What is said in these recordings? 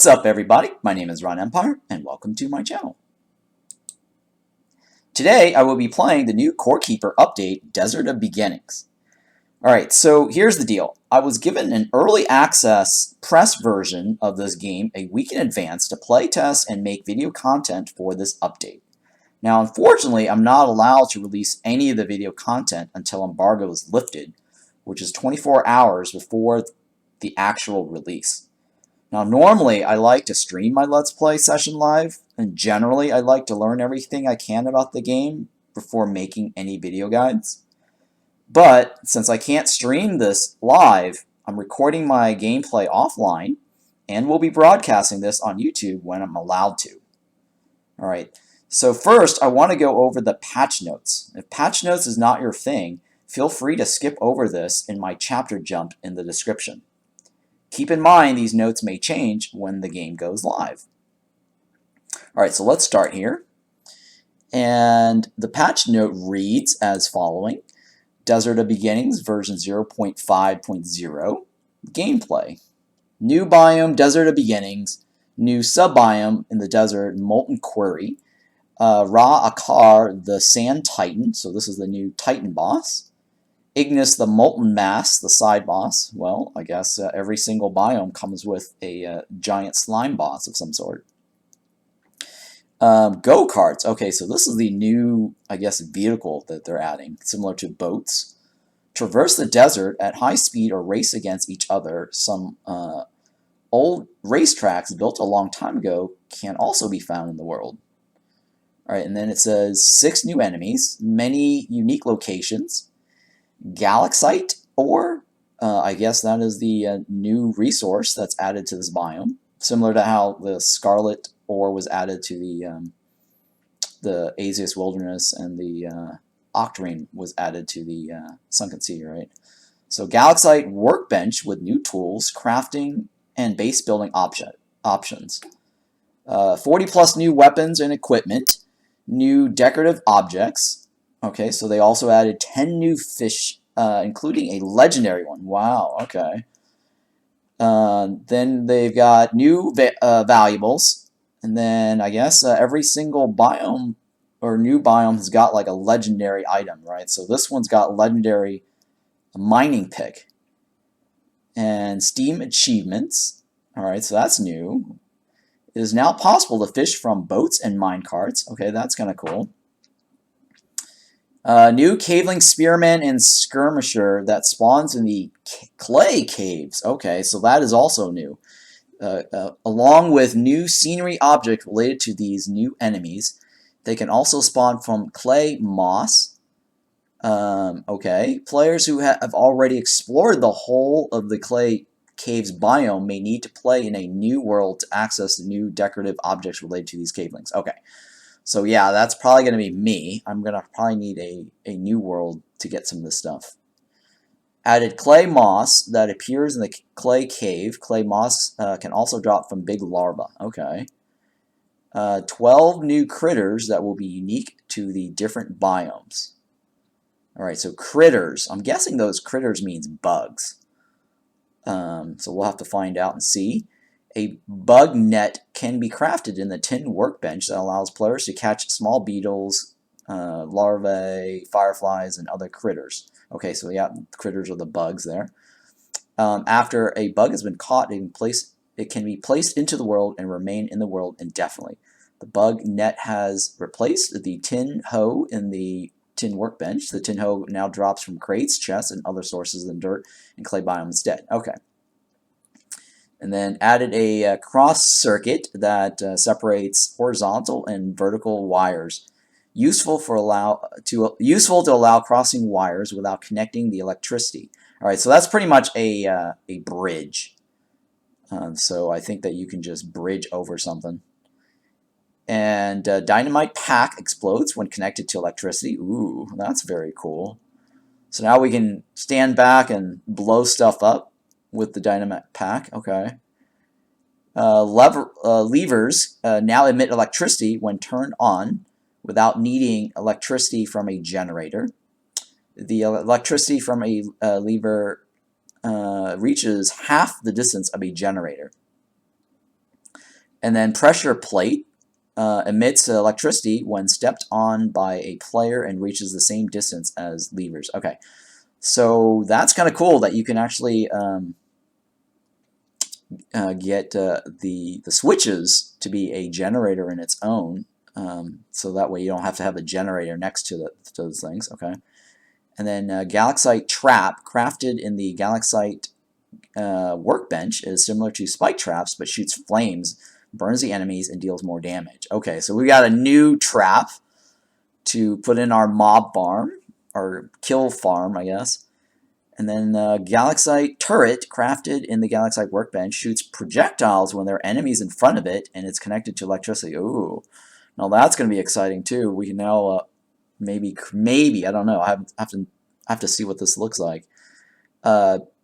What's up, everybody? My name is Ron Empire, and welcome to my channel. Today, I will be playing the new Core Keeper update, Desert of Beginnings. Alright, so here's the deal. I was given an early access press version of this game a week in advance to play test and make video content for this update. Now, unfortunately, I'm not allowed to release any of the video content until embargo is lifted, which is 24 hours before the actual release. Now, normally, I like to stream my Let's Play session live, and generally, I like to learn everything I can about the game before making any video guides. But, since I can't stream this live, I'm recording my gameplay offline, and will be broadcasting this on YouTube when I'm allowed to. Alright, so first, I want to go over the patch notes. If patch notes is not your thing, feel free to skip over this in my chapter jump in the description. Keep in mind these notes may change when the game goes live. Alright, so let's start here. And the patch note reads as following. Desert of Beginnings version 0.5.0 Gameplay. New biome, Desert of Beginnings. New sub-biome in the desert, Molten Quarry. Ra-Akar, the Sand Titan. So this is the new Titan boss. Igneous, the Molten Mass, the side boss. Well, I guess every single biome comes with a giant slime boss of some sort. Go-karts. Okay, so this is the new, I guess, vehicle that they're adding, similar to boats. Traverse the desert at high speed or race against each other. Some old racetracks built a long time ago can also be found in the world. Alright, and then it says 6 new enemies, many unique locations. Galaxite ore, I guess that is the new resource that's added to this biome, similar to how the Scarlet ore was added to the Azeus Wilderness and the Octarine was added to the Sunken Sea, right? So Galaxite workbench with new tools, crafting, and base building options. 40 plus new weapons and equipment, new decorative objects. Okay, so they also added 10 new fish, including a legendary one. Wow, okay. Then they've got new valuables. And then I guess every single biome or new biome has got like a legendary item, right? So this one's got legendary mining pick. And Steam achievements. Alright, so that's new. It is now possible to fish from boats and mine carts. Okay, that's kind of cool. New Caveling Spearman and Skirmisher that spawns in the clay caves. Okay, so that is also new. Along with new scenery objects related to these new enemies. They can also spawn from clay moss. Okay, players who have already explored the whole of the clay caves biome may need to play in a new world to access the new decorative objects related to these cavelings. Okay. So yeah, that's probably going to be me. I'm going to probably need a new world to get some of this stuff. Added clay moss that appears in the clay cave. Clay moss can also drop from big larvae. Okay. 12 new critters that will be unique to the different biomes. Alright, so critters. I'm guessing those critters means bugs. So we'll have to find out and see. A bug net can be crafted in the tin workbench that allows players to catch small beetles, larvae, fireflies, and other critters. Okay, so yeah, critters are the bugs there. After a bug has been caught, it can be placed into the world and remain in the world indefinitely. The bug net has replaced the tin hoe in the tin workbench. The tin hoe now drops from crates, chests, and other sources in dirt and clay biome instead. Okay. And then added a cross circuit that separates horizontal and vertical wires, useful to allow crossing wires without connecting the electricity. All right, so that's pretty much a bridge. So I think that you can just bridge over something. And dynamite pack explodes when connected to electricity. Ooh, that's very cool. So now we can stand back and blow stuff up with the dynamite pack. Okay. Levers now emit electricity when turned on without needing electricity from a generator. The electricity from a lever reaches half the distance of a generator. And then pressure plate emits electricity when stepped on by a player and reaches the same distance as levers. Okay, so that's kind of cool that you can actually get the switches to be a generator in its own. So that way you don't have to have a generator next to those things. Okay, and then Galaxite Trap, crafted in the Galaxite workbench, is similar to spike traps but shoots flames, burns the enemies, and deals more damage. Okay, so we got a new trap to put in our mob farm, or kill farm, I guess. And then Galaxite Turret, crafted in the Galaxite workbench, shoots projectiles when there are enemies in front of it, and it's connected to electricity. Ooh, now that's going to be exciting too. We can now maybe I don't know. I have to see what this looks like.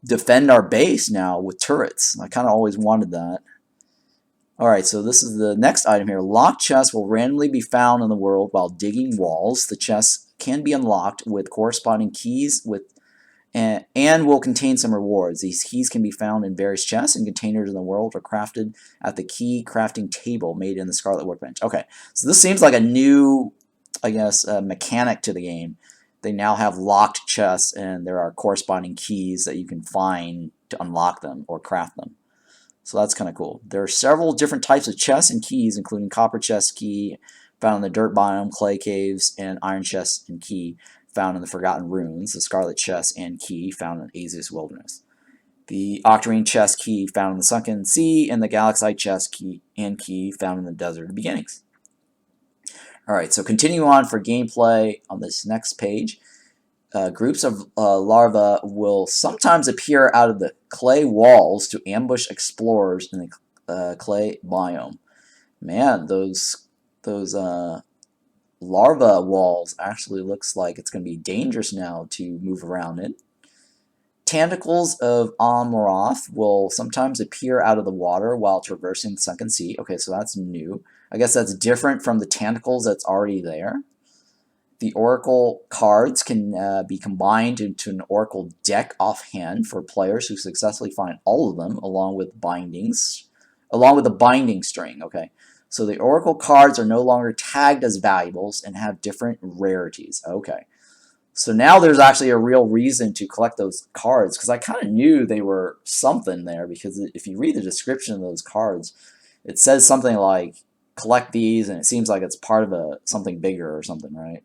Defend our base now with turrets. I kind of always wanted that. Alright, so this is the next item here. Locked chests will randomly be found in the world while digging walls. The chests can be unlocked with corresponding keys and will contain some rewards. These keys can be found in various chests and containers in the world, or crafted at the key crafting table made in the Scarlet Workbench. Okay, so this seems like a new, I guess, mechanic to the game. They now have locked chests, and there are corresponding keys that you can find to unlock them or craft them. So that's kind of cool. There are several different types of chests and keys, including copper chest key found in the dirt biome, clay caves, and iron chest and key found in the Forgotten Ruins, the scarlet chest and key found in Azius Wilderness, the octarine chest key found in the Sunken Sea, and the Galaxite chest key and key found in the Desert of Beginnings. Alright, so continue on for gameplay on this next page. Groups of larvae will sometimes appear out of the clay walls to ambush explorers in the clay biome. Man, those larva walls actually looks like it's going to be dangerous now to move around in. Tentacles of Omorath will sometimes appear out of the water while traversing the Sunken Sea. Okay, so that's new. I guess that's different from the tentacles that's already there. The Oracle cards can be combined into an Oracle deck offhand for players who successfully find all of them, along with the binding string. Okay, so the Oracle cards are no longer tagged as valuables and have different rarities. Okay, so now there's actually a real reason to collect those cards, because I kind of knew they were something there, because if you read the description of those cards, it says something like collect these, and it seems like it's part of something bigger or something, right?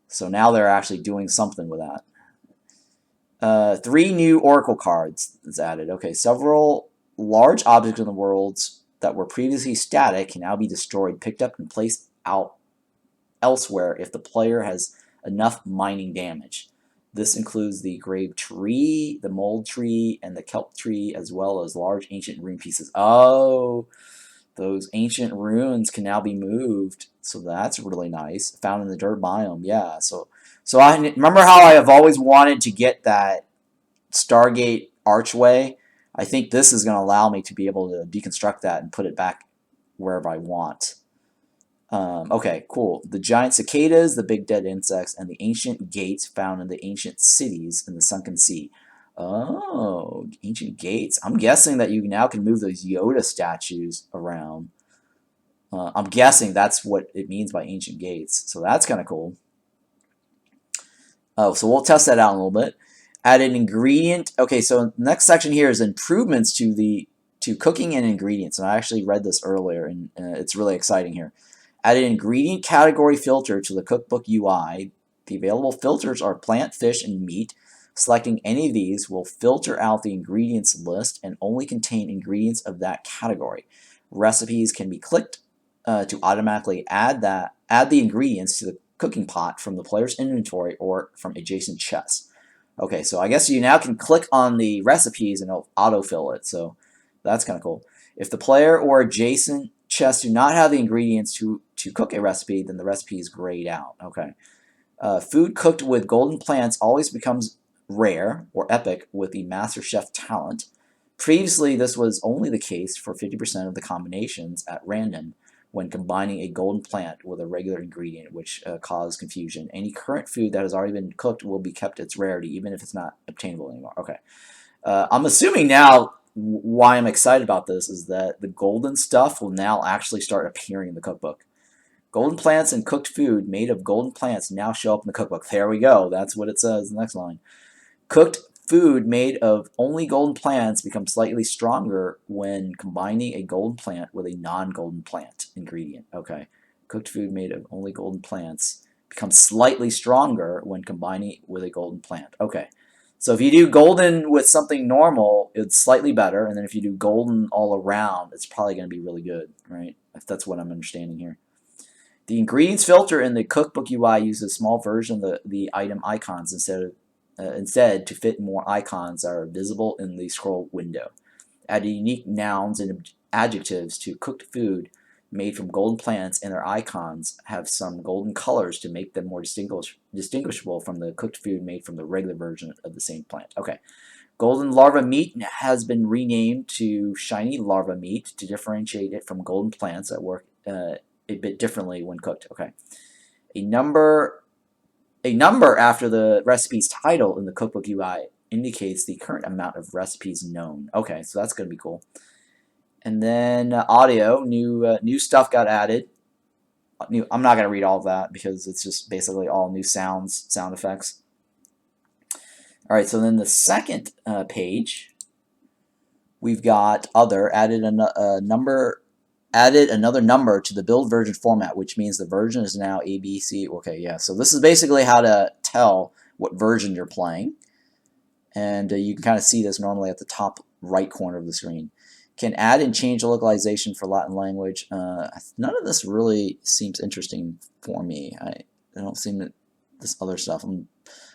So now they're actually doing something with that. 3 new Oracle cards is added. Okay, several large objects in the worlds that were previously static can now be destroyed, picked up, and placed out elsewhere if the player has enough mining damage. This includes the grave tree, the mold tree, and the kelp tree, as well as large ancient rune pieces. Oh, those ancient runes can now be moved, so that's really nice. Found in the dirt biome, yeah. So I remember how I have always wanted to get that Stargate archway. I think this is going to allow me to be able to deconstruct that and put it back wherever I want. Okay, cool. The giant cicadas, the big dead insects, and the ancient gates found in the ancient cities in the Sunken Sea. Oh, ancient gates. I'm guessing that you now can move those Yoda statues around. I'm guessing that's what it means by ancient gates. So that's kind of cool. Oh, so we'll test that out a little bit. Add an ingredient. Okay, so the next section here is improvements to cooking and ingredients. And I actually read this earlier, and it's really exciting here. Add an ingredient category filter to the cookbook UI. The available filters are plant, fish, and meat. Selecting any of these will filter out the ingredients list and only contain ingredients of that category. Recipes can be clicked to automatically add the ingredients to the cooking pot from the player's inventory or from adjacent chests. Okay, so I guess you now can click on the recipes and it'll autofill it, so that's kind of cool. If the player or adjacent chests do not have the ingredients to cook a recipe, then the recipe is grayed out. Okay. Food cooked with golden plants always becomes rare or epic with the Master Chef talent. Previously, this was only the case for 50% of the combinations at random when combining a golden plant with a regular ingredient, which caused confusion. Any current food that has already been cooked will be kept its rarity, even if it's not obtainable anymore. Okay. I'm assuming now why I'm excited about this is that the golden stuff will now actually start appearing in the cookbook. Golden plants and cooked food made of golden plants now show up in the cookbook. There we go. That's what it says in the next line. Cooked food made of only golden plants becomes slightly stronger when combining a golden plant with a non-golden plant ingredient. Okay. Cooked food made of only golden plants becomes slightly stronger when combining it with a golden plant. Okay. So if you do golden with something normal, it's slightly better. And then if you do golden all around, it's probably going to be really good, right? If that's what I'm understanding here. The ingredients filter in the cookbook UI uses a small version of the item icons instead to fit more icons that are visible in the scroll window. Add unique nouns and adjectives to cooked food made from golden plants, and their icons have some golden colors to make them more distinguishable from the cooked food made from the regular version of the same plant. Okay. Golden larva meat has been renamed to shiny larva meat to differentiate it from golden plants that work a bit differently when cooked. Okay. A number after the recipe's title in the cookbook UI indicates the current amount of recipes known. Okay, so that's going to be cool. And then audio, new stuff got added. I'm not going to read all of that because it's just basically all new sound effects. All right, so then the second page, we've got other, added another number to the build version format, which means the version is now ABC. Okay, yeah, so this is basically how to tell what version you're playing. And you can kind of see this normally at the top right corner of the screen. Can add and change the localization for Latin language. None of this really seems interesting for me. I don't seem that this other stuff. I'm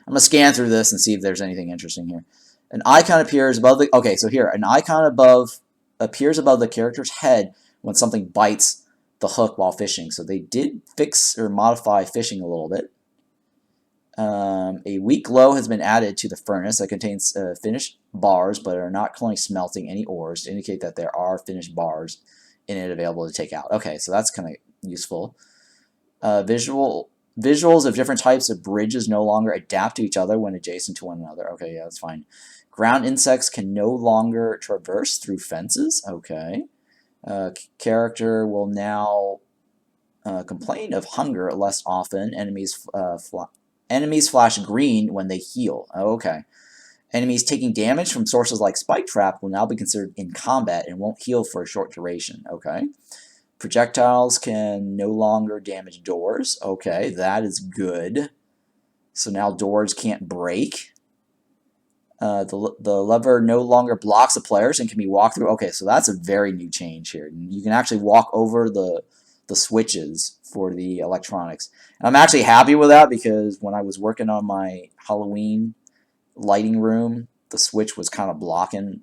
going to scan through this and see if there's anything interesting here. An icon appears above the... Okay, so here, an icon appears above the character's head when something bites the hook while fishing. So they did fix or modify fishing a little bit. A weak glow has been added to the furnace that contains finished bars but are not currently smelting any ores to indicate that there are finished bars in it available to take out. Okay, so that's kind of useful. Visuals of different types of bridges no longer adapt to each other when adjacent to one another. Okay, yeah, that's fine. Ground insects can no longer traverse through fences. Okay. Character will now complain of hunger less often. Enemies flash green when they heal. Okay. Enemies taking damage from sources like Spike Trap will now be considered in combat and won't heal for a short duration. Okay. Projectiles can no longer damage doors. Okay, that is good. So now doors can't break. The lever no longer blocks the players and can be walked through. Okay, so that's a very new change here. You can actually walk over the switches for the electronics. And I'm actually happy with that because when I was working on my Halloween lighting room, the switch was kind of blocking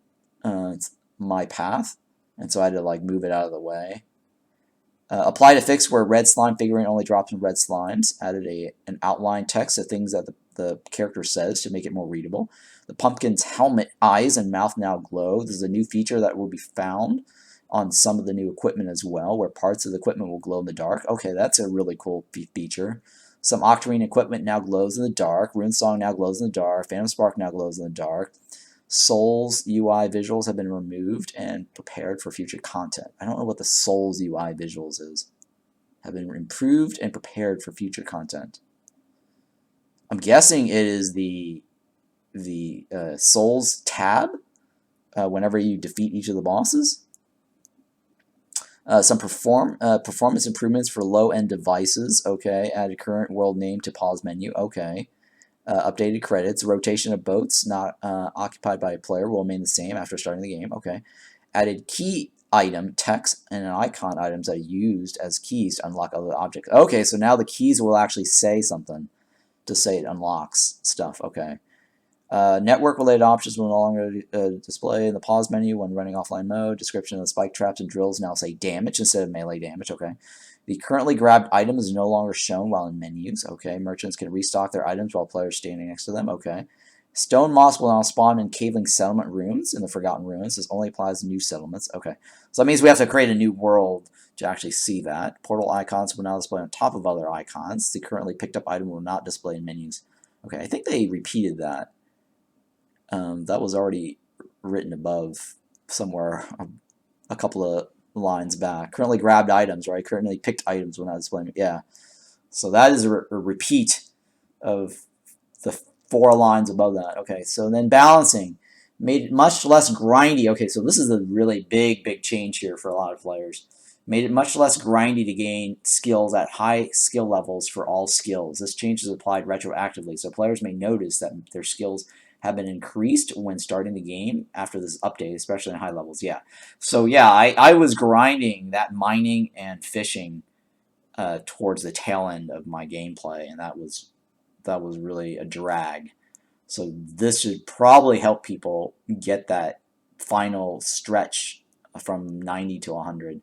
my path, and so I had to like move it out of the way. Applied a fix where red slime figurine only drops in red slimes. Added an outline text of things that the character says to make it more readable. The pumpkin's helmet, eyes, and mouth now glow. This is a new feature that will be found on some of the new equipment as well, where parts of the equipment will glow in the dark. Okay, that's a really cool feature. Some Octarine equipment now glows in the dark. Runesong now glows in the dark. Phantom Spark now glows in the dark. Souls UI visuals have been removed and prepared for future content. I don't know what the Souls UI visuals is. Have been improved and prepared for future content. I'm guessing it is the Souls tab whenever you defeat each of the bosses. Some performance improvements for low-end devices. Okay, added current world name to pause menu. Okay. Updated credits. Rotation of boats not occupied by a player will remain the same after starting the game. Okay. Added key item, text, and icon items that are used as keys to unlock other objects. Okay, so now the keys will actually say something to say it unlocks stuff. Okay. Network-related options will no longer display in the pause menu when running offline mode. Description of the spike traps and drills now say damage instead of melee damage. Okay. The currently grabbed item is no longer shown while in menus. Okay. Merchants can restock their items while players standing next to them. Okay. Stone moss will now spawn in caveling settlement rooms in the Forgotten Ruins. This only applies to new settlements. Okay. So that means we have to create a new world to actually see that. Portal icons will now display on top of other icons. The currently picked up item will not display in menus. Okay. I think they repeated that. That was already written above somewhere a couple of lines back. Currently grabbed items, right? Currently picked items when I was playing. Yeah. So that is a repeat of the 4 lines above that. Okay, so then balancing. Made it much less grindy. Okay, so this is a really big change here for a lot of players. Made it much less grindy to gain skills at high skill levels for all skills. This change is applied retroactively, so players may notice that their skills have been increased when starting the game after this update, especially in high levels. Yeah. So yeah, I was grinding that mining and fishing towards the tail end of my gameplay, and that was really a drag. So this should probably help people get that final stretch from 90 to 100.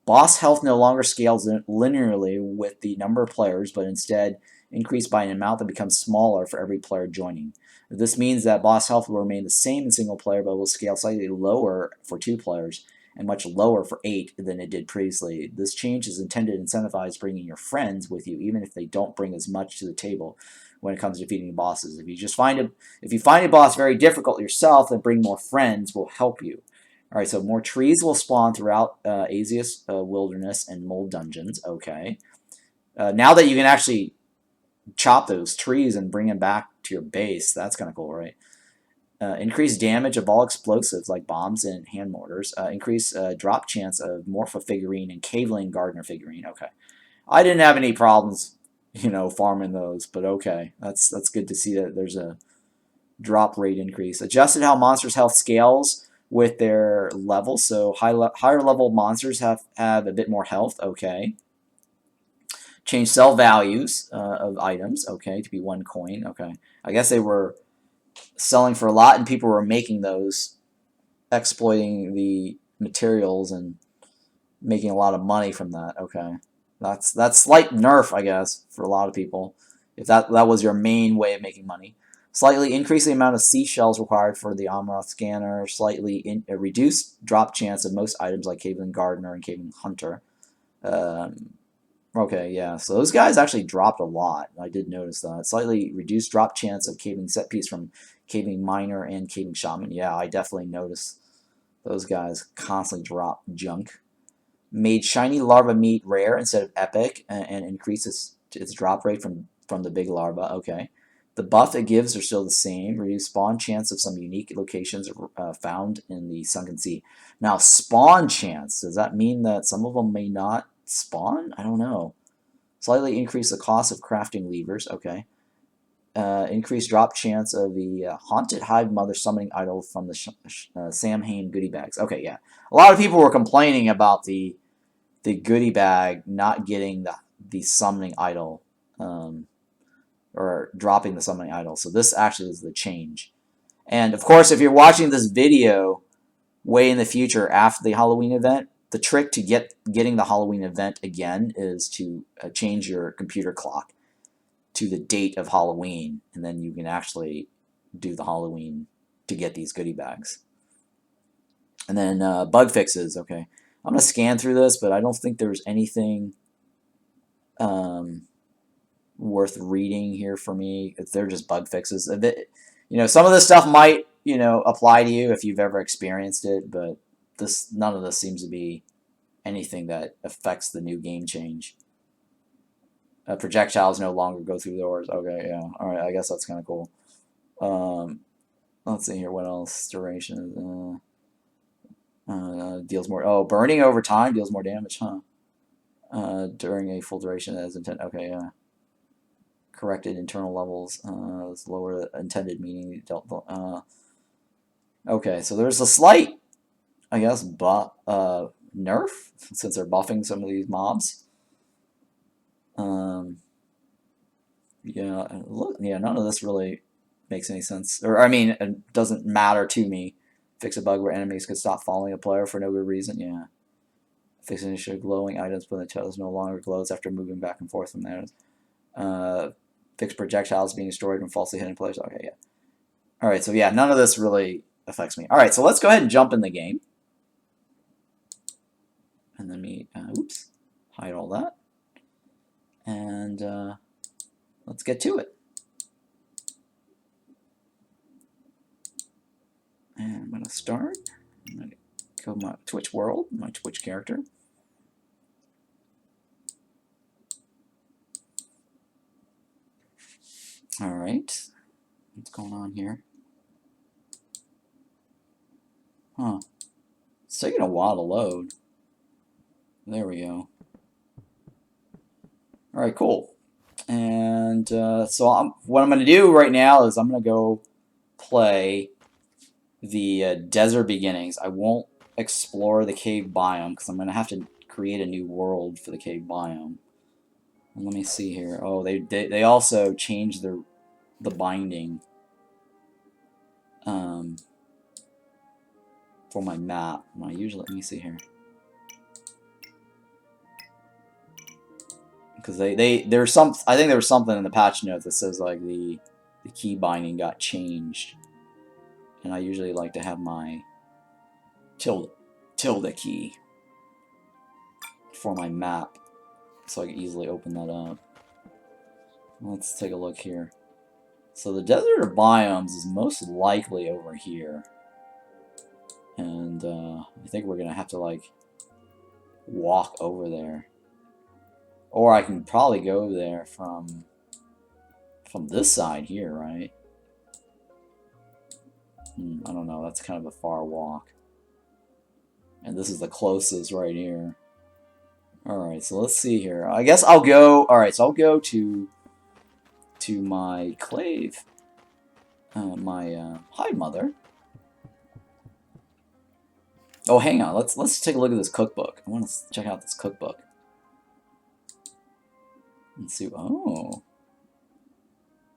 Boss health no longer scales linearly with the number of players, but instead increased by an amount that becomes smaller for every player joining. This means that boss health will remain the same in single player, but will scale slightly lower for 2 players and much lower for 8 than it did previously. This change is intended to incentivize bringing your friends with you, even if they don't bring as much to the table when it comes to defeating bosses. If you find a boss very difficult yourself, then bring more friends will help you. Alright, so more trees will spawn throughout Asius Wilderness and Mold Dungeons. Okay. Now that you can actually chop those trees and bring them back to your base, that's kind of cool, right? Increase damage of all explosives like bombs and hand mortars. Increase drop chance of Morpha figurine and Caveling Gardener figurine. Okay. I didn't have any problems, farming those, but okay. That's good to see that there's a drop rate increase. Adjusted how monsters' health scales with their level. So higher level monsters have a bit more health. Okay. Change sell values of items. Okay, to be 1 coin. Okay. I guess they were selling for a lot and people were making those, exploiting the materials and making a lot of money from that. Okay. That's slight nerf, I guess, for a lot of people. If that was your main way of making money. Slightly increase the amount of seashells required for the Omorath scanner. Slightly reduced drop chance of most items like Caveling Gardener and Caveling Hunter. Okay, yeah. So those guys actually dropped a lot. I did notice that. Slightly reduced drop chance of Caveling Set Piece from Caveling Miner and Caveling Shaman. Yeah, I definitely noticed those guys constantly drop junk. Made shiny larva meat rare instead of epic, and increases its drop rate from the big larva. Okay. The buff it gives are still the same. Reduce spawn chance of some unique locations found in the Sunken Sea. Now, spawn chance, does that mean that some of them may not spawn? I don't know. Slightly increase the cost of crafting levers. Okay. Increase drop chance of the Haunted Hive Mother summoning idol from the Samhain goodie bags. Okay, yeah. A lot of people were complaining about the goodie bag not getting the summoning idol, or dropping the summoning idol. So this actually is the change. And of course, if you're watching this video way in the future after the Halloween event, the trick to getting the Halloween event again is to change your computer clock to the date of Halloween, and then you can actually do the Halloween to get these goodie bags. And then bug fixes. Okay, I'm gonna scan through this, but I don't think there's anything worth reading here for me. They're just bug fixes. Some of this stuff might apply to you if you've ever experienced it, but none of this seems to be anything that affects the new game change. Projectiles no longer go through doors. Okay, yeah. Alright, I guess that's kind of cool. Let's see here. What else? Duration. Deals more. Oh, burning over time deals more damage, huh? During a full duration as intended. Okay, yeah. Corrected internal levels. Lower intended meaning. Okay, so there's a slight, I guess, nerf since they're buffing some of these mobs. Yeah, none of this really makes any sense. Or, I mean, it doesn't matter to me. Fix a bug where enemies could stop following a player for no good reason. Yeah. Fix an issue of glowing items when the tail no longer glows after moving back and forth from there. Fix projectiles being destroyed when falsely hitting players. Okay, yeah. Alright, so yeah, none of this really affects me. Alright, so let's go ahead and jump in the game. And then oops, hide all that. And let's get to it. And I'm going to start. I'm gonna go my Twitch world, my Twitch character. Alright. What's going on here? Huh. It's taking a while to load. There we go. Alright, cool. And so what I'm going to do right now is I'm going to go play the Desert Beginnings. I won't explore the cave biome because I'm going to have to create a new world for the cave biome. And let me see here. Oh, they also changed the binding for my map. Let me see here. Because I think there was something in the patch notes that says like the key binding got changed, and I usually like to have my tilde key for my map so I can easily open that up. Let's take a look here. So the desert of biomes is most likely over here, and I think we're gonna have to like walk over there. Or I can probably go there from this side here, right? I don't know, that's kind of a far walk. And this is the closest right here. Alright, so let's see here. I guess I'll go... Alright, so I'll go to my clave. My Hive Mother. Oh, hang on. Let's take a look at this cookbook. I want to check out this cookbook. Let's see. Oh.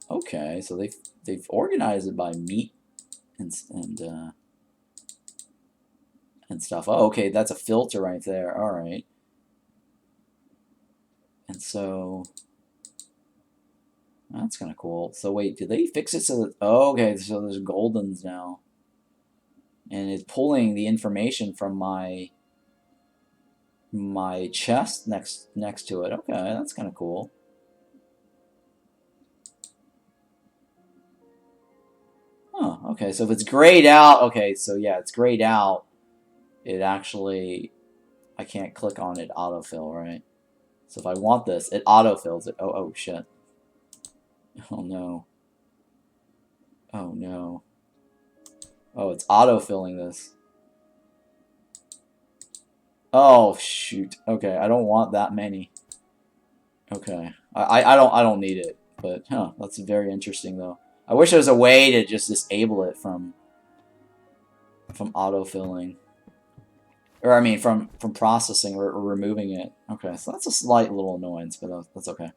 Okay, so they've organized it by meat and stuff. Oh, okay, that's a filter right there. All right. And so that's kind of cool. So wait, did they fix it so that? Oh, okay, so there's goldens now, and it's pulling the information from my chest next to it. Okay, that's kind of cool. Oh, okay, so if it's grayed out, okay, so yeah, it's grayed out. It actually, I can't click on it autofill, right? So if I want this, it autofills it. Oh shit. Oh no. Oh no. Oh, it's autofilling this. Oh shoot. Okay, I don't want that many. Okay. I don't need it, but that's very interesting though. I wish there was a way to just disable it from autofilling. Or I mean from processing or removing it. Okay, so that's a slight little annoyance, but that's okay.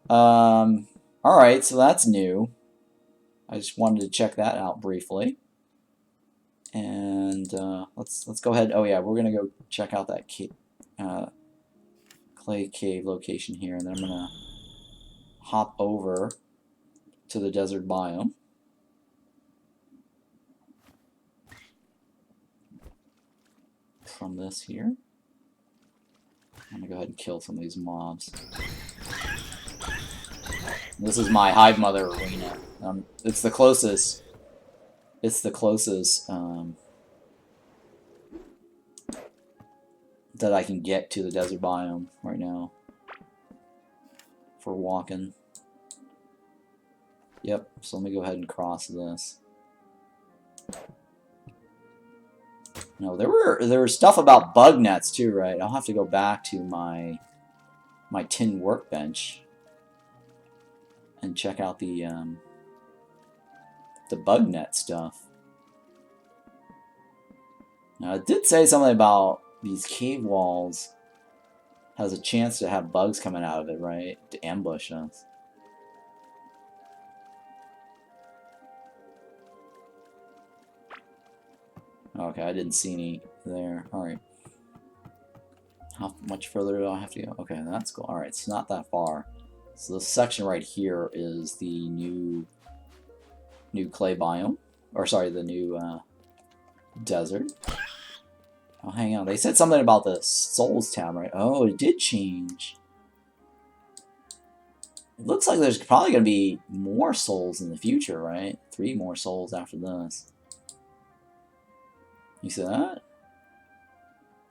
Alright, so that's new. I just wanted to check that out briefly. And let's go ahead. Oh yeah, we're gonna go check out that clay cave location here, and then I'm gonna hop over to the desert biome. From this here. I'm gonna go ahead and kill some of these mobs. This is my Hive Mother arena. It's the closest. It's the closest that I can get to the desert biome right now for walking. Yep. So let me go ahead and cross this. No, there was stuff about bug nets too, right? I'll have to go back to my tin workbench and check out the bug net stuff. Now it did say something about these cave walls has a chance to have bugs coming out of it, right? To ambush us. Okay, I didn't see any there. Alright. How much further do I have to go? Okay, that's cool. Alright, it's not that far. So this section right here is the new clay biome. Or sorry, the new desert. Oh, hang on. They said something about the Souls tab, right? Oh, it did change. It looks like there's probably going to be more souls in the future, right? 3 more souls after this. You see that?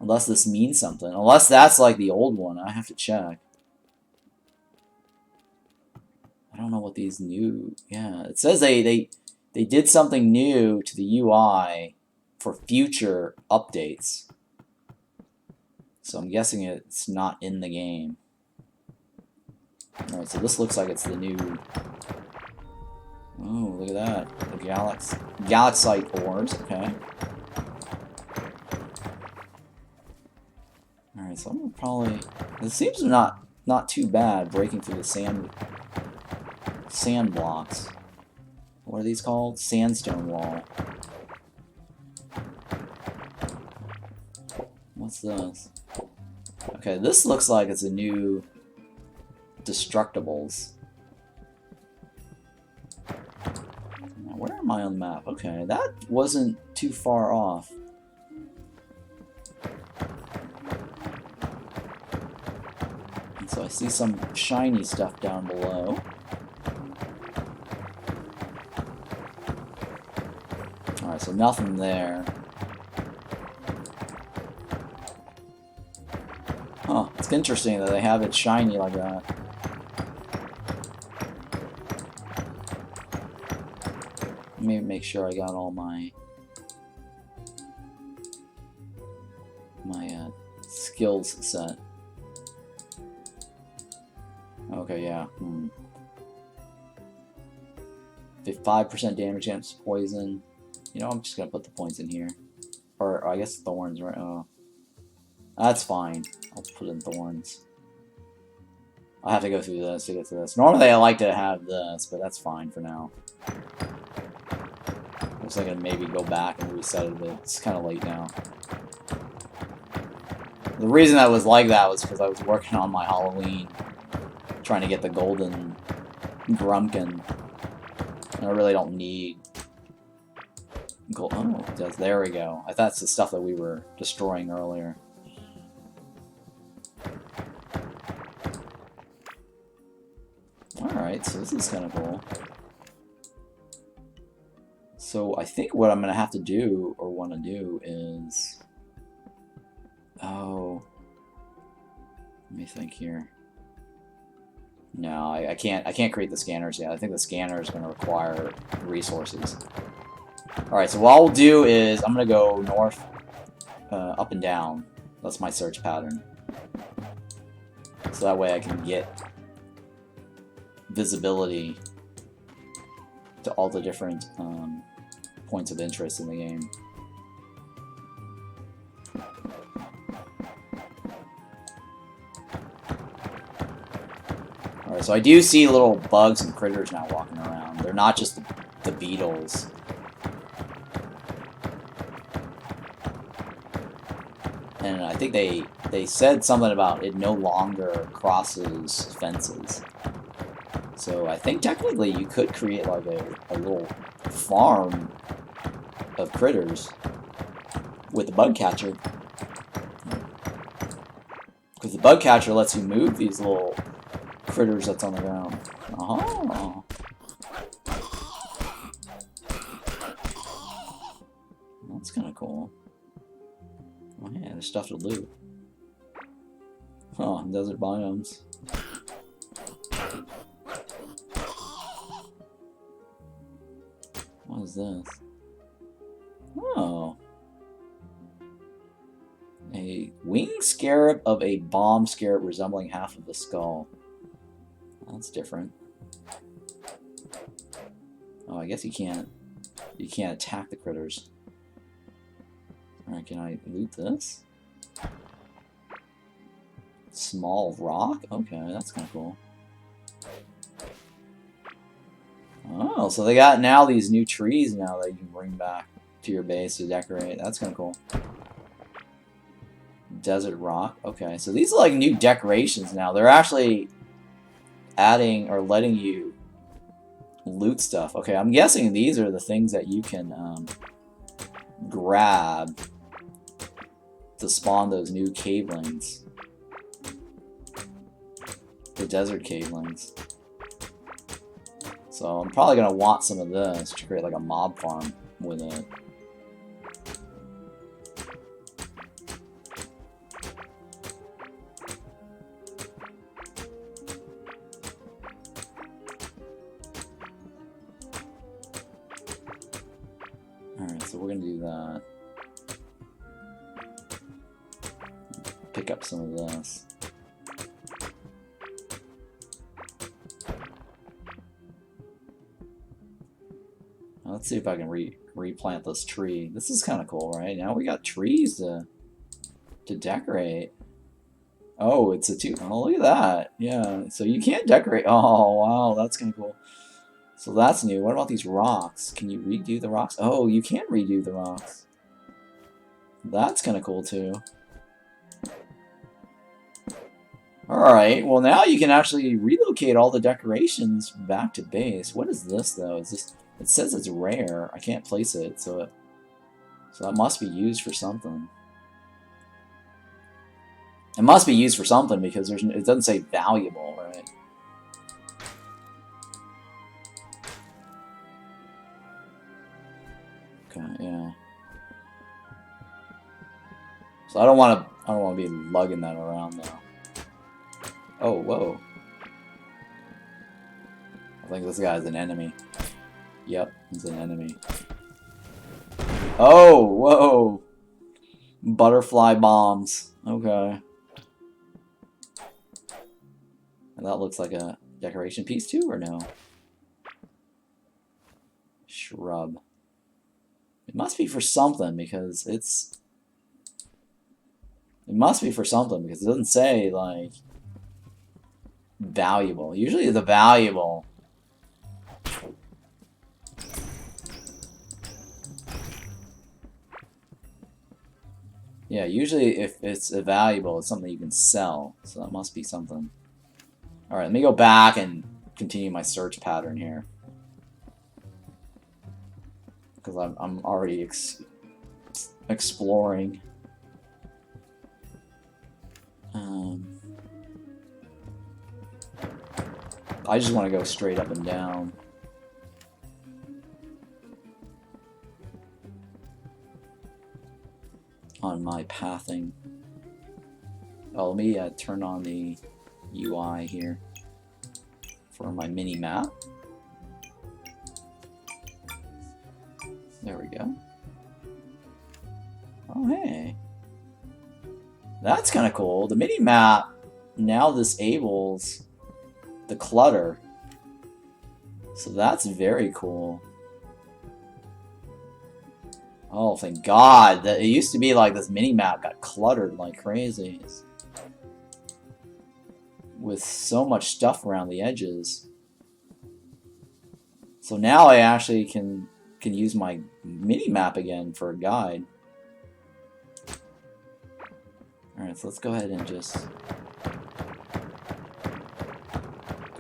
Unless this means something. Unless that's like the old one. I have to check. I don't know what these new... Yeah, it says they did something new to the UI for future updates. So I'm guessing it's not in the game. Alright, so this looks like it's the new... Oh, look at that. The Galaxite ores, okay. Alright, so I'm gonna probably... It seems not too bad breaking through the sand blocks. What are these called? Sandstone wall. What's this? Okay, this looks like it's a new Destructibles. Now, where am I on the map? Okay, that wasn't too far off. And so I see some shiny stuff down below. Alright, so nothing there. Huh, it's interesting that they have it shiny like that. Let me make sure I got all my skills set. Okay, yeah. 5% damage against poison. You know, I'm just gonna put the points in here. Or I guess thorns, right? Oh. That's fine. I'll put in thorns. I have to go through this to get to this. Normally I like to have this, but that's fine for now. Looks like I can maybe go back and reset it, but it's kind of late now. The reason I was like that was because I was working on my Halloween, trying to get the golden Grumpkin. And I really don't need gold. Oh, it does. There we go. I thought it's the stuff that we were destroying earlier. Alright, so this is kind of cool. So I think what I'm going to have to do, or want to do, is... Oh... Let me think here. No, I can't create the scanners yet. I think the scanner is going to require resources. Alright, so what I'll do is I'm going to go north, up and down. That's my search pattern. So that way I can get visibility to all the different points of interest in the game. Alright, so I do see little bugs and critters now walking around. They're not just the beetles. And I think they said something about it no longer crosses fences. So I think technically you could create like a little farm of critters with the bug catcher. Because the bug catcher lets you move these little critters that's on the ground. Oh. That's kind of cool. Oh yeah, there's stuff to loot. Oh, desert biomes. What is this? Oh. A wing scarab of a bomb scarab resembling half of the skull. That's different. Oh, I guess you can't attack the critters. Alright, can I loot this? Small rock? Okay, that's kind of cool. Oh, so they got now these new trees now that you can bring back to your base to decorate. That's kind of cool. Desert rock. Okay, so these are like new decorations now. They're actually adding or letting you loot stuff. Okay, I'm guessing these are the things that you can grab to spawn those new cavelings. The desert cavelings. So I'm probably going to want some of this to create like a mob farm with it. so we're gonna do that. Pick up some of this. Now, let's see if I can replant this tree. This is kind of cool, right? Now we got trees to decorate. Oh, it's a two. Oh, look at that. Yeah, so you can't decorate. Oh, wow, that's kind of cool. So that's new. What about these rocks? Can you redo the rocks? Oh, you can redo the rocks. That's kind of cool, too. Alright, well now you can actually relocate all the decorations back to base. What is this, though? Is this... It says it's rare. I can't place it, so that must be used for something. It must be used for something because it doesn't say valuable, right? Okay, yeah. So I don't want to be lugging that around though. Oh, whoa. I think this guy's an enemy. Yep, he's an enemy. Oh, whoa. Butterfly bombs. Okay. And that looks like a decoration piece too, or no? Shrub. It must be for something because it's... It must be for something because it doesn't say, like, valuable. Usually the valuable... Yeah, usually if it's a valuable, it's something you can sell. So that must be something. Alright, let me go back and continue my search pattern here. Because I'm already exploring. I just want to go straight up and down. On my pathing. Oh, let me turn on the UI here for my mini map. There we go. Oh, hey. That's kind of cool. The mini map now disables the clutter. So that's very cool. Oh, thank God. It used to be like this mini-map got cluttered like crazy. With so much stuff around the edges. So now I actually can use my mini-map again for a guide. Alright, so let's go ahead and just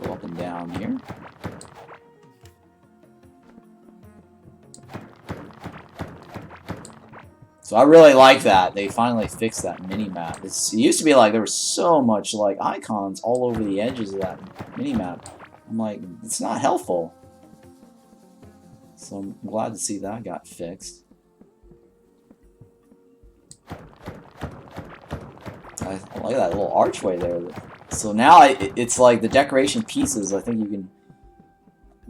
go up and down here. So I really like that. They finally fixed that mini-map. It used to be like there was so much like icons all over the edges of that mini-map. I'm like, it's not helpful. So I'm glad to see that got fixed. I like that little archway there. So now it's like the decoration pieces. I think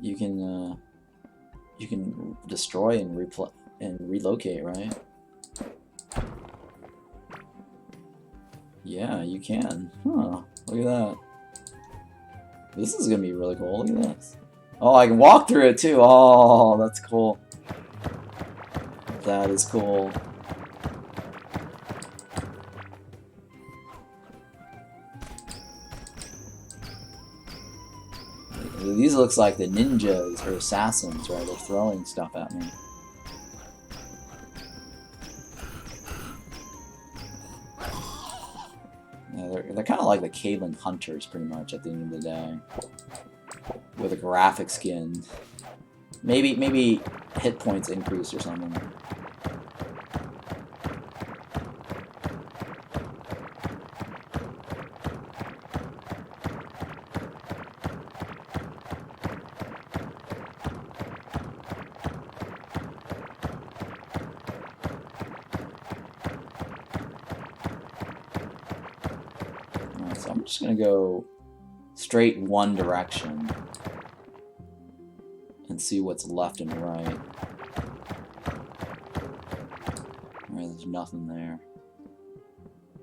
you can destroy and relocate, right? Yeah, you can. Huh. Look at that. This is gonna be really cool. Look at this. Oh, I can walk through it too. Oh, that's cool. That is cool. These looks like the ninjas or assassins, right? They're throwing stuff at me. Yeah, they're kind of like the Caveland Hunters, pretty much, at the end of the day. With a graphic skin. Maybe hit points increase or something. So I'm just going to go straight one direction and see what's left and right. There's nothing there.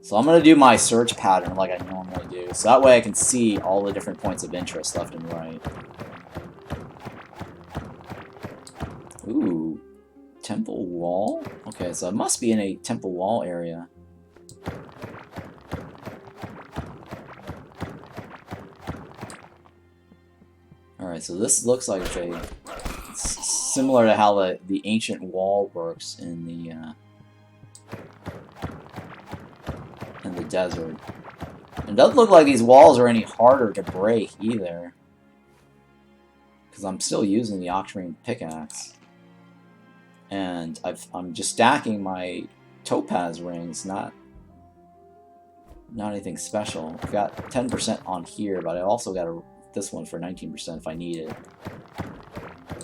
So I'm going to do my search pattern like I normally do. So that way I can see all the different points of interest left and right. Ooh. Temple wall? Okay, so it must be in a temple wall area. Alright, so this looks like it's similar to how the ancient wall works in the desert. It doesn't look like these walls are any harder to break either, because I'm still using the Octarine Pickaxe. And I'm just stacking my topaz rings, not anything special. I've got 10% on here, but I also got this one for 19% if I need it.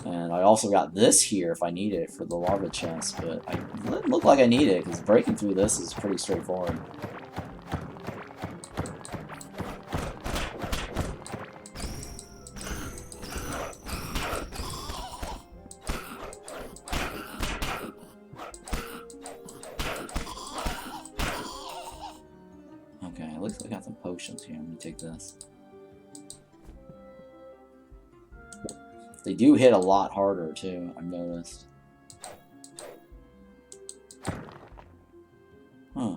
And I also got this here if I need it for the lava chest, but it doesn't look like I need it, because breaking through this is pretty straightforward. Okay, looks like I got some potions here. Let me take this. They do hit a lot harder too, I've noticed. Huh.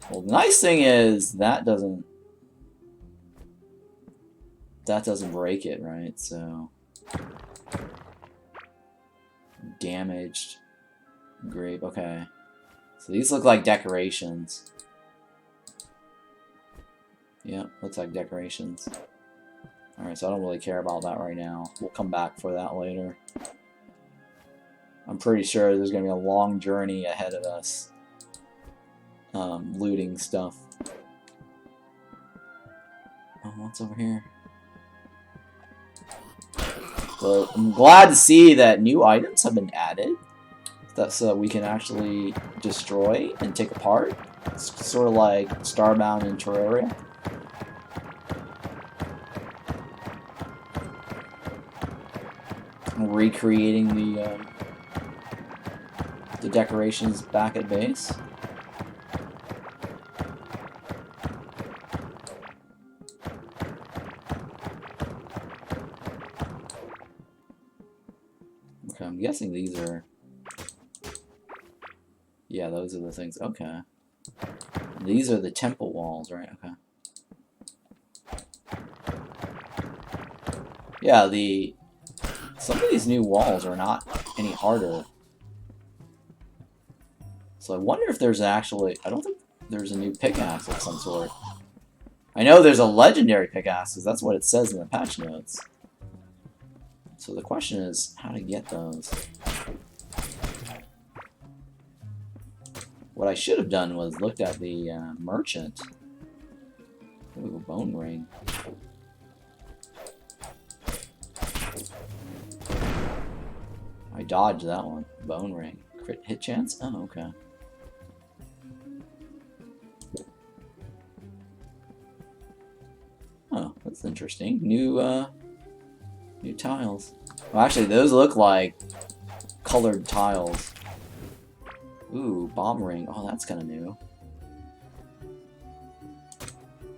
Well, the nice thing is that doesn't break it, right? So damaged grape. Okay. So these look like decorations. Yeah, looks like decorations. Alright, so I don't really care about that right now. We'll come back for that later. I'm pretty sure there's going to be a long journey ahead of us. Looting stuff. Oh, what's over here? So I'm glad to see that new items have been added. So we can actually destroy and take apart. It's sort of like Starbound in Terraria. Recreating the decorations back at base. Okay, I'm guessing these are... Yeah, those are the things. Okay. These are the temple walls, right? Okay. Yeah, some of these new walls are not any harder. So I wonder if there's actually... I don't think there's a new pickaxe of some sort. I know there's a legendary pickaxe, because that's what it says in the patch notes. So the question is how to get those. What I should have done was looked at the merchant. Ooh, bone ring. I dodged that one. Bone ring. Crit hit chance? Oh, okay. Oh, that's interesting. New tiles. Well, actually, those look like colored tiles. Ooh, bomb ring. Oh, that's kind of new.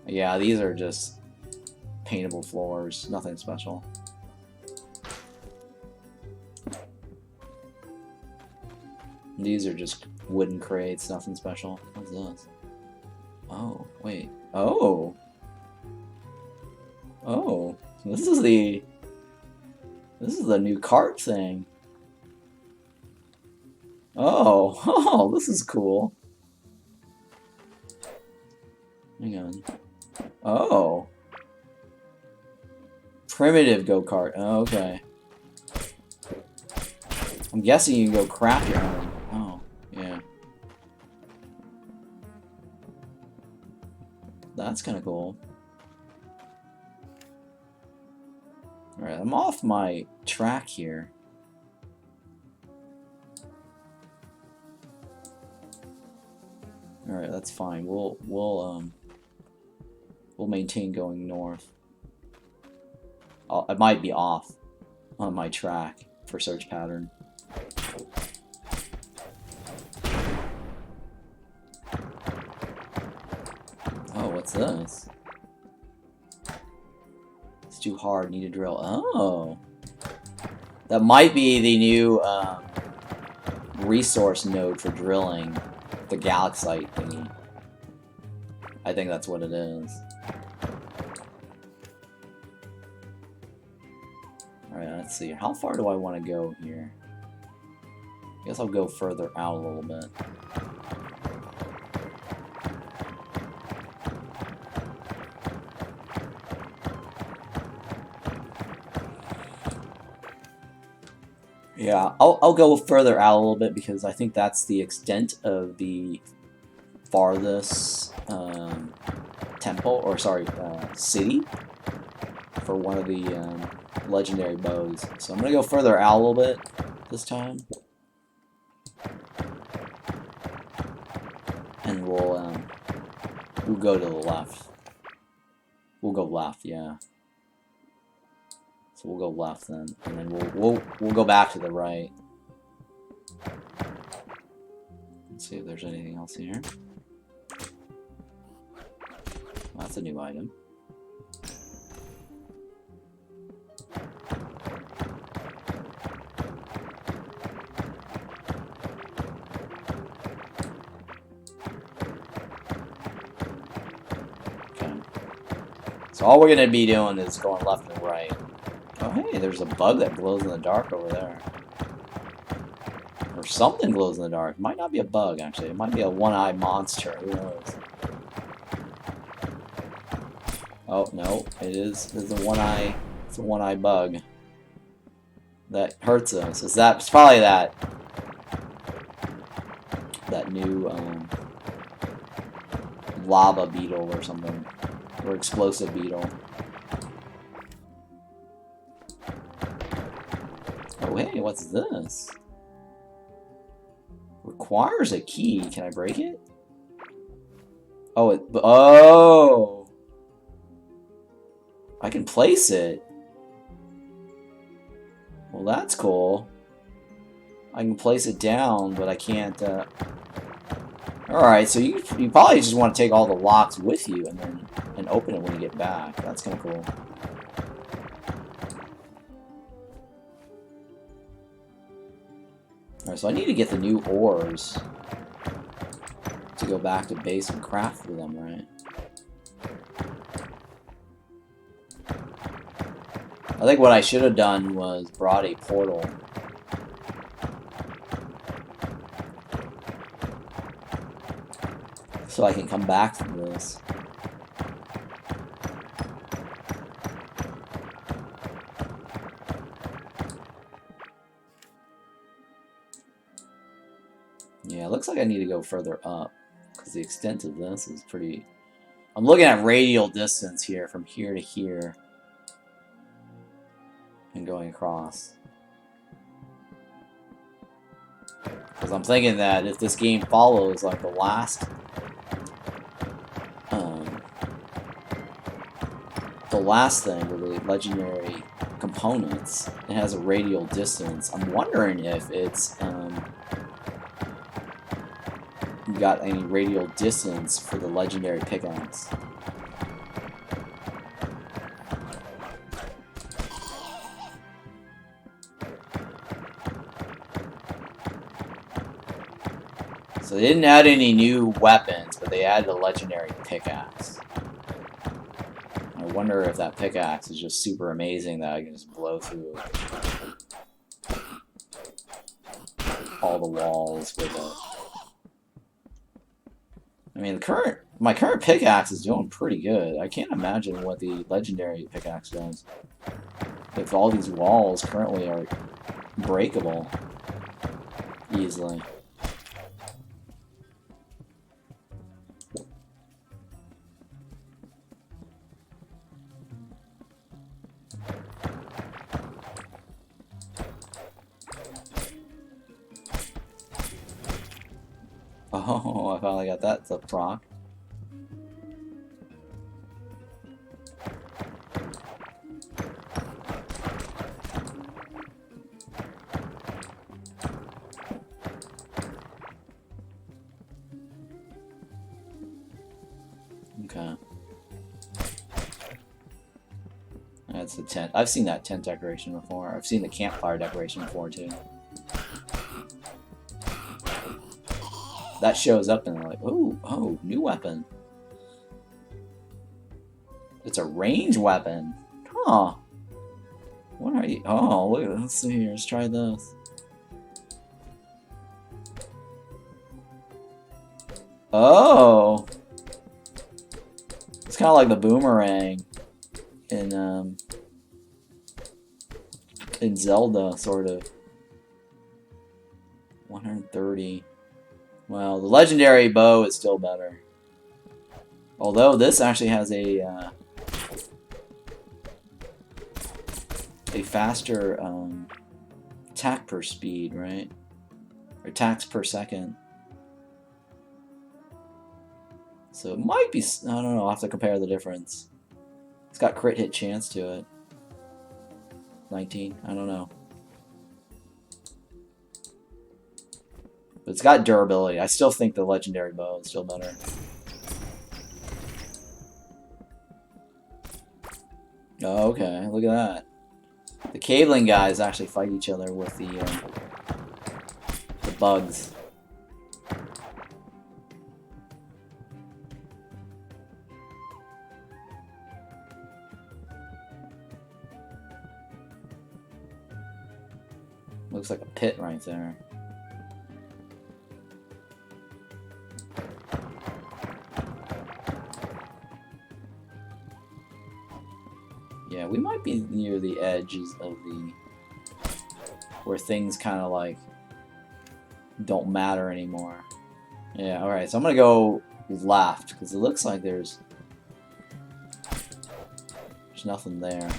Yeah, these are just paintable floors. Nothing special. These are just wooden crates. Nothing special. What's this? Oh, wait. Oh! Oh! This is the new cart thing. Oh, oh, this is cool. Hang on. Oh. Primitive go-kart. Oh, okay. I'm guessing you can go craft your own. Oh, yeah. That's kind of cool. Alright, I'm off my track here. Alright, that's fine. We'll maintain going north. I might be off on my track for search pattern. what's this? It's too hard, need to drill. Oh! That might be the new resource node for drilling the galaxite thingy. I think that's what it is. Alright, let's see. How far do I want to go here? I guess I'll go further out a little bit. Yeah, I'll go further out a little bit because I think that's the extent of the farthest temple, or sorry, city for one of the legendary bows. So I'm gonna go further out a little bit this time, and we'll go to the left. We'll go left, yeah. So we'll go left then, and then we'll go back to the right. Let's see if there's anything else here. That's a new item. Okay. So all we're gonna be doing is going left and right. Oh hey, there's a bug that glows in the dark over there. Or something glows in the dark. It might not be a bug, actually. It might be a one-eyed monster. Who knows? Oh no, it's a one-eye. It's a one-eye bug that hurts us. It's probably that new lava beetle or something, or explosive beetle. Oh hey, what's this? Requires a key. Can I break it? Oh, oh! I can place it. Well, that's cool. I can place it down, but I can't. Alright, so you probably just want to take all the locks with you and open it when you get back. That's kind of cool. Alright, so I need to get the new ores to go back to base and craft with them, right? I think what I should have done was brought a portal. So I can come back from this. Yeah, it looks like I need to go further up, because the extent of this is pretty... I'm looking at radial distance here, from here to here, and going across. Because I'm thinking that if this game follows, like, the last thing with the legendary components, it has a radial distance. I'm wondering if it's got any radial distance for the legendary pickaxe. So they didn't add any new weapons, but they added a legendary pickaxe. I wonder if that pickaxe is just super amazing that I can just blow through all the walls with it. I mean, my current pickaxe is doing pretty good. I can't imagine what the legendary pickaxe does. If all these walls currently are breakable easily. Oh, I finally got that to proc. Okay. It's a tent. I've seen that tent decoration before. I've seen the campfire decoration before too. That shows up and like, oh, new weapon. It's a range weapon. Huh. What are you? Oh, look, let's see here. Let's try this. Oh. It's kind of like the boomerang in Zelda, sort of. 130. Well, the legendary bow is still better. Although this actually has a faster attack per speed, right? Or attacks per second. So it might be, I don't know, I'll have to compare the difference. It's got crit hit chance to it. 19, I don't know. But it's got durability. I still think the legendary bow is still better. Oh, okay, look at that. The cabling guys actually fight each other with the bugs. Looks like a pit right there. Yeah, we might be near the edges of the... where things kind of like don't matter anymore. Yeah, alright, so I'm gonna go left, because it looks like there's nothing there.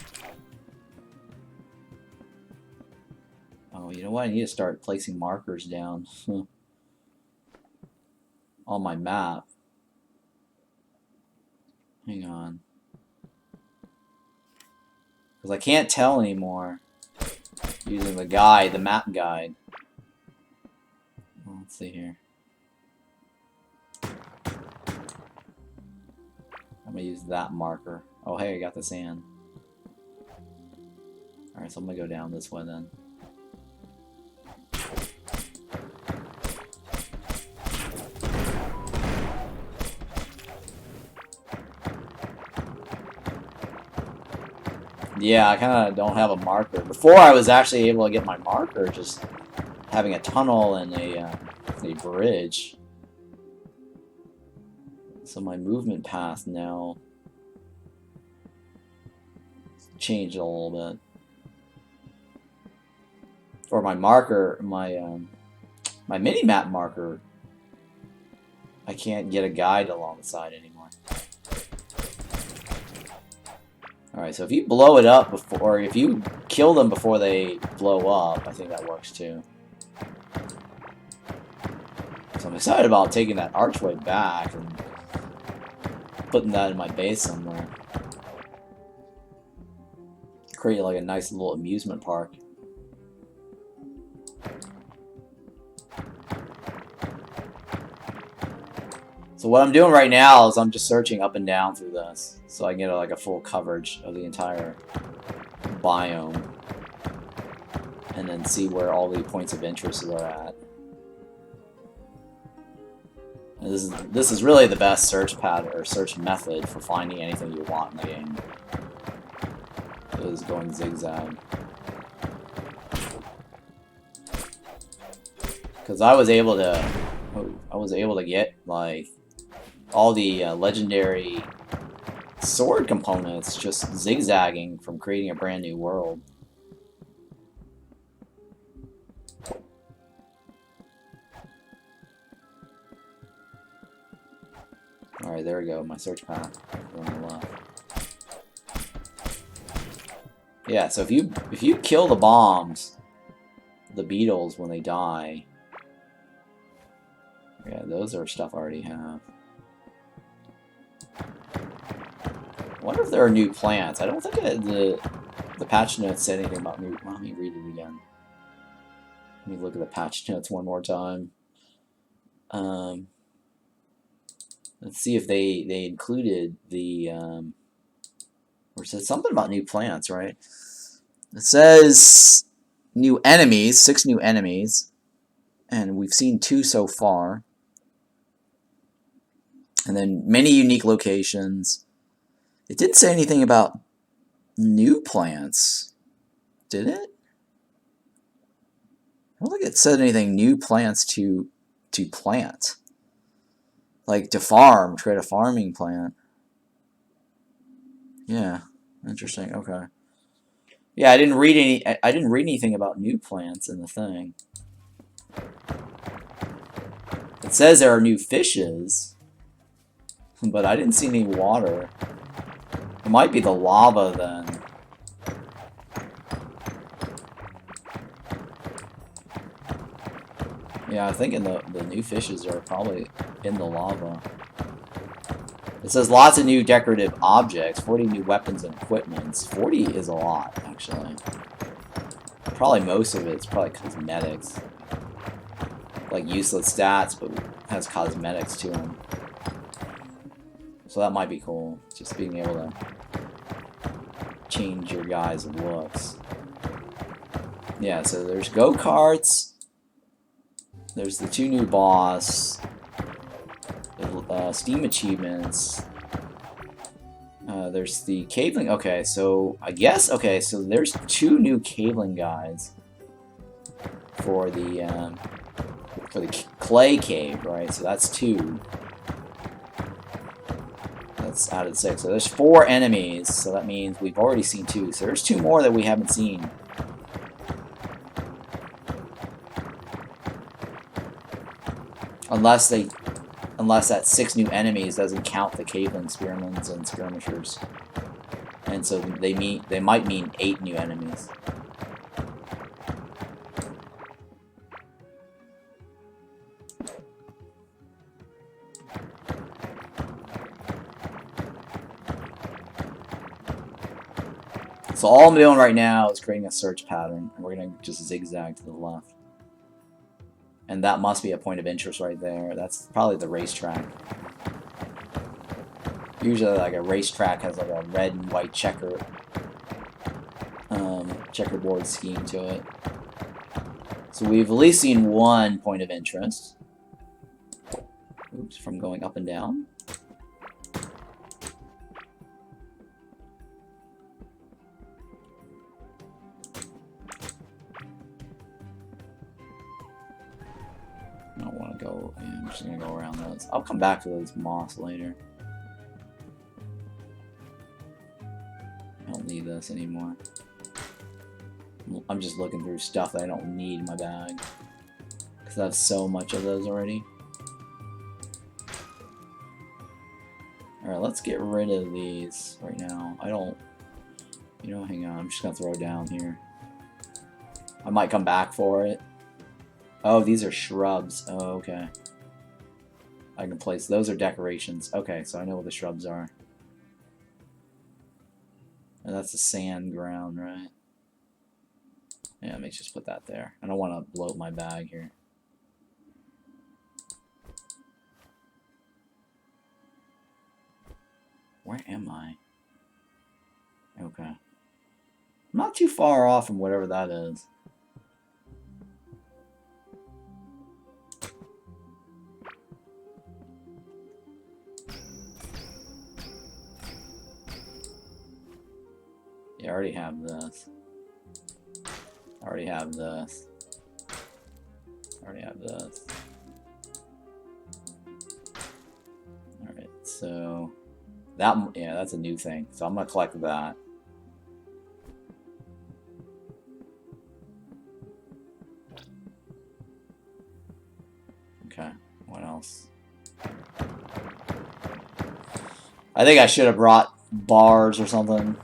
Oh, you know what? I need to start placing markers down on my map. Hang on. Because I can't tell anymore using the guide, the map guide. Well, let's see here. I'm going to use that marker. Oh, hey, I got the sand. Alright, so I'm going to go down this way then. Yeah, I kind of don't have a marker. Before I was actually able to get my marker just having a tunnel and a bridge. So my movement path now changed a little bit. Or my marker, my mini-map marker, I can't get a guide along the side anymore. Alright, so if you blow it up before, or if you kill them before they blow up, I think that works too. So I'm excited about taking that archway back and putting that in my base somewhere. Create like a nice little amusement park. So what I'm doing right now is I'm just searching up and down through this, so I can get like a full coverage of the entire biome, and then see where all the points of interest are at. And this is really the best search pattern or search method for finding anything you want in the game. Is going zigzag. Because I was able to get like all the legendary sword components just zigzagging from creating a brand new world. Alright, there we go, my search path on the left. Yeah, so if you kill the bombs, the beetles when they die, yeah, those are stuff I already have. I wonder if there are new plants. I don't think the patch notes said anything about new. Well, let me read it again. Let me look at the patch notes one more time. Let's see if they included the Or it says something about new plants, right? It says new enemies, 6 new enemies. And we've seen 2 so far. And then many unique locations. It didn't say anything about new plants, did it? I don't think it said anything new plants to plant. Like to farm, create a farming plant. Yeah, interesting. Okay. Yeah, I didn't read anything about new plants in the thing. It says there are new fishes, but I didn't see any water. It might be the lava then. Yeah, I think the new fishes are probably in the lava. It says lots of new decorative objects, 40 new weapons and equipments. 40 is a lot, actually. Probably most of it's probably cosmetics. Like useless stats, but has cosmetics to them. So that might be cool, just being able to change your guys' looks. Yeah, so there's go-karts. There's the 2 new boss. Steam achievements. There's the caveling. Okay, so I guess. Okay, so there's 2 new caveling guys for the clay cave, right? So that's 2. That's out of 6. So there's 4 enemies. So that means we've already seen 2. So there's 2 more that we haven't seen. Unless that 6 new enemies doesn't count the caveling spearmans and skirmishers. And so they might mean 8 new enemies. So all I'm doing right now is creating a search pattern, and we're going to just zigzag to the left. And that must be a point of interest right there. That's probably the racetrack. Usually, like, a racetrack has like a red and white checkerboard scheme to it. So we've at least seen 1 point of interest. Oops, from going up and down. I don't want to go. Yeah, I'm just gonna go around those. I'll come back to those moss later. I don't need this anymore. I'm just looking through stuff that I don't need in my bag. Because I have so much of those already. Alright, let's get rid of these right now. I don't... You know, hang on. I'm just going to throw it down here. I might come back for it. Oh, these are shrubs. Oh, okay. I can place... Those are decorations. Okay, so I know what the shrubs are. And that's the sand ground, right? Yeah, let me just put that there. I don't want to bloat my bag here. Where am I? Okay. I'm not too far off from whatever that is. Yeah, I already have this. I already have this. I already have this. Alright, so... That, yeah, that's a new thing. So I'm going to collect that. Okay, what else? I think I should have brought bars or something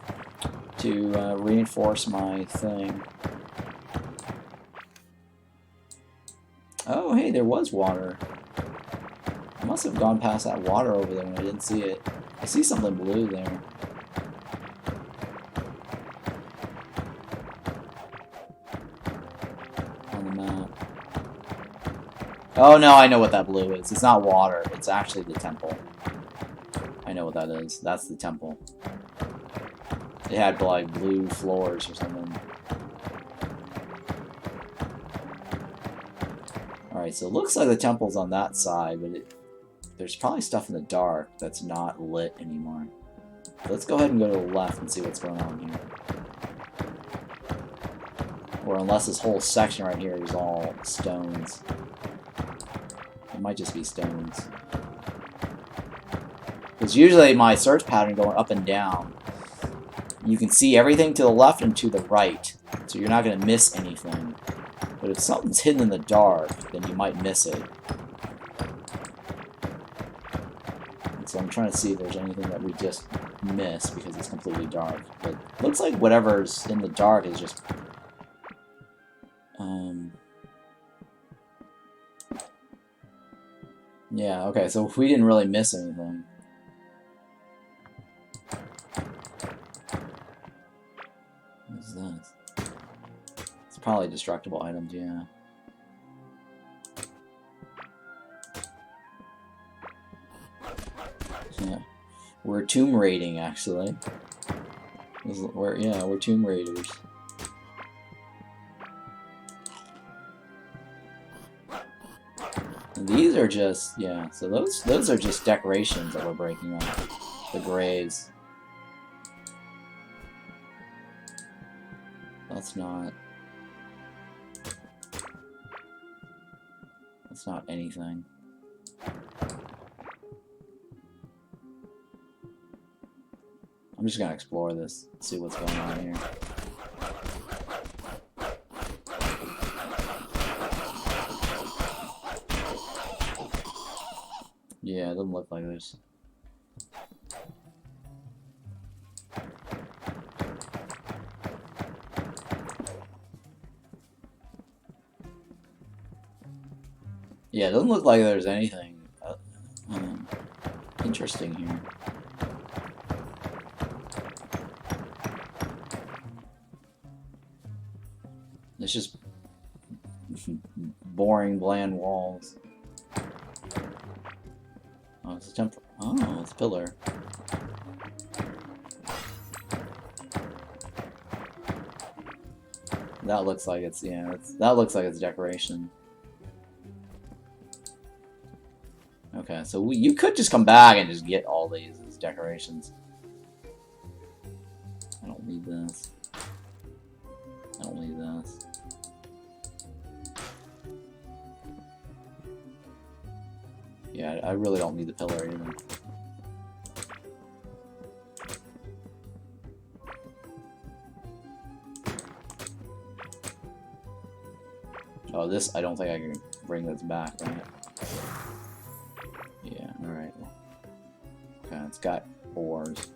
to reinforce my thing. Oh, hey, there was water. I must have gone past that water over there and I didn't see it. I see something blue there. On the map. Oh no, I know what that blue is. It's not water. It's actually the temple. I know what that is. That's the temple. it had like blue floors or something. Alright, so it looks like the temple's on that side, but there's probably stuff in the dark that's not lit anymore. So let's go ahead and go to the left and see what's going on here. Or unless this whole section right here is all stones. It might just be stones. Because usually my search pattern going up and down, you can see everything to the left and to the right. So you're not going to miss anything. But if something's hidden in the dark, then you might miss it. And so I'm trying to see if there's anything that we just missed because it's completely dark. But it looks like whatever's in the dark is just... yeah, okay, so we didn't really miss anything. What is this? It's probably destructible items, yeah. Yeah. We're tomb raiding, actually. We're tomb raiders. And these are just, yeah, so those are just decorations that we're breaking up. The graves. That's not anything. I'm just gonna explore this, see what's going on here. Yeah, it doesn't look like this. Yeah, it doesn't look like there's anything interesting here. It's just boring, bland walls. Oh, it's a temple. Oh, it's a pillar. That looks like it's, yeah, that looks like it's decoration. Okay, so you could just come back and just get all these as decorations. I don't need this. I don't need this. Yeah, I really don't need the pillar either. Oh, this, I don't think I can bring this back, right? Yeah, alright. Okay, it's got ores.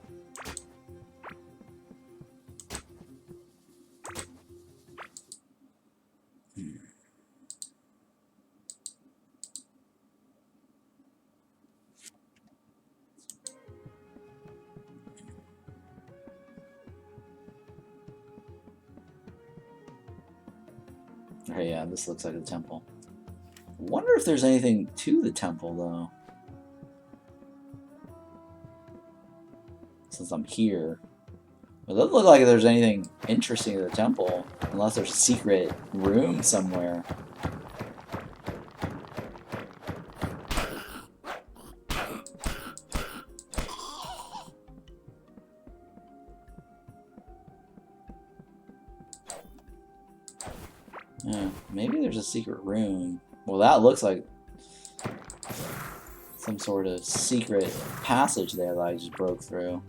Okay, yeah, this looks like a temple. Wonder if there's anything to the temple, though. Since I'm here. It doesn't look like there's anything interesting in the temple, unless there's a secret room somewhere. Yeah, maybe there's a secret room. Well, that looks like some sort of secret passage there that I just broke through.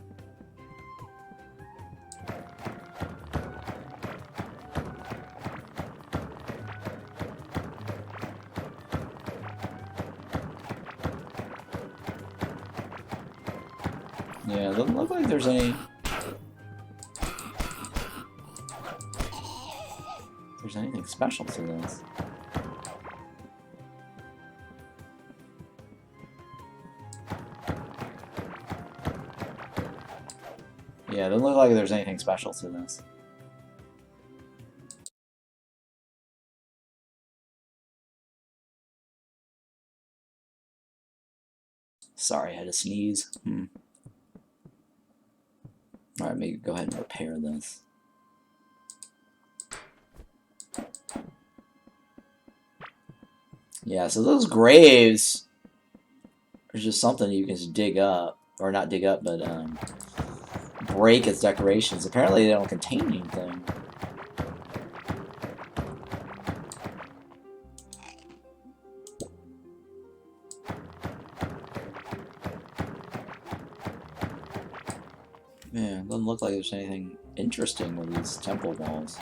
Yeah, it doesn't look like there's any... there's anything special to this. Yeah, it doesn't look like there's anything special to this. Sorry, I had to sneeze. Alright, maybe go ahead and repair this. Yeah, so those graves are just something you can just dig up. Or not dig up, but break as decorations. Apparently they don't contain anything. Yeah, it doesn't look like there's anything interesting with these temple walls.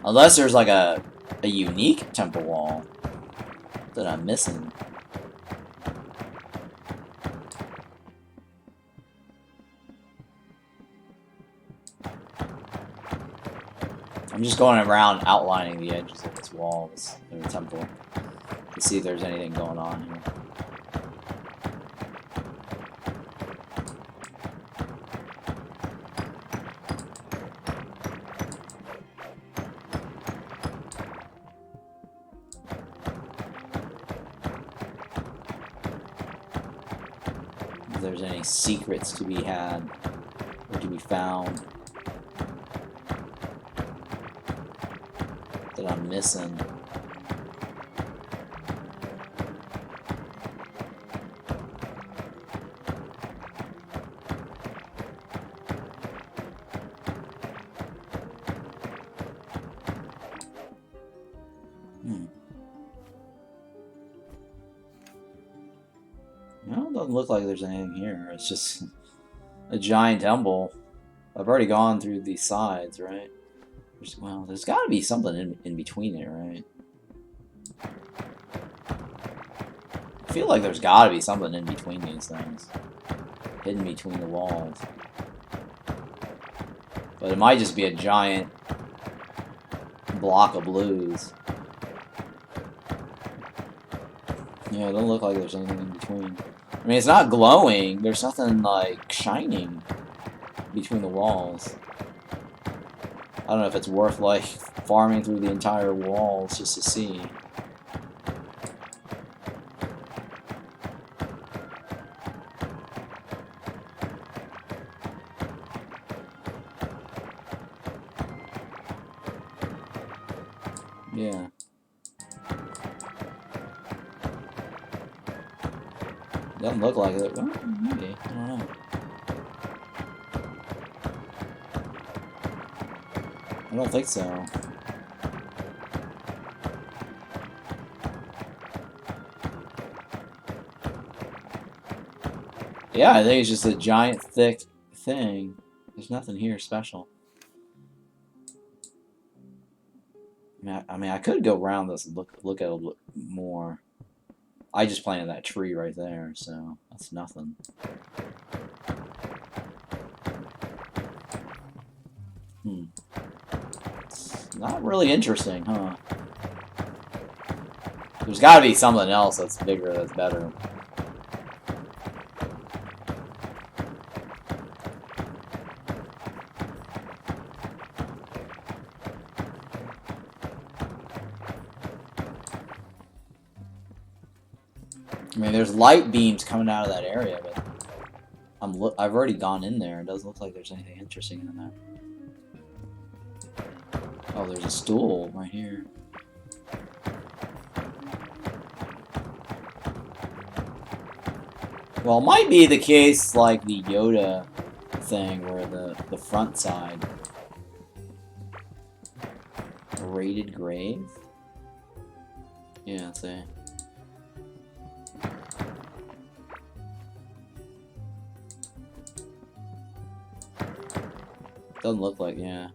Unless there's like a unique temple wall that I'm missing. I'm just going around outlining the edges of this wall, this temple, to see if there's anything going on here. If there's any secrets to be had or to be found that I'm missing. No, it doesn't look like there's anything here. It's just a giant temple. I've already gone through these sides, right? Well, there's got to be something in between it, right? I feel like there's got to be something in between these things. Hidden between the walls. But it might just be a giant block of blues. Yeah, it doesn't look like there's anything in between. I mean, it's not glowing. There's nothing, like, shining between the walls. I don't know if it's worth, like, farming through the entire walls just to see. Yeah. Doesn't look like it. Well, maybe. I don't know. I don't think so. Yeah, I think it's just a giant, thick thing. There's nothing here special. I mean, I could go around this and look at it a little more. I just planted that tree right there, so that's nothing. It's not really interesting, huh? There's got to be something else that's bigger, that's better. I mean, there's light beams coming out of that area, but I've already gone in there. It doesn't look like there's anything interesting in there. Oh, there's a stool right here. Well, it might be the case like the Yoda thing, where the front side. A rated grave? Yeah, let's see. Doesn't look like, yeah.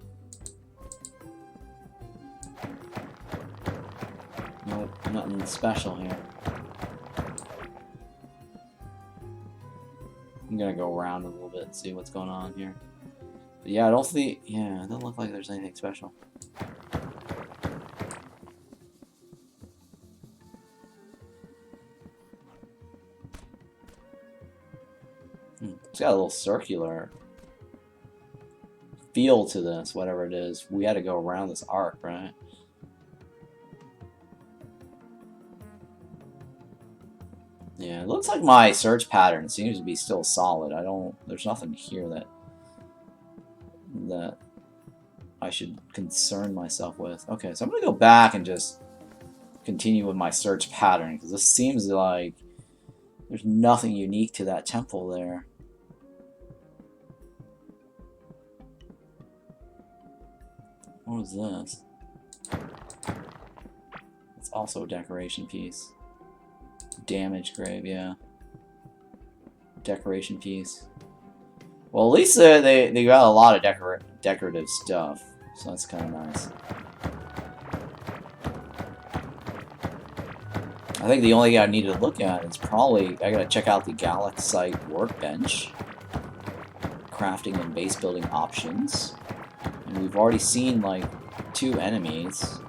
Nope, nothing special here. I'm gonna go around a little bit and see what's going on here. But yeah, I don't think, yeah, it doesn't look like there's anything special. It's got a little circular feel to this, whatever it is. We had to go around this arc, right? Yeah, it looks like my search pattern seems to be still solid. There's nothing here that I should concern myself with. Okay, so I'm gonna go back and just continue with my search pattern, because this seems like there's nothing unique to that temple there. What is this? It's also a decoration piece. Damage grave, yeah. Decoration piece. Well, at least they got a lot of decorative stuff, so that's kind of nice. I think the only thing I need to look at is probably I gotta check out the Galaxite workbench, crafting and base building options, and we've already seen like 2 enemies.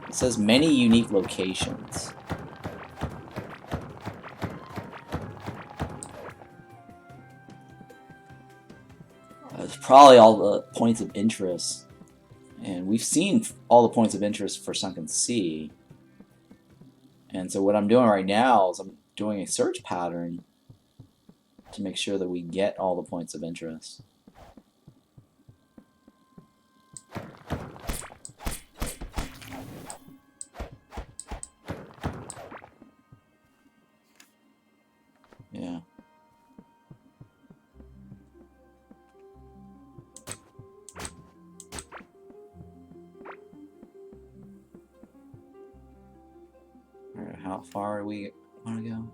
It says many unique locations. That's probably all the points of interest. And we've seen all the points of interest for Sunken Sea. And so what I'm doing right now is I'm doing a search pattern to make sure that we get all the points of interest. Yeah. Alright, how far do we want to go?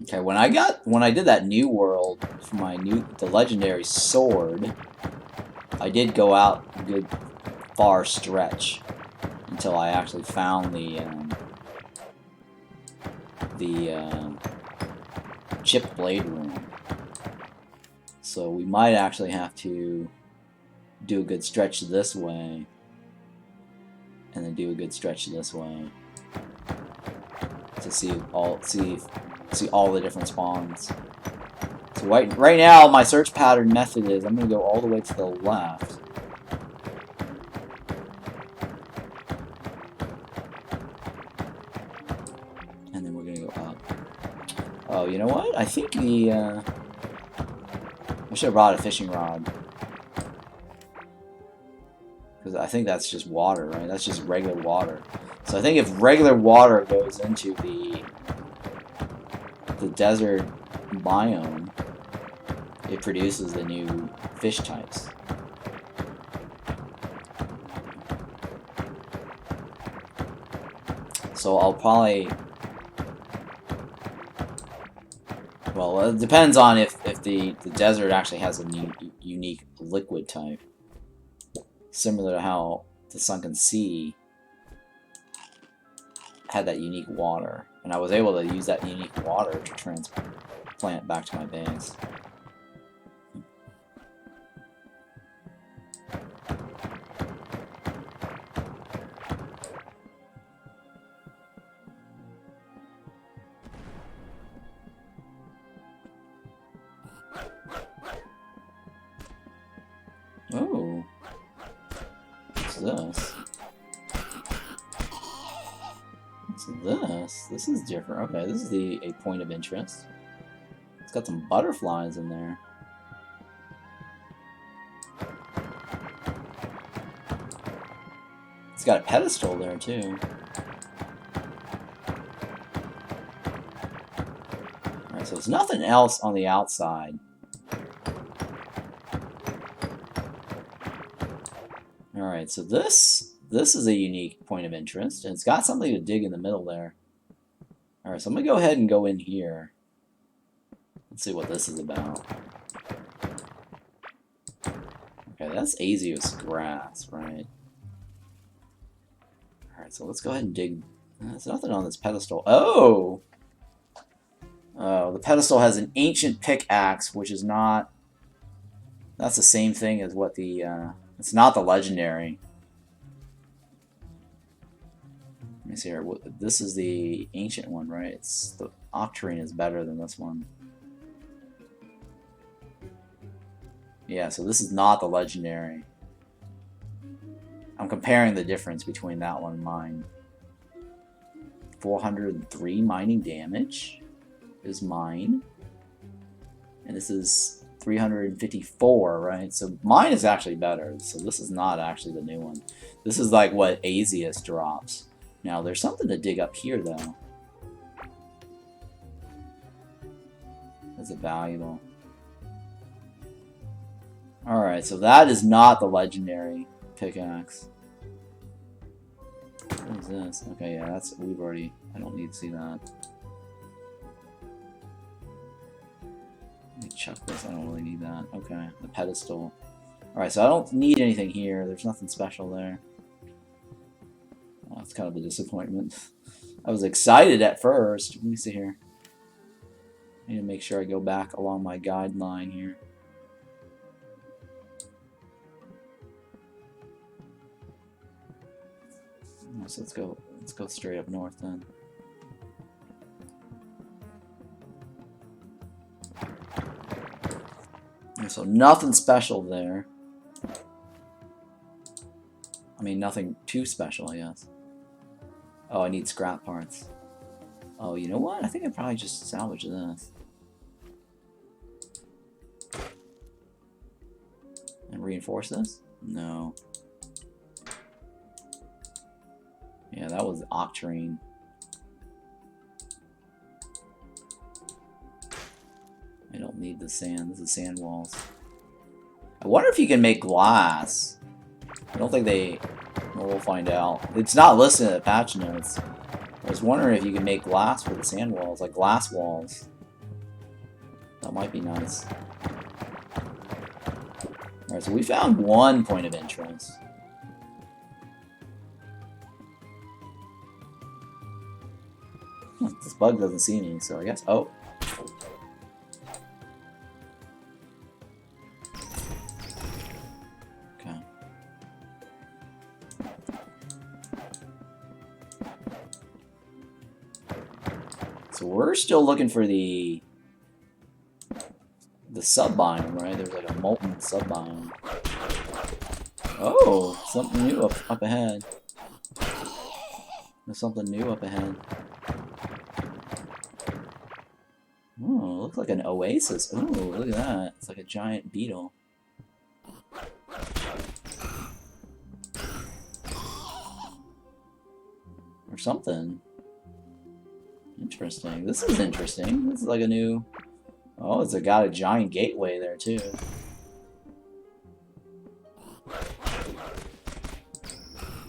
Okay, when I did that new world for the legendary sword, I did go out a good far stretch until I actually found the chipped blade room. So we might actually have to do a good stretch this way, and then do a good stretch this way to see all the different spawns. So right now, my search pattern method is I'm going to go all the way to the left. And then we're going to go up. Oh, you know what? I think I should have brought a fishing rod. Because I think that's just water, right? That's just regular water. So I think if regular water goes into the desert biome, it produces the new fish types. So I'll probably... Well, it depends on if the desert actually has a unique liquid type. Similar to how the Sunken Sea had that unique water. And I was able to use that unique water to transplant back to my base. Oh. What's this? What's this? This is different. Okay, this is a point of interest. It's got some butterflies in there. It's got a pedestal there too. Alright, so there's nothing else on the outside. Alright, so this is a unique point of interest, and it's got something to dig in the middle there. Alright, so I'm going to go ahead and go in here. Let's see what this is about. Okay, that's Azios grass, right? Alright, so let's go ahead and dig. There's nothing on this pedestal. Oh! Oh, the pedestal has an ancient pickaxe, which is not... That's the same thing as what the... it's not the legendary. me see here. This is the ancient one, right? It's the Octarine is better than this one. Yeah, so this is not the legendary. I'm comparing the difference between that one and mine. 403 mining damage is mine. And this is 354, right? So mine is actually better. So this is not actually the new one. This is like what Asius drops. Now there's something to dig up here though. Is it valuable? Alright, so that is not the legendary pickaxe. What is this? Okay, yeah, that's we've already I don't need to see that. Let me chuck this, I don't really need that. Okay, the pedestal. Alright, so I don't need anything here. There's nothing special there. Oh, that's kind of a disappointment. I was excited at first. Let me see here. I need to make sure I go back along my guideline here. So let's go straight up north then. So nothing special there. I mean, nothing too special, I guess. Oh, I need scrap parts. Oh, you know what? I think I probably just salvage this. And reinforce this? No. Yeah, that was Octarine. I don't need the sand. This is sand walls. I wonder if you can make glass. I don't think they... Well, we'll find out. It's not listed in the patch notes. I was wondering if you can make glass for the sand walls, like glass walls. That might be nice. Alright, so we found one point of interest. This bug doesn't see me, so I guess... Oh. Okay. So we're still looking for the sub-biome, right? There's like a molten sub-biome. Oh! Something new up ahead. There's something new up ahead. Oh, it looks like an oasis. Ooh, look at that. It's like a giant beetle. Or something. Interesting. This is interesting. This is like a new... Oh, it's got a giant gateway there, too.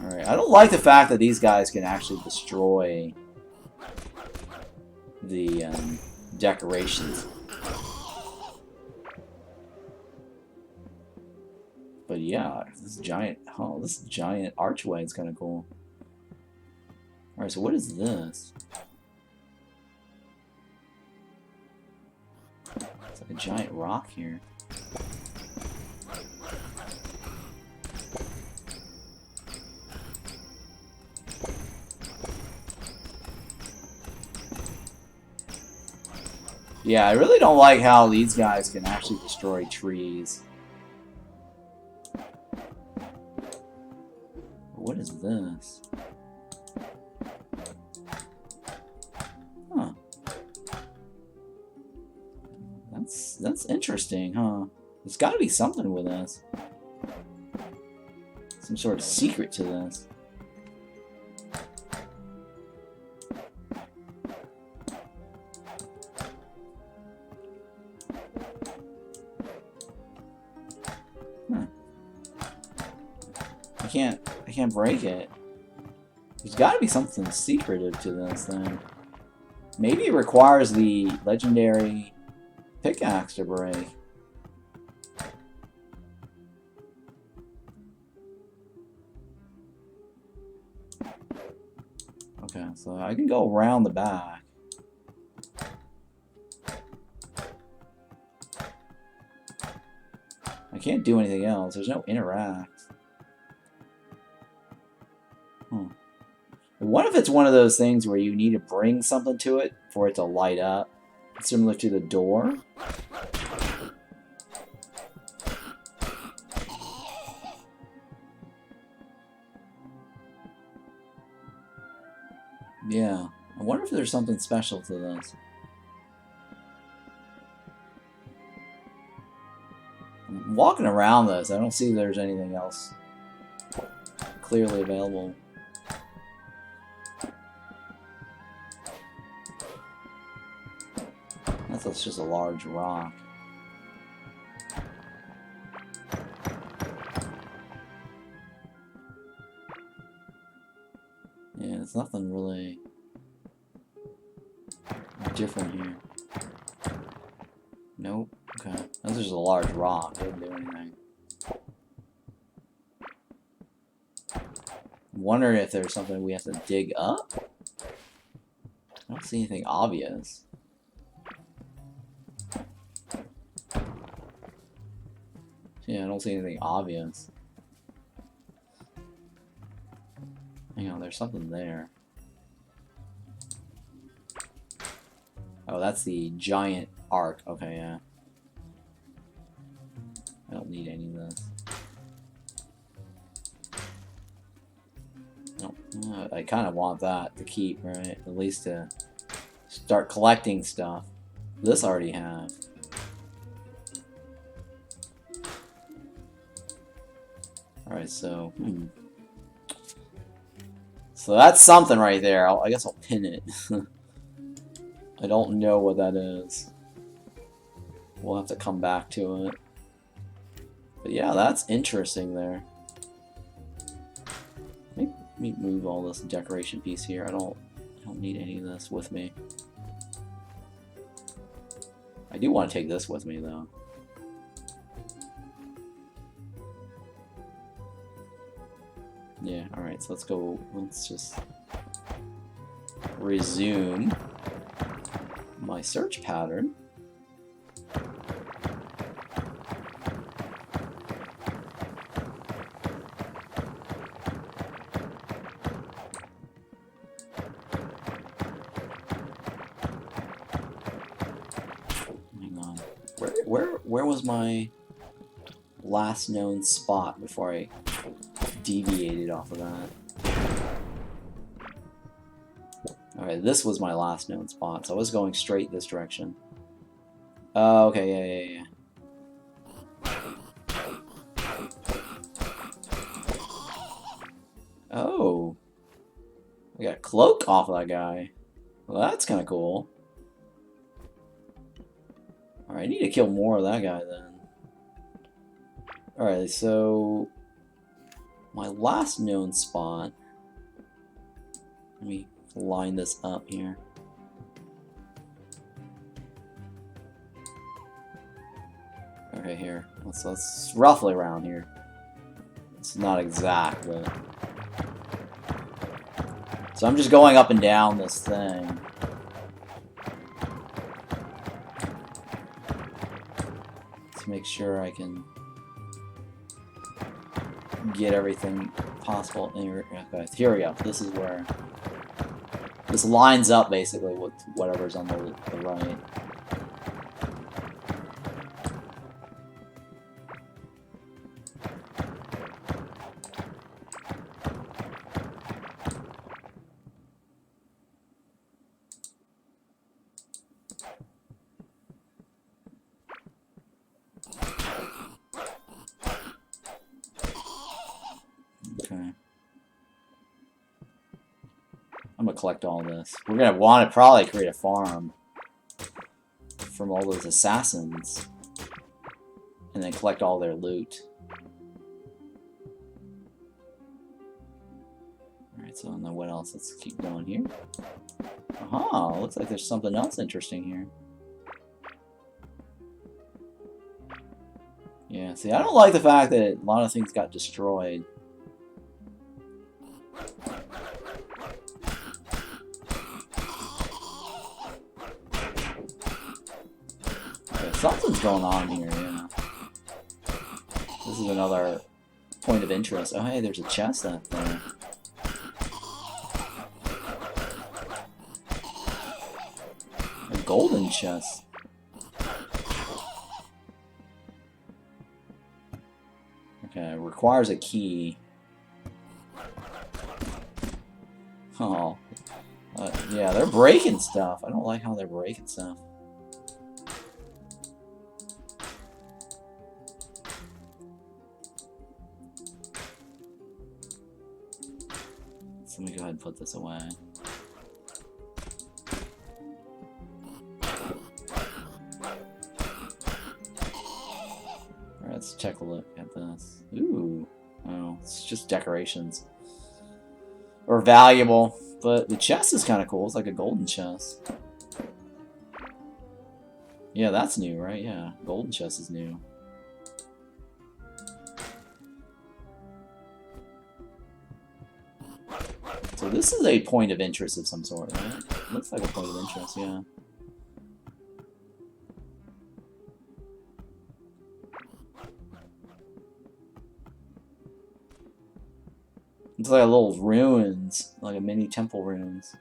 Alright, I don't like the fact that these guys can actually destroy the, decorations. But yeah, this giant archway is kind of cool. Alright, so what is this? It's like a giant rock here. Yeah, I really don't like how these guys can actually destroy trees. What is this? Huh. That's interesting, huh? There's got to be something with this. Some sort of secret to this. I can't break it. There's got to be something secretive to this thing. Maybe it requires the legendary pickaxe to break. Okay, so I can go around the back. I can't do anything else. There's no interact. I wonder if it's one of those things where you need to bring something to it for it to light up. Similar to the door. Yeah. I wonder if there's something special to this. I'm walking around this, I don't see there's anything else clearly available. That's just a large rock. Yeah, there's nothing really different here. Nope. Okay. That's just a large rock. It didn't do anything. I'm wondering if there's something we have to dig up? I don't see anything obvious. Yeah, I don't see anything obvious. Hang on, there's something there. Oh, that's the giant arc. Okay, yeah. I don't need any of this. Nope. I kind of want that to keep, right? At least to start collecting stuff. This I already have. Alright, so... So that's something right there. I guess I'll pin it. I don't know what that is. We'll have to come back to it. But yeah, that's interesting there. Let me move all this decoration piece here. I don't need any of this with me. I do want to take this with me though. Yeah, alright, so let's go, let's just resume my search pattern. Hang on. Where was my last known spot before I deviated off of that? Alright, this was my last known spot, so I was going straight this direction. Oh, okay, yeah. Oh. I got a cloak off of that guy. Well, that's kind of cool. Alright, I need to kill more of that guy then. Alright, so... my last known spot... Let me line this up here. Okay, here. So it's roughly around here. It's not exact, but... So I'm just going up and down this thing. To make sure I can get everything possible in here. Okay, here we go. This is where this lines up basically with whatever's on the right. I'm gonna collect all this. We're gonna want to probably create a farm from all those assassins, and then collect all their loot. Alright, so then what else? Let's keep going here. Aha! Looks like there's something else interesting here. Yeah, see, I don't like the fact that a lot of things got destroyed. Something's going on here, yeah. This is another point of interest. Oh, hey, there's a chest up there. golden chest. Okay, requires a key. Oh. Yeah, they're breaking stuff. I don't like how they're breaking stuff. So let me go ahead and put this away. Alright, let's take a look at this. Ooh. Oh, it's just decorations. Or valuable. But the chest is kind of cool. It's like a golden chest. Yeah, that's new, right? Yeah, golden chest is new. So this is a point of interest of some sort, right? Looks like a point of interest, yeah. It's like a little ruins, like a mini temple ruins.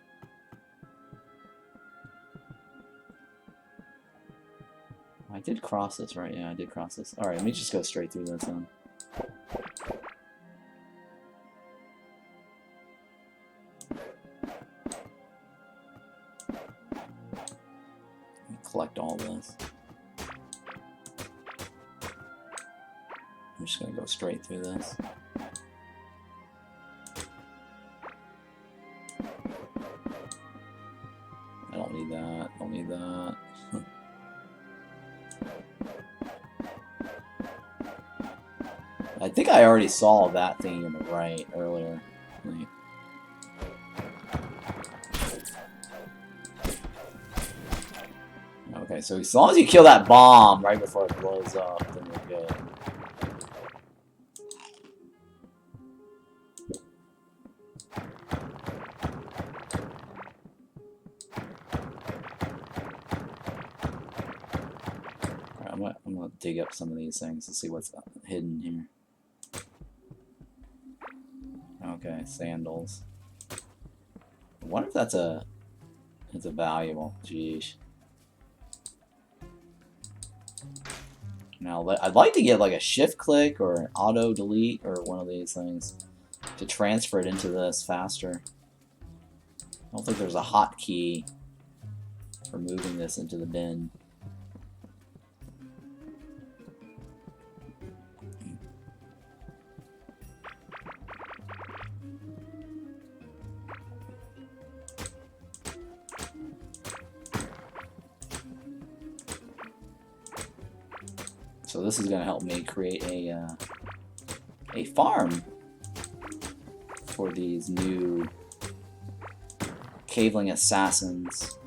I did cross this, right? Yeah, I did cross this. Alright, let me just go straight through this then. Collect all this. I'm just gonna go straight through this. I don't need that. Don't need that. I think I already saw that thing in the right earlier. Like, okay, so as long as you kill that bomb right before it blows up, then you're good. Alright, I'm gonna dig up some of these things to see what's hidden here. Okay, sandals. I wonder if that's a valuable. Jeez. Now, I'd like to get like a shift click or an auto delete or one of these things to transfer it into this faster. I don't think there's a hotkey for moving this into the bin. So this is going to help me create a farm for these new caveling assassins.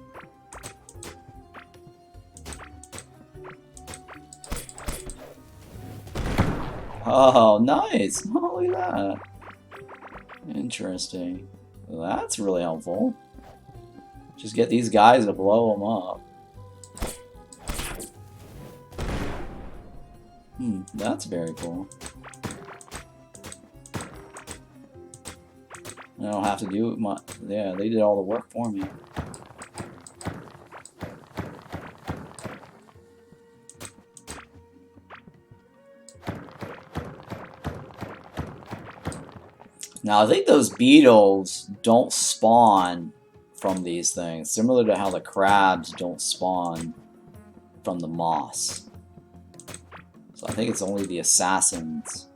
Oh, nice! Oh, look at that. Interesting. Well, that's really helpful. Just get these guys to blow them up. That's very cool. I don't have to do my... Yeah, they did all the work for me. Now, I think those beetles don't spawn from these things, similar to how the crabs don't spawn from the moss. So I think it's only the assassins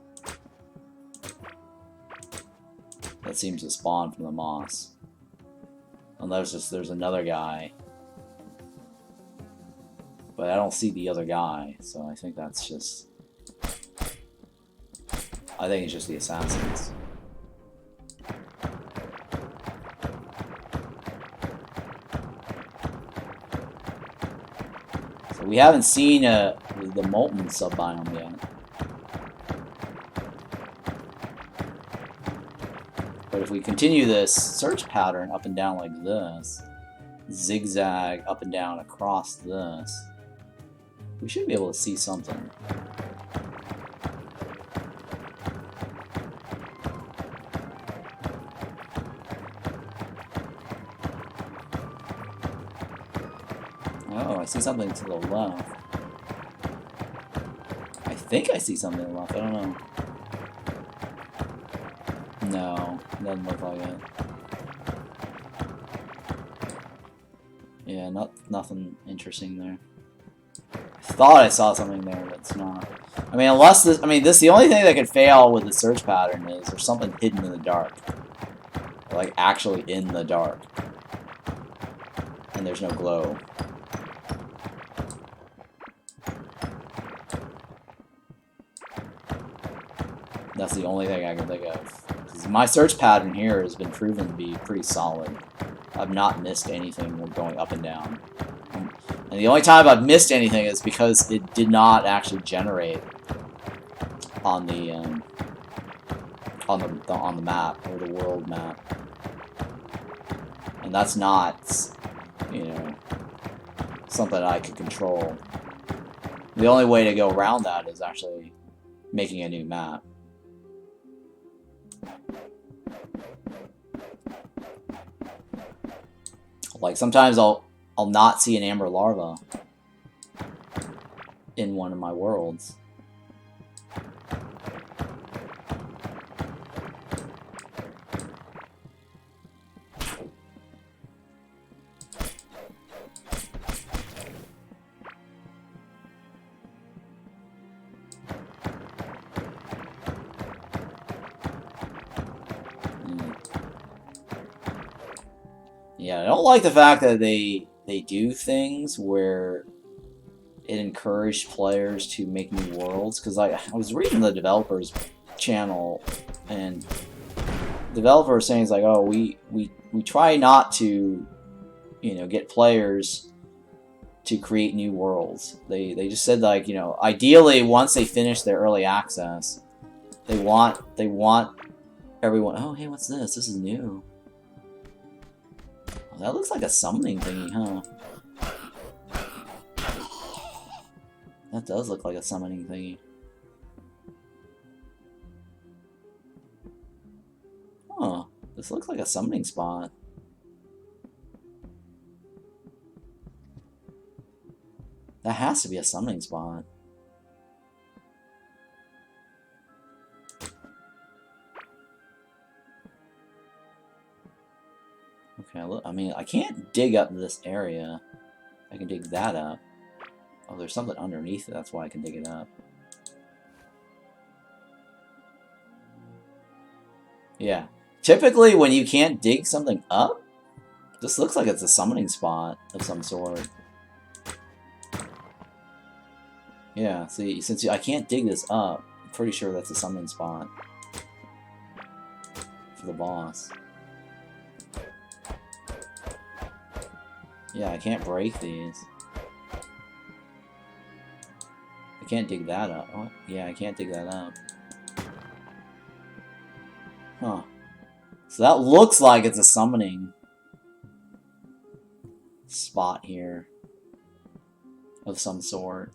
that seem to spawn from the moss. Unless there's another guy. But I don't see the other guy, so I think that's just... I think it's just the assassins. So we haven't seen the Molten subbiome yet. But if we continue this search pattern up and down like this, zigzag up and down across this, we should be able to see something. I see something to the left. I think I see something to the left. I don't know. No, doesn't look like it. Yeah, nothing interesting there. I thought I saw something there, but it's not. I mean, unless this... I mean, the only thing that could fail with the search pattern is there's something hidden in the dark. Like, actually in the dark. And there's no glow. That's the only thing I can think of. Because my search pattern here has been proven to be pretty solid. I've not missed anything going up and down. And the only time I've missed anything is because it did not actually generate on the map, or the world map. And that's not, you know, something I could control. The only way to go around that is actually making a new map. Like, sometimes I'll not see an amber larva in one of my worlds. Yeah, I don't like the fact that they do things where it encouraged players to make new worlds, because I was reading the developers' channel, and the developer was saying, it's like, oh, we try not to, you know, get players to create new worlds. They just said, like, you know, ideally once they finish their early access, they want everyone, oh, hey, what's this? This is new. Oh, that looks like a summoning thingy, huh? That does look like a summoning thingy. Huh. This looks like a summoning spot. That has to be a summoning spot. Okay, look, I mean, I can't dig up this area. I can dig that up. Oh, there's something underneath it, that's why I can dig it up. Yeah. Typically, when you can't dig something up, this looks like it's a summoning spot of some sort. Yeah, see, since I can't dig this up, I'm pretty sure that's a summoning spot for the boss. Yeah, I can't break these. I can't dig that up. Oh, yeah, I can't dig that up. Huh. So that looks like it's a summoning spot here of some sort.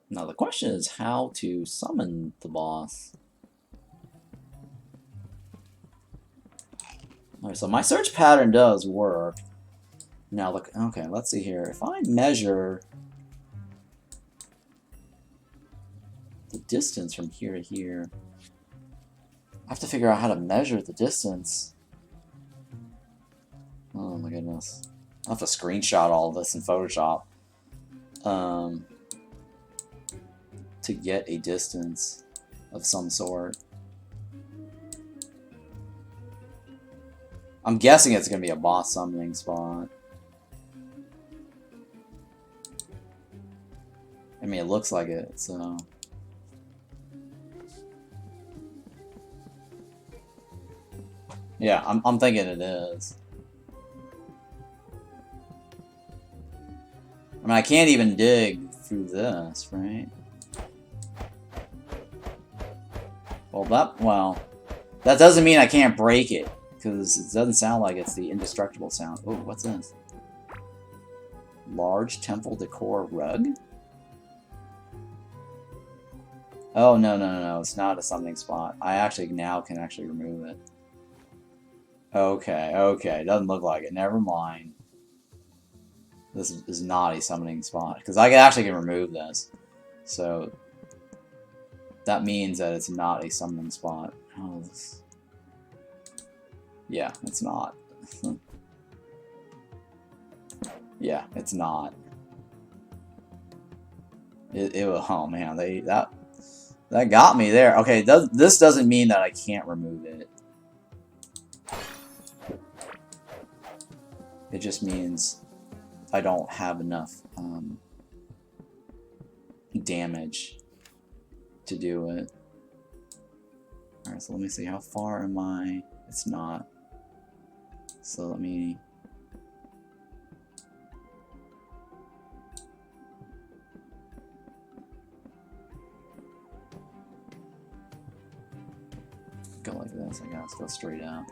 Now the question is how to summon the boss. Alright, so my search pattern does work. Now look, okay, let's see here. If I measure the distance from here to here, I have to figure out how to measure the distance. Oh my goodness. I'll have to screenshot all of this in Photoshop. To get a distance of some sort. I'm guessing it's going to be a boss summoning spot. I mean, it looks like it, so... Yeah, I'm thinking it is. I mean, I can't even dig through this, right? Well, that doesn't mean I can't break it, because it doesn't sound like it's the indestructible sound. Oh, what's this? Large temple decor rug? Oh, no, no, no, no. It's not a summoning spot. I actually now can actually remove it. Okay, okay. Doesn't look like it. Never mind. This is not a summoning spot. Because I actually can remove this. So, that means that it's not a summoning spot. Oh, this... Yeah, it's not. Yeah, it's not. Oh man, that got me there. Okay, this doesn't mean that I can't remove it. It just means I don't have enough damage to do it. Alright, so let me see, how far am I? It's not. So let me... go like this, I guess. Go straight out.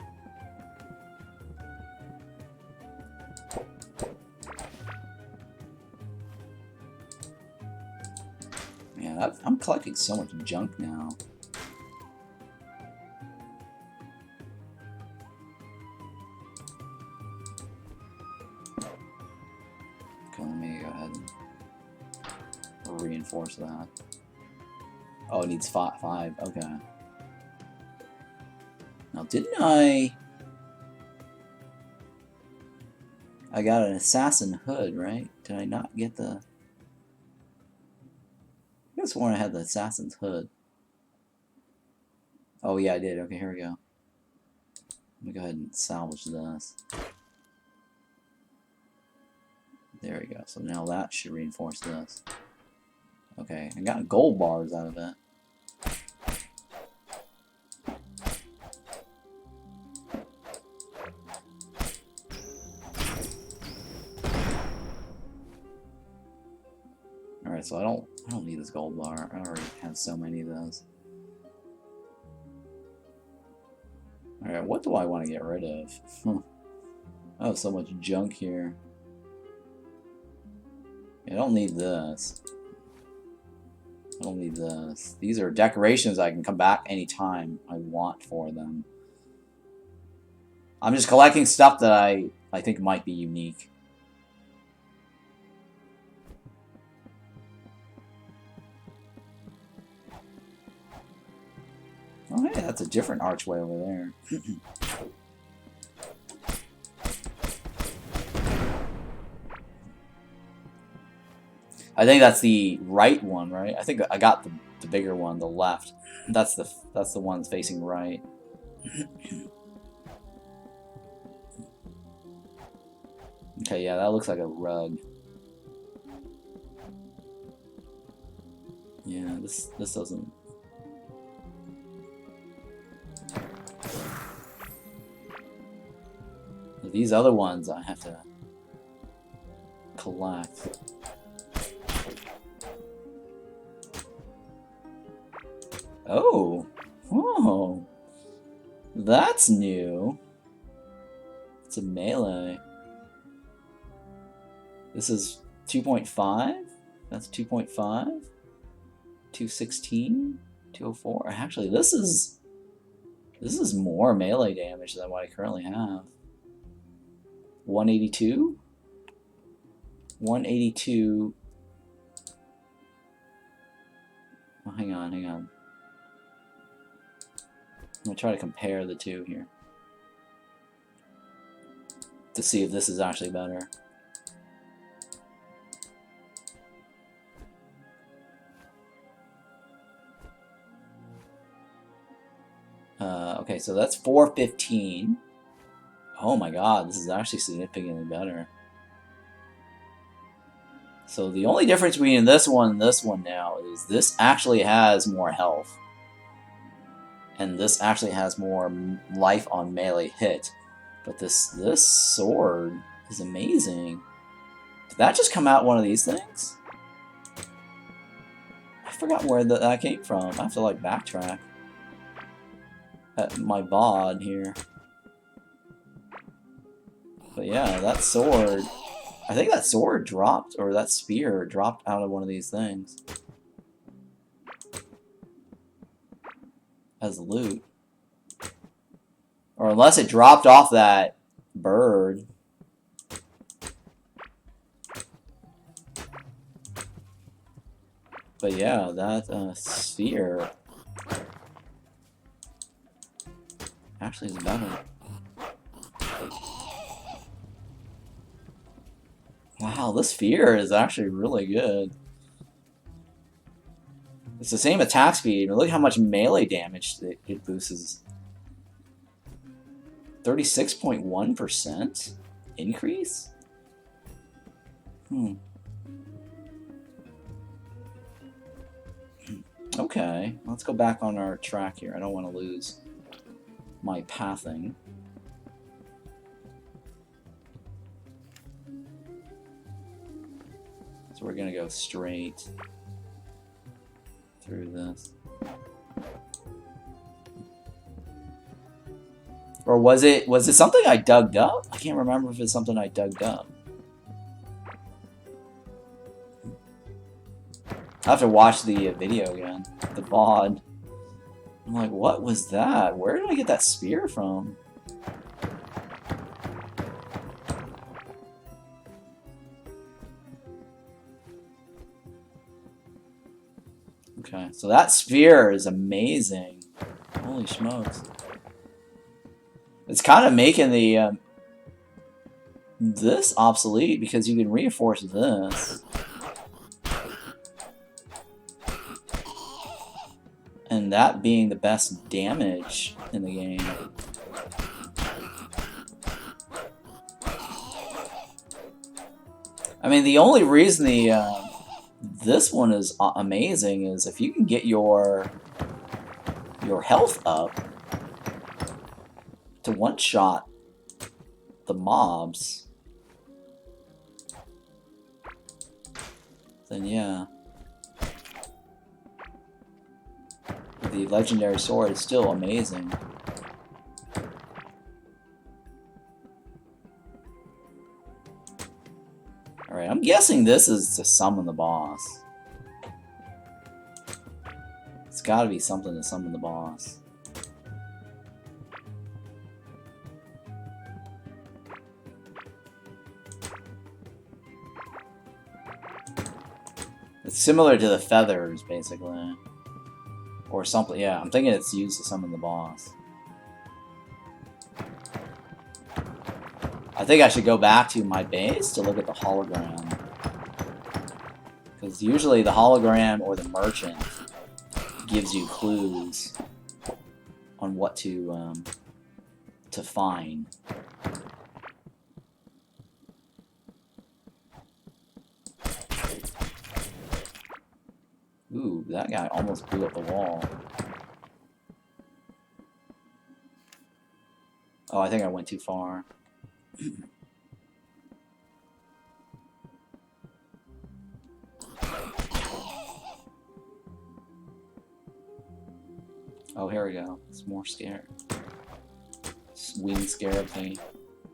Man, I'm collecting so much junk now. Okay, let me go ahead and reinforce that. Oh, it needs five. Okay. Now, didn't I got an assassin hood, right? Did I not get the... I could have sworn I had the assassin's hood. Oh yeah, I did. Okay, here we go. Let me go ahead and salvage this. There we go. So now that should reinforce this. Okay, I got gold bars out of it. Alright, so I don't need this gold bar. I already have so many of those. Alright, what do I want to get rid of? I have so much junk here. I don't need this. I don't need this. These are decorations I can come back anytime I want for them. I'm just collecting stuff that I think might be unique. Oh hey, that's a different archway over there. I think that's the right one, right? I think I got the bigger one, the left. That's the one facing right. Okay, yeah, that looks like a rug. Yeah, this doesn't... These other ones I have to collect. Oh! Whoa! That's new! It's a melee. This is 2.5? That's 2.5? 216? 204? Actually, this is more melee damage than what I currently have. 182? 182. Oh, hang on. I'm gonna try to compare the two here to see if this is actually better. Okay, so that's 415. Oh my god, this is actually significantly better. So the only difference between this one and this one now is this actually has more health. And this actually has more life on melee hit. But this sword is amazing. Did that just come out one of these things? I forgot where that came from. I have to like backtrack at my bod here. But yeah, that sword... I think that sword dropped, or that spear dropped out of one of these things. as loot. Or unless it dropped off that bird. But yeah, that sphere actually is better. Wow, this sphere is actually really good. It's the same attack speed, but look how much melee damage it boosts. 36.1% increase? Okay, let's go back on our track here. I don't want to lose my pathing. So we're gonna go straight through this. Or was it something I dug up? I can't remember if it's something I dug up. I have to watch the video again, the VOD. I'm like, what was that? Where did I get that spear from? Okay, so that spear is amazing. Holy smokes. It's kind of making the this obsolete because you can reinforce this. And that being the best damage in the game. I mean, the only reason this one is amazing is if you can get your health up to one-shot the mobs, then yeah. The legendary sword is still amazing. Alright, I'm guessing this is to summon the boss. It's gotta be something to summon the boss. It's similar to the feathers, basically. Or something, yeah, I'm thinking it's used to summon the boss. I think I should go back to my base to look at the hologram. Because usually the hologram or the merchant gives you clues on what to find. Ooh, that guy almost blew up the wall. Oh, I think I went too far. Oh, here we go. It's more scared. Wing scarab thingy.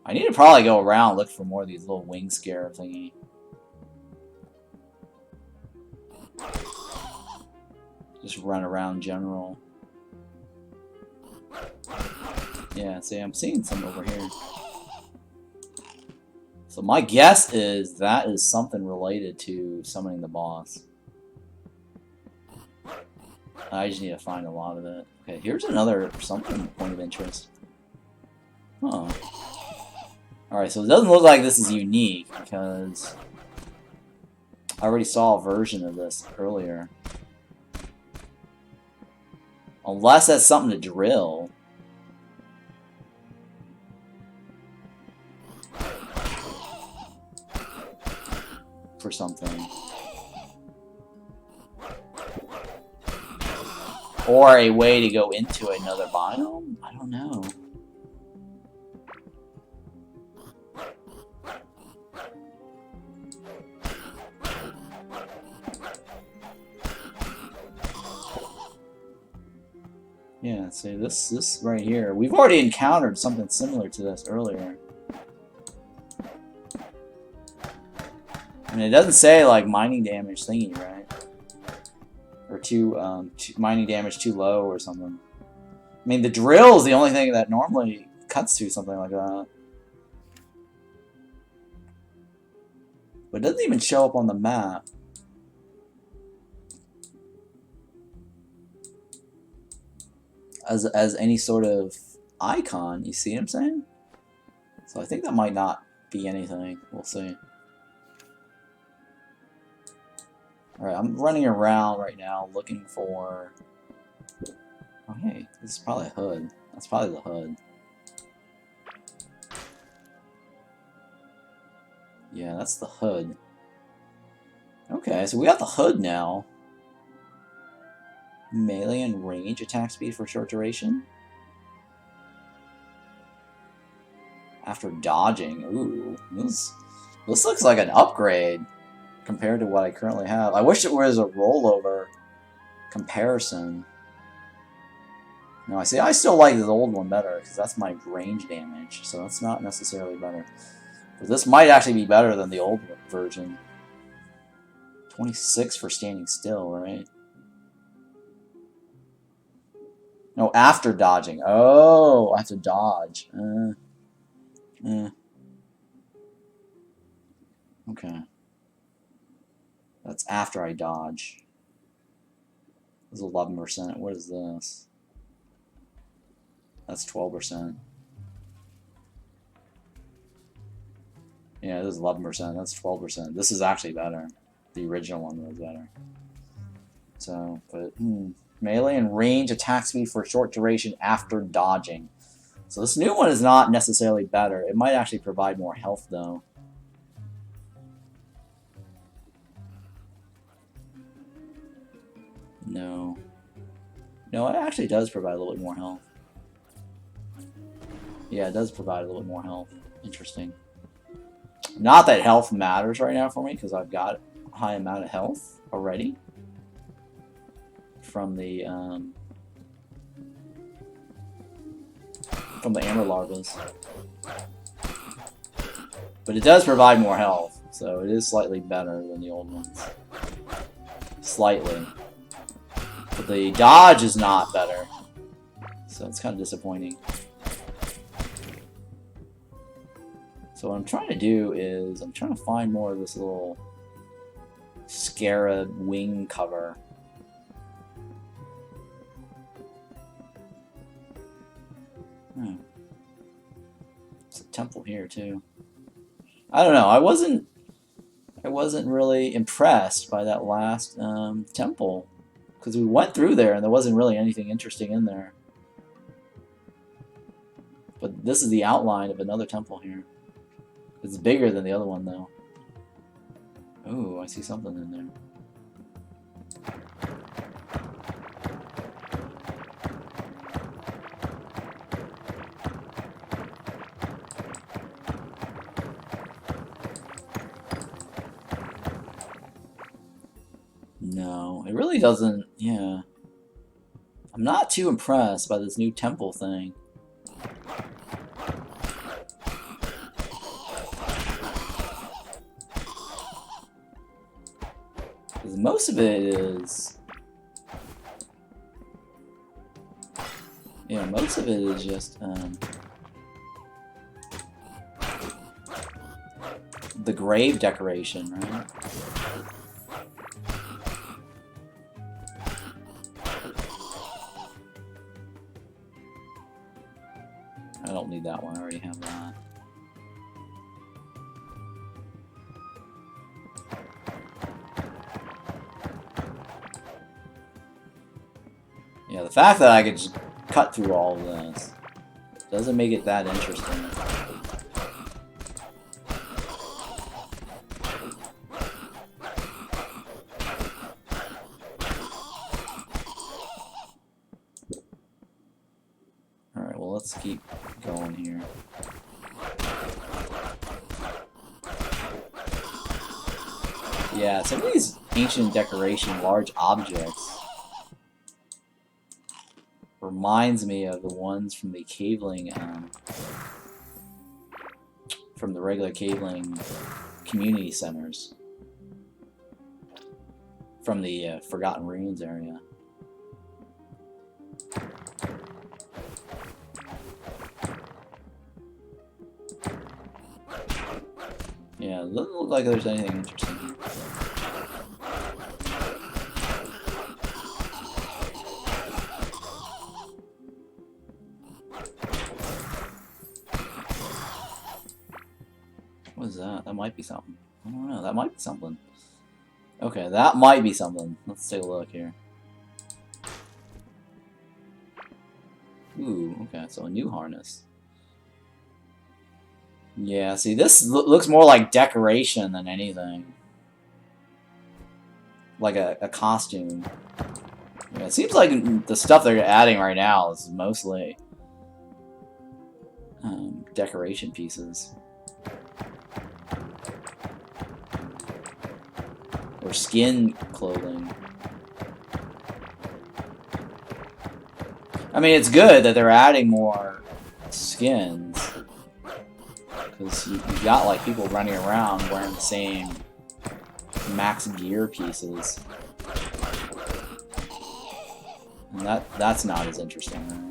I need to probably go around look for more of these little wing scarab thingy. Just run around general. Yeah, see, I'm seeing some over here. So my guess is that is something related to summoning the boss. I just need to find a lot of it. Okay, here's another something point of interest. Huh. Alright, so it doesn't look like this is unique because I already saw a version of this earlier. Unless that's something to drill. For something. Or a way to go into another biome? I don't know. Yeah, see this right here. We've already encountered something similar to this earlier. I mean, it doesn't say like mining damage thingy, right? Or mining damage too low or something. I mean, the drill is the only thing that normally cuts to something like that. But it doesn't even show up on the map. As any sort of icon, you see what I'm saying? So I think that might not be anything. We'll see. Alright, I'm running around right now looking for... Oh hey, this is probably a hood. That's probably the hood. Yeah, that's the hood. Okay, so we got the hood now. Melee and range attack speed for short duration. After dodging. Ooh, this looks like an upgrade compared to what I currently have. I wish it was a rollover comparison. No, I see. I still like the old one better because that's my range damage, so that's not necessarily better. But this might actually be better than the old version. 26 for standing still, right? No, after dodging. Oh, I have to dodge. Okay. That's after I dodge. This is 11%. What is this? That's 12%. Yeah, this is 11%. That's 12%. This is actually better. The original one was better. So, but melee and range attack speed for short duration after dodging. So this new one is not necessarily better. It might actually provide more health though. No. No, it actually does provide a little bit more health. Yeah, it does provide a little bit more health. Interesting. Not that health matters right now for me, because I've got a high amount of health already. From the amber larvas. But it does provide more health, so it is slightly better than the old ones. Slightly. But the dodge is not better. So it's kind of disappointing. So what I'm trying to do is, I'm trying to find more of this little scarab wing cover. There's a temple here too. I don't know, I wasn't really impressed by that last temple. Because we went through there and there wasn't really anything interesting in there. But this is the outline of another temple here. It's bigger than the other one, though. Oh, I see something in there. No, it really doesn't, yeah. I'm not too impressed by this new temple thing. Because most of it is... Yeah, most of it is just, the grave decoration, right? I don't need that one, I already have that. Yeah, the fact that I could just cut through all of this doesn't make it that interesting. Alright, well, let's keep going here. Yeah, some of these ancient decoration, large objects reminds me of the ones from the caveling, from the regular caveling community centers. From the Forgotten Ruins area. Yeah, it doesn't look like there's anything interesting. What is that? That might be something. I don't know. That might be something. Okay, that might be something. Let's take a look here. Ooh, okay, so a new harness. Yeah, see, this looks more like decoration than anything. Like a costume. Yeah, it seems like the stuff they're adding right now is mostly decoration pieces. Or skin clothing. I mean, it's good that they're adding more skins. Because you got like people running around wearing the same max gear pieces. And that's not as interesting, right?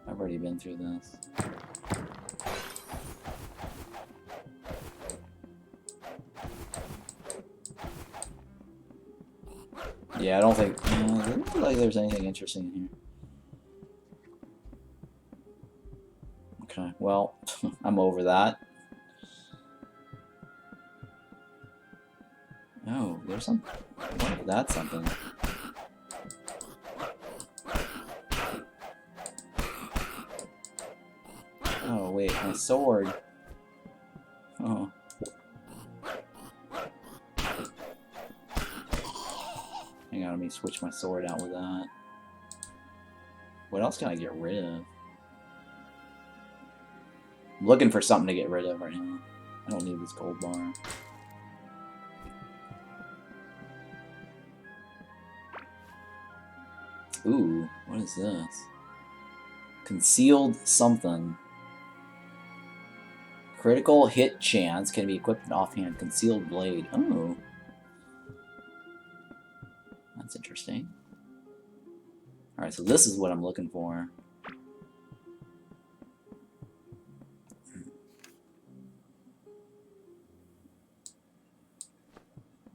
I've already been through this. Yeah, I don't think... it doesn't look like there's anything interesting here. Okay, well, I'm over that. Oh, there's some... That's something. Oh, wait, my sword. Oh. Hang on, let me switch my sword out with that. What else can I get rid of? I'm looking for something to get rid of right now. I don't need this gold bar. Ooh, what is this? Concealed something. Critical hit chance can be equipped in offhand. Concealed blade. Oh. That's interesting. Alright, so this is what I'm looking for.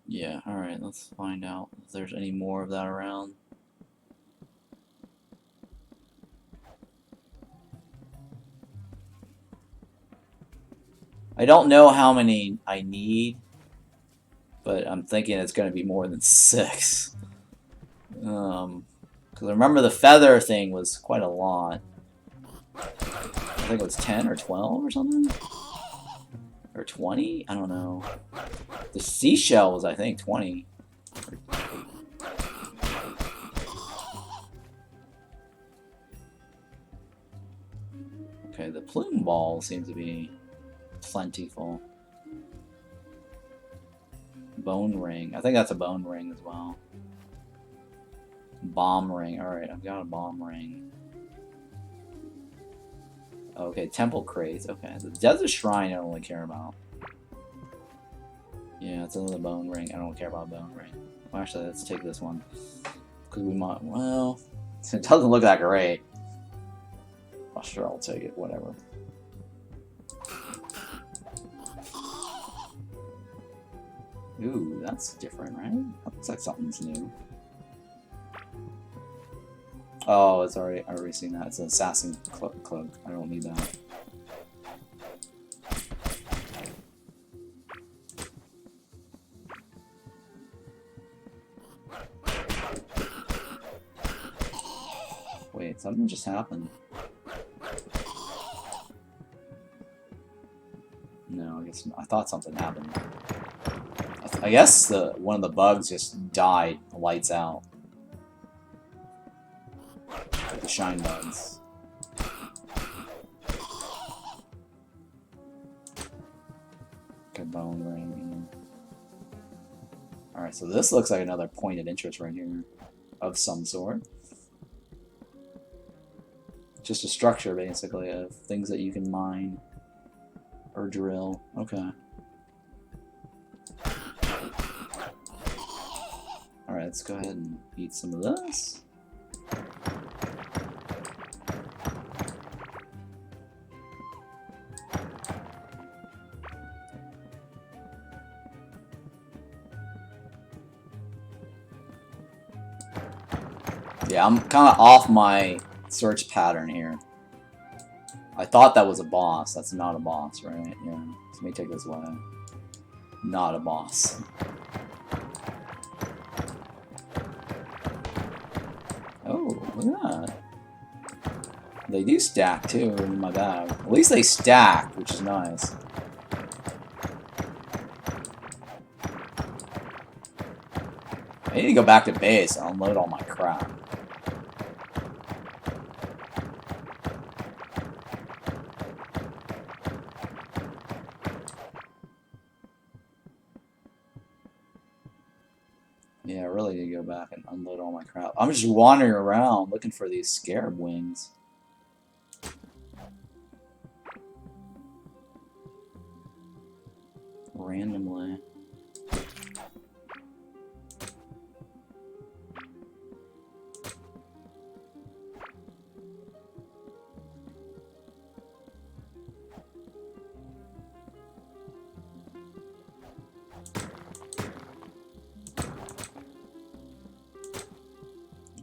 Yeah, alright, let's find out if there's any more of that around. I don't know how many I need, but I'm thinking it's going to be more than 6. Because remember the feather thing was quite a lot. I think it was 10 or 12 or something? Or 20? I don't know. The seashell was, I think, 20. Okay, the plume ball seems to be plentiful. Bone ring. I think that's a bone ring as well. Bomb ring. Alright, I've got a bomb ring. Okay, temple crates. Okay, the desert shrine I don't really care about. Yeah, it's another bone ring. I don't care about bone ring. Well, actually, let's take this one. Because we might... Well, it doesn't look that great. Oh, sure, I'll take it. Whatever. Ooh, that's different, right? That looks like something's new. Oh, it's already... I've already seen that. It's an assassin cloak. I don't need that. Wait, something just happened. No, I thought something happened. I guess one of the bugs just died. Lights out. The shine bugs. Okay, bone ring. Alright, so this looks like another point of interest right here. Of some sort. Just a structure, basically, of things that you can mine. Or drill. Okay. Alright, let's go ahead and eat some of this. Yeah, I'm kind of off my search pattern here. I thought that was a boss. That's not a boss, right? Yeah. So let me take this away. Not a boss. Oh, look at that. They do stack too in my bag. At least they stack, which is nice. I need to go back to base and unload all my crap. Yeah, I really need to go back and unload all my crap. I'm just wandering around looking for these scarab wings. Randomly.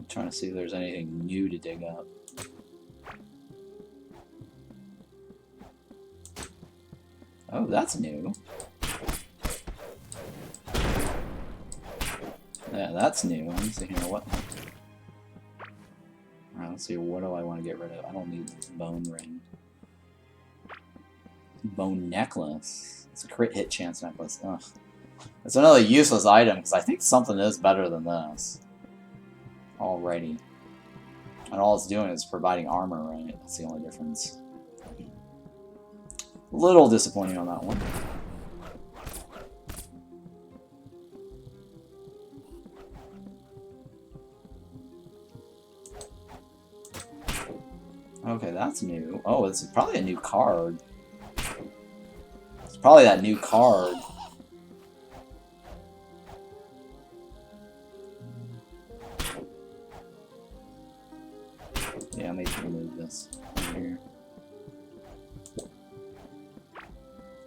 Trying to see if there's anything new to dig up. Oh, that's new. Yeah, that's new. Let me see here. What? Alright, let's see. What do I want to get rid of? I don't need bone ring. Bone necklace. It's a crit hit chance necklace. Ugh. It's another useless item because I think something is better than this. Alrighty. And all it's doing is providing armor, right? That's the only difference. A little disappointing on that one. Okay, that's new. Oh, it's probably a new card. It's probably that new card. Yeah, maybe remove this right here.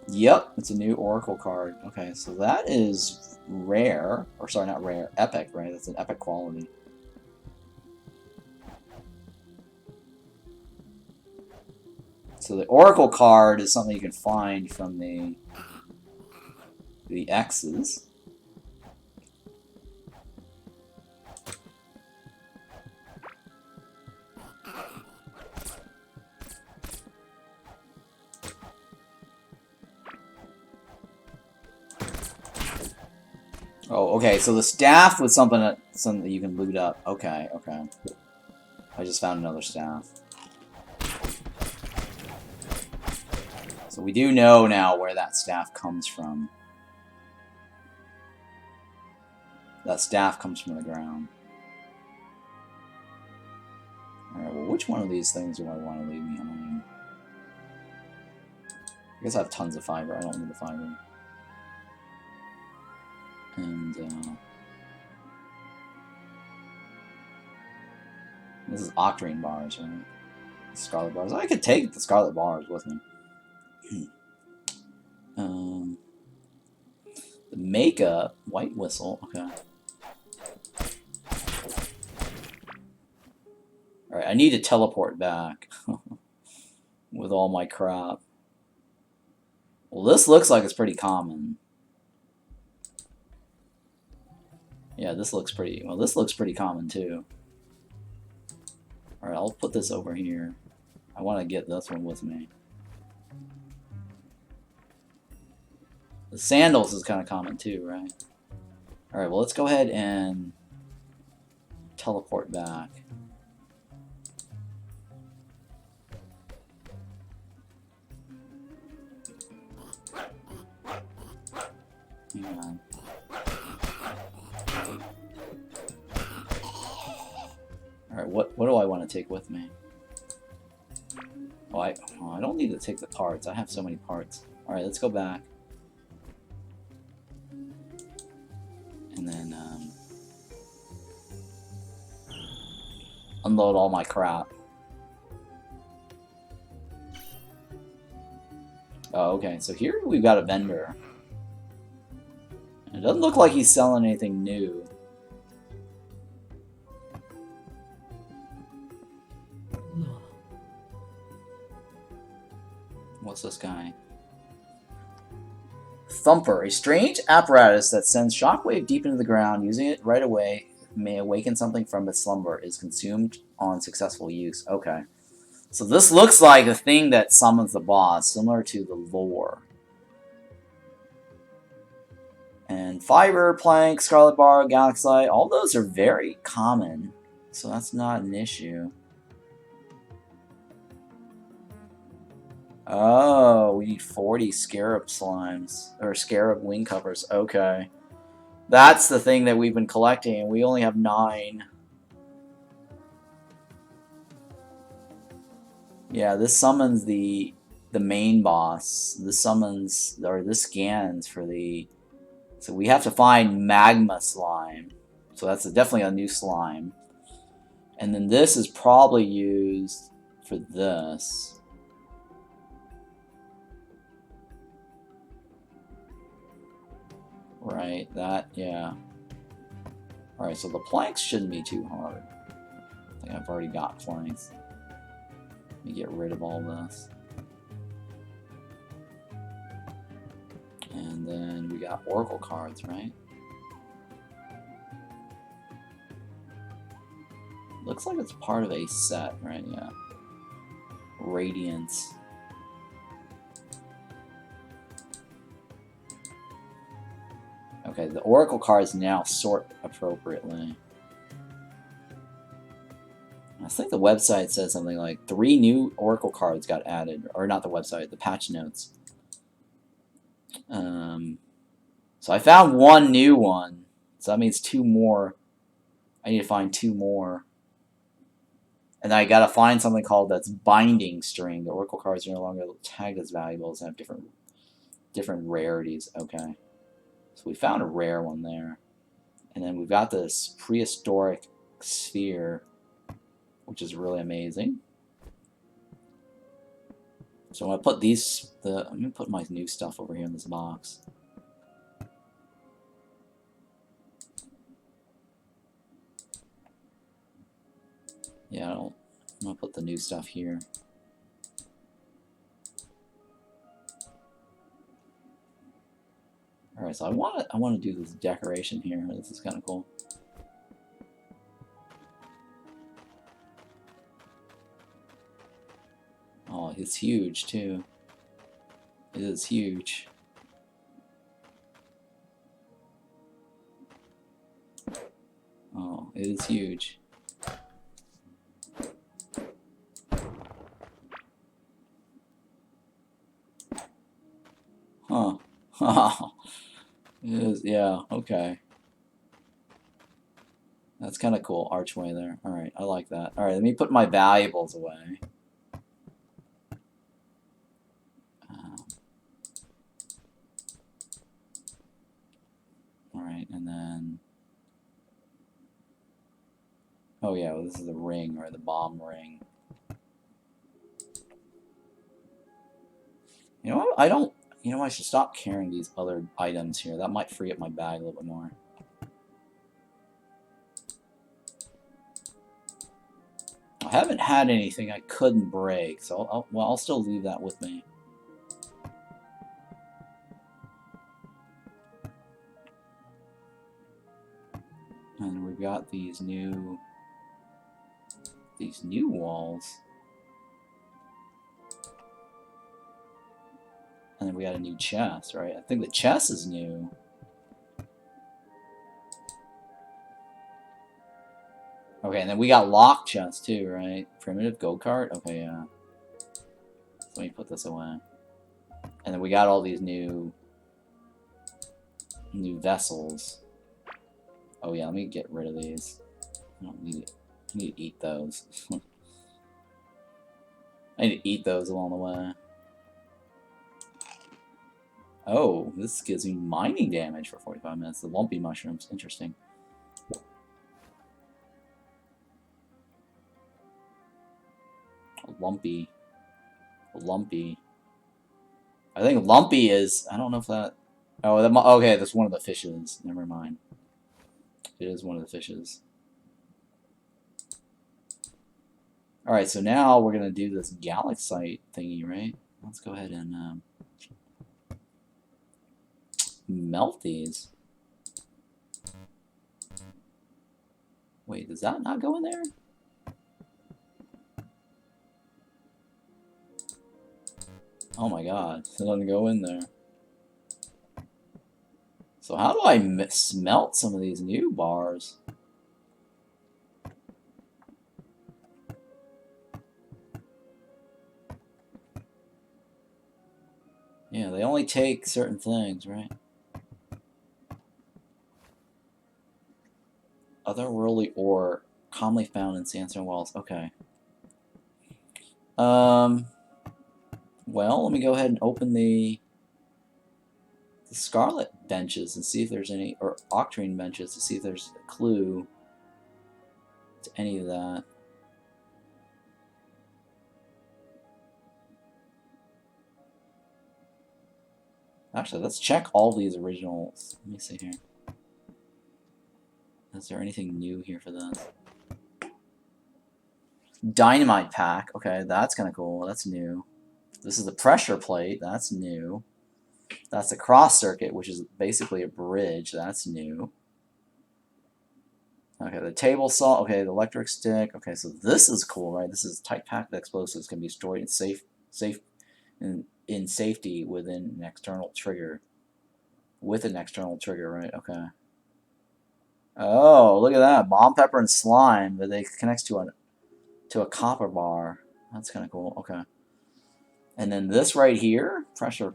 Yep, it's a new Oracle card. Okay, so that is rare. Or sorry, not rare. Epic, right? That's an epic quality. So the Oracle card is something you can find from the X's. Oh, okay. So the staff was something that you can loot up. Okay, okay. I just found another staff. So we do know now where that staff comes from. That staff comes from the ground. Alright, well, which one of these things do I want to leave behind? I guess I have tons of fiber. I don't need the fiber. And, this is octarine bars, right? Scarlet bars. I could take the scarlet bars with me. The makeup, white whistle, okay. Alright, I need to teleport back with all my crap. Well, this looks like it's pretty common. Yeah, this looks pretty, well, this looks pretty common too. Alright, I'll put this over here. I want to get this one with me. The sandals is kind of common too, right? Alright, well, let's go ahead and teleport back. Hang on. Alright, what do I want to take with me? Oh, I don't need to take the parts. I have so many parts. Alright, let's go back. And then, unload all my crap. Oh, okay, so here we've got a vendor. It doesn't look like he's selling anything new. What's this guy? Thumper, a strange apparatus that sends shockwave deep into the ground. Using it right away may awaken something from its slumber. Is consumed on successful use. Okay. So this looks like a thing that summons the boss, similar to the lore. And fiber, plank, scarlet bar, galaxy light, all those are very common. So that's not an issue. Oh, we need 40 scarab slimes. Or scarab wing covers. Okay. That's the thing that we've been collecting, and we only have 9. Yeah, this summons the main boss. This summons, or this scans for the... So we have to find magma slime. So that's definitely a new slime. And then this is probably used for this. Right, that, yeah. Alright, so the planks shouldn't be too hard. I think I've already got planks. Let me get rid of all this. And then we got oracle cards, right? Looks like it's part of a set, right? Yeah. Radiance. Okay, the oracle cards now sort appropriately. I think the website said something like 3 new oracle cards got added, or not the website, the patch notes. So I found 1 new one, so that means 2 more. I need to find 2 more. And I gotta find something called that's binding string. The oracle cards are no longer tagged as valuables and have different rarities. Okay. So we found a rare one there. And then we've got this prehistoric sphere, which is really amazing. So I'm gonna put I'm gonna put my new stuff over here in this box. Yeah, I'm gonna put the new stuff here. Alright, so I wanna do this decoration here. This is kinda cool. Oh, it's huge too. It is huge. Oh, it is huge. Huh. It is, yeah, okay. That's kind of cool, archway there. Alright, I like that. Alright, let me put my valuables away. Alright, and then... Oh yeah, well, this is the ring, or the bomb ring. You know what? I should stop carrying these other items here. That might free up my bag a little bit more. I haven't had anything I couldn't break, so I'll still leave that with me. And we've got these new walls. And then we got a new chest, right? I think the chest is new. Okay, and then we got lock chest too, right? Primitive go-kart? Okay, yeah. So let me put this away. And then we got all these new vessels. Oh yeah, let me get rid of these. I don't need it. I need to eat those. I need to eat those along the way. Oh, this gives me mining damage for 45 minutes. The lumpy mushrooms. Interesting. Lumpy. I think lumpy is... I don't know if that... Oh, okay, that's one of the fishes. Never mind. It is one of the fishes. Alright, so now we're going to do this galaxite thingy, right? Let's go ahead and melt these. Wait, does that not go in there? Oh my god, it doesn't go in there. So how do I smelt some of these new bars? Yeah, they only take certain things, right? Otherworldly ore commonly found in sandstone walls. Okay. Well, let me go ahead and open the Scarlet benches and see if there's any, or Octarine benches to see if there's a clue to any of that. Actually, let's check all these originals. Let me see here. Is there anything new here for this? Dynamite pack. Okay, that's kind of cool. That's new. This is the pressure plate. That's new. That's the cross circuit, which is basically a bridge. That's new. Okay, the table saw. Okay, the electric stick. Okay, so this is cool, right? This is tight packed explosives can be stored in in safety within an external trigger. With an external trigger, right? Okay. Oh, look at that. Bomb pepper and slime, but they connects to a copper bar. That's kind of cool. Okay. And then this right here, pressure.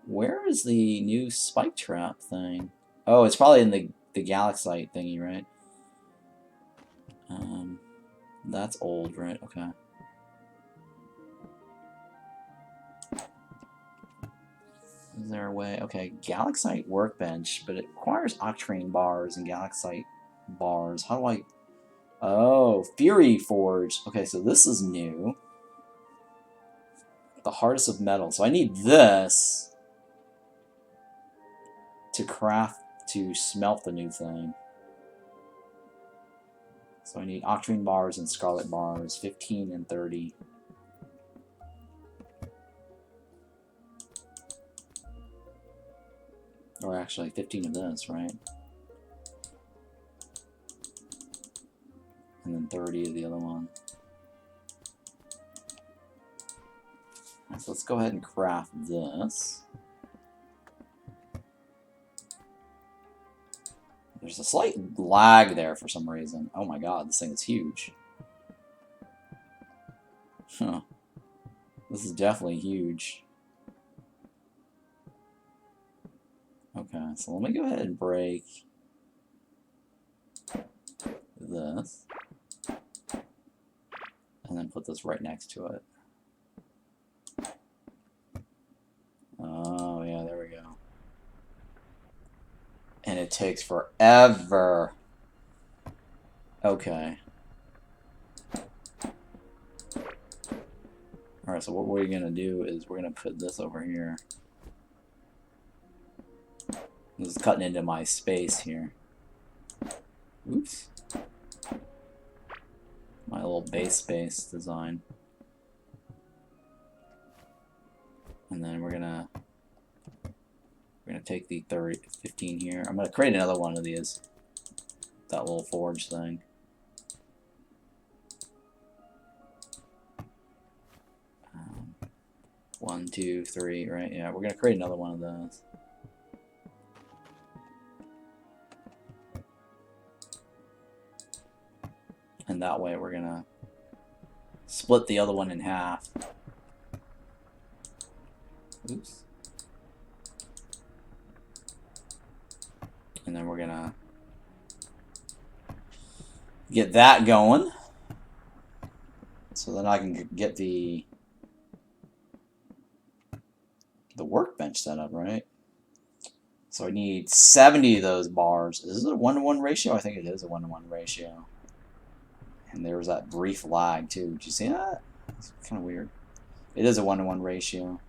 Where is the new spike trap thing? Oh, it's probably in the Galaxite thingy, right? That's old, right? Okay. Is there a way? Okay, Galaxite workbench, but it requires Octarine bars and Galaxite bars. How do I... Oh, Fury Forge. Okay, so this is new. The hardest of metal. So I need this to smelt the new thing. So I need Octarine bars and Scarlet bars, 15 and 30. Or actually 15 of this, right? And then 30 of the other one. Right, so let's go ahead and craft this. There's a slight lag there for some reason. Oh my god, this thing is huge. Huh. This is definitely huge. Okay, so let me go ahead and break this. And then put this right next to it. Oh, yeah, there we go. And it takes forever. Okay. Alright, so what we're going to do is we're going to put this over here. This is cutting into my space here. Oops. My little base space design. And then we're gonna take the 15 here. I'm gonna create another one of these. That little forge thing. One, two, three, right? Yeah, we're gonna create another one of those. And that way we're gonna split the other one in half. Oops. And then we're gonna get that going. So then I can get the workbench set up, right? So I need 70 of those bars. Is it a 1-to-1 ratio? I think it is a 1-to-1 ratio. And there was that brief lag too. Did you see that? It's kind of weird. It is a 1-to-1 ratio.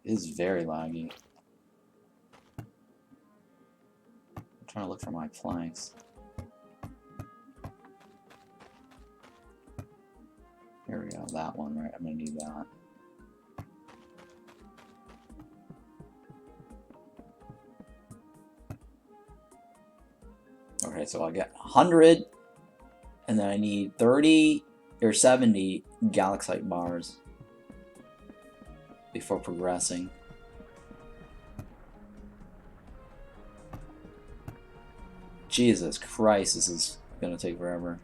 It is very laggy. I'm trying to look for my planks. that one, right? I'm gonna need that. Okay, so I get 100, and then I need 30 or 70 galaxite bars before progressing. Jesus Christ, this is gonna take forever.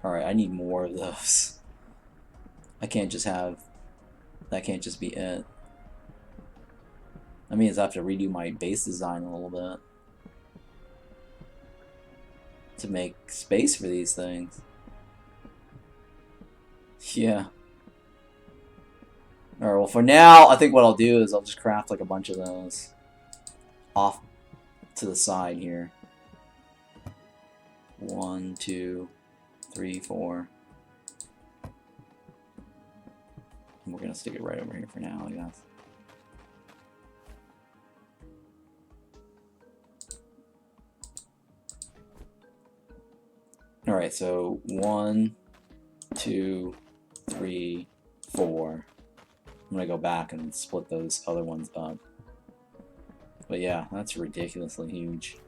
Alright, I need more of those. I can't just have... That can't just be it. That means I have to redo my base design a little bit to make space for these things. Yeah. Alright, well for now, I think what I'll do is I'll just craft like a bunch of those off to the side here. 1, 2, 3, 4. And we're gonna stick it right over here for now, I guess. Alright, so 1, 2, 3, 4. I'm gonna go back and split those other ones up. But yeah, that's ridiculously huge.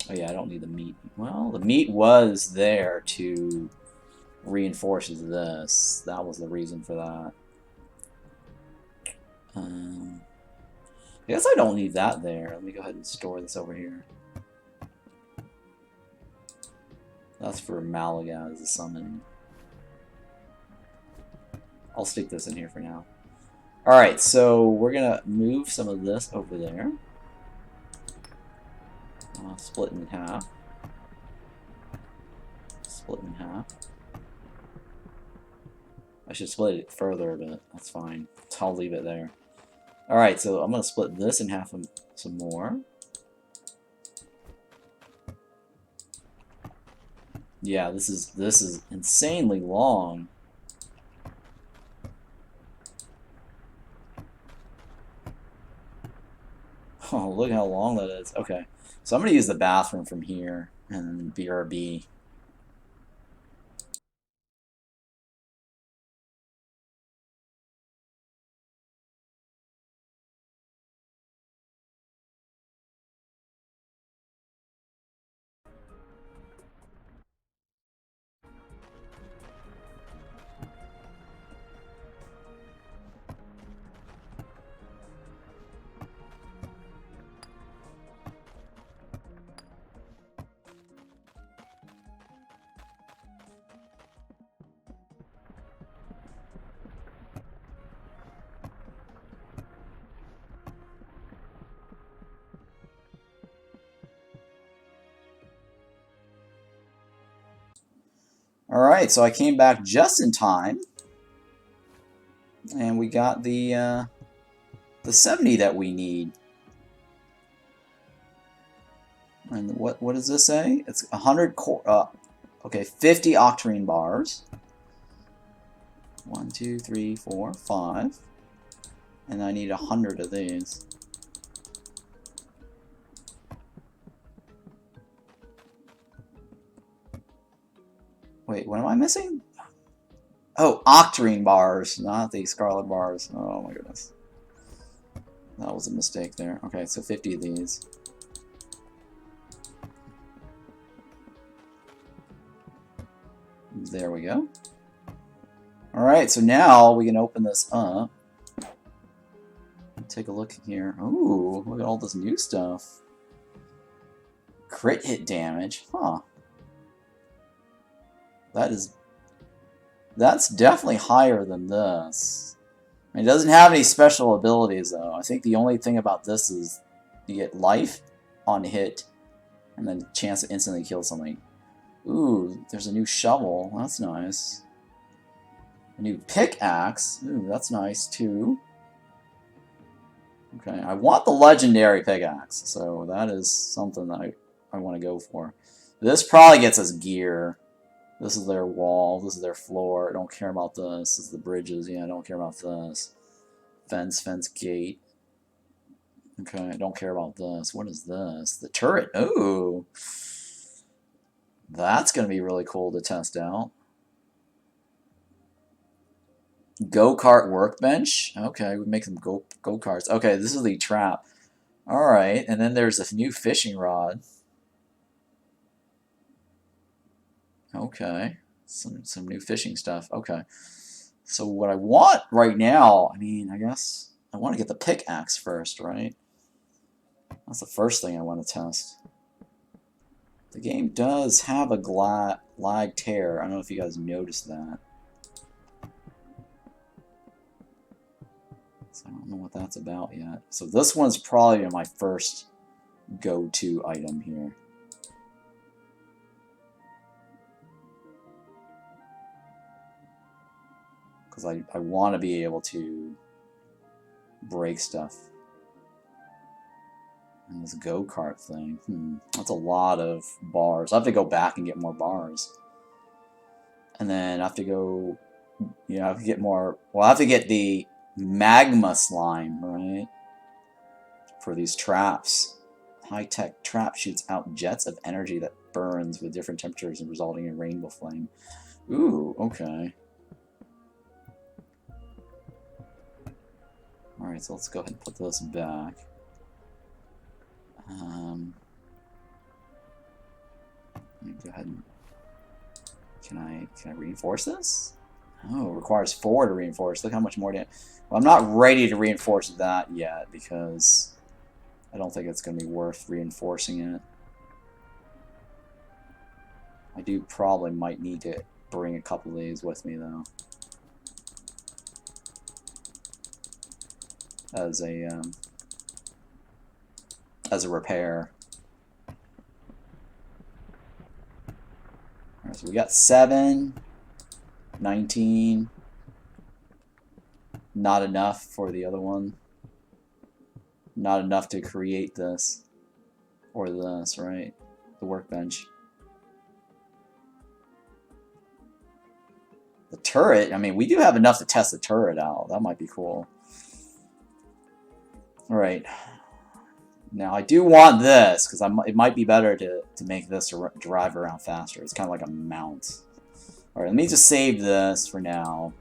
Oh yeah, I don't need the meat. Well, the meat was there to reinforce this. That was the reason for that. I guess I don't need that there. Let me go ahead and store this over here. That's for Malaga as a summon. I'll stick this in here for now. Alright, so we're gonna move some of this over there. Split in half. Split in half. I should split it further, but that's fine. I'll leave it there. Alright, so I'm gonna split this in half some more. Yeah, this is insanely long. Oh, look how long that is. Okay. So I'm going to use the bathroom from here and BRB. Alright, so I came back just in time. And we got the 70 that we need. And what does this say? It's 100 core. Okay, 50 octarine bars. 1, 2, 3, 4, 5. And I need 100 of these. Wait, what am I missing? Oh, octarine bars, not the scarlet bars. Oh my goodness. That was a mistake there. Okay, so 50 of these. There we go. Alright, so now we can open this up. Take a look here. Ooh, look at all this new stuff. Crit hit damage. Huh. That's definitely higher than this. I mean, it doesn't have any special abilities, though. I think the only thing about this is you get life on hit, and then chance to instantly kill something. Ooh, there's a new shovel. That's nice. A new pickaxe. Ooh, that's nice, too. Okay, I want the legendary pickaxe, so that is something that I want to go for. This probably gets us gear. This is their wall. This is their floor. I don't care about this. This is the bridges. Yeah, I don't care about this. Fence, gate. Okay, I don't care about this. What is this? The turret. Ooh. That's going to be really cool to test out. Go-kart workbench. Okay, we make some go-karts. Okay, this is the trap. Alright, and then there's a new fishing rod. Okay, some new fishing stuff. Okay. So what I want right now, I mean, I guess I want to get the pickaxe first, right? That's the first thing I want to test. The game does have a lag tear. I don't know if you guys noticed that. So I don't know what that's about yet. So this one's probably my first go-to item here. Because I want to be able to break stuff. And this go-kart thing, that's a lot of bars. I have to go back and get more bars. And then I have to go, I have to get more, well, I have to get the magma slime, right? For these traps. High-tech trap shoots out jets of energy that burns with different temperatures and resulting in rainbow flame. Ooh, okay. Alright, so let's go ahead and put this back. Let me go ahead and... Can I reinforce this? Oh, it requires 4 to reinforce. Look how much more to... Well, I'm not ready to reinforce that yet because I don't think it's going to be worth reinforcing it. I do probably might need to bring a couple of these with me though. As a repair. Alright, so we got 7, 19. Not enough for the other one. Not enough to create this. Or this, right? The workbench. The turret, I mean, we do have enough to test the turret out. That might be cool. Alright. Now, I do want this, because it might be better to make this drive around faster. It's kind of like a mount. Alright, let me just save this for now.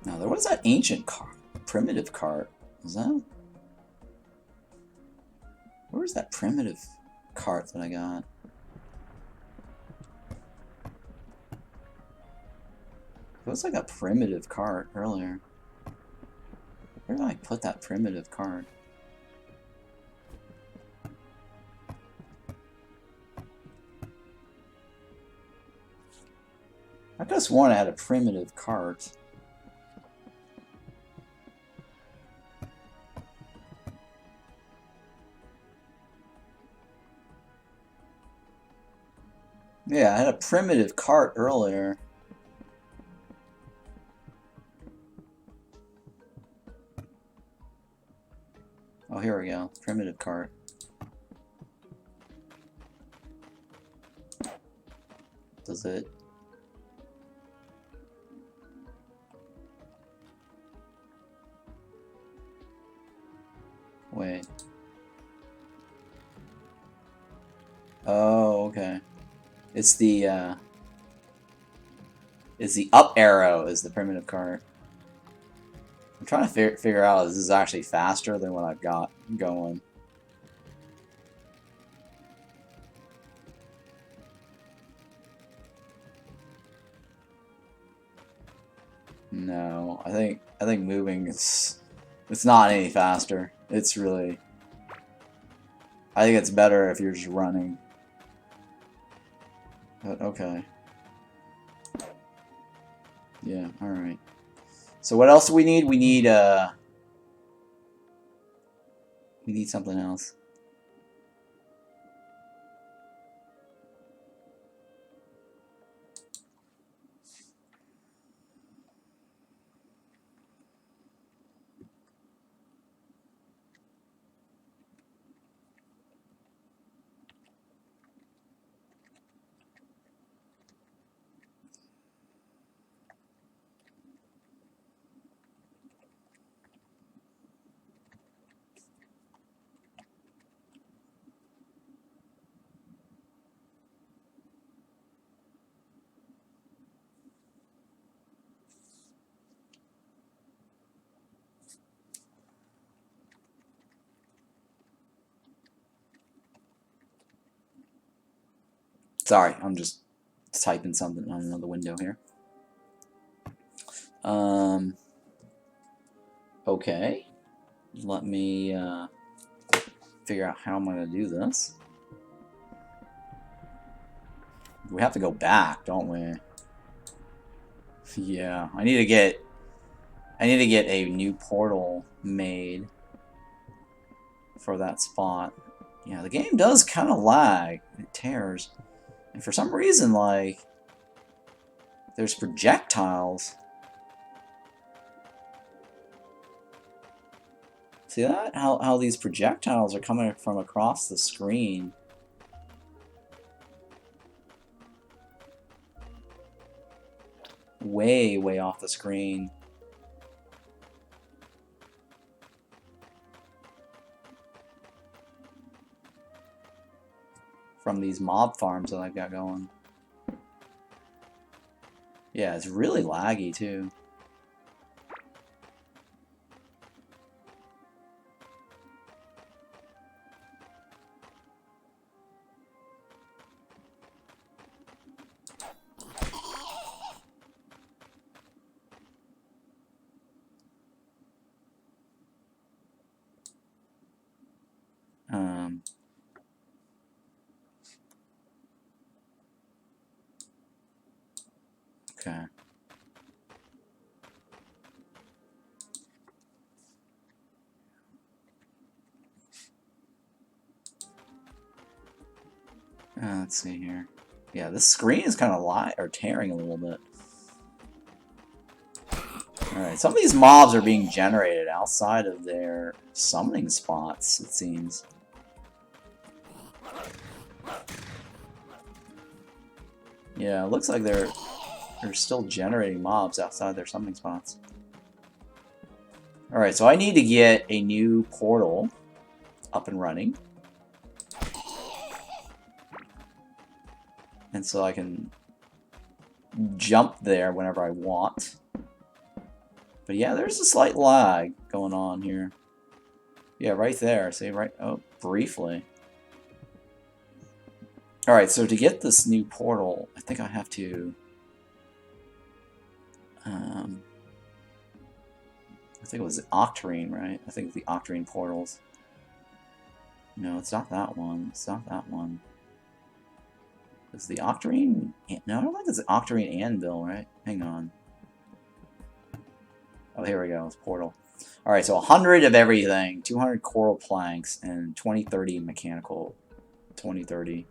Now, there was that ancient primitive cart. Was that? Where was that primitive cart that I got? It was like a primitive cart earlier. Where did I put that primitive cart? I just want to add a primitive cart. Yeah, I had a primitive cart earlier. Oh, here we go. Primitive cart. Does it... Wait. Oh, okay. It's the up arrow is the primitive cart. I'm trying to figure out if this is actually faster than what I've got going. No, I think moving it's not any faster. It's really, I think it's better if you're just running. But okay. Yeah, alright. So what else do we need? We need something else. Sorry, I'm just typing something on another window here. Okay. Let me figure out how I'm going to do this. We have to go back, don't we? Yeah, I need to get a new portal made for that spot. Yeah, the game does kind of lag. It tears. And for some reason, like, there's projectiles. See that? How these projectiles are coming from across the screen. Way, way off the screen. From these mob farms that I've got going. Yeah, it's really laggy too. Okay. Let's see here. Yeah, this screen is kind of tearing a little bit. Alright, some of these mobs are being generated outside of their summoning spots, it seems. Yeah, it looks like they're still generating mobs outside their summoning spots. Alright, so I need to get a new portal up and running. And so I can jump there whenever I want. But yeah, there's a slight lag going on here. Yeah, right there. See, right? Oh, briefly. Alright, so to get this new portal, I think I have to... I think it was the Octarine, right? I think it's the Octarine portals. No, it's not that one. It's not that one. Is the Octarine... No, I don't think it's the Octarine Anvil, right? Hang on. Oh, here we go. It's portal. Alright, so 100 of everything. 200 coral planks and 2030 mechanical. 2030.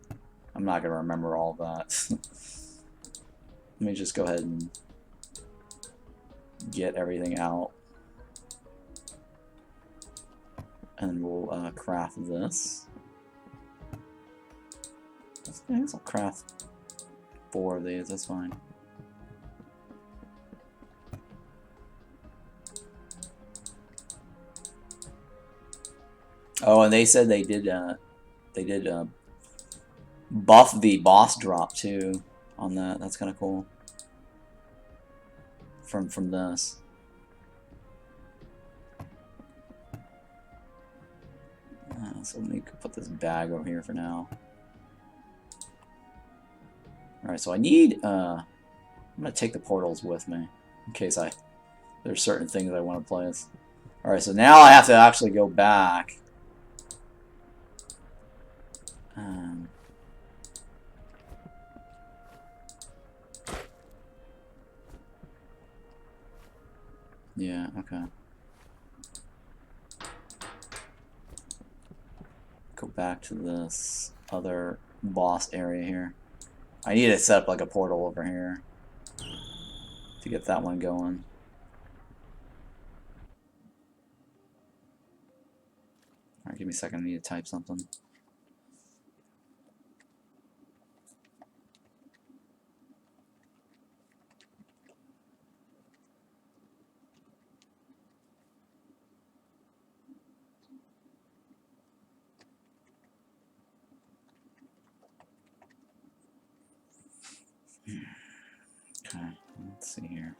I'm not going to remember all of that. Let me just go ahead and get everything out. And we'll craft this. I guess I'll craft 4 of these, that's fine. Oh, and they said they did buff the boss drop too on that. That's kind of cool. From this. So let me put this bag over here for now. Alright, so I need, I'm going to take the portals with me, in case there's certain things I want to place. Alright, so now I have to actually go back. Yeah, okay. Go back to this other boss area here. I need to set up like a portal over here to get that one going. Alright, give me a second, I need to type something. Okay, let's see here.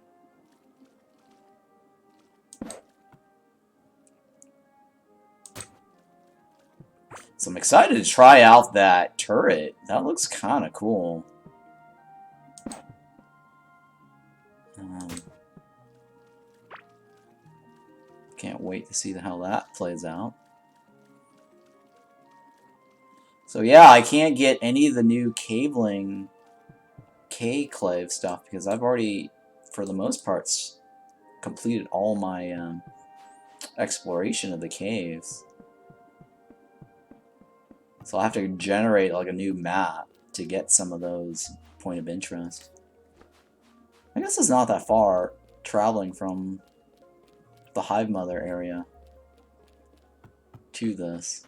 So I'm excited to try out that turret. That looks kind of cool. Can't wait to see how that plays out. So yeah, I can't get any of the new caveling K-clave stuff because I've already, for the most part, completed all my exploration of the caves. So I'll have to generate like a new map to get some of those point of interest. I guess it's not that far traveling from the Hive Mother area to this.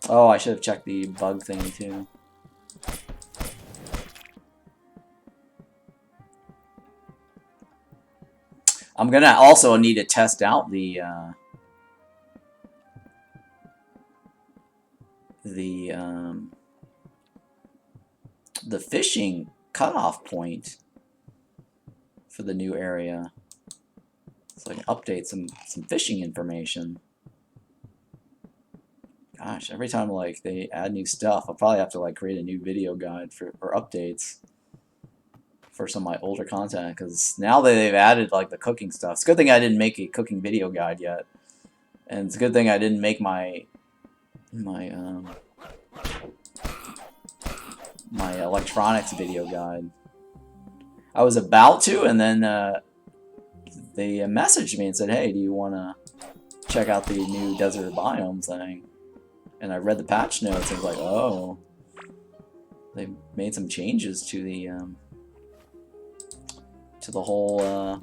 Oh, I should have checked the bug thingy too. I'm gonna also need to test out the fishing cutoff point for the new area, so I can update some fishing information. Gosh, every time like they add new stuff, I'll probably have to like create a new video guide for updates for some of my older content, because now that they've added like the cooking stuff, it's a good thing I didn't make a cooking video guide yet, and it's a good thing I didn't make my electronics video guide. I was about to, and then they messaged me and said, "Hey, do you want to check out the new desert biome thing?" And I read the patch notes and was like, "Oh, they made some changes to the whole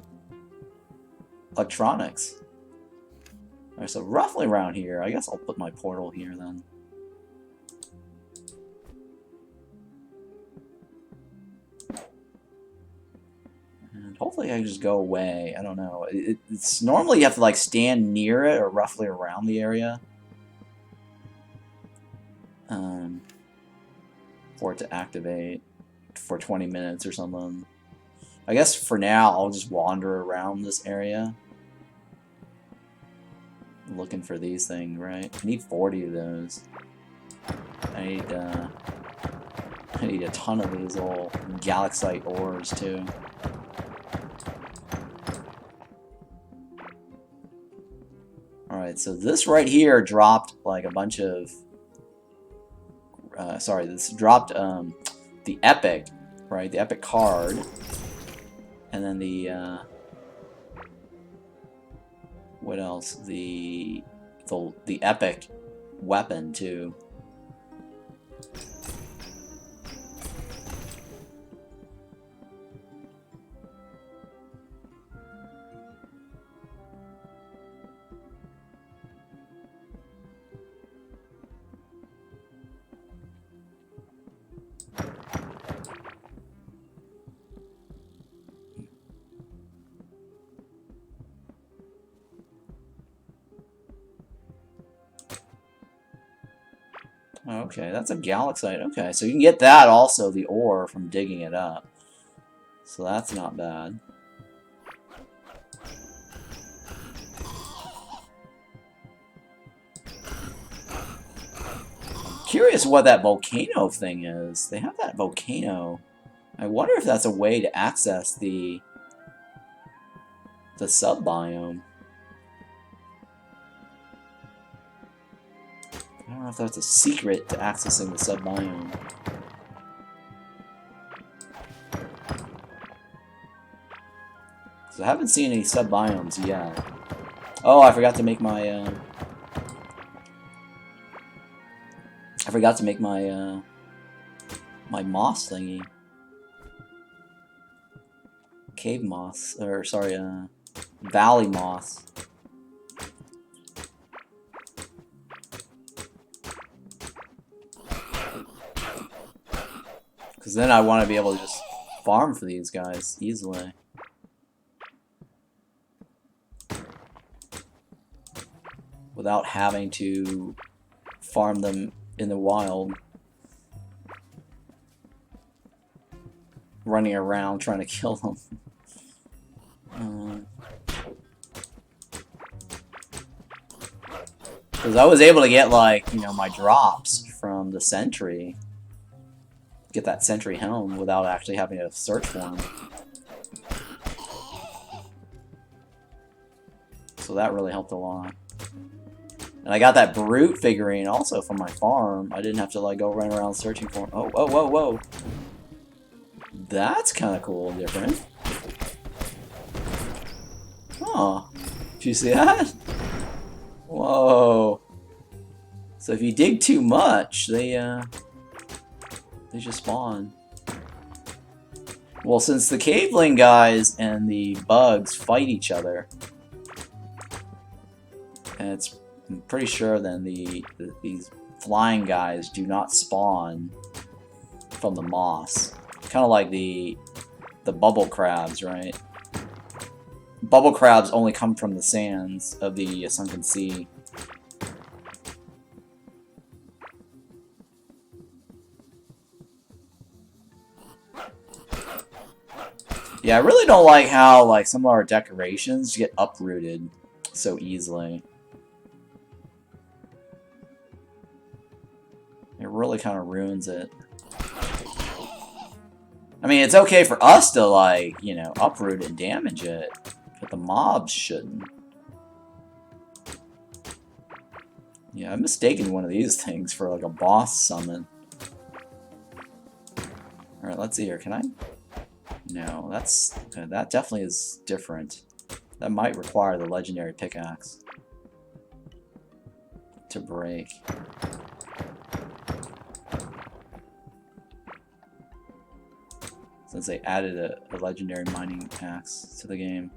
electronics." Alright, so roughly around here. I guess I'll put my portal here then. And hopefully I can just go away. I don't know. It's normally you have to like stand near it or roughly around the area for it to activate for 20 minutes or something. I guess for now I'll just wander around this area looking for these things, right? I need 40 of those. I need a ton of these little galaxite ores too. Alright, so this right here dropped like a bunch of this dropped the epic, right? The epic card. And then the what else? The epic weapon too. Okay, that's a galaxite. Okay, so you can get that also, the ore, from digging it up. So that's not bad. I'm curious what that volcano thing is. They have that volcano. I wonder if that's a way to access the sub-biome. I don't know if that's a secret to accessing the sub-biome. So I haven't seen any sub-biomes yet. Oh, I forgot to make my, my moss thingy. Cave moss, or sorry, valley moss. Because then I want to be able to just farm for these guys easily. Without having to farm them in the wild. Running around trying to kill them. Because I was able to get, like, you know, my drops from the sentry. Get that sentry helm without actually having to search for them. So that really helped a lot. And I got that brute figurine also from my farm. I didn't have to, like, go run around searching for him. Oh, whoa, whoa, whoa. That's kind of cool and different. Oh, did you see that? Whoa. So if you dig too much, they just spawn. Well, since the caveling guys and the bugs fight each other, and I'm pretty sure then these flying guys do not spawn from the moss. Kind of like the bubble crabs, right? Bubble crabs only come from the sands of the sunken sea. Yeah, I really don't like how, like, some of our decorations get uprooted so easily. It really kind of ruins it. I mean, it's okay for us to, like, you know, uproot and damage it, but the mobs shouldn't. Yeah, I'm mistaking one of these things for, like, a boss summon. Alright, let's see here. Can I? No, that's... Okay, that definitely is different. That might require the legendary pickaxe to break. Since they added a legendary mining axe to the game.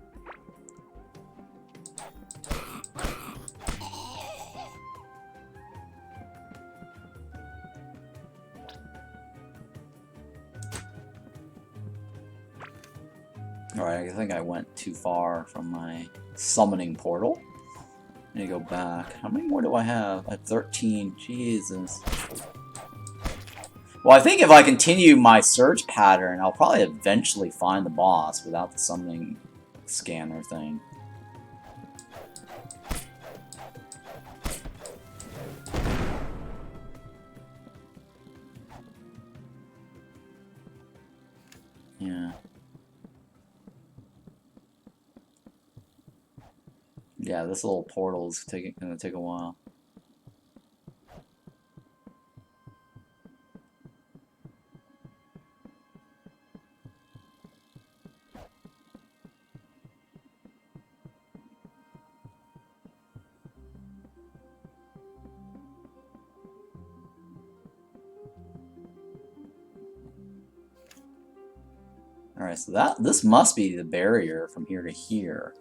Alright, I think I went too far from my summoning portal. I need to go back. How many more do I have? I have 13. Jesus. Well, I think if I continue my search pattern, I'll probably eventually find the boss without the summoning scanner thing. Yeah. Yeah, this little portal is gonna take a while. Alright, so this must be the barrier from here to here.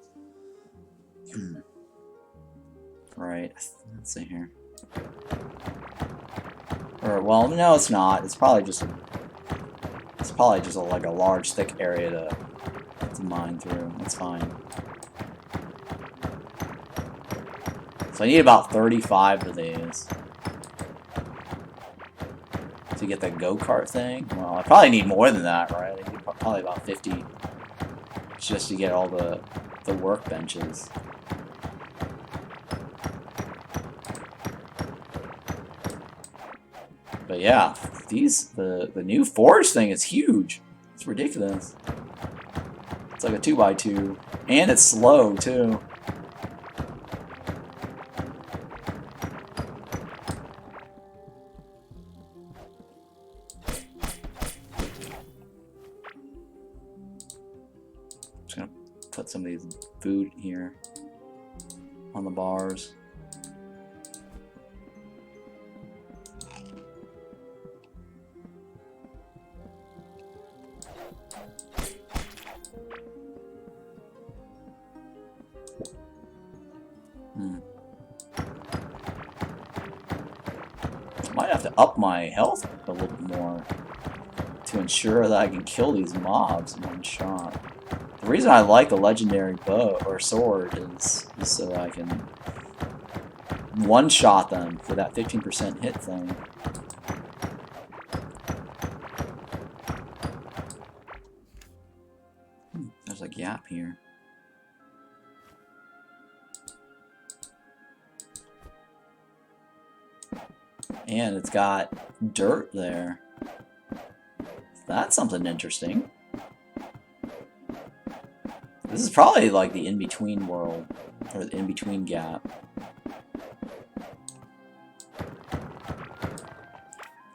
Right, let's see here. Or, well, no, it's not. It's probably just like a large, thick area to mine through. That's fine. So I need about 35 of these to get the go-kart thing. Well, I probably need more than that, right? I need probably about 50 just to get all the workbenches. But yeah, the new forge thing is huge. It's ridiculous. It's like a 2x2, and it's slow too. Just gonna put some of these food here on the bars. Might have to up my health a little bit more to ensure that I can kill these mobs in one shot. The reason I like the legendary bow or sword is so that I can one-shot them for that 15% hit thing. There's a gap here. And it's got dirt there. That's something interesting. This is probably like the in-between world, or the in-between gap.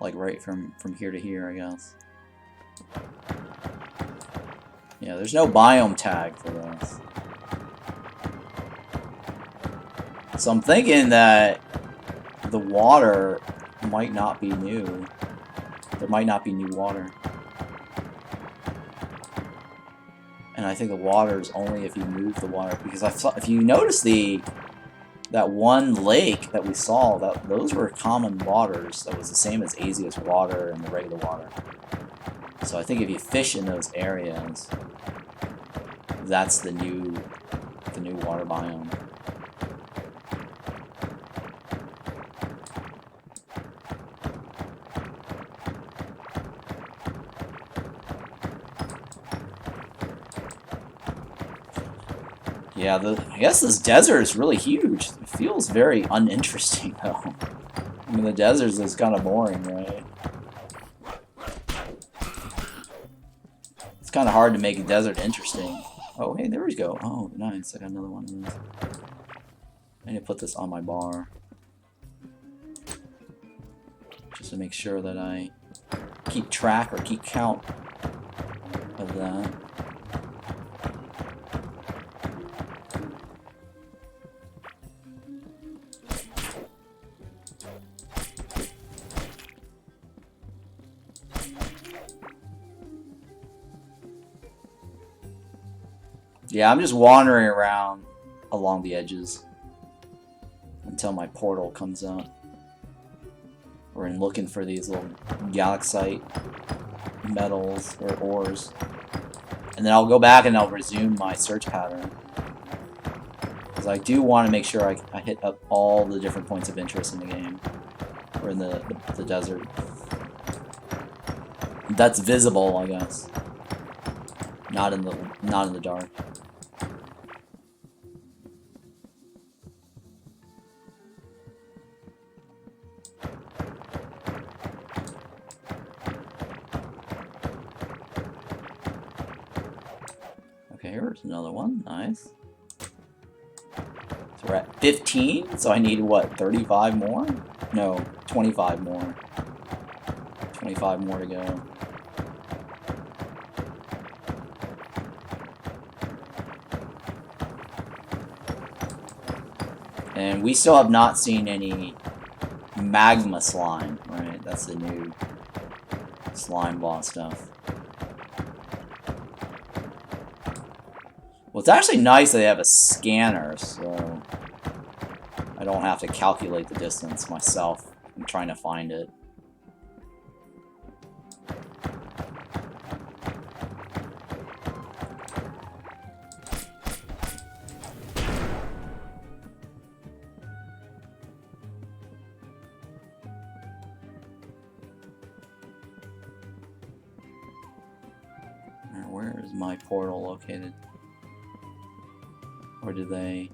Like right from here to here, I guess. Yeah, there's no biome tag for this. So I'm thinking that the water might not be new. There might not be new water. And I think the water is only if you move the water. Because if you notice that one lake that we saw, those were common waters. That was the same as Asia's water and the regular water. So I think if you fish in those areas, that's the new water biome. Yeah, I guess this desert is really huge. It feels very uninteresting, though. I mean, the desert is kind of boring, right? It's kind of hard to make a desert interesting. Oh, hey, there we go. Oh, nice. I got another one of those. I need to put this on my bar. Just to make sure that I keep track or keep count of that. Yeah, I'm just wandering around along the edges until my portal comes out. We're looking for these little galaxite metals or ores. And then I'll go back and I'll resume my search pattern. Because I do want to make sure I hit up all the different points of interest in the game. Or in the desert. That's visible, I guess. Not in the dark. Okay, here's another one. Nice. So we're at 15, so I need, what, 35 more? No, 25 more. 25 more to go. And we still have not seen any magma slime, right? That's the new slime boss stuff. Well, it's actually nice that they have a scanner, so I don't have to calculate the distance myself. I'm trying to find it. Where is my portal located? Or do they...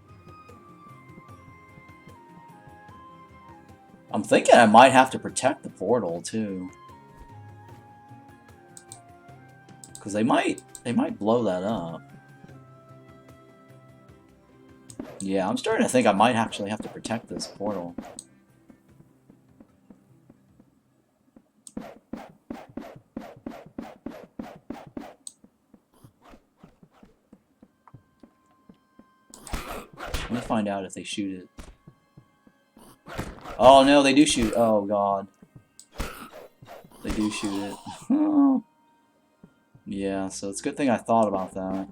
I'm thinking I might have to protect the portal too. Because they might blow that up. Yeah, I'm starting to think I might actually have to protect this portal. Let me find out if they shoot it. Oh no, they do shoot. Oh god. They do shoot it. Yeah, so it's a good thing I thought about that.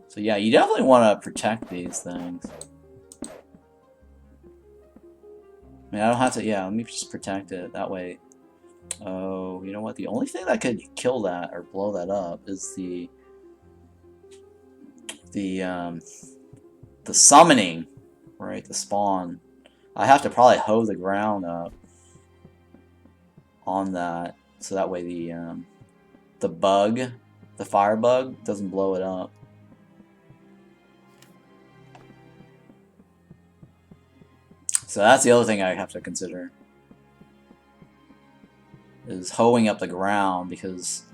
So yeah, you definitely want to protect these things. I mean, I don't have to, yeah, let me just protect it, that way. Oh, you know what, the only thing that could kill that, or blow that up, is the summoning, right, the spawn. I have to probably hoe the ground up on that, so that way the bug The firebug doesn't blow it up. So that's the other thing I have to consider. Is hoeing up the ground, because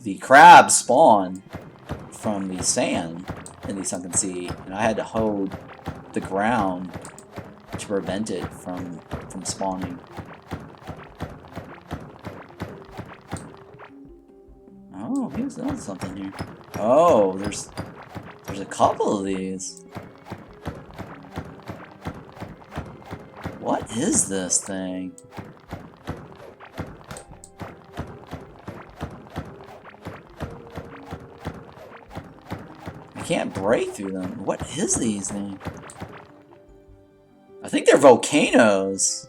the crabs spawn from the sand in the sunken sea, and I had to hoe the ground to prevent it from spawning. Oh, here's something here. Oh, there's a couple of these. What is this thing? I can't break through them. What is these things? I think they're volcanoes.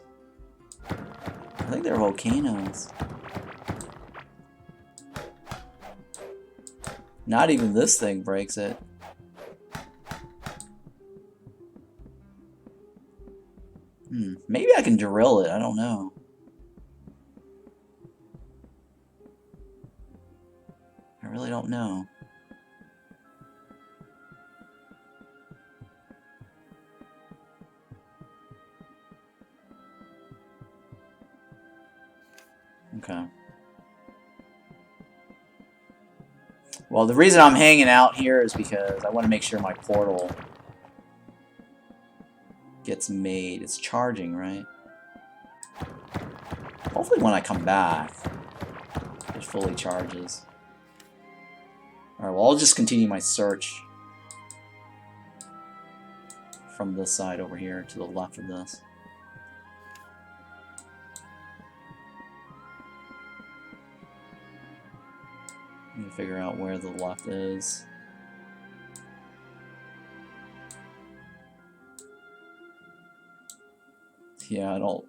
I think they're volcanoes. Not even this thing breaks it. Maybe I can drill it. I don't know. I really don't know. Okay. Well, the reason I'm hanging out here is because I want to make sure my portal gets made. It's charging, right? Hopefully when I come back, it fully charges. Alright, well, I'll just continue my search from this side over here to the left of this. Let me figure out where the left is. Yeah, I don't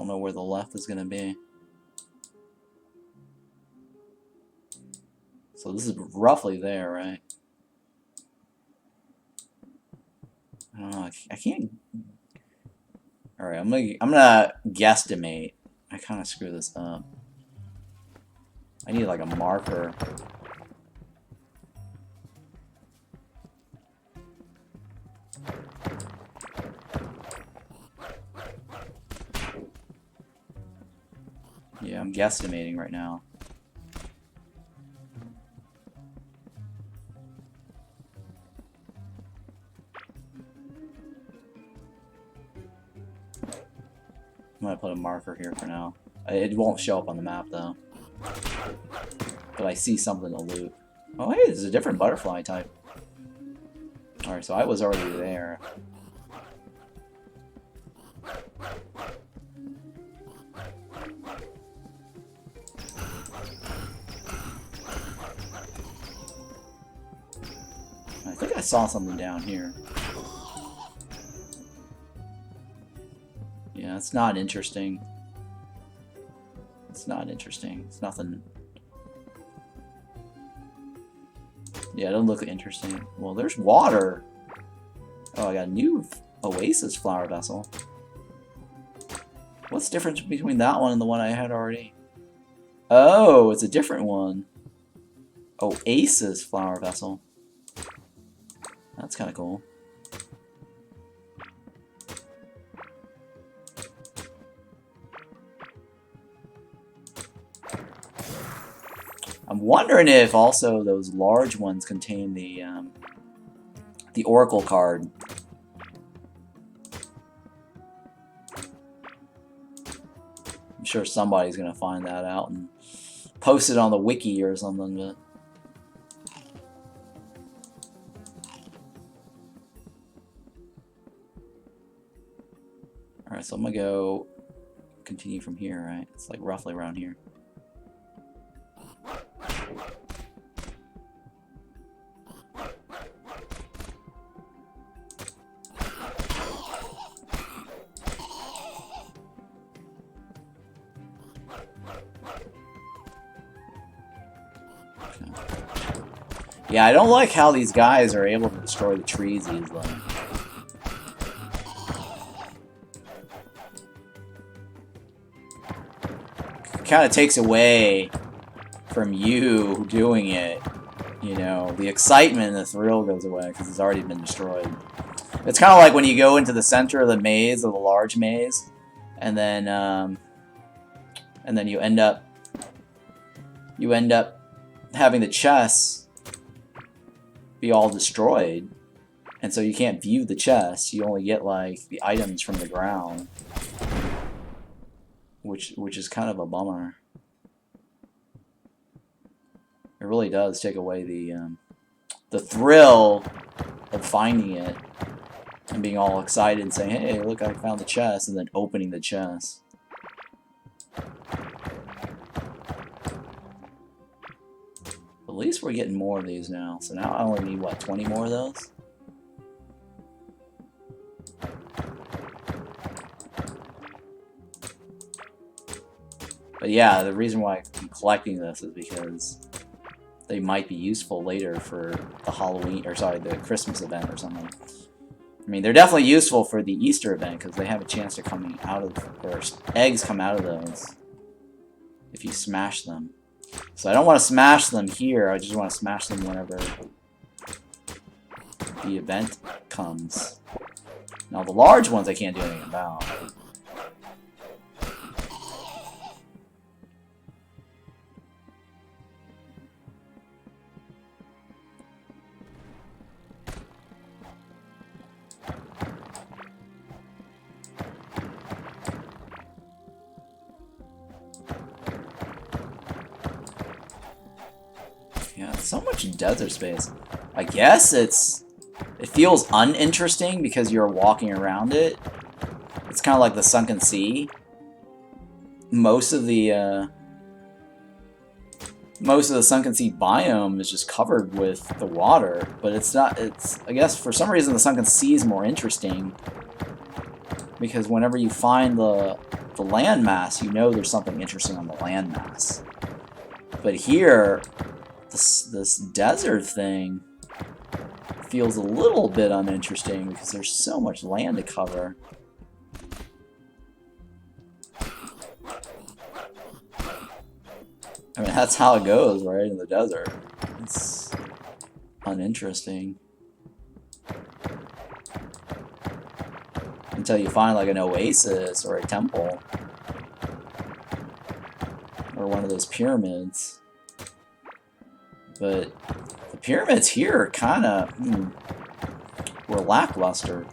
know where the left is gonna be. So this is roughly there, right? I don't know. I can't. All right, I'm gonna guesstimate. I kind of screw this up. I need like a marker. Yeah, I'm guesstimating right now. I'm gonna put a marker here for now. It won't show up on the map though. But I see something to loot. Oh hey, there's a different butterfly type. Alright, so I was already there. I think I saw something down here. Yeah, it's not interesting. It's not interesting. It's nothing. Yeah, it doesn't look interesting. Well, there's water. Oh, I got a new Oasis flower vessel. What's the difference between that one and the one I had already? Oh, it's a different one. Oasis flower vessel. That's kind of cool. I'm wondering if also those large ones contain the Oracle card. I'm sure somebody's gonna find that out and post it on the wiki or something. But all right, so I'm gonna go continue from here. Right, it's like roughly around here. Yeah, I don't like how these guys are able to destroy the trees easily. kind of takes away from you doing it. You know, the excitement and the thrill goes away because it's already been destroyed. It's kind of like when you go into the center of the maze, of the large maze, and then you end up having the chests be all destroyed, and so you can't view the chests. You only get like the items from the ground, which is kind of a bummer. It really does take away the thrill of finding it and being all excited and saying, "Hey, look, I found the chest," and then opening the chest. At least we're getting more of these now. So now I only need, what, 20 more of those? But yeah, the reason why I'm collecting this is because they might be useful later for the Halloween, or sorry, the Christmas event or something. I mean, they're definitely useful for the Easter event because they have a chance to come out of, or eggs come out of those if you smash them. So I don't want to smash them here, I just want to smash them whenever the event comes. Now the large ones I can't do anything about. Yeah, so much desert space. I guess it feels uninteresting because you're walking around it. It's kind of like the sunken sea. Most of the sunken sea biome is just covered with the water, but it's not. I guess for some reason the sunken sea is more interesting because whenever you find the landmass, you know there's something interesting on the landmass. But here, this desert thing feels a little bit uninteresting because there's so much land to cover. I mean, that's how it goes, right, in the desert. It's uninteresting. Until you find, like, an oasis or a temple. Or one of those pyramids. But the pyramids here are kind of were lackluster.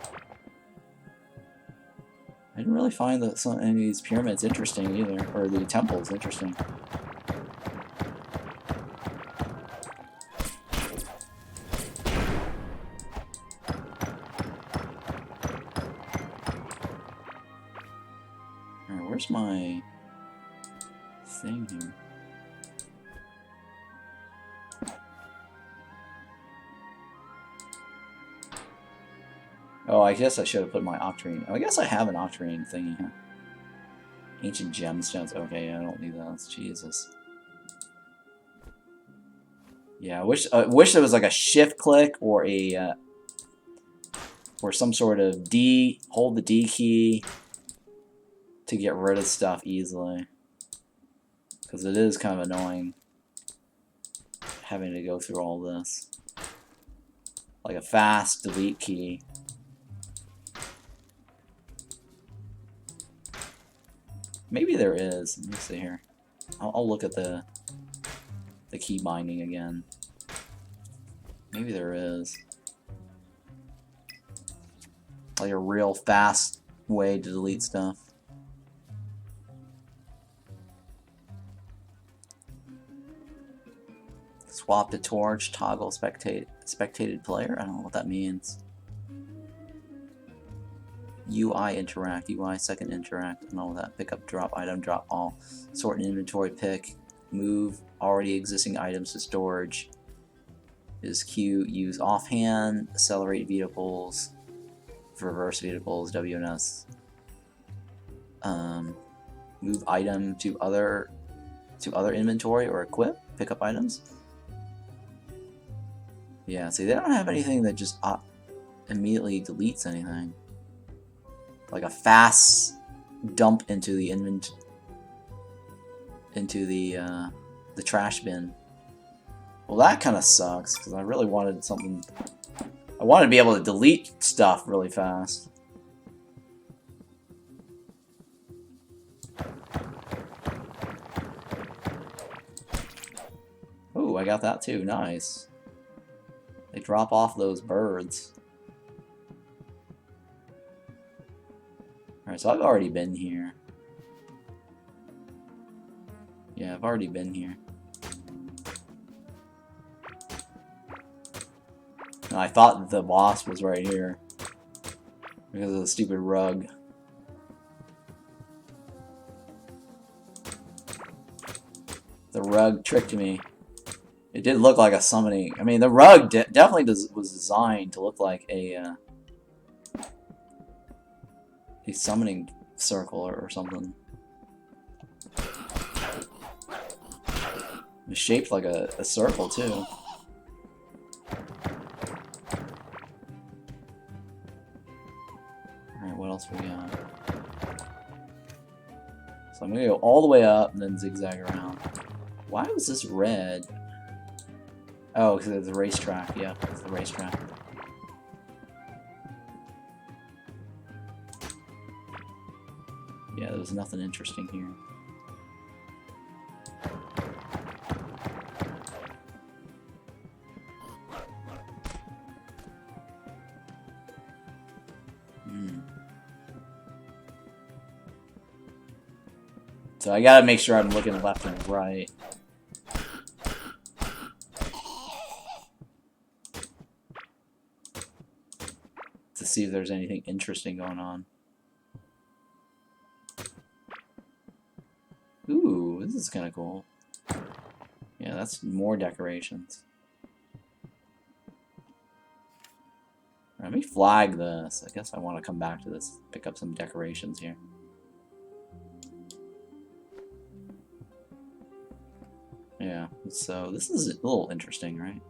I didn't really find any of these pyramids interesting either, or the temples interesting. Alright, where's my thing here? Oh, I guess I should have put my octarine. Oh, I guess I have an octarine thingy here. Ancient gemstones. Okay, I don't need those. Jesus. Yeah, I wish there was like a shift click or a or some sort of hold the D key to get rid of stuff easily. Because it is kind of annoying having to go through all this. Like a fast delete key. Maybe there is. Let me see here. I'll look at the key binding again. Maybe there is. Like a real fast way to delete stuff. Swap to torch, toggle spectated player. I don't know what that means. UI interact, UI second interact, and all that. Pick up, drop, item, drop all. Sort and inventory pick. Move already existing items to storage. Is Q. Use offhand. Accelerate vehicles. Reverse vehicles. WNS. Move item to other inventory or equip. Pick up items. Yeah, see, they don't have anything that just immediately deletes anything. Like a fast dump into the inventory. into the trash bin. Well, that kind of sucks because I really wanted something. I wanted to be able to delete stuff really fast. Ooh, I got that too. Nice. They drop off those birds. Alright, so I've already been here. Yeah, I've already been here. And I thought the boss was right here. Because of the stupid rug. The rug tricked me. It did look like a summoning. I mean, the rug definitely was designed to look like a summoning circle or something. It's shaped like a circle too. Alright, what else we got? So I'm gonna go all the way up and then zigzag around. Why was this red? Oh, because it's the racetrack. Yeah, it's the racetrack. Yeah, there's nothing interesting here. So I gotta make sure I'm looking left and right. To see if there's anything interesting going on. Ooh, this is kind of cool. Yeah, that's more decorations. Let me flag this. I guess I want to come back to this, pick up some decorations here. Yeah, so this is a little interesting, right?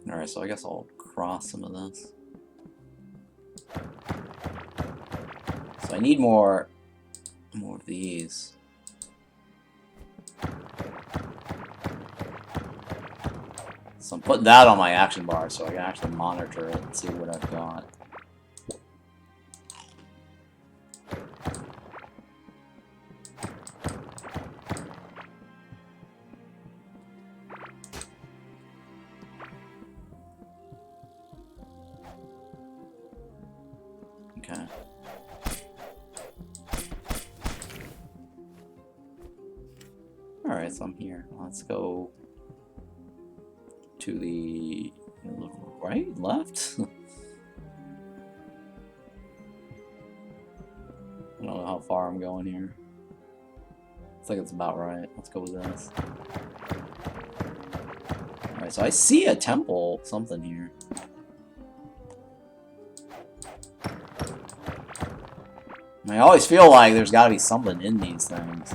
Alright, so I guess I'll cross some of this. So I need more of these. So I'm putting that on my action bar so I can actually monitor it and see what I've got. Okay. Alright, so I'm here. Let's go to the right? Left? I don't know how far I'm going here. I think it's about right. Let's go with this. Alright, so I see a temple, something here. I always feel like there's gotta be something in these things.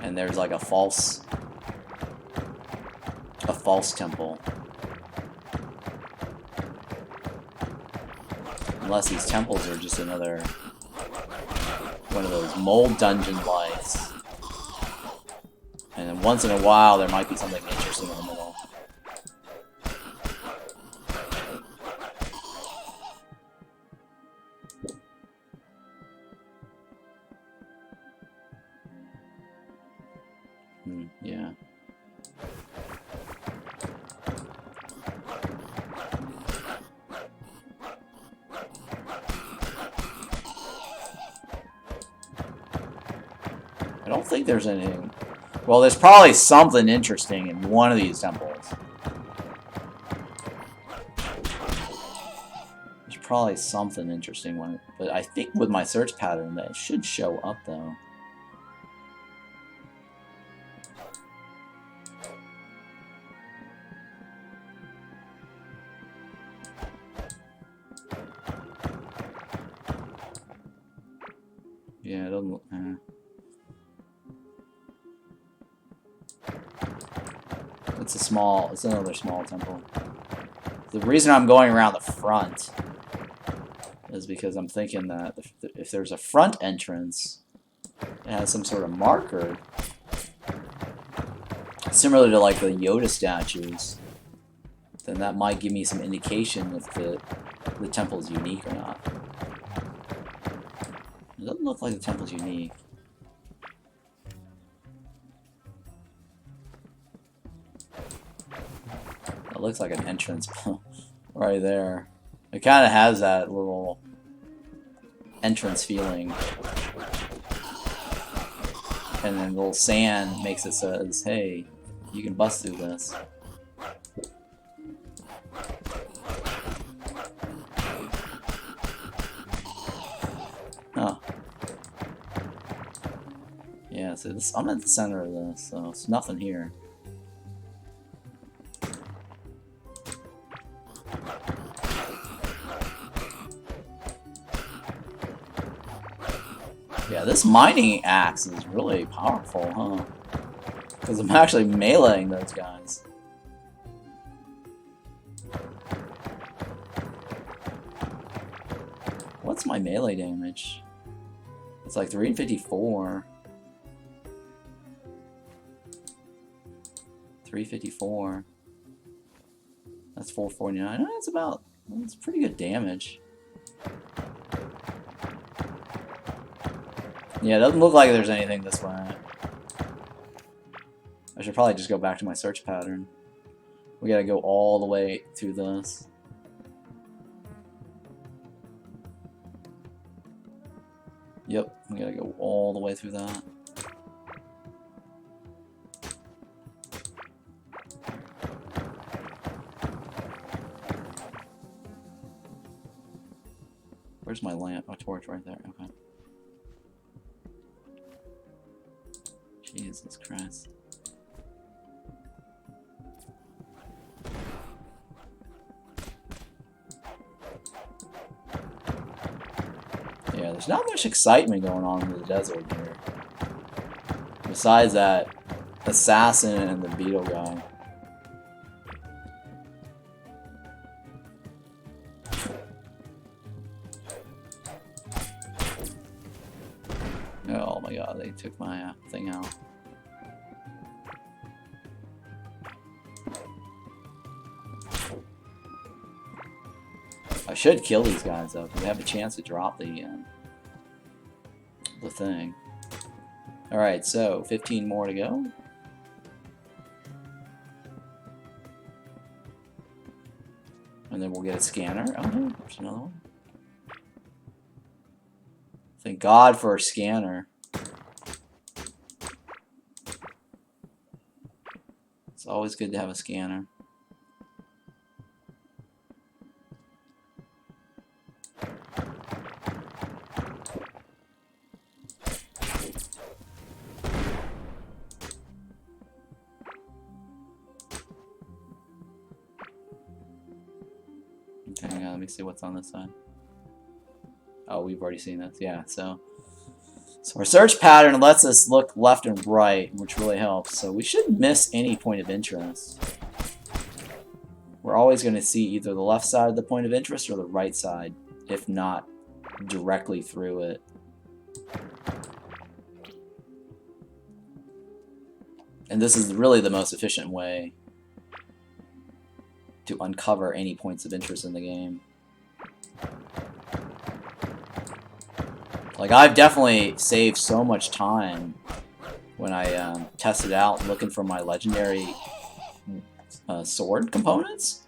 And there's like a false temple. Unless these temples are just another one of those mold dungeon lights. And then once in a while there might be something interesting in the middle. Yeah. I don't think there's anything. Well, there's probably something interesting in one of these temples. There's probably something interesting one, but I think with my search pattern that it should show up though. Yeah, it doesn't look. It's another small temple. The reason I'm going around the front is because I'm thinking that if there's a front entrance, it has some sort of marker, similar to like the Yoda statues, then that might give me some indication if the temple is unique or not. It doesn't look like the temple's unique. It looks like an entrance right there. It kind of has that little entrance feeling. And then little sand makes it says, hey, you can bust through this. Huh. Yeah, so I'm at the center of this, so it's nothing here. Yeah, this mining axe is really powerful, huh? Because I'm actually meleeing those guys. What's my melee damage? It's like 354. 354. That's 449. That's pretty good damage. Yeah, it doesn't look like there's anything this way. I should probably just go back to my search pattern. We gotta go all the way through this. Yep, we gotta go all the way through that. Where's my lamp? My torch right there. Okay. Jesus Christ. Yeah, there's not much excitement going on in the desert here. Besides that assassin and the beetle guy. Oh my god, they took my thing out. I should kill these guys though, because they have a chance to drop the thing. Alright, so 15 more to go. And then we'll get a scanner. Oh, there's another one. Thank God for a scanner. It's always good to have a scanner. Okay, let me see what's on this side. Oh, we've already seen this. Yeah, so our search pattern lets us look left and right, which really helps. So we shouldn't miss any point of interest. We're always going to see either the left side of the point of interest or the right side, if not directly through it. And this is really the most efficient way to uncover any points of interest in the game. Like, I've definitely saved so much time when I tested out looking for my legendary sword components.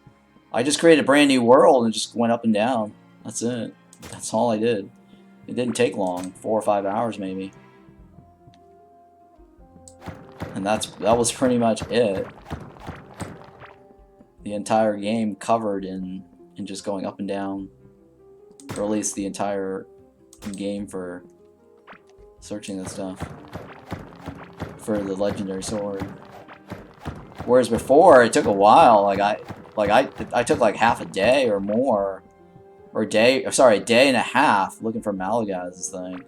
I just created a brand new world and just went up and down. That's it. That's all I did. It didn't take long, 4 or 5 hours maybe. And that was pretty much it. The entire game covered in just going up and down. Or at least the entire game for searching this stuff for the legendary sword. Whereas before it took a while. I took like half a day or more, or a day and a half looking for Malagaz's thing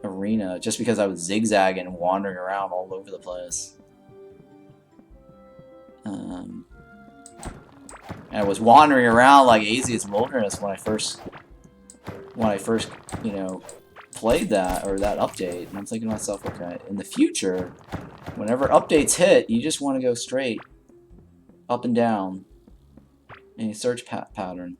arena, just because I was zigzagging and wandering around all over the place. And I was wandering around like Asia's Wilderness when I first, you know, played that, or that update. And I'm thinking to myself, okay, in the future, whenever updates hit, you just want to go straight up and down in a search pattern.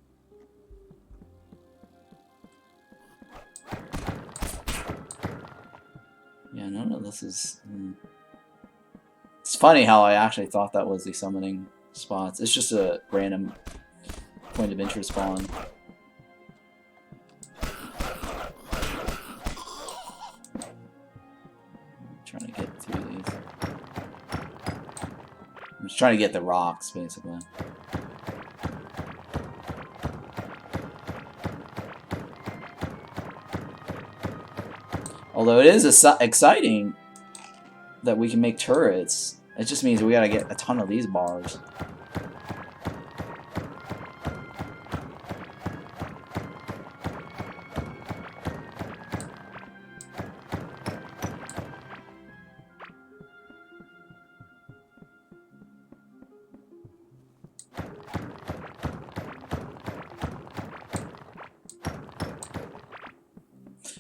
Yeah, none of this is... It's funny how I actually thought that was the summoning spots. It's just a random point of interest spawn. I'm trying to get through these. I'm just trying to get the rocks, basically. Although it is exciting that we can make turrets, it just means we gotta get a ton of these bars.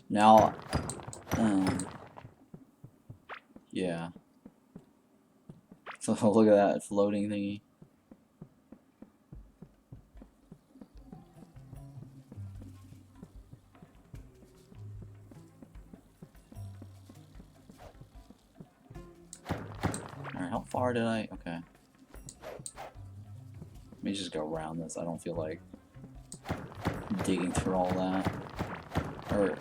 Now, yeah. So look at that floating thingy. Alright, how far did I... Okay. Let me just go around this. I don't feel like digging through all that. Or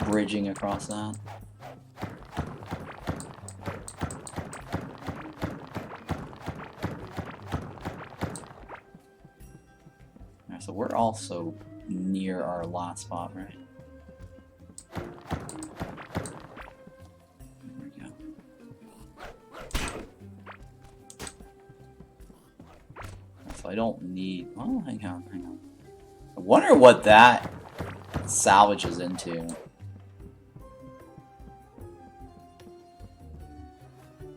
bridging across that. Alright, so we're also near our last spot, right? There we go. So I don't need... Oh, hang on. I wonder what that salvages into.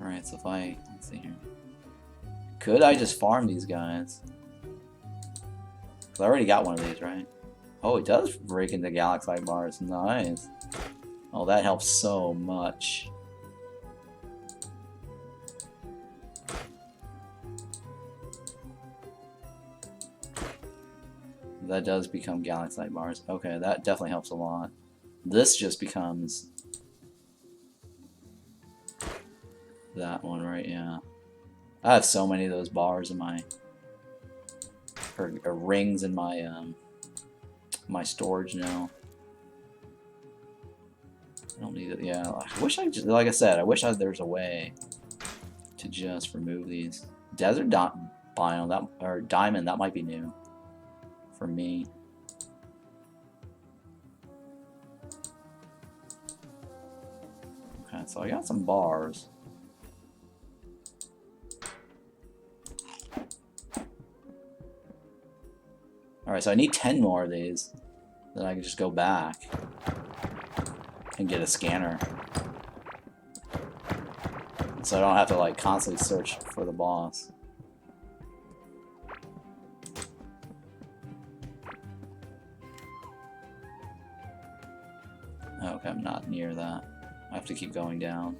Alright, so if I... Let's see here. Could I just farm these guys? Because I already got one of these, right? Oh, it does break into galaxite bars. Nice. Oh, that helps so much. That does become galaxite bars. Okay, that definitely helps a lot. This just becomes... that one, right? Yeah. I have so many of those bars in my... or rings in my, my storage now. I don't need it. Yeah, I wish I just... Like I said, I wish there was a way to just remove these. Desert biome, that, or diamond, that might be new. For me. Okay, so I got some bars. Alright, so I need 10 more of these. Then I can just go back and get a scanner. So I don't have to like constantly search for the boss. Okay, I'm not near that. I have to keep going down.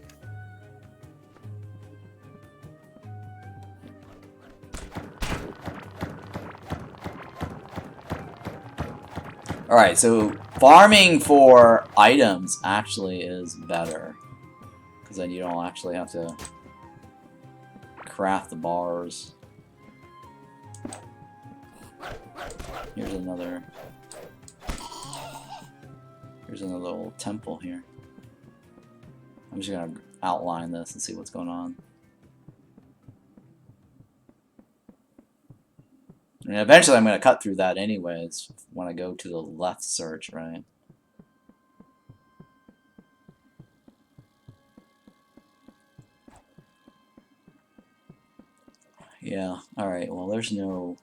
Alright, so farming for items actually is better. Because then you don't actually have to craft the bars. Here's another little temple here. I'm just gonna outline this and see what's going on. And eventually I'm gonna cut through that anyways when I go to the left search, right? Yeah, alright, well there's no...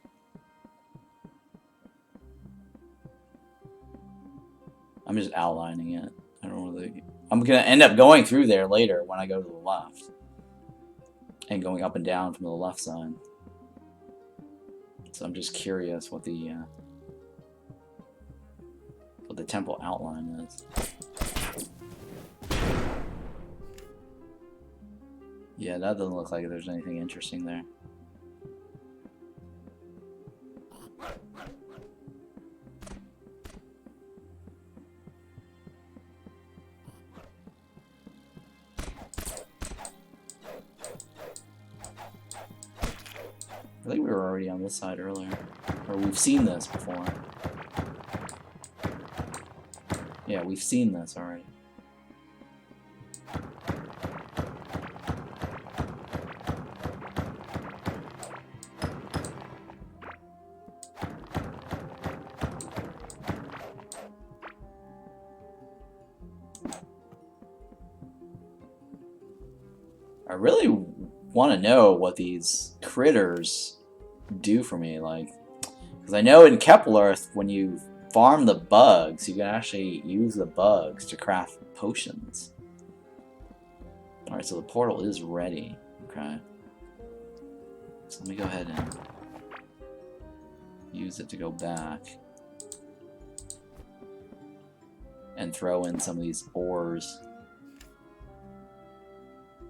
I'm just outlining it. I don't really... I'm gonna end up going through there later when I go to the left. And going up and down from the left side. So I'm just curious what the temple outline is. Yeah, that doesn't look like there's anything interesting there. I think we were already on this side earlier. Or we've seen this before. Yeah, we've seen this already. I really want to know what these critters do for me, like, because I know in Kepler, when you farm the bugs, you can actually use the bugs to craft potions. Alright, so the portal is ready. Okay. So let me go ahead and use it to go back. And throw in some of these ores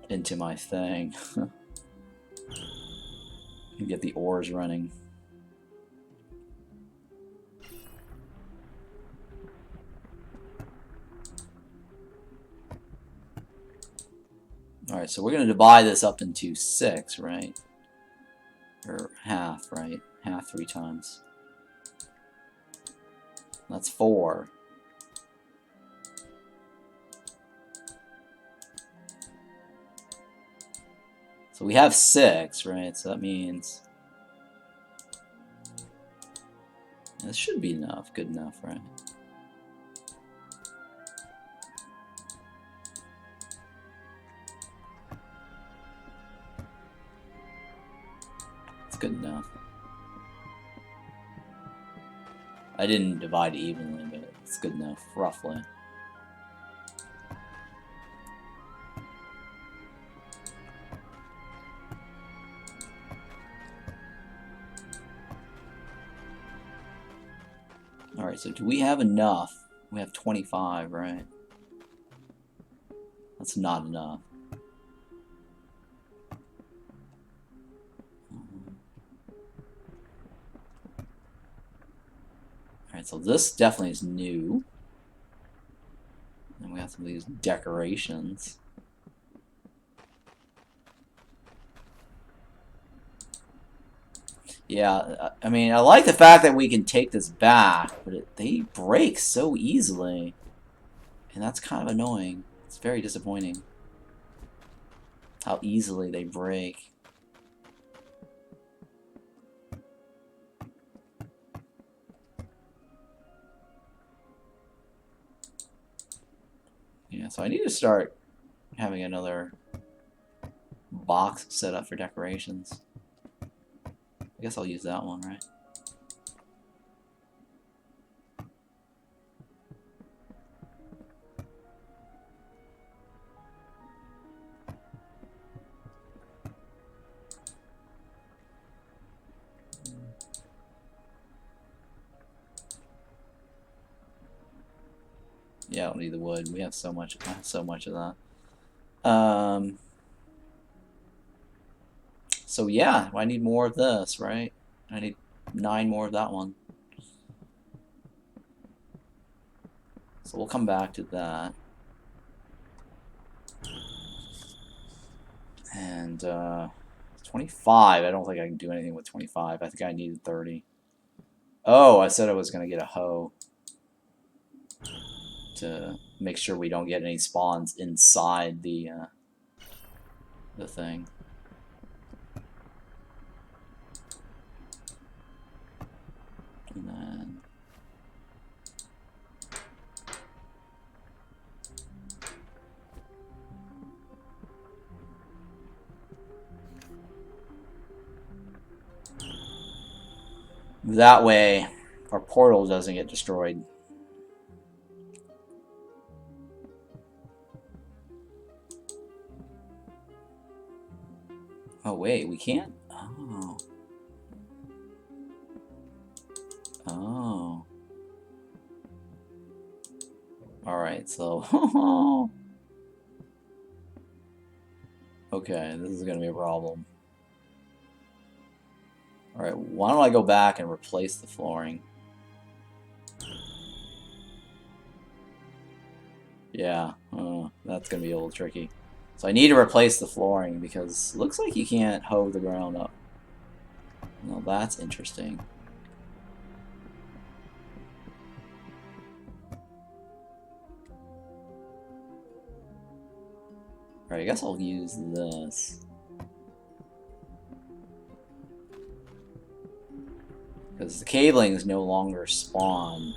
into my thing. And get the ores running. Alright, so we're going to divide this up into 6, right? Or half, right? Half 3 times. That's 4. So we have 6, right? So that means this should be enough. Good enough, right? It's good enough. I didn't divide evenly, but it's good enough, roughly. Alright, so do we have enough? We have 25, right? That's not enough. Alright, so this definitely is new. And we have some of these decorations. Yeah, I mean, I like the fact that we can take this back, but they break so easily. And that's kind of annoying. It's very disappointing how easily they break. Yeah, so I need to start having another box set up for decorations. I guess I'll use that one, right? Yeah, I don't need the wood. We have so much of that. So yeah, I need more of this, right? I need 9 more of that one. So we'll come back to that. And 25, I don't think I can do anything with 25. I think I needed 30. Oh, I said I was going to get a hoe to make sure we don't get any spawns inside the thing. And then that way our portal doesn't get destroyed. Oh wait, we can't? Oh. Alright, so... okay, this is gonna be a problem. Alright, why don't I go back and replace the flooring? Yeah, that's gonna be a little tricky. So I need to replace the flooring because it looks like you can't hoe the ground up. Well, that's interesting. Alright, I guess I'll use this. Because the cablings no longer spawn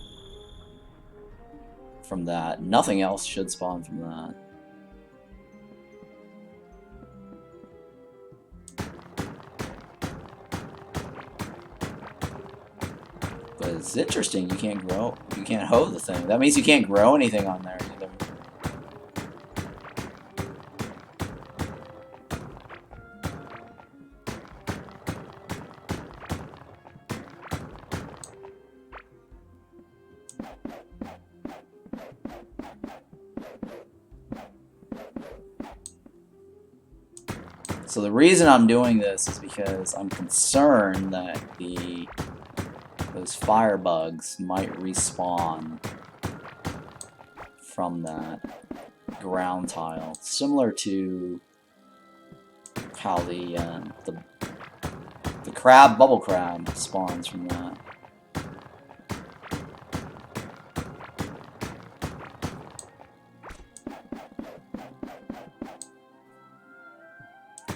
from that. Nothing else should spawn from that. But it's interesting, you can't hoe the thing. That means you can't grow anything on there either. So the reason I'm doing this is because I'm concerned that those fire bugs might respawn from that ground tile, similar to how the bubble crab spawns from that.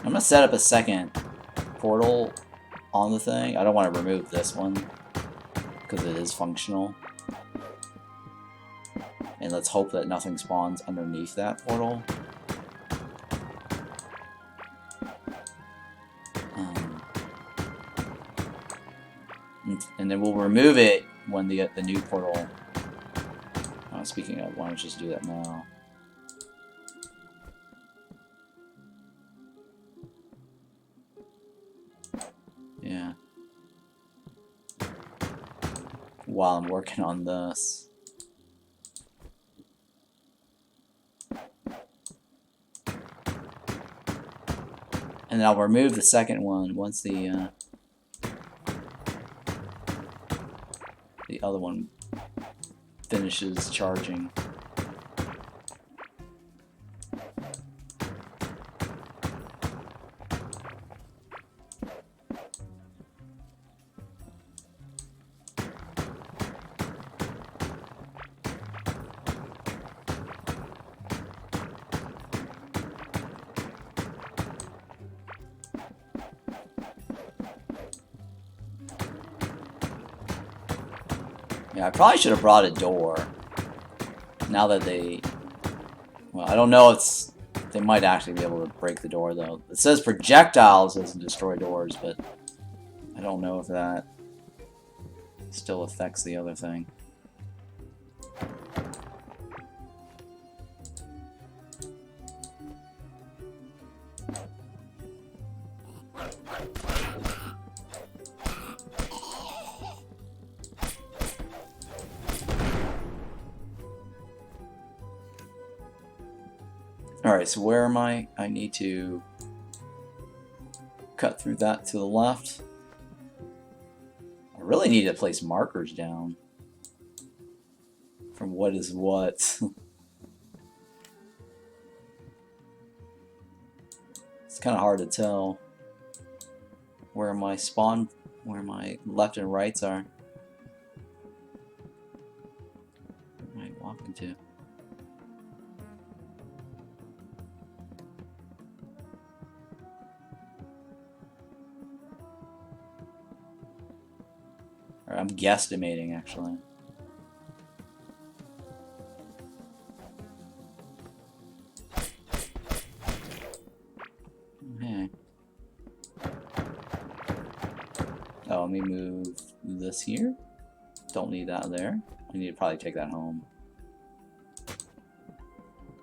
I'm gonna set up a second portal on the thing. I don't want to remove this one because it is functional. And let's hope that nothing spawns underneath that portal. And then we'll remove it when the new portal... speaking of, why don't we just do that now? Yeah. While I'm working on this. And then I'll remove the second one once the other one finishes charging. Yeah, I probably should have brought a door. Now that they... Well, I don't know if they might actually be able to break the door, though. It says projectiles doesn't destroy doors, but I don't know if that still affects the other thing. Alright, so where am I? I need to cut through that to the left. I really need to place markers down from what is what. It's kind of hard to tell where my left and rights are. Where am I walking to? I'm guesstimating, actually. Okay. Oh, let me move this here. Don't need that there. I need to probably take that home.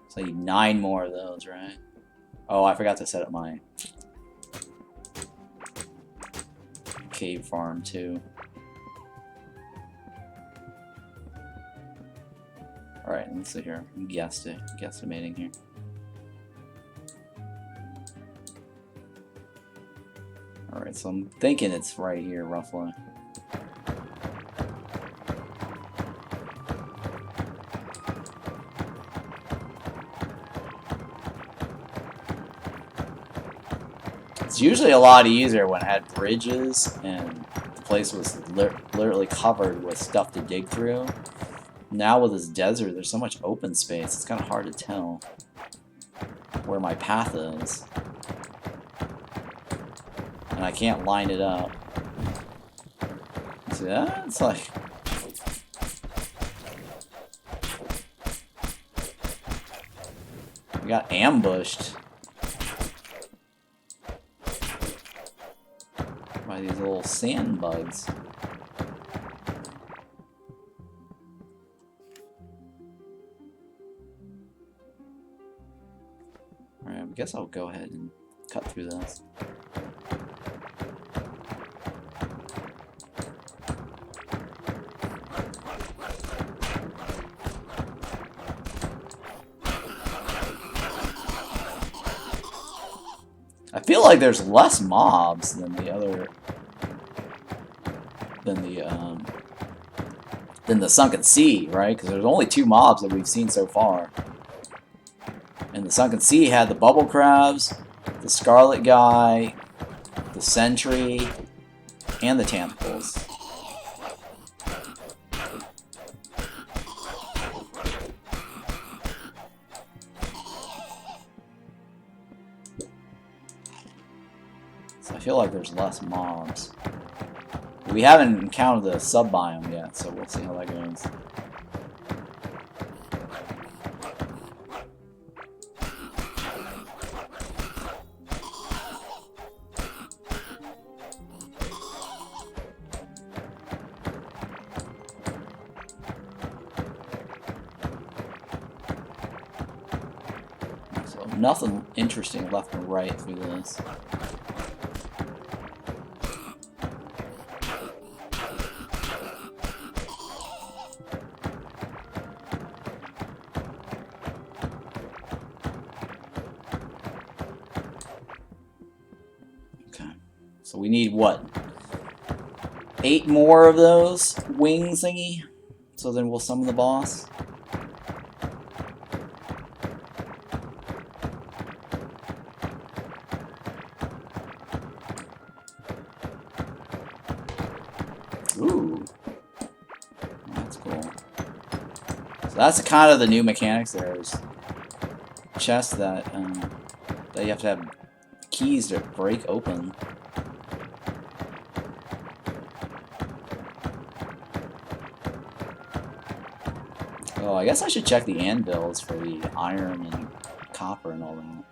So I need 9 more of those, right? Oh, I forgot to set up my cave farm, too. Alright, let's see here. I'm guesstimating here. Alright, so I'm thinking it's right here, roughly. It's usually a lot easier when it had bridges and the place was literally covered with stuff to dig through. Now with this desert, there's so much open space, it's kind of hard to tell where my path is. And I can't line it up. See that? It's like... we got ambushed by these little sand bugs. Alright, I guess I'll go ahead and cut through this. I feel like there's less mobs than the other, than the Sunken Sea, right? Because there's only 2 mobs that we've seen so far. And the Sunken Sea had the bubble crabs, the scarlet guy, the sentry, and the tentacles. So I feel like there's less mobs. We haven't encountered the sub-biome yet, so we'll see how that goes. So nothing interesting left and right through this. So we need, what, 8 more of those wings thingy? So then we'll summon the boss. Ooh. That's cool. So that's kind of the new mechanics there, is chests that you have to have keys to break open. Oh, I guess I should check the anvils for the iron and copper and all that.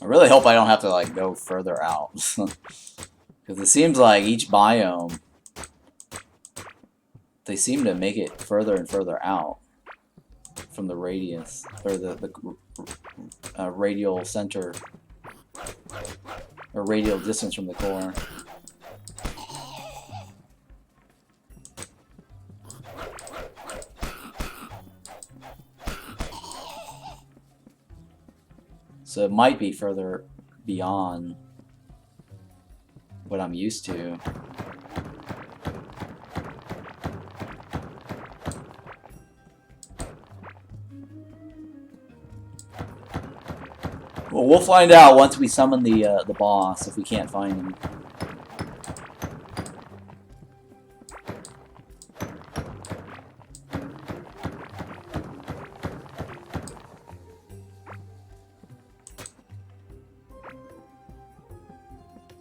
I really hope I don't have to, like, go further out. Because it seems like each biome, they seem to make it further and further out from the radius, or the radial center, or radial distance from the core. So it might be further beyond what I'm used to. Well, we'll find out once we summon the boss, if we can't find him.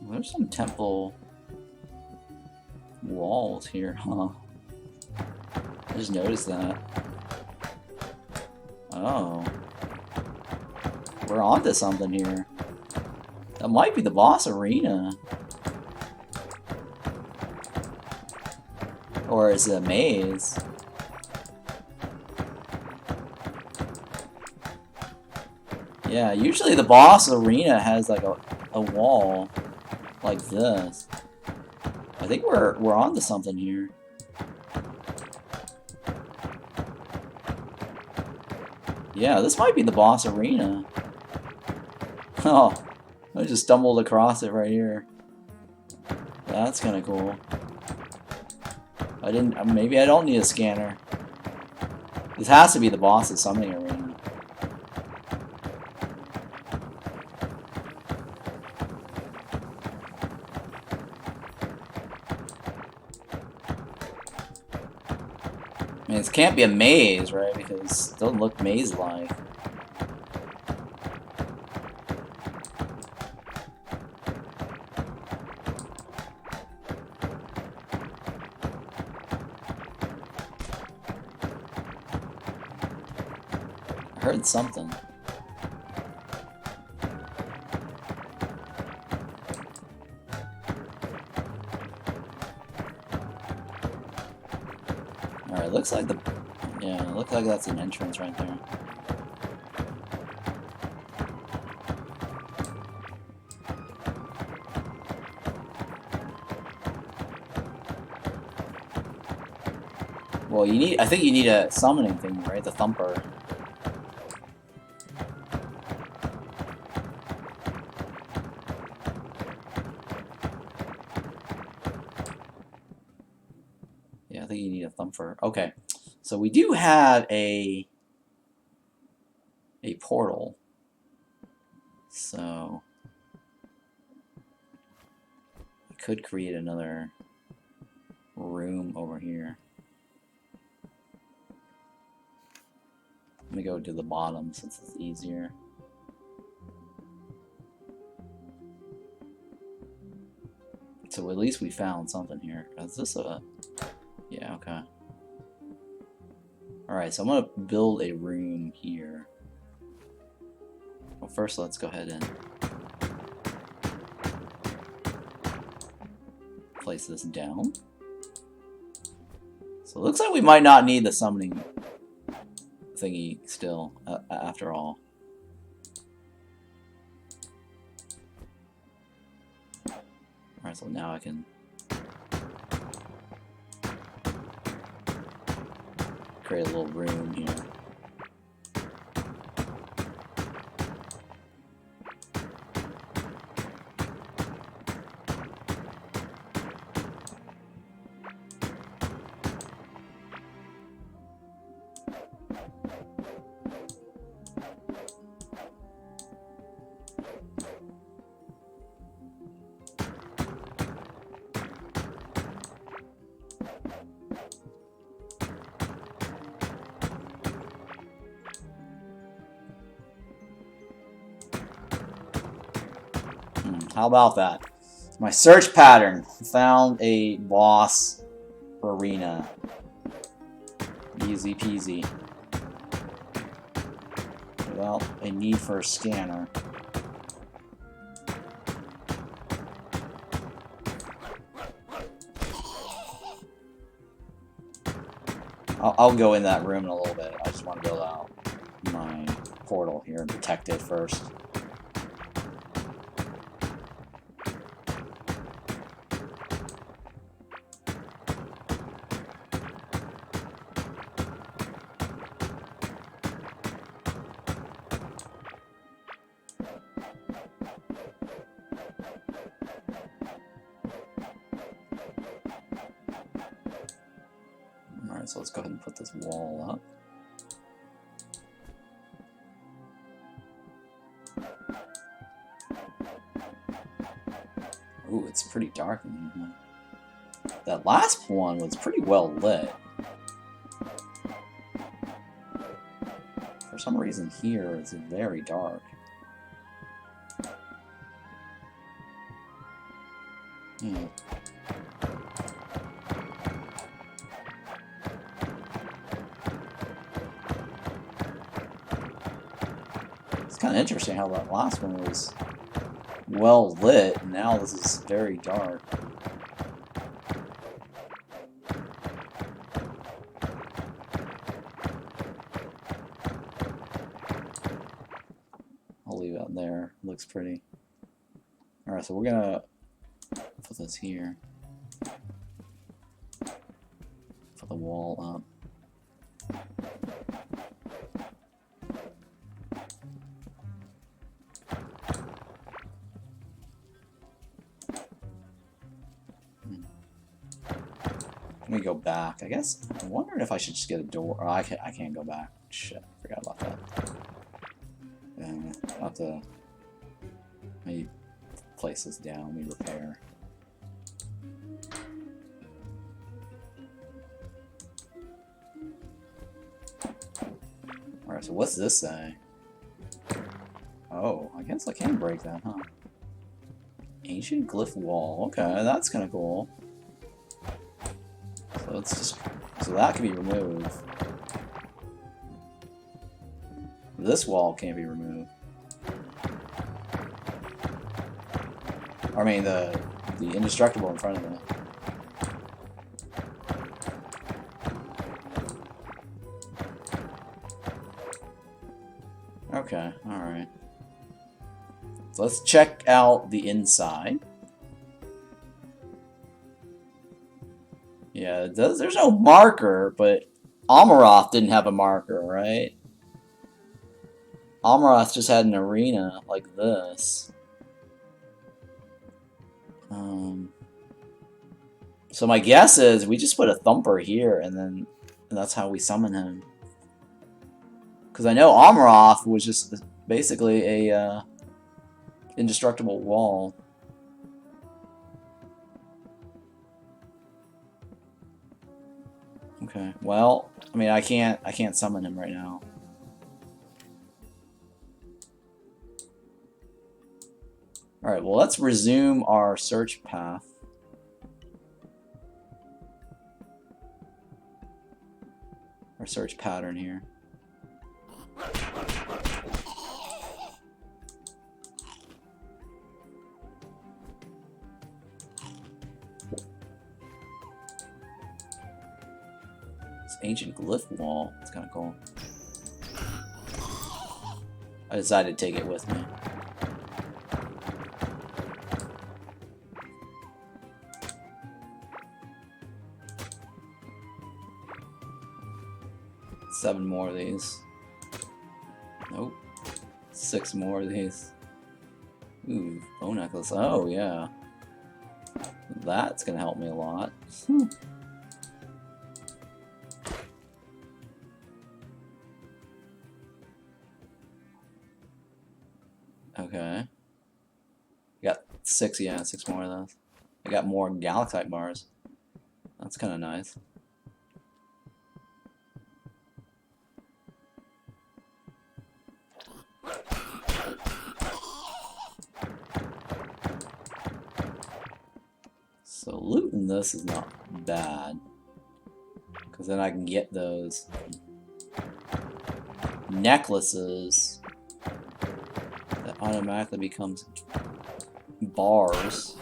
There's some temple walls here, huh? I just noticed that. Oh. We're onto something here. That might be the boss arena. Or is it a maze? Yeah, usually the boss arena has like a wall like this. I think we're onto something here. Yeah, this might be the boss arena. Oh, I just stumbled across it right here. That's kind of cool. Maybe I don't need a scanner. This has to be the boss's summoning arena. I mean, this can't be a maze, right? Because it doesn't look maze-like. I heard something. Alright, looks like looks like that's an entrance right there. Well, I think you need a summoning thing, right? The thumper. Yeah, I think you need a thumper. Okay. So we do have a portal. So we could create another room over here. Let me go to the bottom since it's easier. So at least we found something here. Is this a... Yeah, okay. Alright, so I'm gonna build a room here. Well, first let's go ahead and place this down. So it looks like we might not need the summoning thingy still, after all. Alright, so now I can create a little room here. How about that? My search pattern found a boss arena. Easy peasy. Without a need for a scanner. I'll go in that room in a little bit. I just want to build out my portal here and protect it first. Alright, so let's go ahead and put this wall up. Ooh, it's pretty dark in here, huh? That last one was pretty well lit. For some reason here, it's very dark. It's kind of interesting how that last one was well lit, and now this is very dark. I'll leave it out there. Looks pretty. Alright, so we're gonna put this here. Put the wall up. Let me go back. I guess I'm wondering if I should just get a door. Oh, I can't go back. Shit, forgot about that. I'll have to maybe place this down. Let me repair. Alright, so what's this say? Oh, I guess I can break that, huh? Ancient glyph wall. Okay, that's kind of cool. So let's just, so that can be removed. This wall can't be removed. I mean the indestructible in front of it. Okay, alright. So let's check out the inside. Yeah, there's no marker, but Omorath didn't have a marker, right? Omorath just had an arena like this. So my guess is we just put a thumper here, and that's how we summon him. Because I know Omorath was just basically a indestructible wall. Okay, well, I mean, I can't summon him right now. Alright, well, let's resume our search path. Our search pattern here. This ancient glyph wall. It's kind of cool. I decided to take it with me. Seven more of these. Nope. 6 more of these. Ooh, bone necklace. Oh, yeah. That's gonna help me a lot. Okay. Got 6, yeah, 6 more of those. I got more galaxite bars. That's kind of nice. So looting this is not bad, because then I can get those necklaces that automatically becomes bars.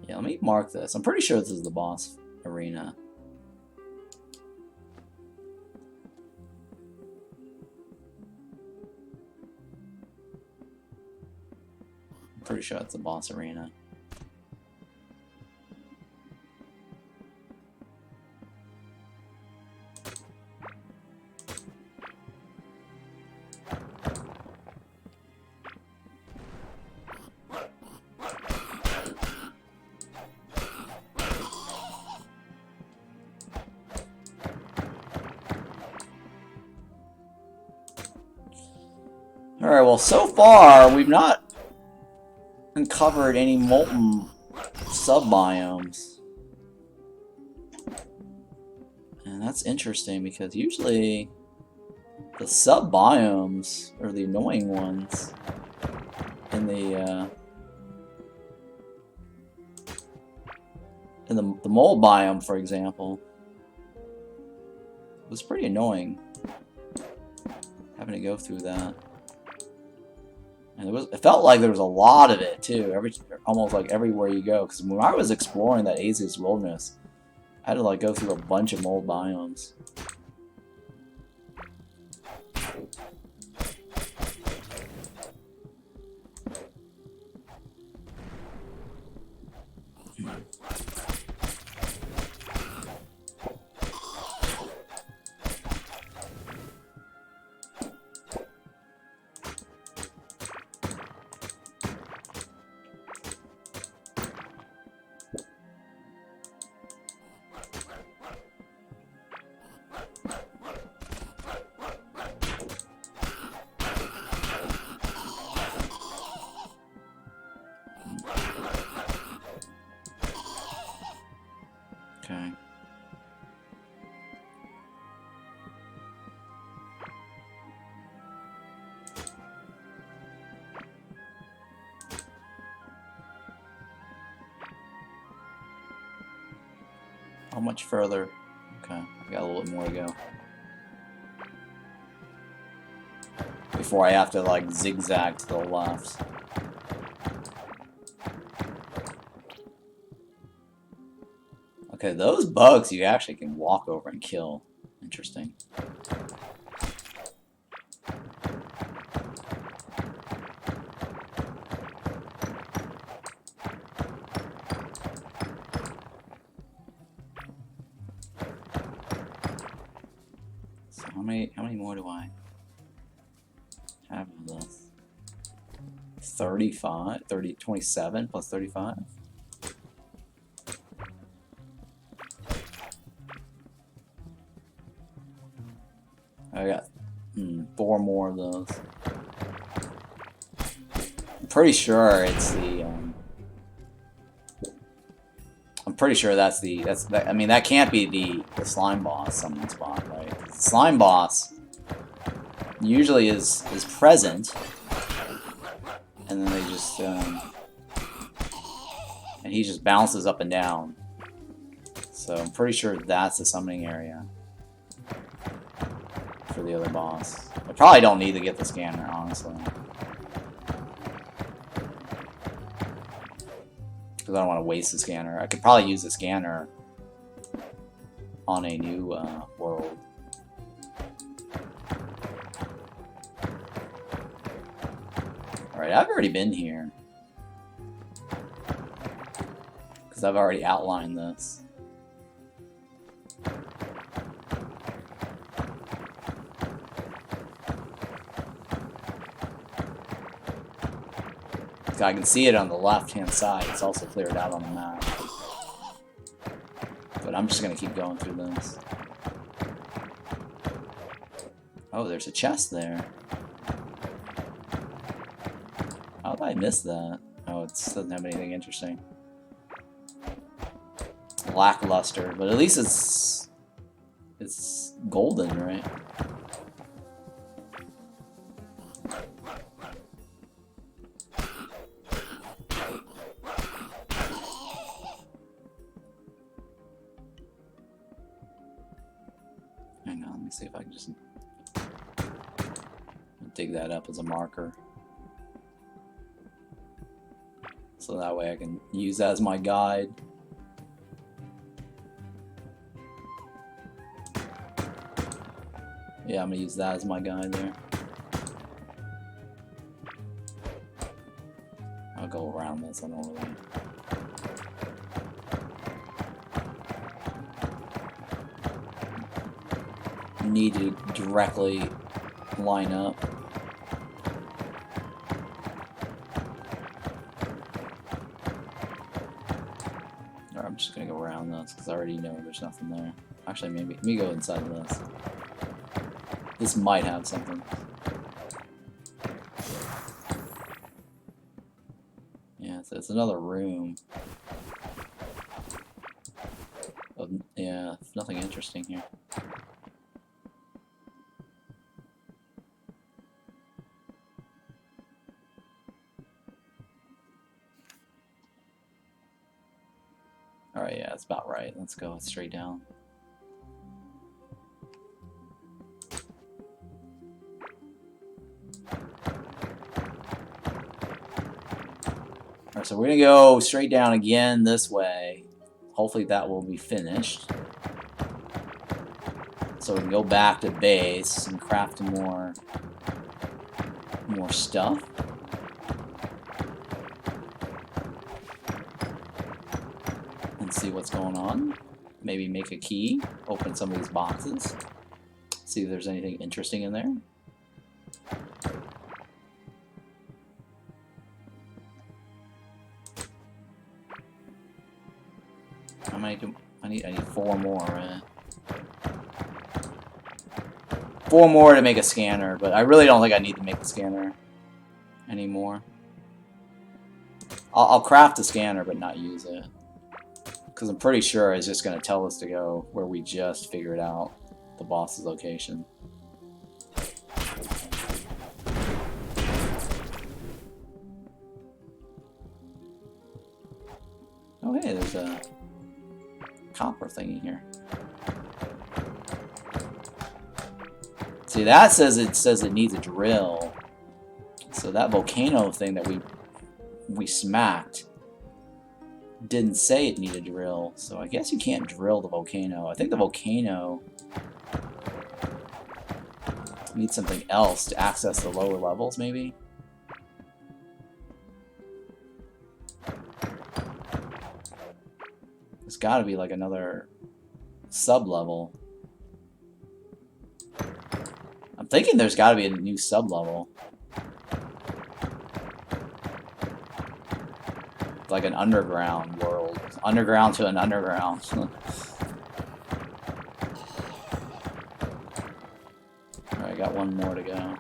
Yeah, let me mark this. I'm pretty sure this is the boss arena. Pretty sure it's the boss arena. Alright, well, so far we've not uncovered any molten sub-biomes. And that's interesting because usually the sub-biomes are the annoying ones in the mold biome, for example. It was pretty annoying having to go through that. And it felt like there was a lot of it too, almost like everywhere you go. Because when I was exploring that Aziz wilderness, I had to like go through a bunch of mold biomes. Okay. How much further? Okay, I got a little bit more to go. Before I have to like zigzag to the left. Okay, those bugs you actually can walk over and kill. Interesting. So how many more do I have of this? 35, 27 plus 35? I got 4 more of those. I'm pretty sure it's the. I'm pretty sure that's the. I mean, that can't be the slime boss summon spot, right? The slime boss usually is present, and then they just and he just bounces up and down. So I'm pretty sure that's the summoning area for the other boss. I probably don't need to get the scanner, honestly. Because I don't want to waste the scanner. I could probably use the scanner on a new world. Alright, I've already been here. Because I've already outlined this. I can see it on the left-hand side. It's also cleared out on the map. But I'm just going to keep going through this. Oh, there's a chest there. How did I miss that? Oh, it doesn't have anything interesting. Lackluster, but at least it's golden, right? Hang on, let me see if I can just dig that up as a marker. So that way I can use that as my guide. Yeah, I'm gonna use that as my guide there. I'll go around this, I don't really... need to directly line up. Alright, I'm just gonna go around this because I already know there's nothing there. Actually, maybe let me go inside of this. This might have something. Yeah, so it's another room. Yeah, nothing interesting here. Alright, yeah, that's about right. Let's go straight down. Alright, so we're gonna go straight down again this way. Hopefully that will be finished. So we can go back to base and craft more stuff. And see what's going on. Maybe make a key, open some of these boxes. See if there's anything interesting in there. How many do I need 4 more, right? 4 more to make a scanner, but I really don't think I need to make a scanner anymore. I'll craft a scanner, but not use it. Because I'm pretty sure it's just going to tell us to go where we just figured out the boss's location. Oh hey, there's a copper thingy here. See, that says it needs a drill. So that volcano thing that we smacked didn't say it needed a drill. So I guess you can't drill the volcano. I think the volcano needs something else to access the lower levels, maybe. There's got to be like another sub-level. I'm thinking there's got to be a new sub-level. Like an underground world. Underground to an underground. Alright, got 1 more to go.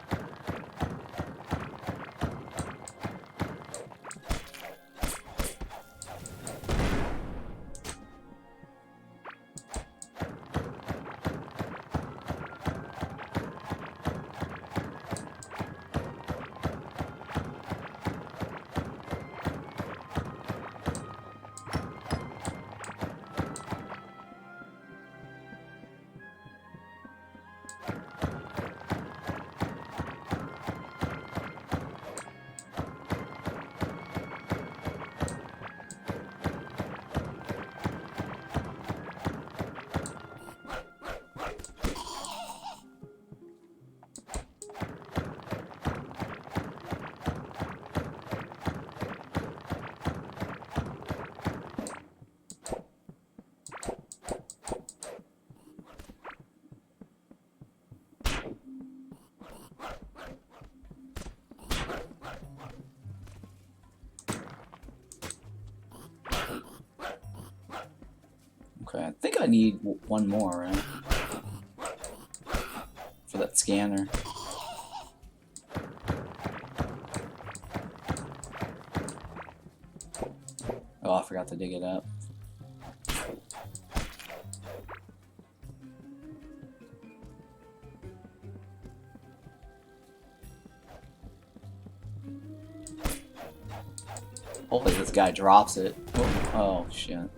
Okay, I think I need 1 more, right? For that scanner. Oh, I forgot to dig it up. Hopefully this guy drops it. Oh shit.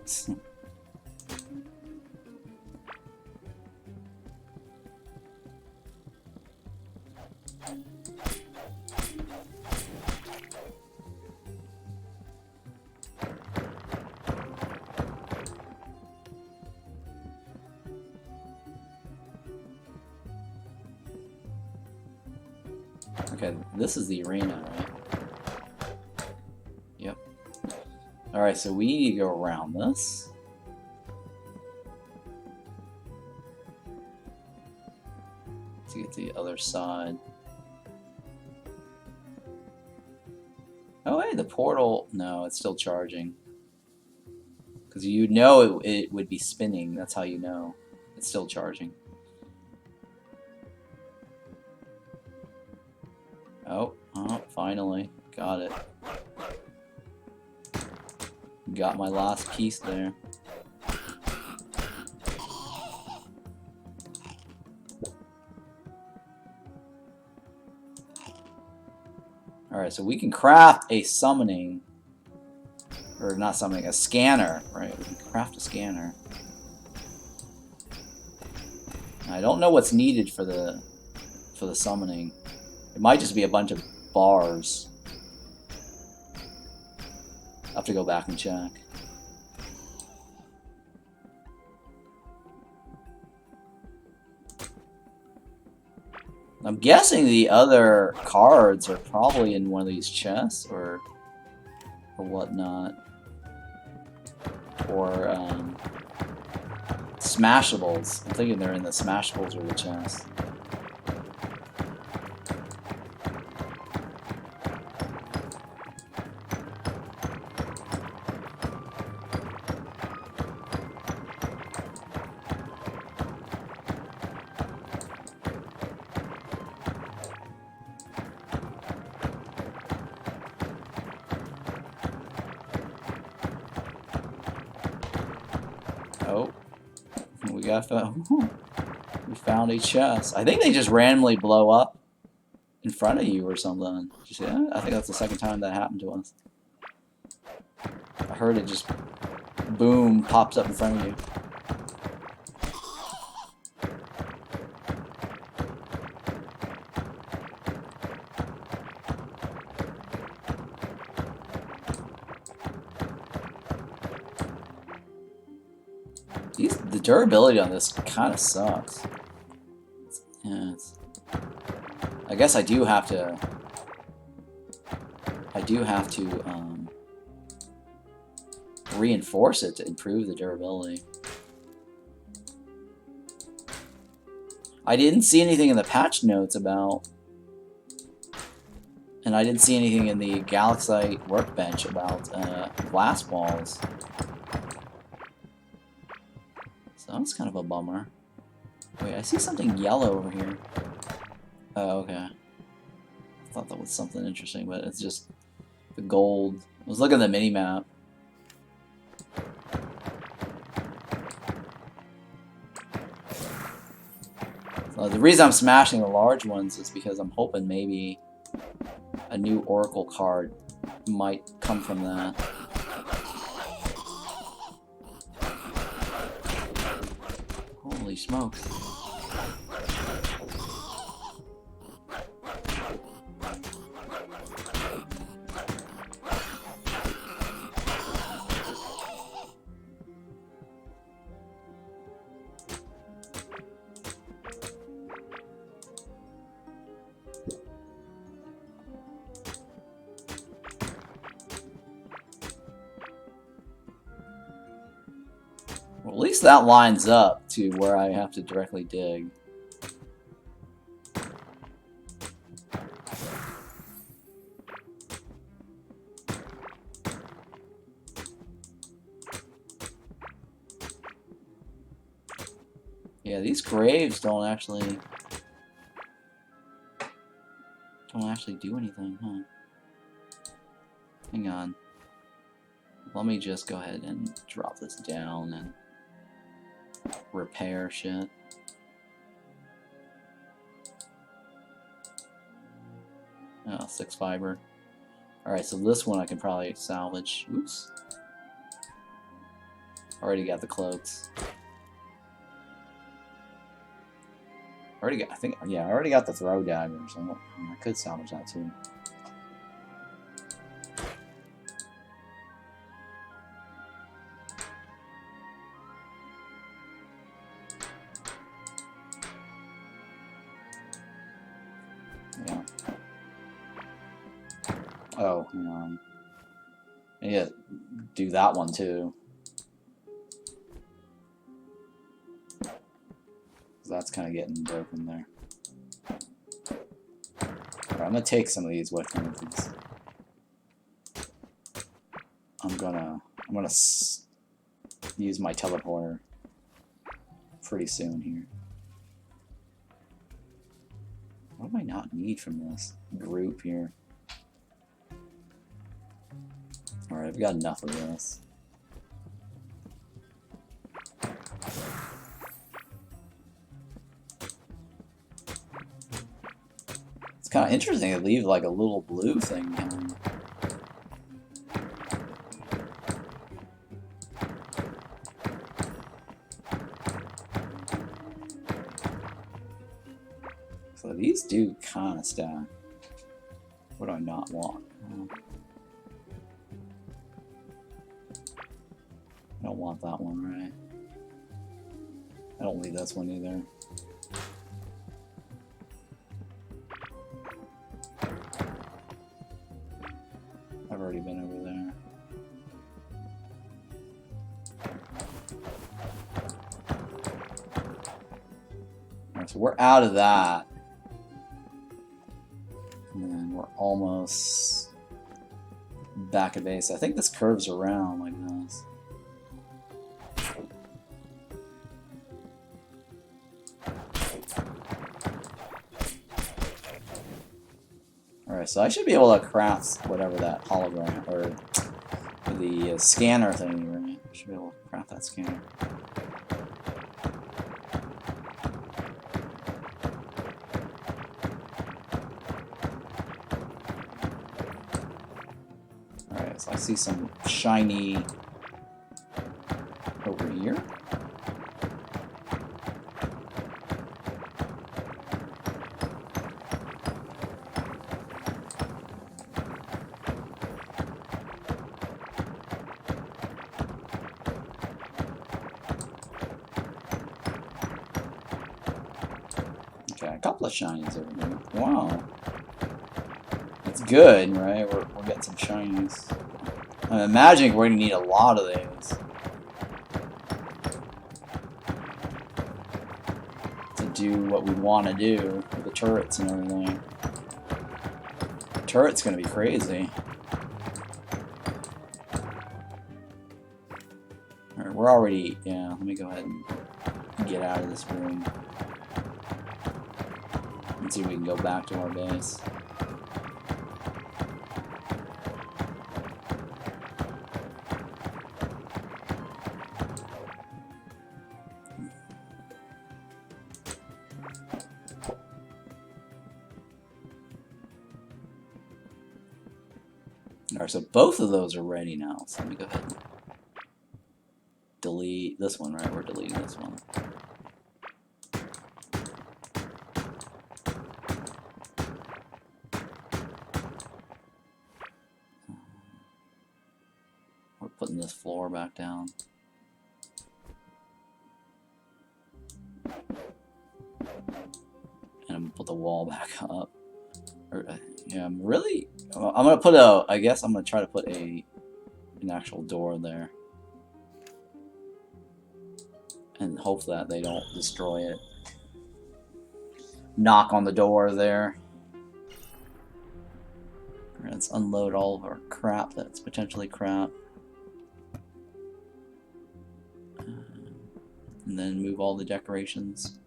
Okay, this is the arena, right? Yep. Alright, so we need to go around this. To get to the other side. Oh, hey, the portal. No, it's still charging. Because you know it would be spinning. That's how you know. It's still charging. Oh, finally. Got it. Got my last piece there. Alright, so we can craft a summoning. Or not summoning, a scanner. Right, we can craft a scanner. I don't know what's needed for the summoning. It might just be a bunch of bars. to go back and check. I'm guessing the other cards are probably in one of these chests or whatnot. Or Smashables. I'm thinking they're in the Smashables or the chest. Oh, we found a chest. I think they just randomly blow up in front of you or something. Did you see that? I think that's the second time that happened to us. I heard it just boom pops up in front of you. The durability on this kind of sucks. Yeah, I guess I do have to. Reinforce it to improve the durability. I didn't see anything in the patch notes about, and I didn't see anything in the Galaxite workbench about glass balls. So that's kind of a bummer. Wait, I see something yellow over here. Oh, okay. I thought that was something interesting, but it's just the gold. I was looking at the mini-map. So the reason I'm smashing the large ones is because I'm hoping maybe a new Oracle card might come from that. Holy smokes. Well, at least that lines up to where I have to directly dig. Yeah, these graves don't actually do anything, huh? Hang on. Let me just go ahead and drop this down and repair shit. Oh, 6 fiber. Alright, so this one I can probably salvage. Oops. Already got the cloaks. I already got the throw dagger, so I could salvage that too. Yeah. Oh, hang on. I need to do that one too. That's kind of getting broken there. Alright, I'm gonna take some of these with me. I'm gonna use my teleporter pretty soon here. What do I not need from this group here? Alright, I've got enough of this. It's kind of interesting to leave like a little blue thing behind. So these do kind of stack. What do I not want? I don't want that one, right? I don't need this one either. I've already been over there. Alright, so we're out of that. And then we're almost back at base. I think this curves around like this. Alright, so I should be able to craft whatever that hologram, or the scanner thing, right? I should be able to craft that scanner. Alright, so I see some shiny over here. Okay, a couple of shinies over here. Wow. It's good, right? We're getting some shinies. I'm imagining we're going to need a lot of these to do what we want to do with the turrets and everything. The turret's going to be crazy. Alright, we're already... Yeah, let me go ahead and get out of this room. And see if we can go back to our base. Alright, so both of those are ready now. So let me go ahead and delete this one, right? We're deleting this one. We're putting this floor back down. And I'm gonna put the wall back up. Yeah, I'm gonna put a. I guess I'm gonna try to put an actual door there, and hope that they don't destroy it. Knock on the door there. Alright, let's unload all of our crap that's potentially crap, and then move all the decorations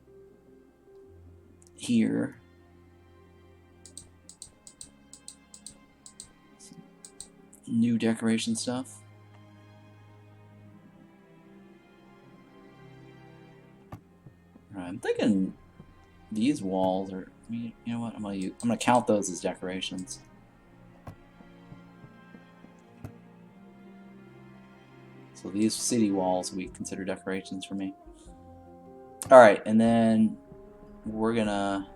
here. New decoration stuff. Alright, I'm thinking these walls are. You know what? I'm gonna count those as decorations. So these city walls we consider decorations for me. Alright, and then we're gonna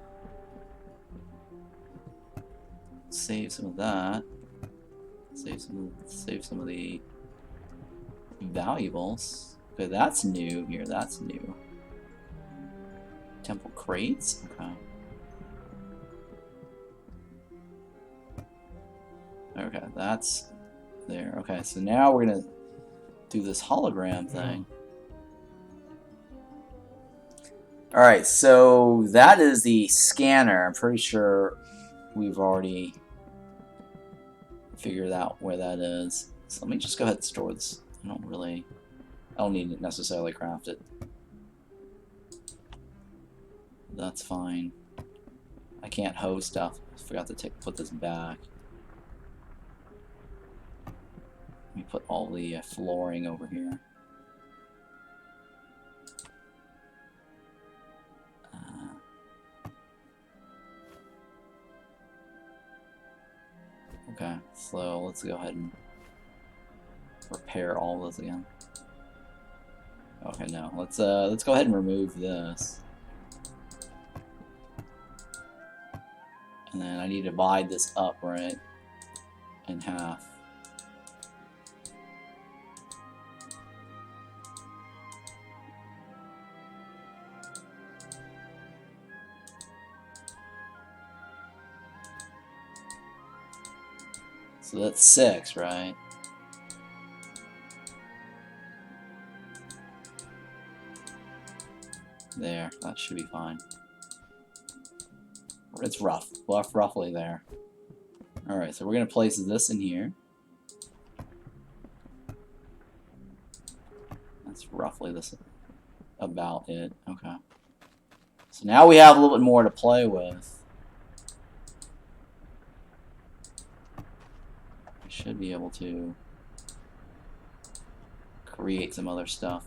save some of that. Save some of the valuables. Okay, that's new here. That's new. Temple crates? Okay. Okay, that's there. Okay, so now we're gonna do this hologram thing. Alright, so that is the scanner. I'm pretty sure we've already figured out where that is. So let me just go ahead and store this. I don't need to necessarily craft it. That's fine. I can't host stuff. I forgot to put this back. Let me put all the flooring over here. Okay, so let's go ahead and repair all of this again. Okay, no, let's go ahead and remove this. And then I need to divide this up, right, in half. So that's 6, right? There, that should be fine. It's roughly there. Alright, so we're going to place this in here. That's roughly this about it. Okay. So now we have a little bit more to play with. We should be able to create some other stuff.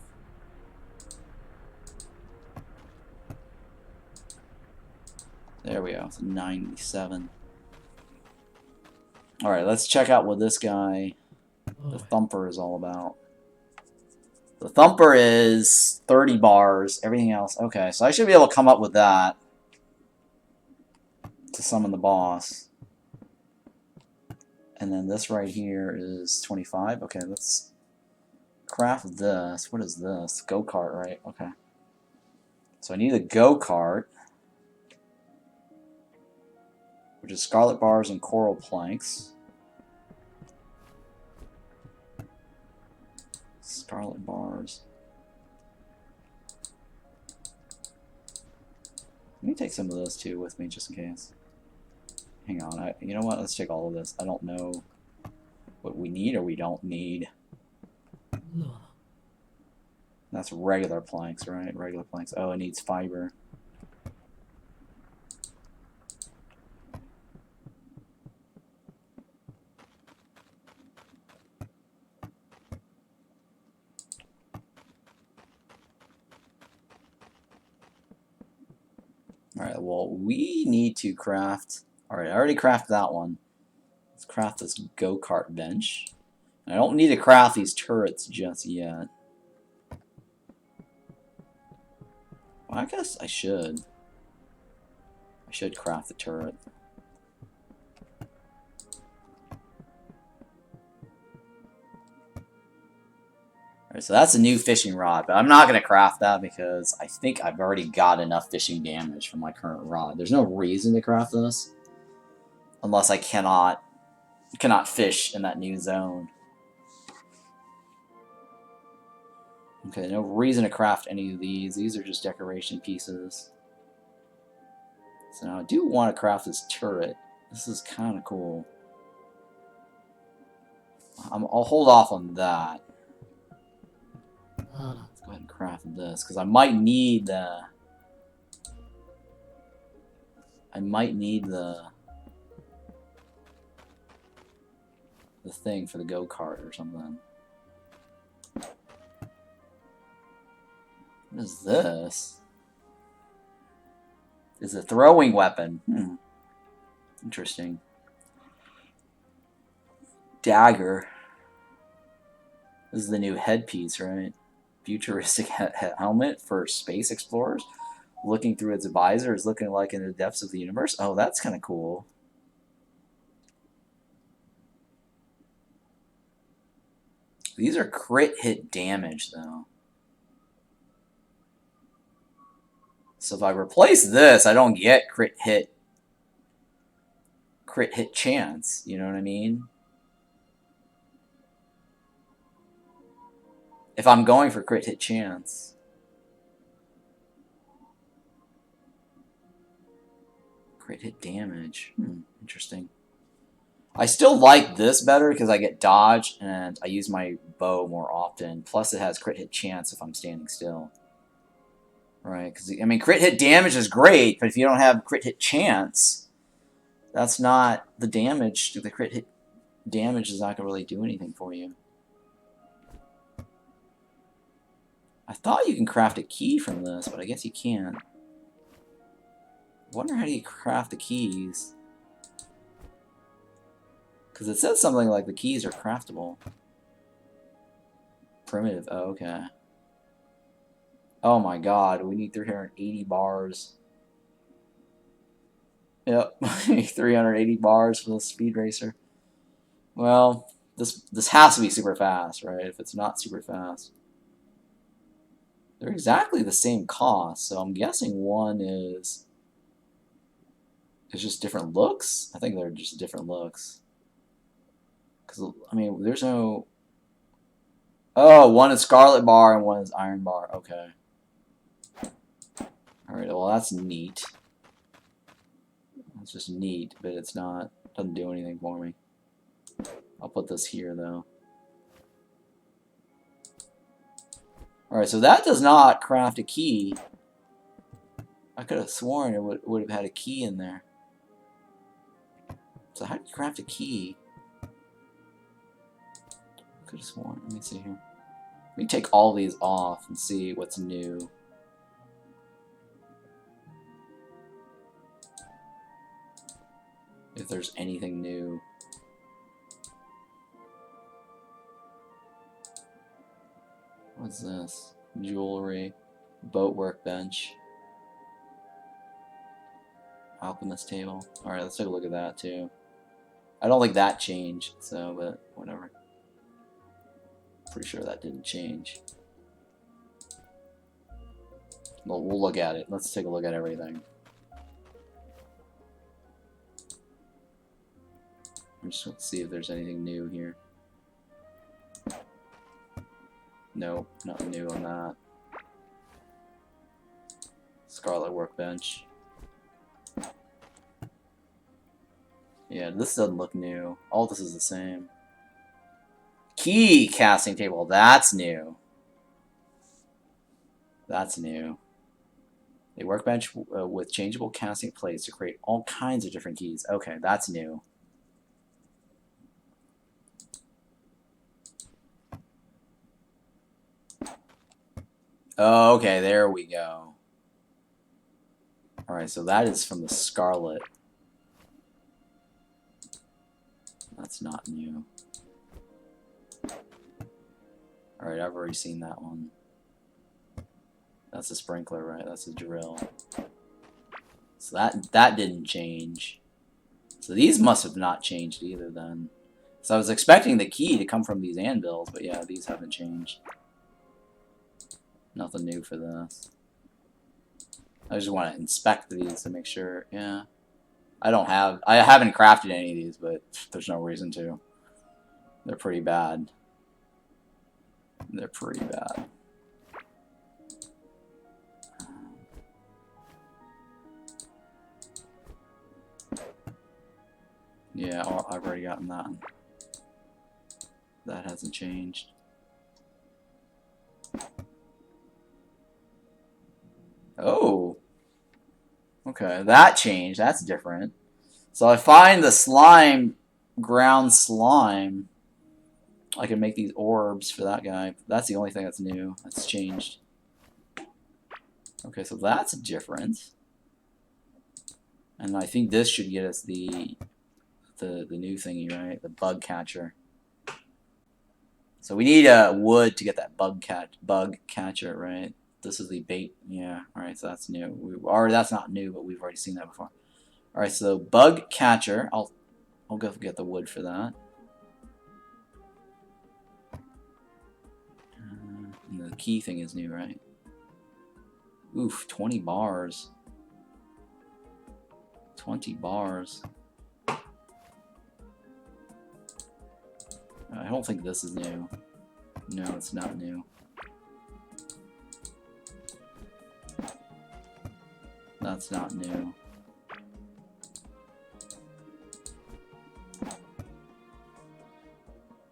There we go. It's 97. Alright, let's check out what this guy, the Thumper, is all about. The Thumper is 30 bars, everything else. Okay, so I should be able to come up with that to summon the boss. And then this right here is 25. Okay, let's craft this. What is this? Go-kart, right? Okay. So I need a go-kart, which is scarlet bars and coral planks. Scarlet bars. Let me take some of those too with me just in case. Hang on, you know what? Let's take all of this. I don't know what we need or we don't need. That's regular planks, right? Regular planks. Oh, it needs fiber. Alright, well, we need to craft... Alright, I already crafted that one. Let's craft this go-kart bench. I don't need to craft these turrets just yet. Well, I guess I should. I should craft the turret. Alright, so that's a new fishing rod, but I'm not going to craft that because I think I've already got enough fishing damage from my current rod. There's no reason to craft this. Unless I cannot fish in that new zone. Okay, no reason to craft any of these. These are just decoration pieces. So now I do want to craft this turret. This is kind of cool. I'll hold off on that. Let's go ahead and craft this, because I might need the... the thing for the go-kart or something. What is this? It's a throwing weapon. Interesting. Dagger. This is the new headpiece, right? Futuristic helmet for space explorers. Looking through its visor is looking like in the depths of the universe. Oh, that's kind of cool. These are crit hit damage, though. So if I replace this, I don't get crit hit chance. You know what I mean? If I'm going for crit hit chance. Crit hit damage. Interesting. I still like this better because I get dodge and I use my bow more often. Plus it has crit hit chance if I'm standing still. Right, because I mean crit hit damage is great, but if you don't have crit hit chance, that's not the damage. The crit hit damage is not going to really do anything for you. I thought you can craft a key from this, but I guess you can't. I wonder how do you craft the keys? Because it says something like the keys are craftable. Primitive. Oh, okay. Oh my god, we need 380 bars. Yep, 380 bars for the speed racer. Well, this has to be super fast, right? If it's not super fast. They're exactly the same cost, so I'm guessing one is just different looks? I think they're just different looks. Because, I mean, there's no... Oh, one is Scarlet Bar and one is Iron Bar. Okay. Alright, well, that's neat. It's just neat, but it's not... doesn't do anything for me. I'll put this here, though. Alright, so that does not craft a key. I could have sworn it would have had a key in there. So how do you craft a key? I could have sworn. Let me see here. Let me take all these off and see what's new. If there's anything new. What's this? Jewelry. Boat workbench. Alchemist table. Alright, let's take a look at that too. I don't think that changed, so, but whatever. Pretty sure that didn't change. Well, we'll look at it. Let's take a look at everything. I'm just going to see if there's anything new here. Nope, nothing new on that. Scarlet workbench. Yeah, this doesn't look new. All this is the same. Key casting table. That's new. That's new. A workbench with changeable casting plates to create all kinds of different keys. Okay, that's new. Okay, there we go. Alright, so that is from the Scarlet. That's not new. Alright, I've already seen that one. That's a sprinkler, right? That's a drill. So that didn't change. So these must have not changed either then. So I was expecting the key to come from these anvils, but yeah, these haven't changed. Nothing new for this. I just want to inspect these to make sure, yeah. I haven't crafted any of these, but there's no reason to. They're pretty bad. They're pretty bad. Yeah, I've already gotten that. That hasn't changed. Oh. Okay, that changed. That's different. So I find the slime, ground slime. I can make these orbs for that guy. That's the only thing that's new. That's changed. Okay, so that's different. And I think this should get us the new thingy, right? The bug catcher. So we need wood to get that bug catcher, right? This is the bait. Yeah. All right. So that's new. That's not new, but we've already seen that before. All right. So bug catcher. I'll go get the wood for that. And the key thing is new, right? Oof, 20 bars. 20 bars. I don't think this is new. No, it's not new. That's not new.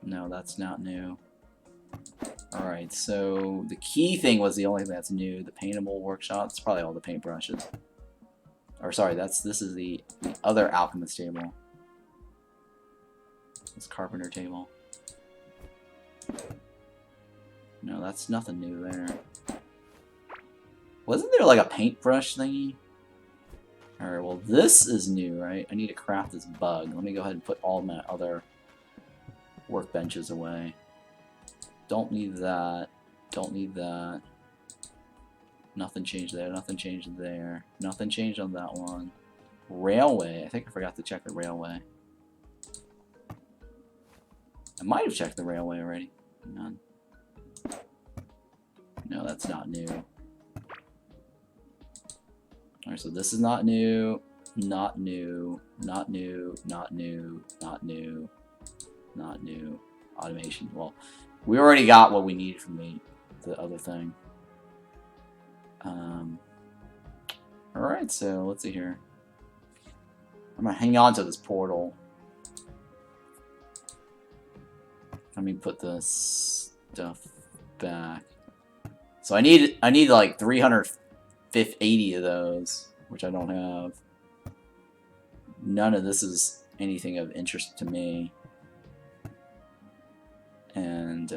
No, that's not new. Alright, so the key thing was the only thing that's new. The paintable workshop. It's probably all the paintbrushes. Or sorry, this is the other alchemist table. This carpenter table. No, that's nothing new there. Wasn't there like a paintbrush thingy? Alright, well this is new, right? I need to craft this bug. Let me go ahead and put all my other workbenches away. Don't need that. Don't need that. Nothing changed there. Nothing changed there. Nothing changed on that one. Railway. I think I forgot to check the railway. I might have checked the railway already. None. No, that's not new. Alright, so this is not new. Not new. Not new. Not new. Not new. not new. Automation. Well, we already got what we needed from the other thing. Alright, so let's see here. I'm gonna hang on to this portal. Let me put this stuff back. So I need like 380 of those, which I don't have. None of this is anything of interest to me. And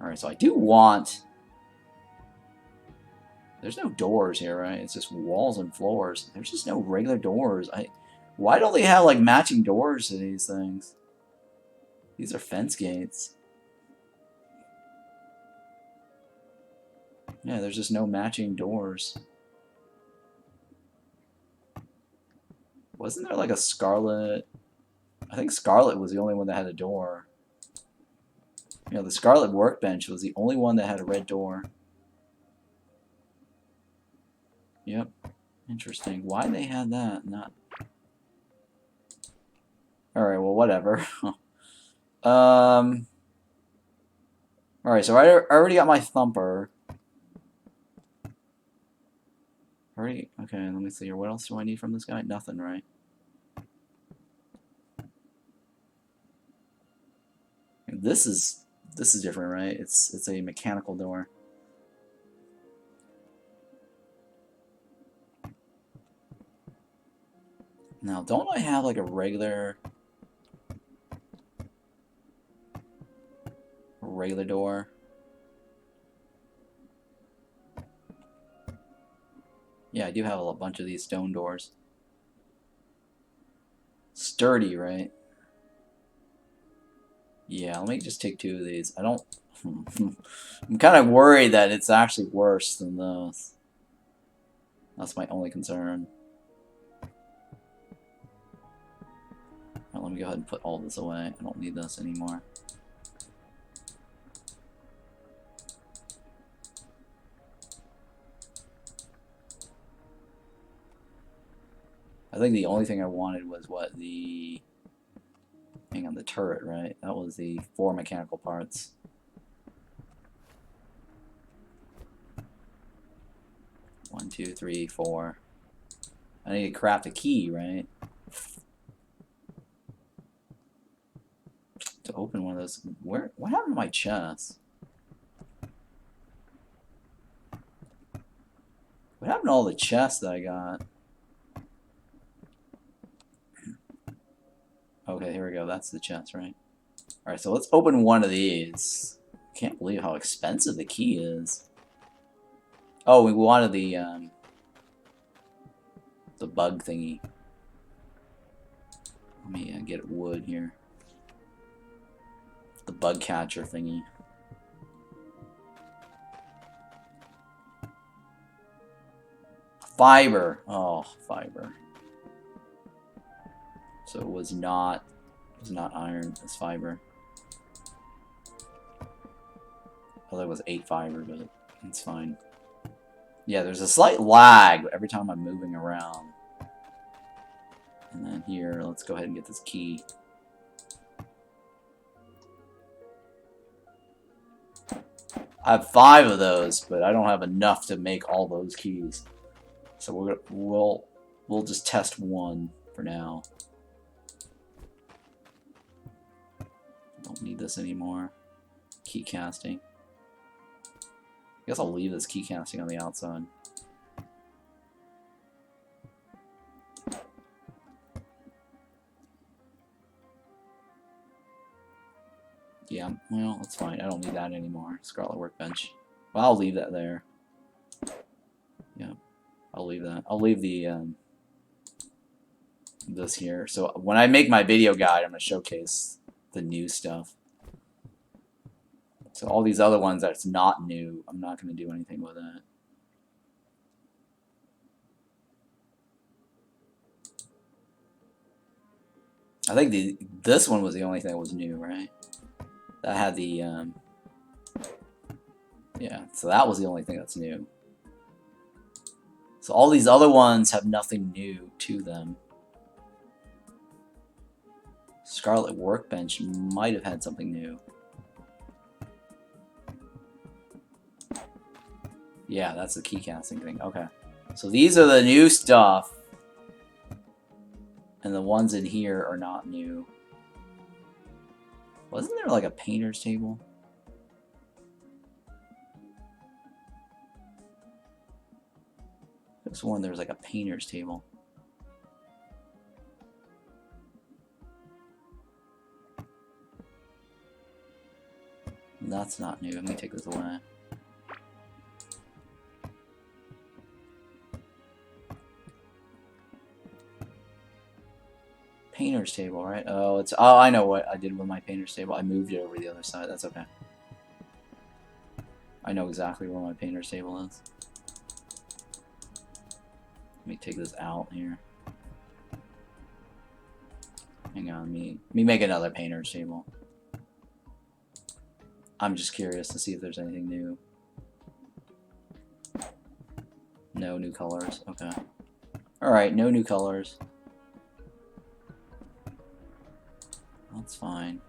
alright, so I do want. There's no doors here, right? It's just walls and floors. There's just no regular doors. Why don't they have like matching doors to these things? These are fence gates. Yeah, there's just no matching doors. Wasn't there like a Scarlet? I think Scarlet was the only one that had a door. You know, the Scarlet workbench was the only one that had a red door. Yep. Interesting. Why they had that? Not. Alright, well, whatever. Alright, so I already got my thumper. Already. Okay, let me see here. What else do I need from this guy? Nothing, right? This is different, right? It's a mechanical door. Now, don't I have like a regular door? Yeah, I do have a bunch of these stone doors. Sturdy, right? Yeah, let me just take 2 of these. I don't. I'm kind of worried that it's actually worse than this. That's my only concern. Right, let me go ahead and put all this away. I don't need this anymore. I think the only thing I wanted was what the. Hang on, the turret, right? That was the 4 mechanical parts. One, 2, 3, 4. I need to craft a key, right? To open one of those. What happened to my chest? What happened to all the chests that I got? Okay, here we go. That's the chest, right? Alright, so let's open one of these. Can't believe how expensive the key is. Oh, we wanted the bug thingy. Let me get wood here. The bug catcher thingy. Fiber. Oh, fiber. So it was not iron, it was fiber. I thought it was 8 fiber, but it's fine. Yeah, there's a slight lag every time I'm moving around. And then here, let's go ahead and get this key. I have 5 of those, but I don't have enough to make all those keys. So we'll just test one for now. Don't need this anymore. Key casting. I guess I'll leave this key casting on the outside. Yeah, well, that's fine. I don't need that anymore. Scarlet Workbench. Well, I'll leave that there. Yeah, I'll leave that. I'll leave the this here. So when I make my video guide, I'm gonna showcase the new stuff. So all these other ones that's not new, I'm not gonna do anything with it. I think this one was the only thing that was new, right? That had the yeah, so that was the only thing that's new. So all these other ones have nothing new to them. Scarlet Workbench might have had something new. Yeah, that's the key casting thing. Okay. So these are the new stuff. And the ones in here are not new. Wasn't there like a painter's table? I sworn there was like a painter's table. That's not new. Let me take this away. Painter's table, right? Oh, it's... Oh, I know what I did with my painter's table. I moved it over the other side. That's okay. I know exactly where my painter's table is. Let me take this out here. Hang on, let me make another painter's table. I'm just curious to see if there's anything new. No new colors. Okay. Alright, no new colors. That's fine.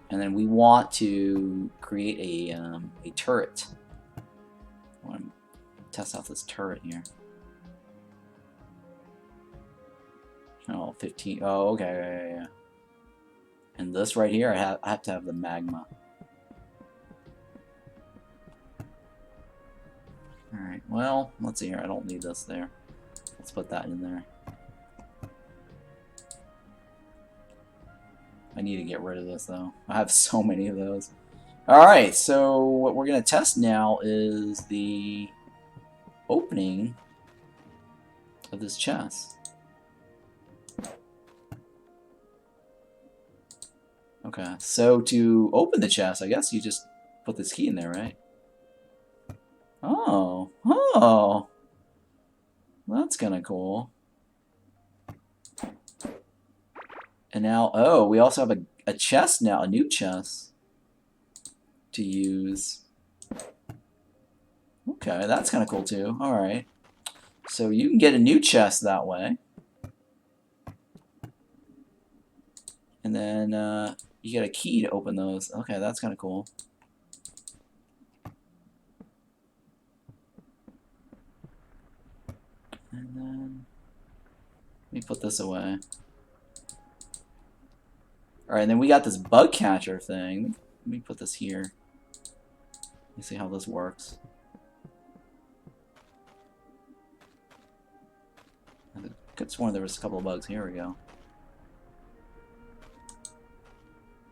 And then we want to create a turret. I want to test out this turret here. Oh, 15. Oh, okay. Yeah. And this right here, I have to have the magma. Alright, well, let's see here. I don't need this there. Let's put that in there. I need to get rid of this, though. I have so many of those. Alright, so what we're going to test now is the opening of this chest. Okay, so to open the chest, I guess you just put this key in there, right? Oh, oh, that's kind of cool. And now, oh, we also have a chest now, a new chest to use. Okay, that's kind of cool too. All right, so you can get a new chest that way. And then you get a key to open those. Okay, that's kind of cool. And then let me put this away. Alright, and then we got this bug catcher thing. Let me put this here. Let me see how this works. I could have sworn there was a couple of bugs. Here we go.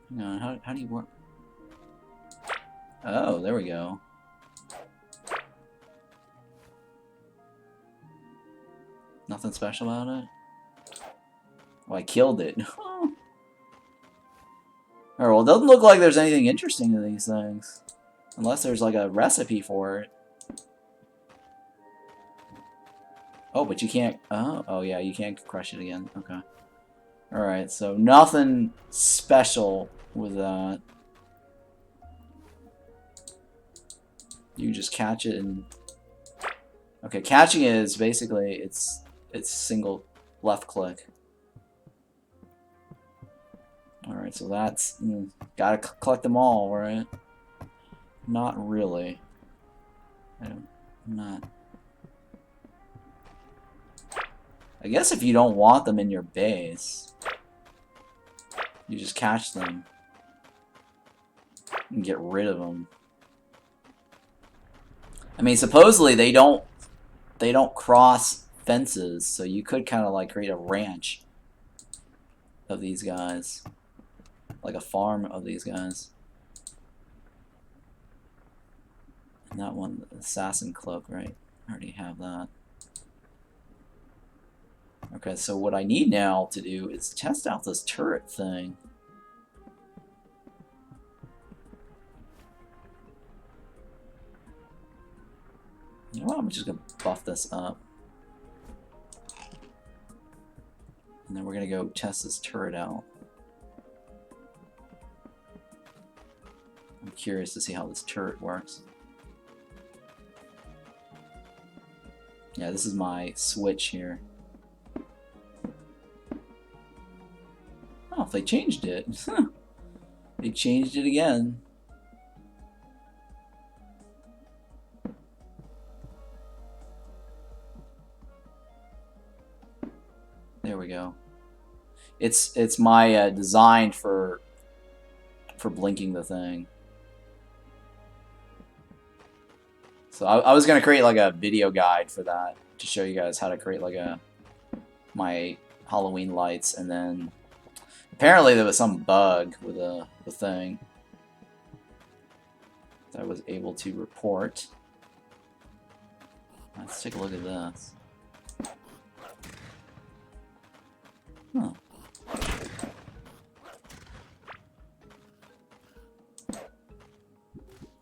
Hang on, how do you work? Oh, there we go. Nothing special about it? Oh, I killed it. Alright, well, it doesn't look like there's anything interesting to these things. Unless there's like a recipe for it. Oh, but you can't... Oh yeah, you can't crush it again. Okay. Alright, so nothing special with that. You just catch it and... Okay, catching it is basically, it's single left click. Alright, so that's... gotta collect them all, right? Not really. I'm not... I guess if you don't want them in your base, you just catch them and get rid of them. I mean, supposedly they don't cross fences, so you could kind of like create a ranch of these guys, like a farm of these guys. And that one, the assassin cloak, right? I already have that. Okay, so what I need now to do is test out this turret thing. You know what, I'm just going to buff this up. And then we're going to go test this turret out. I'm curious to see how this turret works. Yeah, this is my switch here. Oh, they changed it. They changed it again. There we go. It's my design for blinking the thing. So I was gonna create like a video guide for that to show you guys how to create like my Halloween lights, and then apparently there was some bug with the thing that I was able to report. Let's take a look at this. Huh.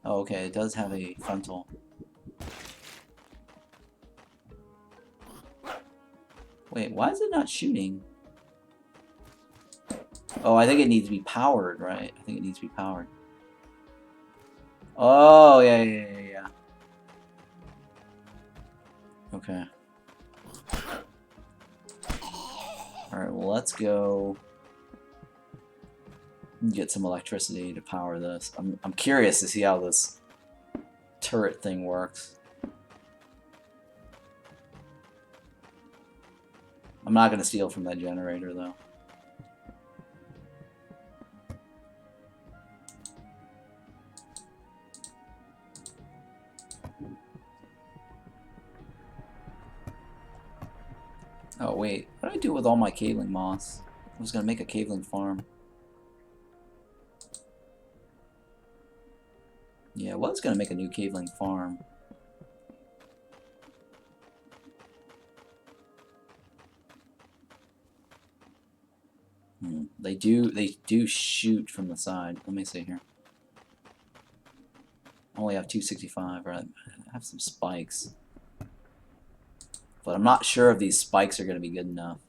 Oh, okay, it does have a frontal. Wait, why is it not shooting? Oh, I think it needs to be powered, right? I think it needs to be powered. Oh, yeah. Okay. Alright, well, let's go get some electricity to power this. I'm curious to see how this turret thing works. I'm not going to steal from that generator, though. Oh, wait. What did I do with all my caveling moss? I was going to make a caveling farm. Yeah, I was going to make a new caveling farm. They do shoot from the side. Let me see here. I only have 265, right? I have some spikes. But I'm not sure if these spikes are going to be good enough.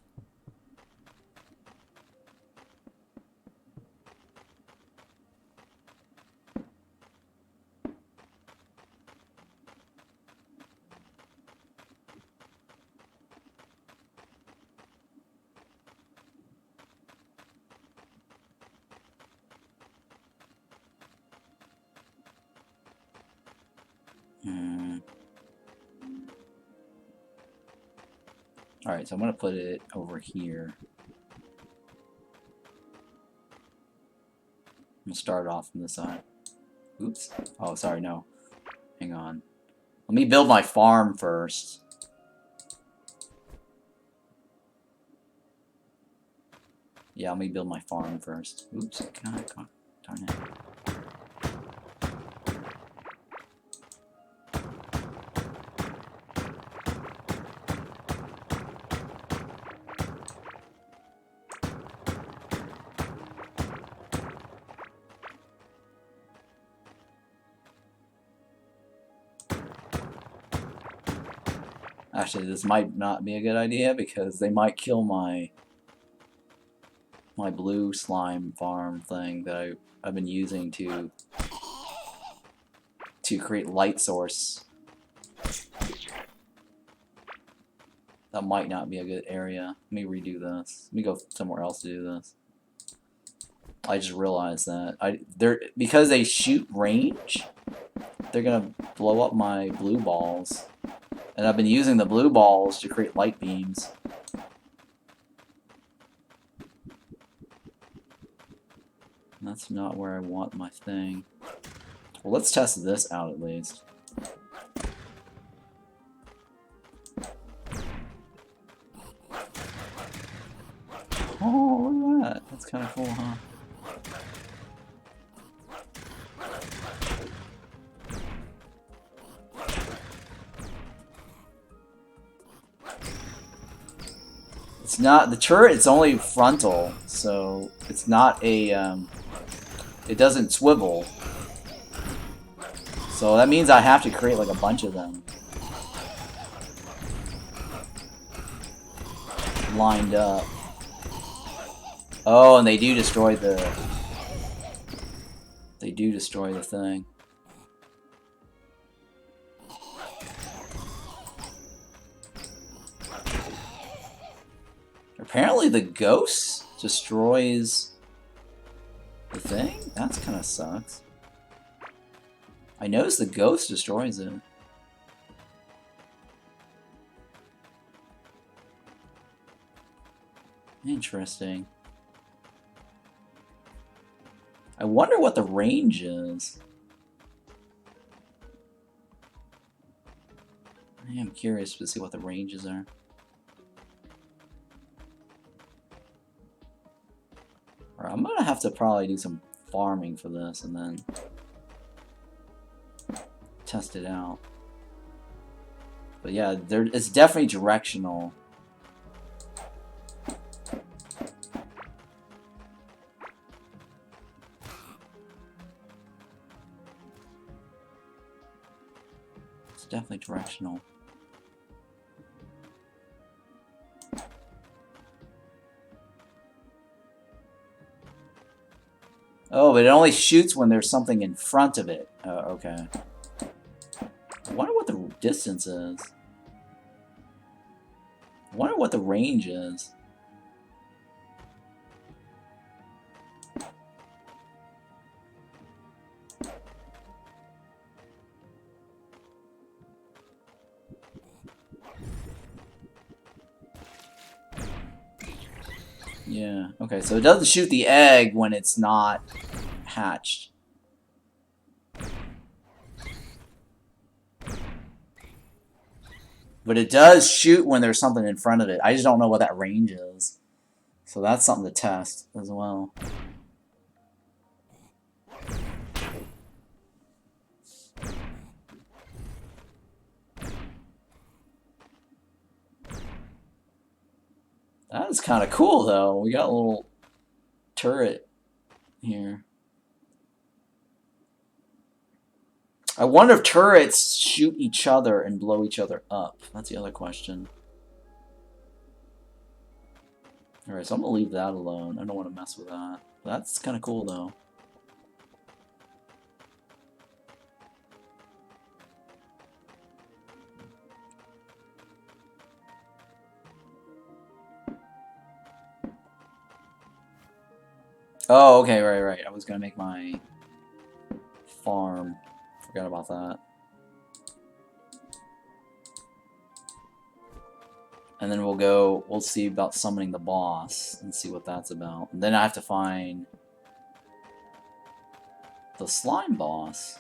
Alright, so I'm going to put it over here. I'm going to start off from this side. Oops. Oh, sorry, no. Hang on. Let me build my farm first. Yeah, let me build my farm first. Oops. God, darn it. Actually, this might not be a good idea because they might kill my blue slime farm thing that I've been using to create light source. That might not be a good area. Let me redo this. Let me go somewhere else to do this. I just realized that because they shoot range, they're gonna blow up my blue balls. And I've been using the blue balls to create light beams. That's not where I want my thing. Well, let's test this out at least. Oh, look at that. That's kind of cool, huh? It's not the turret. It's only frontal, so it's not a. It doesn't swivel. So that means I have to create like a bunch of them lined up. Oh, and they do destroy the. They do destroy the thing. Apparently the ghosts destroys the thing? That's kind of sucks. I noticed the ghost destroys it. Interesting. I wonder what the range is. I am curious to see what the ranges are. Alright, I'm gonna have to probably do some farming for this and then test it out. But yeah, it's definitely directional. It's definitely directional. Oh, but it only shoots when there's something in front of it. Okay. I wonder what the distance is. I wonder what the range is. Yeah, okay, so it doesn't shoot the egg when it's not hatched. But it does shoot when there's something in front of it. I just don't know what that range is. So that's something to test as well. That is kind of cool, though. We got a little turret here. I wonder if turrets shoot each other and blow each other up. That's the other question. Alright, so I'm going to leave that alone. I don't want to mess with that. That's kind of cool, though. Oh, okay, right. I was going to make my farm. Forgot about that. And then we'll see about summoning the boss and see what that's about. And then I have to find the slime boss.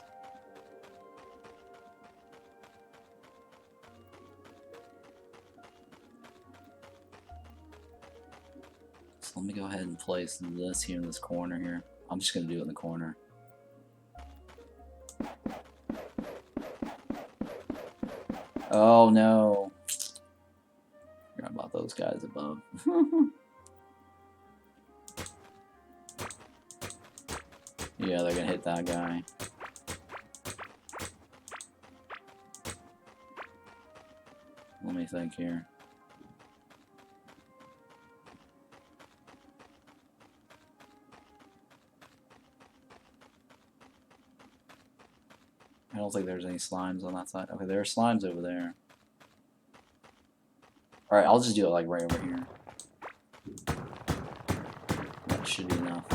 So let me go ahead and place this here in this corner here. I'm just going to do it in the corner. Oh no. Forgot about those guys above. Yeah, they're gonna hit that guy. Let me think here. I don't think there's any slimes on that side. Okay, there are slimes over there. Alright, I'll just do it like right over here. That should be enough.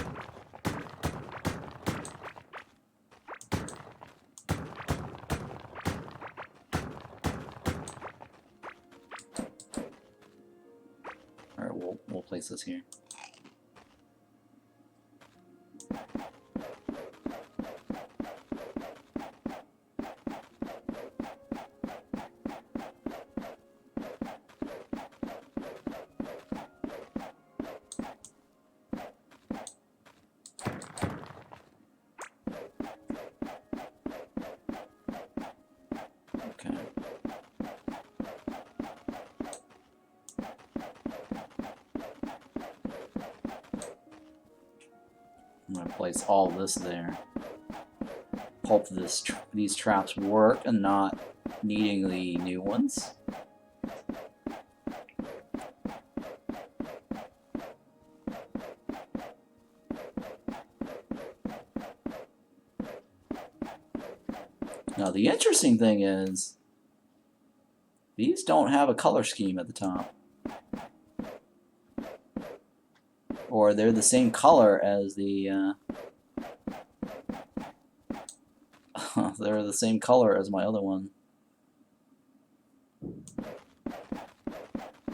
Alright, we'll place this here. I'm going to place all this there. Hope these traps work and not needing the new ones. Now the interesting thing is, these don't have a color scheme at the top. or they're the same color as the, they're the same color as my other one.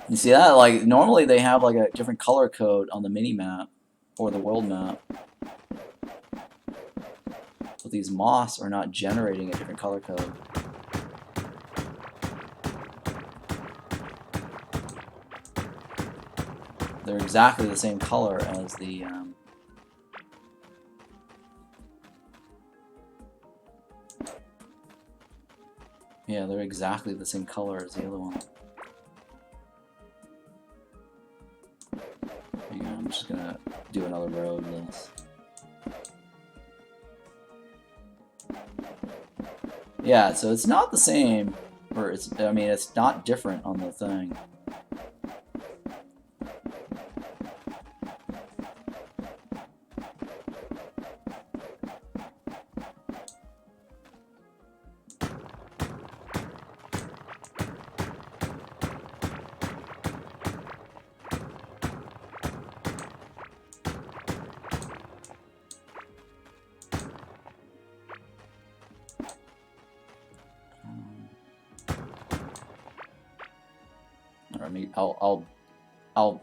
You see that? Like, normally they have like a different color code on the mini-map, or the world map. But these moss are not generating a different color code. They're exactly the same color as the, yeah, they're exactly the same color as the other one. Hang on, I'm just gonna do another road of this. Yeah, so it's not the same, or it's, I mean, it's not different on the thing. Or maybe I'll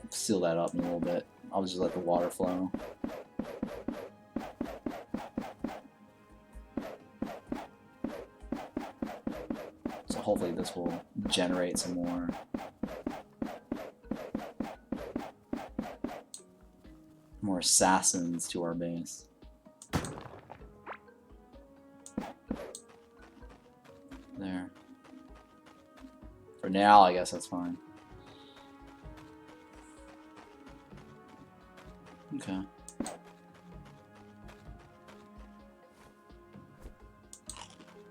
seal that up in a little bit. I'll just let the water flow. So hopefully this will generate some more assassins to our base. There. For now, I guess that's fine. Okay.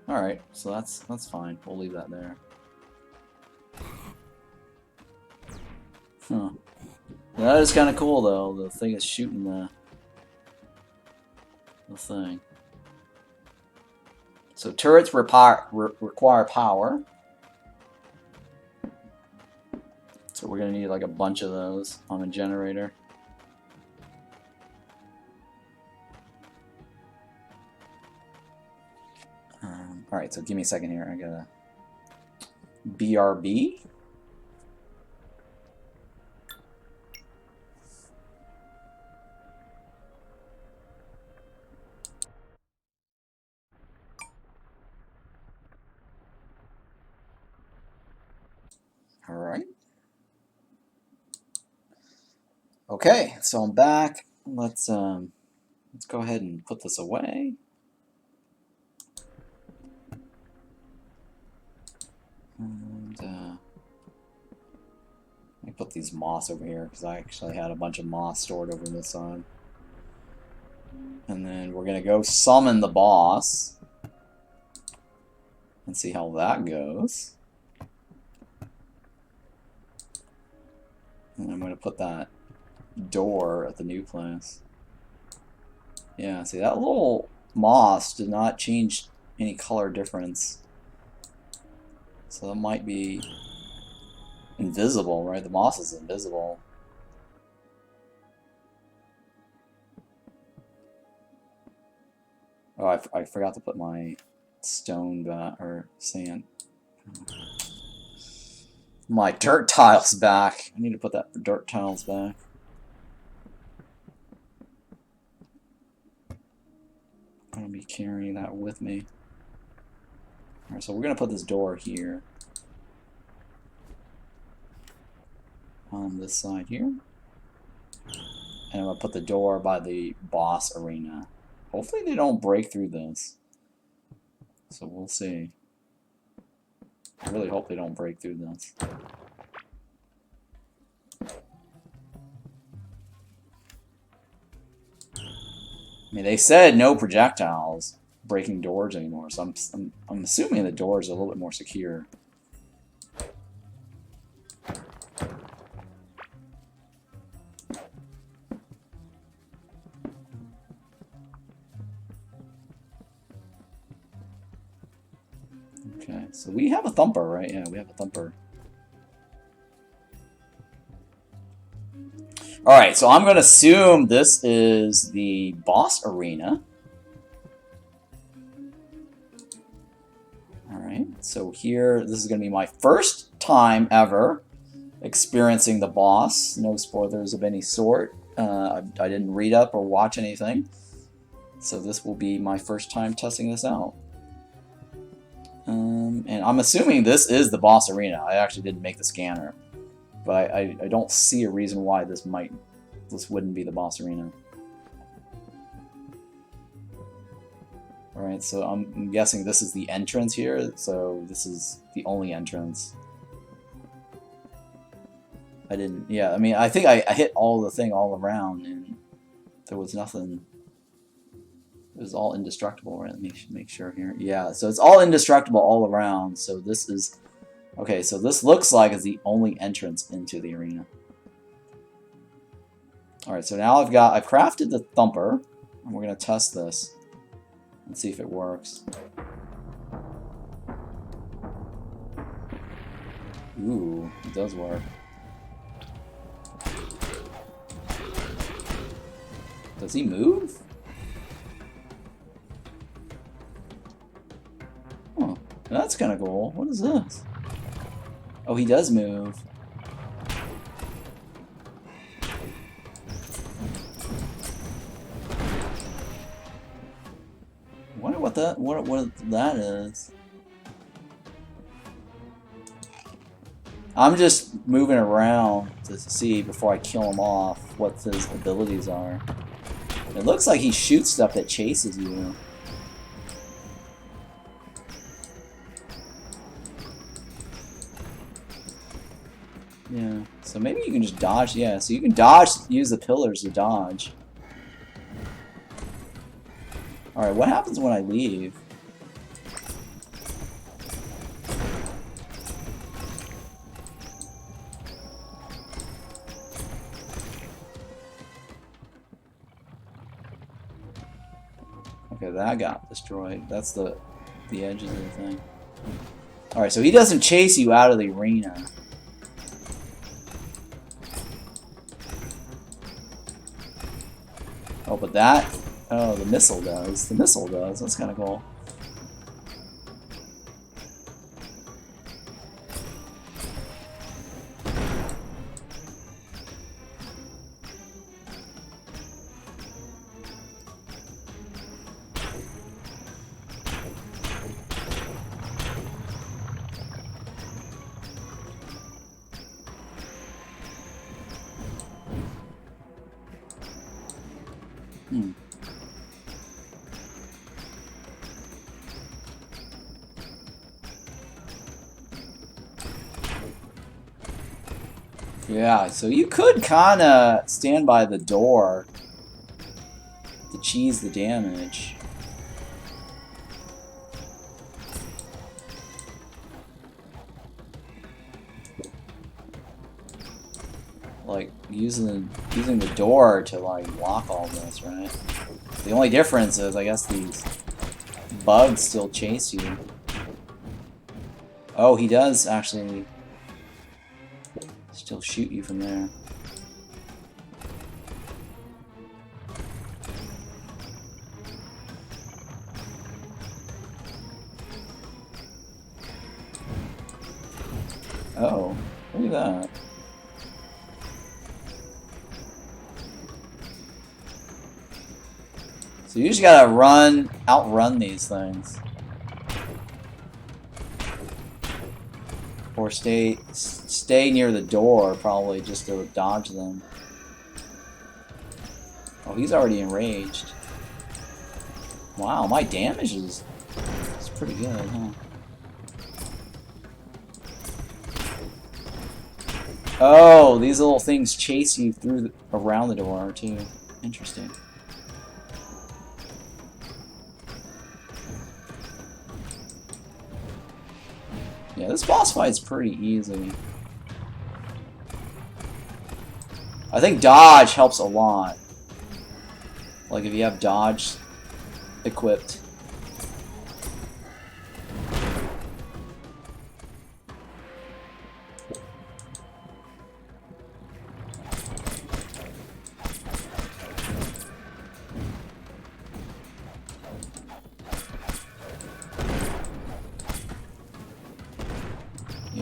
Alright, so that's fine. We'll leave that there. Huh. That is kind of cool, though. The thing is shooting the thing. So turrets require power. So we're going to need like a bunch of those on a generator. Alright, so give me a second here. I gotta... BRB? Alright. Okay, so I'm back. Let's go ahead and put this away. And let me put these moss over here because I actually had a bunch of moss stored over this side. And then we're gonna go summon the boss and see how that goes. And I'm gonna put that door at the new place. Yeah, see that little moss did not change any color difference. So that might be invisible, right? The moss is invisible. Oh, I forgot to put my stone back, or sand. My dirt tiles back. I need to put that dirt tiles back. I'm gonna be carrying that with me. Alright, so we're gonna put this door here. On this side here. And I'm gonna put the door by the boss arena. Hopefully they don't break through this. So we'll see. I really hope they don't break through this. I mean, they said no projectiles breaking doors anymore, so I'm assuming the doors are a little bit more secure. Okay, so we have a thumper, right? Yeah, we have a thumper. Alright, so I'm going to assume this is the boss arena. Alright, so here, this is going to be my first time ever experiencing the boss. No spoilers of any sort. I didn't read up or watch anything. So this will be my first time testing this out. And I'm assuming this is the boss arena. I actually didn't make the scanner. But I don't see a reason why this wouldn't be the boss arena. Alright, so I'm guessing this is the entrance here, so this is the only entrance. Yeah, I mean, I think I hit all the thing all around, and there was nothing. It was all indestructible, right? Let me make sure here. Yeah, so it's all indestructible all around, so this is... Okay, so this looks like it's the only entrance into the arena. Alright, so now I've crafted the thumper, and we're going to test this and see if it works. Ooh, it does work. Does he move? Oh, that's kind of cool. What is this? Oh, he does move. I wonder what that is. I'm just moving around to see before I kill him off what his abilities are. It looks like he shoots stuff that chases you. Yeah, so maybe you can just dodge. Yeah, so you can dodge, use the pillars to dodge. Alright, what happens when I leave? Okay, that got destroyed. That's the edges of the thing. Alright, so he doesn't chase you out of the arena. Oh, but that... Oh, the missile does. The missile does. That's kind of cool. Yeah, so you could kind of stand by the door to cheese the damage. Like using the door to like block all this, right? The only difference is I guess these bugs still chase you. Oh, he does actually still shoot you from there. Oh, look at that. So you just gotta outrun these things. Or stay near the door, probably, just to dodge them. Oh, he's already enraged. Wow, my damage is pretty good, huh? Oh, these little things chase you around the door, too. Interesting. Yeah, this boss fight's pretty easy. I think dodge helps a lot. Like if you have dodge equipped.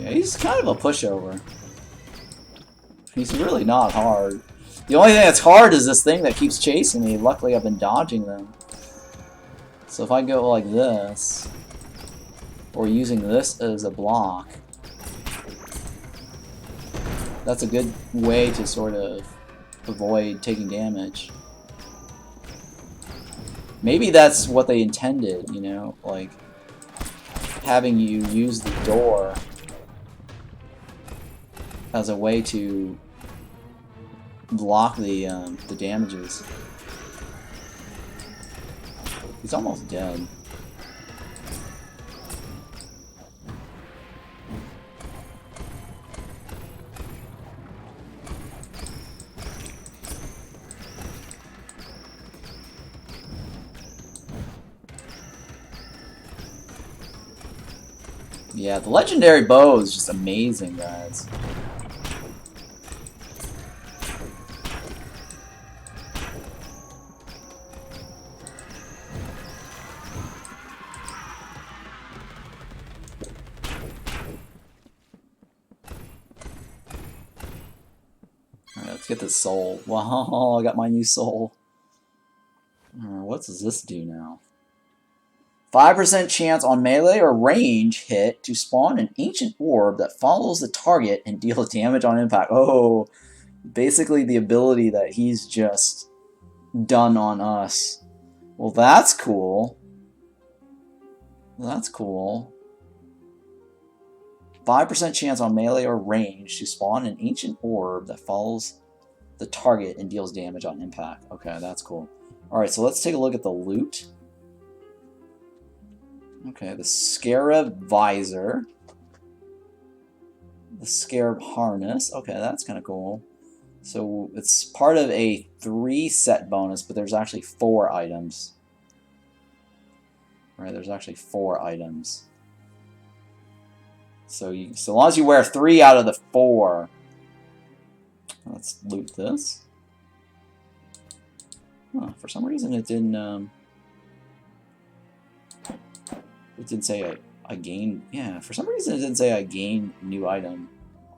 Yeah, he's kind of a pushover. He's really not hard. The only thing that's hard is this thing that keeps chasing me. Luckily, I've been dodging them. So if I go like this, or using this as a block, that's a good way to sort of avoid taking damage. Maybe that's what they intended, you know, like having you use the door as a way to block the damages. He's almost dead. Yeah, the legendary bow is just amazing, guys. Alright, let's get this soul. Wow, I got my new soul. What does this do now? 5% chance on melee or range hit to spawn an ancient orb that follows the target and deals damage on impact. Oh, basically the ability that he's just done on us. Well, that's cool. That's cool. 5% chance on melee or range to spawn an ancient orb that follows the target and deals damage on impact. Okay, that's cool. Alright, so let's take a look at the loot. Okay, the Scarab Visor. The Scarab Harness. Okay, that's kind of cool. So it's part of a 3-set bonus, but there's actually 4 items. Right, there's actually 4 items. So long as you wear 3 out of the 4. Let's loot this. Huh, for some reason it didn't say I gained. Yeah, for some reason it didn't say I gained new item.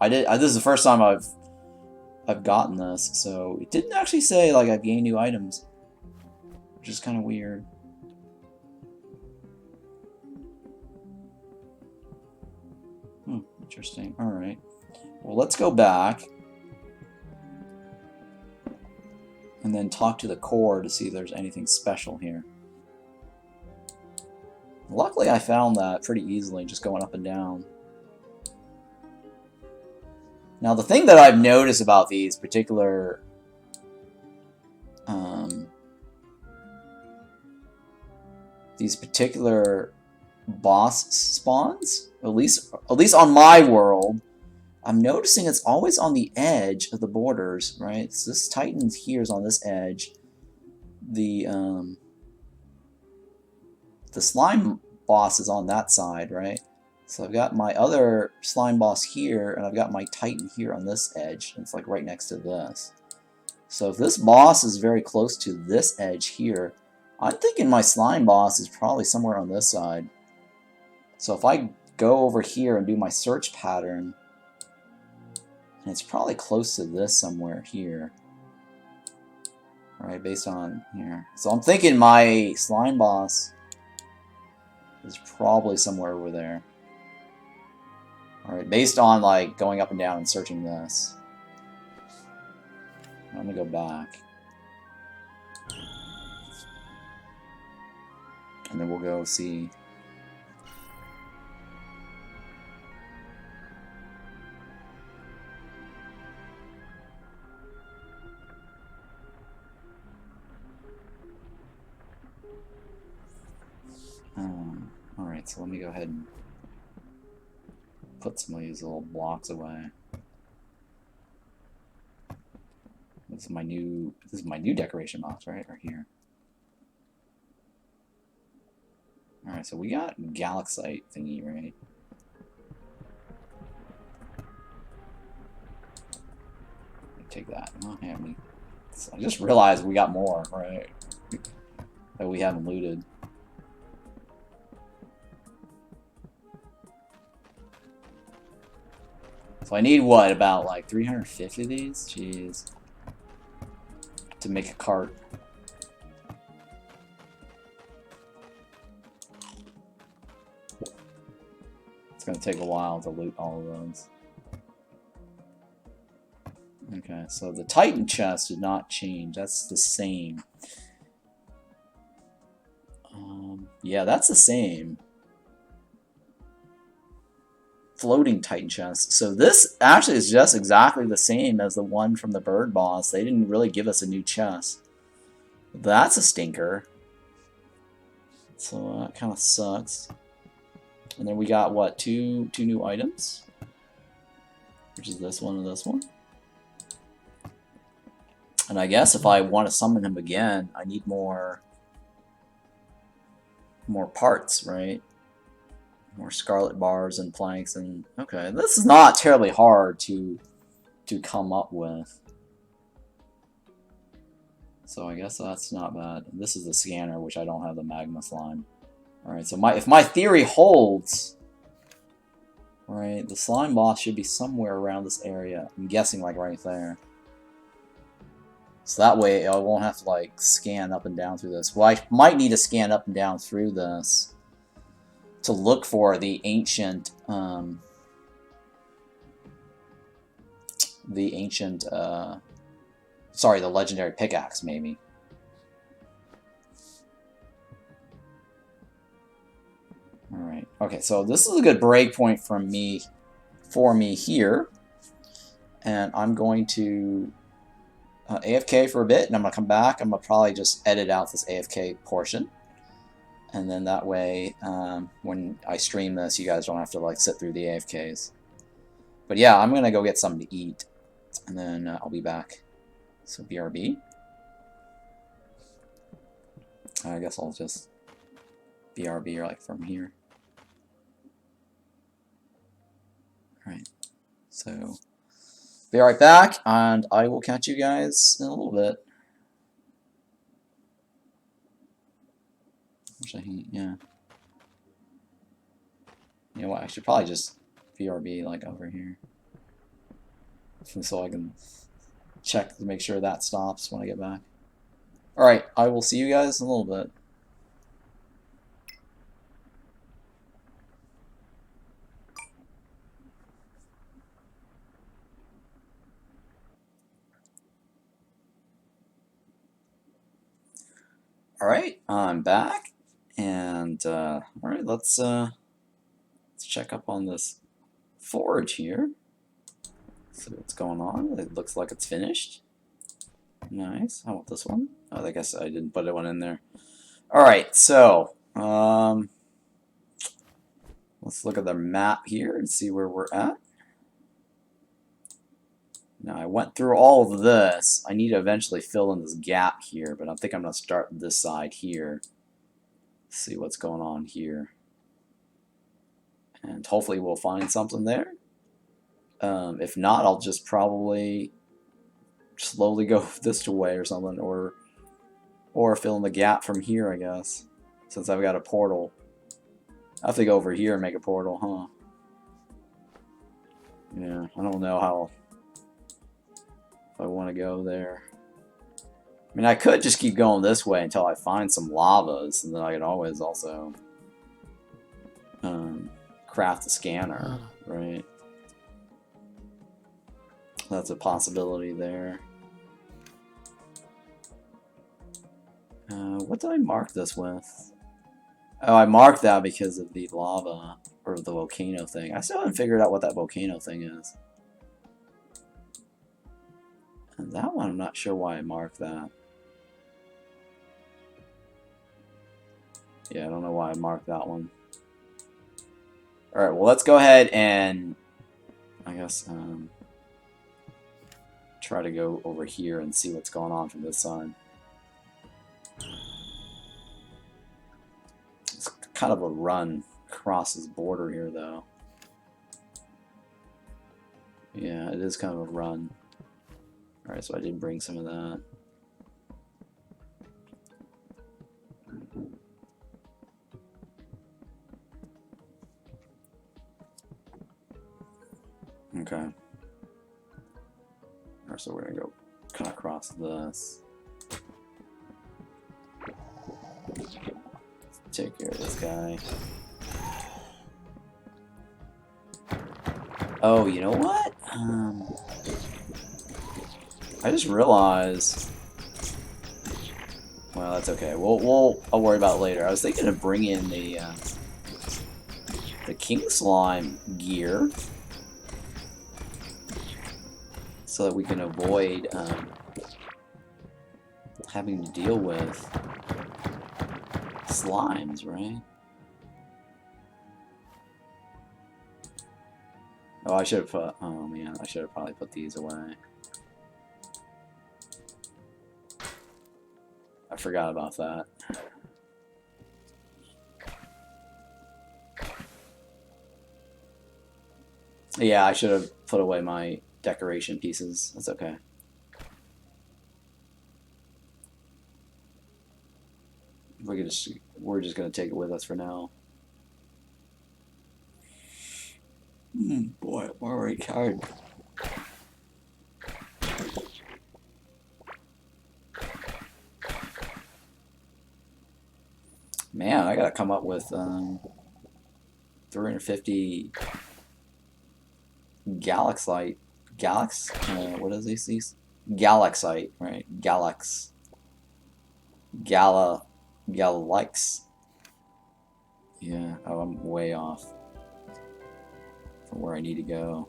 This is the first time I've gotten this, so it didn't actually say like I've gained new items, which is kind of weird. Interesting. All right. Well, let's go back and then talk to the core to see if there's anything special here. Luckily, I found that pretty easily, just going up and down. Now, the thing that I've noticed about these particular boss spawns, at least on my world, I'm noticing it's always on the edge of the borders, right? So this Titan here is on this edge. The slime boss is on that side, right? So I've got my other slime boss here, and I've got my Titan here on this edge. It's like right next to this. So if this boss is very close to this edge here, I'm thinking my slime boss is probably somewhere on this side. So if I go over here and do my search pattern, and it's probably close to this somewhere here. Alright, based on here. So I'm thinking my slime boss is probably somewhere over there. Alright, based on like going up and down and searching this. I'm gonna go back. And then we'll go see. Alright, so let me go ahead and put some of these little blocks away. This is my new decoration box, right? Right here. Alright, so we got Galaxite thingy, right? Take that. Oh, yeah, I just realized we got more, right? That we haven't looted. So I need what, about like 350 of these? Jeez. To make a cart. It's gonna take a while to loot all of those. Okay, so the Titan chest did not change. That's the same. Yeah, that's the same. Floating Titan chest. So this actually is just exactly the same as the one from the bird boss. They didn't really give us a new chest. That's a stinker. So that kind of sucks. And then we got what, two new items, which is this one and this one. And I guess if I want to summon him again, I need more parts, right? More scarlet bars and planks, and okay, this is not terribly hard to come up with. So I guess that's not bad. And this is the scanner, which I don't have the magma slime. All right, so if my theory holds, right, the slime boss should be somewhere around this area. I'm guessing like right there. So that way I won't have to like scan up and down through this. Well, I might need to scan up and down through this to look for the ancient, sorry, the legendary pickaxe, maybe. Alright, okay, so this is a good break point for me here. And I'm going to AFK for a bit, and I'm going to come back. I'm going to probably just edit out this AFK portion. And then that way, when I stream this, you guys don't have to like sit through the AFKs. But yeah, I'm going to go get something to eat. And then I'll be back. So BRB. I guess I'll just BRB like from here. Alright. So be right back, and I will catch you guys in a little bit. Yeah. You know what, I should probably just BRB like over here. So I can check to make sure that stops when I get back. Alright, I will see you guys in a little bit. Alright, I'm back. And alright, let's check up on this forge here. See what's going on. It looks like it's finished. Nice. How about this one? Oh, I guess I didn't put one in there. Alright, so let's look at the map here and see where we're at. Now, I went through all of this. I need to eventually fill in this gap here, but I think I'm going to start this side here. See what's going on here. And hopefully we'll find something there. If not, I'll just probably slowly go this way or something, or fill in the gap from here, I guess, since I've got a portal. I have to go over here and make a portal, huh? Yeah, I don't know how, if I want to go there. I mean, I could just keep going this way until I find some lavas, and then I could always also craft a scanner, right? That's a possibility there. What did I mark this with? Oh, I marked that because of the lava, or the volcano thing. I still haven't figured out what that volcano thing is. And that one, I'm not sure why I marked that. Yeah, I don't know why I marked that one. Alright, well, let's go ahead and, I guess, try to go over here and see what's going on from this side. It's kind of a run across this border here, though. Yeah, it is kind of a run. Alright, so I did bring some of that. Okay. Alright, so we're gonna go cut across this. Take care of this guy. Oh, you know what? I just realized. Well, that's okay. I'll worry about it later. I was thinking of bringing in the King Slime gear so that we can avoid having to deal with slimes, right? Oh, I should have put. Oh man, I should have probably put these away. I forgot about that. Yeah, I should have put away my decoration pieces. That's okay. We're just gonna take it with us for now. Boy, I'm already tired. Man, I gotta come up with 350 galaxite. What is these? Galaxite, right? Galax. Yeah, oh, I'm way off from where I need to go.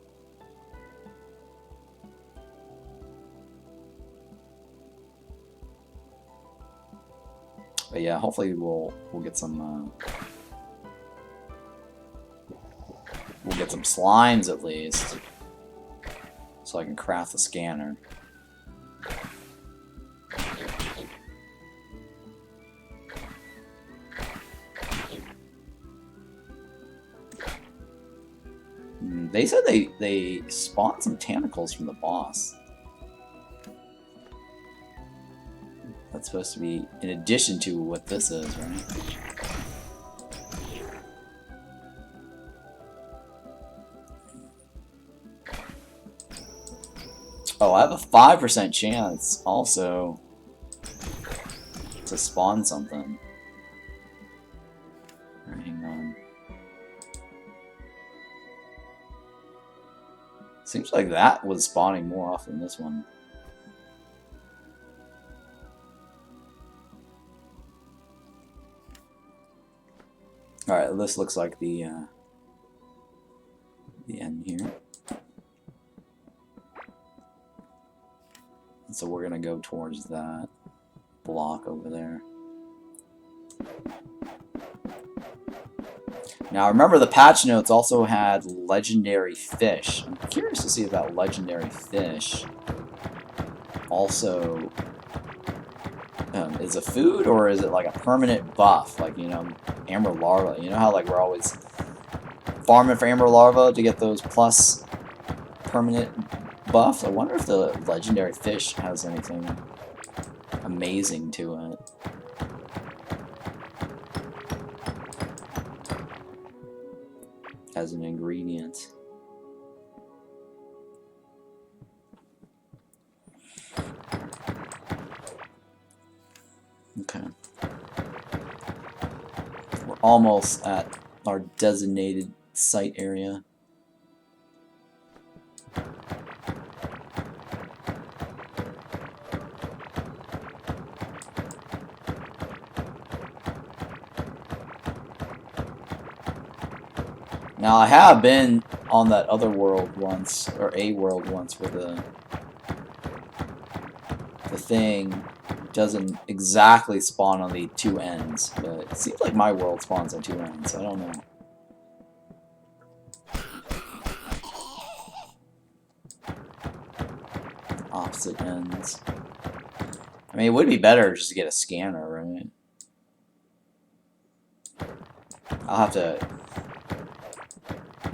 But yeah, hopefully we'll get some slimes at least, so I can craft the scanner. They said they spawned some tentacles from the boss. That's supposed to be in addition to what this is, right? Oh, I have a 5% chance also to spawn something. Right, hang on. Seems like that was spawning more often than this one. Alright, this looks like the end here. And so we're gonna go towards that block over there. Now remember the patch notes also had legendary fish. I'm curious to see if that legendary fish also is a food, or is it like a permanent buff, like, you know, amber larva. You know how like we're always farming for amber larva to get those plus permanent buffs? I wonder if the legendary fish has anything amazing to it. As an ingredient. Okay. We're almost at our designated site area. Now I have been on that other world once, or a world once, where the thing doesn't exactly spawn on the two ends, but it seems like my world spawns on two ends, so I don't know. Opposite ends. I mean, it would be better just to get a scanner, right? I'll have to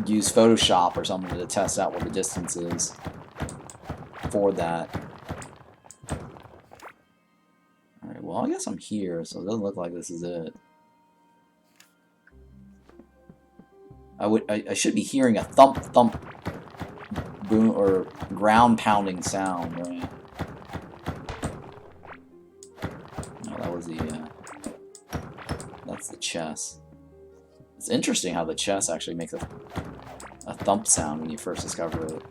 use Photoshop or something to test out what the distance is for that. Alright, well, I guess I'm here, so it doesn't look like this is it. I should be hearing a thump thump boom or ground pounding sound, right? No, that was the that's the chest. It's interesting how the chest actually makes a thump sound when you first discover it.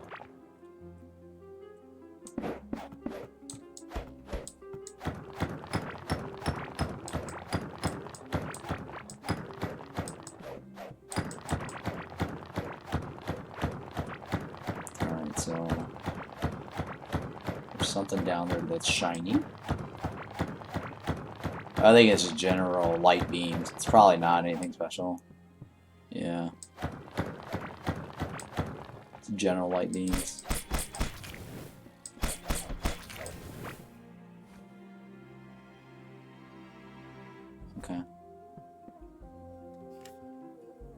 Alright, so there's something down there that's shiny. I think it's just general light beams. It's probably not anything special. Yeah. It's general light beams. Okay.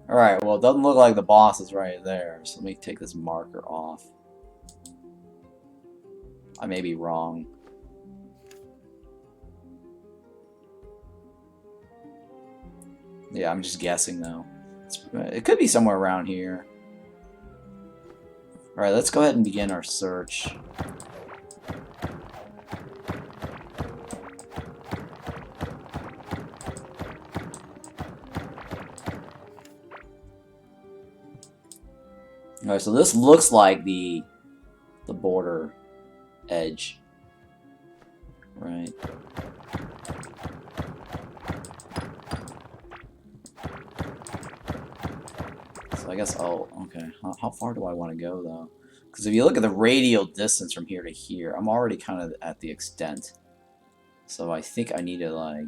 Alright, well, it doesn't look like the boss is right there, so let me take this marker off. I may be wrong. Yeah, I'm just guessing, though. It could be somewhere around here. Alright, let's go ahead and begin our search. Alright, so this looks like the border edge. Right. So I guess, oh, okay. How far do I want to go, though? Because if you look at the radial distance from here to here, I'm already kind of at the extent. So I think I need to, like,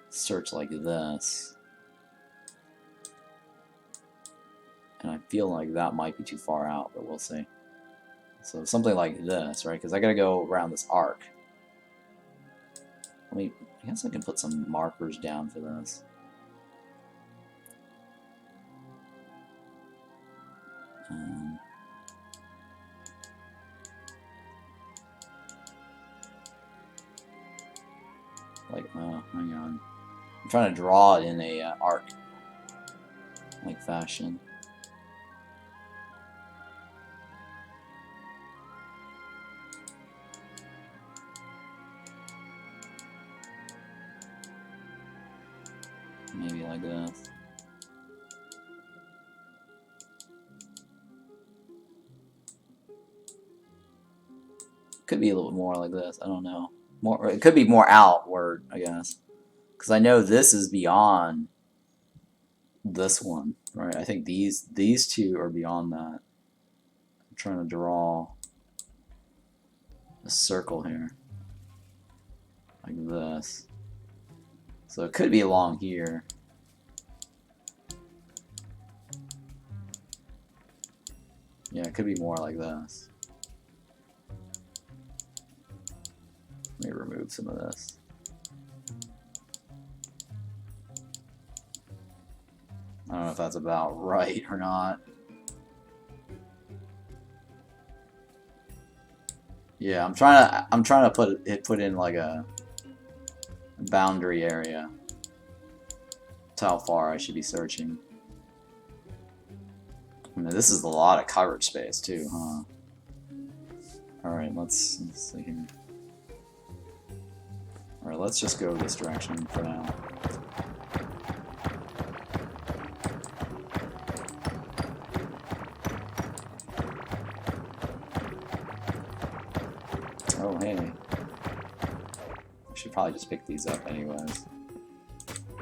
search like this. And I feel like that might be too far out, but we'll see. So something like this, right? Because I gotta go around this arc. I guess I can put some markers down for this. Like, oh, hang on. I'm trying to draw it in a arc-like fashion. Maybe like this. Could be a little bit more like this. I don't know. More. It could be more outward, I guess. Because I know this is beyond this one, right? I think these two are beyond that. I'm trying to draw a circle here, like this. So it could be along here. Yeah, it could be more like this. Let me remove some of this. I don't know if that's about right or not. Yeah, I'm trying to put in like a boundary area. That's how far I should be searching. I mean, this is a lot of coverage space too, huh? Alright, let's see here. Alright, let's just go this direction for now. Oh, hey. I should probably just pick these up anyways.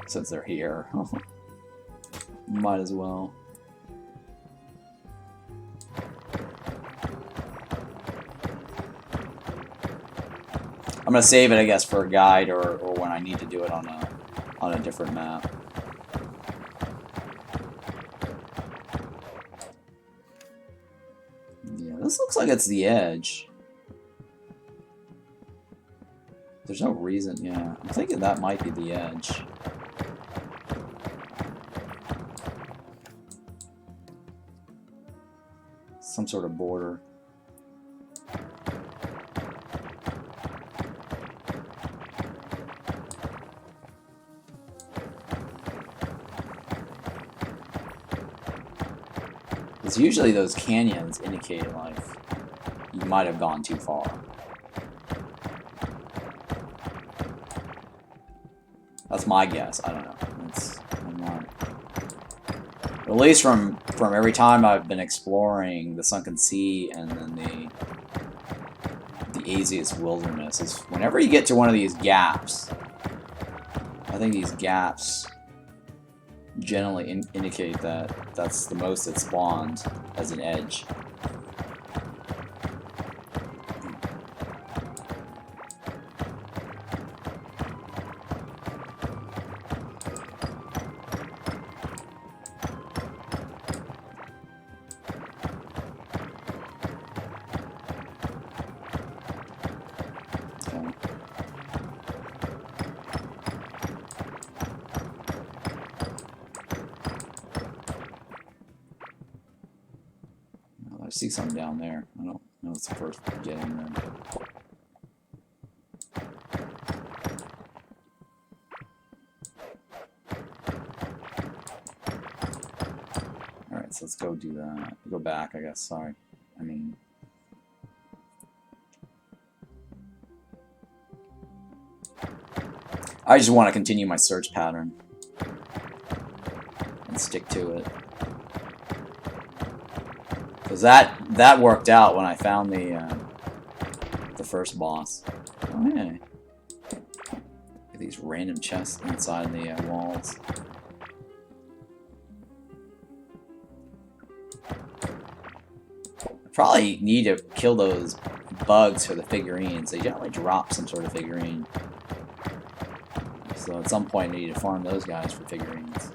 Since they're here. Might as well. I'm gonna save it, I guess, for a guide or when I need to do it on a different map. Yeah, this looks like it's the edge. There's no reason, yeah. I'm thinking that might be the edge. Some sort of border. Because usually those canyons indicate, like, you might have gone too far. That's my guess. I don't know. I'm not. At least from every time I've been exploring the Sunken Sea and then the Azius Wilderness, is whenever you get to one of these gaps, I think these gaps generally indicate that that's the most it spawned as an edge. I see something down there. I don't know if it's the first getting there. Alright, so let's go do that. Go back, I guess. Sorry. I mean... I just want to continue my search pattern. And stick to it. Because that worked out when I found the first boss. Oh, hey. These random chests inside the walls. I probably need to kill those bugs for the figurines. They generally drop some sort of figurine. So at some point I need to farm those guys for figurines.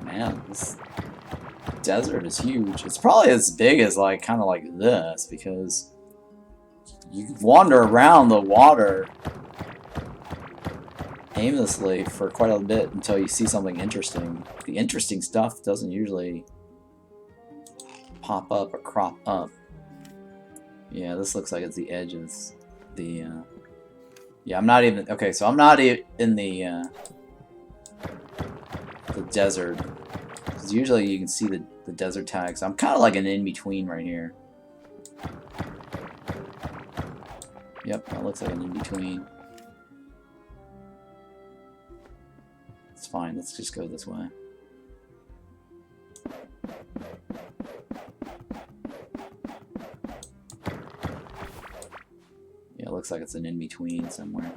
Man, this desert is huge. It's probably as big as, like, kind of like this, because you wander around the water aimlessly for quite a bit until you see something interesting. The interesting stuff doesn't usually pop up or crop up. Yeah, this looks like it's the edge of the, yeah, I'm not even, okay, so I'm not in the desert. Because usually you can see the desert tags. I'm kind of like an in-between right here. Yep, that looks like an in-between. It's fine, let's just go this way. Yeah, it looks like it's an in-between somewhere.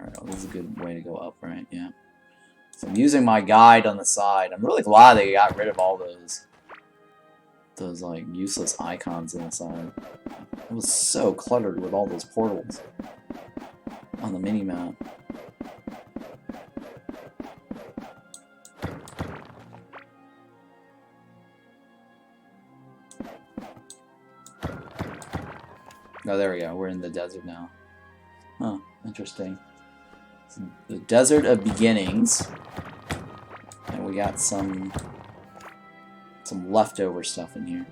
Alright, well, this is a good way to go up, right? Yeah. So I'm using my guide on the side. I'm really glad they got rid of all those like useless icons on the side. It was so cluttered with all those portals on the mini-map. Oh, there we go. We're in the desert now. Huh, interesting. It's the Desert of Beginnings. And we got some leftover stuff in here.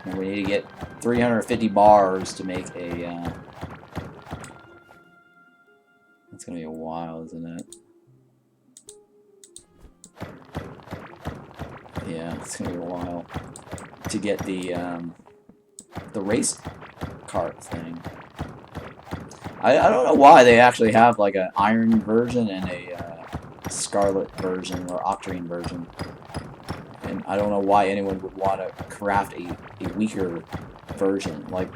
And we need to get 350 bars to make a, that's gonna be a while, isn't it? Yeah, it's gonna be a while to get the race cart thing. I don't know why they actually have like an iron version and a scarlet version or octarine version, and I don't know why anyone would want to craft a weaker version. Like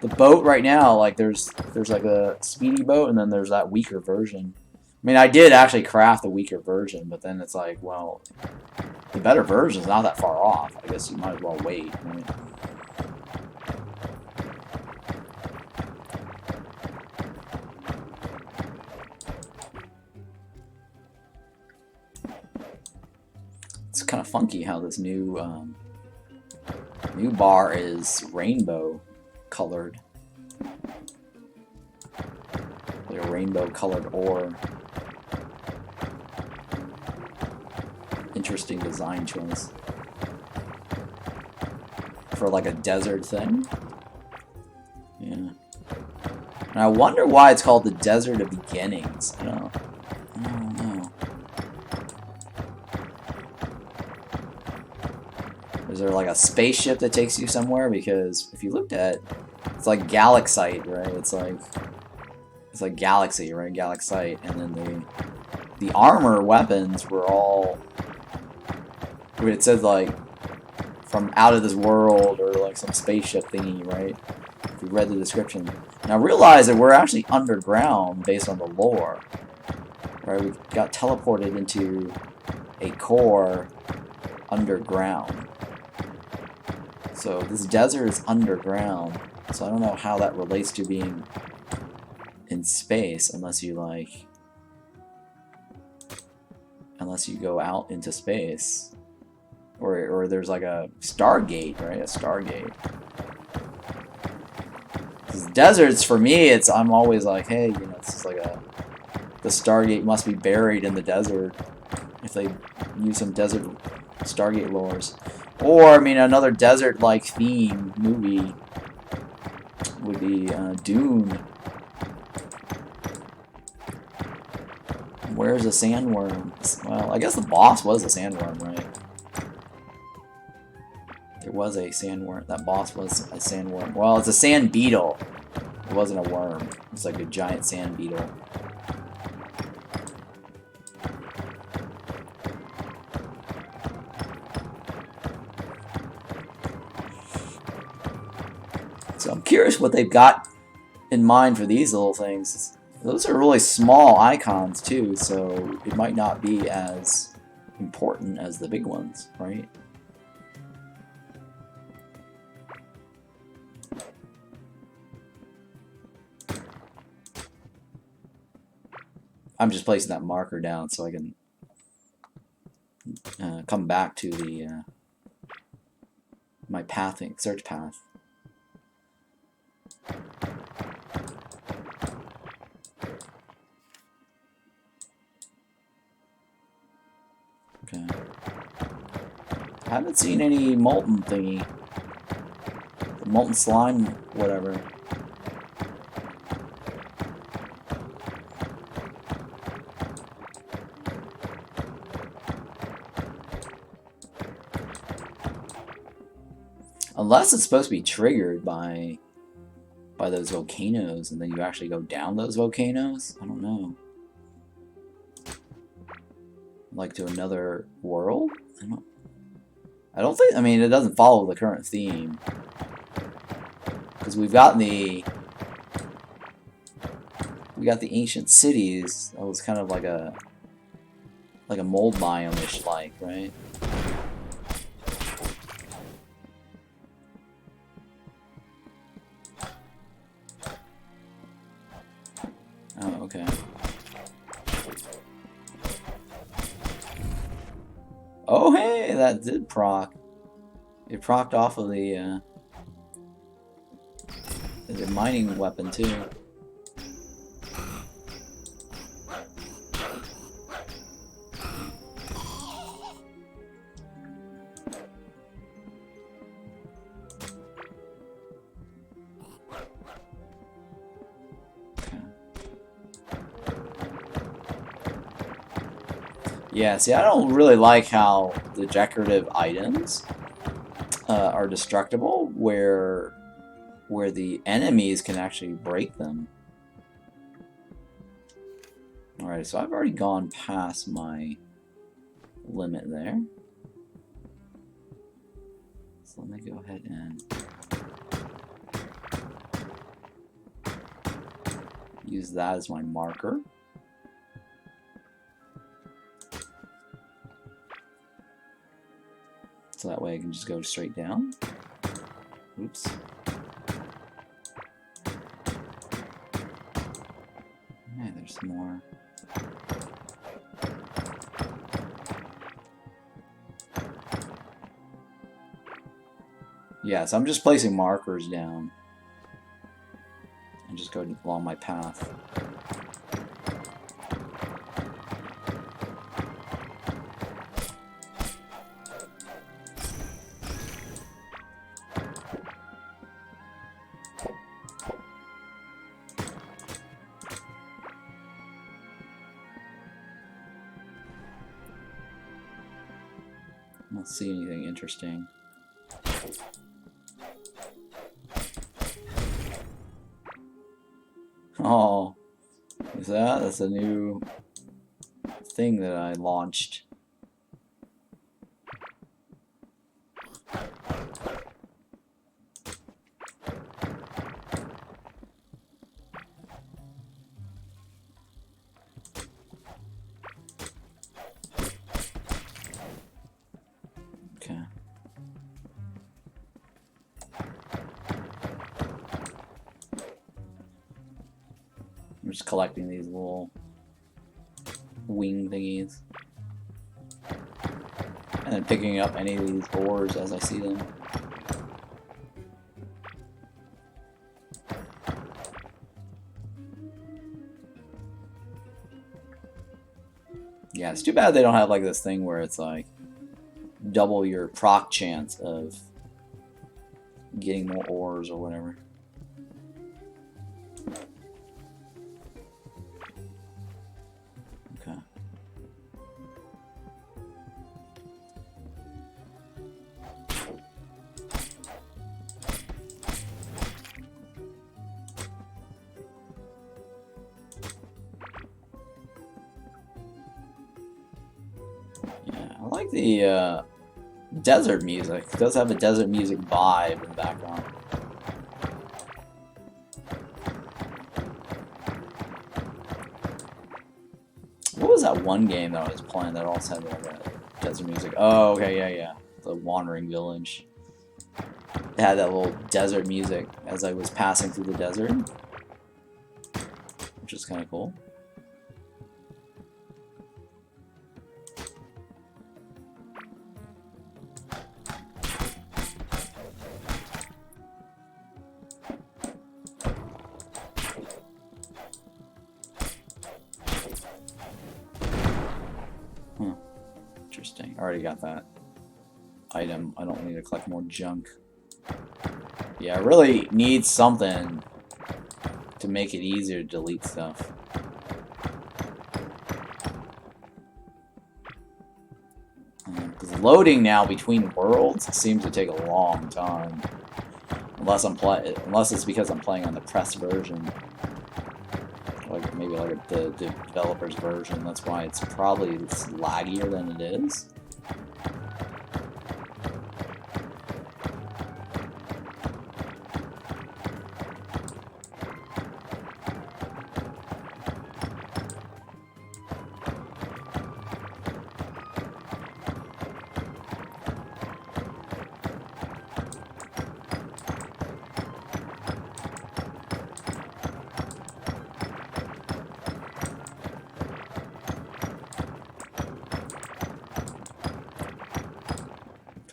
the boat right now, like there's like a speedy boat and then there's that weaker version. I mean, I did actually craft the weaker version, but then it's like, well, the better version is not that far off. I guess you might as well wait. Right? It's kind of funky how this new New bar is rainbow colored. Like a rainbow colored ore. Interesting design choice. For like a desert thing. Yeah. And I wonder why it's called the Desert of Beginnings. I don't know. Is there like a spaceship that takes you somewhere? Because if you looked at, it's like Galaxite, right? It's like Galaxy, right? Galaxite, and then the armor weapons were all. It said like from out of this world or like some spaceship thingy, right? If you read the description. Now realize that we're actually underground based on the lore, right? We got teleported into a core underground. So this desert is underground, so I don't know how that relates to being in space unless you go out into space. Or there's like a Stargate, right? A Stargate. Because deserts, for me, I'm always like, hey, you know, this is like the Stargate must be buried in the desert. If they use some desert Stargate lores. Or, I mean, another desert-like theme movie would be Dune. Where's the sandworm? Well, I guess the boss was a sandworm, right? There was a sandworm. That boss was a sandworm. Well, it's a sand beetle. It wasn't a worm. It was like a giant sand beetle. So I'm curious what they've got in mind for these little things. Those are really small icons too, so it might not be as important as the big ones, right? I'm just placing that marker down so I can come back to the my pathing search path. Okay. I haven't seen any molten thingy. The molten slime, whatever. Unless it's supposed to be triggered by those volcanoes, and then you actually go down those volcanoes. I don't know. Like to another world? I don't think. I mean, it doesn't follow the current theme because we got the ancient cities. That was kind of like a mold biome-ish, like, right? Oh, okay. Oh, hey, that did proc. It procced off of the mining weapon too. Yeah, see, I don't really like how the decorative items are destructible, where the enemies can actually break them. Alright, so I've already gone past my limit there. So let me go ahead and use that as my marker. So that way I can just go straight down. Oops. Yeah, there's more. Yeah, so I'm just placing markers down. And just go along my path. I don't see anything interesting. Oh, is that? That's a new thing that I launched. Okay. I'm just collecting these little wing thingies. And then picking up any of these ores as I see them. Yeah, it's too bad they don't have like this thing where it's like double your proc chance of getting more ores or whatever. Okay. Yeah, I like the desert music. It does have a desert music vibe in the background. What was that one game that I was playing that also had like a desert music? Oh, okay, yeah. The Wandering Village. It had that little desert music as I was passing through the desert, which is kind of cool. Interesting. I already got that item. I don't need to collect more junk. Yeah, I really need something to make it easier to delete stuff. Because loading now between worlds seems to take a long time. Unless it's because I'm playing on the press version. Like maybe like the developer's version. That's why it's probably laggier than it is.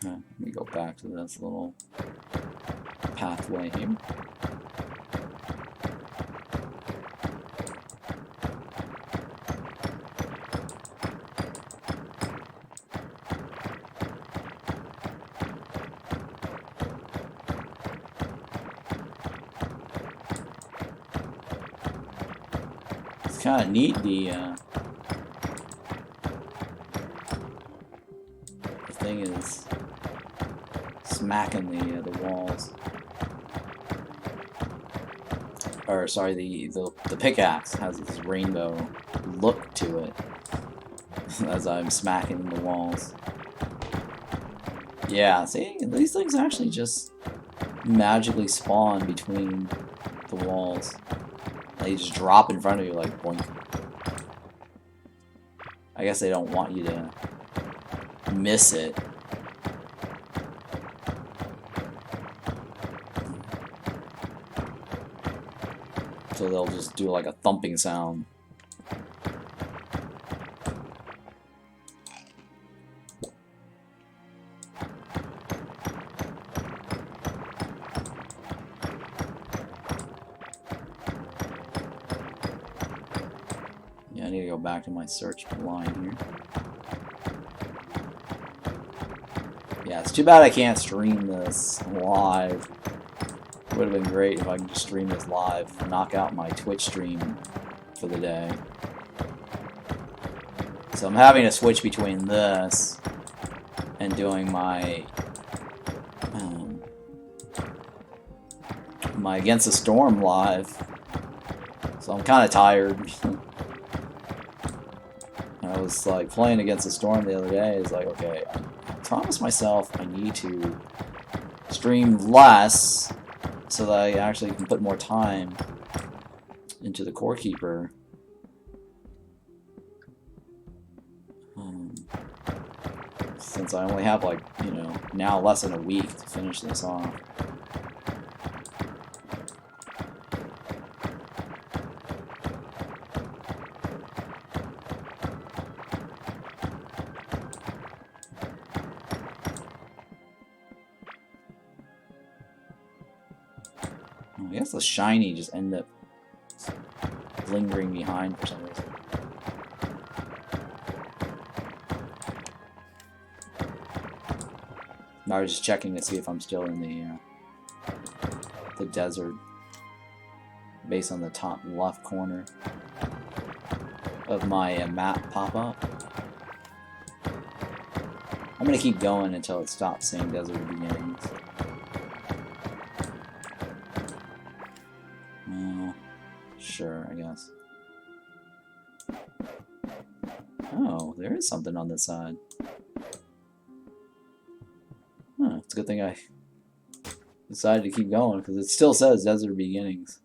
Let me go back to this little pathway here. It's kind of neat, the thing is smacking the walls. Or sorry, the pickaxe has this rainbow look to it as I'm smacking the walls. Yeah, see, these things actually just magically spawn between the walls. They just drop in front of you like boink. I guess they don't want you to miss it. So they'll just do like a thumping sound. go back to my search line here. Yeah, it's too bad I can't stream this live. It would have been great if I could just stream this live, knock out my Twitch stream for the day. So I'm having to switch between this and doing my my Against the Storm live. So I'm kind of tired. I was like playing Against the Storm the other day. It's like, okay, I promised myself I need to stream less so that I actually can put more time into the Core Keeper. Since I only have, like, you know, now less than a week to finish this off. I guess the shiny just ended up lingering behind for some reason. I was just checking to see if I'm still in the desert, based on the top left corner of my map pop-up. I'm gonna keep going until it stops saying desert beginnings. Well, sure, I guess. Oh, there is something on this side. Huh, it's a good thing I decided to keep going, because it still says desert beginnings.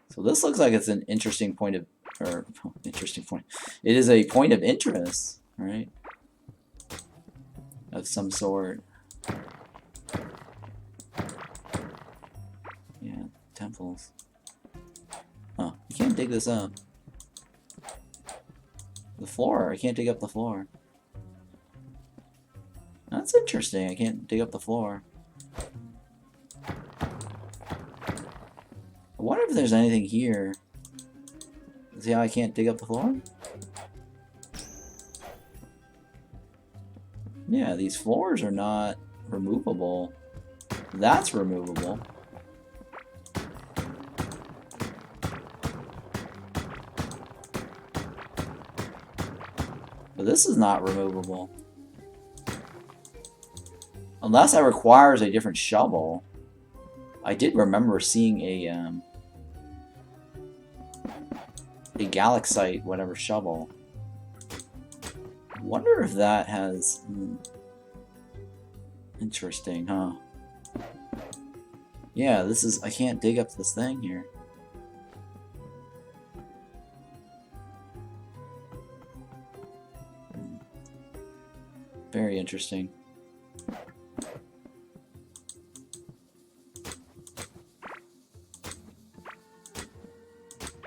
So this looks like it's an interesting point of, or interesting point. It is a point of interest, right? Of some sort. Yeah, temples. Huh, you can't dig this up. The floor, I can't dig up the floor. That's interesting, I can't dig up the floor. I wonder if there's anything here. See how I can't dig up the floor? Yeah, these floors are not removable. That's removable. But this is not removable. Unless that requires a different shovel. I did remember seeing a Galaxite, whatever shovel. I wonder if that has... Interesting, huh? Yeah, this is... I can't dig up this thing here. Very interesting.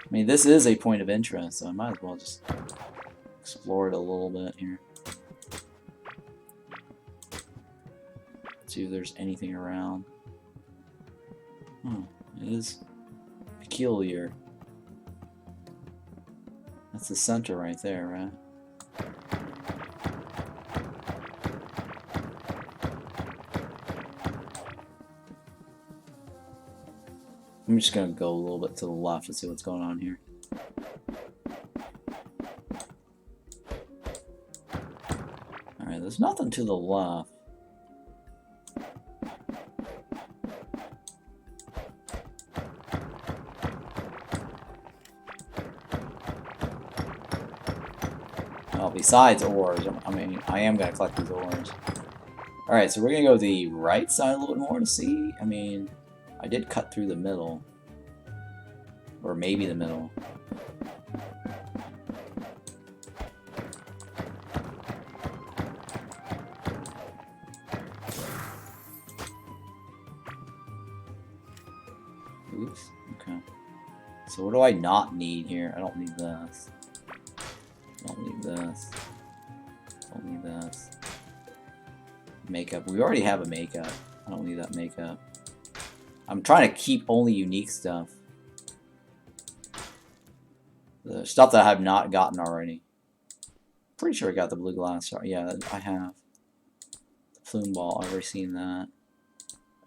I mean, this is a point of interest, so I might as well just explore it a little bit here. See if there's anything around. It is peculiar. That's the center right there, right? I'm just gonna go a little bit to the left to see what's going on here. Alright, there's nothing to the left. Well, besides ores, I mean, I am gonna collect these ores. Alright, so we're gonna go the right side a little bit more to see. I mean, I did cut through the middle. Or maybe the middle. Oops, okay. So what do I not need here? I don't need this. I don't need this. I don't need this. Makeup. We already have a makeup. I don't need that makeup. I'm trying to keep only unique stuff. The stuff that I have not gotten already. Pretty sure I got the blue glass star. Yeah, I have. The plume ball, I've already seen that.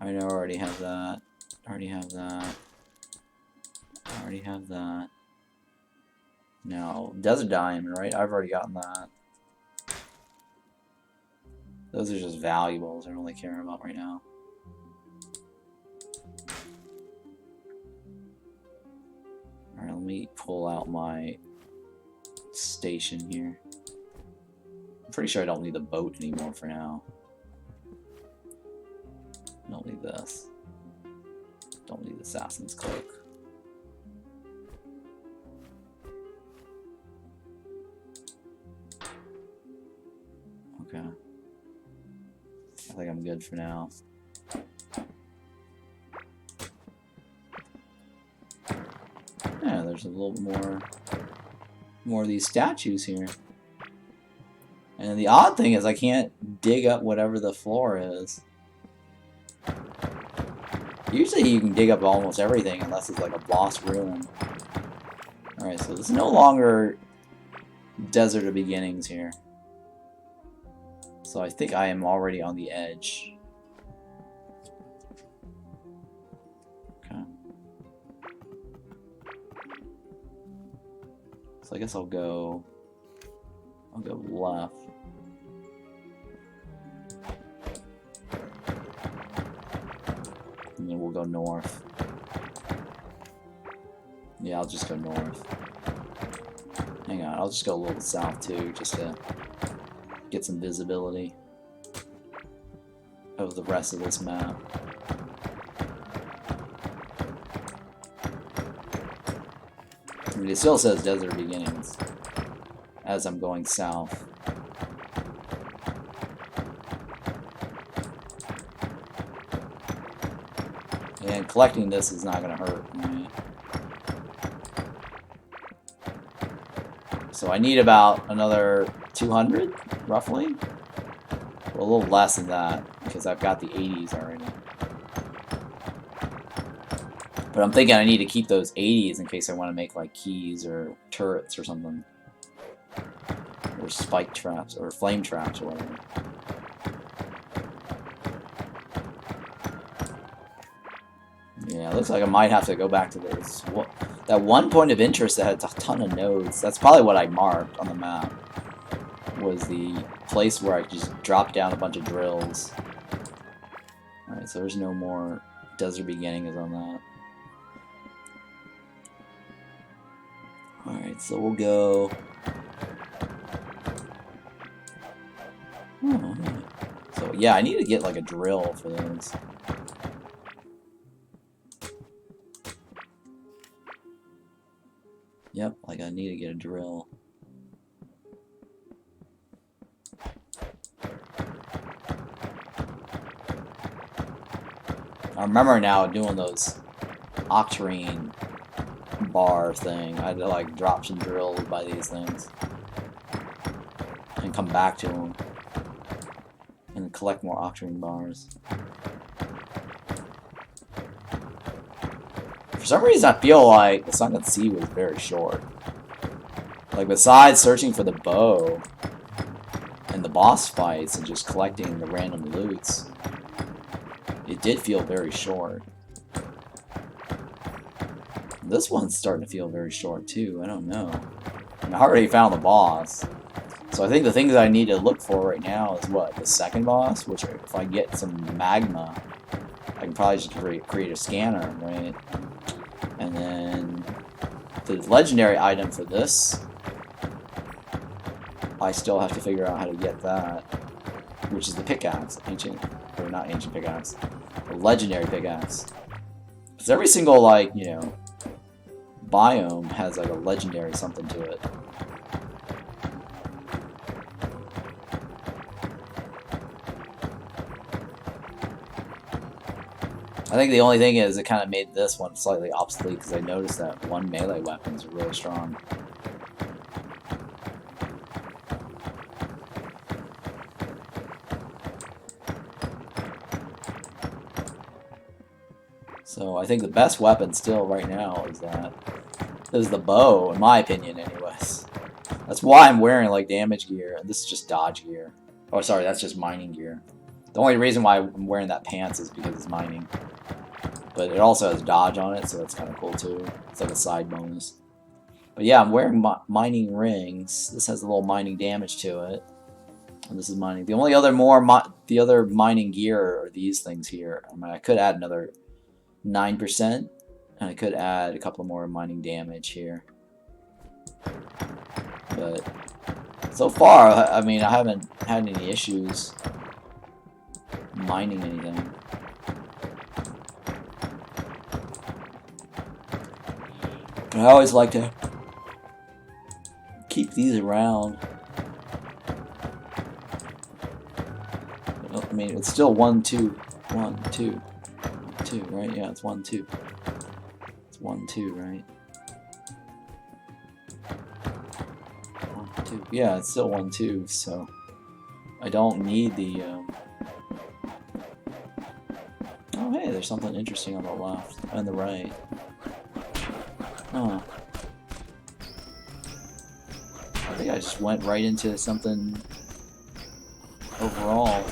I know I already have that. I already have that. I already have that. No, desert diamond, right? I've already gotten that. Those are just valuables I don't really care about right now. Alright, let me pull out my station here. I'm pretty sure I don't need the boat anymore for now. Don't need this. Don't need the assassin's cloak. Okay. I think I'm good for now. Yeah, there's a little more of these statues here. And the odd thing is I can't dig up whatever the floor is. Usually you can dig up almost everything unless it's like a boss ruin. Alright, so this is no longer Desert of Beginnings here. So I think I am already on the edge. Okay. So I guess I'll go left. And then we'll go north. Yeah, I'll just go north. Hang on, I'll just go a little south too, just to get some visibility of the rest of this map. I mean, it still says Desert Beginnings as I'm going south. And collecting this is not going to hurt, right? So I need about another 200, roughly? Well, a little less than that, because I've got the 80s already. But I'm thinking I need to keep those 80s in case I want to make, like, keys or turrets or something. Or spike traps, or flame traps, or whatever. Yeah, it looks like I might have to go back to those. That one point of interest that had a ton of nodes, that's probably what I marked on the map. Was the place where I just dropped down a bunch of drills. Alright, so there's no more Desert Beginnings on that. Alright, so we'll go... Oh, so yeah, I need to get like a drill for those. Yep, like I need to get a drill. I remember now doing those octarine bar thing. I had to like drop some drills by these things and come back to them and collect more octarine bars. For some reason I feel like the Sunken Sea was very short. Like besides searching for the bow and the boss fights and just collecting the random loots, it did feel very short. This one's starting to feel very short too, I don't know. I already found the boss. So I think the things I need to look for right now is what? The second boss? Which if I get some magma, I can probably just create a scanner, right? And then the legendary item for this, I still have to figure out how to get that. Which is the pickaxe. Ancient, or not ancient pickaxe. The legendary pickaxe. Because every single, like, you know, biome has like a legendary something to it. I think the only thing is it kind of made this one slightly obsolete because I noticed that one melee weapon is really strong. So I think the best weapon still right now is that is the bow, in my opinion, anyways. That's why I'm wearing like damage gear, and this is just dodge gear. Oh, sorry, that's just mining gear. The only reason why I'm wearing that pants is because it's mining. But it also has dodge on it, so that's kind of cool too. It's like a side bonus. But yeah, I'm wearing mining rings. This has a little mining damage to it. And this is mining. The only other the other mining gear are these things here. I mean, I could add another 9%, and I could add a couple more mining damage here. But so far, I mean, I haven't had any issues mining anything. I always like to keep these around. I mean, it's still 1, 2, 1, 2, 2, right? Yeah, it's 1, 2. It's 1, 2, right? 1, 2. Yeah, it's still 1, 2. So I don't need the. Oh, hey, there's something interesting on the left and the right. Oh. I think I just went right into something overall.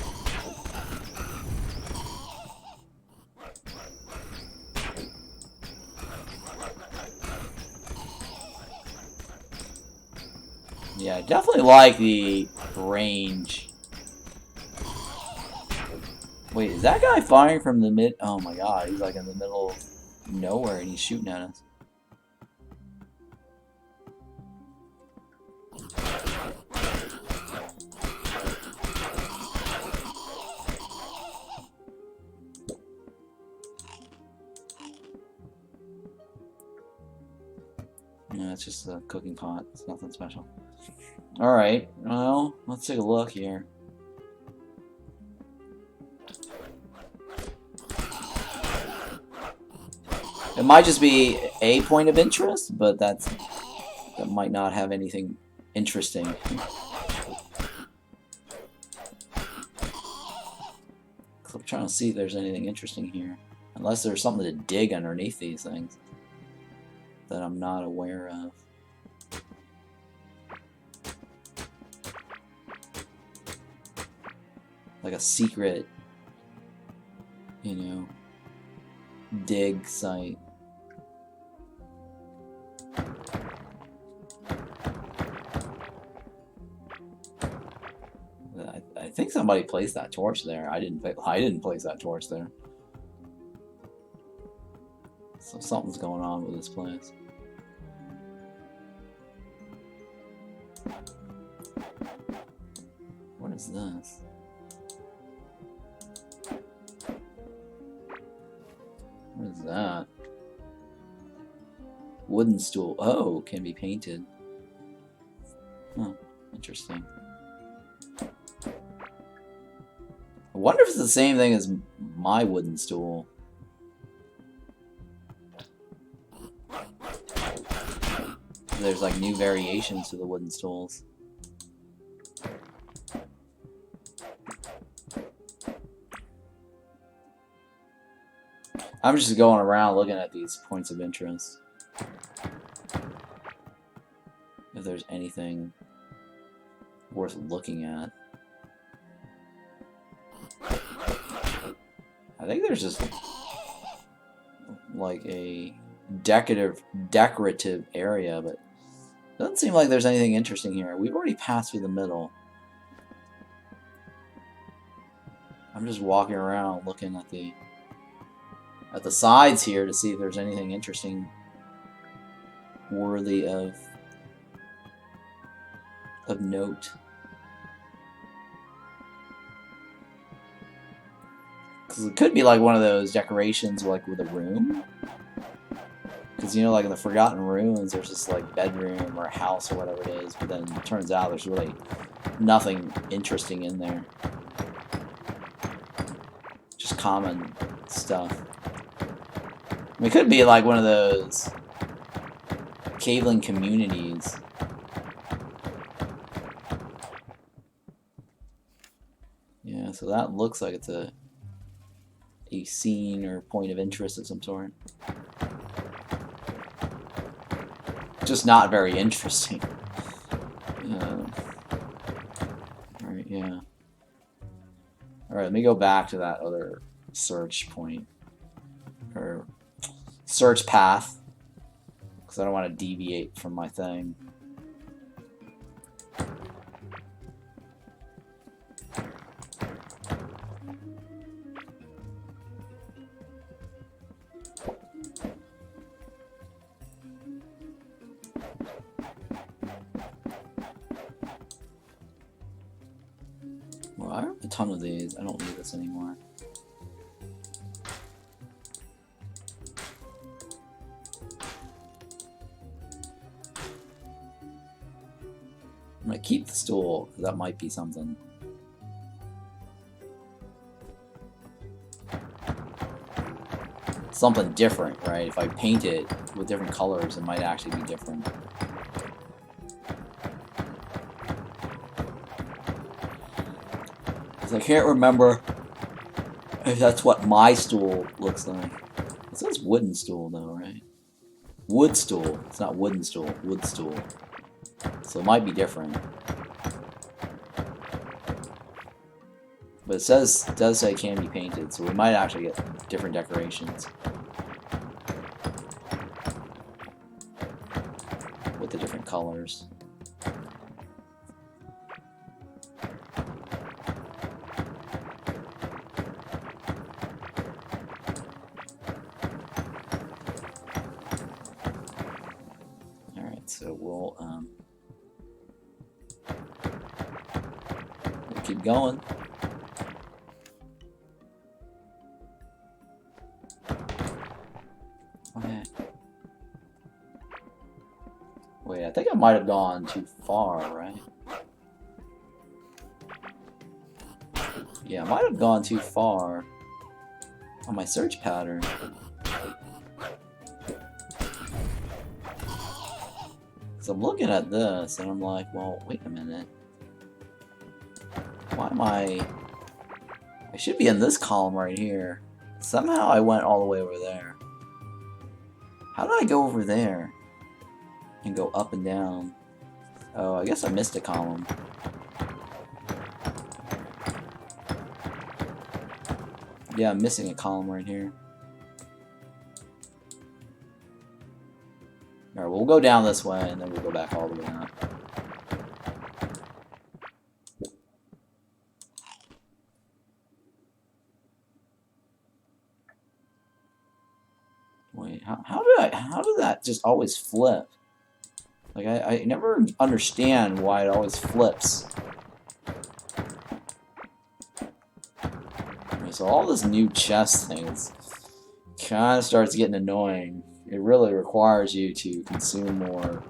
Yeah, I definitely like the range. Wait, is that guy firing from the mid? Oh my god, he's like in the middle of nowhere and he's shooting at us. Yeah, it's just a cooking pot. It's nothing special. Alright, well, let's take a look here. It might just be a point of interest, but that might not have anything interesting. I'm trying to see if there's anything interesting here. Unless there's something to dig underneath these things that I'm not aware of. Like a secret, you know, dig site. I think somebody placed that torch there. I didn't place that torch there. So something's going on with this place. What is this? What is that? Wooden stool. Oh, can be painted. Huh, interesting. I wonder if it's the same thing as my wooden stool. There's like new variations to the wooden stools. I'm just going around looking at these points of interest. If there's anything worth looking at. I think there's just like a decorative area, but it doesn't seem like there's anything interesting here. We've already passed through the middle. I'm just walking around looking at the sides here to see if there's anything interesting worthy of note. Because it could be like one of those decorations like with a room. Because, you know, like in the Forgotten Ruins, there's this like bedroom or a house or whatever it is, but then it turns out there's really nothing interesting in there. Just common stuff. I mean, it could be like one of those caveling communities. Yeah, so that looks like it's a scene or point of interest of some sort. just not very interesting. Alright, yeah. Alright, let me go back to that other search point. Or search path. Because I don't want to deviate from my thing. Well, I have a ton of these. I don't need this anymore. I'm gonna keep the stool, because that might be something. Something different, right? If I paint it with different colors, it might actually be different. Because I can't remember if that's what my stool looks like. It says wooden stool though, right? Wood stool. It's not wooden stool. Wood stool. So it might be different. But it does say it can be painted, so we might actually get different decorations. With the different colors. Alright, so we'll keep going. Okay. Wait, I think I might have gone too far, right? Yeah, I might have gone too far on my search pattern. Because I'm looking at this and I'm like, well, wait a minute. Why am I should be in this column right here. Somehow I went all the way over there. How did I go over there? And go up and down? Oh, I guess I missed a column. Yeah, I'm missing a column right here. Alright, we'll go down this way and then we'll go back all the way up. Wait, how did that just always flip? Like, I never understand why it always flips. Okay, so all this new chest things kind of starts getting annoying. It really requires you to consume more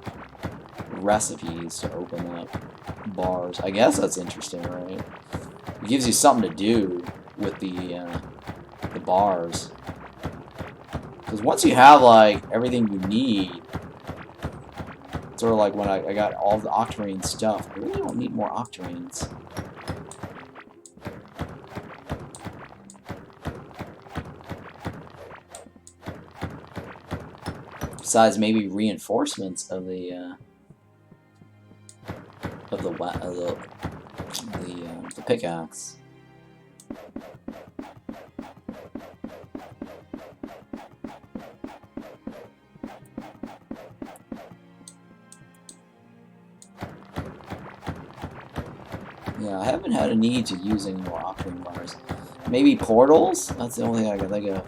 recipes to open up bars. I guess that's interesting, right? It gives you something to do with the bars. Because once you have, like, everything you need, sort of like when I got all the octarine stuff, I really don't need more octarines. Besides maybe reinforcements of the pickaxe. Yeah, I haven't had a need to use any more octarine bars. Maybe portals? That's the only thing I can think of.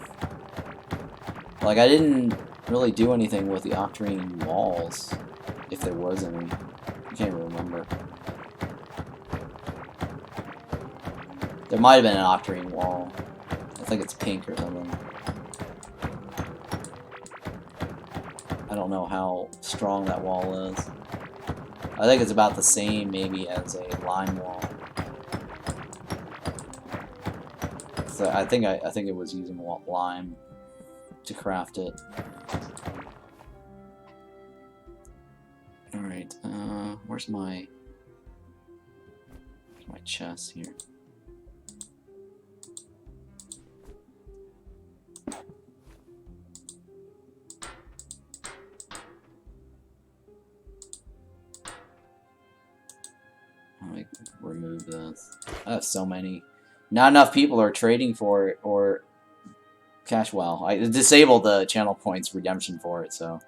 Like, I didn't really do anything with the octarine walls, if there was any. I can't even remember. There might have been an octarine wall. I think it's pink or something. I don't know how strong that wall is. I think it's about the same, maybe, as a lime wall. So I think it was using lime to craft it. All right, where's my chest here? Let me remove this. I have so many. Not enough people are trading for it or cash. Well, I disabled the channel points redemption for it, so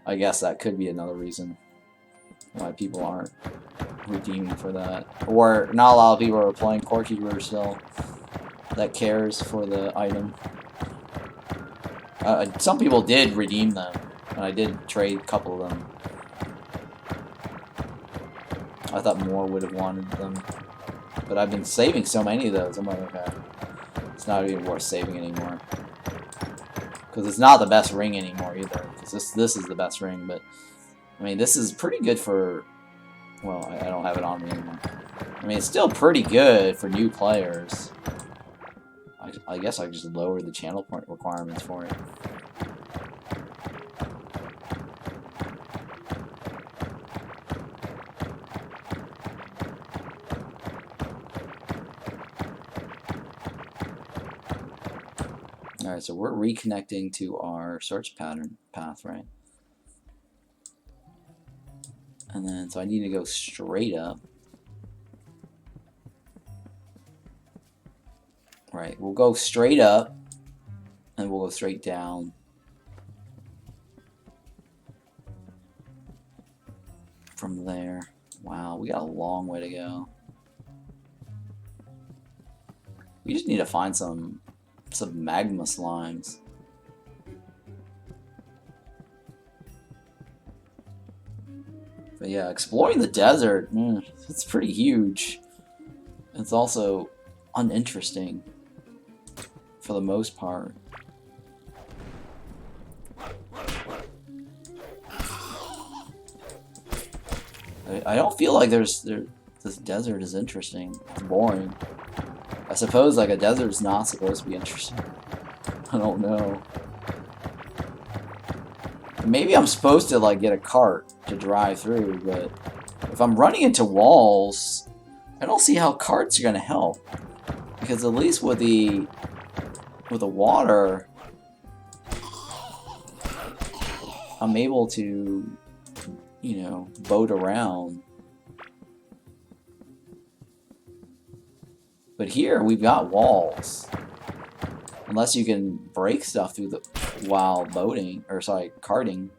I guess that could be another reason why people aren't redeeming for that. Or not a lot of people are playing Core Keeper still that cares for the item. Some people did redeem them, and I did trade a couple of them. I thought more would have wanted them, but I've been saving so many of those. I'm like, okay, it's not even worth saving anymore, because it's not the best ring anymore either. Because this is the best ring, but I mean, this is pretty good for. Well, I don't have it on me anymore. I mean, it's still pretty good for new players. I guess I just lowered the channel point requirements for it. Alright, so we're reconnecting to our search path, right? And then, so I need to go straight up. Right, we'll go straight up, and we'll go straight down. From there. Wow, we got a long way to go. We just need to find some magma slimes. But yeah, exploring the desert, it's pretty huge. It's also uninteresting for the most part. I don't feel like this desert is interesting. It's boring. I suppose like a desert is not supposed to be interesting. I don't know. Maybe I'm supposed to like get a cart to drive through, but if I'm running into walls, I don't see how carts are gonna help. Because at least with the water, I'm able to, you know, boat around. But here we've got walls. Unless you can break stuff through the while boating, or sorry, carting.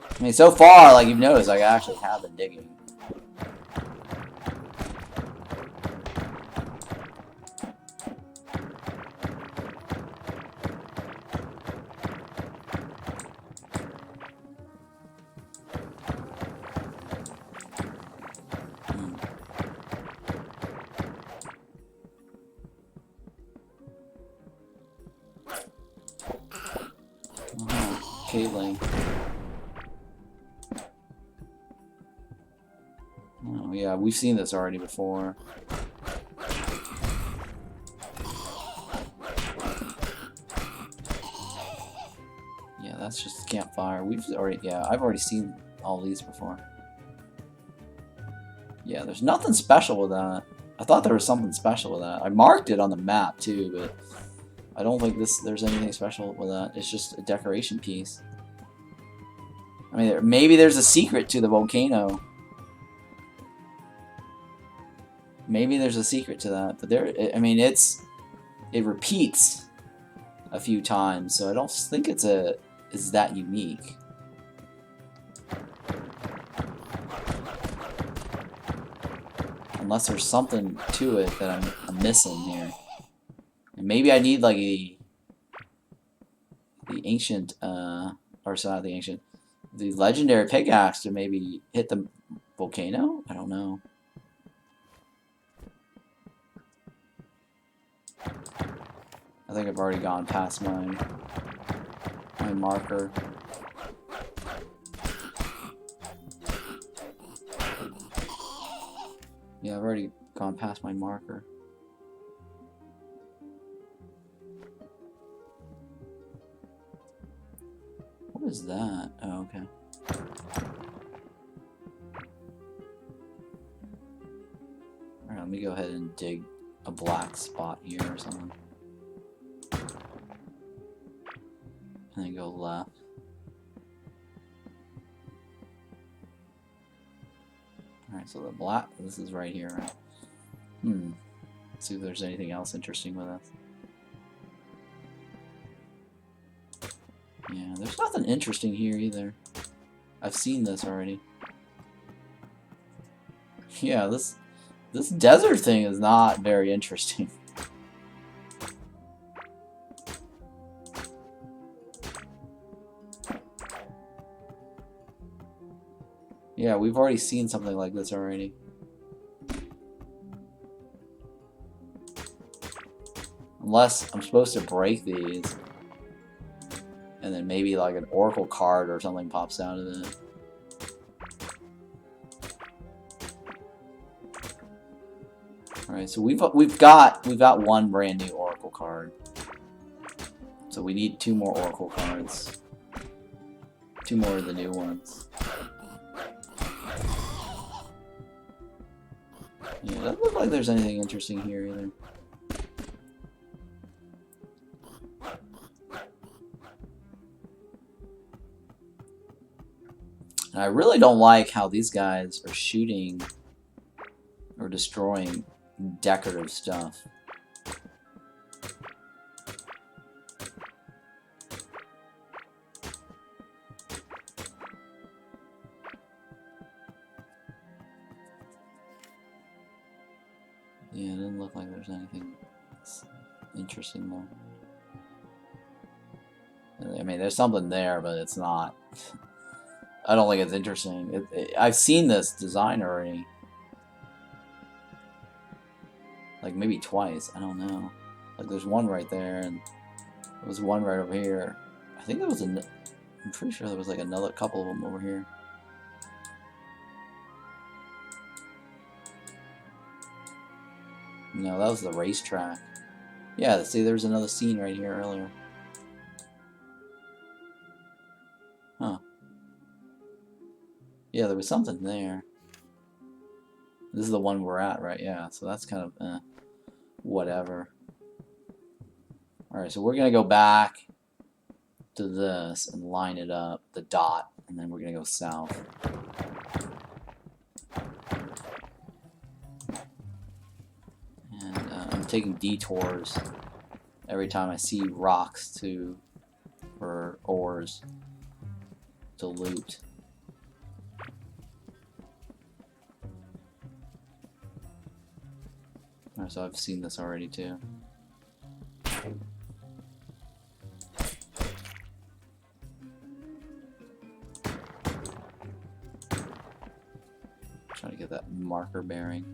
I mean, so far, like you've noticed, I actually have been digging. Cabling. Oh yeah, we've seen this already before. Yeah, that's just a campfire. I've already seen all these before. Yeah, there's nothing special with that. I thought there was something special with that. I marked it on the map too, but I don't think there's anything special with that. It's just a decoration piece. I mean, maybe there's a secret to the volcano. Maybe there's a secret to that, but I mean, it repeats a few times, so I don't think it's that unique. Unless there's something to it that I'm missing here. And maybe I need like the ancient, or sorry, not the ancient, the legendary pickaxe to maybe hit the volcano? I don't know. I think I've already gone past my marker. Yeah, I've already gone past my marker. What is that? Oh, okay. Alright, let me go ahead and dig a black spot here or something. And then go left. Alright, so the black, this is right here, right? Let's see if there's anything else interesting with us. Yeah, there's nothing interesting here either. I've seen this already. Yeah, this desert thing is not very interesting. Yeah, we've already seen something like this already. Unless I'm supposed to break these. And then maybe like an oracle card or something pops out of it. Alright, so we've got one brand new oracle card. So we need 2 more oracle cards. 2 more of the new ones. Yeah, it doesn't look like there's anything interesting here either. And I really don't like how these guys are shooting or destroying decorative stuff. Yeah, it doesn't look like there's anything interesting though. I mean, there's something there, but it's not. I don't think it's interesting. I've seen this design already. Like, maybe twice. I don't know. Like, there's one right there, and there was one right over here. I think there was I'm pretty sure there was, like, another couple of them over here. No, that was the racetrack. Yeah, see, there's another scene right here earlier. Huh. Yeah, there was something there. This is the one we're at, right? Yeah, so that's kind of, whatever. Alright, so we're going to go back to this and line it up, the dot, and then we're going to go south. And I'm taking detours every time I see rocks or ores to loot. Alright, so I've seen this already too. Trying to get that marker bearing.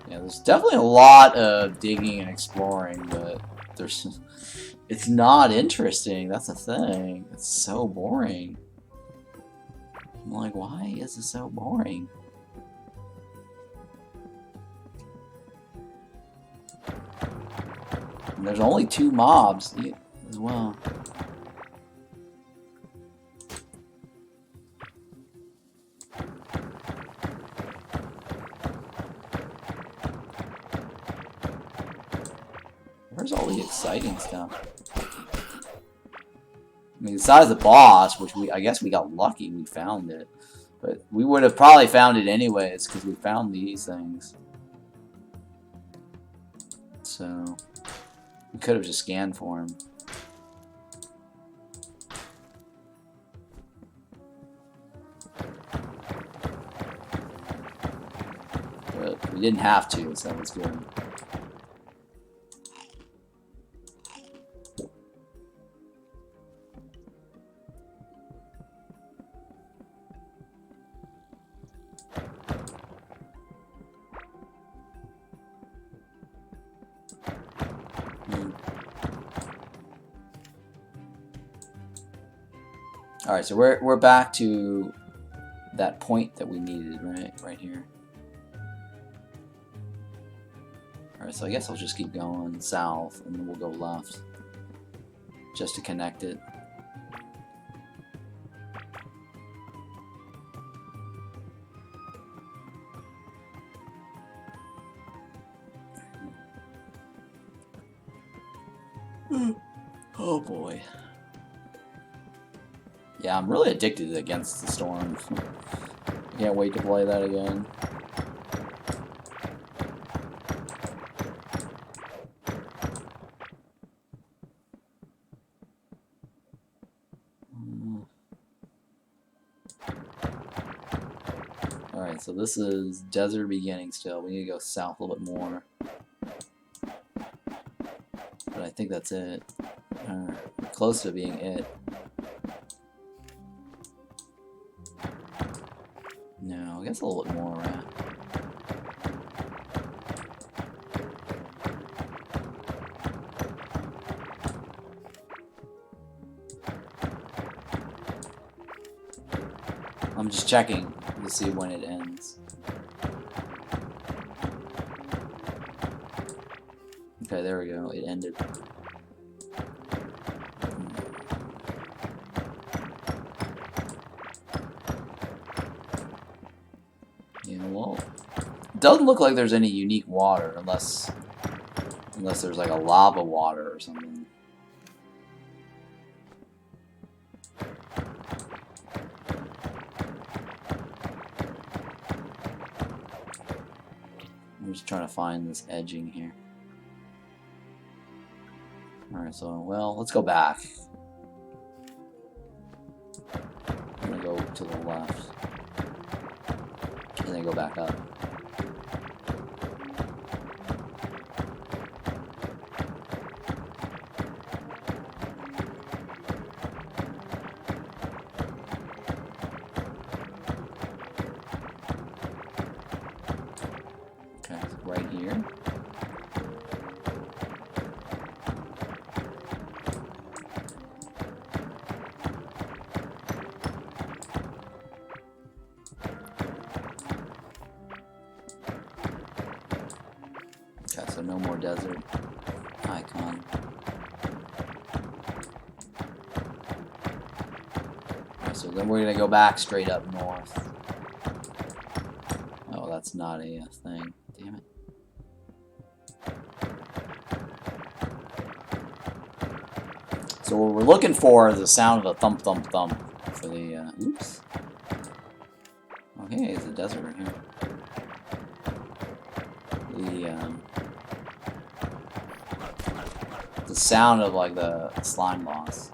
There's definitely a lot of digging and exploring, but it's not interesting. That's the thing. It's so boring. I'm like, why is it so boring? And there's only 2 mobs as well. Where's all the exciting stuff? I mean, besides the boss, which I guess we got lucky we found it. But we would have probably found it anyways, because we found these things. So, we could have just scanned for him. But we didn't have to, so that was good. Alright, so we're back to that point that we needed, right here. Alright, so I guess I'll just keep going south, and then we'll go left. just to connect it. Oh boy. Yeah, I'm really addicted to Against the Storm. Can't wait to play that again. Alright, so this is desert beginning still. We need to go south a little bit more. But I think that's it. We're close to being it. No, I guess a little bit more, right? I'm just checking to see when it ends. Okay, there we go. It ended. Yeah, well, it doesn't look like there's any unique water unless there's like a lava water or something. I'm just trying to find this edging here. Alright, so, well, let's go back. I'm gonna go to the left. And then go back up. Okay, right here. Okay, so no more desert icon. Okay, so then we're gonna go back straight up north. Oh, that's not a thing. Damn it. So what we're looking for is the sound of a thump thump thump for the oops. Okay, it's a desert right here. The sound of like the slime boss.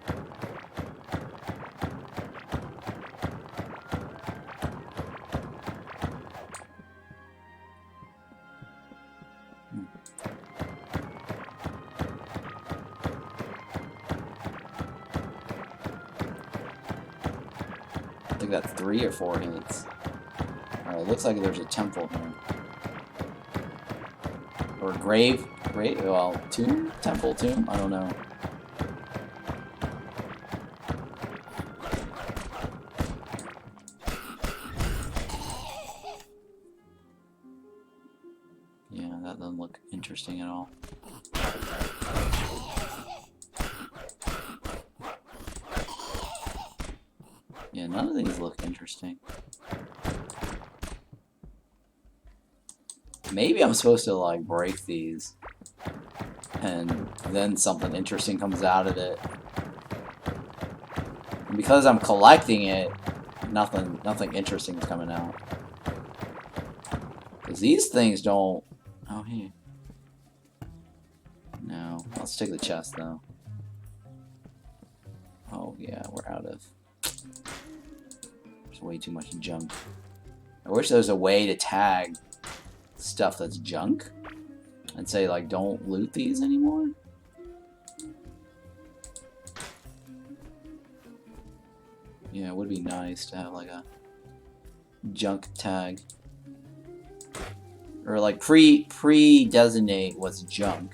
I think that's 3 or 4 hits. Alright, looks like there's a temple here. Or grave, well, tomb? Temple, tomb? I don't know. Yeah, that doesn't look interesting at all. Yeah, none of these look interesting. Maybe I'm supposed to, like, break these. And then something interesting comes out of it. And because I'm collecting it, nothing interesting is coming out. Because these things don't... Oh, here. No. Let's take the chest, though. Oh, yeah, we're out of... There's way too much junk. I wish there was a way to tag stuff that's junk and say, like, don't loot these anymore. Yeah, it would be nice to have, like, a junk tag. Or, like, pre-designate what's junk.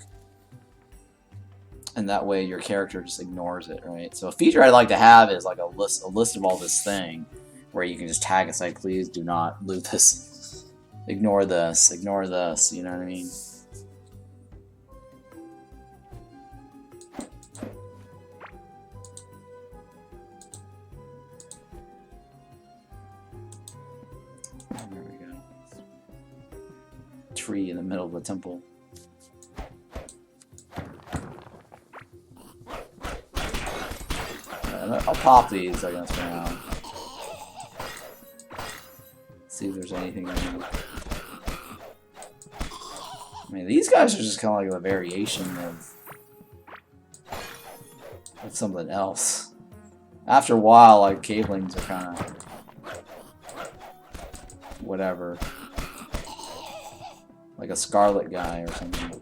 And that way your character just ignores it, right? So a feature I'd like to have is, like, a list of all this thing where you can just tag a site, please do not loot this. Ignore this, you know what I mean? tree in the middle of the temple. I'll pop these, I guess, for now. See if there's anything in there. I mean, these guys are just kind of like a variation of something else. After a while, like, cavelings are kind of whatever. Like a scarlet guy or something.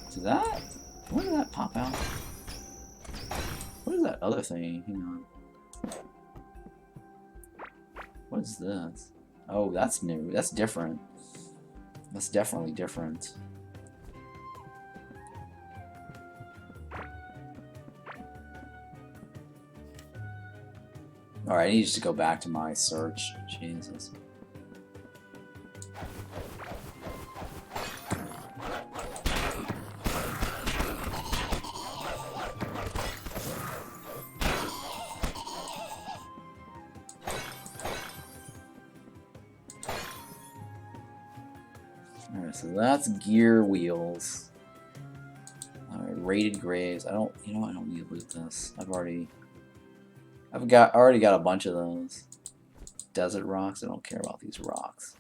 Is that? When did that pop out? What is that other thing? Hang on. What is this? Oh, that's new. That's different. That's definitely different. Alright, I need to go back to my search. Jesus. Alright, so that's gear wheels. Alright, rated graves. I don't need to loot this. I've already got a bunch of those. Desert rocks. I don't care about these rocks.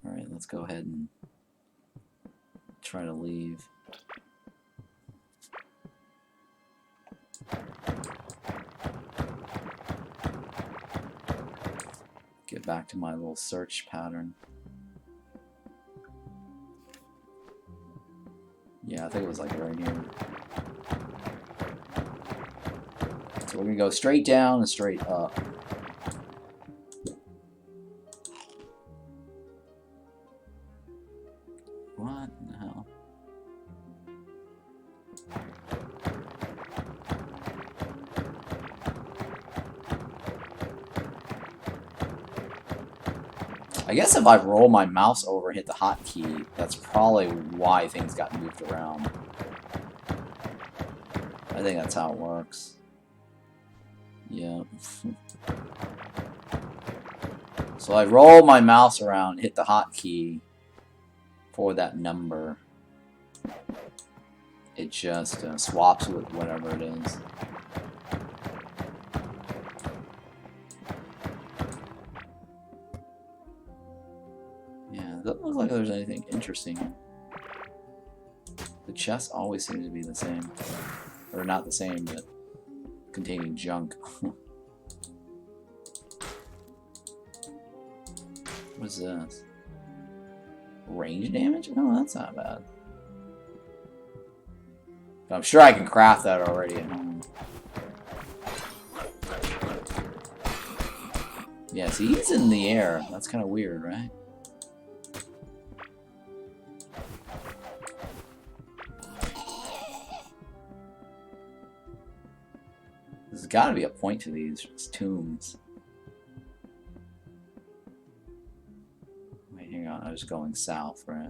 Alright, let's go ahead and try to leave. Get back to my little search pattern. Yeah, I think it was like right here. So we're gonna go straight down and straight up. What the hell? I guess if I roll my mouse over and hit the hotkey, that's probably why things got moved around. I think that's how it works. Yeah. So I roll my mouse around, hit the hotkey for that number. It just swaps with whatever it is. Yeah, it doesn't look like there's anything interesting. The chests always seem to be the same. Or not the same, but containing junk. What's this? Range damage? No, that's not bad. But I'm sure I can craft that already at home. Yeah, see, he's in the air. That's kind of weird, right? There's got to be a point to these tombs. Wait, hang on. I was going south, right?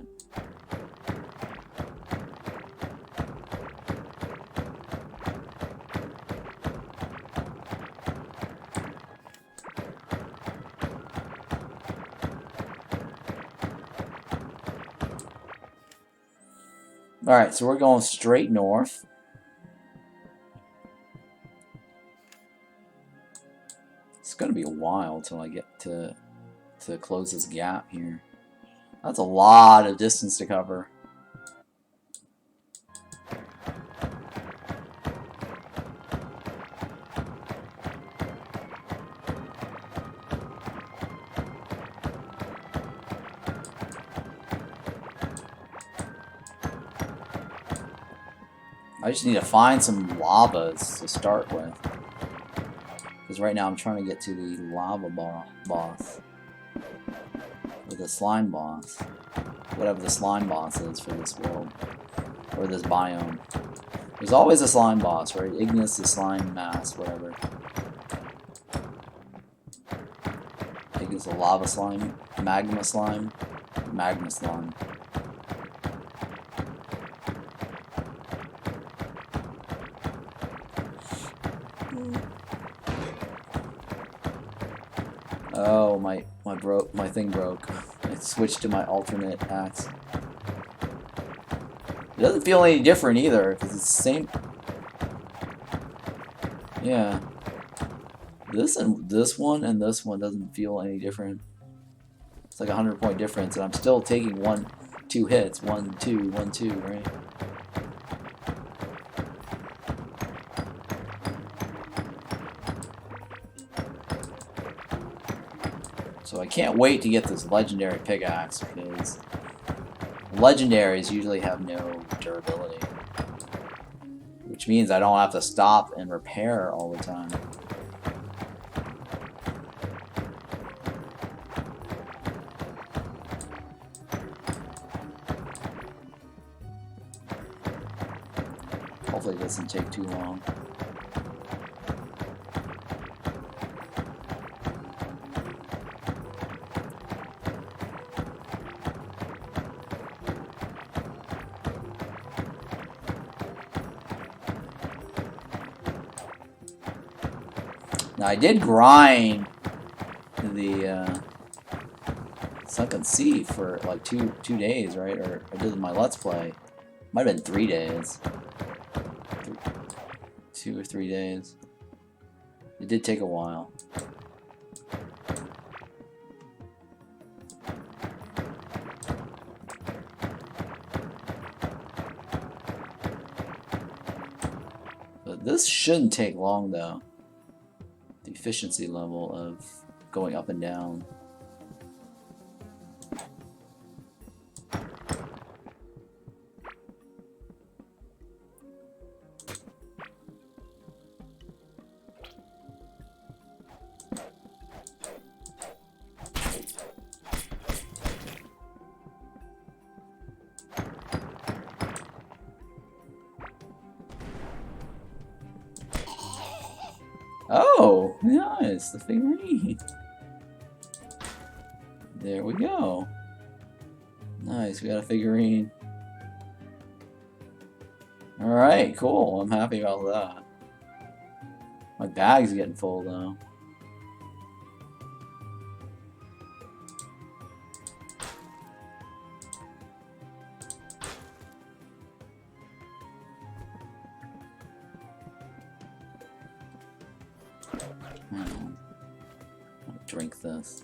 Alright, so we're going straight north. It's gonna be a while till I get to close this gap here. That's a lot of distance to cover. I just need to find some lavas to start with. Because right now I'm trying to get to the lava boss. Or the slime boss. Whatever the slime boss is for this world. Or this biome. There's always a slime boss, right? Igneous, the slime mass, whatever. think it's a lava slime, magma slime, magma slime. Oh, my thing broke. I switched to my alternate axe. It doesn't feel any different either, because it's the same. Yeah. This and this one doesn't feel any different. It's like a 100-point difference, and I'm still taking 2 hits. 1, 2, 1, 2, right? So I can't wait to get this legendary pickaxe, because legendaries usually have no durability. Which means I don't have to stop and repair all the time. Hopefully it doesn't take too long. Now I did grind the Sunken Sea for like two days, right? Or I did my Let's Play. Might have been 3 days. 2 or 3 days. It did take a while. But this shouldn't take long though. The efficiency level of going up and down. Oh, nice, the figurine. There we go. Nice, we got a figurine. Alright, cool. I'm happy about that. My bag's getting full though. Drink this.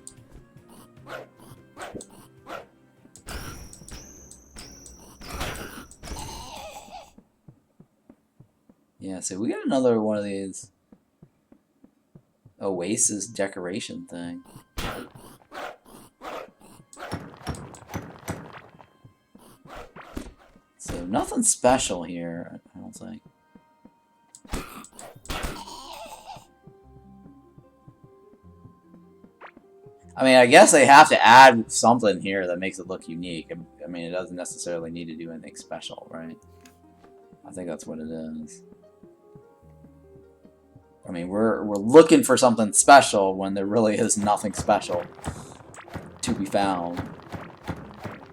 Yeah, so we got another one of these Oasis decoration thing. So nothing special here, I don't think. I mean, I guess they have to add something here that makes it look unique. I mean, it doesn't necessarily need to do anything special, right? I think that's what it is. I mean, we're looking for something special when there really is nothing special to be found.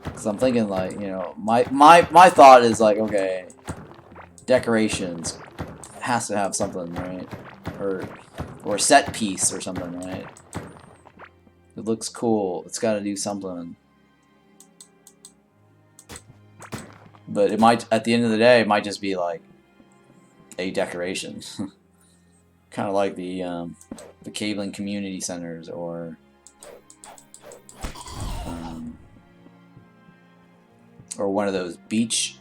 Because I'm thinking, like, you know, my thought is like, okay, decorations has to have something, right? Or set piece or something, right? It looks cool. It's got to do something. But it might, at the end of the day, it might just be like a decoration. Kind of like the cabling community centers or one of those beach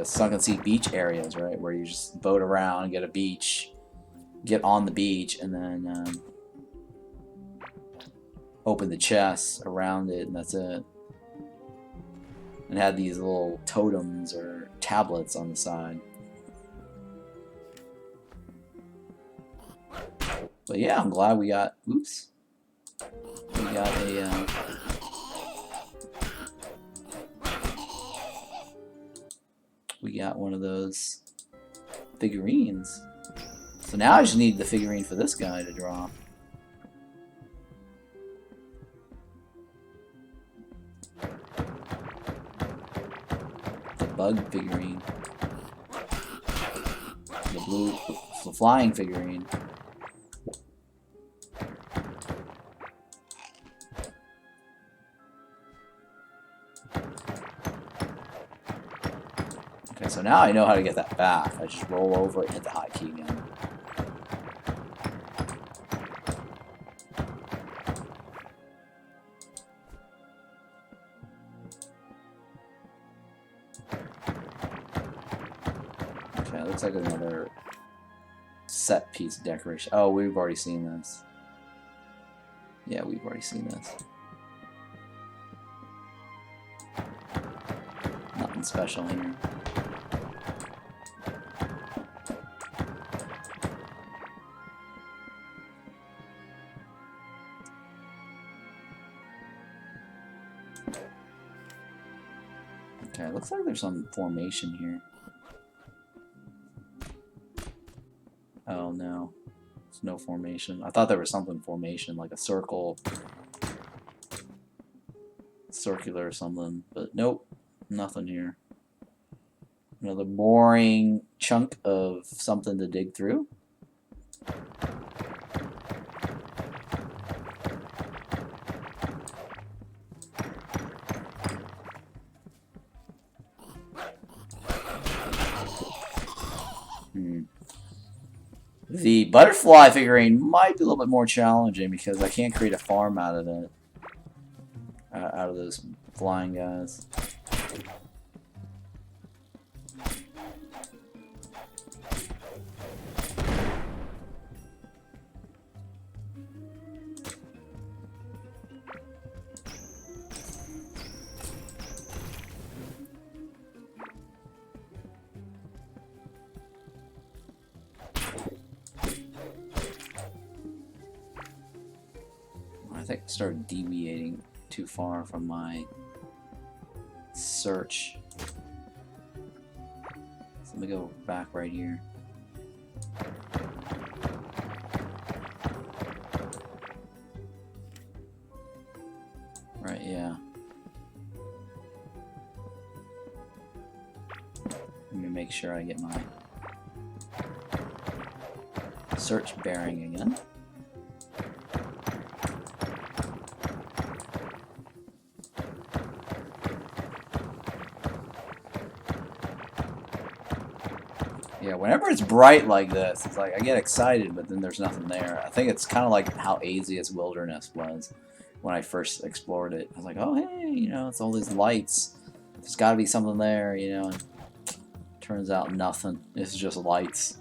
sunken sea beach areas, right, where you just boat around, get a beach, get on the beach, and then open the chests around it, and that's it. And had these little totems or tablets on the side. But yeah, I'm glad we got. Oops. We got a. We got one of those figurines. So now I just need the figurine for this guy to draw. The bug figurine. The flying figurine. Okay, so now I know how to get that back. I just roll over it and hit the high key again. Okay, looks like another set piece decoration. Oh, we've already seen this. Yeah, we've already seen this. Nothing special here. Okay, looks like there's some formation here. Oh no, there's no formation. I thought there was something formation, like a circle, circular or something, but nope, nothing here. Another boring chunk of something to dig through. The butterfly figurine might be a little bit more challenging because I can't create a farm out of it. Out of those flying guys. I think I started deviating too far from my search. So let me go back right here. Right, yeah. Let me make sure I get my search bearing again. Yeah, whenever it's bright like this, it's like I get excited, but then there's nothing there. I think it's kind of like how Asia's Wilderness was when I first explored it. I was like, oh, hey, you know, it's all these lights. There's got to be something there, you know. And turns out nothing. It's just lights.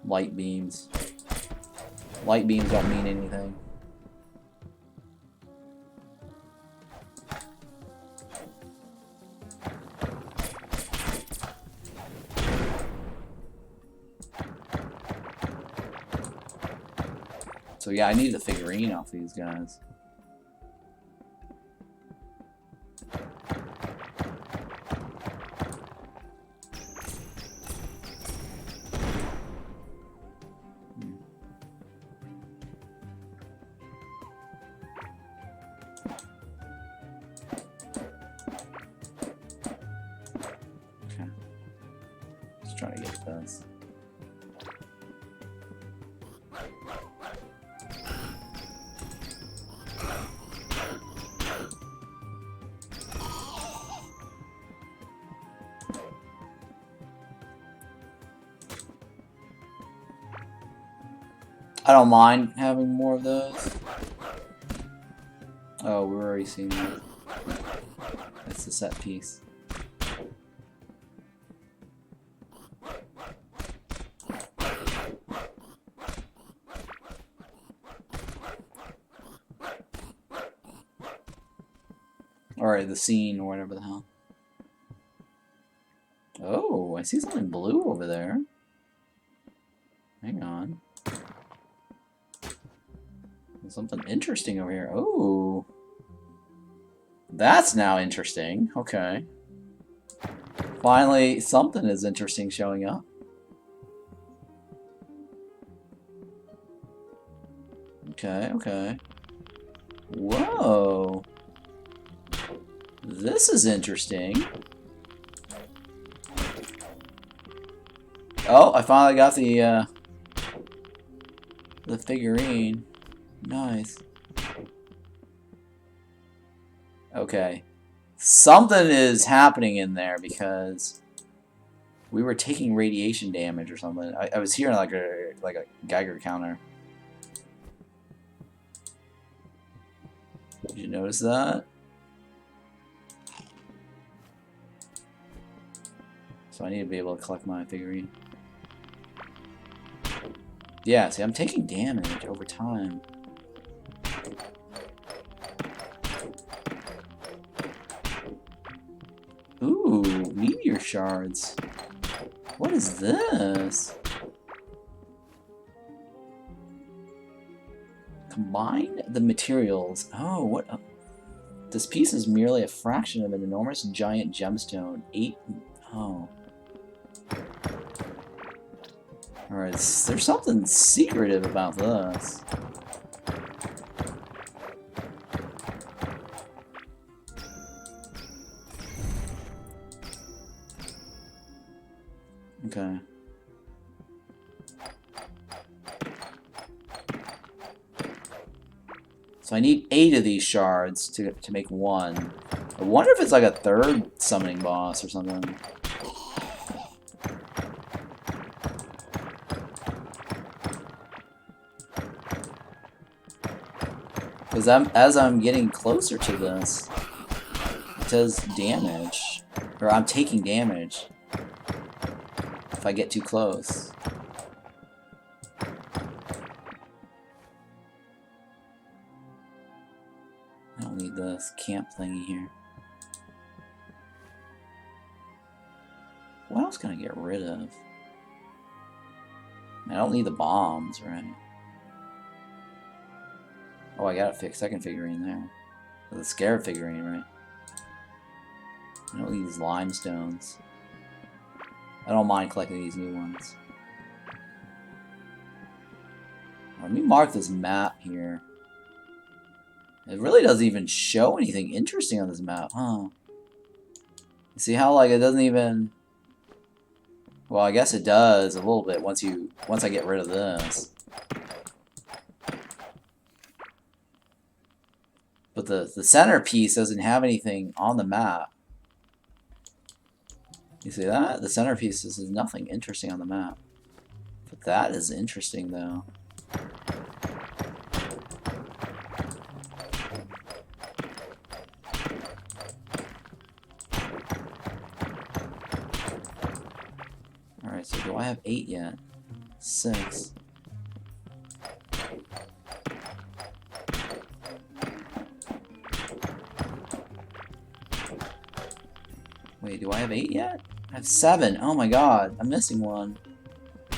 Light beams. Light beams don't mean anything. So yeah, I need a figurine off these guys. Okay. Let's try to get this. I don't mind having more of those. Oh, we're already seeing that. That's the set piece. Alright, the scene or whatever the hell. Oh, I see something blue over there. Hang on. There's something interesting over here. Oh. That's now interesting. Okay. Finally, something is interesting showing up. Okay, okay. Whoa. This is interesting. Oh, I finally got the figurine. Nice. Okay. Something is happening in there because we were taking radiation damage or something. I was hearing like a Geiger counter. Did you notice that? So I need to be able to collect my figurine. Yeah, see, I'm taking damage over time. Ooh, meteor shards. What is this? Combine the materials. Oh, what? This piece is merely a fraction of an enormous giant gemstone. 8. Oh. Alright, there's something secretive about this. Okay. So I need 8 of these shards to make 1. I wonder if it's like a 3rd summoning boss or something. Because as I'm getting closer to this, it does damage. Or I'm taking damage if I get too close. I don't need this camp thingy here. What else can I get rid of? I don't need the bombs, right? Oh, I got a second figurine there. The scarab figurine, right? I don't need these limestones. I don't mind collecting these new ones. Let me mark this map here. It really doesn't even show anything interesting on this map, huh? You see how like it doesn't even... Well, I guess it does a little bit once I get rid of this. But the centerpiece doesn't have anything on the map. You see that? The centerpiece is nothing interesting on the map. But that is interesting, though. Alright, so do I have 8 yet? 6. Wait, do I have 8 yet? I have 7. Oh my god, I'm missing one.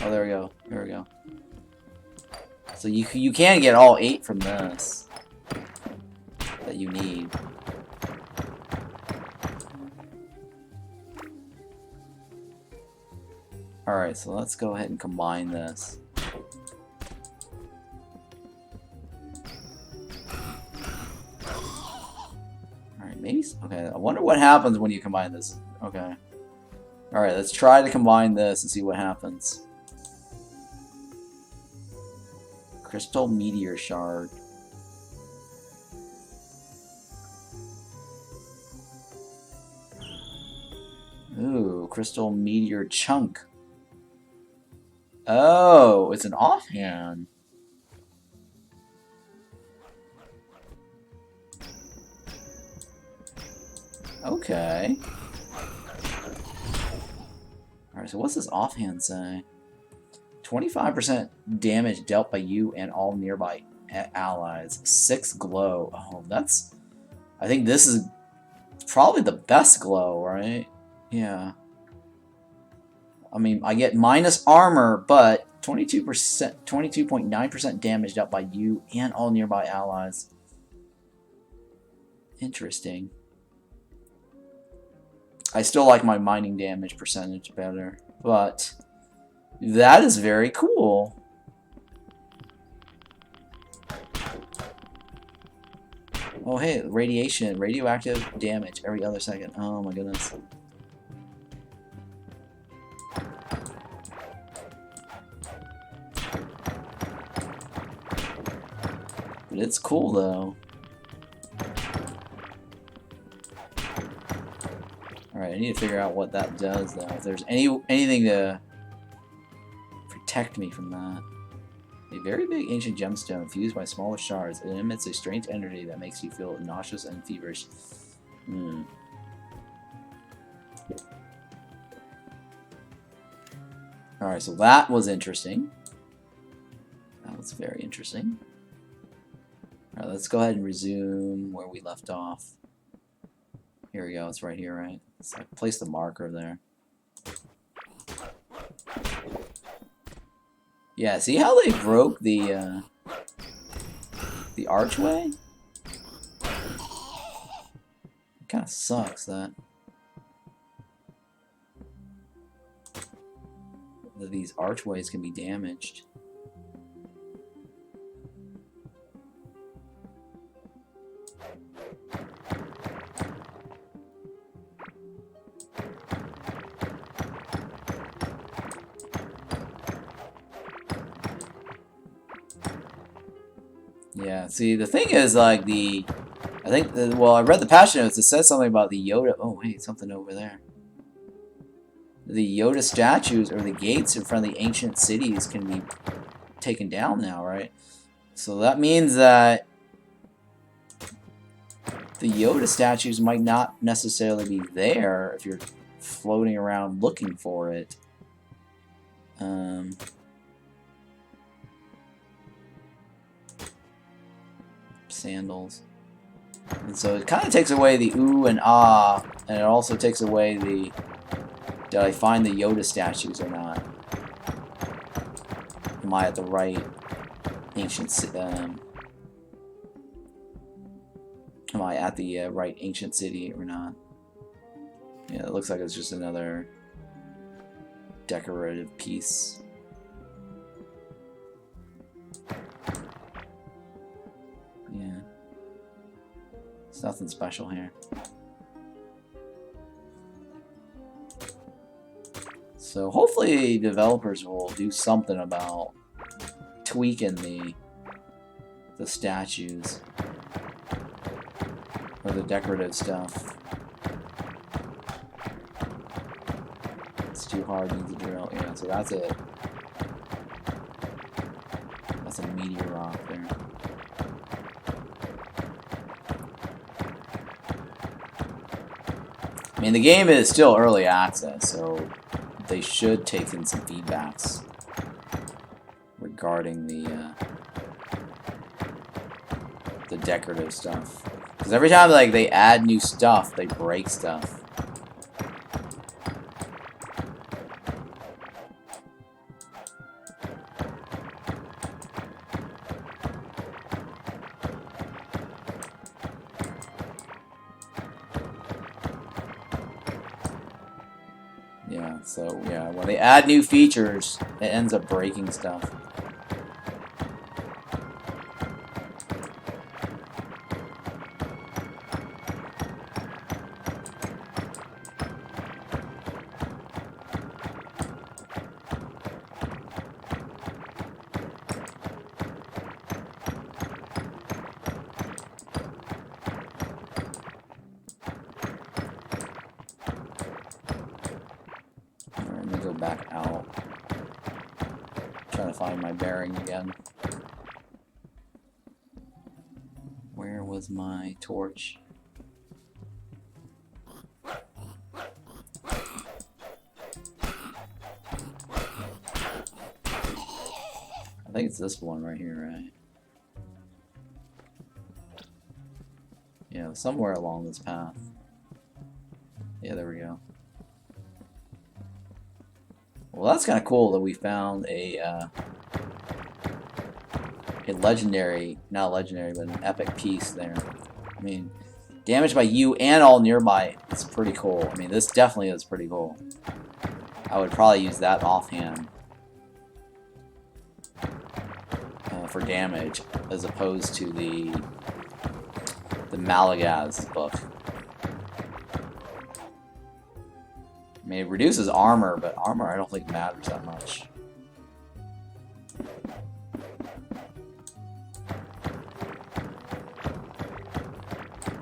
Oh, there we go. There we go. So you can get all 8 from this that you need. Alright, so let's go ahead and combine this. Alright, maybe... Okay, I wonder what happens when you combine this. Okay. Alright, let's try to combine this and see what happens. Crystal Meteor Shard. Ooh, Crystal Meteor Chunk. Oh, it's an offhand. Okay. Alright, so what's this offhand say? 25% damage dealt by you and all nearby allies. 6 glow. Oh, that's... I think this is probably the best glow, right? Yeah. I mean, I get minus armor, but 22%, 22.9% damage dealt by you and all nearby allies. Interesting. I still like my mining damage percentage better, but that is very cool. Oh hey, radiation, radioactive damage every other second. Oh my goodness. But it's cool though. Alright, I need to figure out what that does though. If there's anything to protect me from that. A very big ancient gemstone fused by smaller shards. It emits a strange energy that makes you feel nauseous and feverish. Alright, so that was interesting. That was very interesting. Alright, let's go ahead and resume where we left off. Here we go, it's right here, right? So I place the marker there. Yeah, see how they broke the archway? It kind of sucks that these archways can be damaged. Yeah, see, the thing is, like, well, I read the patch notes, it says something about the Yoda, oh, wait, something over there. The Yoda statues, or the gates in front of the ancient cities can be taken down now, right? So that means that the Yoda statues might not necessarily be there if you're floating around looking for it. Sandals. And so it kind of takes away the ooh and ah, and it also takes away the did I find the Yoda statues or not? Am I at the right ancient am I at the right ancient city or not? Yeah, it looks like it's just another decorative piece. Yeah. It's nothing special here. So hopefully developers will do something about tweaking the statues or the decorative stuff. It's too hard, needs a drill. Yeah, so that's it. That's a meteor rock there. I mean, the game is still early access, so they should take in some feedbacks regarding the decorative stuff. Because every time like they add new stuff, they break stuff. Yeah, so yeah, when they add new features, it ends up breaking stuff. Back out. Trying to find my bearing again. Where was my torch? I think it's this one right here, right? Yeah, somewhere along this path. Yeah, there we go. Well, that's kind of cool that we found a legendary, not legendary, but an epic piece there. I mean, damage by you and all nearby is pretty cool. I mean, this definitely is pretty cool. I would probably use that offhand for damage, as opposed to the the Malagaz book. I mean, it reduces armor, but armor I don't think matters that much.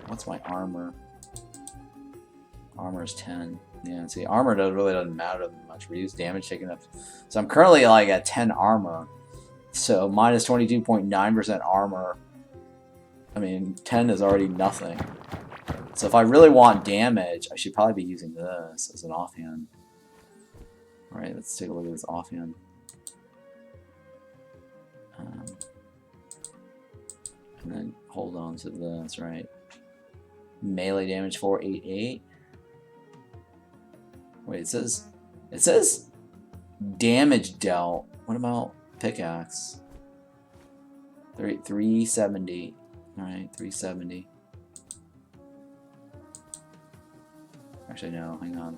What's my armor? Armor is 10. Yeah, see, armor really doesn't matter much. Reduce damage taken up. So I'm currently like at 10 armor. So minus 22.9% armor. I mean, 10 is already nothing. So if I really want damage, I should probably be using this as an offhand. Alright, let's take a look at this offhand. And then hold on to this, right? Melee damage 488. Wait, it says damage dealt. What about Pickaxe? 370. Alright, 370. Actually, no, hang on.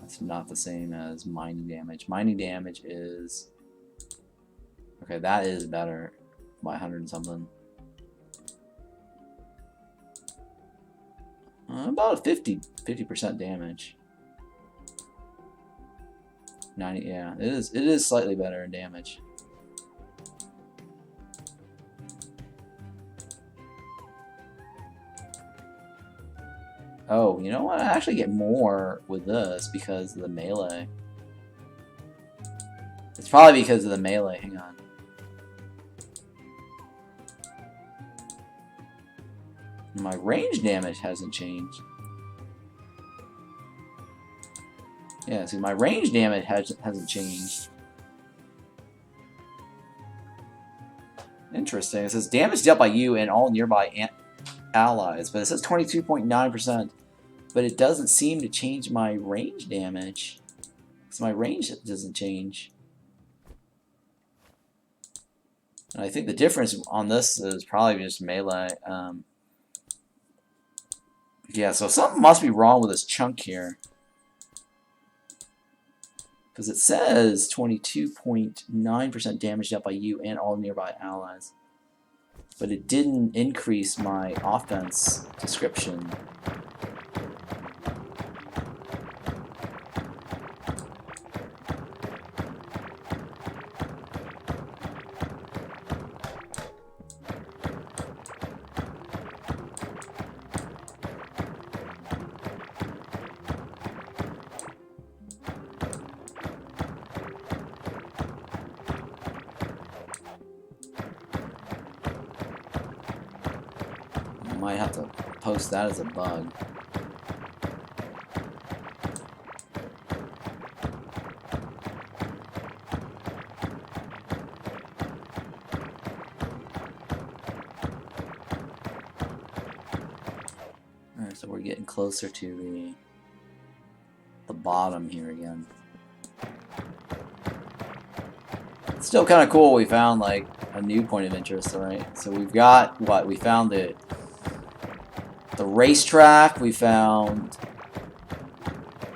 That's not the same as mining damage. Mining damage is... Okay, that is better by 100 and something. About 50% damage. 90, yeah, it is slightly better in damage. Oh, you know what? I actually get more with this because of the melee. It's probably because of the melee. Hang on. My range damage hasn't changed. Yeah, see, my range damage hasn't changed. Interesting. It says damage dealt by you and all nearby allies, but it says 22.9%. But it doesn't seem to change my range damage. So my range doesn't change. And I think the difference on this is probably just melee. Yeah, so something must be wrong with this chunk here. Because it says 22.9% damage dealt by you and all nearby allies. But it didn't increase my offense description. Might have to post that as a bug. Alright, so we're getting closer to the bottom here again. It's still kind of cool we found like a new point of interest, alright? So we've got what? We found the racetrack, we found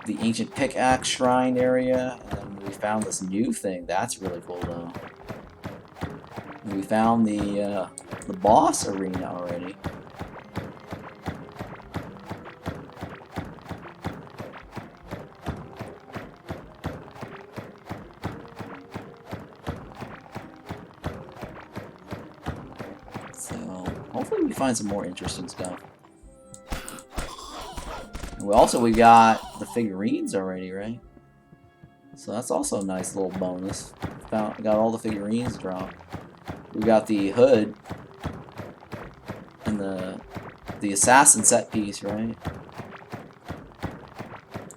the ancient Pickaxe shrine area, and then we found this new thing. That's really cool though. And we found the boss arena already. So hopefully we find some more interesting stuff. We got the figurines already, right? So that's also a nice little bonus. Got all the figurines dropped. We got the hood and the assassin set piece, right?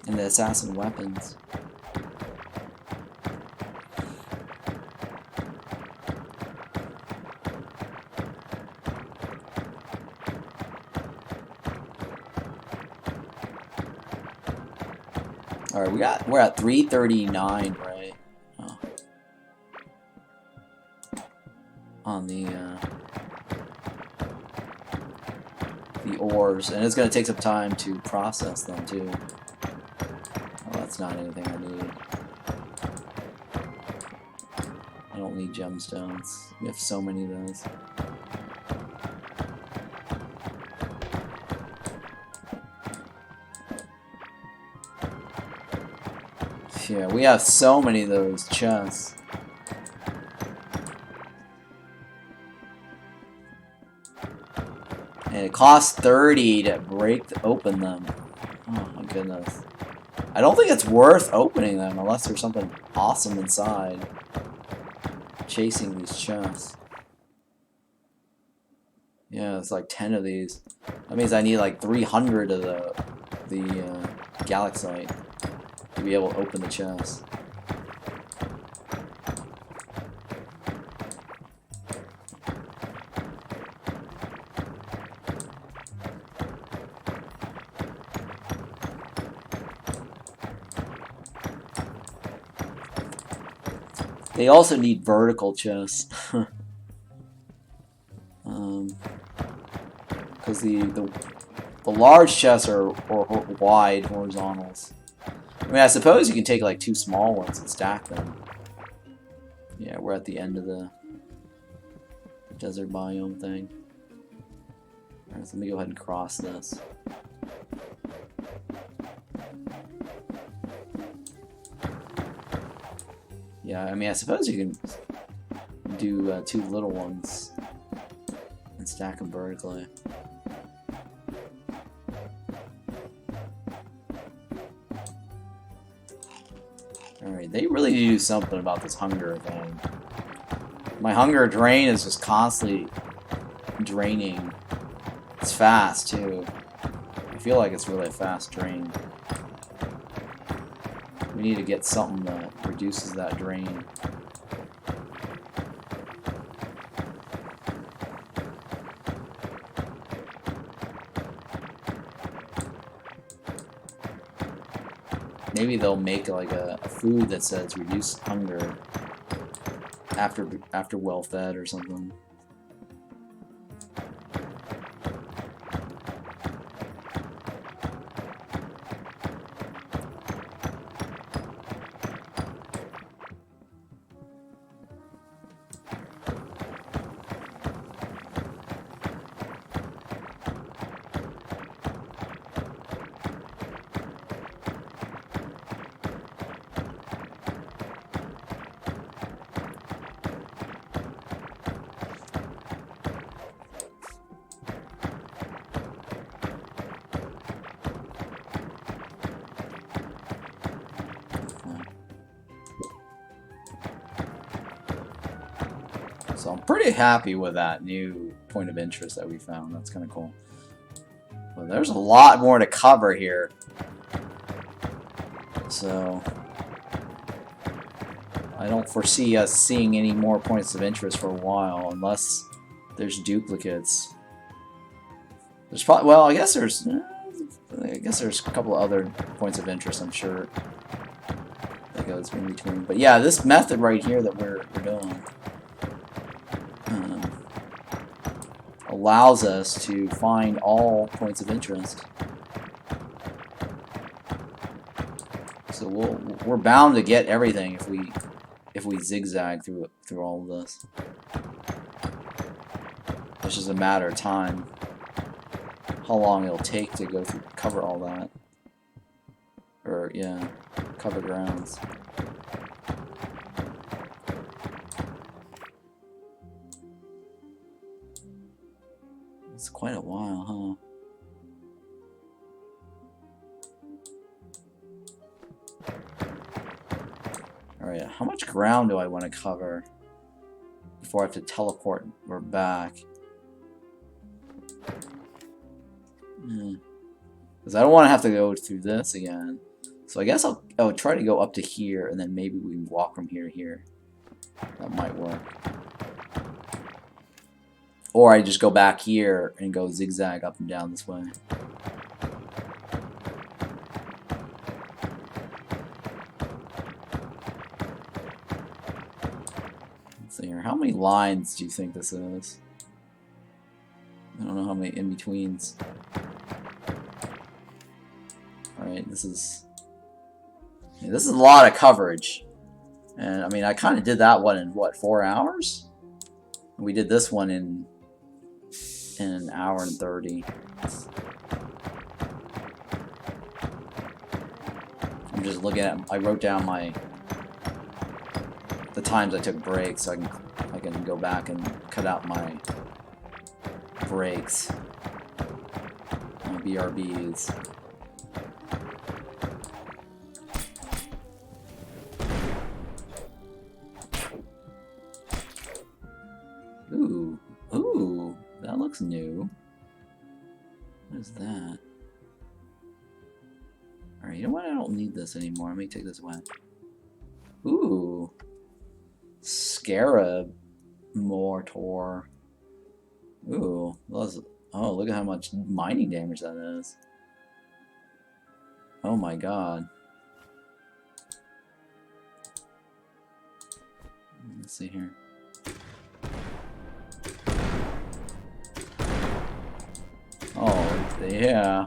And the assassin weapons. Alright, we're at 339, right? Oh. On the ores, and it's gonna take some time to process them too. Oh, that's not anything I need. I don't need gemstones. We have so many of those. Yeah, we have so many of those chests. And it costs 30 to open them. Oh my goodness. I don't think it's worth opening them unless there's something awesome inside. Chasing these chests. Yeah, it's like 10 of these. That means I need like 300 of the Galaxite to be able to open the chest. They also need vertical chests. Because the large chests are wide horizontals. I mean, I suppose you can take like 2 small ones and stack them. Yeah, we're at the end of the desert biome thing. Alright, so let me go ahead and cross this. Yeah, I mean, I suppose you can do 2 little ones and stack them vertically. Alright, they really need to do something about this hunger thing. My hunger drain is just constantly draining. It's fast, too. I feel like it's really a fast drain. We need to get something that reduces that drain. Maybe they'll make like a food that says reduce hunger after well fed or something. So I'm pretty happy with that new point of interest that we found. That's kind of cool. But there's a lot more to cover here. So I don't foresee us seeing any more points of interest for a while unless there's duplicates. There's probably, well, I guess there's a couple of other points of interest, I'm sure, that goes in between. But yeah, this method right here that we're doing allows us to find all points of interest. So we're bound to get everything if we zigzag through all of this. It's just a matter of time. How long it'll take to go through, cover all that. Or, yeah, cover grounds. It's quite a while, huh? Alright, how much ground do I want to cover before I have to teleport or back? Because I don't want to have to go through this again. So I guess I'll try to go up to here, and then maybe we can walk from here to here. That might work. Or I just go back here and go zigzag up and down this way. Let's see here. How many lines do you think this is? I don't know how many in-betweens. Alright, this is a lot of coverage. And I mean, I kind of did that one in what, 4 hours? We did this one in an hour and 30. I'm just looking at. I wrote down the times I took breaks, so I can go back and cut out my breaks. My BRBs. Ooh, that looks new. What is that? Alright, you know what? I don't need this anymore. Let me take this away. Ooh. Scarab Mortar. Ooh. Oh, look at how much mining damage that is. Oh my god. Let's see here. Oh, yeah.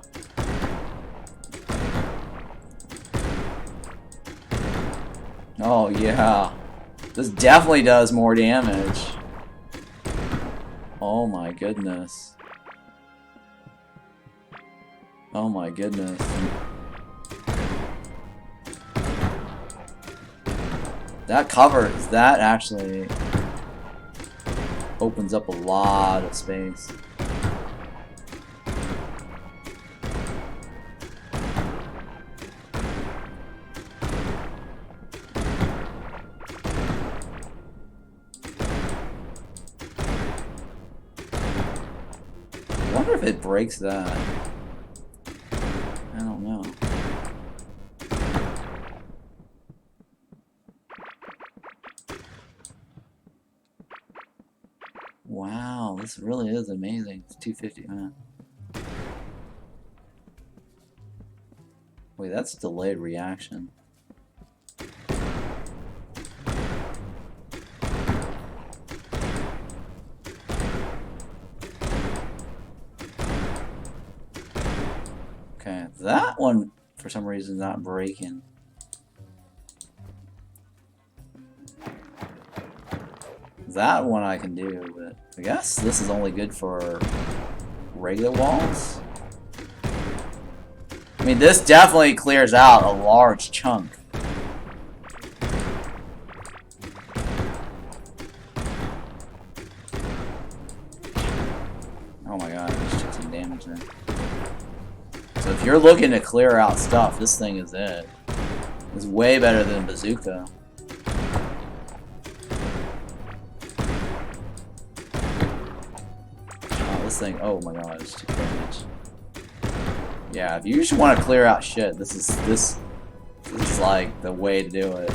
Oh, yeah. This definitely does more damage. Oh my goodness. Oh my goodness. That actually opens up a lot of space. I wonder if it breaks that. I don't know. Wow, this really is amazing. It's 250, man. Wait, that's delayed reaction. Okay, that one, for some reason, is not breaking. That one I can do, but I guess this is only good for regular walls. I mean, this definitely clears out a large chunk. Oh my god, I just took some damage there. So if you're looking to clear out stuff, this thing is it. It's way better than Bazooka. Oh, this thing, oh my god, it's too damage. Yeah, if you just want to clear out shit, this is like the way to do it.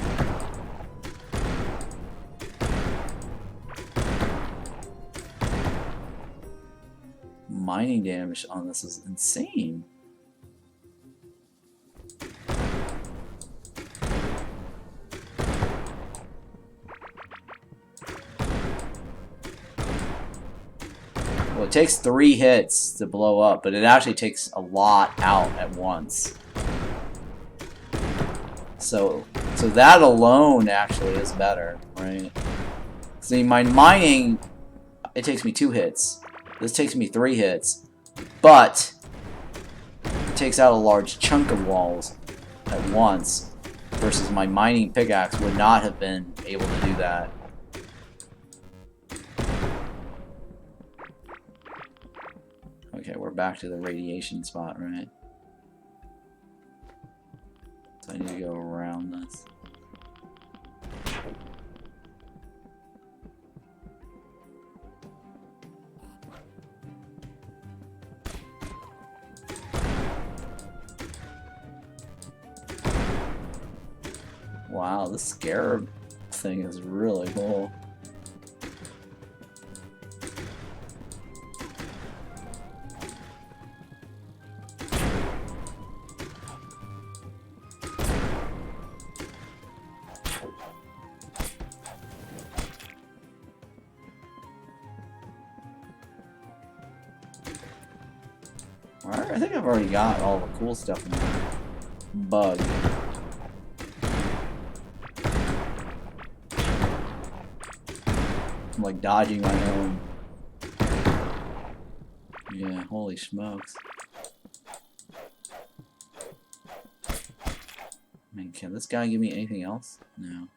Mining damage on this is insane. Well, it takes 3 hits to blow up, but it actually takes a lot out at once. So that alone actually is better, right? See, my mining, it takes me 2 hits. This takes me 3 hits, but it takes out a large chunk of walls at once, versus my mining pickaxe would not have been able to do that. Okay, we're back to the radiation spot, right? So I need to go around this. Wow, this scarab thing is really cool. Alright, I think I've already got all the cool stuff in there. Bug. I'm like dodging my own. Yeah, holy smokes. I mean, can this guy give me anything else? No.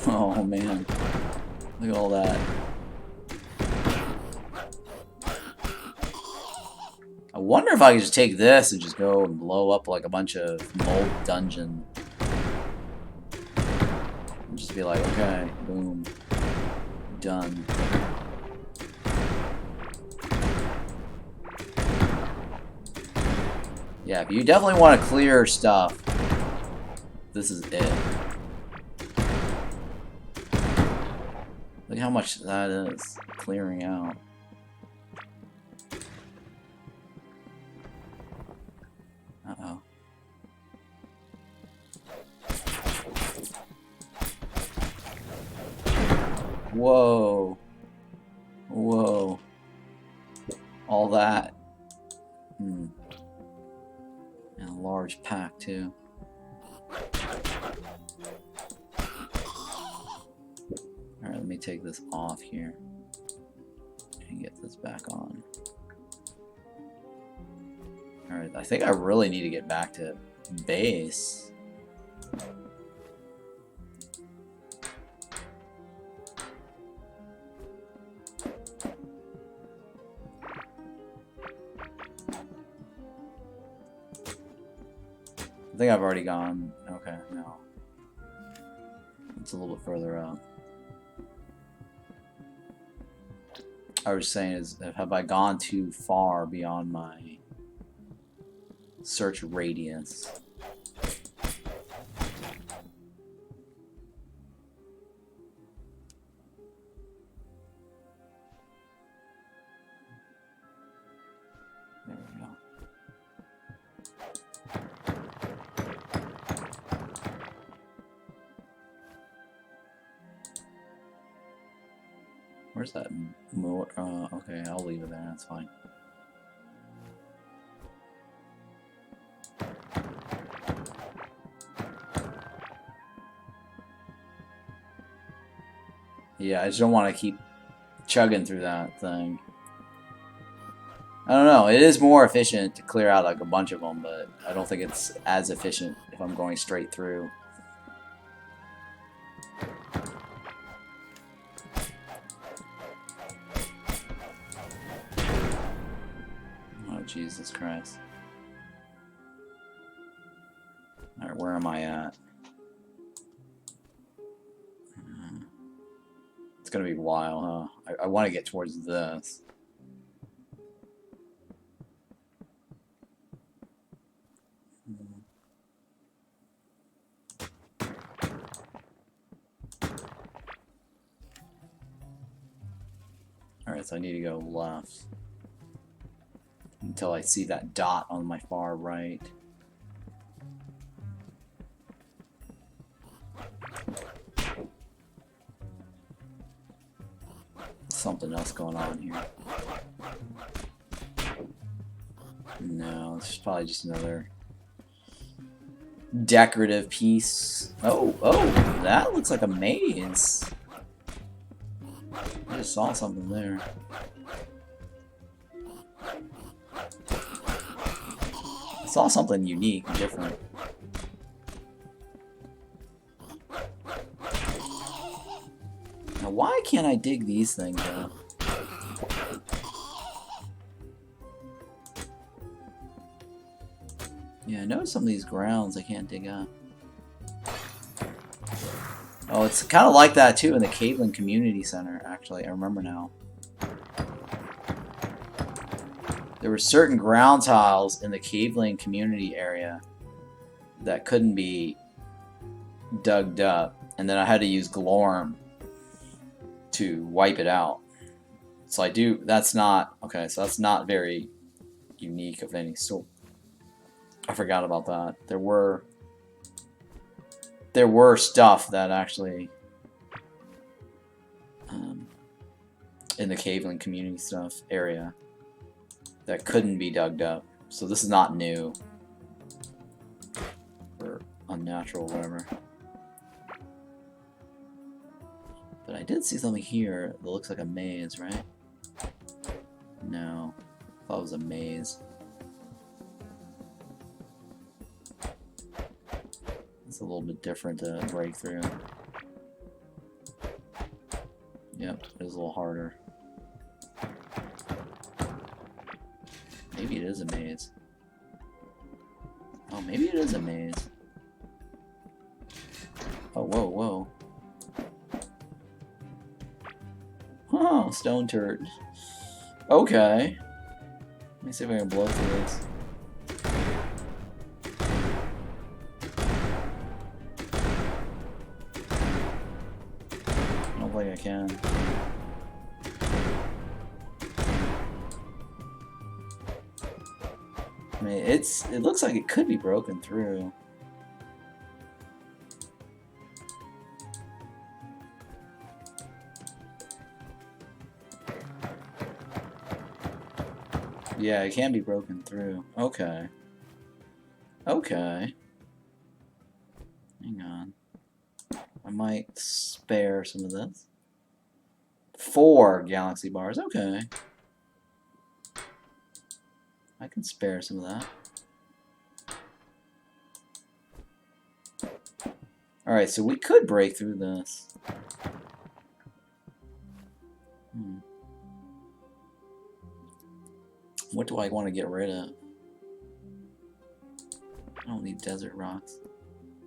Oh man, look at all that. I wonder if I could just take this and just go and blow up like a bunch of mold dungeon. And just be like, okay, boom, done. Yeah, if you definitely want to clear stuff, this is it. Look how much that is clearing out. Uh-oh. Whoa. Whoa. All that. And a large pack, too. Alright, let me take this off here. And get this back on. Alright, I think I really need to get back to base. I think I've already gone. Okay, no. It's a little bit further up. I was saying is, have I gone too far beyond my search radius? There we go. Where's that? Okay, I'll leave it there. That's fine. Yeah, I just don't want to keep chugging through that thing. I don't know. It is more efficient to clear out like a bunch of them, but I don't think it's as efficient if I'm going straight through. Oh, Jesus Christ. Alright, where am I at? It's gonna be a while, huh? I want to get towards this. Alright, so I need to go left until I see that dot on my far right. Something else going on here. No, it's probably just another decorative piece. Oh, that looks like a maze. I just saw something there. I saw something unique and different. Now, why can't I dig these things up? Yeah, I know some of these grounds I can't dig up. Oh, it's kind of like that too in the Caitlin Community Center, actually. I remember now. There were certain ground tiles in the Caitlin community area that couldn't be dug up, and then I had to use Glorm to wipe it out. So I do, that's not, okay, so that's not very unique of any sort. I forgot about that. There were stuff that actually in the Caveland community stuff area that couldn't be dug up. So this is not new or unnatural, whatever. But I did see something here that looks like a maze, right? No. I thought it was a maze. It's a little bit different to break through. Yep, it is a little harder. Maybe it is a maze. Oh, maybe it is a maze. Oh, whoa, whoa. Oh, stone turret. Okay. Let me see if I can blow through this. I don't think I can. I mean, it looks like it could be broken through. Yeah, it can be broken through. Okay. Okay. Hang on. I might spare some of this. 4 galaxy bars. Okay. I can spare some of that. Alright, so we could break through this. What do I want to get rid of? I don't need desert rocks.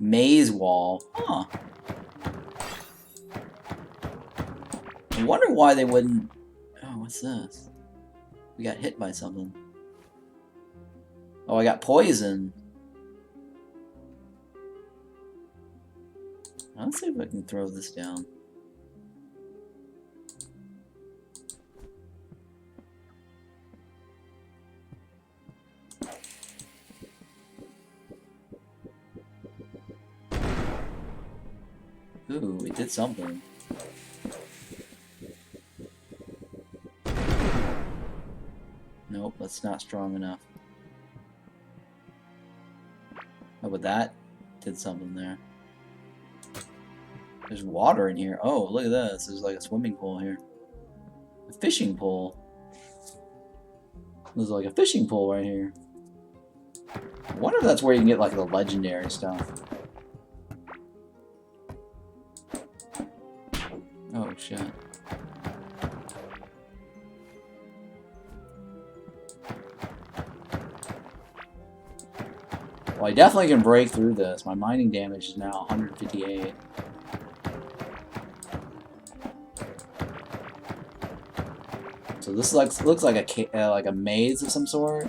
Maze wall. Huh. I wonder why they wouldn't... Oh, what's this? We got hit by something. Oh, I got poison. Let's see if I can throw this down. Ooh, we did something. Nope, that's not strong enough. Oh, but that did something there. There's water in here. Oh, look at this. There's like a swimming pool here. A fishing pool. There's like a fishing pool right here. I wonder if that's where you can get like the legendary stuff. Oh, shit. Well, I definitely can break through this. My mining damage is now 158. So this looks like a maze of some sort.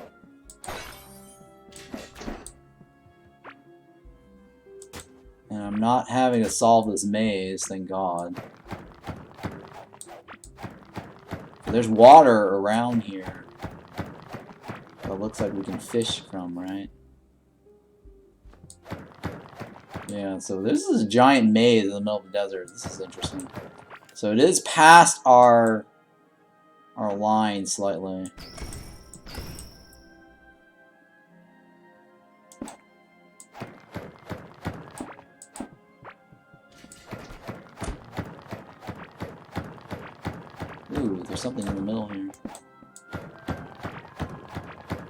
And I'm not having to solve this maze, thank God. There's water around here. So it looks like we can fish from, right? Yeah, so this is a giant maze in the middle of the desert. This is interesting. So it is past our line slightly. Ooh, there's something in the middle here.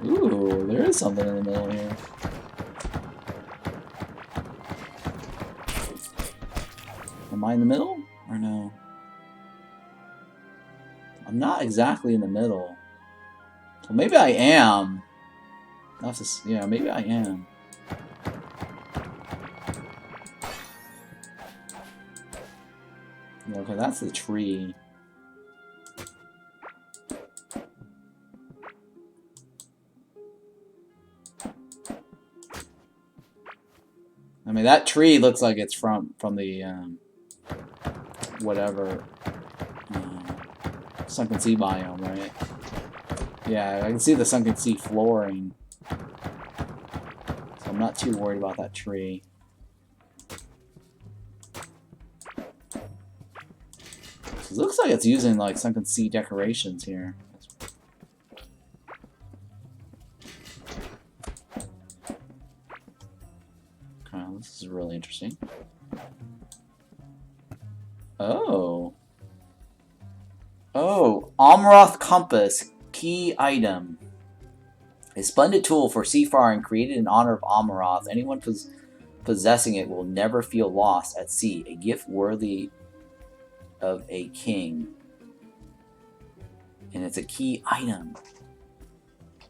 Ooh, there is something in the middle here. Am I in the middle? Or no? I'm not exactly in the middle. Well, maybe I am. I'll have to, yeah, maybe I am. Yeah, okay, that's the tree. I mean, that tree looks like it's from the whatever sunken sea biome, right? Yeah, I can see the sunken sea flooring, so I'm not too worried about that tree. So it looks like it's using like sunken sea decorations here. Okay, this is really interesting. Oh. Omorath Compass, key item. A splendid tool for seafaring created in honor of Omorath. Anyone possessing it will never feel lost at sea. A gift worthy of a king. And it's a key item.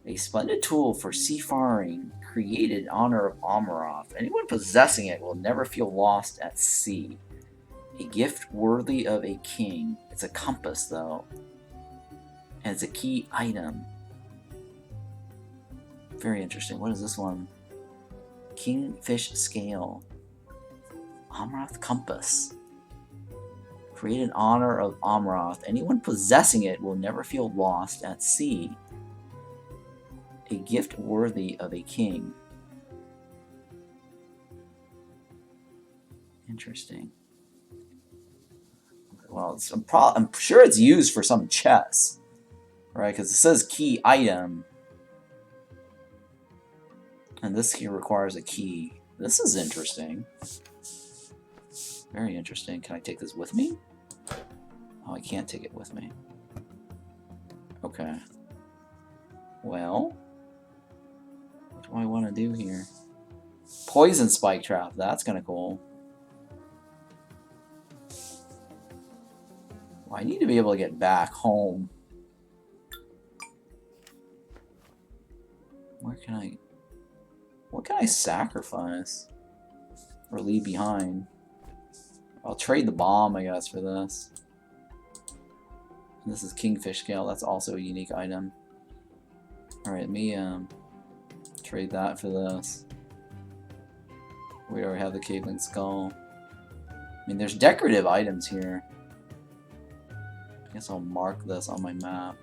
A splendid tool for seafaring created in honor of Omorath. Anyone possessing it will never feel lost at sea. A gift worthy of a king. It's a compass, though. And it's a key item. Very interesting. What is this one? Kingfish Scale. Omorath Compass. Created in honor of Omorath. Anyone possessing it will never feel lost at sea. A gift worthy of a king. Interesting. Well, I'm sure it's used for some chess, right? Because it says key item, and this here requires a key. This is interesting. Very interesting. Can I take this with me? Oh, I can't take it with me. Okay. Well, what do I want to do here? Poison spike trap. That's kind of cool. Well, I need to be able to get back home. What can I sacrifice or leave behind? I'll trade the bomb, I guess, for this. And this is Kingfish Scale. That's also a unique item. Alright, let me trade that for this. We already have the Caveling Skull. I mean, there's decorative items here. I guess I'll mark this on my map.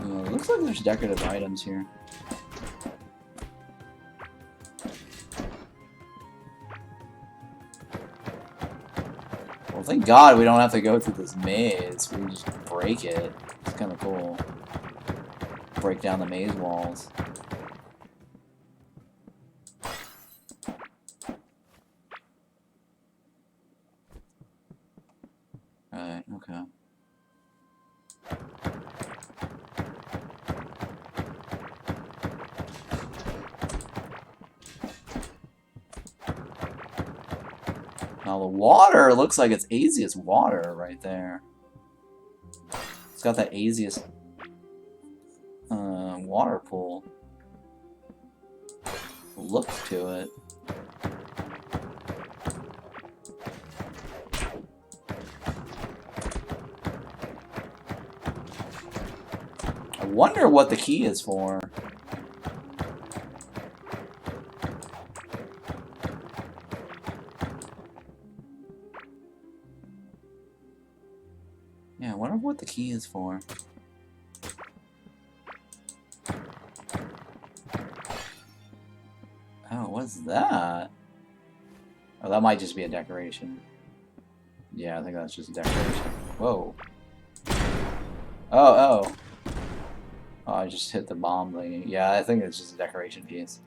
It looks like there's decorative items here. Well, thank God we don't have to go through this maze. We can just break it. It's kind of cool. Break down the maze walls. Alright, okay. Now the water looks like it's Asia's water right there. It's got that Asia's water pool look to it. I wonder what the key is for. Yeah, I wonder what the key is for. Oh, what's that? Oh, that might just be a decoration. Yeah, I think that's just a decoration. Whoa. Oh. Oh, I just hit the bomb thing. Yeah, I think it's just a decoration piece.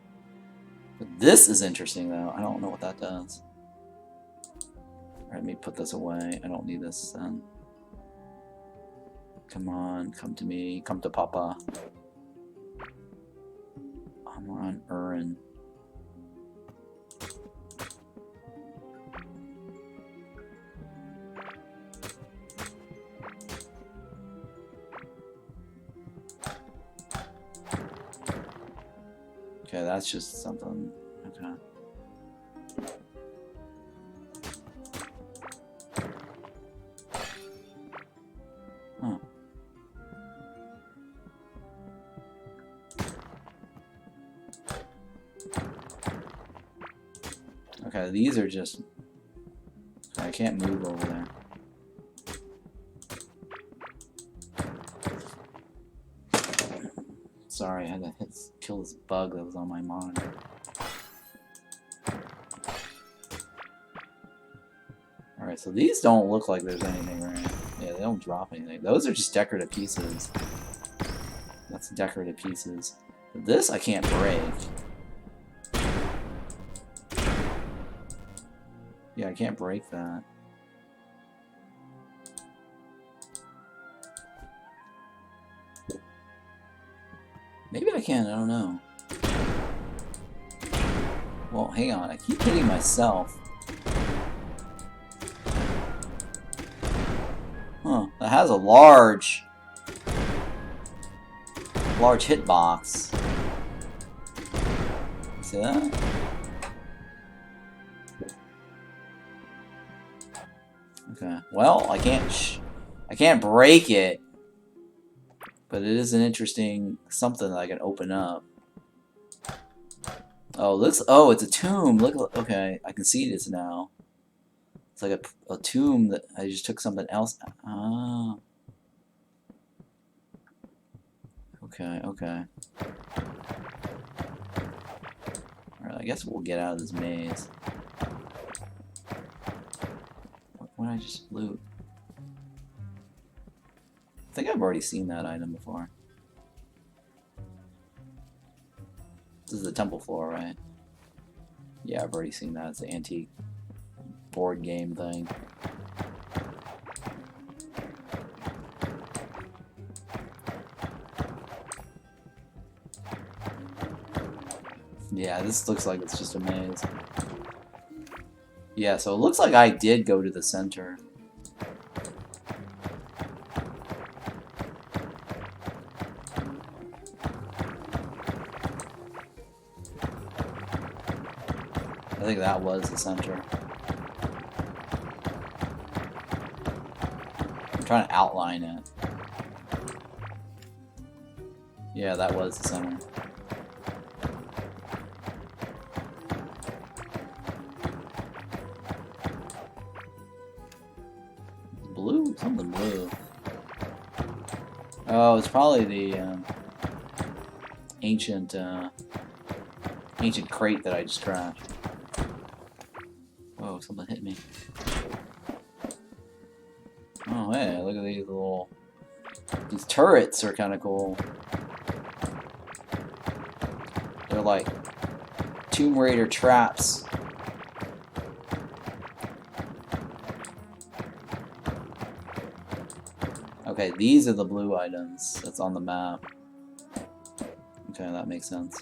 But this is interesting, though. I don't know what that does. Alright, let me put this away. I don't need this then. Come on, come to me. Come to Papa. I'm on Urin. Okay, that's just something. Okay. Huh. Okay, these are just... I can't move over there. Sorry, I had to kill this bug that was on my monitor. Alright, so these don't look like there's anything, right? Yeah, they don't drop anything. Those are just decorative pieces. That's decorative pieces. This I can't break. Yeah, I can't break that. Maybe I can, I don't know. Well, hang on, I keep hitting myself. Huh, that has a large hitbox. See that? Okay, well, I can't break it. But it is an interesting something that I can open up. Oh, it's a tomb. Look, okay, I can see this now. It's like a tomb that I just took something else. Ah. Okay, okay. Alright, I guess we'll get out of this maze. What did I just loot? I think I've already seen that item before. This is the temple floor, right? Yeah, I've already seen that. It's an antique board game thing. Yeah, this looks like it's just a maze. Yeah, so it looks like I did go to the center. I think that was the center. I'm trying to outline it. Yeah, that was the center. Blue? Something blue. Oh, it's probably the ancient crate that I just trashed. Oh, something hit me. Oh, hey, look at these little... These turrets are kind of cool. They're like Tomb Raider traps. Okay, these are the blue items that's on the map. Okay, that makes sense.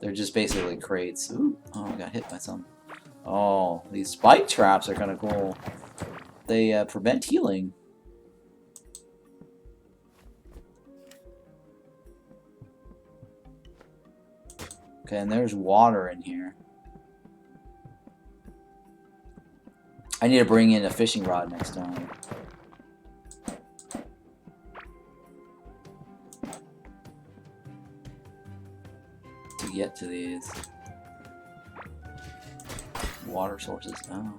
They're just basically crates. Ooh, oh, I got hit by some. Oh, these spike traps are kind of cool. They prevent healing. Okay, and there's water in here. I need to bring in a fishing rod next time. To get to these water sources. Oh.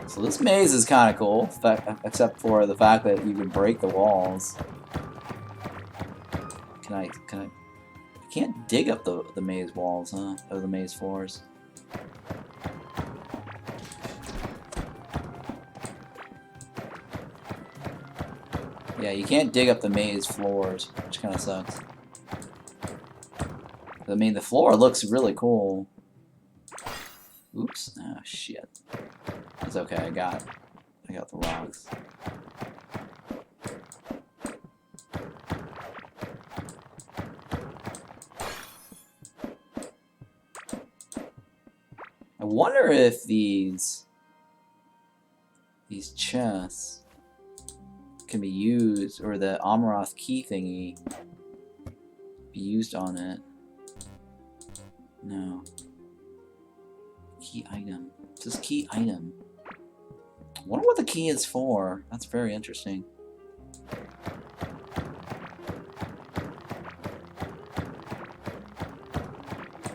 So this maze is kind of cool, except for the fact that you can break the walls. I can't dig up the maze walls, huh? Or the maze floors. Yeah, you can't dig up the maze floors, which kind of sucks. I mean, the floor looks really cool. Oops. Oh, shit. It's okay, I got the rocks. I wonder if these chests can be used, or the Omorath key thingy be used on it. No. Key item. It says key item. I wonder what the key is for. That's very interesting.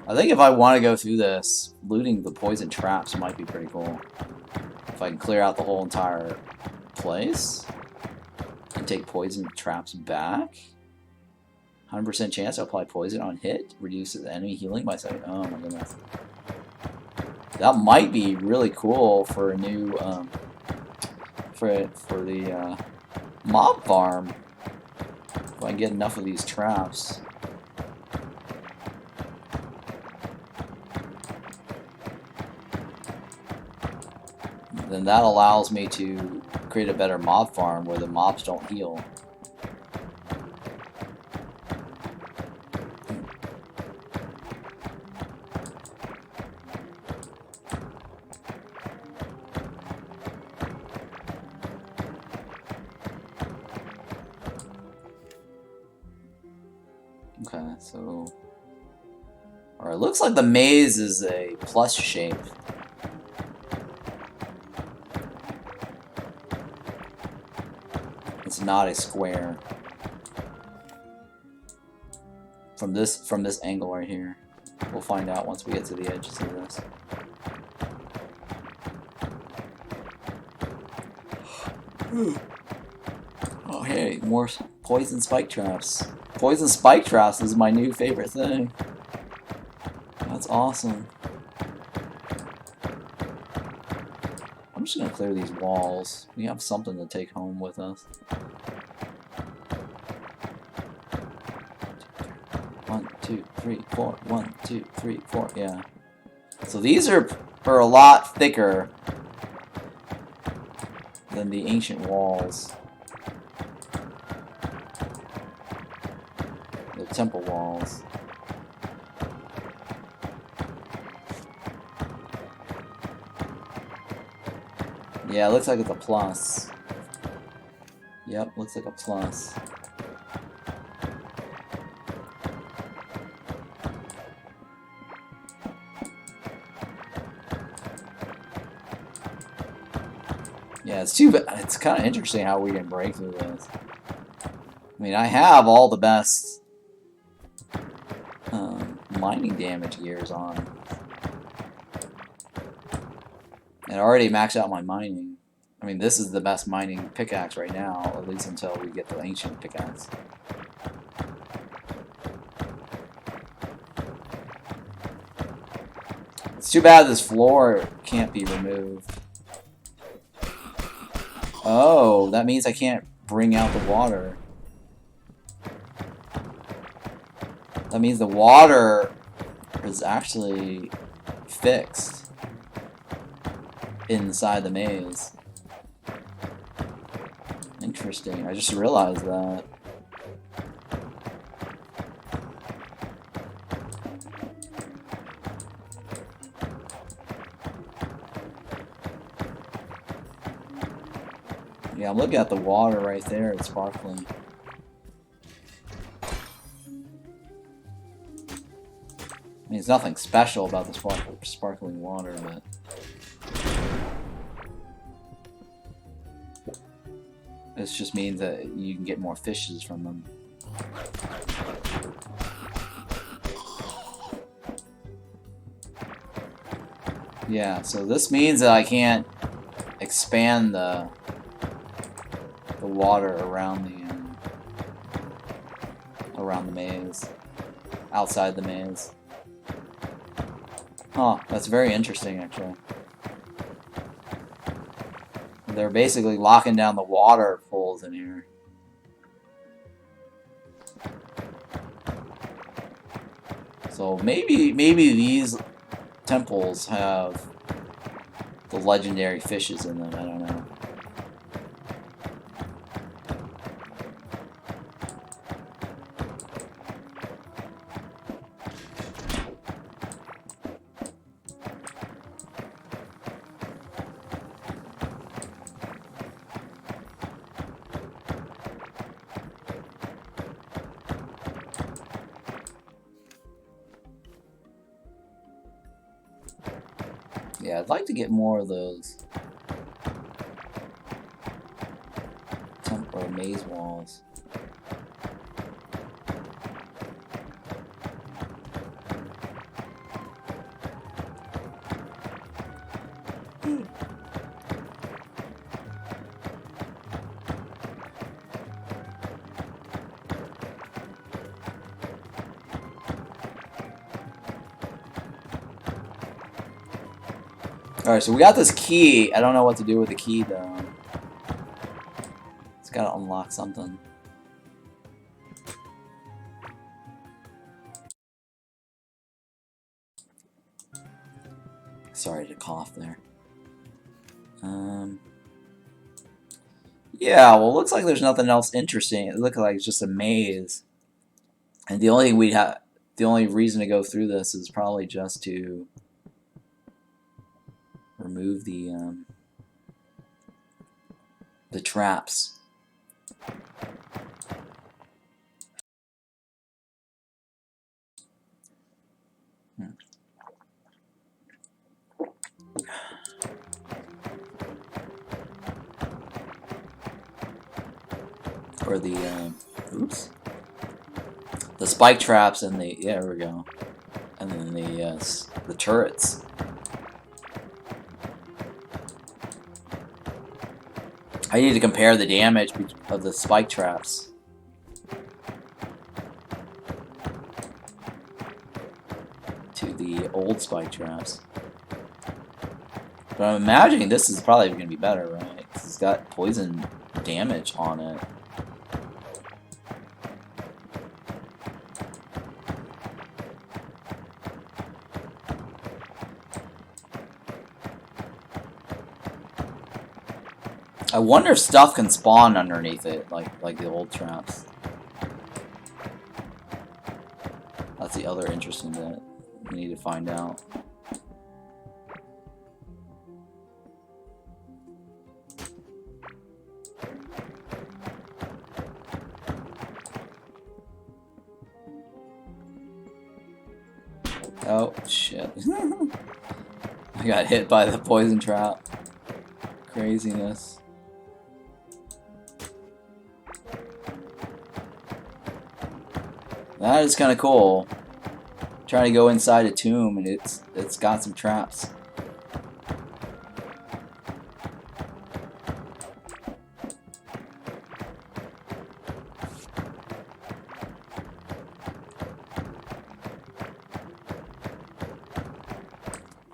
I think if I want to go through this, looting the poison traps might be pretty cool. If I can clear out the whole entire place and take poison traps back. 100% chance to apply poison on hit. Reduces enemy healing by 7. Oh my goodness. That might be really cool for a new for the mob farm. If I can get enough of these traps. Then that allows me to create a better mob farm where the mobs don't heal. Okay, so... Alright, it looks like the maze is a plus shape. It's not a square. From this angle right here. We'll find out once we get to the edges of this. Oh hey, more poison spike traps. Poison spike traps is my new favorite thing. That's awesome. I'm just gonna clear these walls. We have something to take home with us. 1, 2, 3, 4. 1, 2, 3, 4. Yeah. So these are a lot thicker than the ancient walls. The temple walls. Yeah, it looks like it's a plus. Yep, looks like a plus. Yeah, it's too bad. It's kind of interesting how we can break through this. I mean, I have all the best mining damage gears on. And I already maxed out my mining. I mean, this is the best mining pickaxe right now, at least until we get the ancient pickaxe. It's too bad this floor can't be removed. Oh, that means I can't bring out the water. That means the water is actually fixed inside the maze. Interesting. I just realized that. Yeah, I'm looking at the water right there. It's sparkling. I mean, there's nothing special about the sparkling water, but... This just means that you can get more fishes from them. Yeah, so this means that I can't expand the water around the maze, outside the maze. Huh, that's very interesting, actually. They're basically locking down the water pools in here. So maybe these temples have the legendary fishes in them. I don't know. Yeah, I'd like to get more of those temple or maze walls. Alright, so we got this key. I don't know what to do with the key, though. Gotta unlock something. Sorry to cough there. Yeah, well, it looks like there's nothing else interesting. It looks like it's just a maze. And the only reason to go through this is probably just to remove the traps. Or the oops, the spike traps and the there we go, and then the turrets. I need to compare the damage of the spike traps to the old spike traps. But I'm imagining this is probably going to be better, right? Because it's got poison damage on it. I wonder if stuff can spawn underneath it, like the old traps. That's the other interesting bit. We need to find out. Oh, shit. I got hit by the poison trap. Craziness. That is kind of cool. Trying to go inside a tomb and it's got some traps.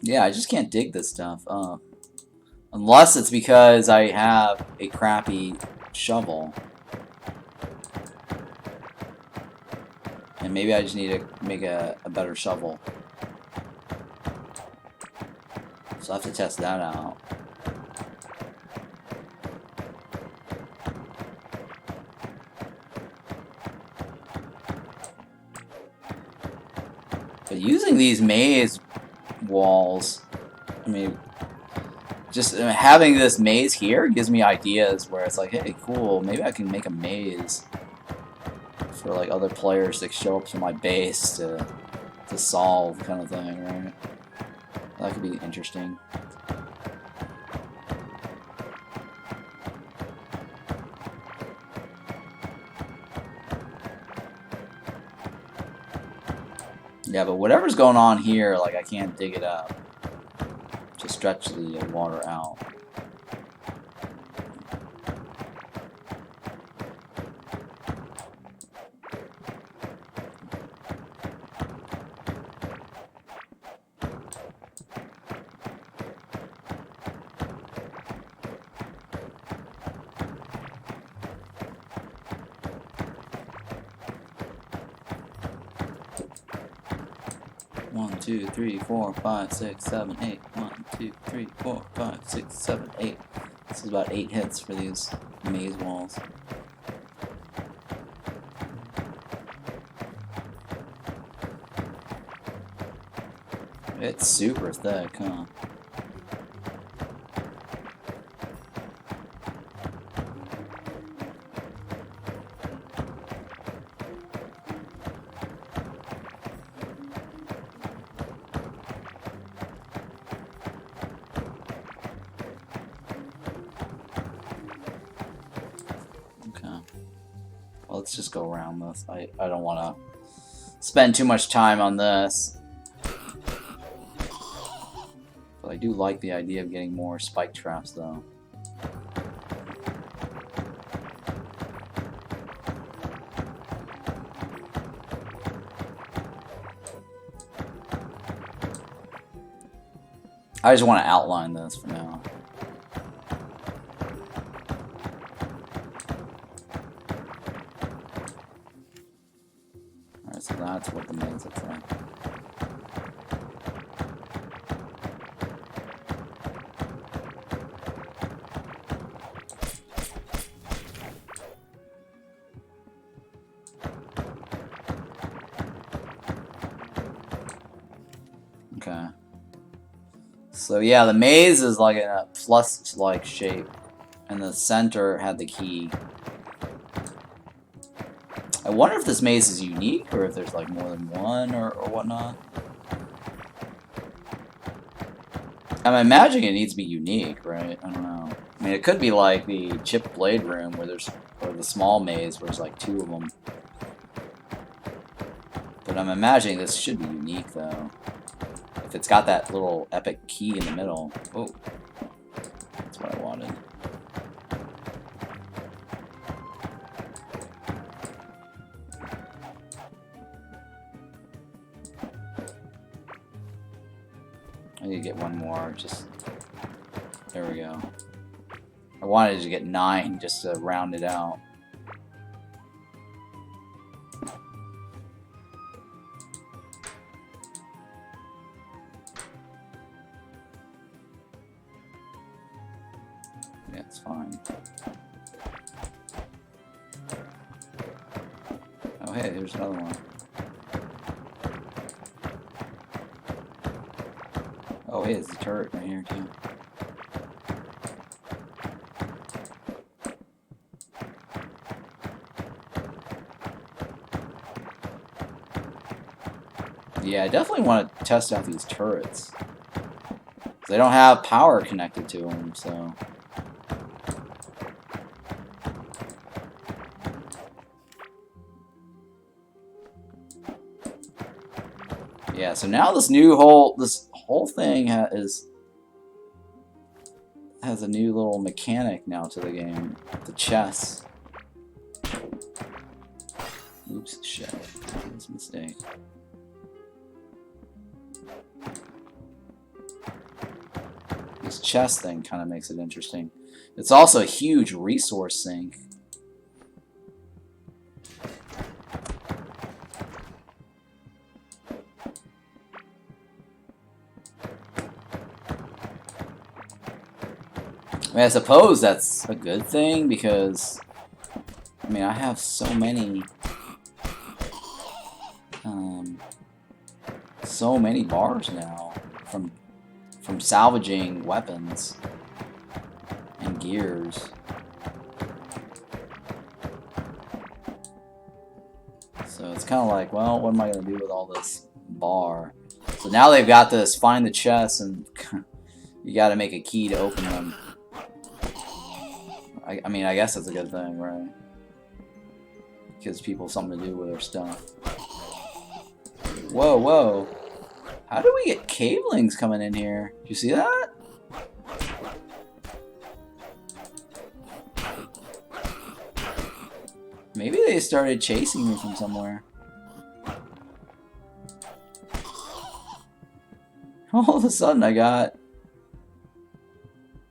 Yeah, I just can't dig this stuff up. Unless it's because I have a crappy shovel. And maybe I just need to make a better shovel. So I have to test that out. But using these maze walls, I mean, just having this maze here gives me ideas where it's like, hey, cool, maybe I can make a maze for like other players to show up to my base to solve, kind of thing, right? That could be interesting. Yeah, but whatever's going on here, like, I can't dig it up to stretch the water out. One, 2, 3, 4, 5, 6, 7, 8. 1, 2, 3, 4, 5, 6, 7, 8. This is about 8 hits for these maze walls. It's super thick, huh? Let's just go around this. I don't want to spend too much time on this. But I do like the idea of getting more spike traps, though. I just want to outline this for now. so that's what the maze looks like. Okay. So yeah, the maze is like in a plus-like shape, and the center had the key. I wonder if this maze is unique, or if there's like more than one, or whatnot. I'm imagining it needs to be unique, right? I don't know. I mean, it could be like the chipped blade room, where there's, or the small maze, where there's like 2 of them. But I'm imagining this should be unique, though. If it's got that little epic key in the middle. Oh, that's what I wanted. I need to get one more, just... There we go. I wanted to get 9, just to round it out. Yeah, it's fine. Oh, hey, there's another one. Oh, hey, there's a turret right here, too. Yeah, I definitely want to test out these turrets. They don't have power connected to them, so... Yeah, so now this whole thing has a new little mechanic now to the game. The chess. Oops, shit. That's a mistake. This chess thing kind of makes it interesting. It's also a huge resource sink. I mean, I suppose that's a good thing, because I mean, I have so many bars now from salvaging weapons and gears. So it's kind of like, well, what am I going to do with all this bar? So now they've got this, find the chests, and you got to make a key to open them. I mean, I guess that's a good thing, right? Gives people something to do with their stuff. Whoa, whoa. How do we get cavelings coming in here? Did you see that? Maybe they started chasing me from somewhere. All of a sudden I got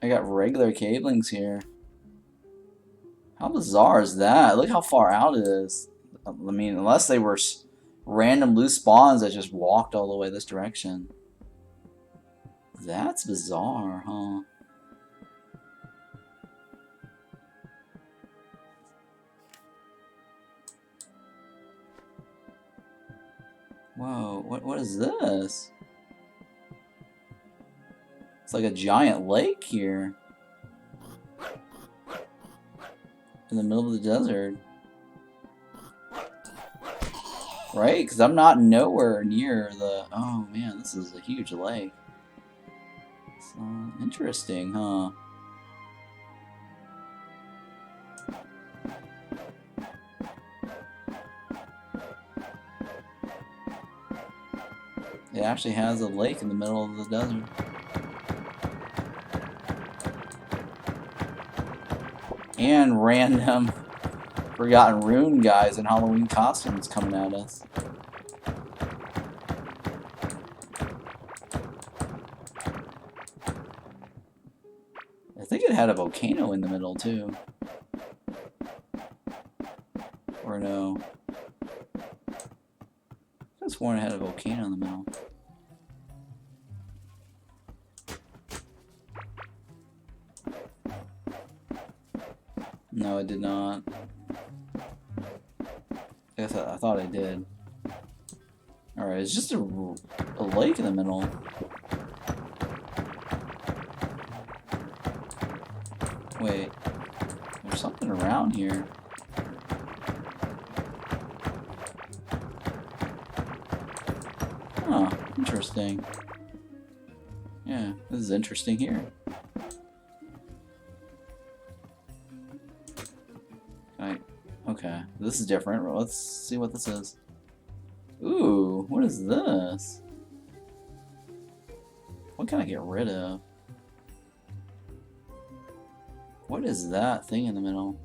regular cavelings here. How bizarre is that? Look how far out it is. I mean, unless they were random loose spawns that just walked all the way this direction. That's bizarre, huh? Whoa, what is this? It's like a giant lake here. In the middle of the desert. Right? Because I'm not nowhere near the... Oh man, this is a huge lake. So, interesting, huh? It actually has a lake in the middle of the desert. And random Forgotten Rune guys in Halloween costumes coming at us. I think it had a volcano in the middle too. Or no. This one had a volcano in the middle. No, it did not. I thought I did. Alright, it's just a lake in the middle. Wait, there's something around here. Huh, interesting. Yeah, this is interesting here. Okay, this is different. Let's see what this is. Ooh, what is this? What can I get rid of? What is that thing in the middle?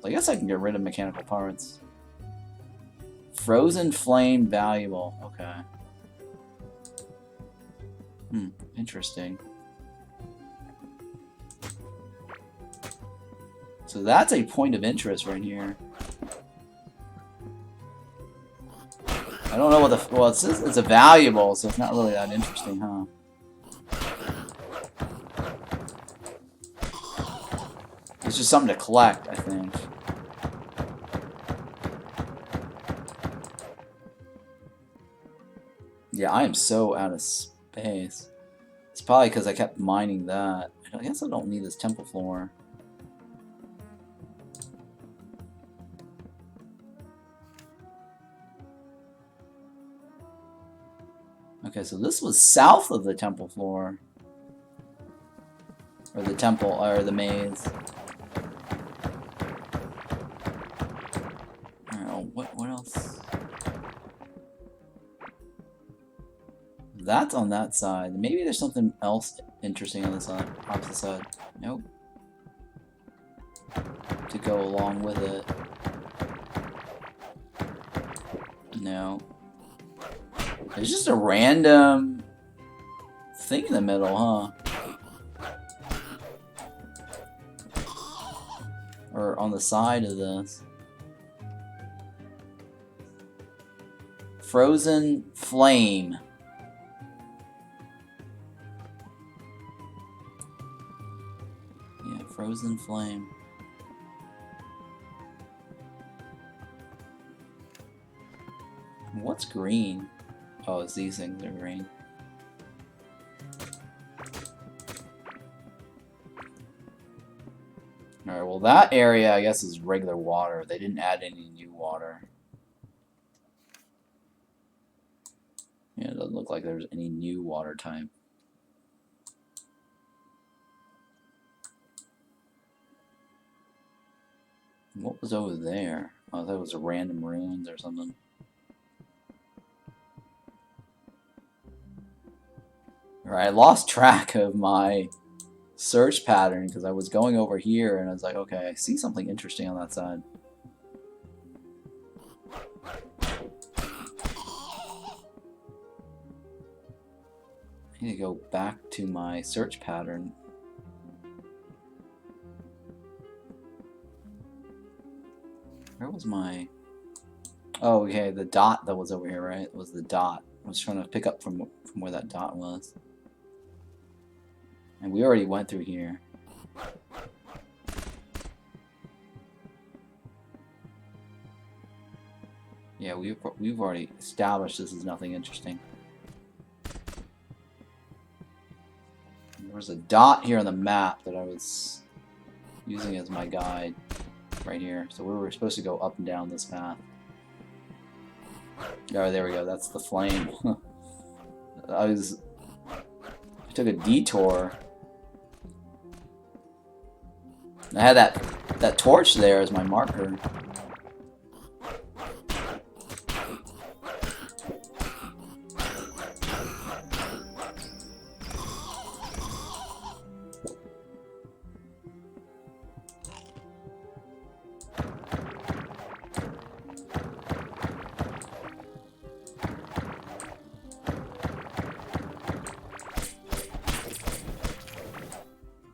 I guess I can get rid of mechanical parts. Frozen flame valuable. Okay. Interesting. So that's a point of interest right here. I don't know what the... Well, it's a valuable, so it's not really that interesting, huh? It's just something to collect, I think. Yeah, I am so out of space. It's probably because I kept mining that. I guess I don't need this temple floor. Okay, so this was south of the temple floor. Or the temple, or the maze. Alright, what else? That's on that side. Maybe there's something else interesting on the side, opposite side. Nope. To go along with it. No. There's just a random thing in the middle, huh? Or on the side of this. Frozen flame. Yeah, frozen flame. What's green? Oh, it's these things that are green. Alright, well that area I guess is regular water. They didn't add any new water. Yeah, it doesn't look like there's any new water type. What was over there? Oh, that was a random ruins or something. Alright, I lost track of my search pattern because I was going over here and I was like, okay, I see something interesting on that side. I need to go back to my search pattern. Where was my... Oh, okay, the dot that was over here, right? It was the dot. I was trying to pick up from where that dot was. And we already went through here. Yeah, we've already established this is nothing interesting. There was a dot here on the map that I was using as my guide right here. So we were supposed to go up and down this path. Oh, there we go. That's the flame. I took a detour. I had that torch there as my marker.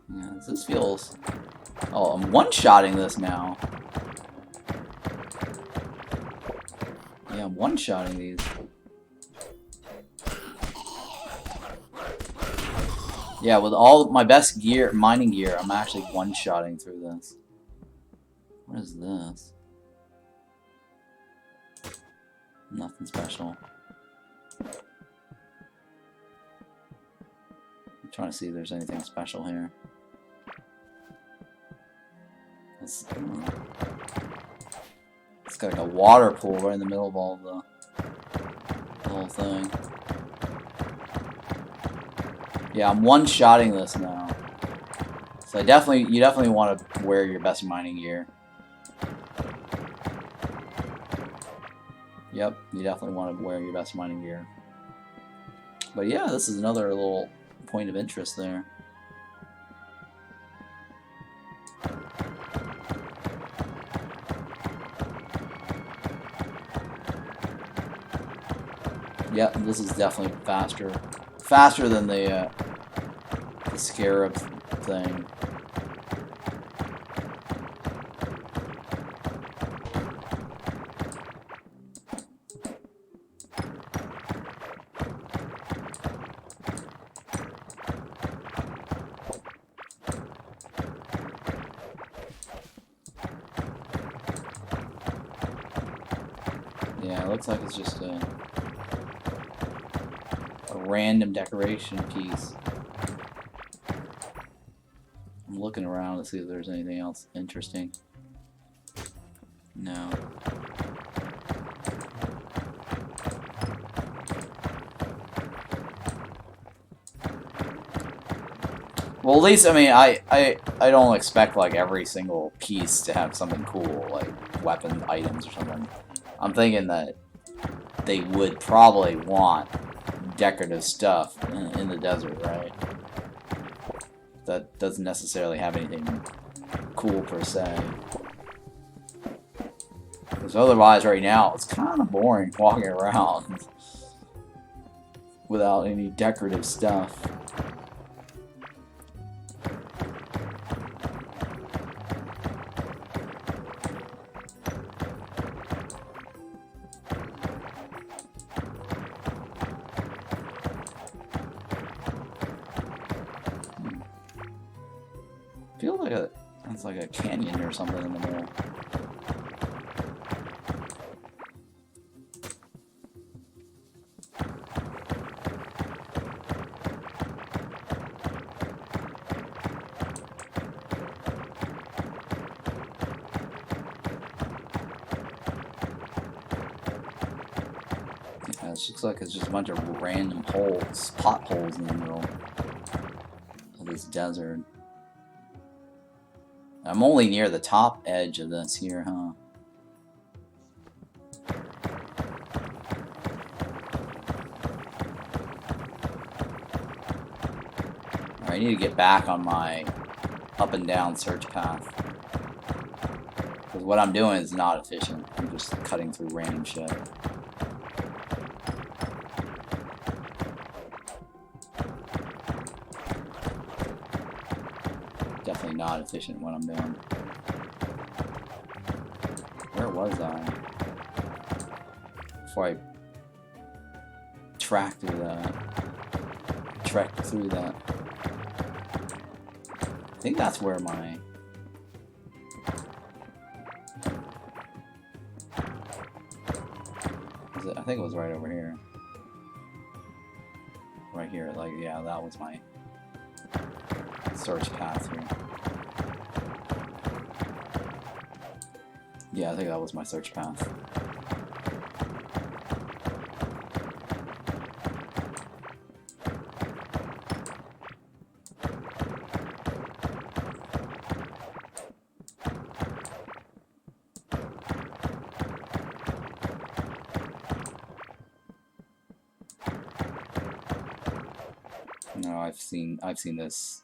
Yeah, this feels... Oh, I'm one-shotting this now. Yeah, I'm one-shotting these. Yeah, with all my best gear, mining gear, I'm actually one-shotting through this. What is this? Nothing special. I'm trying to see if there's anything special here. It's got like a water pool right in the middle of all the whole thing. Yeah, I'm one-shotting this now. So you definitely want to wear your best mining gear. Yep, you definitely want to wear your best mining gear. But yeah, this is another little point of interest there. Yep, this is definitely faster. Faster than the scarab thing. Yeah, it looks like it's just a random decoration piece. I'm looking around to see if there's anything else interesting. No. Well, at least, I mean, I don't expect, like, every single piece to have something cool, like weapon items or something. I'm thinking that they would probably want decorative stuff in the desert, right? That doesn't necessarily have anything cool per se. Because otherwise, right now, it's kind of boring walking around without any decorative stuff. Feels like it's like a canyon or something in the middle. Yeah, it looks like it's just a bunch of random holes, potholes in the middle of this desert. I'm only near the top edge of this here, huh? I need to get back on my up and down search path. Because what I'm doing is not efficient. I'm just cutting through random shit. Definitely not efficient what I'm doing. Where was I? Before I trekked through that. I think that's where my... I think it was right over here. Right here, like, yeah, that was my search path here. Yeah, I think that was my search path. No, I've seen this.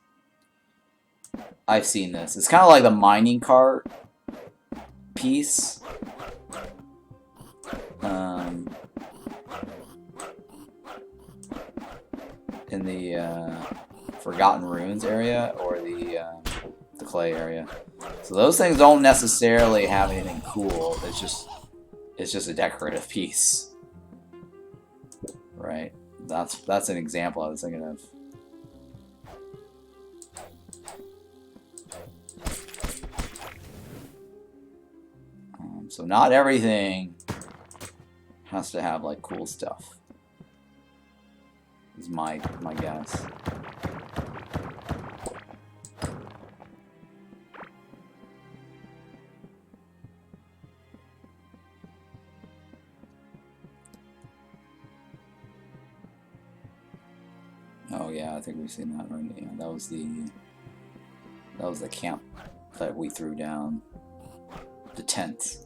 I've seen this. It's kind of like the mining cart piece. In the Forgotten Ruins area or the clay area. So those things don't necessarily have anything cool. It's just it's just a decorative piece. Right? That's an example I was thinking of. So not everything has to have like cool stuff. Is my guess. Oh yeah, I think we've seen that right. Yeah, that was the camp that we threw down. The tents.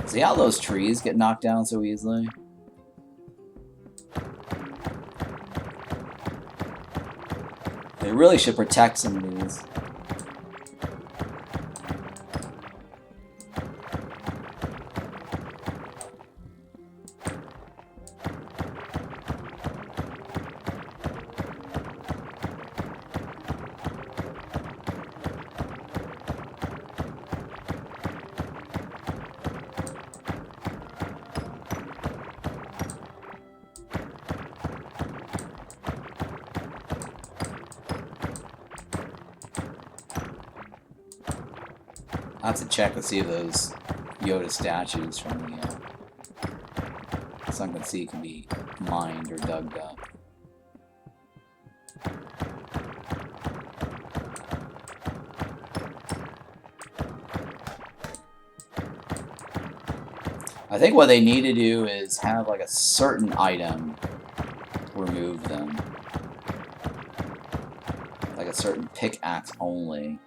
See how those trees get knocked down so easily? They really should protect some of these. I have to check to see if those Yoda statues from the Sunken Sea can be mined or dug up. I think what they need to do is have like a certain item remove them. Like a certain pickaxe only.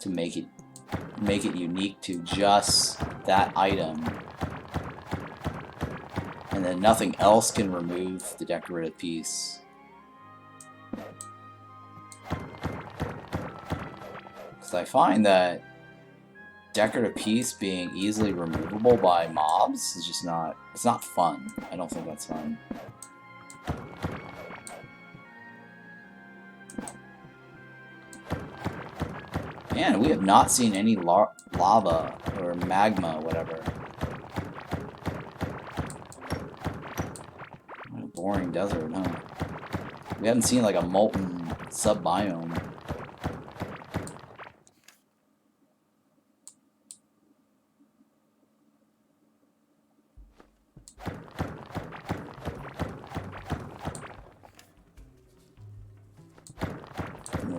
To make it unique to just that item, and then nothing else can remove the decorative piece. Because I find that decorative piece being easily removable by mobs is just not, it's not fun. I don't think that's fun. Man, we have not seen any lava or magma, whatever. What a boring desert, huh? We haven't seen like a molten sub-biome.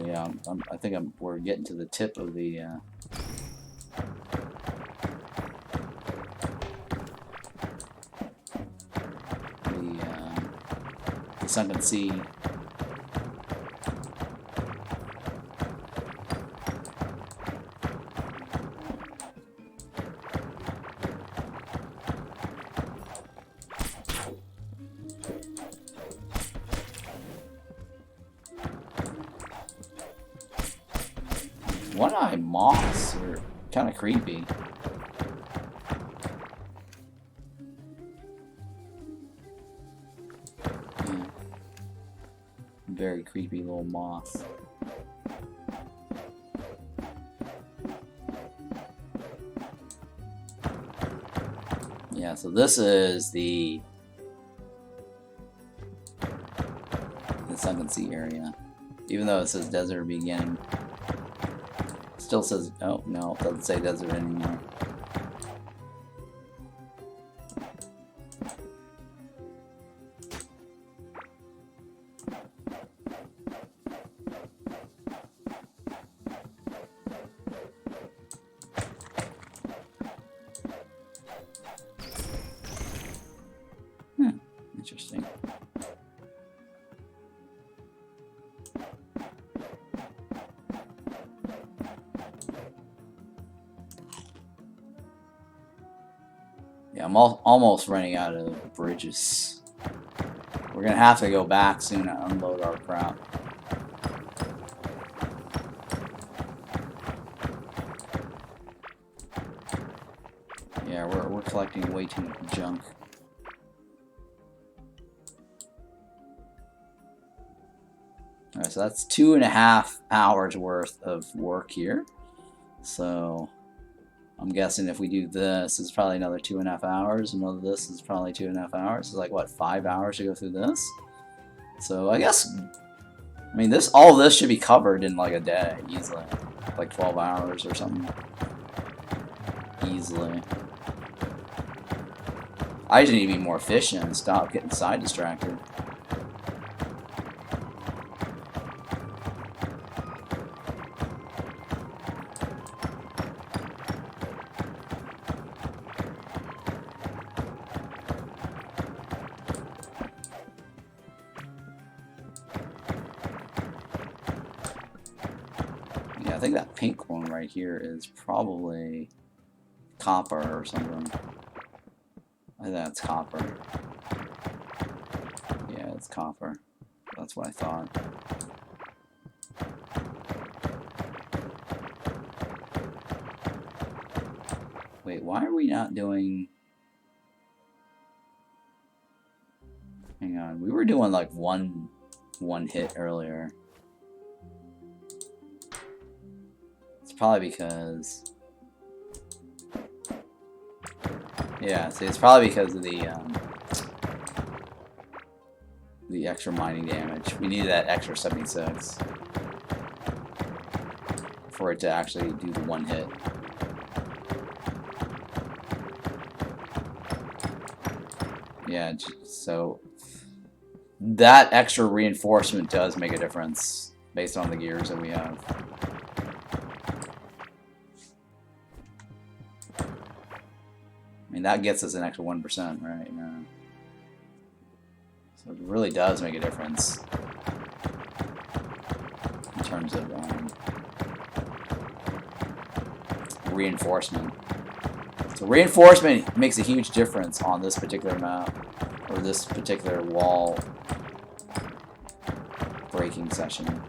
Yeah, I think we're getting to the tip of the Sunken Sea. One-eyed moths are kind of creepy. Yeah. Very creepy little moths. Yeah, so this is the Sunken Sea area. Even though it says desert beginning. Still says, oh no, it doesn't say desert anymore. Interesting. Yeah, I'm almost running out of bridges. We're gonna have to go back soon and unload our crap. Yeah, we're collecting way too much junk. Alright, so that's 2.5 hours worth of work here. So I'm guessing if we do this, it's probably another 2.5 hours. Another this is probably 2.5 hours. It's like, what, 5 hours to go through this? So I guess, I mean, all of this should be covered in like a day, easily. Like 12 hours or something. Easily. I just need to be more efficient and stop getting side distracted. Yeah, I think that pink one right here is probably copper or something. I think that's copper. Yeah, it's copper. That's what I thought. Wait, why are we not doing... Hang on, we were doing like one hit earlier. It's probably because... Yeah, see, it's probably because of the extra mining damage. We needed that extra 76 for it to actually do the one hit. Yeah, so that extra reinforcement does make a difference based on the gears that we have. I mean, that gets us an extra 1%, right? Yeah. So it really does make a difference in terms of reinforcement. So reinforcement makes a huge difference on this particular map, or this particular wall breaking session.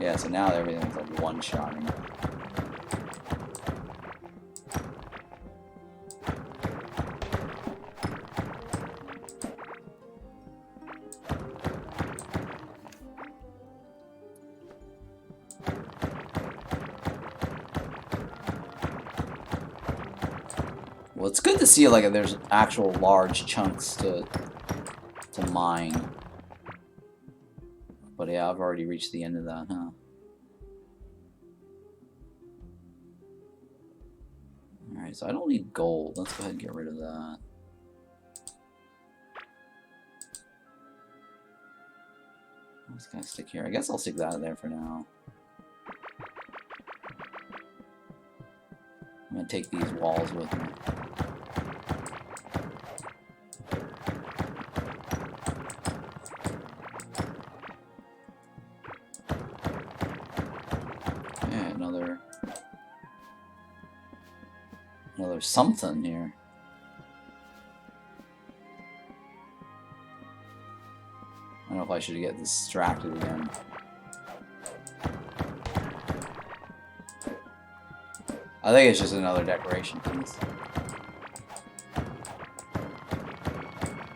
Yeah, so now everything's like one-shotting. Well, it's good to see like there's actual large chunks to mine. But yeah, I've already reached the end of that, huh? Alright, so I don't need gold. Let's go ahead and get rid of that. I'm just gonna stick here. I guess I'll stick that there for now. I'm gonna take these walls with me. Another something here. I don't know if I should get distracted again. I think it's just another decoration piece.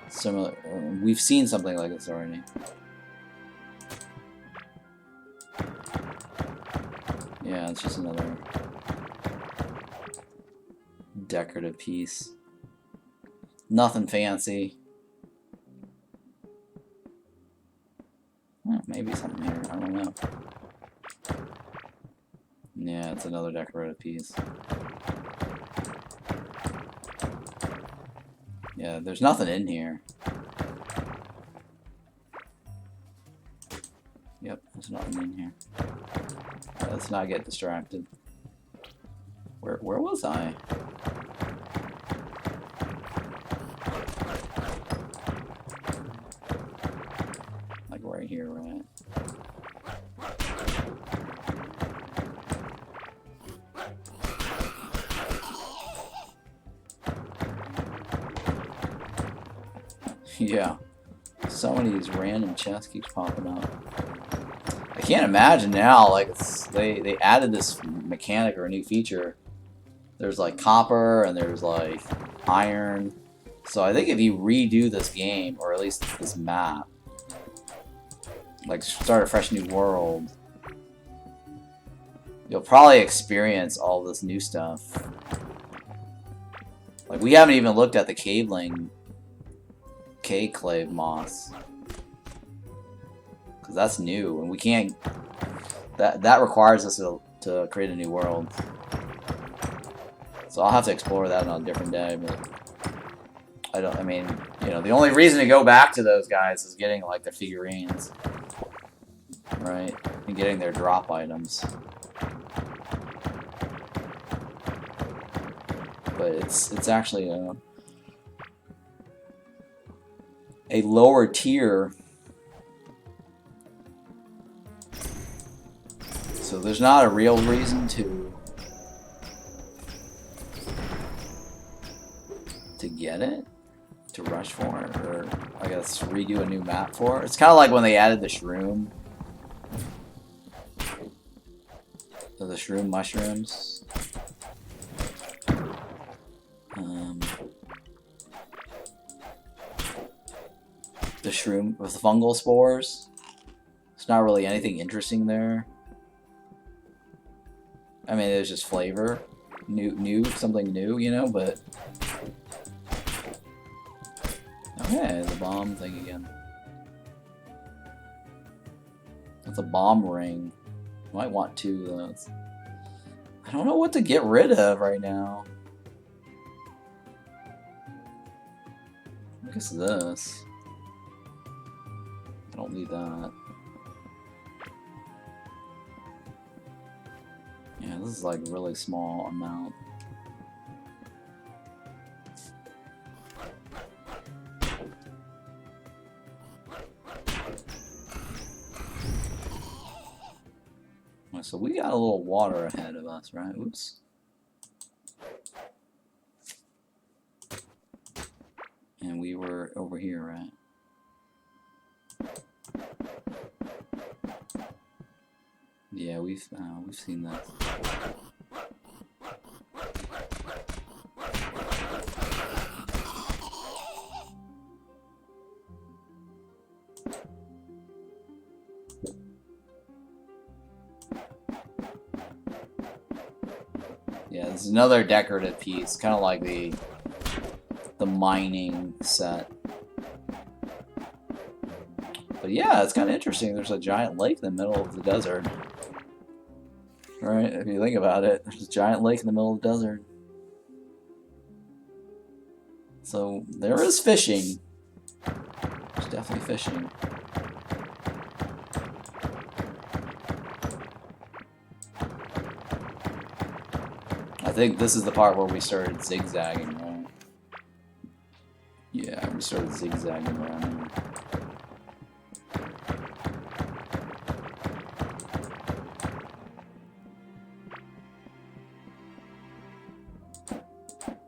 Similar. We've seen something like this already. Yeah, it's just another decorative piece. Nothing fancy. Maybe something here. I don't know. Yeah, it's another decorative piece. Yeah, there's nothing in here. Yep, there's nothing in here. Let's not get distracted. Where was I? Like right here, right? Yeah. So many of these random chests keeps popping up. I can't imagine now, like, they added this mechanic or a new feature. There's like copper and there's like iron So I think if you redo this game, or at least this map, like start a fresh new world, you'll probably experience all this new stuff. Like, we haven't even looked at the caveling K-clave moss. Because that's new, and we can't... That requires us to create a new world. So I'll have to explore that on a different day, but... I mean, you know, the only reason to go back to those guys is getting, like, their figurines. Right? And getting their drop items. But it's actually a lower tier. So there's not a real reason to get it, to rush for it, or I guess redo a new map for it. It's kind of like when they added the shroom. So the shroom mushrooms. The shroom with fungal spores. It's not really anything interesting there. I mean, it's just flavor, something new, you know. But okay, the bomb thing again. That's a bomb ring. Might want two of those. I don't know what to get rid of right now. I guess this. I don't need that. Yeah, this is like a really small amount. So we got a little water ahead of us, right? Oops. And we were over here, right? Yeah, we've seen that. Yeah, this is another decorative piece, kind of like the mining set. But yeah, it's kind of interesting. There's a giant lake in the middle of the desert. Right? If you think about it, there's a giant lake in the middle of the desert. So there is fishing. There's definitely fishing. I think this is the part where we started zigzagging, right? Yeah, we started zigzagging around here.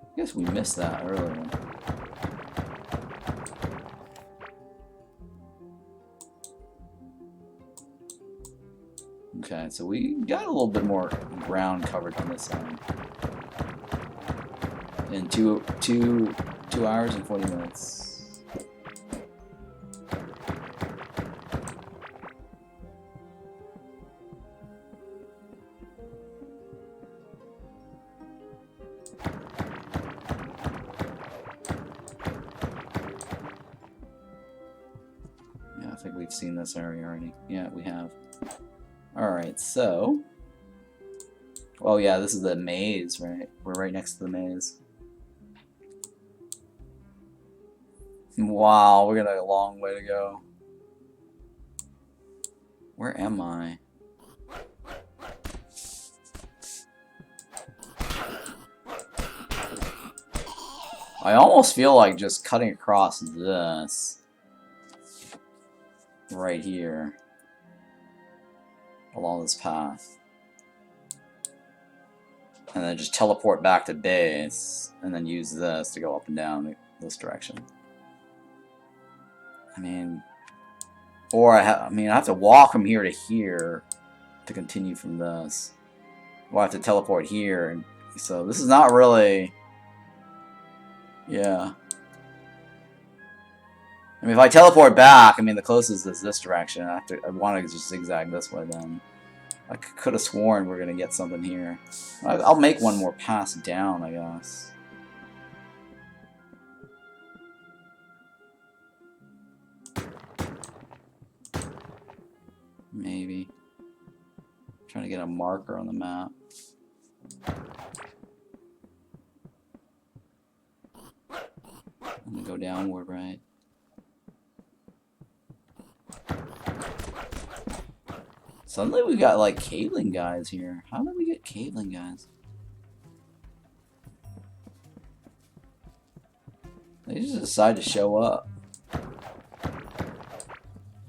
I guess we missed that earlier. Okay, so we got a little bit more ground covered on this side. In 2 hours and 40 minutes. Yeah, I think we've seen this area already. Yeah, we have. Alright, so... Oh yeah, this is the maze, right? We're right next to the maze. Wow, we got a long way to go. Where am I? I almost feel like just cutting across this. Right here. Along this path. And then just teleport back to base. And then use this to go up and down this direction. I mean... Or I have to walk from here to here to continue from this. Or I have to teleport here. And so this is not really... Yeah. mean, if I teleport back, I mean, the closest is this direction. I want to just zigzag this way then. I could have sworn we're going to get something here. I'll make one more pass down, I guess. Maybe. Trying to get a marker on the map. I'm gonna go downward, right? Suddenly we got like cabling guys here. How did we get cabling guys? They just decide to show up.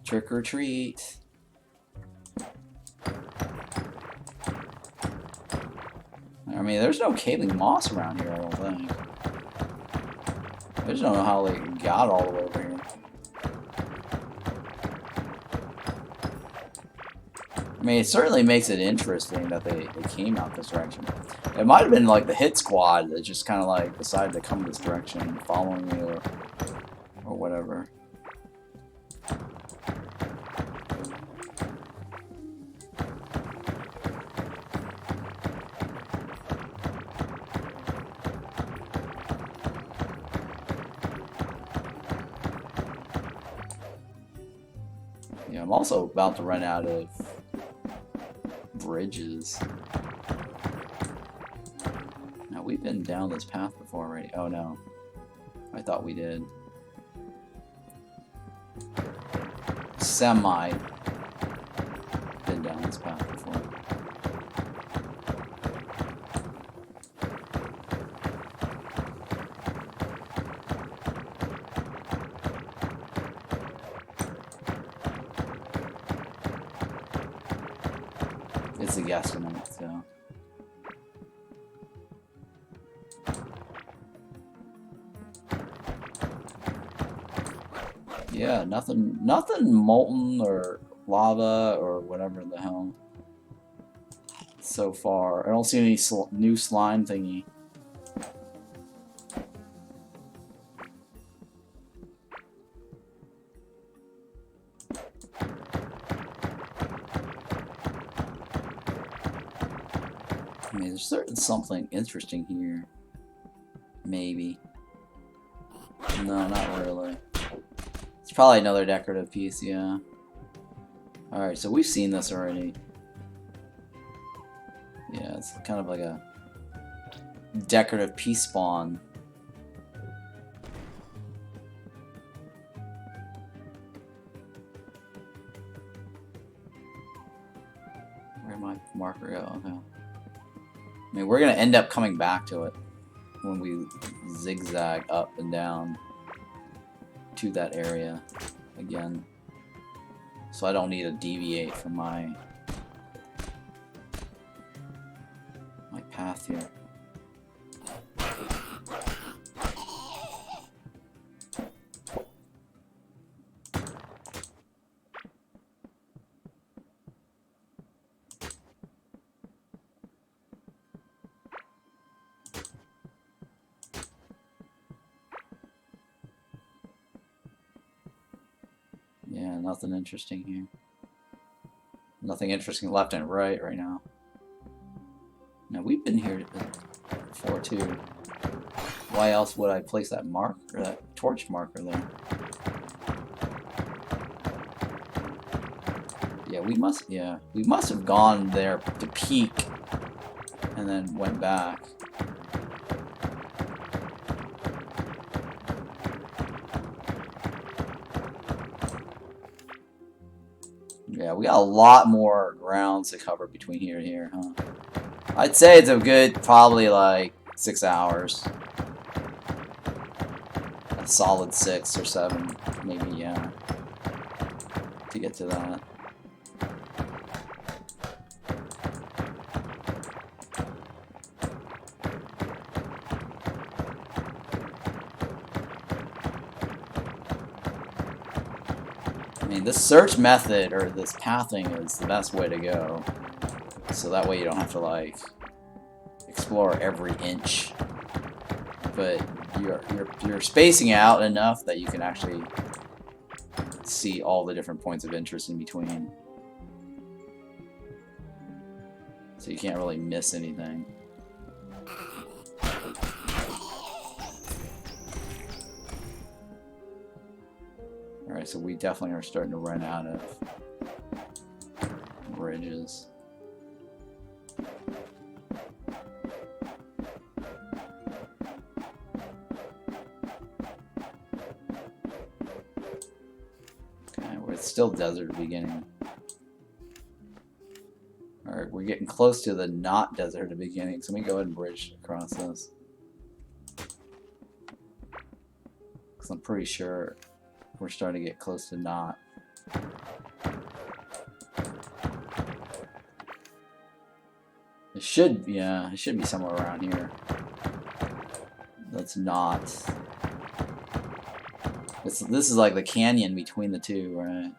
Trick or treat. I mean, there's no cabling moss around here, I don't think. I just don't know how they got all the way over here. I mean, it certainly makes it interesting that they came out this direction. It might have been like the hit squad that just kind of like decided to come this direction, following me or whatever. Yeah, I'm also about to run out of bridges. Now, we've been down this path before already. Oh no. I thought we did. Semi. Been down this path before. It's a guesstimate, so. Yeah, nothing molten or lava or whatever the hell so far. I don't see any new slime thingy. I mean, there's certainly something interesting here. Maybe. No, not really. It's probably another decorative piece, yeah. Alright, so we've seen this already. Yeah, it's kind of like a decorative piece spawn. Where'd my marker go? Okay. I mean, we're gonna end up coming back to it when we zigzag up and down to that area again. So I don't need to deviate from my path here. Yeah, nothing interesting here. Nothing interesting left and right now. Now, we've been here before, too. Why else would I place that mark, or that torch marker there? Yeah, we must have gone there to peek, and then went back. Yeah, we got a lot more grounds to cover between here and here, huh? I'd say it's a good, probably like 6 hours. A solid 6 or 7, maybe, yeah. To get to that. I mean, this search method, or this pathing, is the best way to go. So that way you don't have to, like, explore every inch. But you're spacing out enough that you can actually see all the different points of interest in between. So you can't really miss anything. Alright, so we definitely are starting to run out of bridges. Okay, well, it's still desert at the beginning. Alright, we're getting close to the not desert at the beginning, so let me go ahead and bridge across this. Because I'm pretty sure we're starting to get close to not. It should, yeah, it should be somewhere around here. That's not. This is like the canyon between the two, right?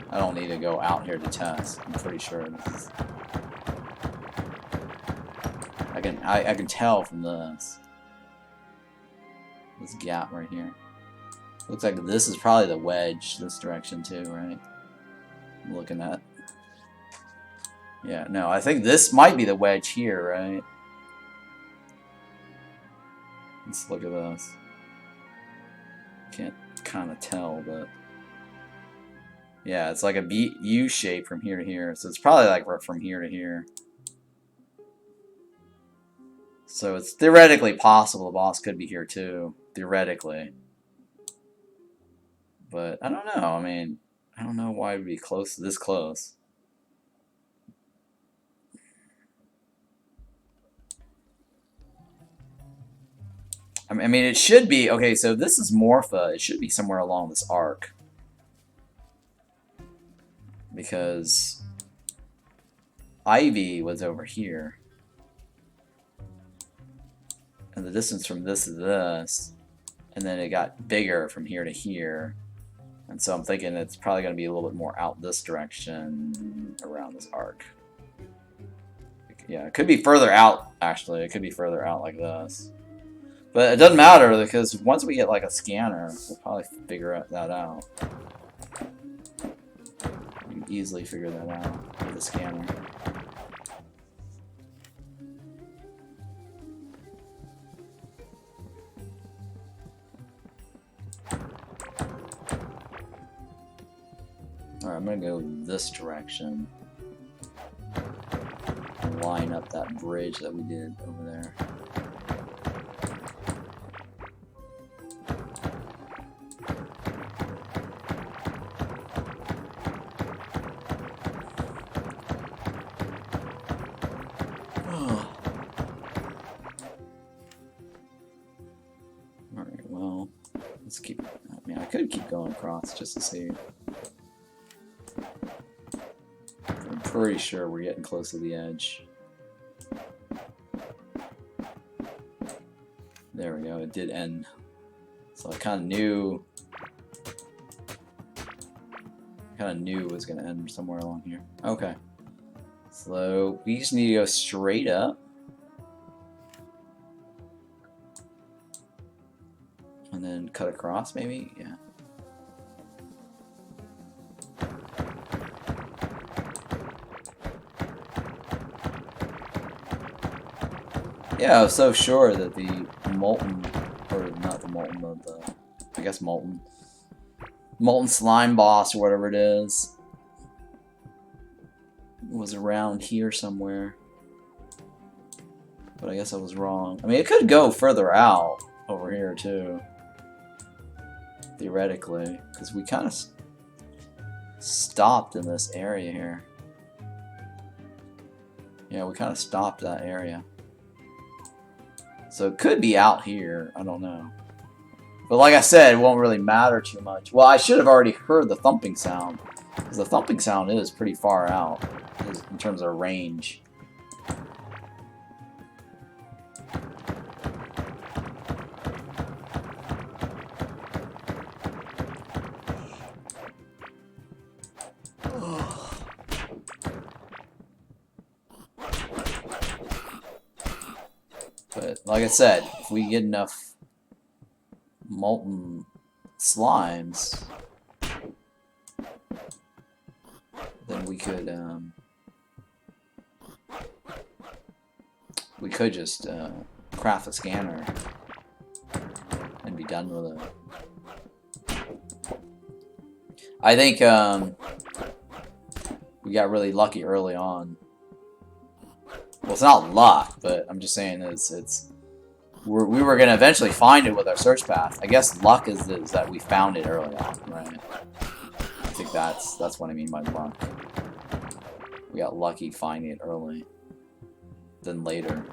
I don't need to go out here to test. I'm pretty sure this is. I can tell from this gap right here. Looks like this is probably the wedge this direction too, right? I'm looking at. Yeah, no, I think this might be the wedge here, right? Let's look at this. Can't kind of tell, but yeah, it's like a U shape from here to here, so it's probably like from here to here. So it's theoretically possible the boss could be here too, theoretically. But I don't know. I mean, I don't know why it would be close, this close. I mean, it should be okay. So this is Morpha. It should be somewhere along this arc, because Ivy was over here. And the distance from this to this, and then it got bigger from here to here. And so I'm thinking it's probably going to be a little bit more out this direction around this arc. Yeah, it could be further out, actually. It could be further out like this. But it doesn't matter, because once we get like a scanner, we'll probably figure that out. You can easily figure that out with a scanner. Alright, I'm gonna go this direction and line up that bridge that we did over there. Alright, well, let's keep. I mean, I could keep going across just to see. I'm pretty sure we're getting close to the edge. There we go, it did end. So I kind of knew it was going to end somewhere along here. Okay. So we just need to go straight up. And then cut across, maybe? Yeah. Yeah, I was so sure that the Molten, or not the Molten, but the, I guess Molten slime boss or whatever it is, was around here somewhere. But I guess I was wrong. I mean, it could go further out over here too, theoretically, because we kind of stopped in this area here. Yeah, we kind of stopped that area. So it could be out here, I don't know. But like I said, it won't really matter too much. Well, I should have already heard the thumping sound, because the thumping sound is pretty far out in terms of range. But like I said, if we get enough molten slimes, then we could just craft a scanner and be done with it. I think we got really lucky early on. Well, it's not luck, but I'm just saying we were gonna eventually find it with our search path. I guess luck is that we found it early on, right? I think that's what I mean by luck. We got lucky finding it early, than later.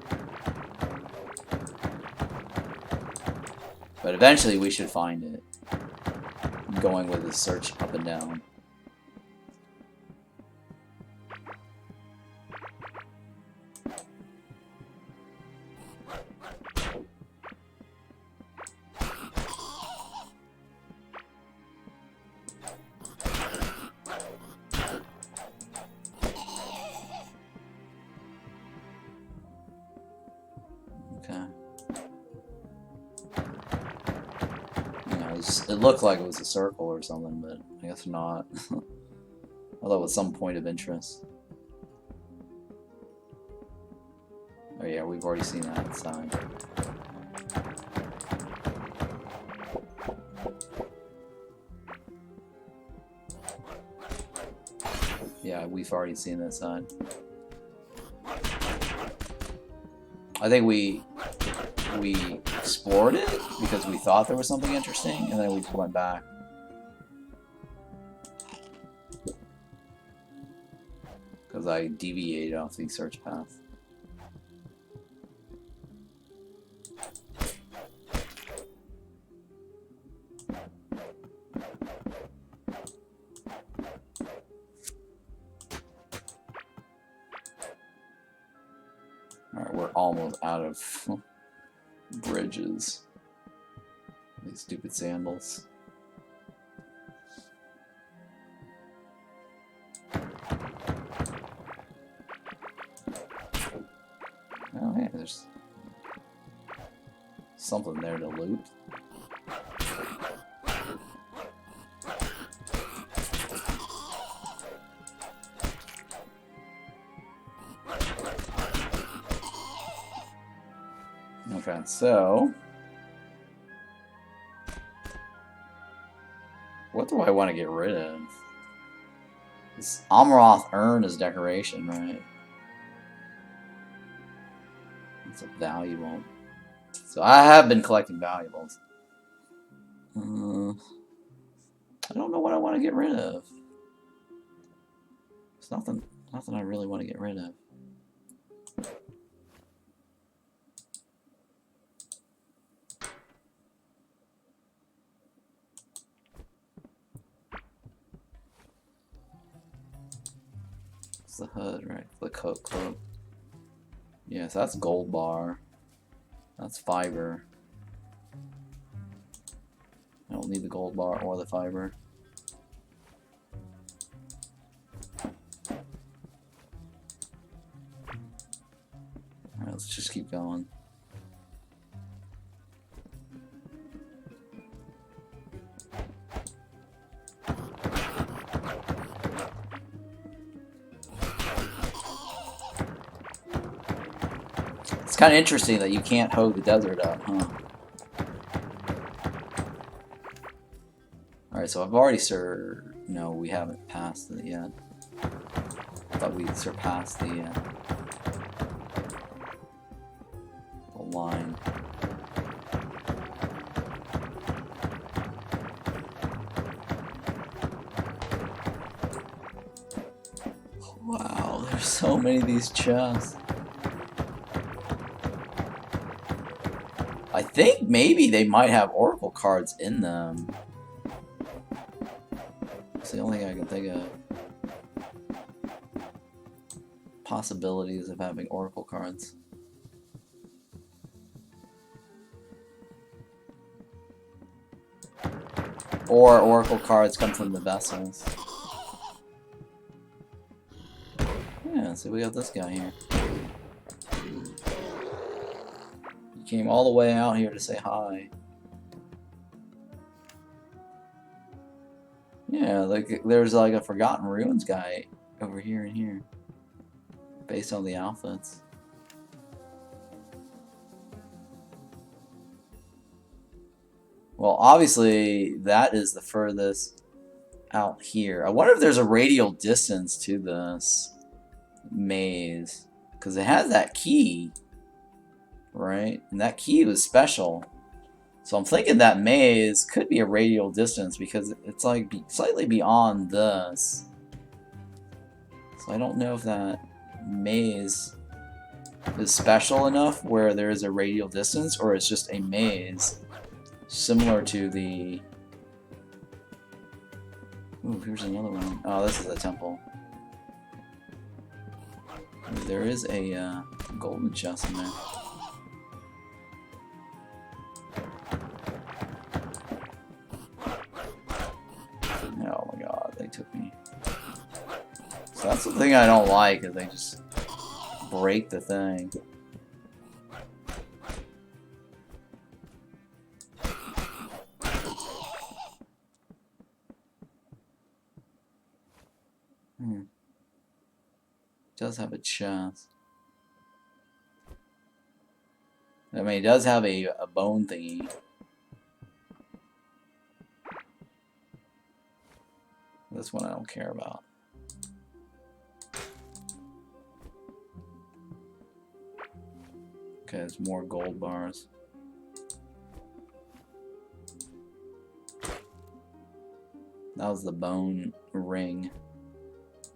But eventually we should find it. Going with the search up and down. It looked like it was a circle or something, but I guess not. Although it was some point of interest. Oh yeah, we've already seen that sign. Yeah, we've already seen that sign. I think we explored it because we thought there was something interesting, and then we just went back. Because I deviated off the search path. Alright, we're almost out of bridges. These stupid sandals. Oh, hey, there's something there to loot. Okay, so what do I want to get rid of? This Omorath urn is decoration, right? It's a valuable. So I have been collecting valuables. I don't know what I want to get rid of. There's nothing I really want to get rid of. It's the HUD, right? The cloak. Yeah, so that's gold bar. That's fiber. I don't need the gold bar or the fiber. Alright, let's just keep going. It's kind of interesting that you can't hoe the desert up, huh? Alright, so I've already no, we haven't passed it yet. I thought we'd surpassed the line. Wow, there's so many of these chests. I think maybe they might have Oracle cards in them. It's the only thing I can think of. Possibilities of having Oracle cards. Or Oracle cards come from the vessels. Yeah, so we got this guy here. He came all the way out here to say hi. Yeah, like there's like a Forgotten Ruins guy over here and here, based on the outfits. Well, obviously that is the furthest out here. I wonder if there's a radial distance to this maze, because it has that key, right? And that key was special. So I'm thinking that maze could be a radial distance because it's like slightly beyond this. So I don't know if that maze is special enough where there is a radial distance, or it's just a maze similar to the... Ooh, here's another one. Oh, this is a temple. Ooh, there is a golden chest in there. Oh my god, they took me. So that's the thing I don't like, is they just break the thing. Does have a chest. I mean, it does have a bone thingy. This one I don't care about. Okay, there's more gold bars. That was the bone ring.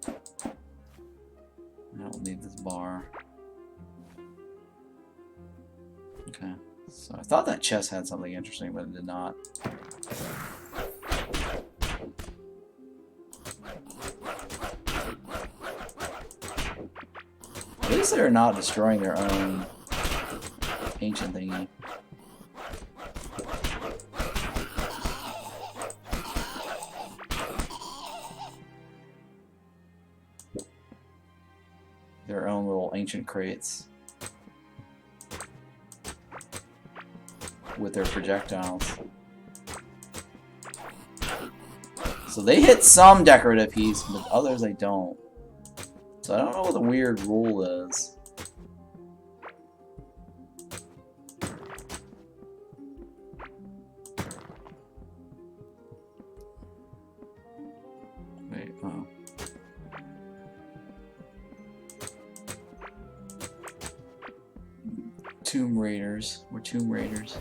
I don't need this bar. Okay, so I thought that chest had something interesting, but it did not. At least they're not destroying their own ancient thingy. Their own little ancient crates with their projectiles. So they hit some decorative piece, but others they don't. So I don't know what the weird rule is. Wait, oh. Tomb Raiders. We're Tomb Raiders.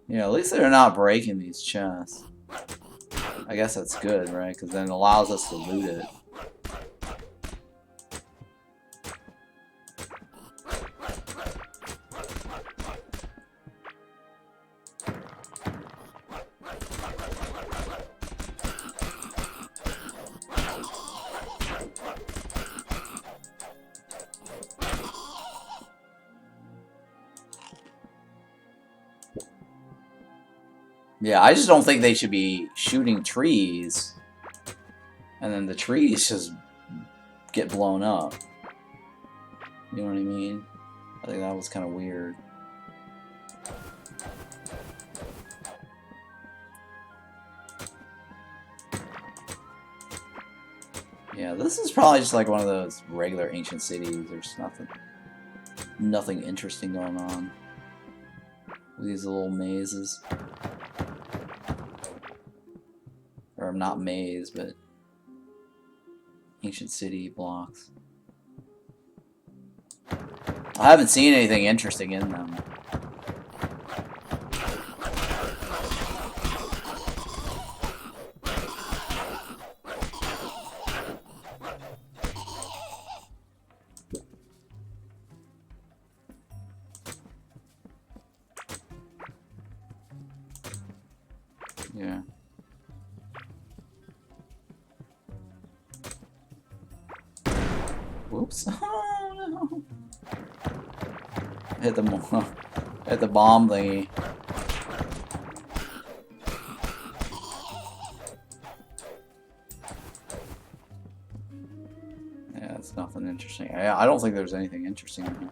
Yeah, at least they're not breaking these chests. I guess that's good, right? Because then it allows us to loot it. Yeah, I just don't think they should be shooting trees and then the trees just get blown up. You know what I mean? I think that was kind of weird. Yeah, this is probably just like one of those regular ancient cities. There's nothing interesting going on with these little mazes. Or not maze, but ancient city blocks. I haven't seen anything interesting in them. Yeah. Whoops. Oh, no. hit the hit the bomb thingy. Yeah, it's nothing interesting. I don't think there's anything interesting in here.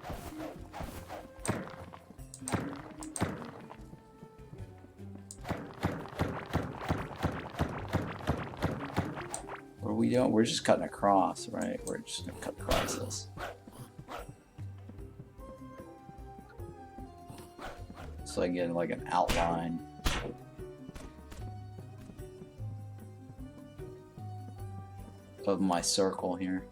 What are we doing? We're just cutting across, right? We're just gonna cut across this. So I get like an outline. Of my circle here.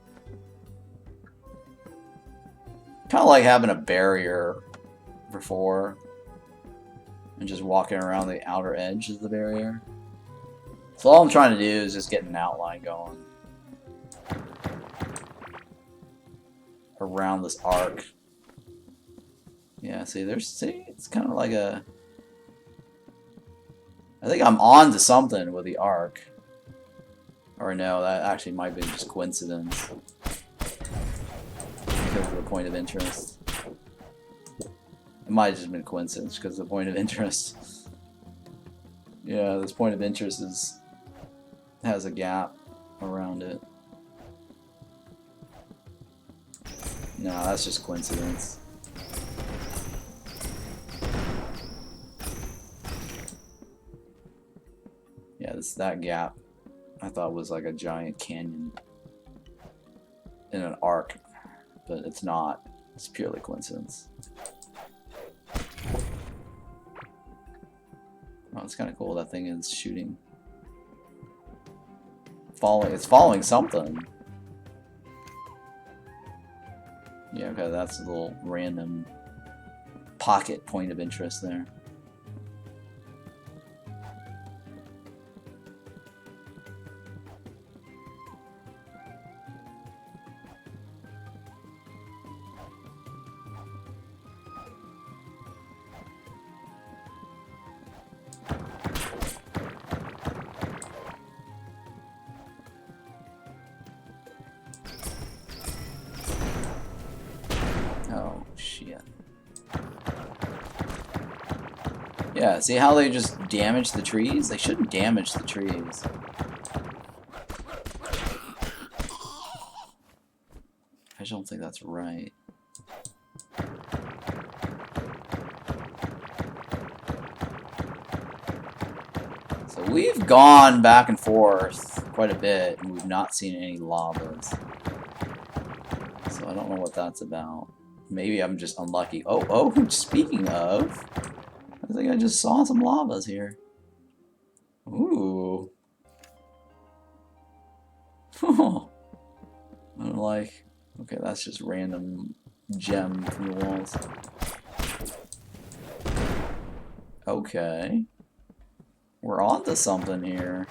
Kind of like having a barrier before and just walking around the outer edge of the barrier. So all I'm trying to do is just get an outline going around this arc. Yeah, see, it's kind of like a... I think I'm on to something with the arc. Or no, that actually might be just coincidence. Because of the point of interest. It might have just been coincidence because of the point of interest. Yeah, this point of interest has a gap around it. No, that's just coincidence. Yeah, that gap I thought was like a giant canyon in an arc, but it's not. It's purely coincidence. Oh, it's kind of cool. That thing is shooting. It's following something. Yeah, okay, that's a little random pocket point of interest there. Oh, shit. Yeah, see how they just damage the trees? They shouldn't damage the trees. I just don't think that's right. So we've gone back and forth quite a bit, and we've not seen any lavas. So I don't know what that's about. Maybe I'm just unlucky. Oh, speaking of, I think I just saw some lavas here. Ooh. Oh. I'm like, okay, that's just random gem from the walls. Okay. We're on to something here.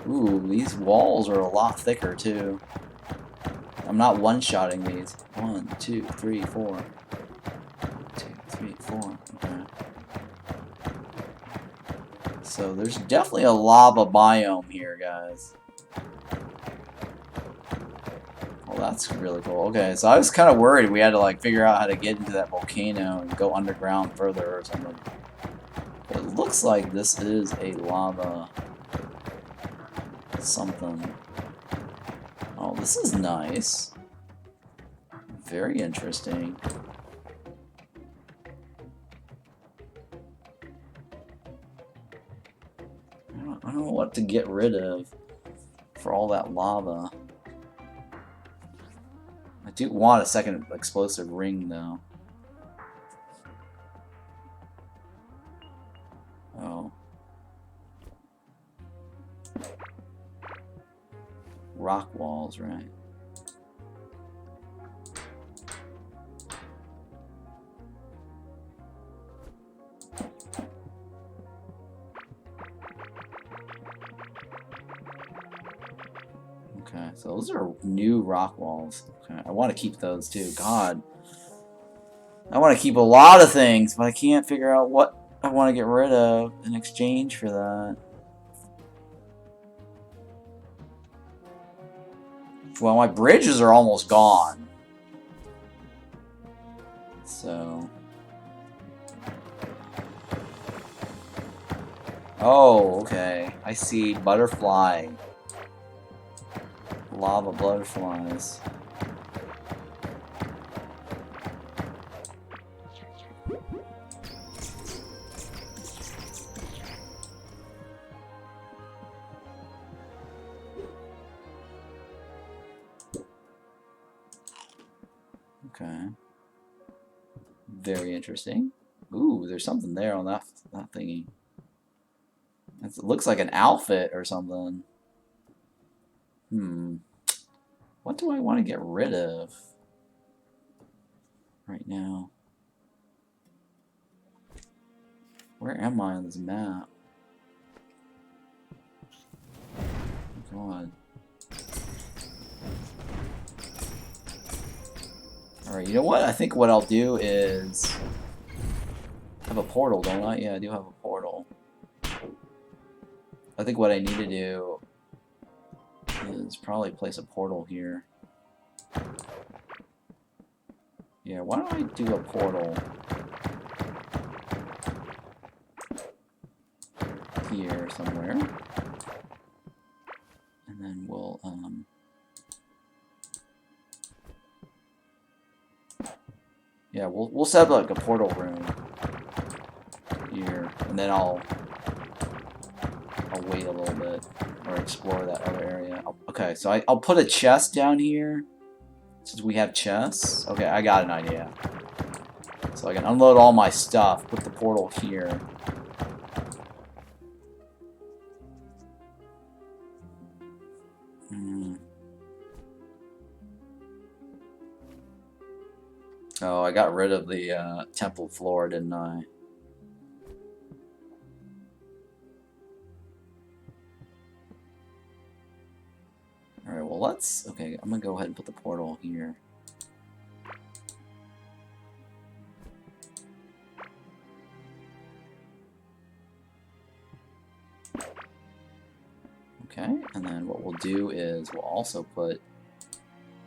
Ooh, these walls are a lot thicker too. I'm not one-shotting these. 1, 2, 3, 4. 1, 2, 3, 4. Okay. So there's definitely a lava biome here, guys. Well, that's really cool. Okay, so I was kind of worried we had to like figure out how to get into that volcano and go underground further or something. But it looks like this is a lava something. Oh, this is nice. Very interesting. I don't know what to get rid of for all that lava. I do want a second explosive ring, though. Oh. Rock walls, right? Okay, so those are new rock walls. Okay, I want to keep those too. God. I want to keep a lot of things, but I can't figure out what I want to get rid of in exchange for that. Well, my bridges are almost gone. So... Oh, okay. I see butterfly. Lava butterflies. Okay. Very interesting. Ooh, there's something there on that thingy. It looks like an outfit or something. What do I want to get rid of right now? Where am I on this map? Oh, God. Alright, you know what? I think what I'll do is... I have a portal, don't I? Yeah, I do have a portal. I think what I need to do is probably place a portal here. Yeah, why don't I do a portal here somewhere? And then we'll, yeah, we'll set up like a portal room here, and then I'll wait a little bit or explore that other area. Okay, so I'll put a chest down here since we have chests. Okay, I got an idea. So I can unload all my stuff, put the portal here. Oh, I got rid of the temple floor, didn't I? Alright, well let's... Okay, I'm gonna go ahead and put the portal here. Okay, and then what we'll do is we'll also put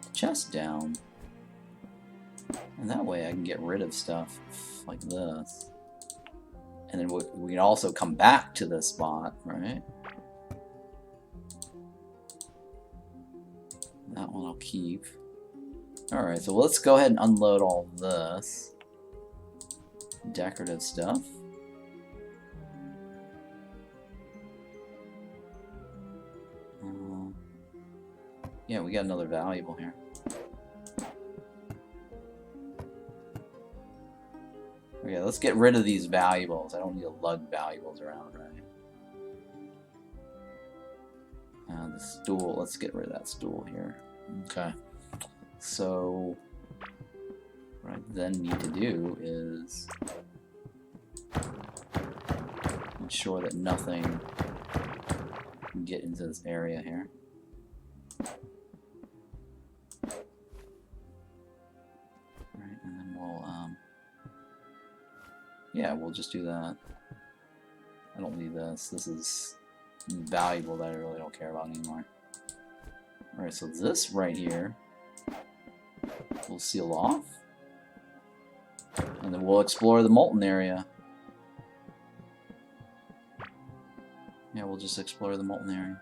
the chest down. And that way I can get rid of stuff like this. And then we can also come back to this spot, right? That one I'll keep. Alright, so let's go ahead and unload all this decorative stuff. Yeah, we got another valuable here. Okay, let's get rid of these valuables. I don't need to lug valuables around, right? The stool, let's get rid of that stool here. Okay. So, what I then need to do is ensure that nothing can get into this area here. Alright, and then we'll, yeah, we'll just do that. I don't need this. This is valuable that I really don't care about anymore. Alright, so this right here we'll seal off. And then we'll explore the Molten area. Yeah, we'll just explore the Molten area.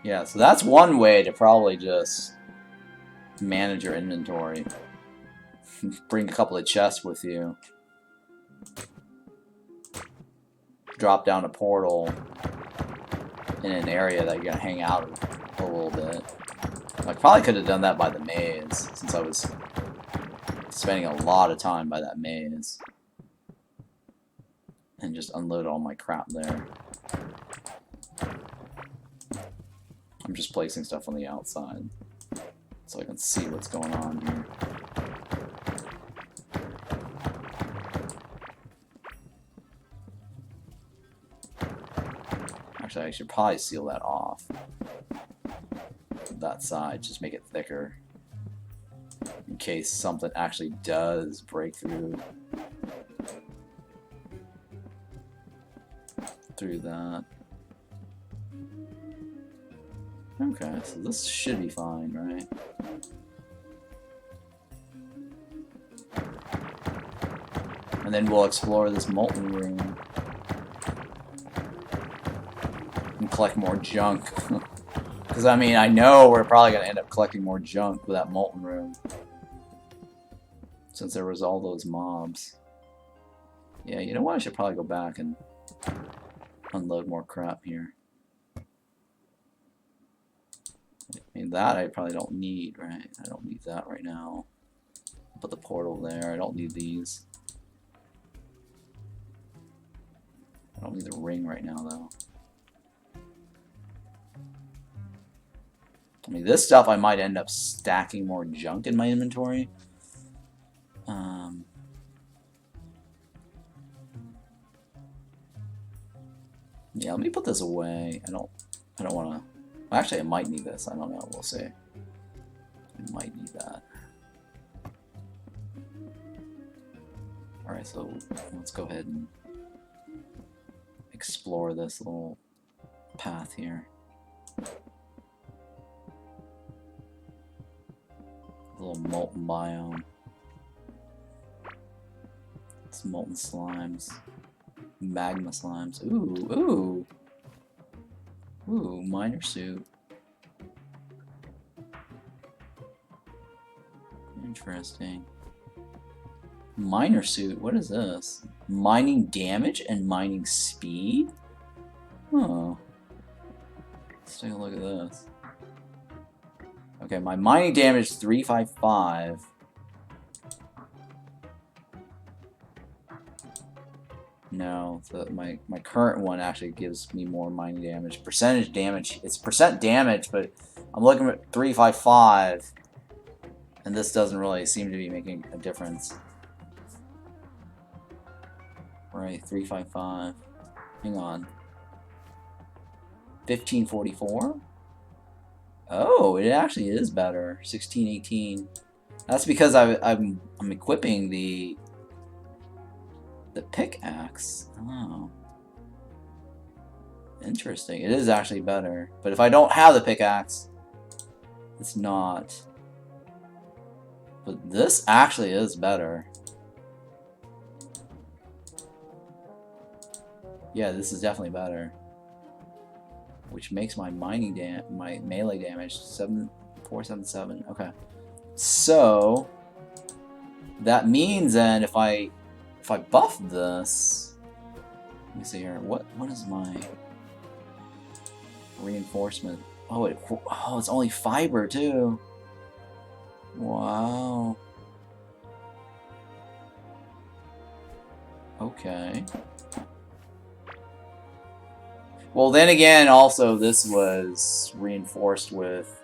Yeah, so that's one way to probably just manage your inventory. Bring a couple of chests with you. Drop down a portal in an area that you're going to hang out a little bit. I probably could have done that by the maze, since I was spending a lot of time by that maze. And just unload all my crap there. I'm just placing stuff on the outside so I can see what's going on here. Actually, I should probably seal that off. That side, just make it thicker. In case something actually does break through that. Okay, so this should be fine, right? And then we'll explore this Molten room. And collect more junk. Because, I mean, I know we're probably going to end up collecting more junk with that Molten room. Since there was all those mobs. Yeah, you know what? I should probably go back and unload more crap here. I mean, that I probably don't need, right? I don't need that right now. Put the portal there. I don't need these. I don't need the ring right now, though. I mean, this stuff I might end up stacking more junk in my inventory. Yeah, let me put this away. I don't want to. Actually, I might need this. I don't know. We'll see. I might need that. All right, so let's go ahead and explore this little path here. Little molten biome. It's molten slimes. Magma slimes. Ooh, ooh. Ooh, miner suit. Interesting. Miner suit, what is this? Mining damage and mining speed? Oh. Let's take a look at this. Okay, my mining damage is 355. No, so my current one actually gives me more mining damage. Percentage damage, it's percent damage, but I'm looking at 355, and this doesn't really seem to be making a difference. Right, 355. Hang on. 1544? Oh, it actually is better. 1618. That's because I'm equipping the pickaxe. Oh. Interesting. It is actually better. But if I don't have the pickaxe, it's not. But this actually is better. Yeah, this is definitely better. Which makes my my melee damage 7477. Okay. So that means then if I buff this, let me see here. What is my reinforcement? Oh, it's only fiber too. Wow. Okay. Well, then again, also this was reinforced with.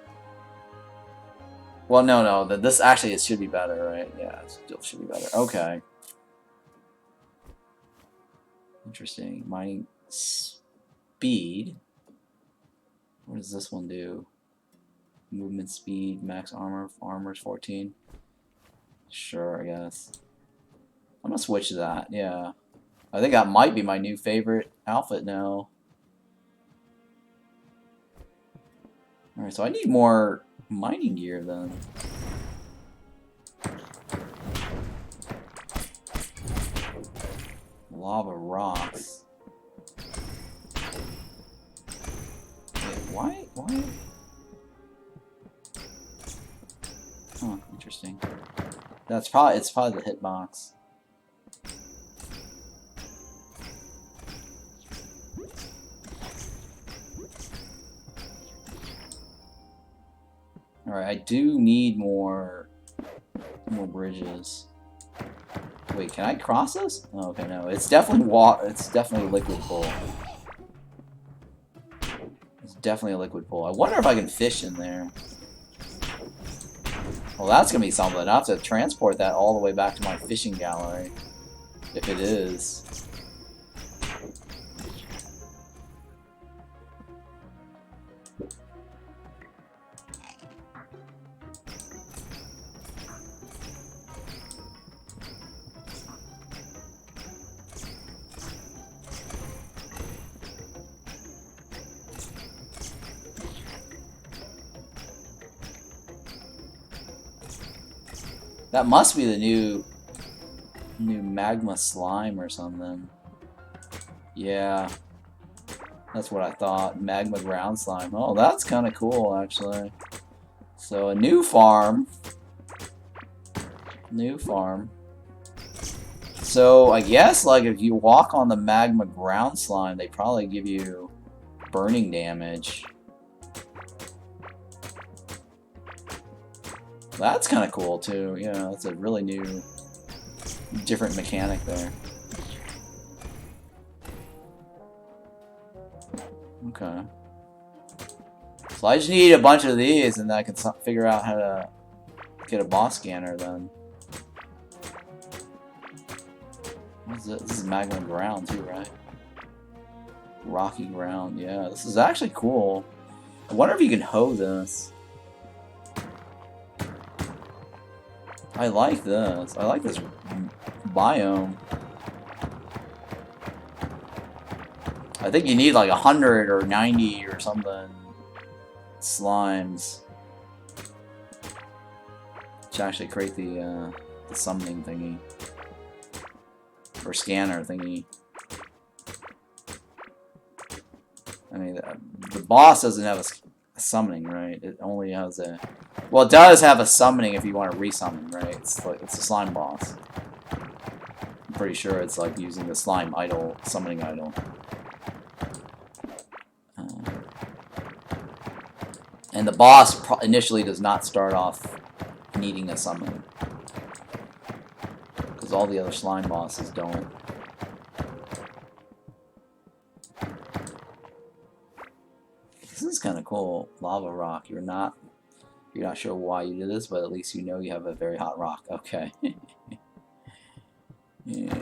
Well, no. This actually it should be better, right? Yeah, it still should be better. Okay. Interesting. Mining speed. What does this one do? Movement speed, max armor. Armor's 14. Sure, I guess. I'm gonna switch to that. Yeah. I think that might be my new favorite outfit now. Alright, so I need more mining gear then. Lava rocks. Wait, why? Huh, interesting. It's probably the hitbox. Alright, I do need more bridges. Wait, can I cross this? Oh, okay, no. It's definitely water. It's definitely a liquid pool. It's definitely a liquid pool. I wonder if I can fish in there. Well, that's gonna be something. I have to transport that all the way back to my fishing gallery. If it is. That must be the new magma slime or something. Yeah. That's what I thought. Magma ground slime. Oh, that's kind of cool, actually. So, a new farm. New farm. So, I guess, like, if you walk on the magma ground slime, they probably give you burning damage. That's kind of cool, too. Yeah, that's a really new, different mechanic there. Okay. So I just need a bunch of these, and then I can figure out how to get a boss scanner, then. What is it? This is magma ground, too, right? Rocky ground, yeah. This is actually cool. I wonder if you can hoe this. I like this. I like this biome. I think you need like 100 or 90 or something slimes to actually create the summoning thingy. Or scanner thingy. I mean, the boss doesn't have a summoning, right? It only has a... Well, it does have a summoning if you want to resummon, right? It's a slime boss. I'm pretty sure it's like using the slime idol, summoning idol. And the boss initially does not start off needing a summon. Because all the other slime bosses don't. This is kind of cool. Lava rock. You're not sure why you did this, but at least you know you have a very hot rock. Okay. Yeah.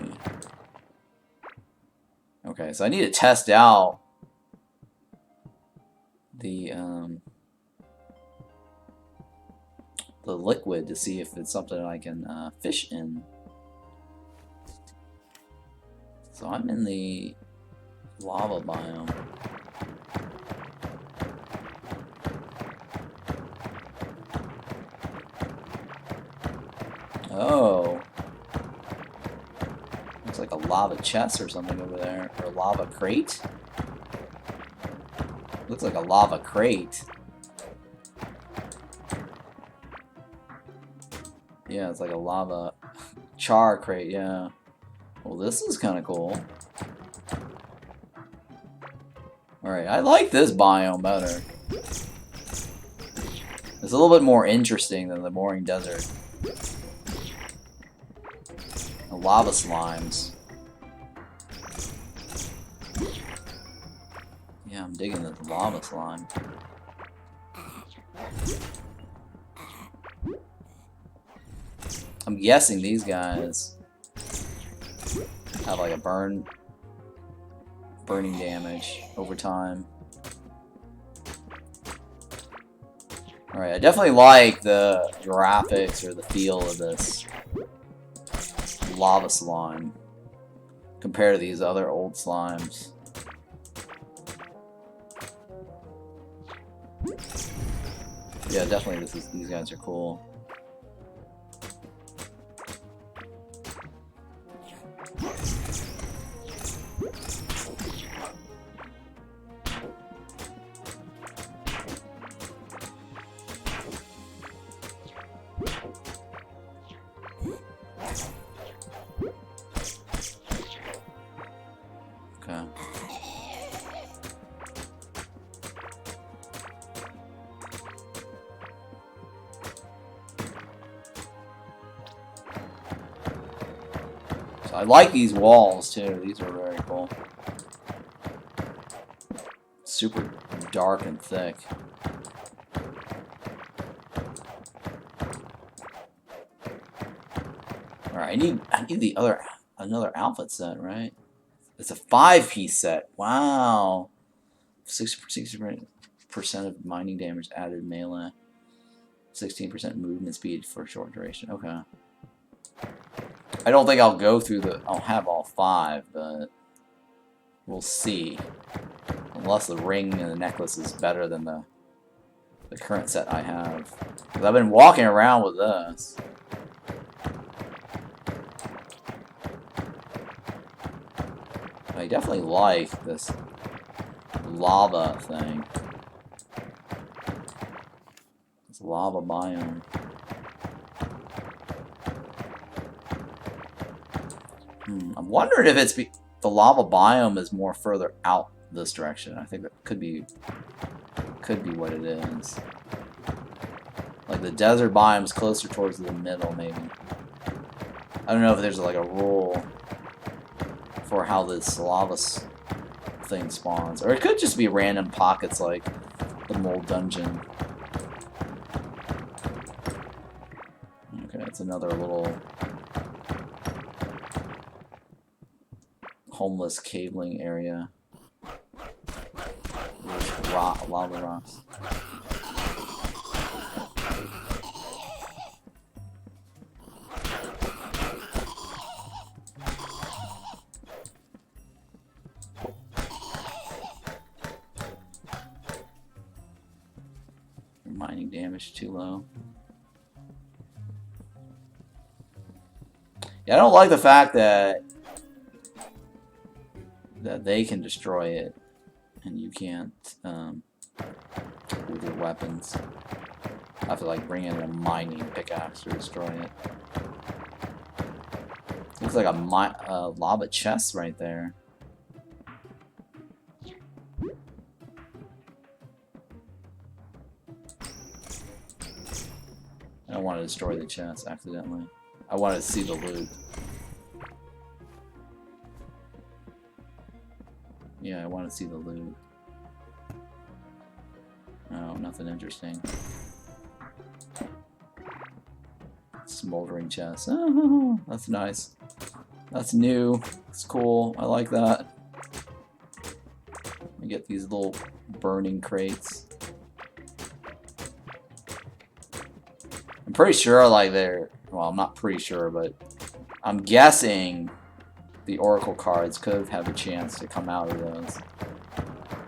Okay, so I need to test out the liquid to see if it's something I can fish in. So I'm in the lava biome. Oh. Looks like a lava chest or something over there. Or a lava crate? Looks like a lava crate. Yeah, it's like a lava char crate, yeah. Well, this is kind of cool. Alright, I like this biome better. It's a little bit more interesting than the boring desert. The lava slimes. Yeah, I'm digging the lava slime. I'm guessing these guys have like a burning damage over time. Alright, I definitely like the graphics or the feel of this lava slime compared to these other old slimes. Yeah, definitely these guys are cool. Okay. So I like these walls too. These are very cool. Super dark and thick. Alright, I need another outfit set, right? It's a 5-piece set. Wow. 60% of mining damage added melee. 16% movement speed for a short duration. Okay. I don't think I'll go through I'll have all 5, but we'll see. Unless the ring and the necklace is better than the current set I have. Because I've been walking around with this. I definitely like this lava thing. This lava biome. I'm wondering if it's the lava biome is more further out this direction. I think that could be what it is. Like the desert biome's closer towards the middle, maybe. I don't know if there's like a rule for how this lava thing spawns, or it could just be random pockets like the mold dungeon. Okay, it's another little homeless caveling area. There's lava rocks. Mining damage too low. Yeah, I don't like the fact that they can destroy it and you can't with your weapons. I have to like bring in a mining pickaxe to destroy it. Looks like a lava chest right there. I don't want to destroy the chest accidentally. I want to see the loot. Yeah, I want to see the loot. Oh, nothing interesting. Smoldering chest. Oh, that's nice. That's new. It's cool. I like that. We get these little burning crates. I'm pretty sure, like, well, I'm not pretty sure, but I'm guessing the Oracle cards could have a chance to come out of those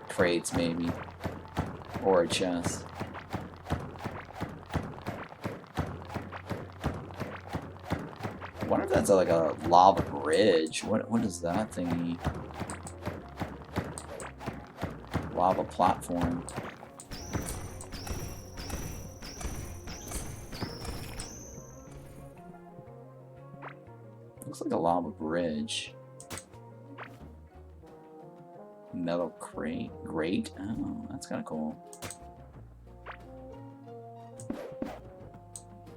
crates, maybe, or a chest. I wonder if that's like a lava bridge. What is that thingy? Lava platform. Looks like a lava bridge. Metal crate. Grate? Oh, that's kind of cool.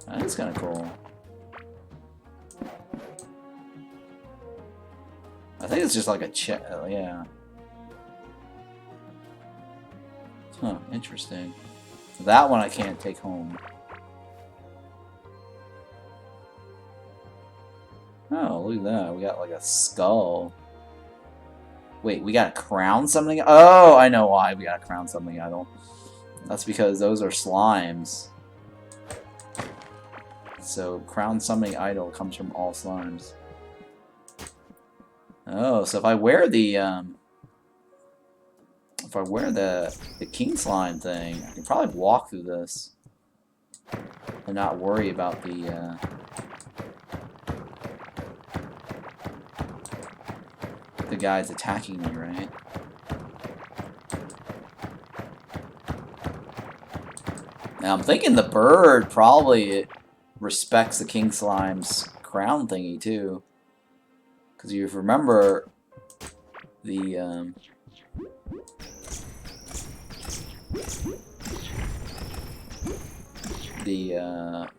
That is kind of cool. I think it's just like a chest. Yeah. Huh, interesting. That one I can't take home. Oh, look at that. We got like a skull. Wait, we gotta crown something? Oh, I know why we gotta crown something idol. That's because those are slimes. So, crown something idol comes from all slimes. Oh, so if I wear the king slime thing, I can probably walk through this and not worry about the guys attacking me, right? Now I'm thinking the bird probably respects the king slime's crown thingy too, because you remember the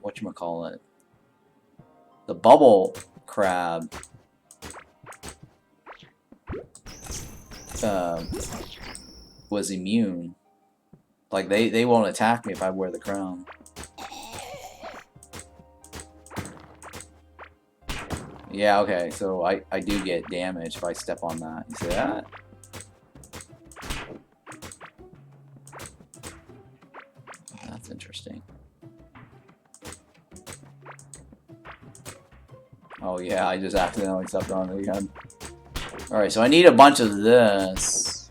whatchamacallit, the bubble crab was immune. Like they won't attack me if I wear the crown. Yeah, okay, so I do get damage if I step on that. You see that? That's interesting. Oh yeah, I just accidentally stepped on it again. Alright, so I need a bunch of this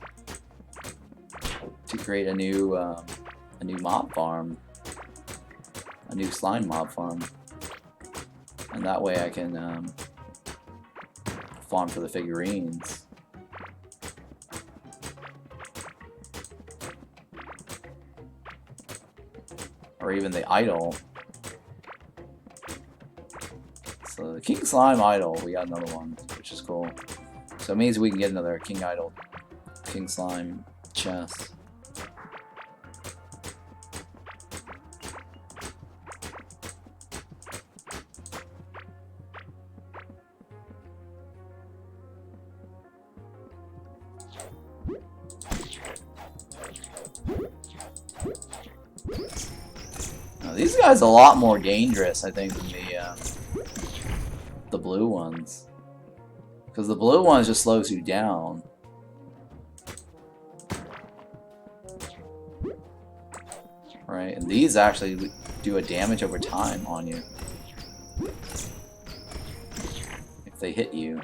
to create a new mob farm. A new slime mob farm. And that way I can farm for the figurines. Or even the idol. So the King Slime idol, we got another one, which is cool. So it means we can get another King idol, King Slime chest. Now, these guys are a lot more dangerous, I think, than the blue ones. Because the blue ones just slows you down. Right, and these actually do a damage over time on you. If they hit you.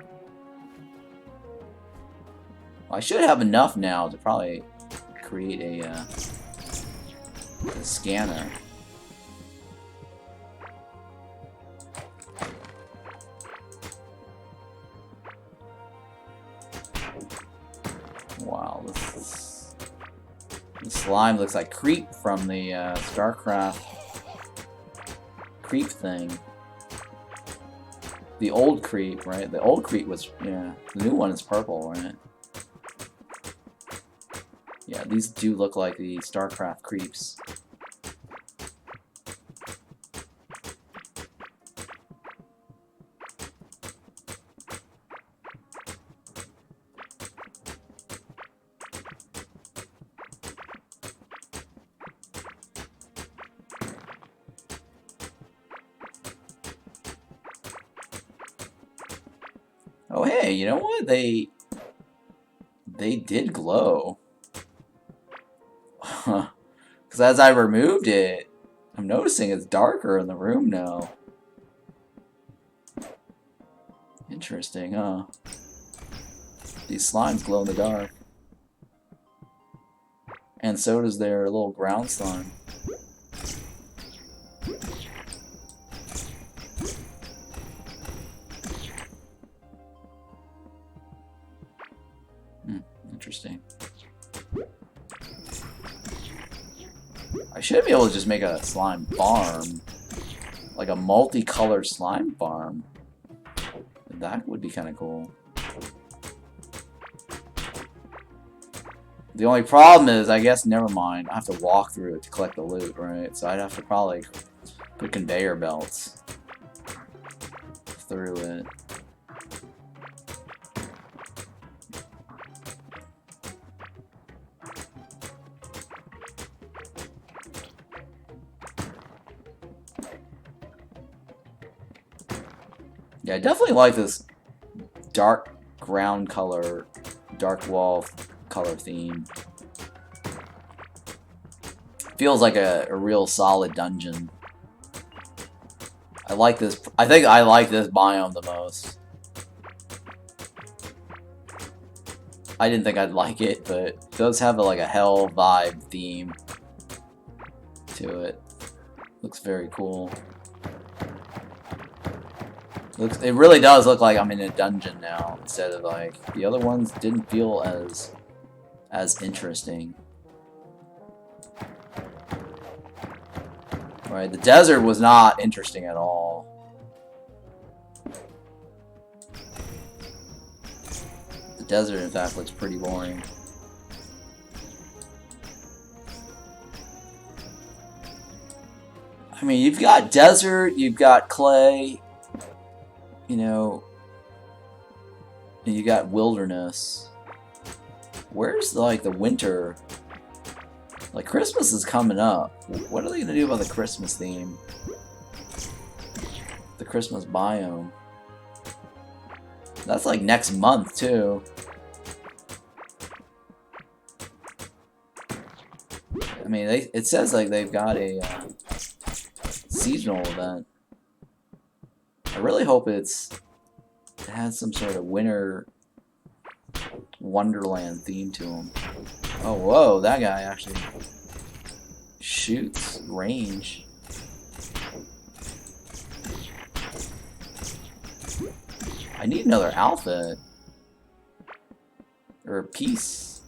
Well, I should have enough now to probably create a scanner. Wow, this slime looks like Creep from the StarCraft Creep thing. The old Creep, right? The old Creep was, yeah. The new one is purple, right? Yeah, these do look like the StarCraft Creeps. Oh hey, you know what? They did glow. Because as I removed it, I'm noticing it's darker in the room now. Interesting, huh? These slimes glow in the dark. And so does their little ground slime. Interesting. I should be able to just make a slime farm. Like a multicolored slime farm. That would be kind of cool. The only problem is, I guess, never mind. I have to walk through it to collect the loot, right? So I'd have to probably put conveyor belts through it. Yeah, I definitely like this dark ground color, dark wall color theme. Feels like a real solid dungeon. I like this. I think I like this biome the most. I didn't think I'd like it, but it does have like a hell vibe theme to it. Looks very cool. It really does look like I'm in a dungeon now, instead of like the other ones didn't feel as interesting. Right, the desert was not interesting at all. The desert, in fact, looks pretty boring. I mean, you've got desert, you've got clay. You know, and you got wilderness. Where's like the winter? Like Christmas is coming up. What are they gonna do about the Christmas theme? The Christmas biome. That's like next month too. I mean, it says like they've got a seasonal event. I really hope it has some sort of winter wonderland theme to him. Oh, whoa, that guy actually shoots range. I need another outfit. Or a piece.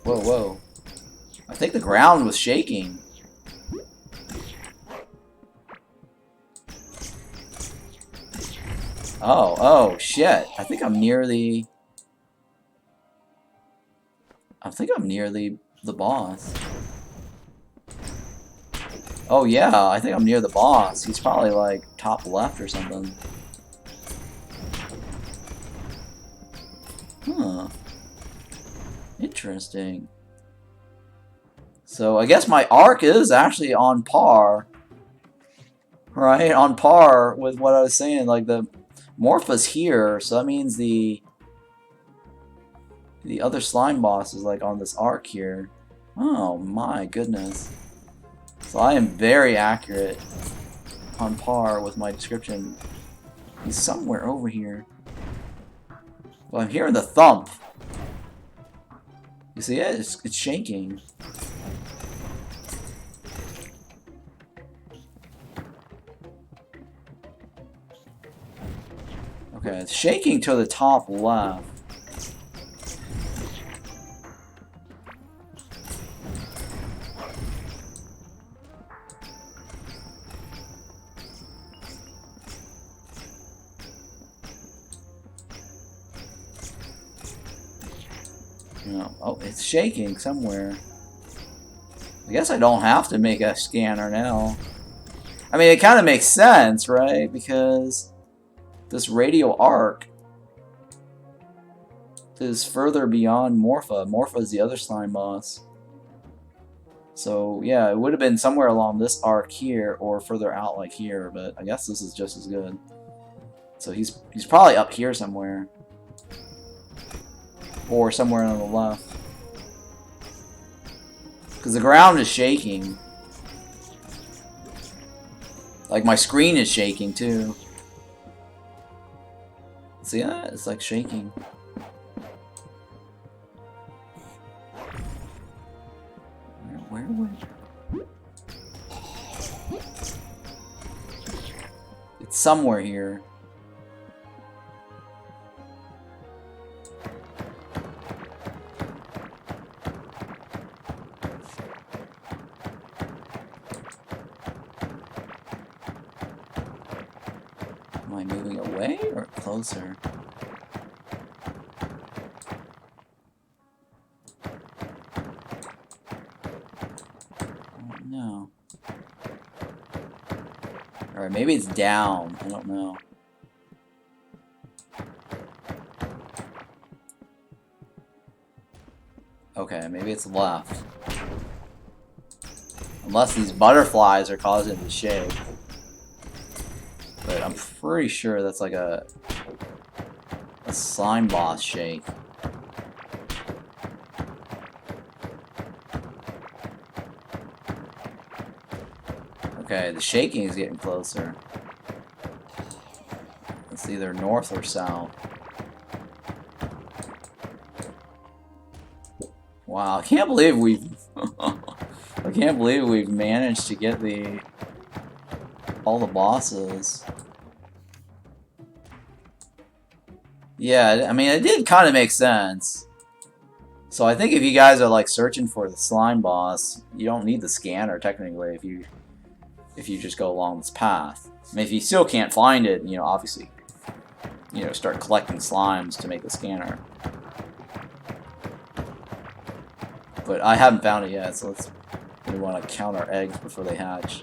Whoa, whoa. I think the ground was shaking. Oh, shit. I think I'm near the... the boss. Oh yeah, I think I'm near the boss. He's probably like top left or something. Huh. Interesting. So I guess my arc is actually on par. Right? On par with what I was saying. Like the Morpha's here, so that means the other slime boss is like on this arc here. Oh my goodness. So I am very accurate. On par with my description. He's somewhere over here. Well, I'm hearing the thump. You see it? It's shaking. Okay, it's shaking to the top left. No. Oh, it's shaking somewhere. I guess I don't have to make a scanner now. I mean, it kind of makes sense, right? Because this radial arc is further beyond Morpha. Morpha is the other slime boss. So, yeah, it would have been somewhere along this arc here or further out like here, but I guess this is just as good. So he's probably up here somewhere. Or somewhere on the left. Because the ground is shaking. Like my screen is shaking too. See that? It's like shaking. Where? It's somewhere here. Am I moving away or closer? No. Alright, maybe it's down. I don't know. Okay, maybe it's left. Unless these butterflies are causing it to shake. But I'm pretty sure that's like a slime boss shake. Okay, the shaking is getting closer. It's either north or south. Wow, I can't believe we've I can't believe we've managed to get all the bosses. Yeah, I mean, it did kind of make sense. So I think if you guys are like searching for the slime boss, you don't need the scanner technically if you just go along this path. I mean, if you still can't find it, you know, obviously, you know, start collecting slimes to make the scanner. But I haven't found it yet, so we want to count our eggs before they hatch.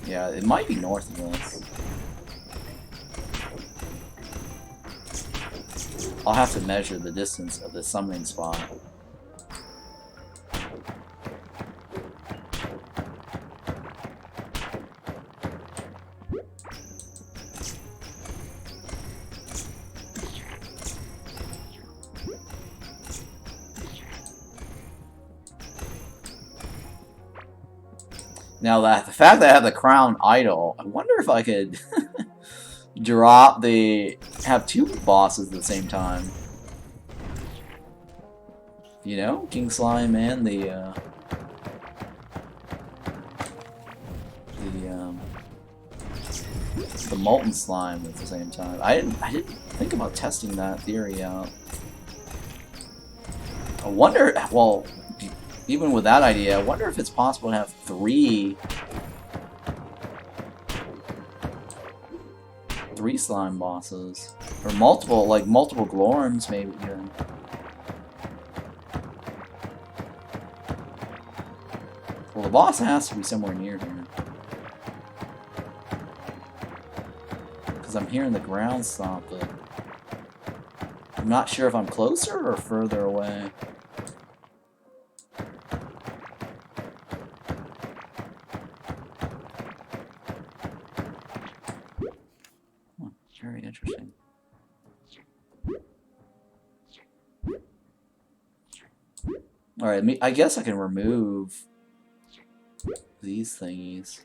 Yeah, it might be north of us. I'll have to measure the distance of the summoning spot. Now that the fact that I have the crown idol, I wonder if I could have two bosses at the same time. You know, King Slime and the Molten Slime at the same time. I didn't think about testing that theory out. I wonder, well, even with that idea, I wonder if it's possible to have three slime bosses. Or multiple, like multiple Glorms maybe even. Well, the boss has to be somewhere near here. Because I'm hearing the ground stomp, but I'm not sure if I'm closer or further away. Oh, very interesting. Alright, I guess I can remove these thingies.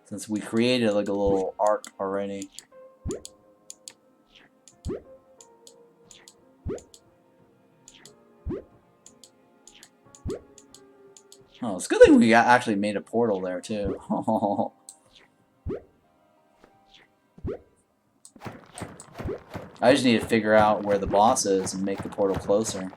Since we created like a little arc already. Oh, it's a good thing we actually made a portal there too. I just need to figure out where the boss is and make the portal closer.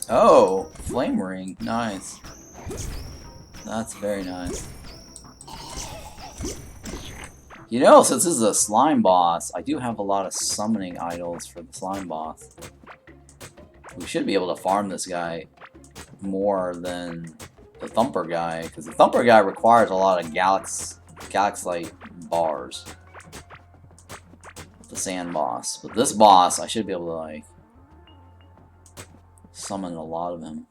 Oh, flame ring, nice. That's very nice. You know, since this is a slime boss, I do have a lot of summoning idols for the slime boss. We should be able to farm this guy more than the Thumper guy, because the Thumper guy requires a lot of Galaxite bars. The sand boss. But this boss, I should be able to, like, summon a lot of him.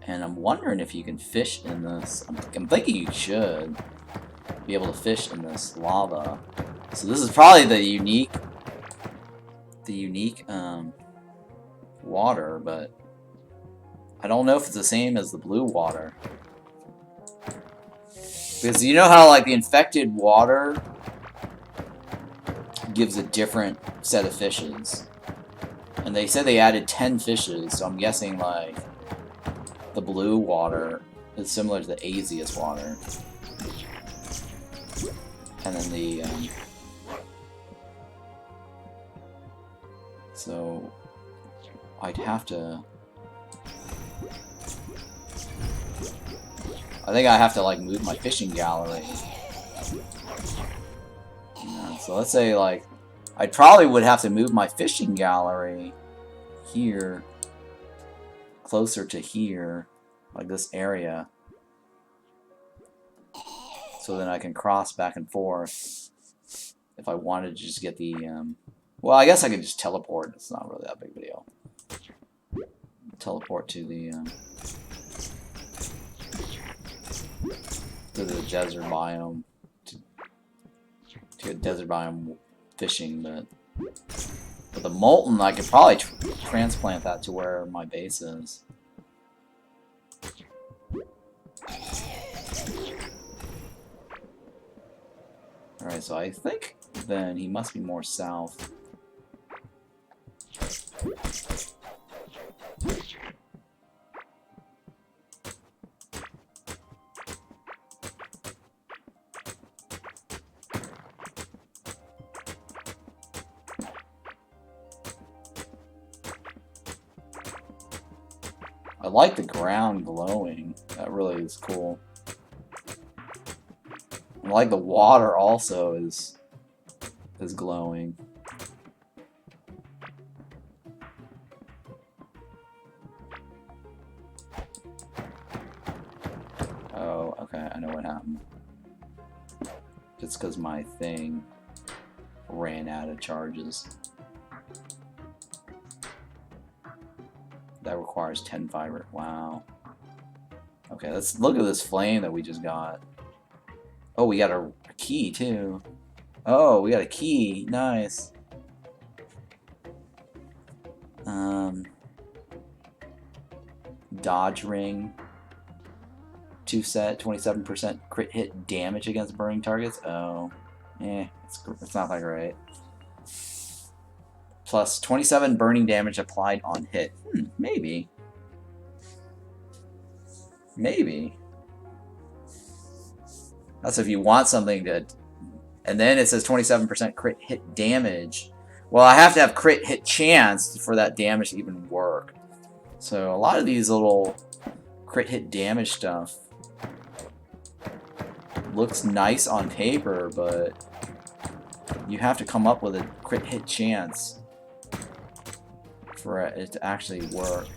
And I'm wondering if you can fish in this. I'm thinking you should be able to fish in this lava. So this is probably the unique water, but I don't know if it's the same as the blue water. Because you know how like the infected water gives a different set of fishes. And they said they added 10 fishes, so I'm guessing like the blue water is similar to the Azius water. And then the so I'd have to, I think I have to like move my fishing gallery. Yeah, so let's say like I probably would have to move my fishing gallery here closer to here, like this area, so then I can cross back and forth if I wanted to just get the well, I guess I could just teleport. It's not really that big of a deal. Teleport to the desert biome to a desert biome fishing, but the Molten, I could probably transplant that to where my base is. Alright, so I think then he must be more south. I like the ground glowing. That really is cool. I like the water also is glowing. Oh, okay, I know what happened. It's because my thing ran out of charges. That requires 10 fiber. Wow. Okay, let's look at this flame that we just got. Oh, we got a key too. Oh, we got a key. Nice. Dodge ring. 2-set, 27% crit hit damage against burning targets. Oh, it's not that great. Plus 27 burning damage applied on hit. Maybe. Maybe. That's if you want something to... And then it says 27% crit hit damage. Well, I have to have crit hit chance for that damage to even work. So a lot of these little crit hit damage stuff looks nice on paper, but you have to come up with a crit hit chance for it to actually work.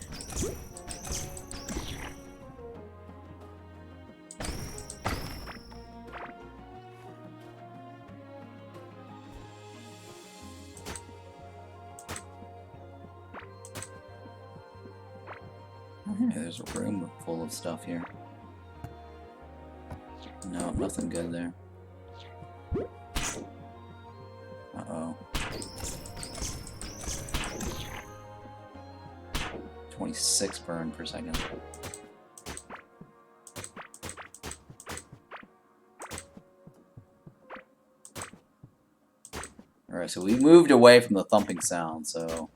There's a room full of stuff here. No, nothing good there. Uh-oh. 26 burn per second. Alright, so we moved away from the thumping sound, so...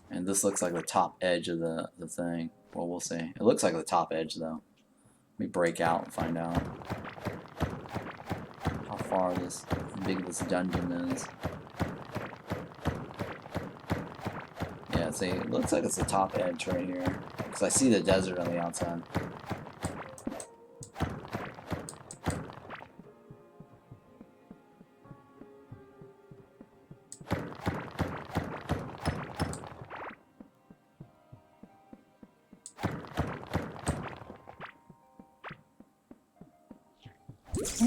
And this looks like the top edge of the thing. Well, we'll see. It looks like the top edge, though. Let me break out and find out how far how big this dungeon is. Yeah, see, it looks like it's the top edge right here. Because I see the desert on the outside.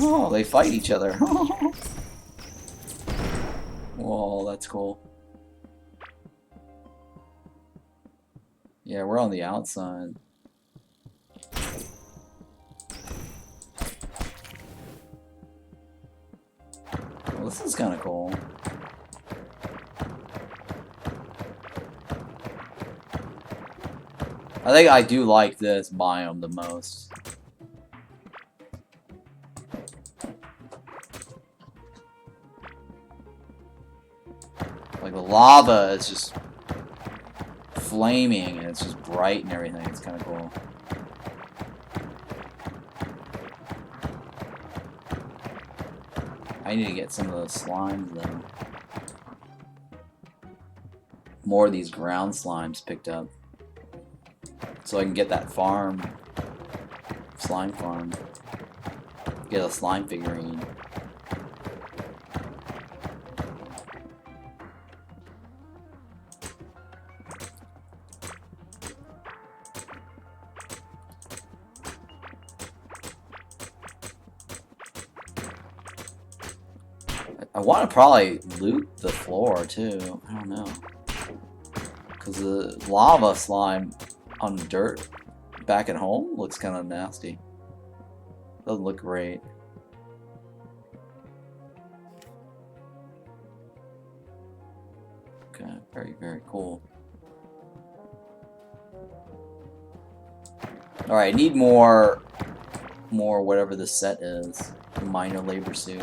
Oh, they fight each other. Whoa, that's cool. Yeah, we're on the outside. Well, this is kind of cool. I think I do like this biome the most. Like the lava is just flaming and it's just bright and everything. It's kind of cool. I need to get some of those slimes though. More of these ground slimes picked up. So I can get that farm. Slime farm. Get a slime figurine. I want to probably loot the floor too. I don't know. Because the lava slime on dirt back at home looks kind of nasty. Doesn't look great. Okay, very, very cool. Alright, I need more whatever the set is. Minor labor suit.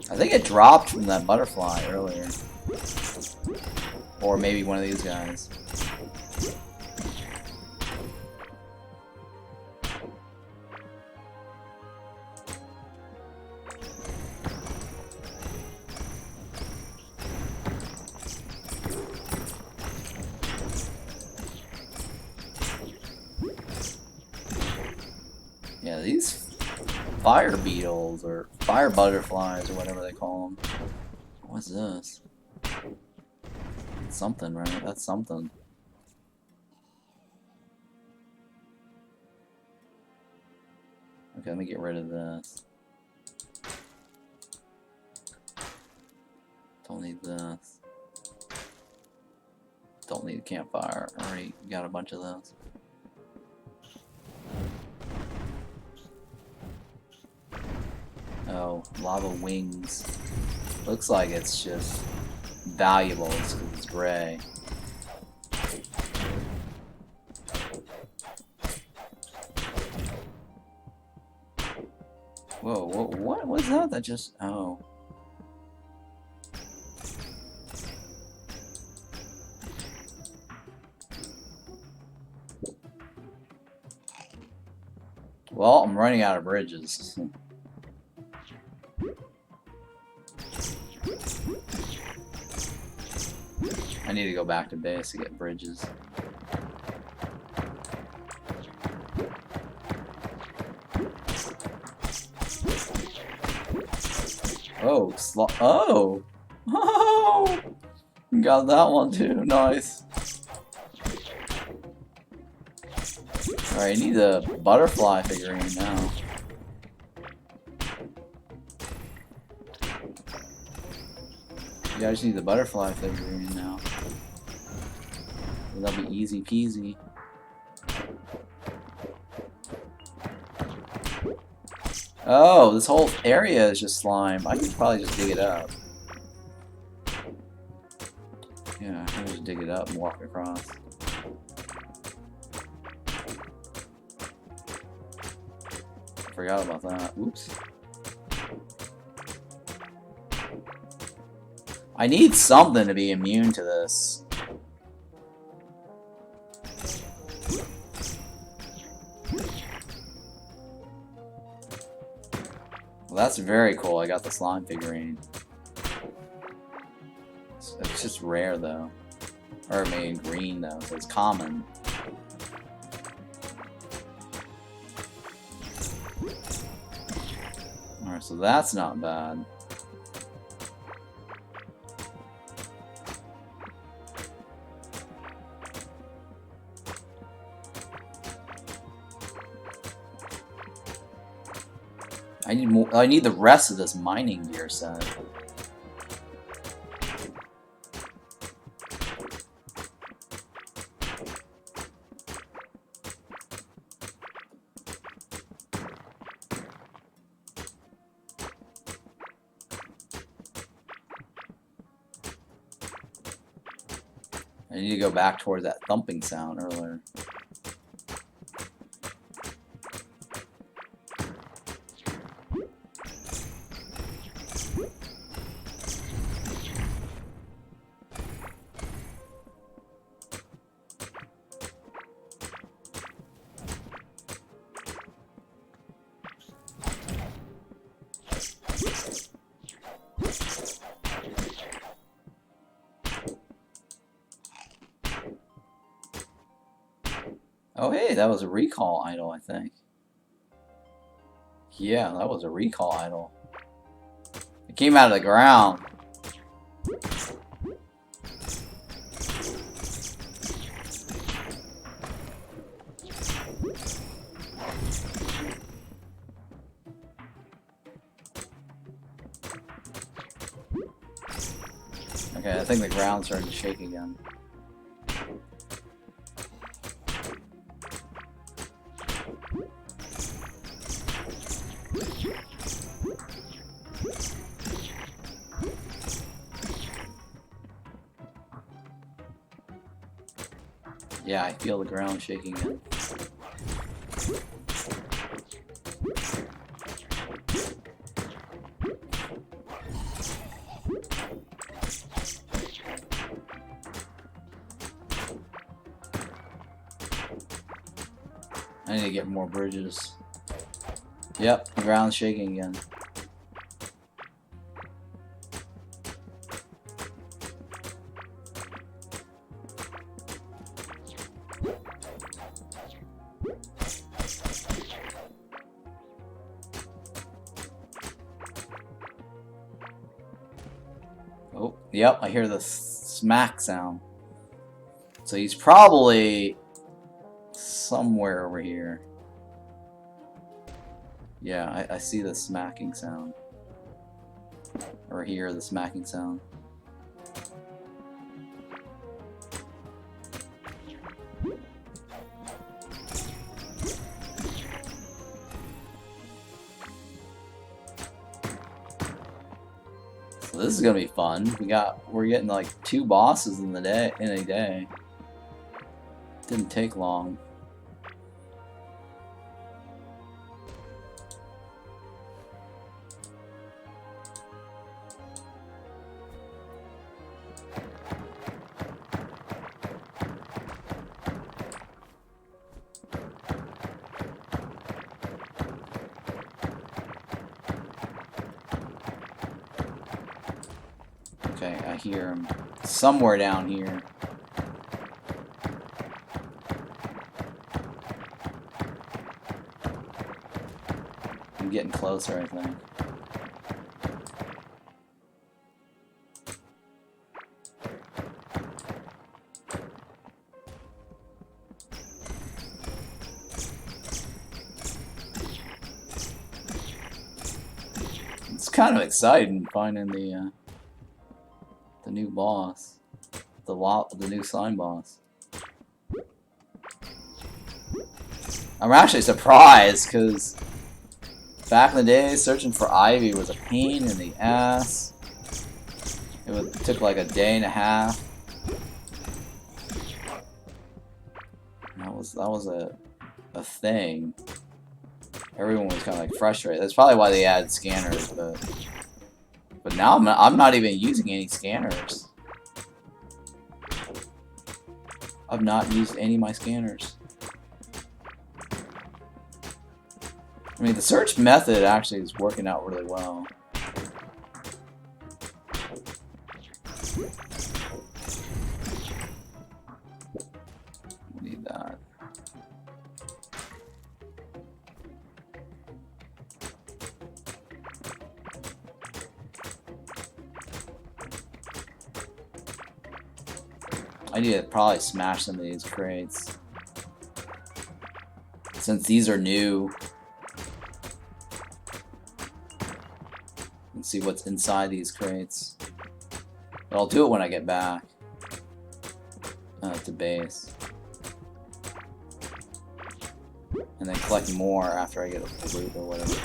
I think it dropped from that butterfly earlier. Or maybe one of these guys. Yeah, these fire beetles or fire butterflies or whatever they call them. What's this? It's something, right? That's something. Okay, let me get rid of this. Don't need this. Don't need a campfire. Already got a bunch of those. Oh, lava wings. Looks like it's just valuable because it's gray. Whoa, what was that? That just... oh. Well, I'm running out of bridges. I need to go back to base to get bridges. Oh, oh! Oh! Got that one too, nice. Alright, I need a butterfly figurine now. You guys need the butterfly figurine now. That'll be easy peasy. Oh, this whole area is just slime. I could probably just dig it up. Yeah, I can just dig it up and walk across. Forgot about that. Oops. I need something to be immune to this. Well, that's very cool. I got the slime figurine. It's just rare though. Or maybe green though, so it's common. Alright, so that's not bad. I need more. I need the rest of this mining gear set. I need to go back towards that thumping sound earlier. Oh hey, that was a recall idol, I think. Yeah, that was a recall idol. It came out of the ground. Okay, I think the ground's starting to shake again. Yeah, I feel the ground shaking again. I need to get more bridges. Yep, the ground's shaking again. Oh, yep, I hear the smack sound. So he's probably somewhere over here. Yeah, I see the smacking sound. Or hear the smacking sound. So this is gonna be fun. We're getting like 2 bosses in a day. Didn't take long. Okay, I hear him somewhere down here. I'm getting closer, I think. It's kind of exciting finding the new boss, the new slime boss. I'm actually surprised because back in the day, searching for Ivy was a pain in the ass. It took like a day and a half. That was a thing. Everyone was kind of like frustrated. That's probably why they added scanners, but now I'm not even using any scanners. I've not used any of my scanners. I mean, the search method actually is working out really well. Need that. I need to probably smash some of these crates. Since these are new. And see what's inside these crates. But I'll do it when I get back. To base. And then collect more after I get a loot or whatever.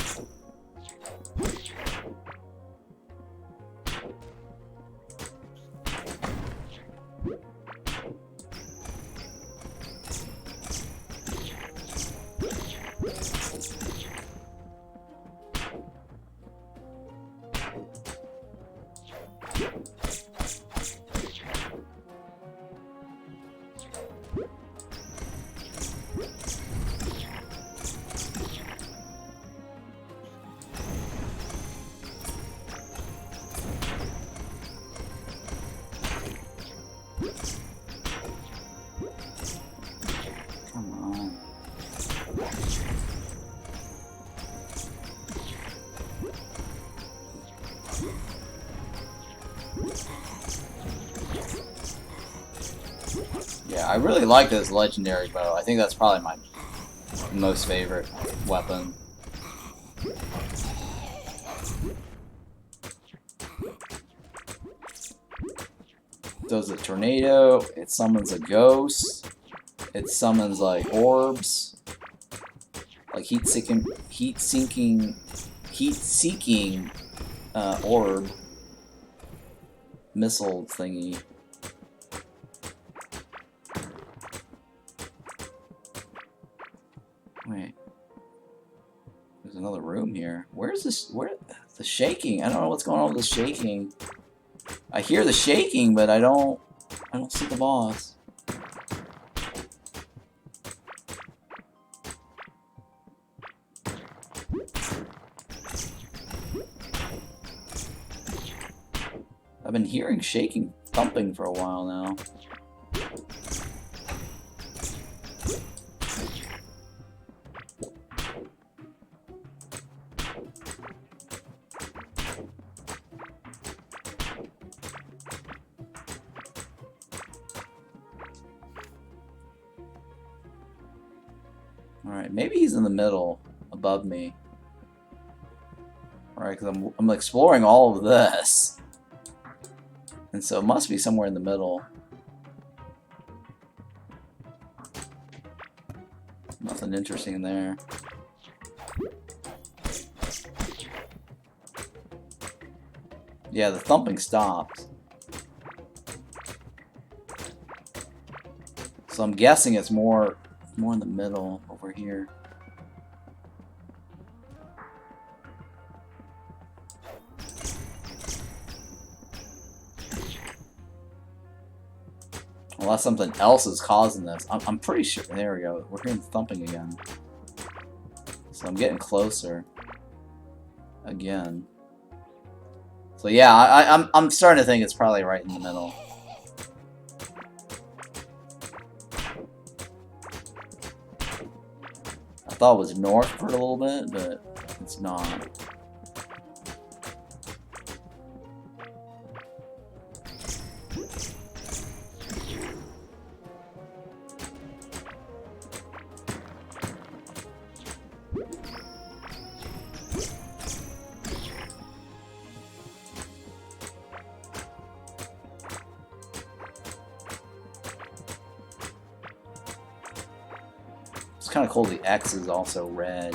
Yeah, I really like this legendary bow. I think that's probably my most favorite weapon. Does a tornado, it summons a ghost, it summons like orbs, like heat-seeking orb missile thingy. Wait, there's another room here. Where's this? Where the shaking? I don't know what's going on with the shaking. I hear the shaking, but I don't see the boss. I've been hearing shaking thumping for a while now. Alright, maybe he's in the middle, above me. Alright, because I'm exploring all of this. And so it must be somewhere in the middle. Nothing interesting in there. Yeah, the thumping stopped. So I'm guessing it's more in the middle over here. Unless something else is causing this. I'm pretty sure. There we go. We're hearing thumping again. So I'm getting closer. Again. So yeah, I'm starting to think it's probably right in the middle. I thought it was north for a little bit, but it's not. It's kind of cool the X is also red.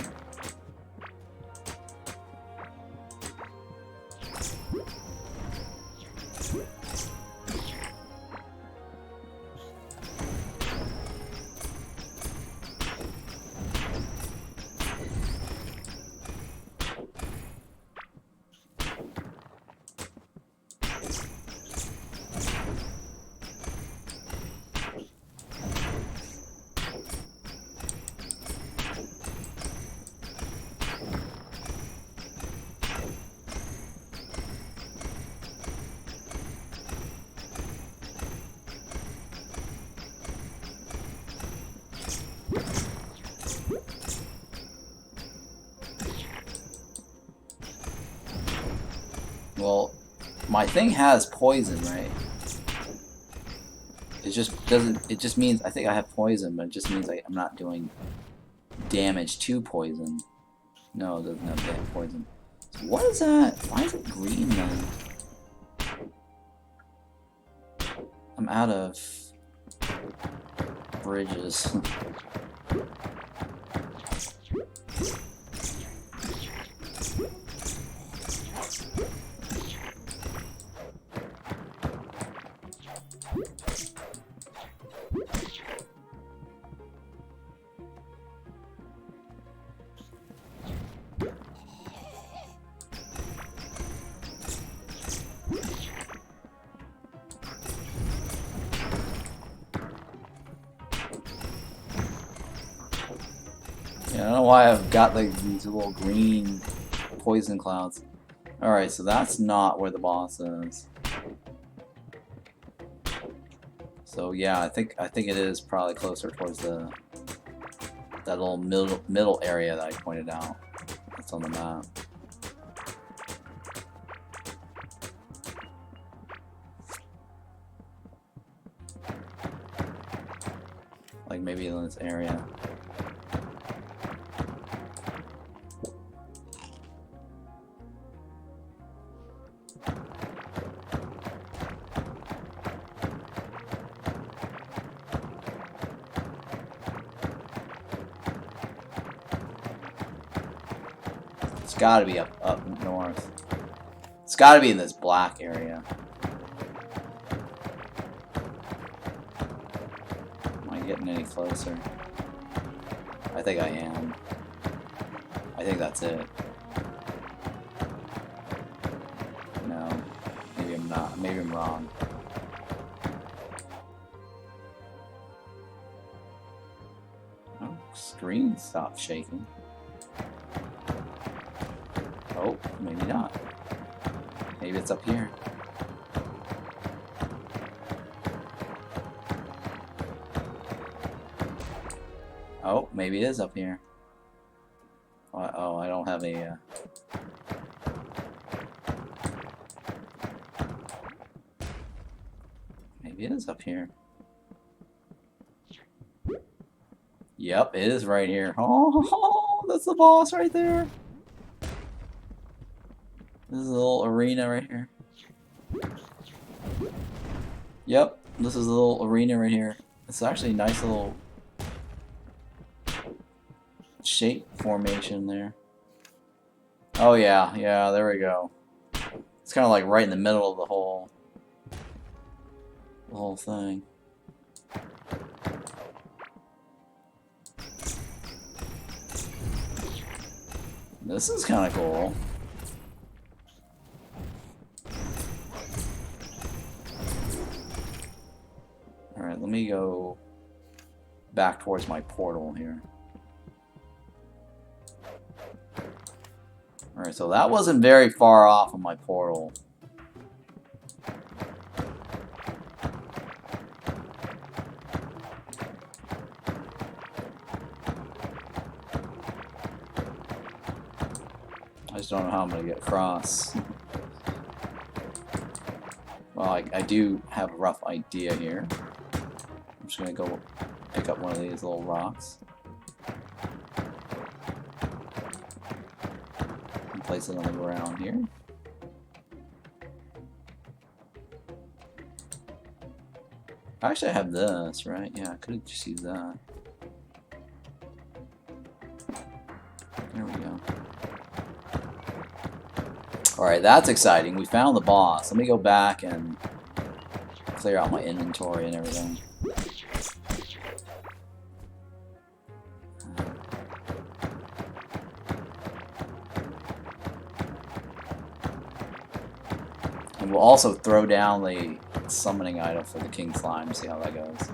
Well, my thing has poison, right? It just doesn't, it just means, I think I have poison, but it just means I'm not doing damage to poison. No, it doesn't have damage poison. So what is that? Why is it green then? I'm out of bridges. Yeah, I don't know why I've got like these little green poison clouds. Alright, so that's not where the boss is. So yeah, I think it is probably closer towards that little middle area that I pointed out. That's on the map. Like maybe in this area. It's gotta be up north. It's gotta be in this black area. Am I getting any closer? I think I am. I think that's it. No. Maybe I'm not. Maybe I'm wrong. Oh, screen stopped shaking. Oh, maybe not. Maybe it's up here. Oh, maybe it is up here. Oh, I don't have a... Maybe it is up here. Yep, it is right here. Oh, that's the boss right there. a little arena right here. Yep, this is a little arena right here. It's actually a nice little shape formation there. Oh yeah, yeah, there we go. It's kind of like right in the middle of the whole thing. This is kind of cool. Alright, let me go back towards my portal here. Alright, so that wasn't very far off of my portal. I just don't know how I'm going to get across. Well, I do have a rough idea here. I'm just going to go pick up one of these little rocks. And place it on the ground here. Actually, I have this, right? Yeah, I could have just used that. There we go. Alright, that's exciting. We found the boss. Let me go back and clear out my inventory and everything. And we'll also throw down the summoning idol for the King Slime, see how that goes.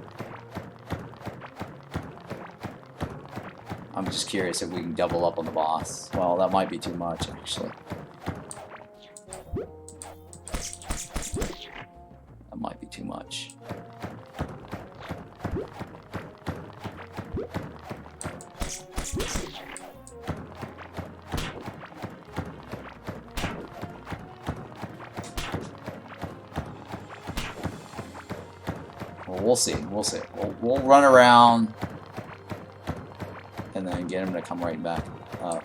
I'm just curious if we can double up on the boss. Well, that might be too much, actually. That might be too much. Well, we'll see. We'll see. We'll run around and then get him to come right back up.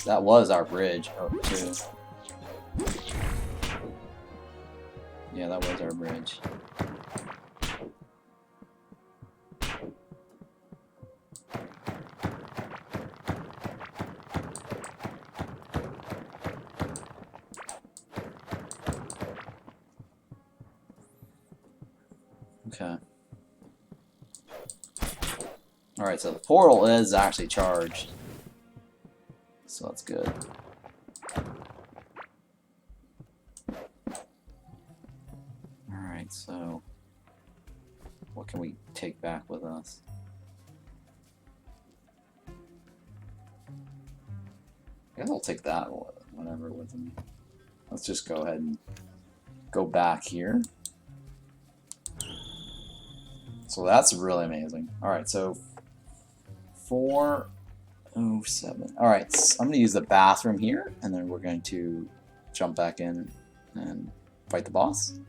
That was our bridge too. Yeah, that was our bridge. Okay. Alright, so the portal is actually charged. So that's good. Alright, so what can we take back with us? I guess I'll take that whenever with me. Let's just go ahead and go back here. So that's really amazing. Alright, so 407. Alright, so I'm going to use the bathroom here, and then we're going to jump back in and fight the boss.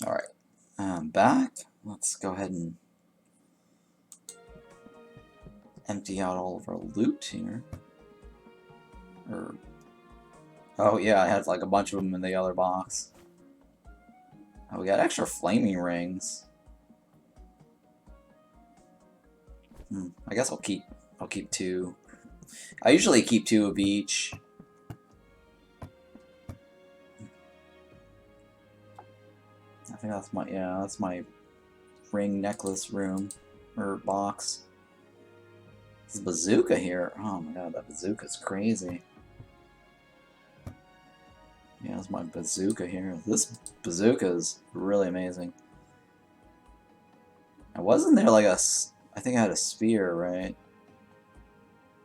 Alright, I'm back. Let's go ahead and empty out all of our loot here. Oh yeah, I had like a bunch of them in the other box. Oh, we got extra flaming rings. I guess I'll keep 2. I usually keep 2 of each. I think that's my ring necklace room or box. This bazooka here. Oh my god, that bazooka's crazy. Yeah, that's my bazooka here. This bazooka is really amazing. And wasn't there like I think I had a spear, right?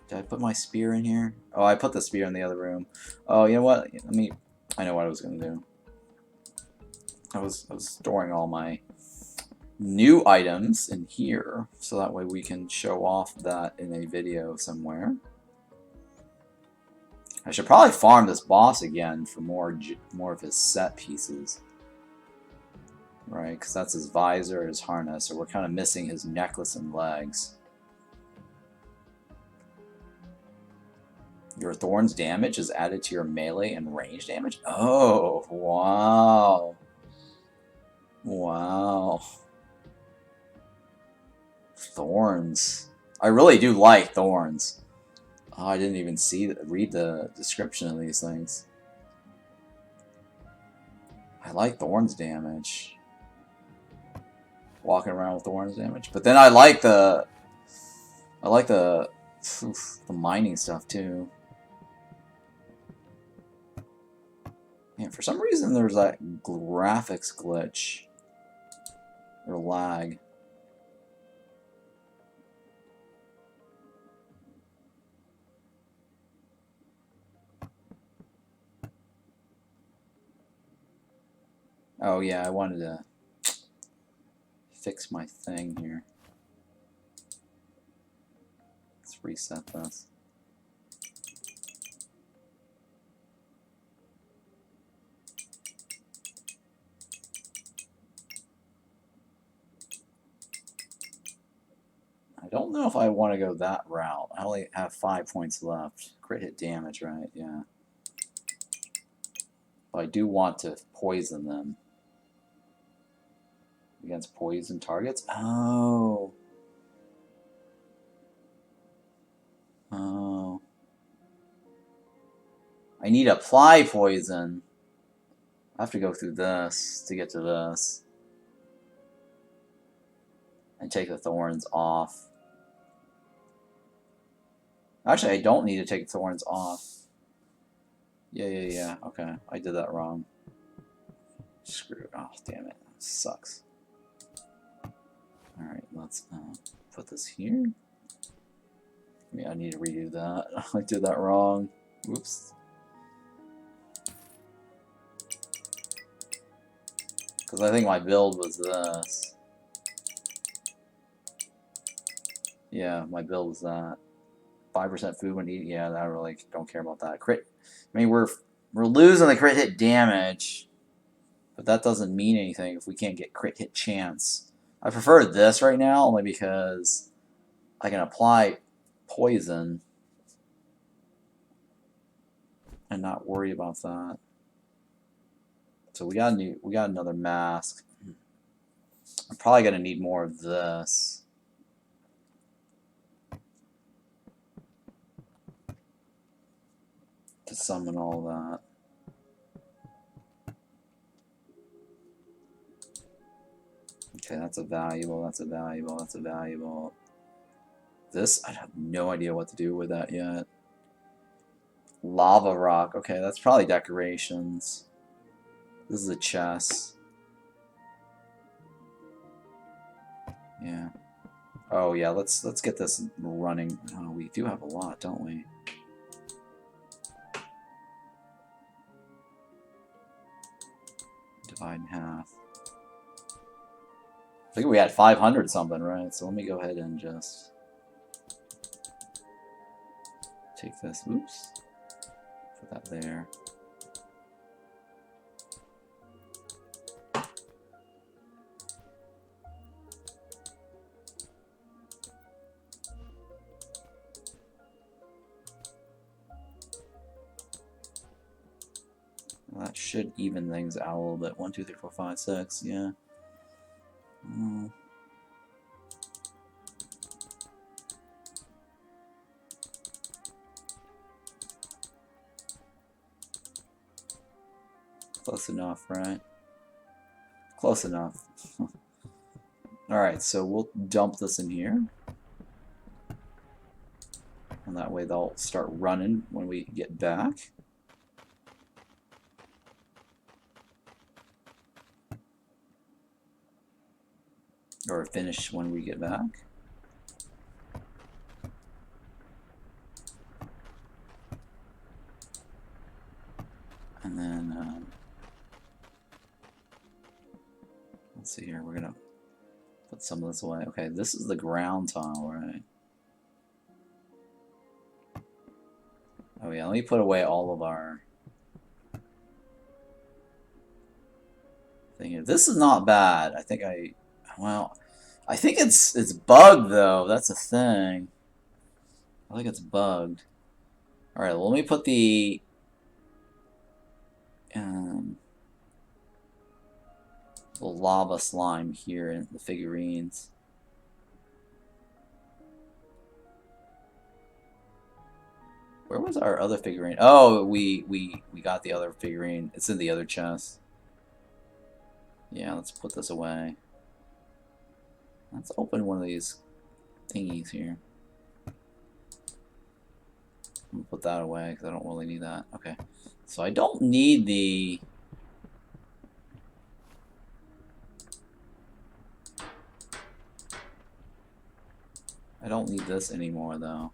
Did I put my spear in here? Oh, I put the spear in the other room. Oh, you know what? I I know what I was gonna do. I was storing all my new items in here, so that way we can show off that in a video somewhere. I should probably farm this boss again for more of his set pieces. Right, because that's his visor, his harness, so we're kind of missing his necklace and legs. Your thorns damage is added to your melee and range damage? Oh, wow. Wow. Thorns. I really do like thorns. Oh, I didn't even read the description of these things. I like thorns damage. Walking around with thorns damage. But then I like the mining stuff too. Yeah, for some reason there's that graphics glitch or lag. Oh yeah, I wanted to fix my thing here. Let's reset this. I don't know if I want to go that route. I only have 5 points left. Crit hit damage, right? Yeah. But I do want to poison them. Against poison targets? Oh. Oh. I need apply poison. I have to go through this to get to this. And take the thorns off. Actually, I don't need to take the thorns off. Yeah. Okay, I did that wrong. Screw it. Oh, damn it. Sucks. Alright, let's put this here. Yeah, I need to redo that. I did that wrong. Whoops. Because I think my build was this. Yeah, my build was that. 5% food when eating. Yeah, I really don't care about that. Crit. I mean, we're losing the crit hit damage, but that doesn't mean anything if we can't get crit hit chance. I prefer this right now only because I can apply poison and not worry about that. So we got another mask. I'm probably gonna need more of this. To summon all that. Okay, that's a valuable, that's a valuable, that's a valuable. This, I have no idea what to do with that yet. Lava rock, okay, that's probably decorations. This is a chest. Yeah. Oh yeah, let's get this running. Oh, we do have a lot, don't we? Divide in half. I think we had 500 something, right? So let me go ahead and just take this. Oops. Put that there. Well, that should even things out a little bit. 1, 2, 3, 4, 5, 6. Yeah. Close enough, right? Close enough. Alright, so we'll dump this in here. And that way they'll start running when we get back. Or finish when we get back. And then let's see here. We're gonna put some of this away. Okay, this is the ground tile, right? Oh yeah, let me put away all of our thing here. This is not bad. I think well, I think it's bugged though. That's a thing. I think it's bugged. All right, well, let me put the lava slime here in the figurines. Where was our other figurine? Oh, we got the other figurine. It's in the other chest. Yeah, let's put this away. Let's open one of these thingies here. I'm gonna put that away because I don't really need that. Okay, so I don't need the. I don't need this anymore though.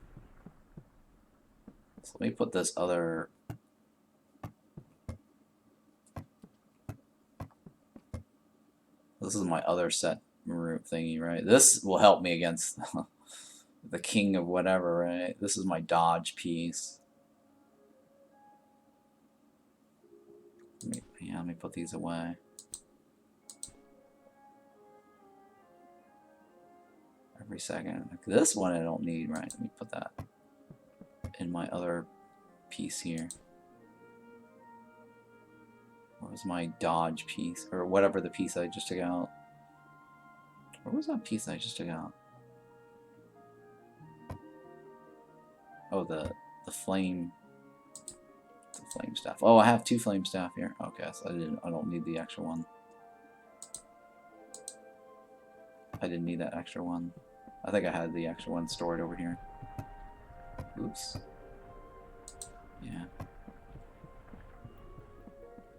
So let me put this other. This is my other set root thingy, right? This will help me against the king of whatever, right? This is my dodge piece. Let me put these away. Every second. Like this one I don't need, right? Let me put that in my other piece here. Where was my dodge piece? Or whatever the piece I just took out. Where was that piece I just took out? Oh, the flame. The flame staff. Oh, I have 2 flame staff here. Okay, so I don't need the extra one. I didn't need that extra one. I think I had the extra one stored over here. Oops. Yeah.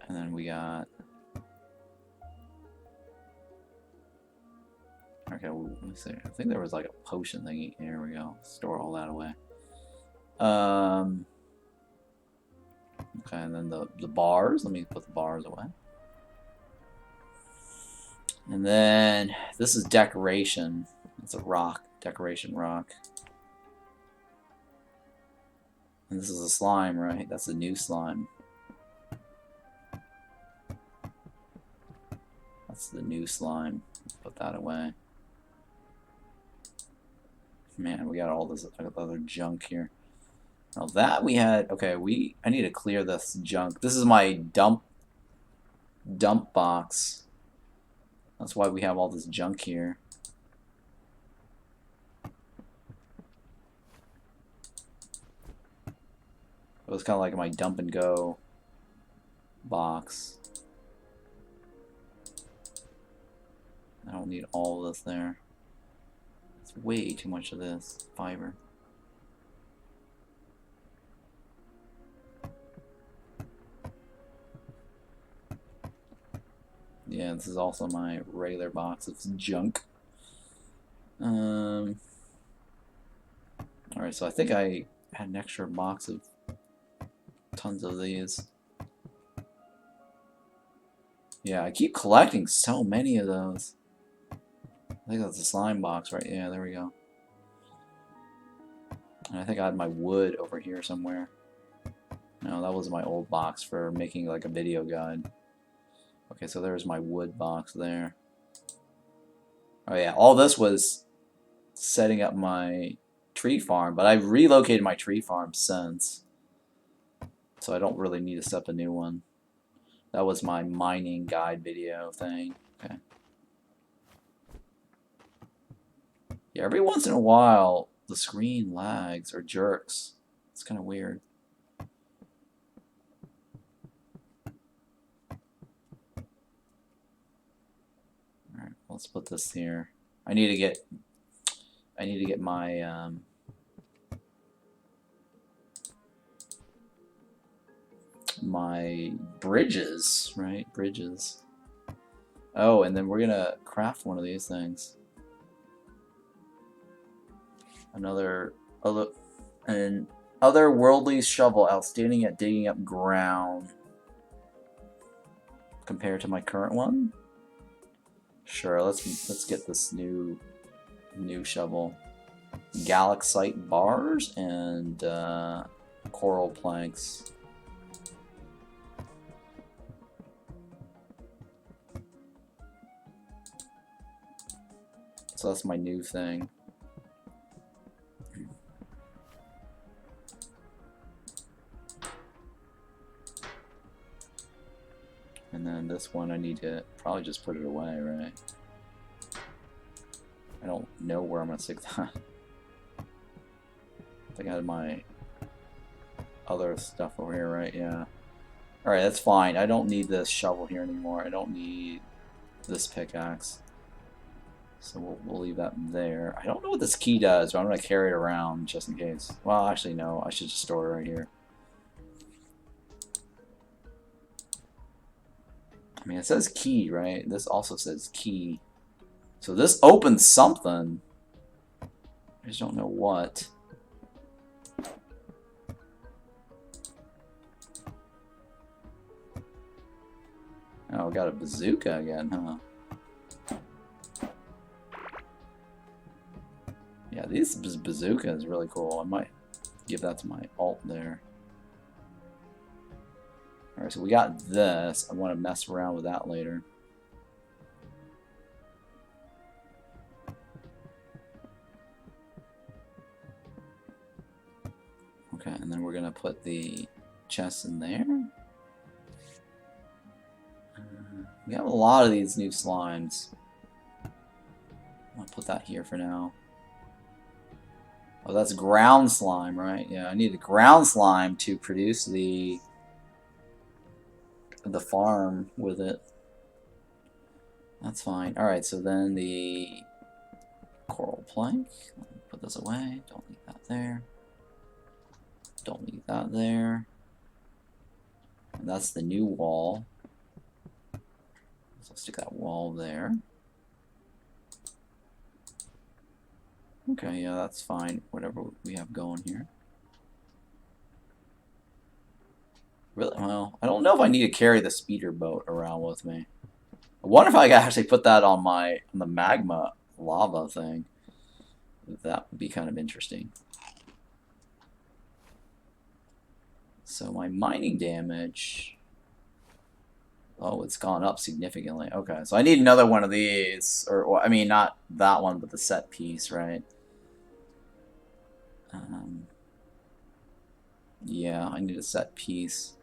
And then we got. Okay, well, let's see. I think there was like a potion thingy. Here we go. Store all that away. Okay, and then the bars. Let me put the bars away. And then this is decoration. It's a rock. Decoration rock. And this is a slime, right? That's a new slime. That's the new slime. Let's put that away. Man, we got all this other junk here. Now that we had, okay, I need to clear this junk. This is my dump box. That's why we have all this junk here. It was kind of like my dump and go box. I don't need all of this there. It's way too much of this fiber. Yeah, this is also my regular box of junk. Alright, so I think I had an extra box of tons of these. Yeah, I keep collecting so many of those. I think that's a slime box, right? Yeah, there we go. And I think I had my wood over here somewhere. No, that was my old box for making like a video guide. Okay, so there's my wood box there. Oh yeah, all this was setting up my tree farm, but I've relocated my tree farm since. So I don't really need to set up a new one. That was my mining guide video thing. Okay. Yeah, every once in a while the screen lags or jerks. It's kind of weird. Alright, let's put this here. I need to get my my bridges, right? Bridges. Oh, and then we're gonna craft one of these things. An otherworldly shovel, outstanding at digging up ground. Compared to my current one. Sure, let's get this new shovel. Galaxite bars and coral planks. So that's my new thing. And then this one I need to probably just put it away, right? I don't know where I'm gonna stick that. I think I had my other stuff over here, right? Yeah. Alright, that's fine. I don't need this shovel here anymore. I don't need this pickaxe. So we'll leave that there. I don't know what this key does, but I'm going to carry it around just in case. Well, actually, no. I should just store it right here. I mean, it says key, right? This also says key. So this opens something. I just don't know what. Oh, we got a bazooka again, huh? Yeah, this bazooka is really cool. I might give that to my alt there. Alright, so we got this. I want to mess around with that later. Okay, and then we're going to put the chest in there. We have a lot of these new slimes. I'll put that here for now. Oh, that's ground slime, right? Yeah, I need the ground slime to produce the farm with it. That's fine. Alright, so then the coral plank. Put this away. Don't leave that there. Don't leave that there. And that's the new wall. So stick that wall there. Okay, yeah, that's fine. Whatever we have going here. Really? Well, I don't know if I need to carry the speeder boat around with me. I wonder if I could actually put that on the magma lava thing. That would be kind of interesting. So my mining damage... Oh, it's gone up significantly. Okay, so I need another one of these. Or I mean, not that one, but the set piece, right? Yeah, I need a set piece.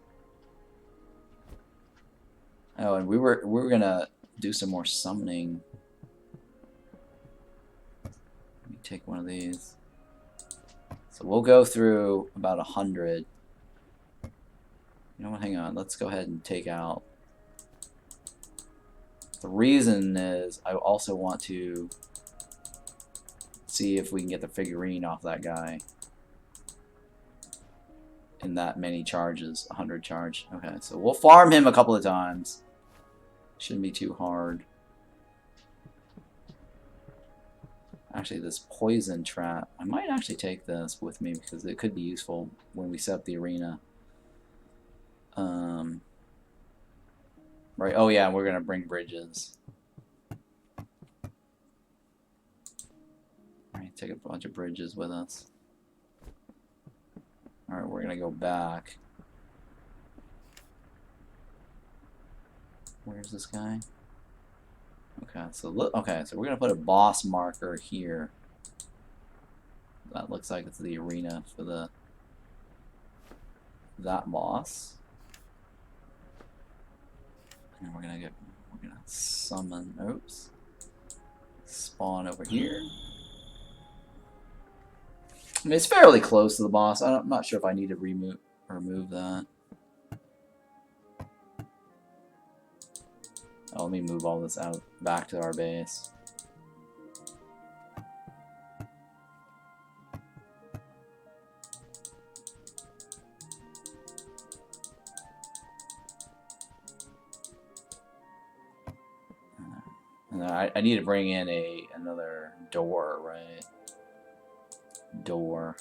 Oh, and we were gonna do some more summoning. Let me take one of these. So we'll go through about 100. You know what? Hang on. Let's go ahead and take out. The reason is I also want to see if we can get the figurine off that guy in that many charges. 100 charge. Okay, so we'll farm him a couple of times. Shouldn't be too hard. Actually, this poison trap, I might actually take this with me because it could be useful when we set up the arena. Right, oh yeah, we're going to bring bridges. Alright, take a bunch of bridges with us. Alright, we're going to go back. Where's this guy? Okay, so look. Okay, so we're gonna put a boss marker here. That looks like it's the arena for that boss. And we're gonna summon. Oops. Spawn over here. I mean, it's fairly close to the boss. I'm not sure if I need to remove that. Oh, let me move all this out back to our base. And I need to bring in another door, right? Door.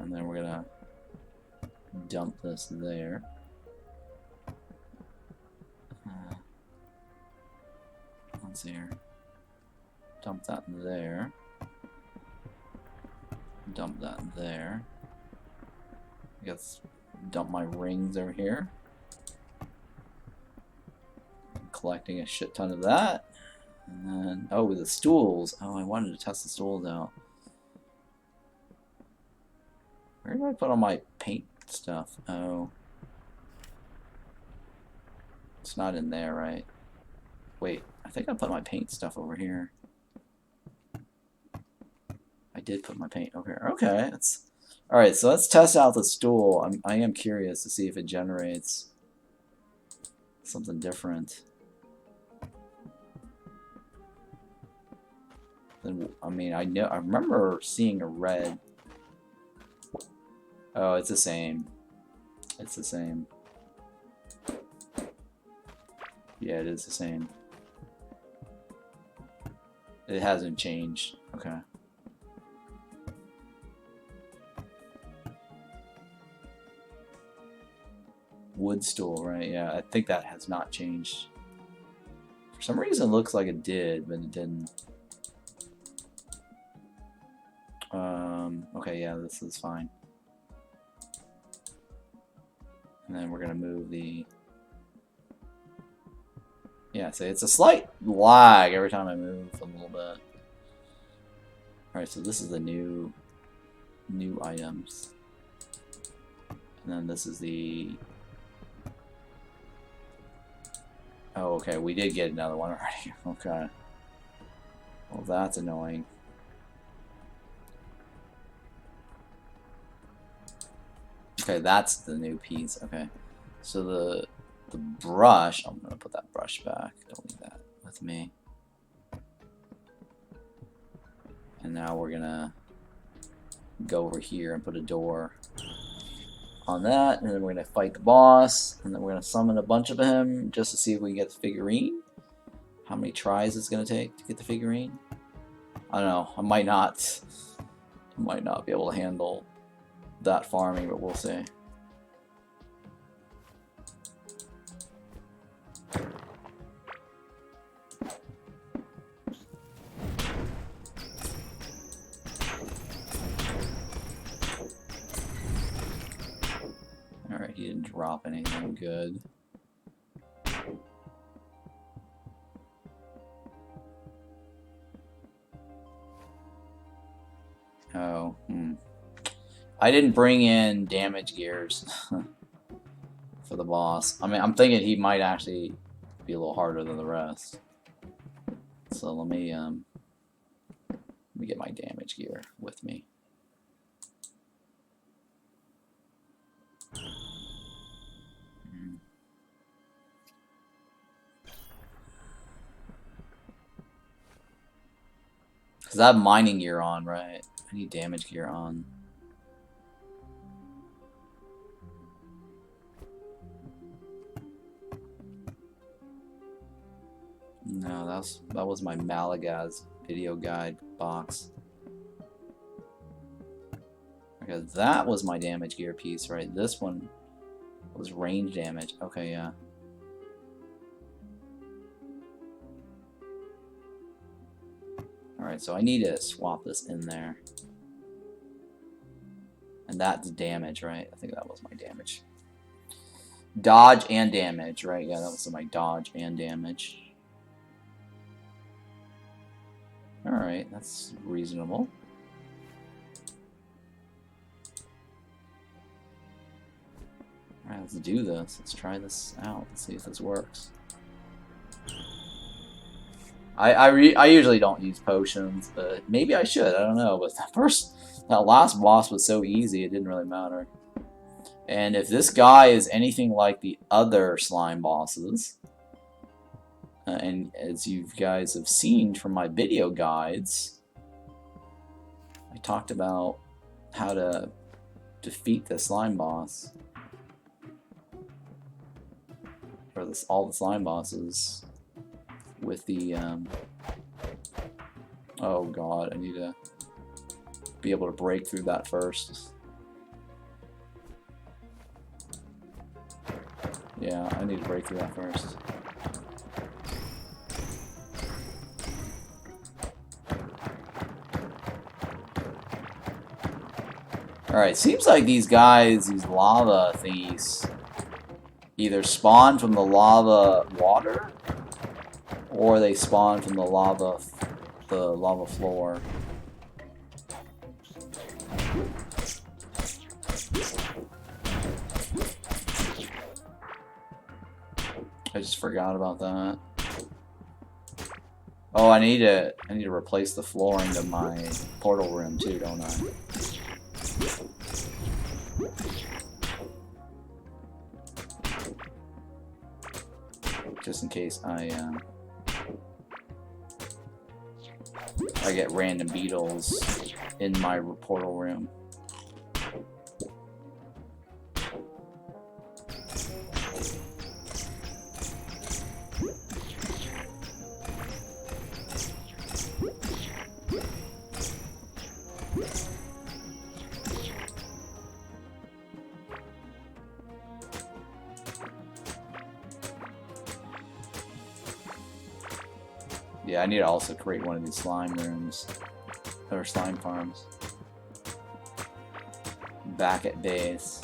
and then we're gonna dump this there. Let's see here. Dump that there. Dump that there. I guess dump my rings over here. I'm collecting a shit ton of that. And then, oh, the stools. Oh, I wanted to test the stools out. Where do I put all my paint stuff? Oh. It's not in there, right? Wait, I think I put my paint stuff over here. I did put my paint over here. Okay, that's alright. So let's test out the stool. I am curious to see if it generates something different. Then I mean, I remember seeing a red. Oh, it's the same. It's the same. Yeah, it is the same. It hasn't changed. Okay. Wood stool, right? Yeah, I think that has not changed. For some reason, it looks like it did, but it didn't. Okay, yeah, this is fine. And then we're gonna move the. Yeah, so it's a slight lag every time I move a little bit. Alright, so this is the new items. And then this is the... Oh, okay, we did get another one already. Okay. Well, that's annoying. Okay, that's the new piece. Okay. So the brush, I'm gonna put that brush back. Don't leave that with me. And now we're gonna go over here and put a door on that, and then we're gonna fight the boss, and then we're gonna summon a bunch of him just to see if we can get the figurine. How many tries it's gonna take to get the figurine? I don't know. I might not be able to handle that farming, but we'll see. Alright, he didn't drop anything good. Oh, I didn't bring in damage gears for the boss. I mean, I'm thinking he might actually be a little harder than the rest. So let me get my damage gear with me. Because I have mining gear on, right? I need damage gear on. No, that was my Malagaz video guide box. Okay, that was my damage gear piece, right? This one was range damage. Okay, yeah. Alright, so I need to swap this in there. And that's damage, right? I think that was my damage. Dodge and damage, right? Yeah, that was my dodge and damage. Alright, that's reasonable. Alright, let's do this. Let's try this out. Let's see if this works. I usually don't use potions, but maybe I should. I don't know. But that last boss was so easy, it didn't really matter. And if this guy is anything like the other slime bosses, and as you guys have seen from my video guides, I talked about how to defeat the slime boss. Or all the slime bosses with the oh god, I need to be able to break through that first. Yeah, I need to break through that first. Alright, seems like these guys, these lava thingies, either spawn from the lava water, or they spawn from the lava floor. I just forgot about that. Oh, I need to replace the flooring to my portal room too, don't I? Just in case I get random beetles in my portal room. Yeah, I need to also create one of these slime rooms, or slime farms, back at base.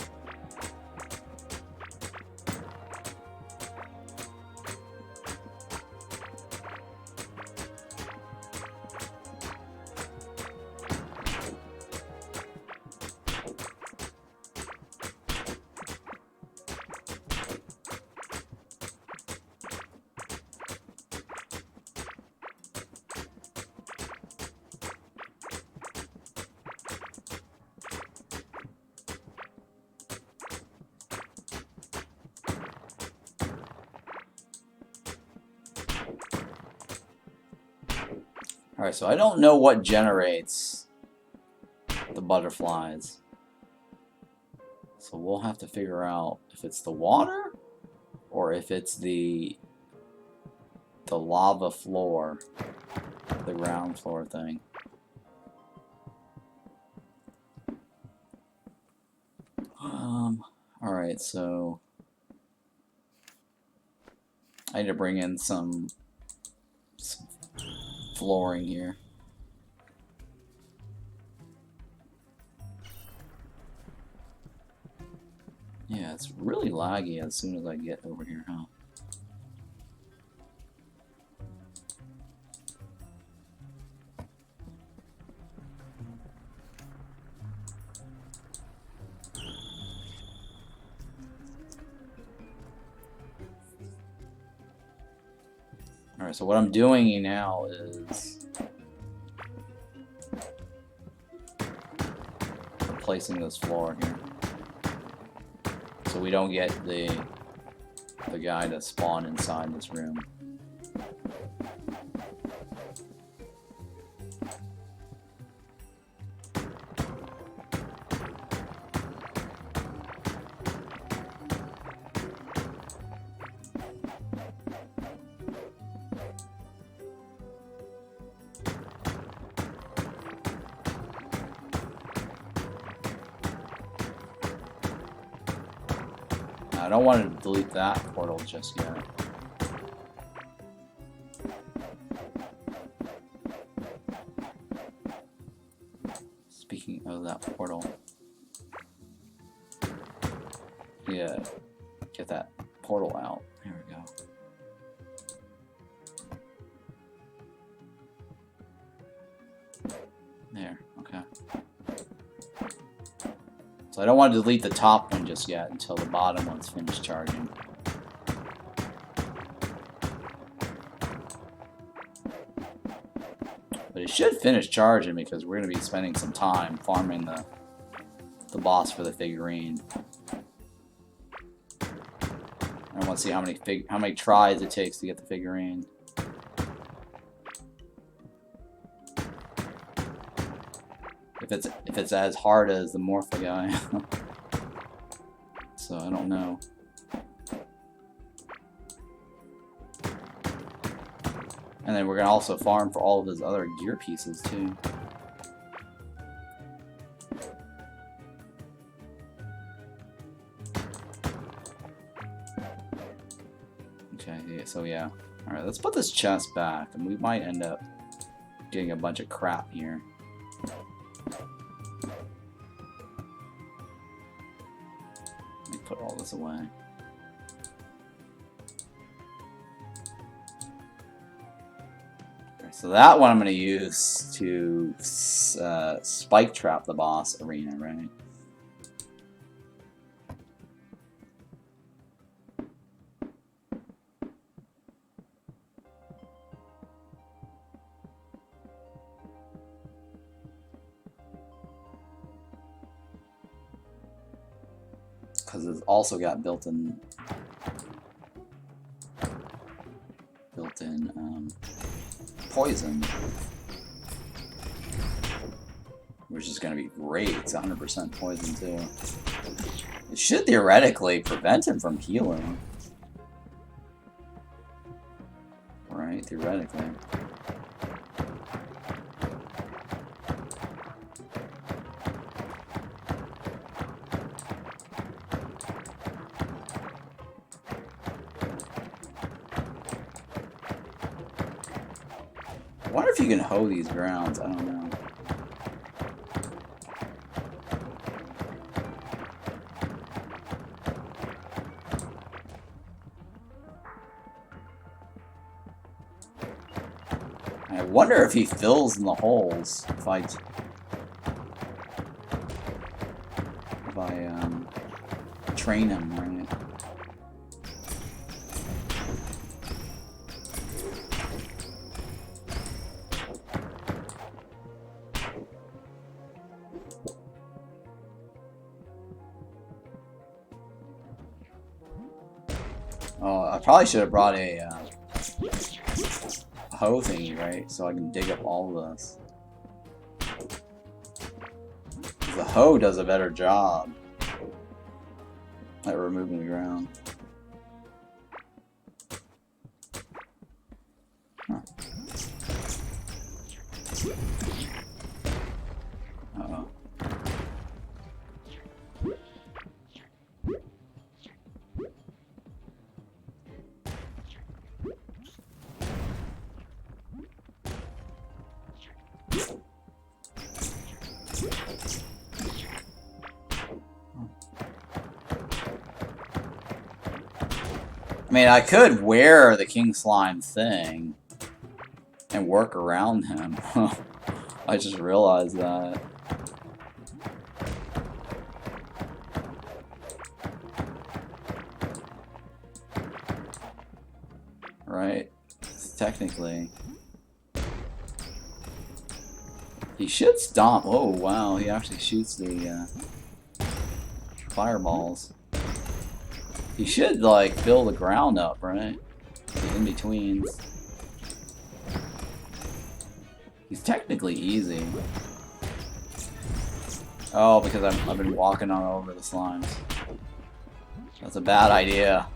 Alright, so I don't know what generates the butterflies. So we'll have to figure out if it's the water or if it's the lava floor, the ground floor thing. Alright, so I need to bring in some flooring here. Yeah, it's really laggy as soon as I get over here, huh? Alright, so what I'm doing now is replacing this floor here, so we don't get the guy to spawn inside this room. I don't want to delete that portal just yet. Speaking of that portal, yeah, get that portal out. Here we go. There, okay. So I don't want to delete the top one just yet until the bottom one's finished charging. But it should finish charging because we're going to be spending some time farming the boss for the figurine. I want to see how many tries it takes to get the figurine. If it's as hard as the Morpha guy. So I don't know. And then we're gonna also farm for all of his other gear pieces too. so yeah. Alright, let's put this chest back, and we might end up getting a bunch of crap here. Let me put all this away. Okay, so that one I'm going to use to spike trap the boss arena, right? Because it's also got built-in poison, which is going to be great. It's 100% poison too. It should theoretically prevent him from healing, right? Theoretically. I wonder if you can hoe these grounds. I don't know. I wonder if he fills in the holes if I train him, right? Oh, I probably should have brought a hoe thingy, right? So I can dig up all of this. The hoe does a better job at removing the ground. Huh. Uh-oh. I mean, I could wear the King Slime thing and work around him. I just realized that. Right? Technically. He should stomp. Oh, wow. He actually shoots the fireballs. He should, like, fill the ground up, right? The in-betweens. He's technically easy. Oh, because I've been walking all over the slimes. That's a bad idea.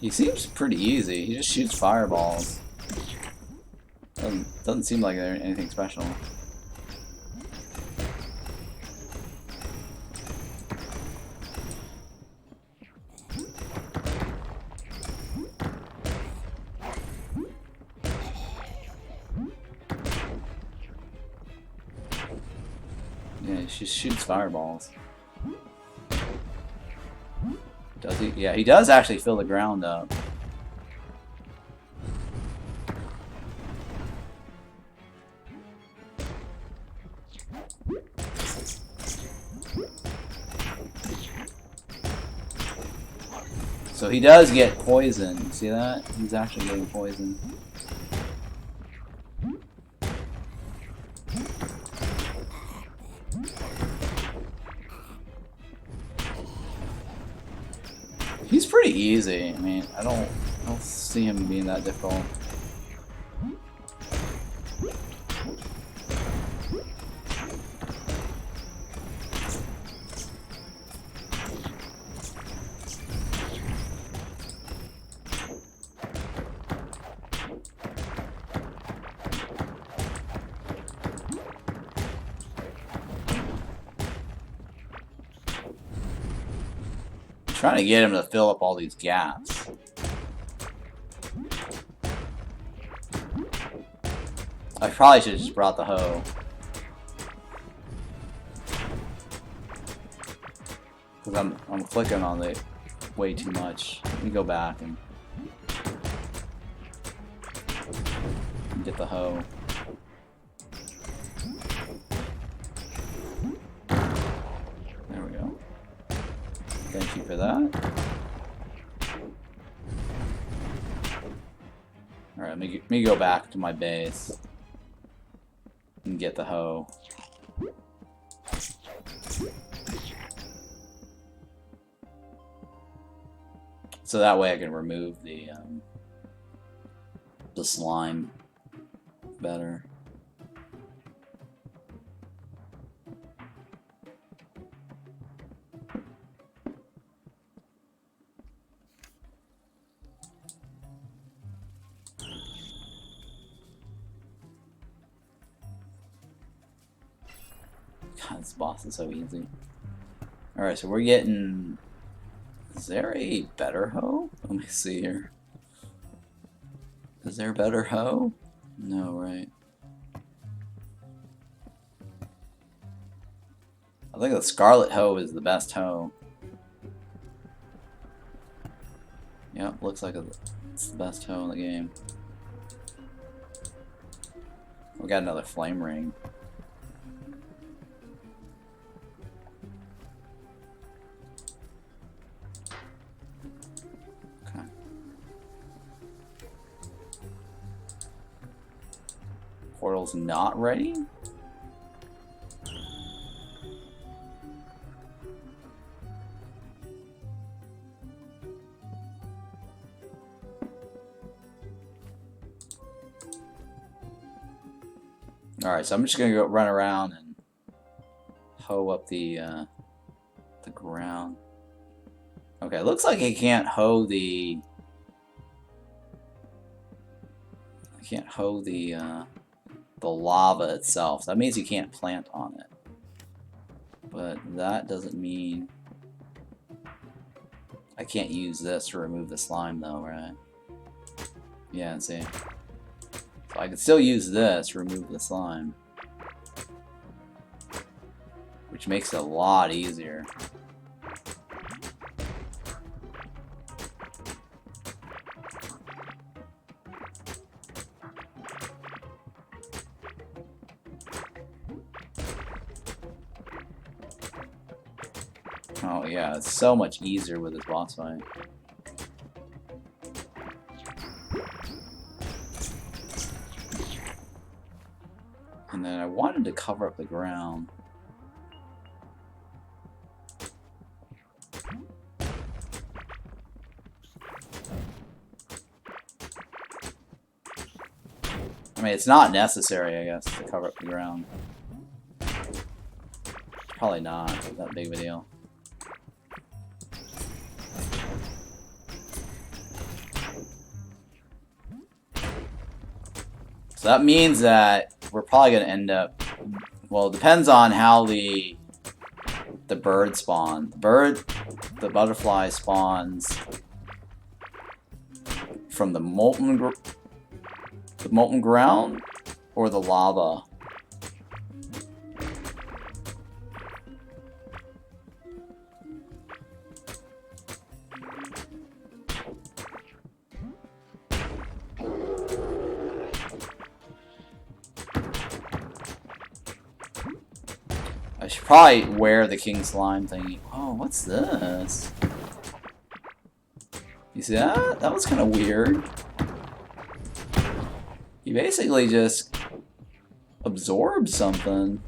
He seems pretty easy. He just shoots fireballs. Doesn't seem like they're anything special. Yeah, he just shoots fireballs. Does he? Yeah, he does actually fill the ground up. So he does get poisoned. See that? He's actually getting poisoned. He's pretty easy. I mean, I don't see him being that difficult. trying to get him to fill up all these gaps. I probably should have just brought the hoe. Because I'm clicking on it way too much. Let me go back and get the hoe. There we go. Thank you for that. Alright, let me go back to my base and get the hoe. So that way I can remove the slime better. God, this boss is so easy. Alright, so we're getting... Is there a better hoe? Let me see here. Is there a better hoe? No, right. I think the Scarlet Hoe is the best hoe. Yep, looks like it's the best hoe in the game. We got another flame ring. Okay. Portal's not ready? Alright, so I'm just gonna go run around and hoe up the ground. Okay, it looks like I can't hoe the lava itself. That means you can't plant on it. But that doesn't mean I can't use this to remove the slime though, right? Yeah, see. So I can still use this to remove the slime, which makes it a lot easier. Oh yeah, it's so much easier with this boss fight. And then I wanted to cover up the ground. I mean, it's not necessary, I guess, to cover up the ground. Probably not that big of a deal. So that means that we're probably going to end up... Well, it depends on how the bird spawn. The butterfly spawns from the molten ground or the lava. I should probably wear the king slime thingy. Oh, what's this? You see that? That was kind of weird. He basically just absorbed something.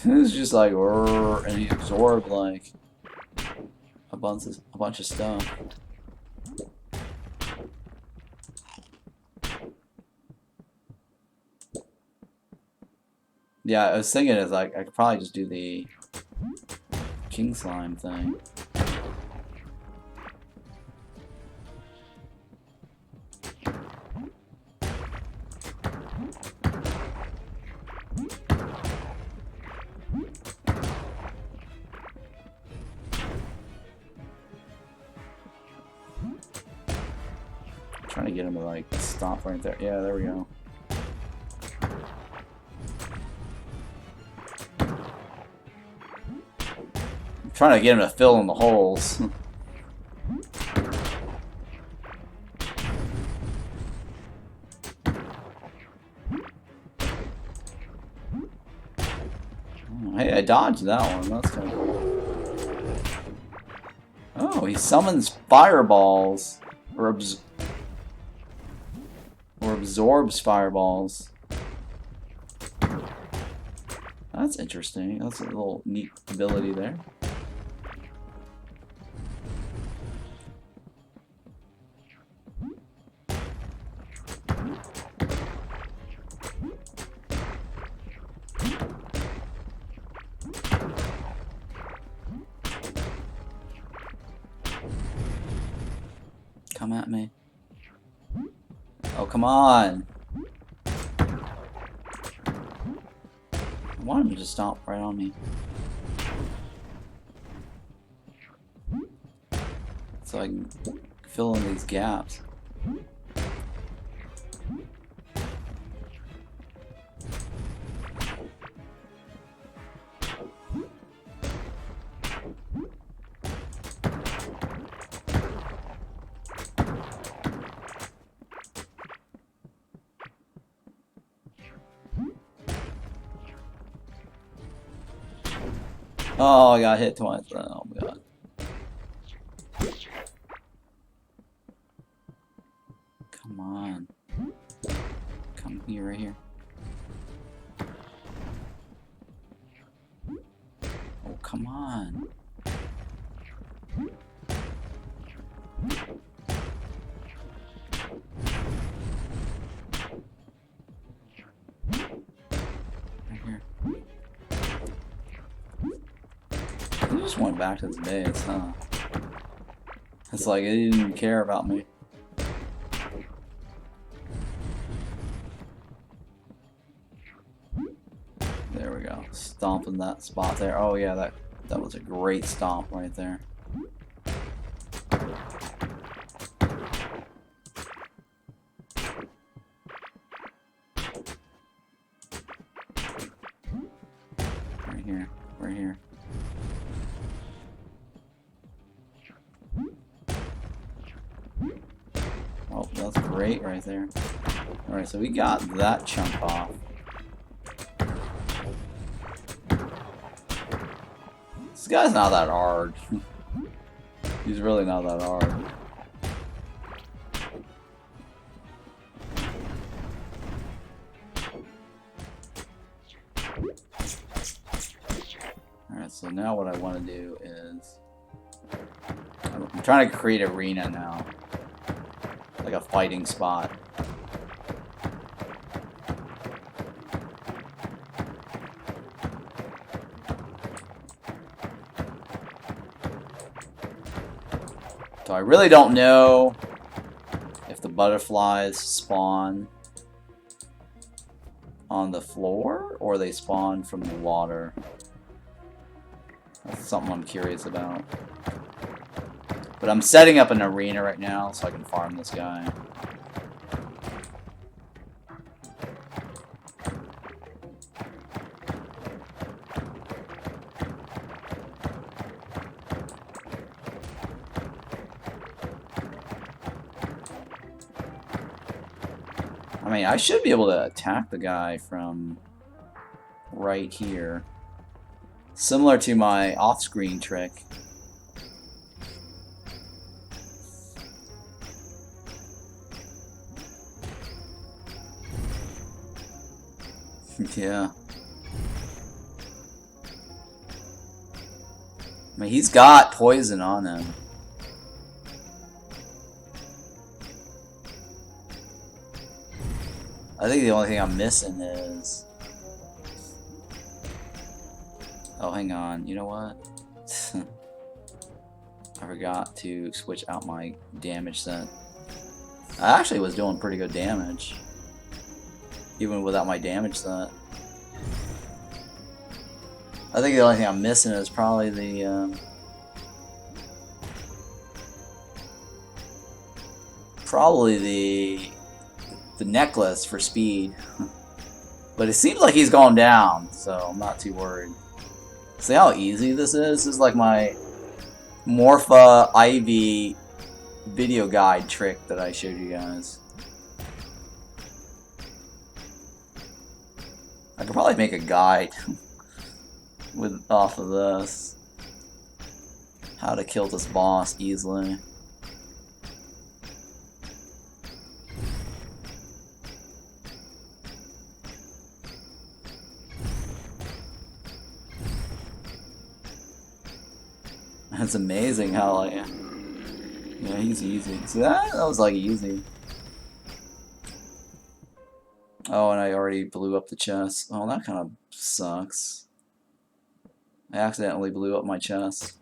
It was just like, and he absorbed like a bunch of stuff. Yeah, I was thinking it's like I could probably just do the king slime thing. trying to get him to like stop right there. Yeah, there we go. I'm trying to get him to fill in the holes. Oh, hey, I dodged that one. That's kind of cool. Oh, he summons fireballs. Or absorbs fireballs. That's interesting. That's a little neat ability there. Come at me. Oh, come on. I want him to just stomp right on me. So I can fill in these gaps. Oh, I got hit twice. Oh my god. Come on. Come here, right here. Oh, come on. Right here. He just went back to his base, huh? It's like he didn't even care about me. There we go. Stomping that spot there. Oh yeah, that was a great stomp right there. Right here. Right here. Oh, that's great right there. Alright, so we got that chunk off. This guy's not that hard. He's really not that hard. Alright, so now what I want to do is... I'm trying to create an arena now. Like a fighting spot. So I really don't know if the butterflies spawn on the floor or they spawn from the water. That's something I'm curious about. But I'm setting up an arena right now so I can farm this guy. I mean, I should be able to attack the guy from right here. Similar to my off-screen trick. Yeah. I mean, he's got poison on him. I think the only thing I'm missing is... Oh, hang on. You know what? I forgot to switch out my damage set. I actually was doing pretty good damage. Even without my damage set. I think the only thing I'm missing is probably the Probably the necklace for speed. But it seems like he's gone down, so I'm not too worried. See how easy this is? This is like my Morpha Ivy video guide trick that I showed you guys. I could probably make a guide off of this. How to kill this boss easily. It's amazing how, like, yeah, he's easy. See that? That was like easy. Oh, and I already blew up the chest. Oh, that kind of sucks. I accidentally blew up my chest.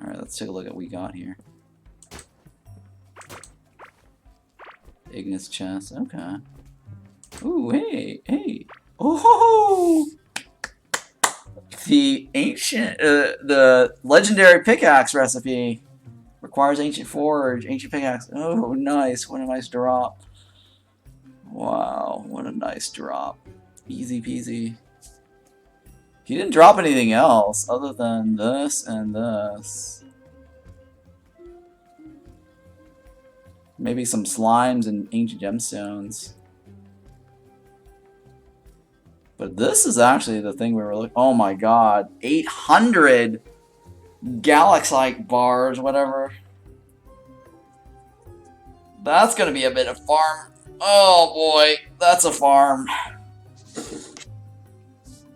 Alright, let's take a look at what we got here. Igneous chest, okay. Ooh, hey, hey. Oh! The ancient, the legendary pickaxe recipe requires ancient forge, ancient pickaxe. Oh, nice. What a nice drop. Wow, what a nice drop. Easy peasy. He didn't drop anything else other than this and this. Maybe some slimes and ancient gemstones. But this is actually the thing we were looking. Oh my god, 800 Galaxite bars, whatever. That's gonna be a bit of farm. Oh boy, that's a farm.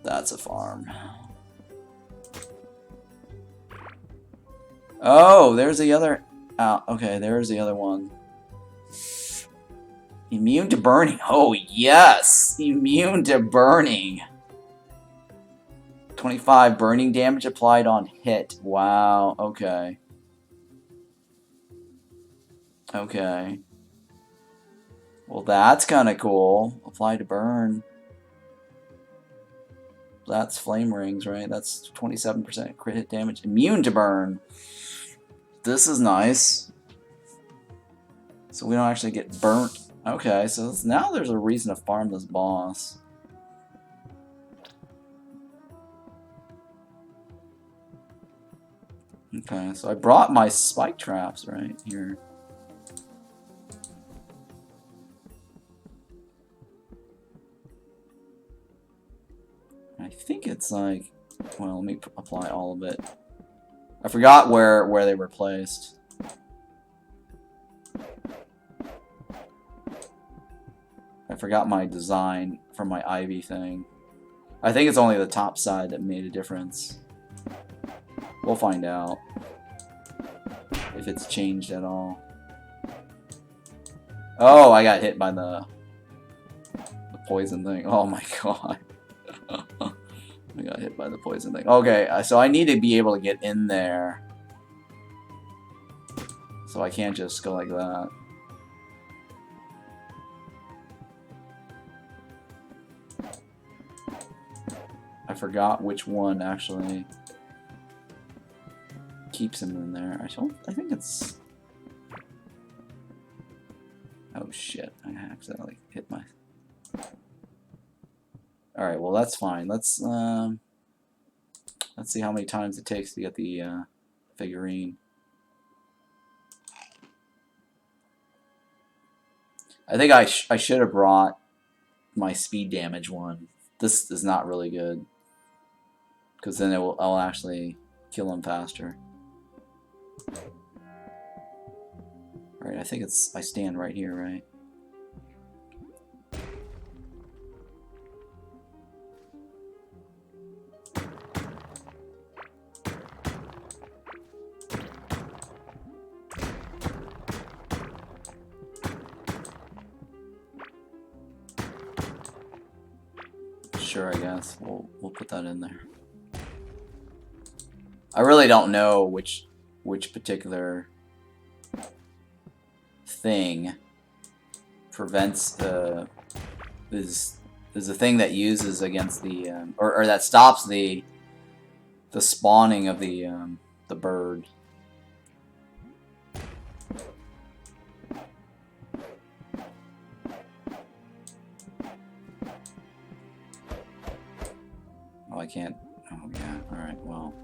That's a farm. Oh, there's the other. Okay, there's the other one. Immune to burning. Oh, yes! Immune to burning. 25 burning damage applied on hit. Wow, okay. Okay. Well, that's kind of cool. Apply to burn. That's flame rings, right? That's 27% crit hit damage. Immune to burn. This is nice. So we don't actually get burnt. Okay, so now there's a reason to farm this boss. Okay, so I brought my spike traps right here. I think it's like, well, let me apply all of it. I forgot where they were placed. I forgot my design from my Ivy thing. I think it's only the top side that made a difference. We'll find out if it's changed at all. Oh, I got hit by the poison thing. Oh my god. I got hit by the poison thing. Okay, so I need to be able to get in there. So I can't just go like that. I forgot which one actually keeps him in there. I think it's... Oh shit, I accidentally hit my... Alright, well that's fine. Let's see how many times it takes to get the figurine. I think I should have brought my speed damage one. This is not really good. Because then I'll actually kill him faster. Alright, I think I stand right here, right? Sure, I guess. We'll put that in there. I really don't know which particular thing prevents is the thing that uses against the or that stops the spawning of the bird. Oh, yeah. Alright, well.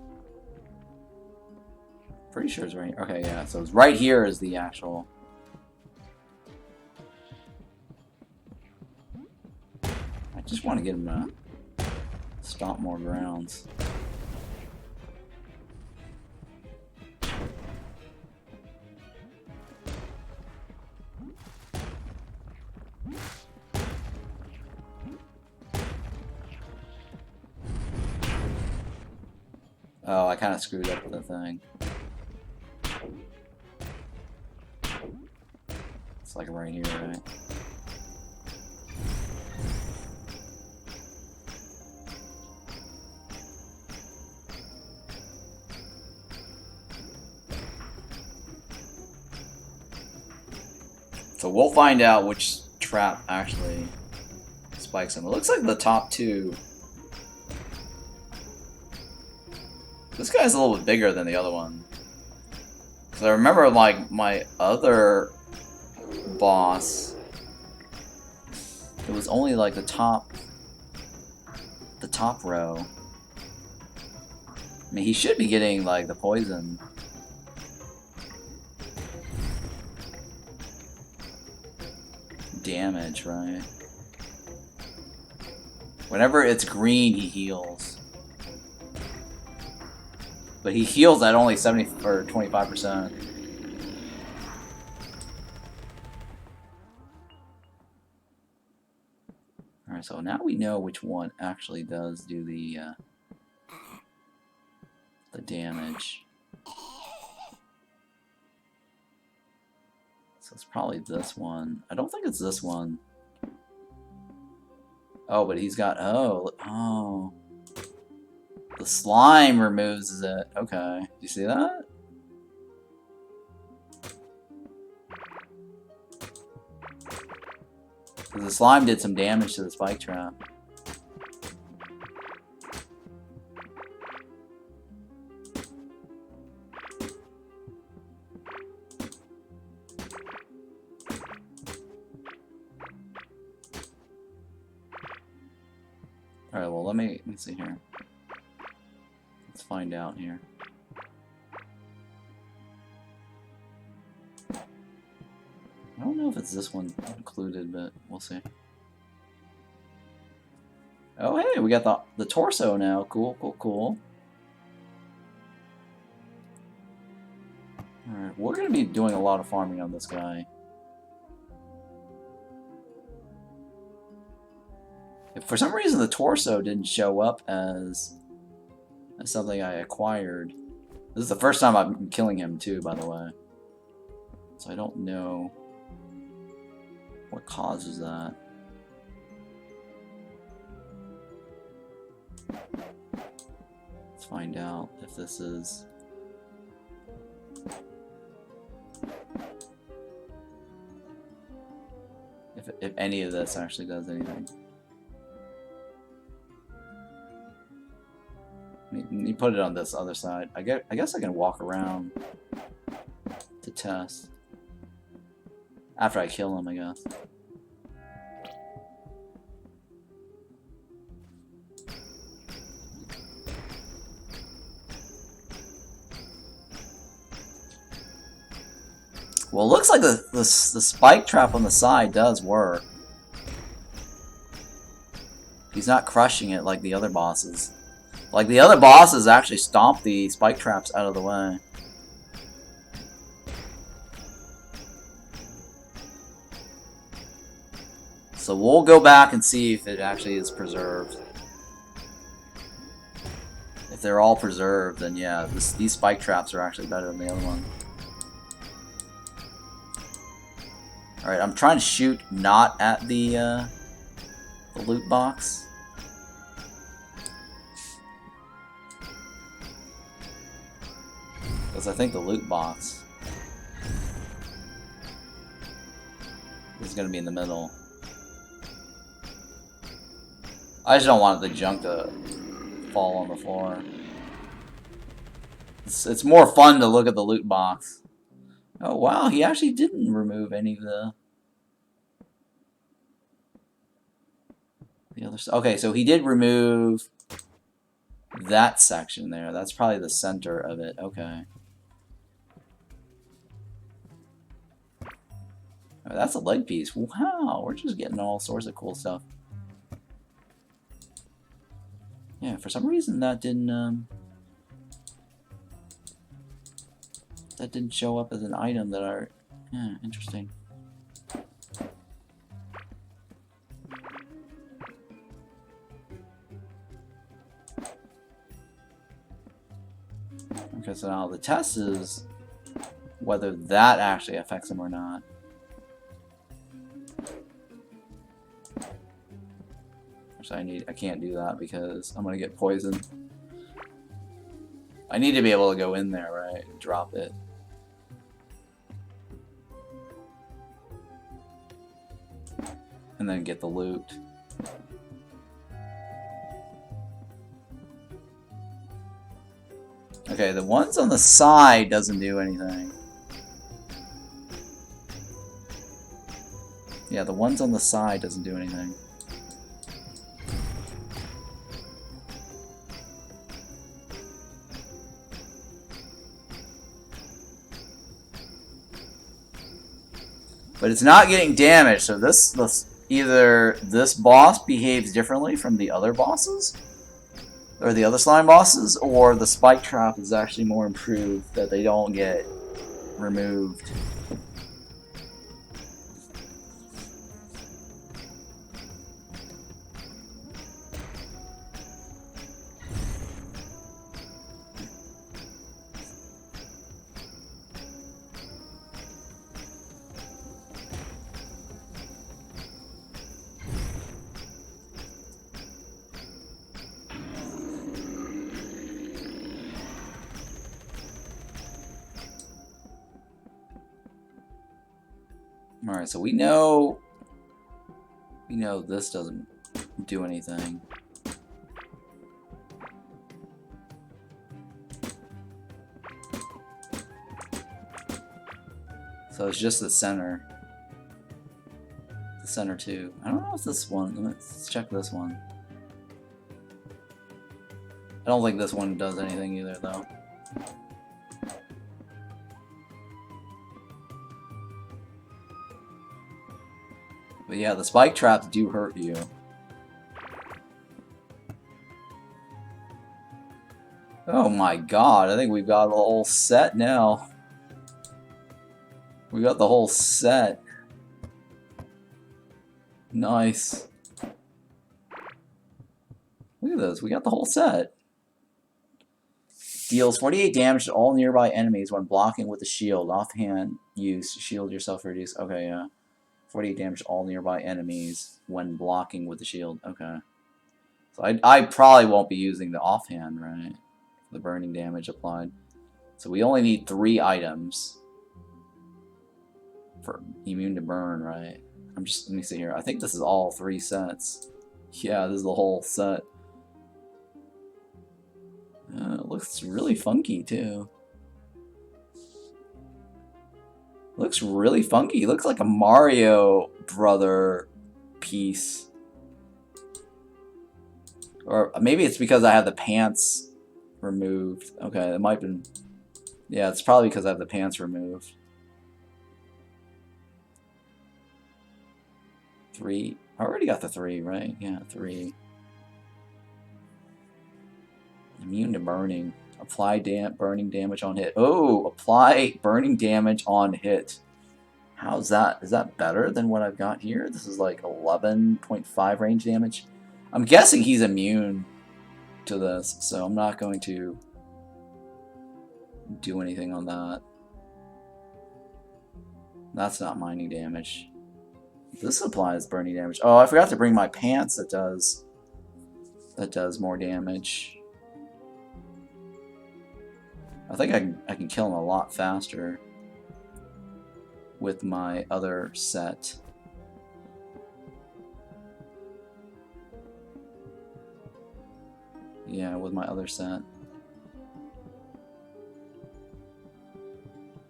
Pretty sure it's right here. Okay, yeah, so it's right here is the actual... I just want to get him to stomp more grounds. Oh, I kind of screwed up the thing. It's like right here, right? So we'll find out which trap actually spikes him. It looks like the top two. This guy's a little bit bigger than the other one. Because I remember, like, my other boss, it was only like the top row. I mean, he should be getting like the poison. Damage, right? Whenever it's green, he heals. But he heals at only 70 or 25%. Alright, so now we know which one actually does do the damage. So it's probably this one. I don't think it's this one. Oh, but he's got... Oh. The slime removes it. Okay. Do you see that? Because the slime did some damage to the spike trap. Alright, well, let me see here. Let's find out here. I don't know if it's this one included, but we'll see. Oh, hey, we got the torso now. Cool, cool, cool. Alright, we're going to be doing a lot of farming on this guy. If for some reason the torso didn't show up as something I acquired. This is the first time I'm killing him too, by the way. So I don't know what causes that. Let's find out if this is... If any of this actually does anything. You put it on this other side. I guess I can walk around to test. After I kill him, I guess. Well, it looks like the spike trap on the side does work. He's not crushing it like the other bosses. Like, the other bosses actually stomp the spike traps out of the way. So we'll go back and see if it actually is preserved. If they're all preserved, then yeah, these spike traps are actually better than the other one. Alright, I'm trying to shoot not at the loot box. Because I think the loot box is going to be in the middle. I just don't want the junk to fall on the floor. It's more fun to look at the loot box. Oh wow, he actually didn't remove any of the other stuff. Okay, so he did remove that section there. That's probably the center of it. Okay. Oh, that's a leg piece. Wow, we're just getting all sorts of cool stuff. Yeah, for some reason that didn't show up as an item that are interesting. Okay, so now the test is whether that actually affects him or not. Actually, I can't do that because I'm gonna get poisoned. I need to be able to go in there, right? And drop it. And then get the loot. Okay, the ones on the side doesn't do anything. Yeah, the ones on the side doesn't do anything. But it's not getting damaged, so either this boss behaves differently from the other bosses, or the other slime bosses, or the spike trap is actually more improved, that they don't get removed. Alright, so we know this doesn't do anything. So it's just the center. The center too. I don't know if this one, let's check this one. I don't think this one does anything either though. But yeah, the spike traps do hurt you. Oh my god, I think we've got the whole set now. We got the whole set. Nice. Look at this, we got the whole set. Deals 48 damage to all nearby enemies when blocking with a shield. Offhand use, shield yourself reduce. Okay, yeah. 48 damage to all nearby enemies when blocking with the shield. Okay. So I probably won't be using the offhand, right? The burning damage applied. So we only need 3 items for immune to burn, right? Let me see here. I think this is all 3 sets. Yeah, this is the whole set. It looks really funky too. Looks really funky. Looks like a Mario brother piece. Or maybe it's because I have the pants removed. Okay, it might have been... Yeah, it's probably because I have the pants removed. 3. I already got the 3, right? Yeah, 3. Immune to burning. Apply burning damage on hit. Oh, apply burning damage on hit. How's that? Is that better than what I've got here? This is like 11.5 range damage. I'm guessing he's immune to this, so I'm not going to do anything on that. That's not mining damage. This applies burning damage. Oh, I forgot to bring my pants that does more damage. I think I can kill him a lot faster with my other set. Yeah, with my other set.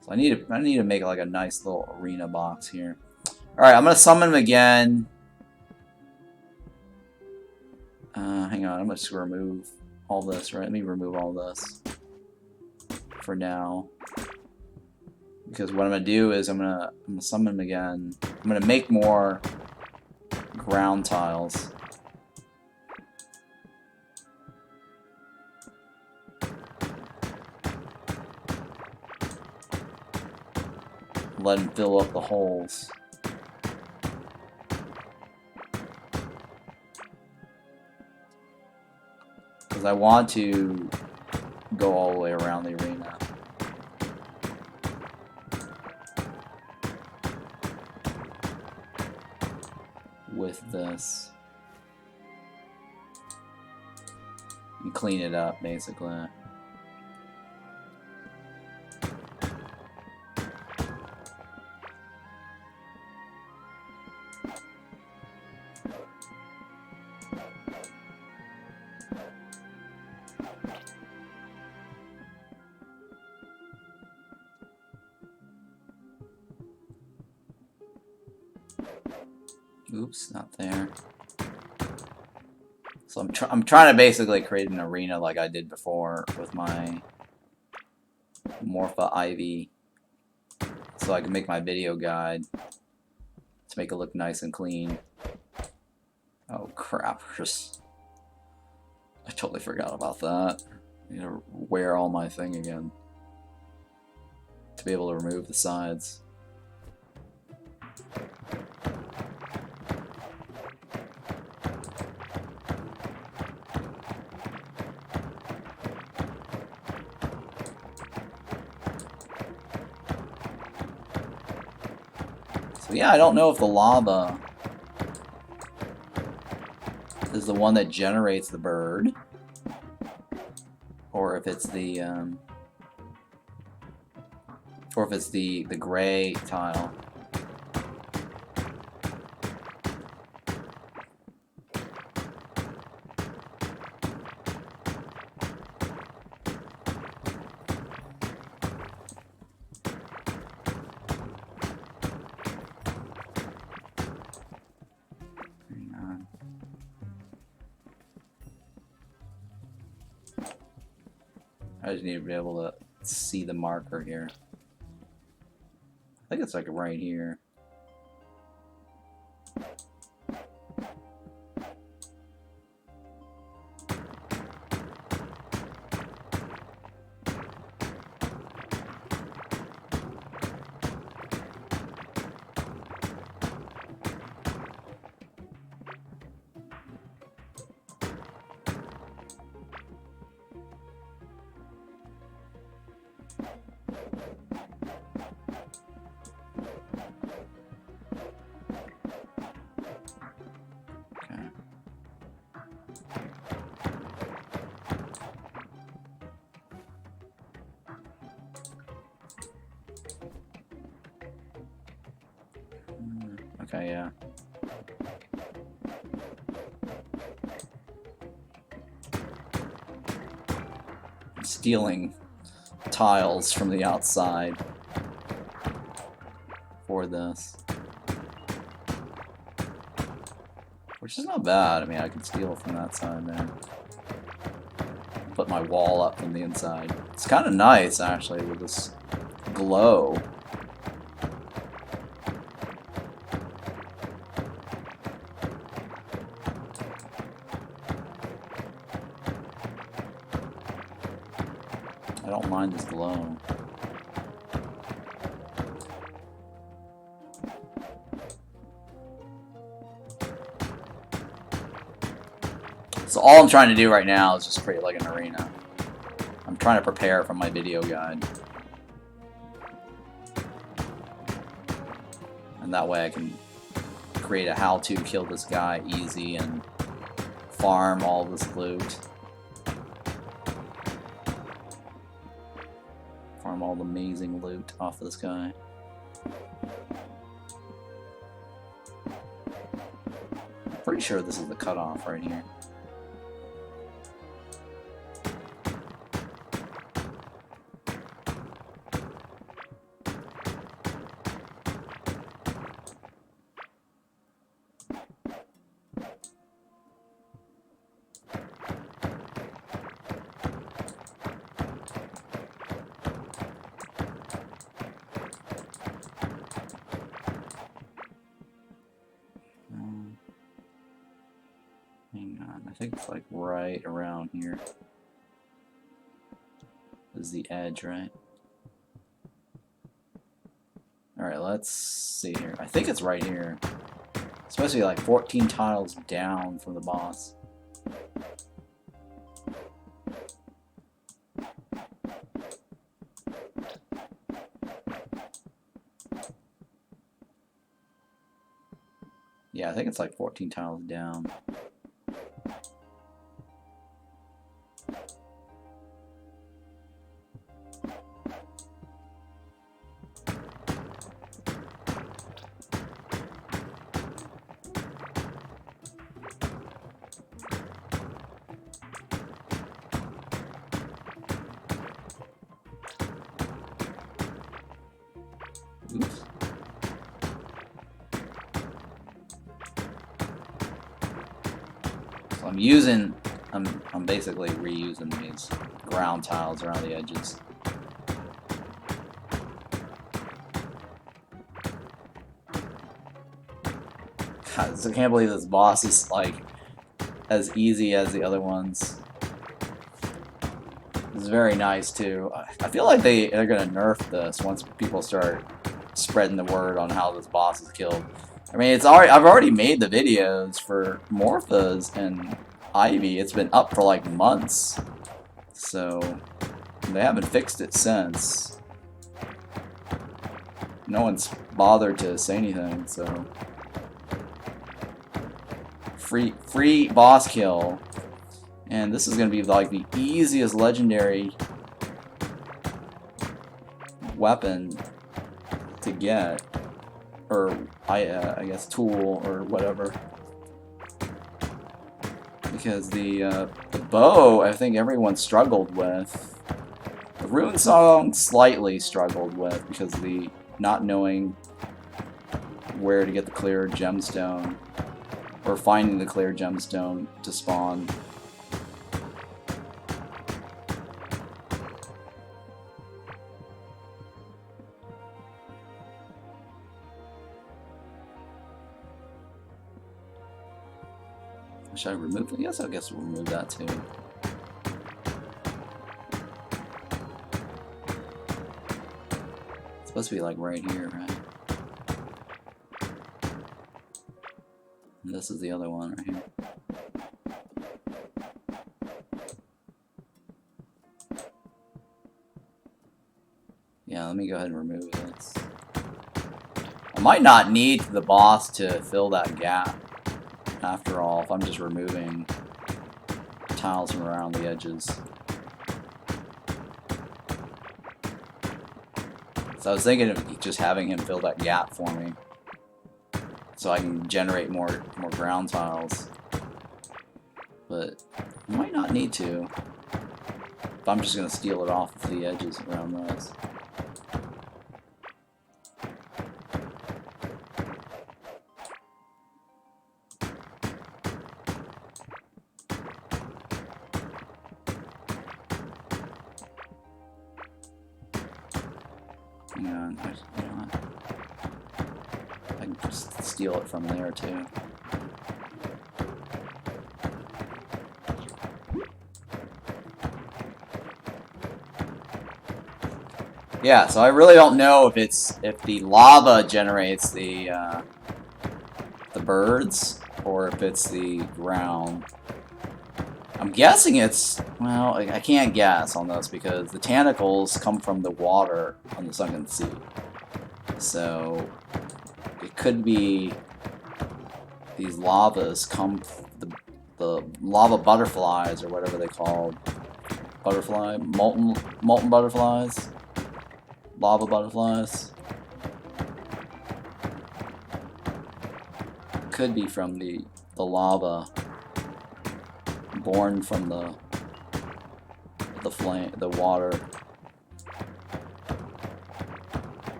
So I need to make like a nice little arena box here. All right, I'm gonna summon him again. Hang on, I'm gonna just remove all this, right? Let me remove all this for now. Because what I'm gonna do is I'm gonna summon him again. I'm gonna make more ground tiles. Let him fill up the holes. Because I want to go all the way around the arena. With this. And clean it up, basically. Oops, not there. So I'm trying to basically create an arena like I did before with my Morpha Ivy, so I can make my video guide to make it look nice and clean. Oh crap! I totally forgot about that. I need to wear all my thing again to be able to remove the sides. So yeah, I don't know if the lava is the one that generates the bird, or if it's the gray tile. I just need to be able to see the marker here. I think it's like right here. Okay, yeah. I'm stealing tiles from the outside for this. Which is not bad. I mean, I can steal from that side there. Put my wall up from the inside. It's kind of nice, actually, with this glow. I don't mind this glow. So all I'm trying to do right now is just create like an arena. I'm trying to prepare for my video guide. And that way I can create a how-to kill this guy easy and farm all this loot. Farm all the amazing loot off of this guy. I'm pretty sure this is the cutoff right here. think it's like right around here. This is the edge, right? Alright, let's see here. I think it's right here. It's supposed to be like 14 tiles down from the boss. Yeah, I think it's like 14 tiles down. Oops. So I'm basically reusing these ground tiles around the edges. God, I can't believe this boss is like as easy as the other ones. It's very nice too. I feel like they're gonna nerf this once people start spreading the word on how this boss is killed. I mean, I've already made the videos for Morphas and Ivy. It's been up for like months, so they haven't fixed it since. No one's bothered to say anything, so free boss kill, and this is gonna be like the easiest legendary weapon to get, or I guess tool or whatever, because the bow I think everyone struggled with. The Rune Song slightly struggled with because of the not knowing where to get the clear gemstone, or finding the clear gemstone to spawn. Should I remove it? Yes, I guess we'll remove that too. It's supposed to be like right here, right? And this is the other one right here. Yeah, let me go ahead and remove this. I might not need the boss to fill that gap after all, if I'm just removing tiles from around the edges. So I was thinking of just having him fill that gap for me, so I can generate more ground tiles. But I might not need to, if I'm just going to steal it off of the edges around those. Yeah, you know what? I can just steal it from there too. Yeah, so I really don't know if the lava generates the birds or if it's the ground. I'm guessing it's, well, I can't guess on this because the tentacles come from the water on the sunken sea. So it could be these lavas come, the lava butterflies or whatever they call molten butterflies, lava butterflies. Could be from the lava born from the flame, the water.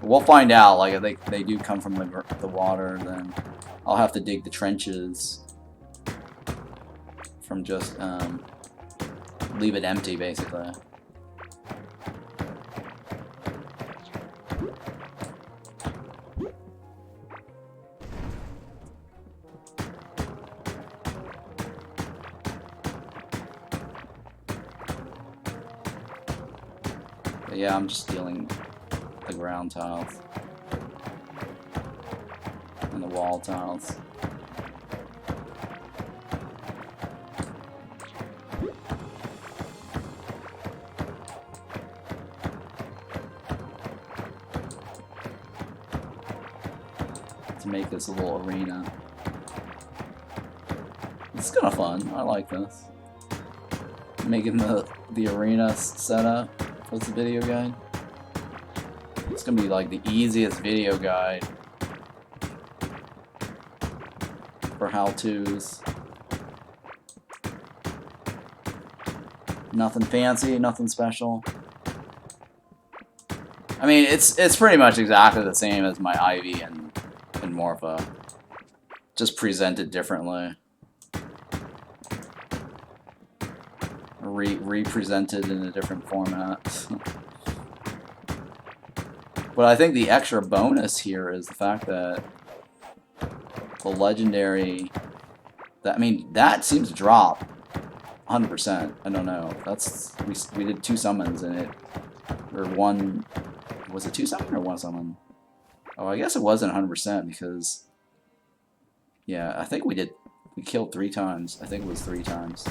We'll find out. Like, if they do come from the water, then I'll have to dig the trenches from just leave it empty, basically. But yeah, I'm just stealing the ground tiles and the wall tiles. To make this a little arena. It's kind of fun. I like this. Making the arena setup. What's the video guide? It's gonna be like the easiest video guide for how-tos. Nothing fancy, nothing special. I mean, it's pretty much exactly the same as my Ivy and Morpha, just presented differently. Represented in a different format. But I think the extra bonus here is the fact that the legendary, I mean, that seems to drop 100%. I don't know. That's we did 2 summons and it, or 1, was it 2 summon or 1 summon? Oh, I guess it wasn't 100% because, yeah, I think we killed 3 times. I think it was 3 times.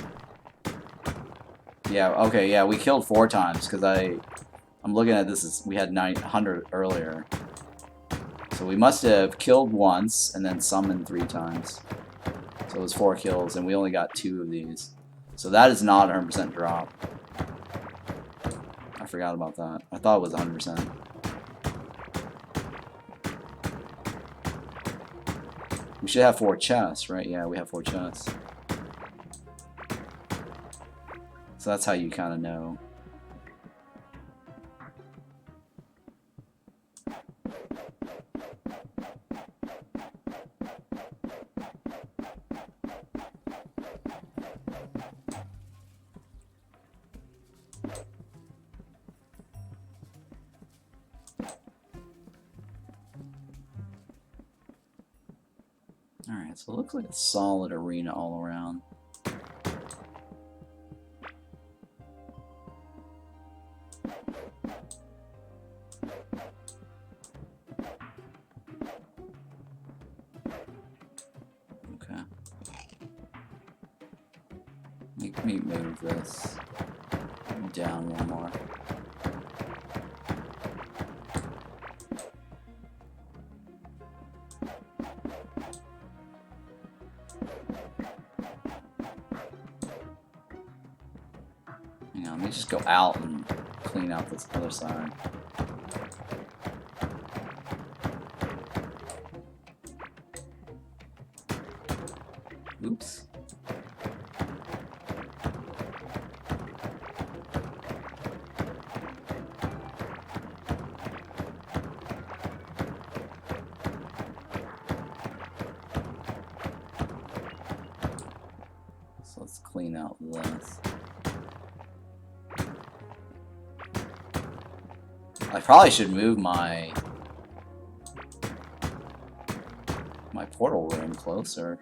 Yeah, okay, yeah, we killed 4 times because I'm looking at this as we had 900 earlier. So we must have killed once and then summoned 3 times. So it was 4 kills and we only got 2 of these. So that is not 100% drop. I forgot about that. I thought it was 100%. We should have 4 chests, right? Yeah, we have 4 chests. So that's how you kind of know. Alright, so it looks like a solid arena all around. Okay. Make me move this down 1 more. Hang on, let me just go out and clean out this other side. Oops. So let's clean out this. I probably should move my portal room closer.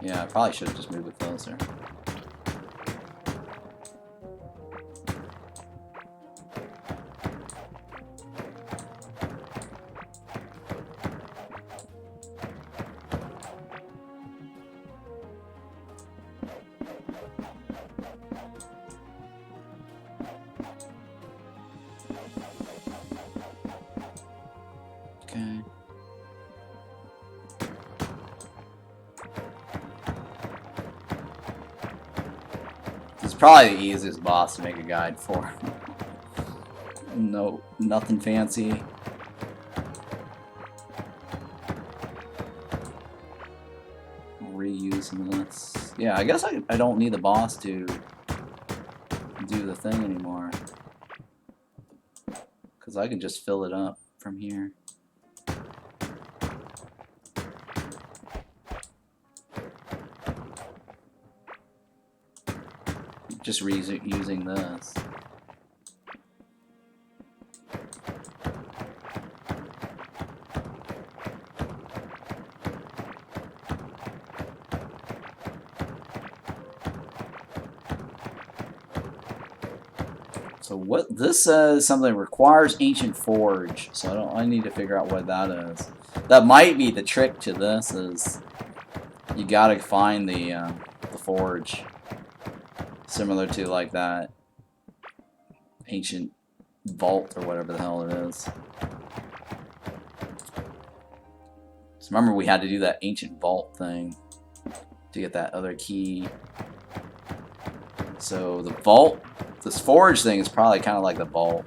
Yeah, I probably should have just moved it closer. Okay. This is probably the easiest boss to make a guide for. No, nothing fancy. Reusing this. Yeah, I guess I don't need the boss to do the thing anymore. Because I can just fill it up from here. Just using this. So what this says, something requires ancient forge. So I need to figure out what that is. That might be the trick to this, is you gotta find the forge. Similar to like that ancient vault or whatever the hell it is. So remember we had to do that ancient vault thing to get that other key. So the vault, this forge thing is probably kind of like the vault.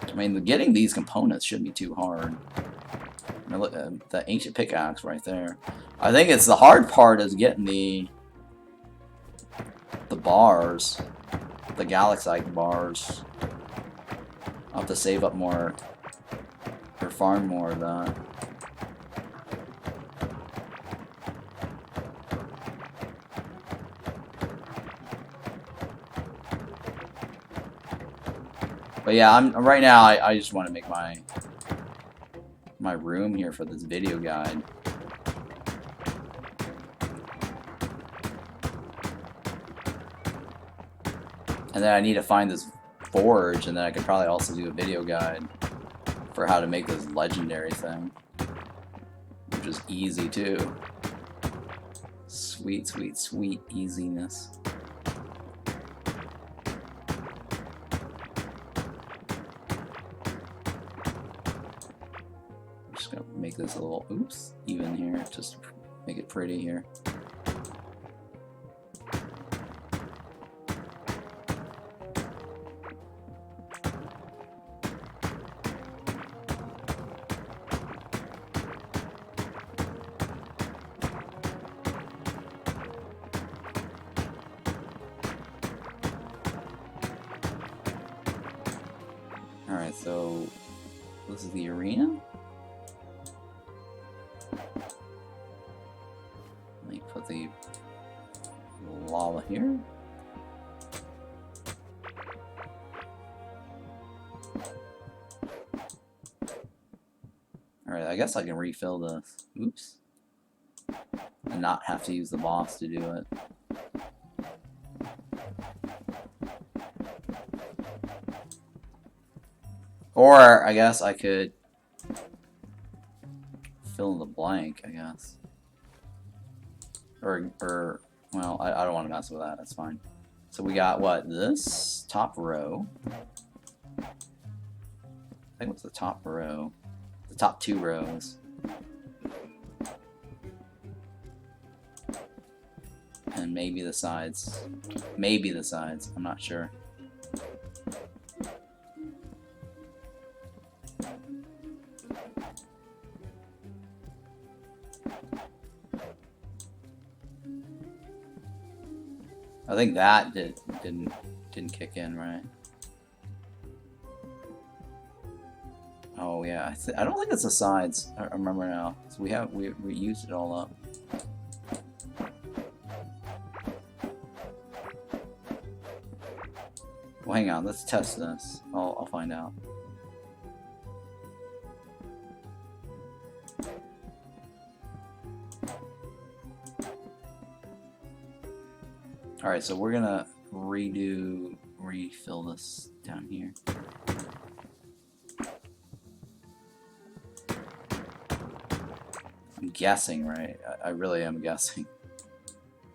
I mean, getting these components shouldn't be too hard. I mean, look at that ancient pickaxe right there. I think it's the hard part is getting the bars, the galaxite bars. I'll have to save up more or farm more of that. But yeah, right now. I just want to make my room here for this video guide. And then I need to find this forge, and then I could probably also do a video guide for how to make this legendary thing, which is easy too. Sweet, sweet, sweet easiness. Make this a little even here, just make it pretty here. Alright, so this is the arena. Put the lava here. Alright, I guess I can refill this. Oops. And not have to use the boss to do it. Or, I guess I could fill in the blank, I guess. Or well, I don't want to mess with that, that's fine. So we got, what, this top row. I think it's the top row. The top two rows. And maybe the sides. Maybe the sides, I'm not sure. I think that didn't kick in, right? Oh yeah, I don't think it's the sides. I remember now. So we used it all up. Well, hang on. Let's test this. I'll find out. Alright, so we're gonna refill this down here. I'm guessing, right? I really am guessing.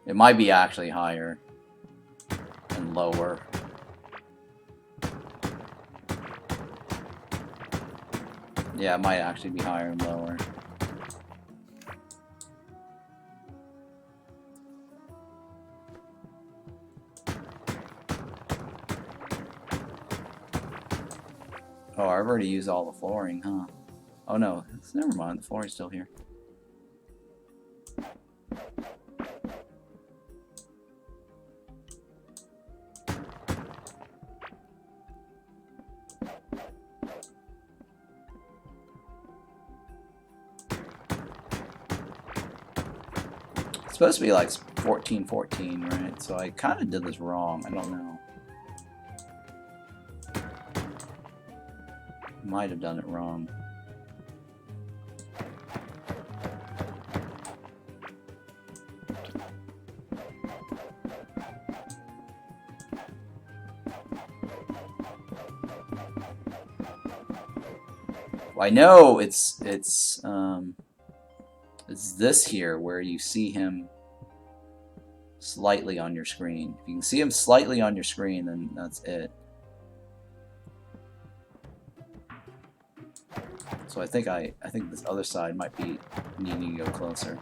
It might be actually higher and lower. Yeah, it might actually be higher and lower. Oh, I've already used all the flooring, huh? Oh no, never mind, the flooring's still here. It's supposed to be like 1414, right? So I kind of did this wrong, I don't know. Might have done it wrong. I know it's this here where you see him slightly on your screen. If you can see him slightly on your screen, then that's it. So I think this other side might be needing to go closer.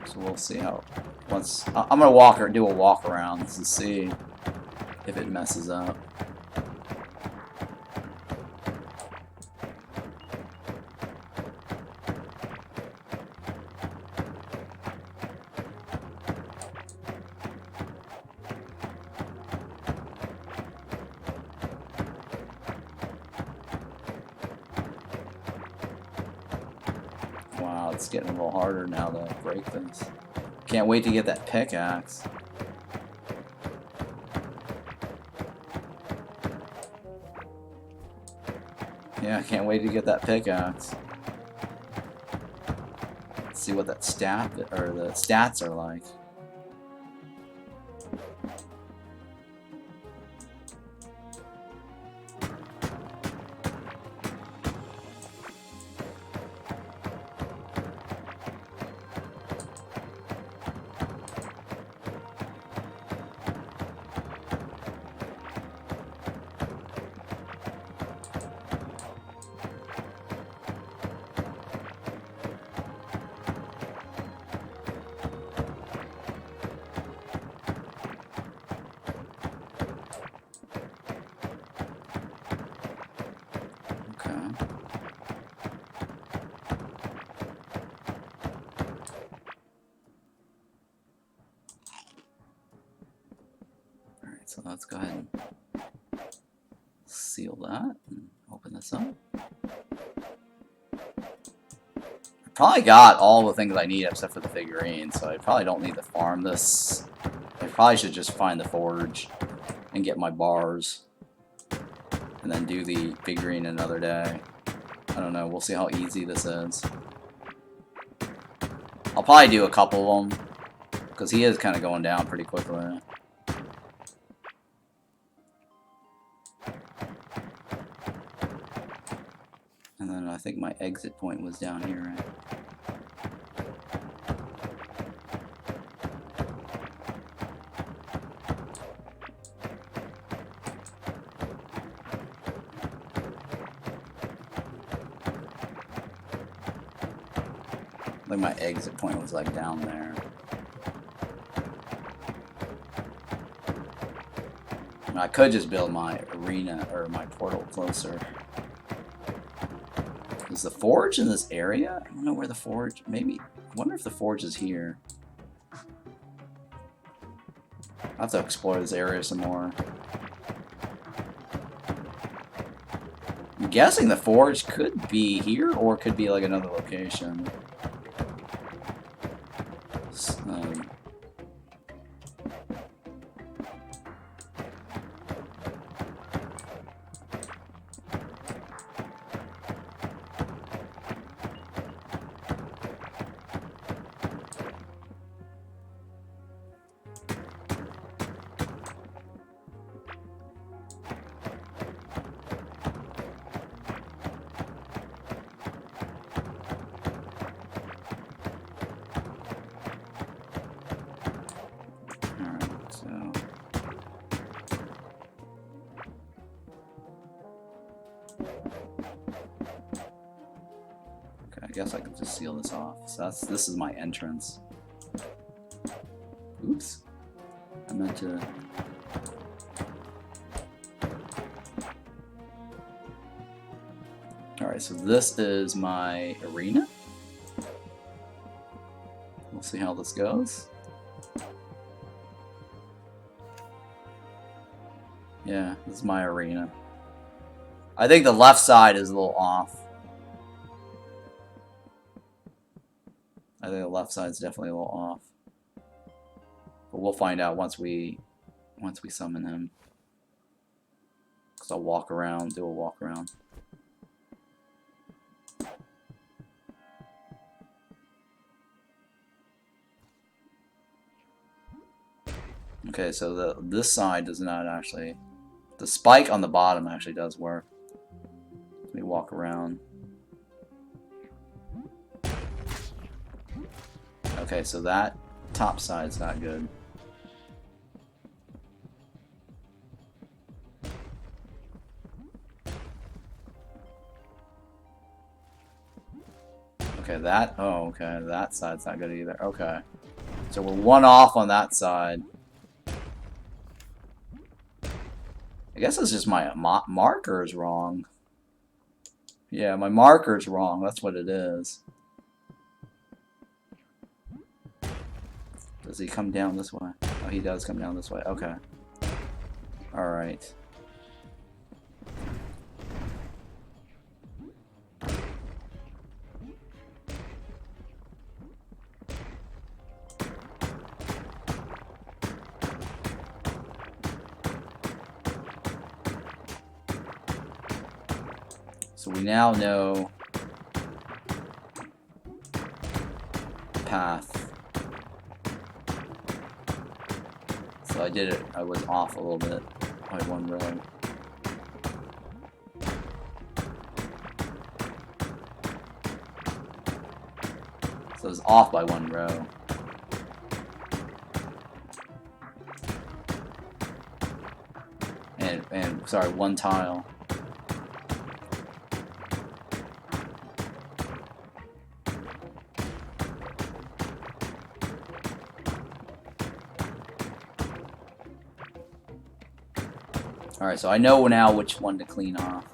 So we'll see how. I'm gonna do a walk around to see if it messes up. Wow, it's getting a little harder now to break this. Can't wait to get that pickaxe. Yeah, I can't wait to get that pickaxe. Let's see what that the stats are like. So let's go ahead and seal that and open this up. I probably got all the things I need except for the figurine, so I probably don't need to farm this. I probably should just find the forge and get my bars and then do the figurine another day. I don't know, we'll see how easy this is. I'll probably do a couple of them because he is kind of going down pretty quickly. And then I think my exit point was down here, right? Like my exit point was like down there. And I could just build my arena or my portal closer. Is the forge in this area? I don't know where the forge... Maybe... I wonder if the forge is here. I'll have to explore this area some more. I'm guessing the forge could be here, or it could be like another location. I guess I can just seal this off. So this is my entrance. Oops. I meant to... Alright, so this is my arena. We'll see how this goes. Yeah, this is my arena. I think the left side is a little off. I think the left side's definitely a little off. But we'll find out once we summon him. So I'll walk around, do a walk around. Okay, so this side does not actually... The spike on the bottom actually does work. Let me walk around. Okay, so that top side's not good. Okay, that... Oh, okay, that side's not good either. Okay. So we're one off on that side. I guess it's just my marker's wrong. Yeah, my marker's wrong. That's what it is. Does he come down this way? Oh, he does come down this way. Okay. Alright. So we now know the path. So I did it, I was off a little bit by one row. So I was off by one row. And sorry, one tile. Alright, so I know now which one to clean off.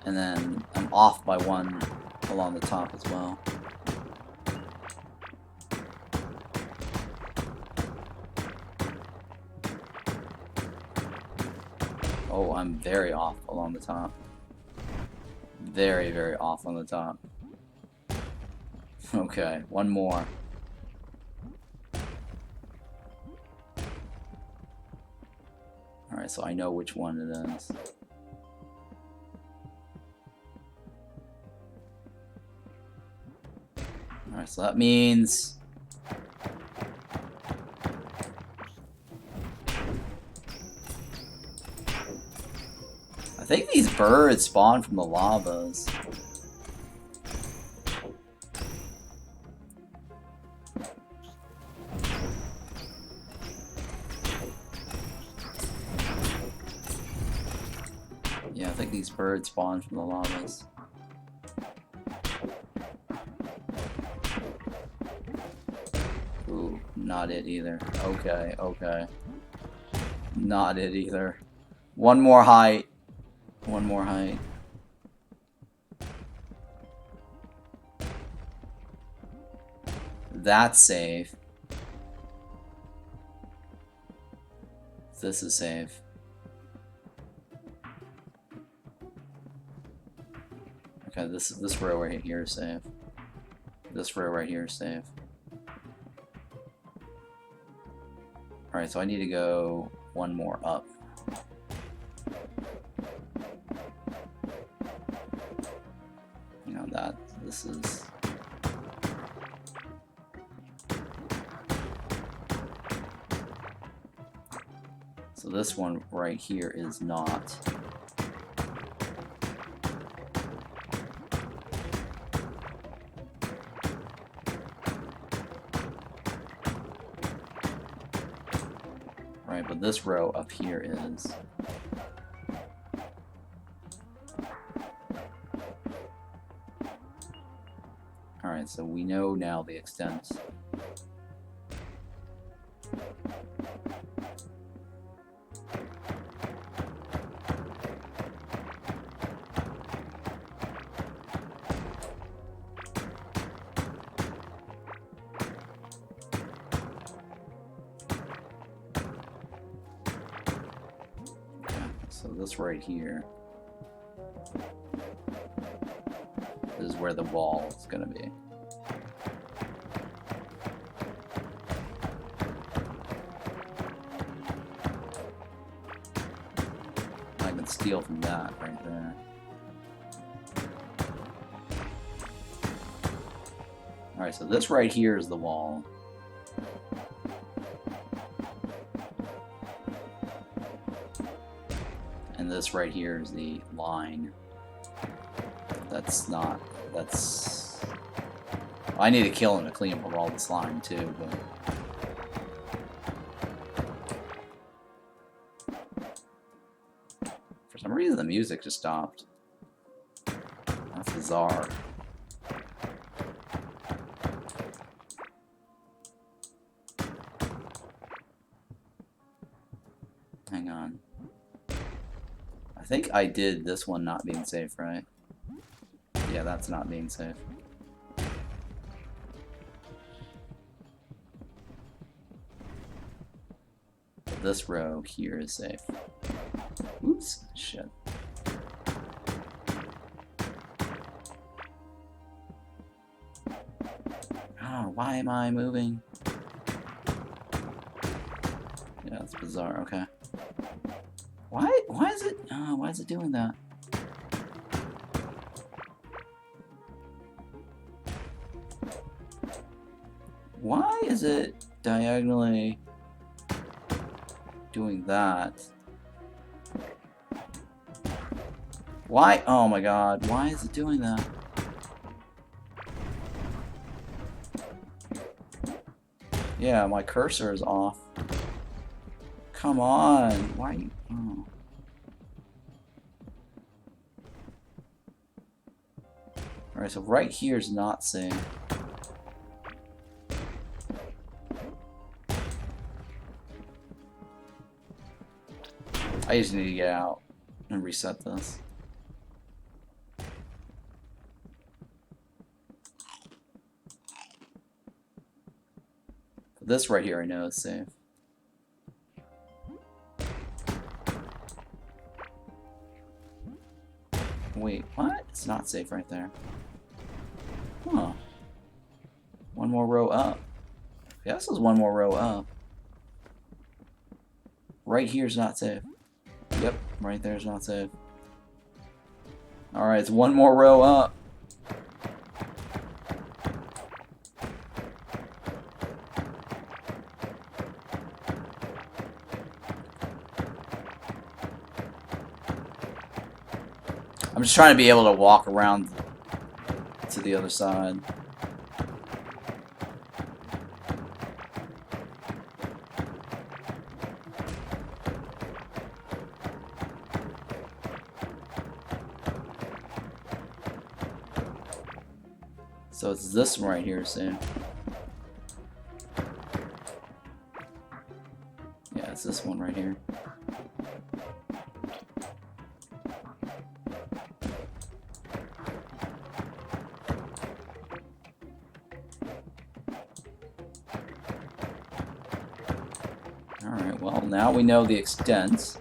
And then I'm off by one along the top as well. Oh, I'm very off along the top. Very, very off on the top. Okay, one more. Alright, so I know which one it is. Alright, so that means... I think these birds spawn from the lavas. Yeah, I think these birds spawn from the lavas. Ooh, not it either. Okay, okay. Not it either. One more height. One more height. That's safe. This is safe. Okay, this row right here is safe. This row right here is safe. Alright, so I need to go one more up. You know that this is... So this one right here is not. Right, but this row up here is. Alright, so we know now the extent. this right here is where the wall is going to be. I can steal from that right there. Alright, so this right here is the wall. And this right here is the line. That's... I need to kill him to clean up all the slime too, but... For some reason the music just stopped. That's bizarre. Hang on. I think I did this one not being safe, right? Yeah, that's not being safe. This row here is safe. Oops, shit. Oh, why am I moving? Yeah, that's bizarre, okay. Why is it doing that? Why is it diagonally doing that? Why? Oh my god, why is it doing that? Yeah, my cursor is off. Come on, why? Oh. Alright, so right here is not safe. I just need to get out and reset this. This right here I know is safe. Wait, what? It's not safe right there. Huh. One more row up. Yeah, this is one more row up. Right here's not safe. Yep, right there's not safe. Alright, it's one more row up. I'm just trying to be able to walk around to the other side. So it's this one right here, Sam. Yeah, it's this one right here. Alright, well, now we know the extent.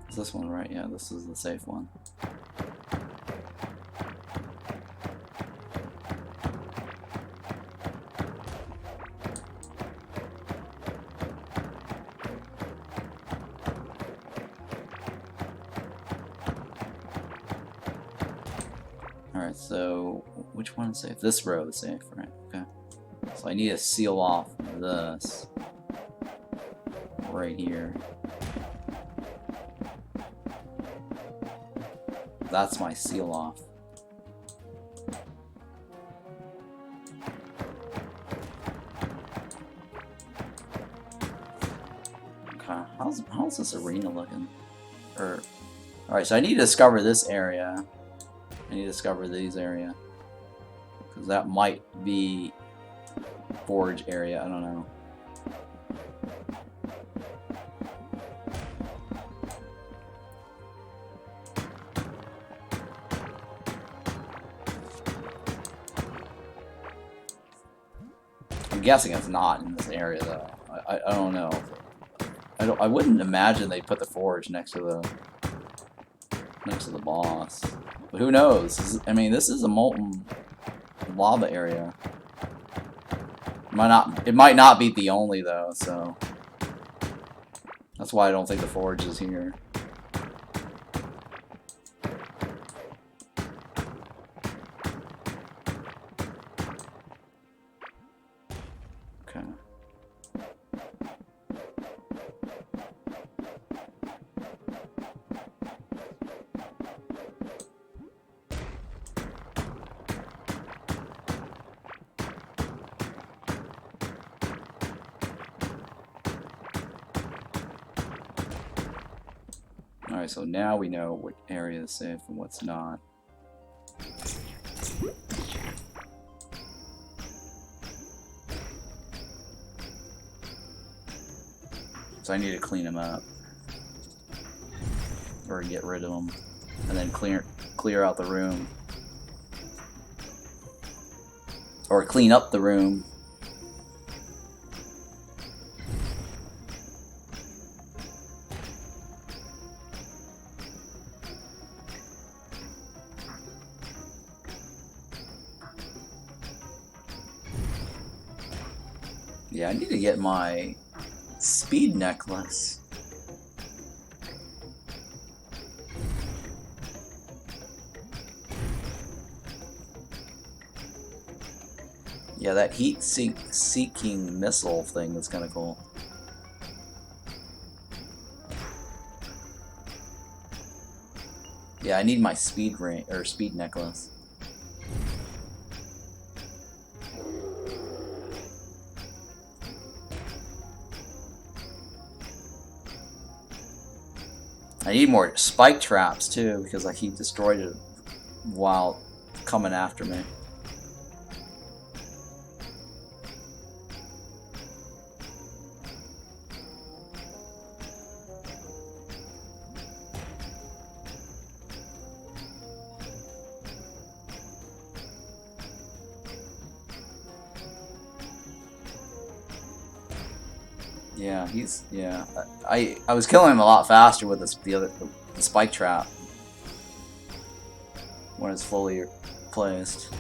Is this one right? Yeah, this is the safe one. Alright, so which one is safe? This row is safe, right? Okay. So I need to seal off this right here. That's my seal off. Okay, how's this arena looking? Alright, so I need to discover this area. I need to discover these area. Because that might be forge area, I don't know. I'm guessing it's not in this area though. I don't know. I wouldn't imagine they put the forge next to the boss. But who knows? I mean, this is a molten lava area. It might not be the only though, so that's why I don't think the forge is here. Okay. Alright, so now we know what area is safe and what's not. So I need to clean them up. Or get rid of them. And then clear out the room. Or clean up the room. Yeah, I need to get my speed necklace. Yeah, that heat-seeking missile thing is kind of cool. Yeah, I need my speed ring or speed necklace. I need more spike traps too, because like he destroyed it while coming after me. Yeah. I was killing him a lot faster with the spike trap when it's fully placed.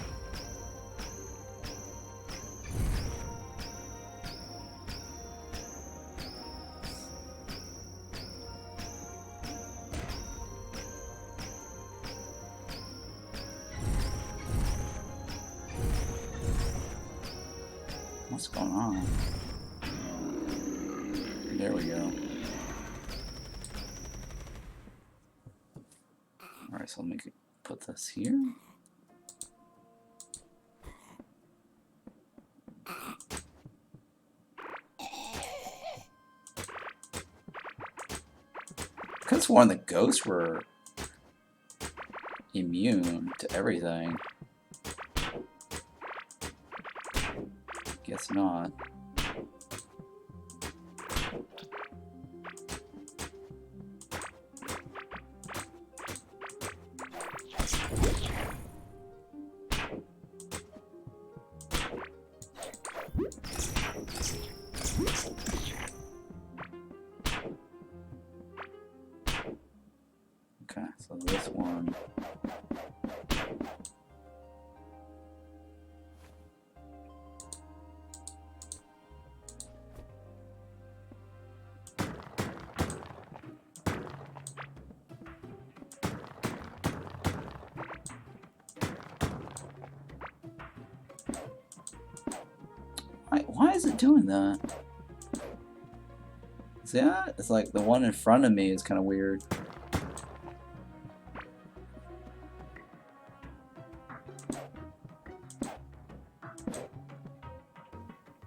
What's going on? There we go. Alright, so let me put this here. Could have sworn the ghosts were immune to everything. Guess not. Okay, so this one. Why is it doing that? See that? It's like the one in front of me is kind of weird.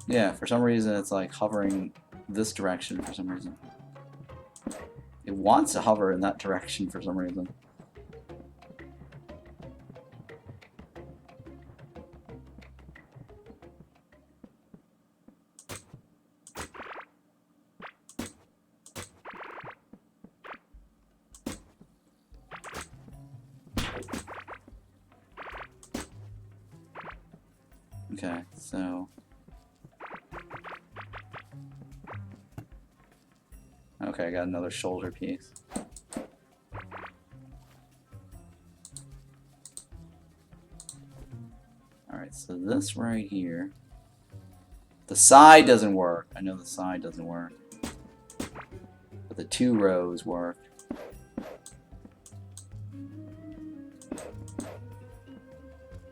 Yeah, for some reason it's like hovering this direction for some reason. It wants to hover in that direction for some reason. Okay, so Okay, I got another shoulder piece. Alright, so this right here. The side doesn't work. I know the side doesn't work. But the 2 rows work.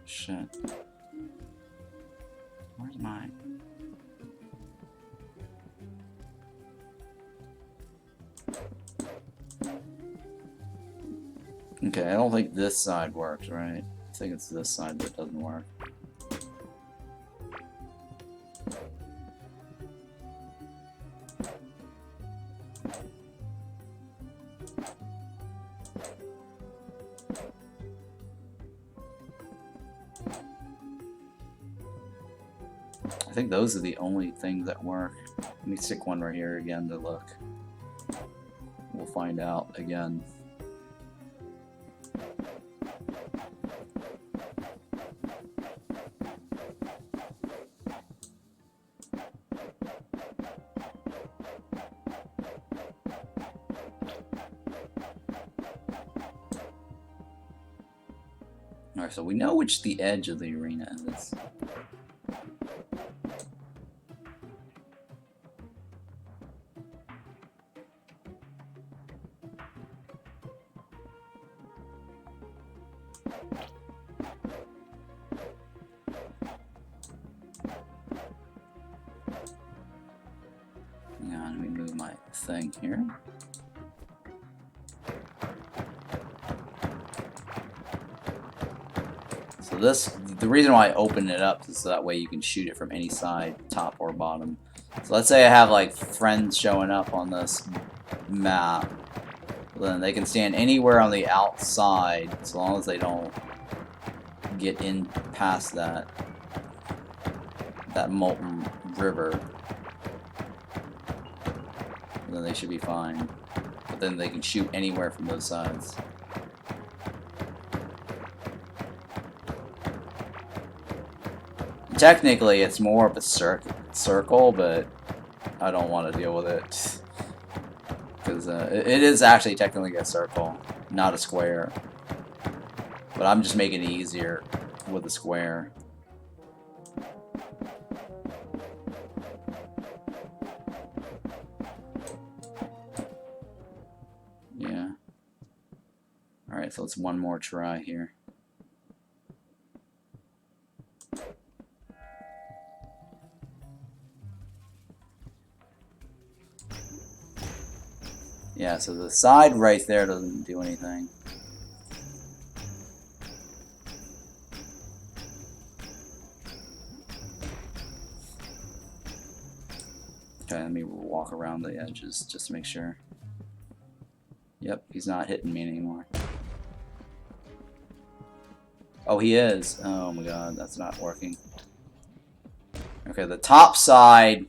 Shit. Where's mine? Okay, I don't think this side works, right? I think it's this side that doesn't work. I think those are the only things that work. Let me stick one right here again to look. We'll find out again. Alright, so we know which the edge of the arena is. Yeah, let me move my thing here. So the reason why I open it up is so that way you can shoot it from any side, top or bottom. So let's say I have like friends showing up on this map. Then they can stand anywhere on the outside as long as they don't get in past that molten river. And then they should be fine. But then they can shoot anywhere from those sides. Technically, it's more of a circle, but I don't want to deal with it. Because it is actually technically a circle, not a square. But I'm just making it easier with a square. Yeah. Alright, so it's one more try here. Yeah, so the side right there doesn't do anything. Okay, let me walk around the edges just to make sure. Yep, he's not hitting me anymore. Oh, he is. Oh my god, that's not working. Okay, the top side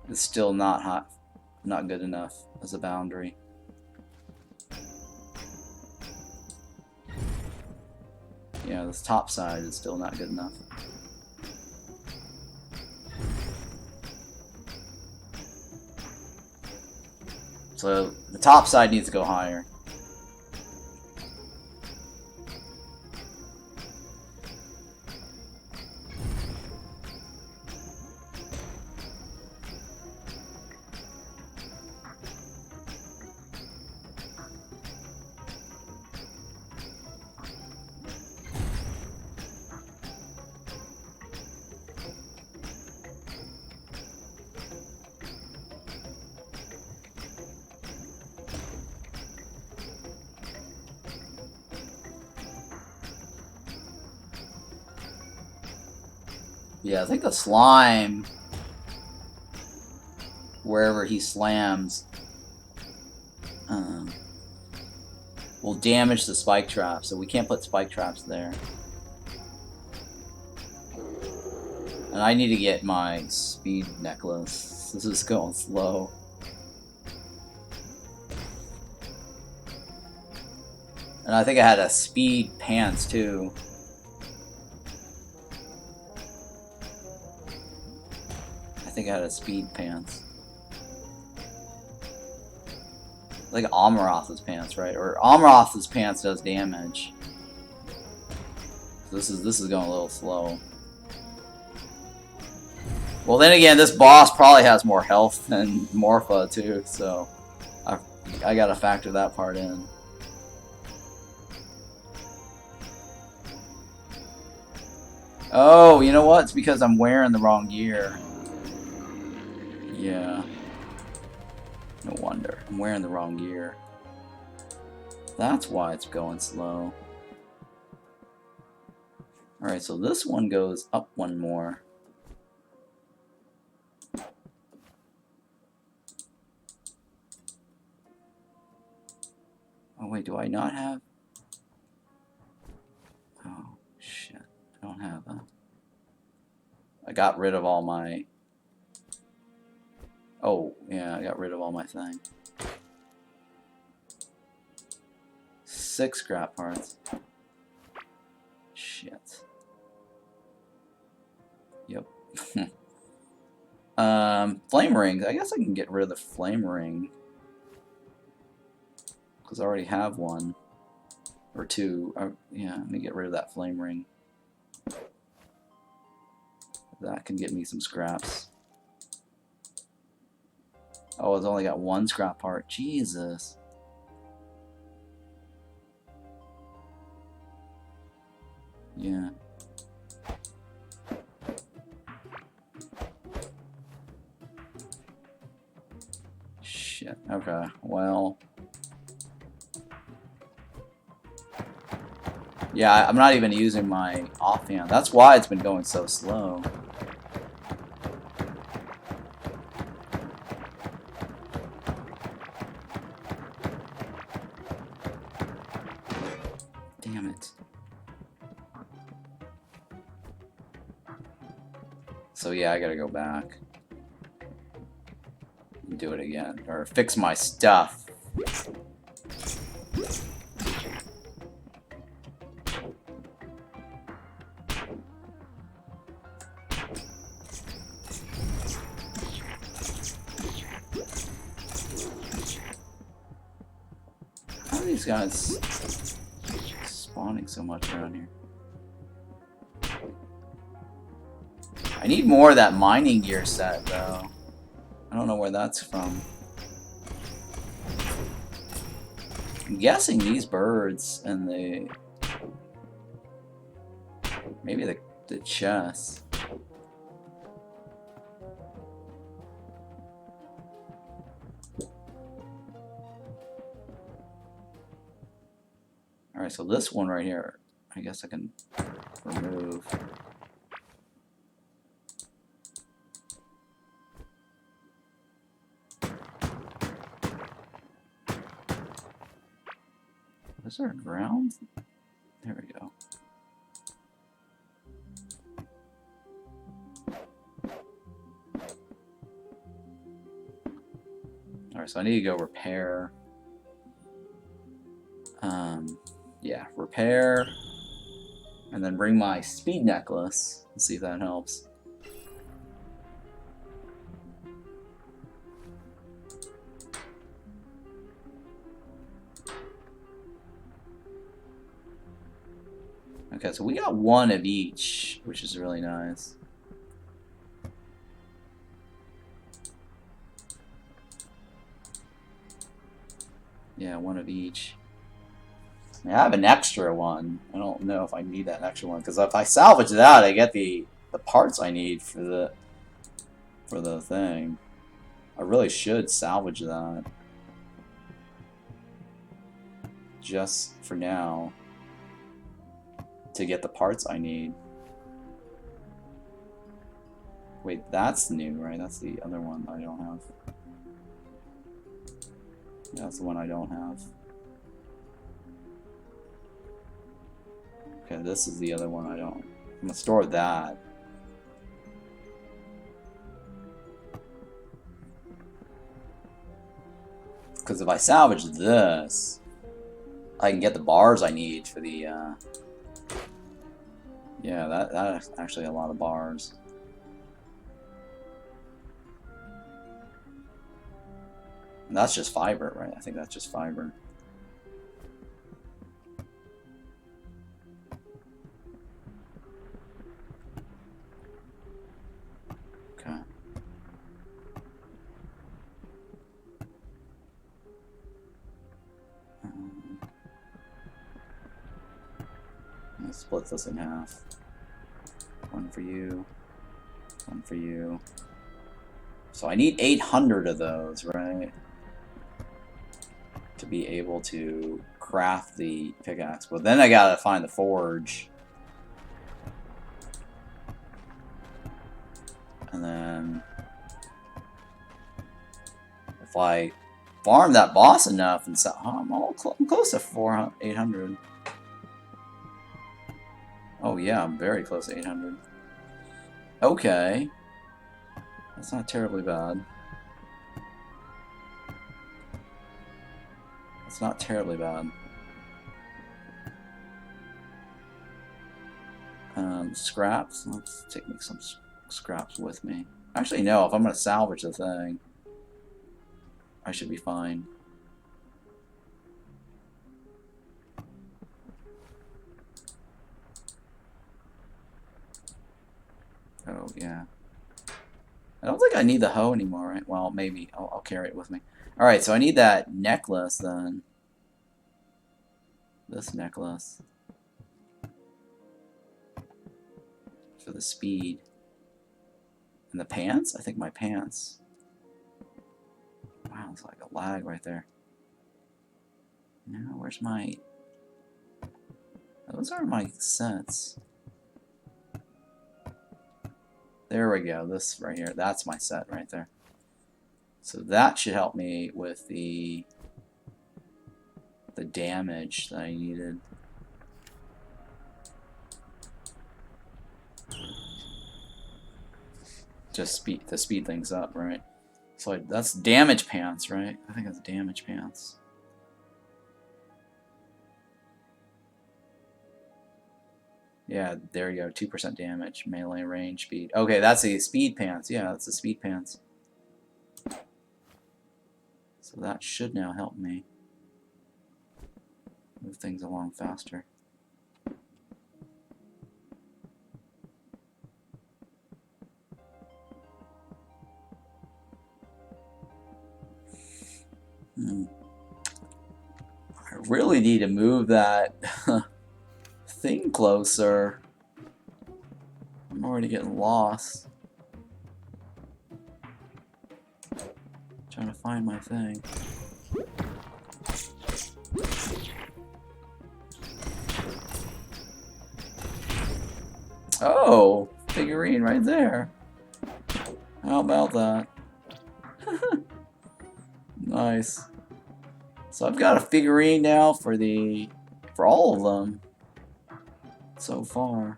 is still not good enough as a boundary. Yeah, this top side is still not good enough. So the top side needs to go higher. Yeah, I think the slime, wherever he slams, will damage the spike trap, so we can't put spike traps there. And I need to get my speed necklace. This is going slow. And I think I had a speed pants too. I think I had a speed pants. Like Omorath's pants, right? Or Omorath's pants does damage. So this is going a little slow. Well, then again, this boss probably has more health than Morpha too, so I gotta factor that part in. Oh, you know what? It's because I'm wearing the wrong gear. Yeah. No wonder. I'm wearing the wrong gear. That's why it's going slow. Alright, so this one goes up one more. Oh wait, do I not have... Oh, shit. I don't have a... I got rid of all my... Oh, yeah, I got rid of all my thing. 6 scrap parts. Shit. Yep. Flame rings. I guess I can get rid of the flame ring. Because I already have one. Or 2. Yeah, let me get rid of that flame ring. That can get me some scraps. Oh, it's only got 1 scrap part. Jesus. Yeah. Shit. Okay. Well. Yeah, I'm not even using my offhand. That's why it's been going so slow. Damn it. So yeah, I gotta go back and do it again. Or fix my stuff. How are these guys spawning so much around here? I need more of that mining gear set, though. I don't know where that's from. I'm guessing these birds and the... Maybe the chest. Alright, so this one right here, I guess I can remove. Is there a ground? There we go. Alright, so I need to go repair. Yeah, repair. And then bring my speed necklace. Let's see if that helps. Okay, so we got 1 of each, which is really nice. Yeah, 1 of each. I have an extra one. I don't know if I need that extra one, because if I salvage that, I get the parts I need for the thing. I really should salvage that. Just for now. To get the parts I need. Wait, that's new, right? That's the other one I don't have. Yeah, that's the one I don't have. Okay, this is the other one I don't. I'm gonna store that. Because if I salvage this, I can get the bars I need for the, yeah, that's actually a lot of bars. And that's just fiber, right? I think that's just fiber. Okay. Let's split this in half. One for you. One for you. So I need 800 of those, right? To be able to craft the pickaxe. But then I gotta find the forge. And then if I farm that boss enough and so I'm close to 800. Oh yeah, I'm very close to 800. Okay. That's not terribly bad. It's not terribly bad. Scraps. Let's take some scraps with me. Actually, no. If I'm gonna salvage the thing, I should be fine. Oh yeah. I don't think I need the hoe anymore, right? Well, maybe. I'll carry it with me. Alright, so I need that necklace then. This necklace. For the speed. And the pants? I think my pants. Wow, it's like a lag right there. No, where's my... Those aren't my sets. There we go, this right here. That's my set right there. So that should help me with the damage that I needed. Just to speed things up, right? So that's damage pants, right? I think that's damage pants. Yeah, there you go. 2% damage, melee range, speed. Okay, that's the speed pants. Yeah, that's the speed pants. So that should now help me move things along faster. I really need to move that thing closer. I'm already getting lost. Trying to find my thing. Oh, figurine right there. How about that? Nice. So I've got a figurine now for all of them so far.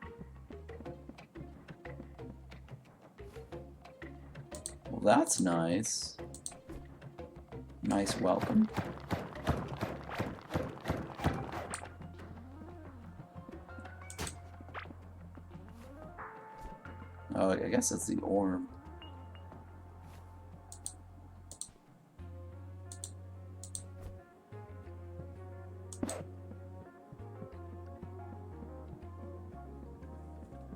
Well, that's nice. Nice welcome. Oh, I guess it's the orb.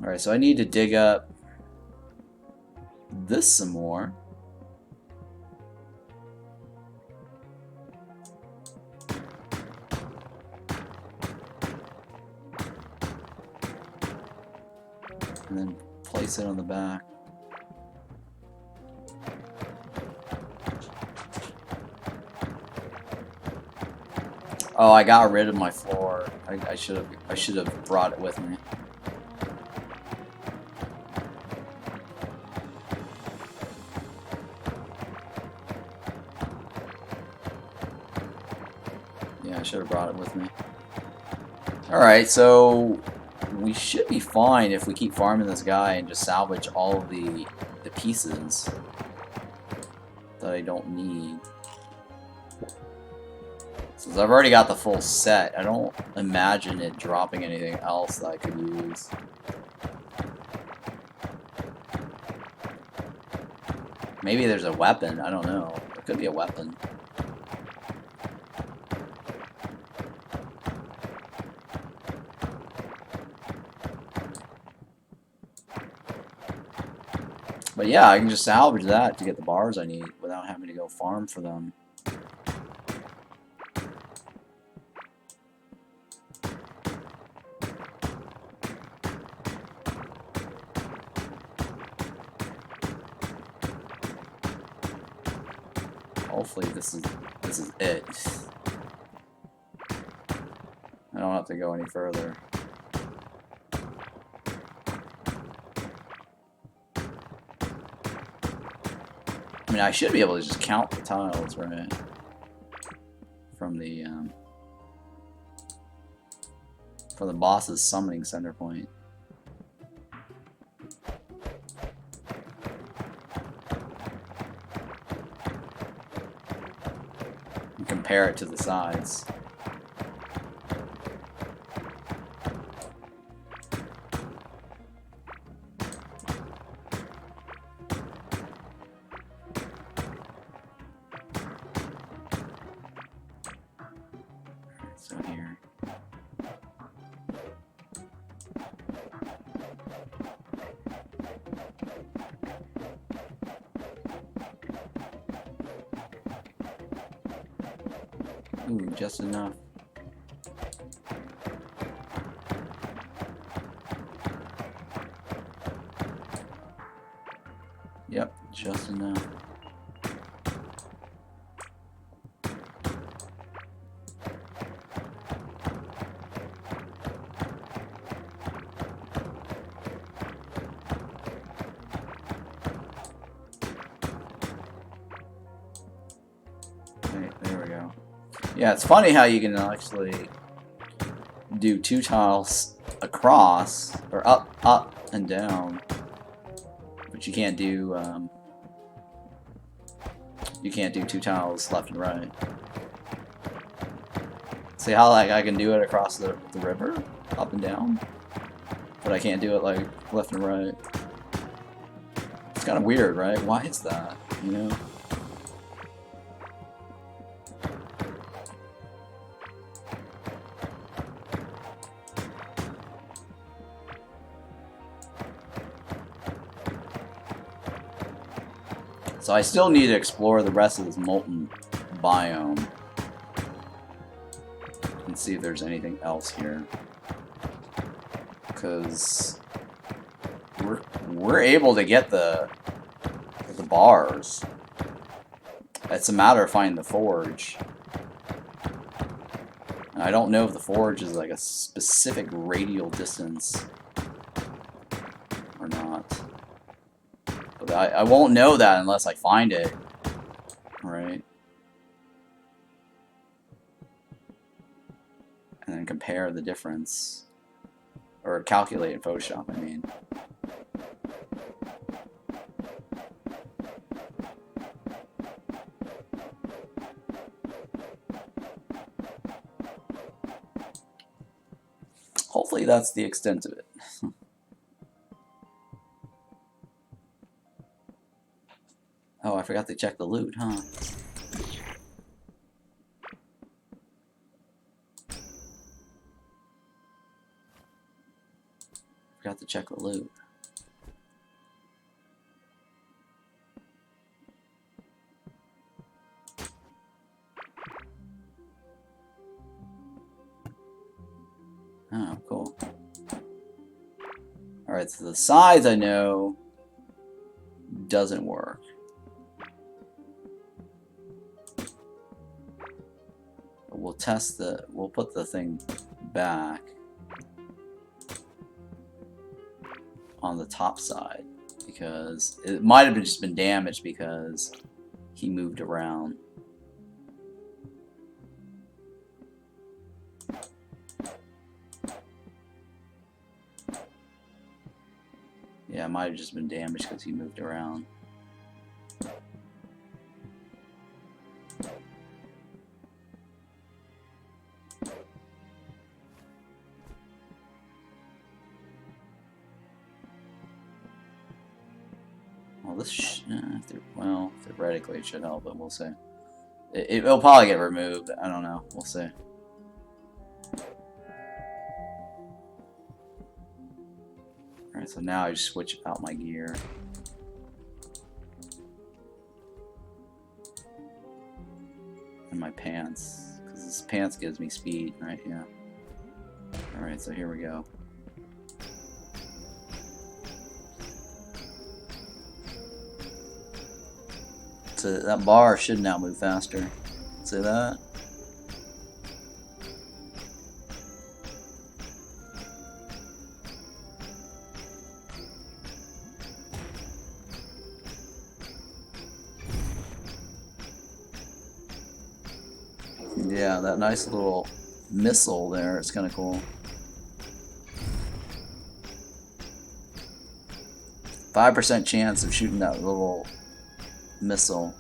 Alright, so I need to dig up this some more. And then place it on the back. Oh, I got rid of my floor. I should have brought it with me. Yeah, I should have brought it with me. Alright, so we should be fine if we keep farming this guy and just salvage all of the pieces that I don't need. Since I've already got the full set, I don't imagine it dropping anything else that I could use. Maybe there's a weapon, I don't know. There could be a weapon. But yeah, I can just salvage that to get the bars I need without having to go farm for them. Hopefully this is it. I don't have to go any further. I mean, I should be able to just count the tiles, right? From the boss's summoning center point. And compare it to the sides. So here. Ooh, just enough. Yep, just enough. There we go. Yeah, it's funny how you can actually do 2 tiles across, or up, and down, but you can't do 2 tiles left and right. See how like I can do it across the river, up and down, but I can't do it like left and right. It's kind of weird, right? Why is that? You know. So I still need to explore the rest of this Molten biome and see if there's anything else here, because we're able to get the bars. It's a matter of finding the forge. And I don't know if the forge is like a specific radial distance or not. But I won't know that unless I find it, right? And then compare the difference. Or calculate in Photoshop, I mean. Hopefully that's the extent of it. Oh, I forgot to check the loot, huh? Forgot to check the loot. Oh, cool. Alright, so the size I know doesn't work. We'll test we'll put the thing back on the top side, because it might have just been damaged because he moved around. Yeah, it might have just been damaged because he moved around. Well, this well, theoretically it should help, but we'll see. It'll probably get removed. I don't know. We'll see. Alright, so now I just switch out my gear. my pants, because this pants gives me speed, right? Yeah. Alright, so here we go. So that bar should now move faster. See that? Yeah, that nice little missile there, it's kind of cool. 5% chance of shooting that little missile.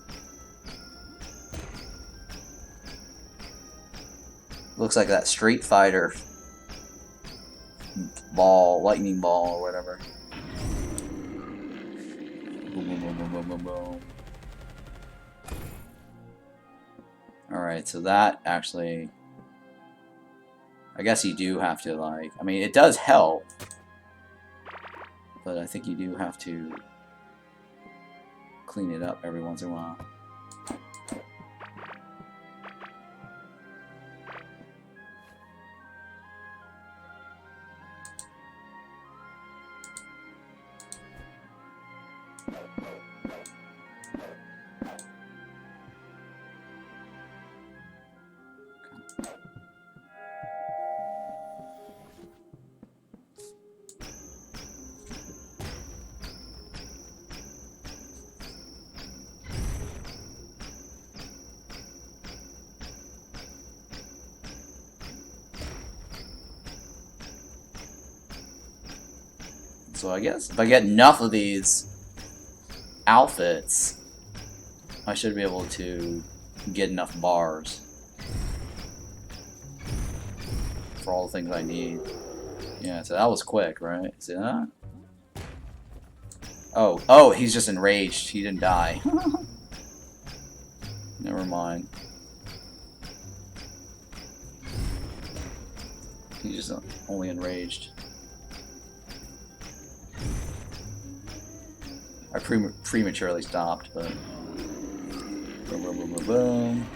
Looks like that Street Fighter ball, lightning ball or whatever. Boom, boom, boom, boom, boom, boom, boom. Alright, so that actually, I guess you do have to, like, I mean, it does help, but I think you do have to clean it up every once in a while. So I guess if I get enough of these outfits, I should be able to get enough bars for all the things I need. Yeah, so that was quick, right? See that? Oh, he's just enraged. He didn't die. Never mind. He's just only enraged. I prematurely stopped, but boom, boom, boom, boom, boom.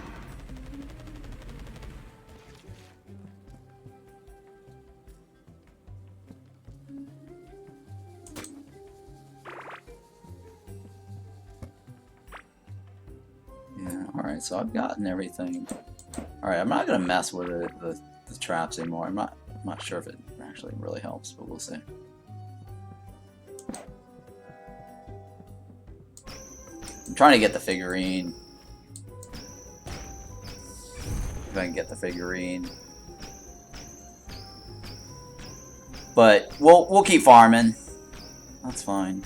Yeah, alright, so I've gotten everything. Alright, I'm not gonna mess with the traps anymore. I'm not sure if it actually really helps, but we'll see. I'm trying to get the figurine. If I can get the figurine. But we'll keep farming. That's fine.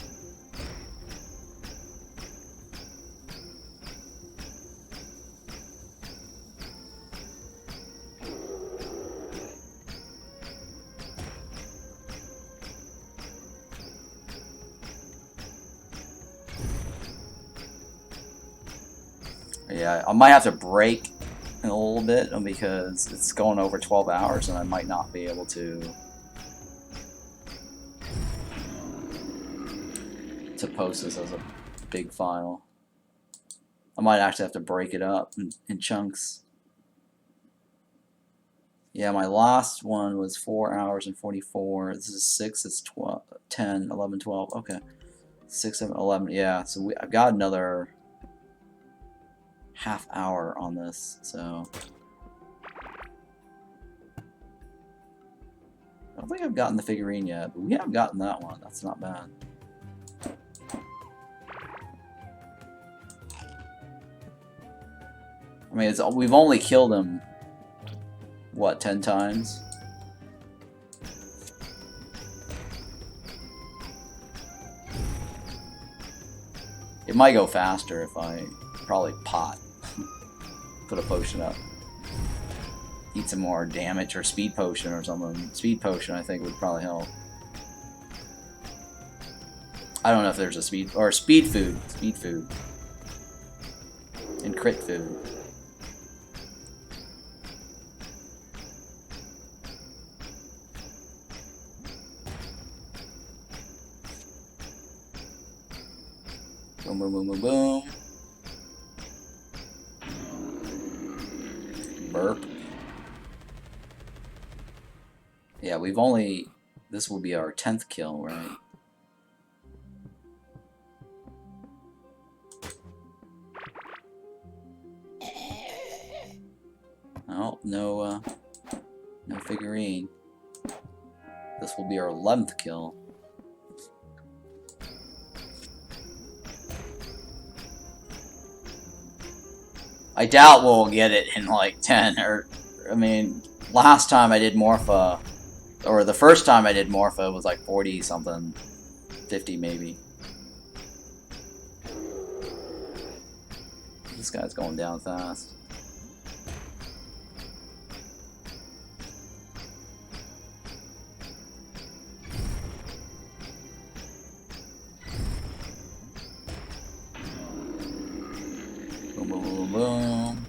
Yeah, I might have to break in a little bit because it's going over 12 hours and I might not be able to post this as a big file. I might actually have to break it up in chunks. Yeah, my last one was 4 hours and 44. This is 6, it's 12, 10, 11, 12. Okay. 6, 7, 11. Yeah, so I've got another half hour on this, so I don't think I've gotten the figurine yet, but we have gotten that one. That's not bad. I mean, we've only killed him, what, 10 times? It might go faster if I probably pot. Put a potion up. Eat some more damage or speed potion or something. Speed potion I think would probably help. I don't know if there's a speed or speed food. Speed food. And crit food. Boom, boom, boom, boom, boom. Burp. Yeah, we've only... This will be our 10th kill, right? Oh, no figurine. This will be our 11th kill. I doubt we'll get it in like 10 or... I mean, last time I did Morpha, or the first time I did Morpha was like 40 something, 50 maybe. This guy's going down fast. Boom, boom, boom, boom.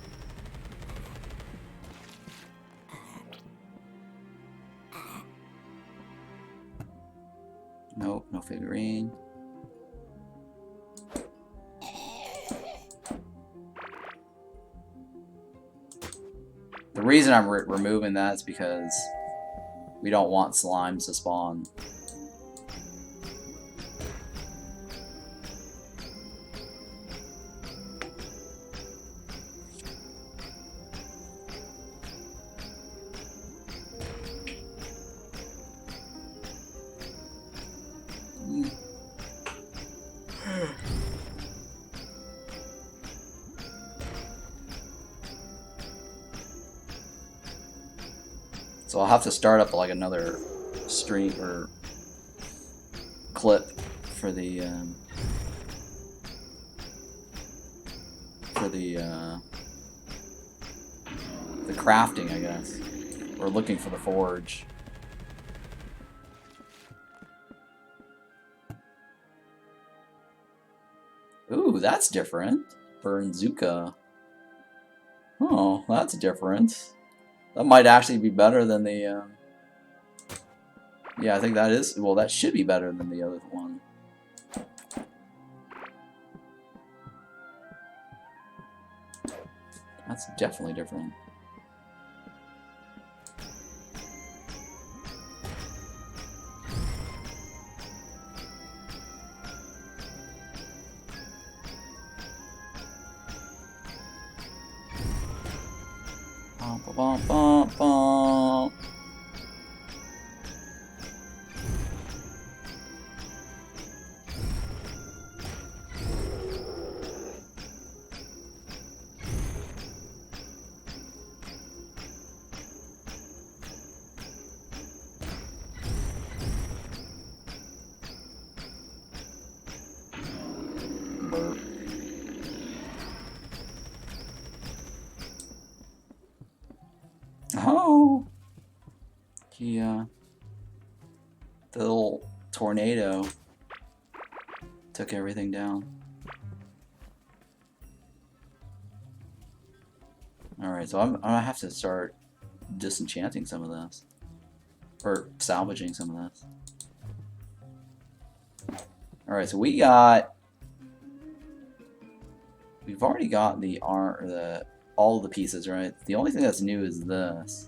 Nope, no figurine. The reason I'm removing that is because we don't want slimes to spawn. So I'll have to start up like another stream or clip for the crafting, I guess. We're looking for the forge. Ooh, that's different. Burnzuka. Oh, that's different. That might actually be better than the, yeah, I think that is, well, that should be better than the other one. That's definitely different. Bum, bum, bum, bum. Burp. Oh, the little tornado took everything down. Alright, so I'm gonna have to start disenchanting some of this. Or salvaging some of this. Alright, so we've already got all the pieces, right? The only thing that's new is this.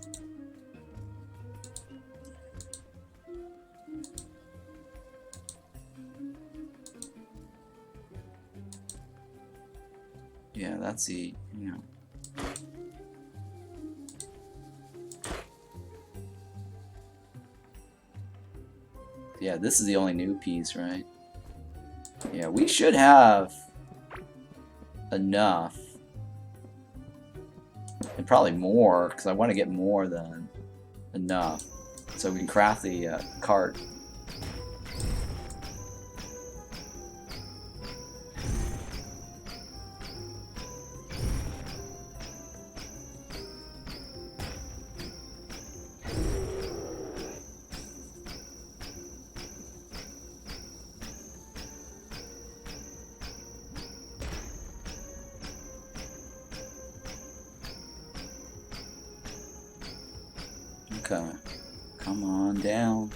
Yeah, that's the, you know. Yeah, this is the only new piece, right? Yeah, we should have enough. And probably more, because I want to get more than enough. So we can craft the cart. Okay, come on down.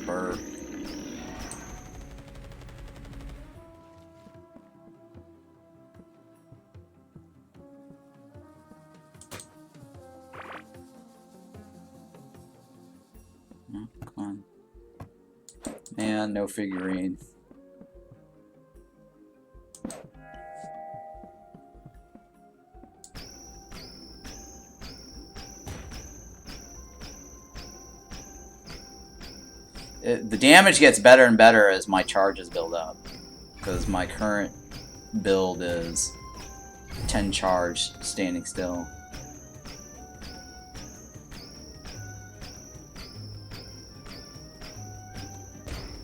Burp. And no figurine. The damage gets better and better as my charges build up. Because my current build is 10 charge standing still.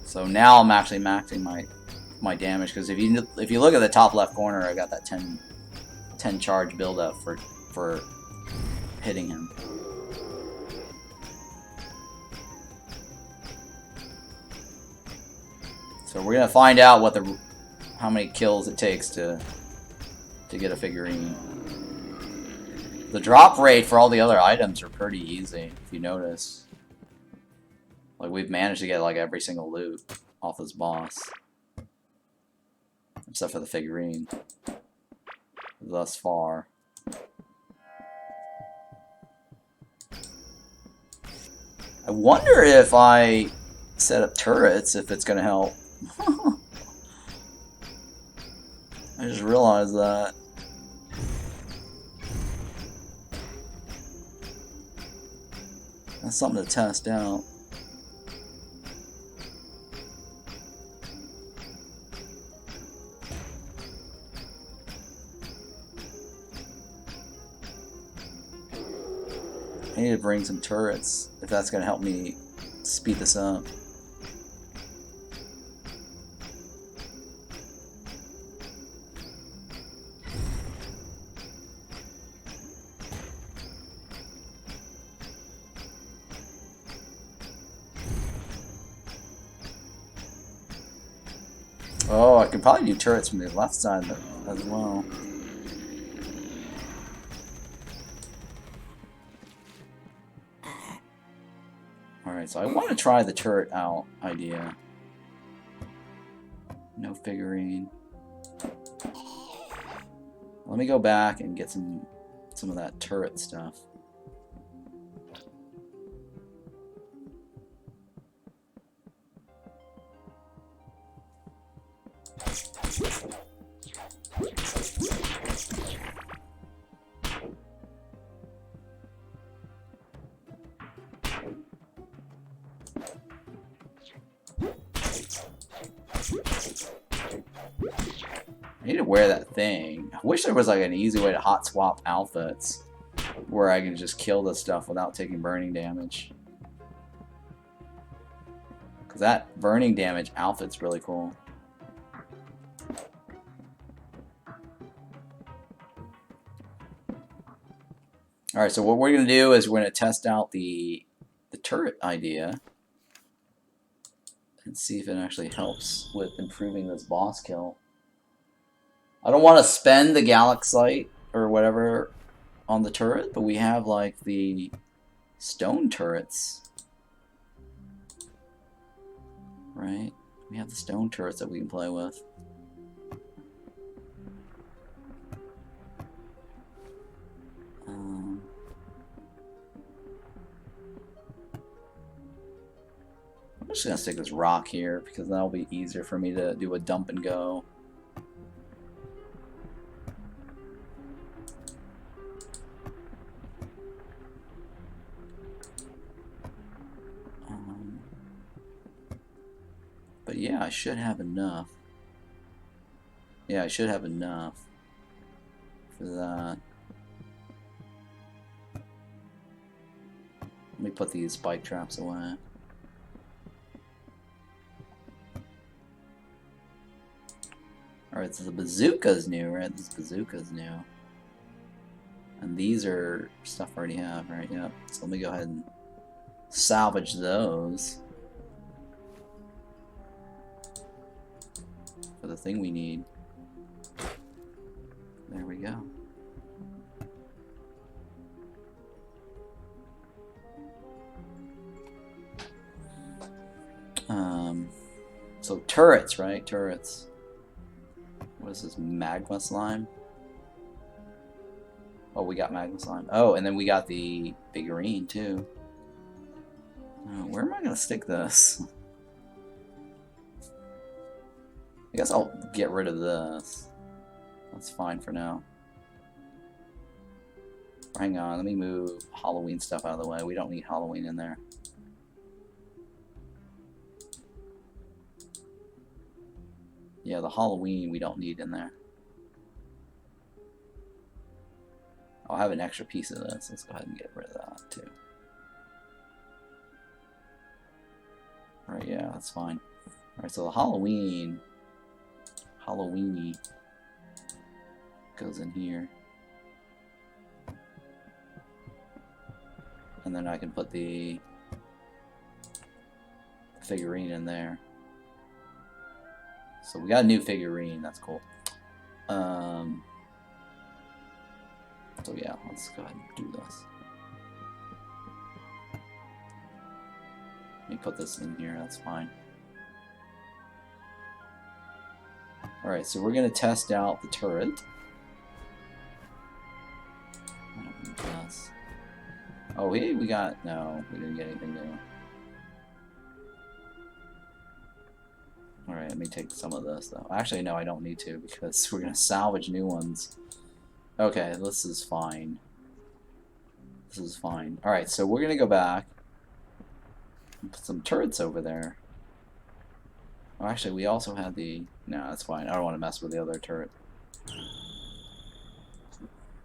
So now I'm actually maxing my damage, because if you look at the top left corner, I got that 10 charge build up for hitting him. So we're gonna find out how many kills it takes to get a figurine. The drop rate for all the other items are pretty easy, if you notice. Like, we've managed to get like every single loot off this boss. Except for the figurine. Thus far. I wonder if I set up turrets, if it's gonna help. I just realized that. That's something to test out. I need to bring some turrets, if that's going to help me speed this up. Oh, I could probably do turrets from the left side as well. Alright, so I want to try the turret out idea. No figurine. Let me go back and get some of that turret stuff. I need to wear that thing. I wish there was like an easy way to hot swap outfits where I can just kill this stuff without taking burning damage. Because that burning damage outfit's really cool. Alright, so what we're going to do is we're going to test out the turret idea and see if it actually helps with improving this boss kill. I don't want to spend the Galaxite or whatever on the turret, but we have like the stone turrets. Right? We have the stone turrets that we can play with. I'm just going to stick this rock here because that'll be easier for me to do a dump and go. But yeah, I should have enough. Yeah, I should have enough for that. Let me put these spike traps away. Alright, so the bazooka's new, right? This bazooka's new. And these are stuff I already have, right? Yep. So let me go ahead and salvage those. For the thing we need. There we go. So turrets, right? Turrets. What is this? Magma slime? Oh, we got magma slime. Oh, and then we got the figurine too. Oh, where am I gonna stick this? I guess I'll get rid of this. That's fine for now. Hang on, let me move Halloween stuff out of the way. We don't need Halloween in there. Yeah, the Halloween we don't need in there. I'll have an extra piece of this. Let's go ahead and get rid of that too. Alright, yeah, that's fine. Alright, so the Halloween goes in here. And then I can put the figurine in there. So we got a new figurine, that's cool. So yeah, let's go ahead and do this. Let me put this in here, that's fine. Alright, so we're going to test out the turret. I don't need this. Oh, we got... No, we didn't get anything new. Alright, let me take some of this, though. Actually, no, I don't need to, because we're going to salvage new ones. Okay, this is fine. This is fine. Alright, so we're going to go back and put some turrets over there. Oh, actually, we also had the... No, that's fine. I don't want to mess with the other turret.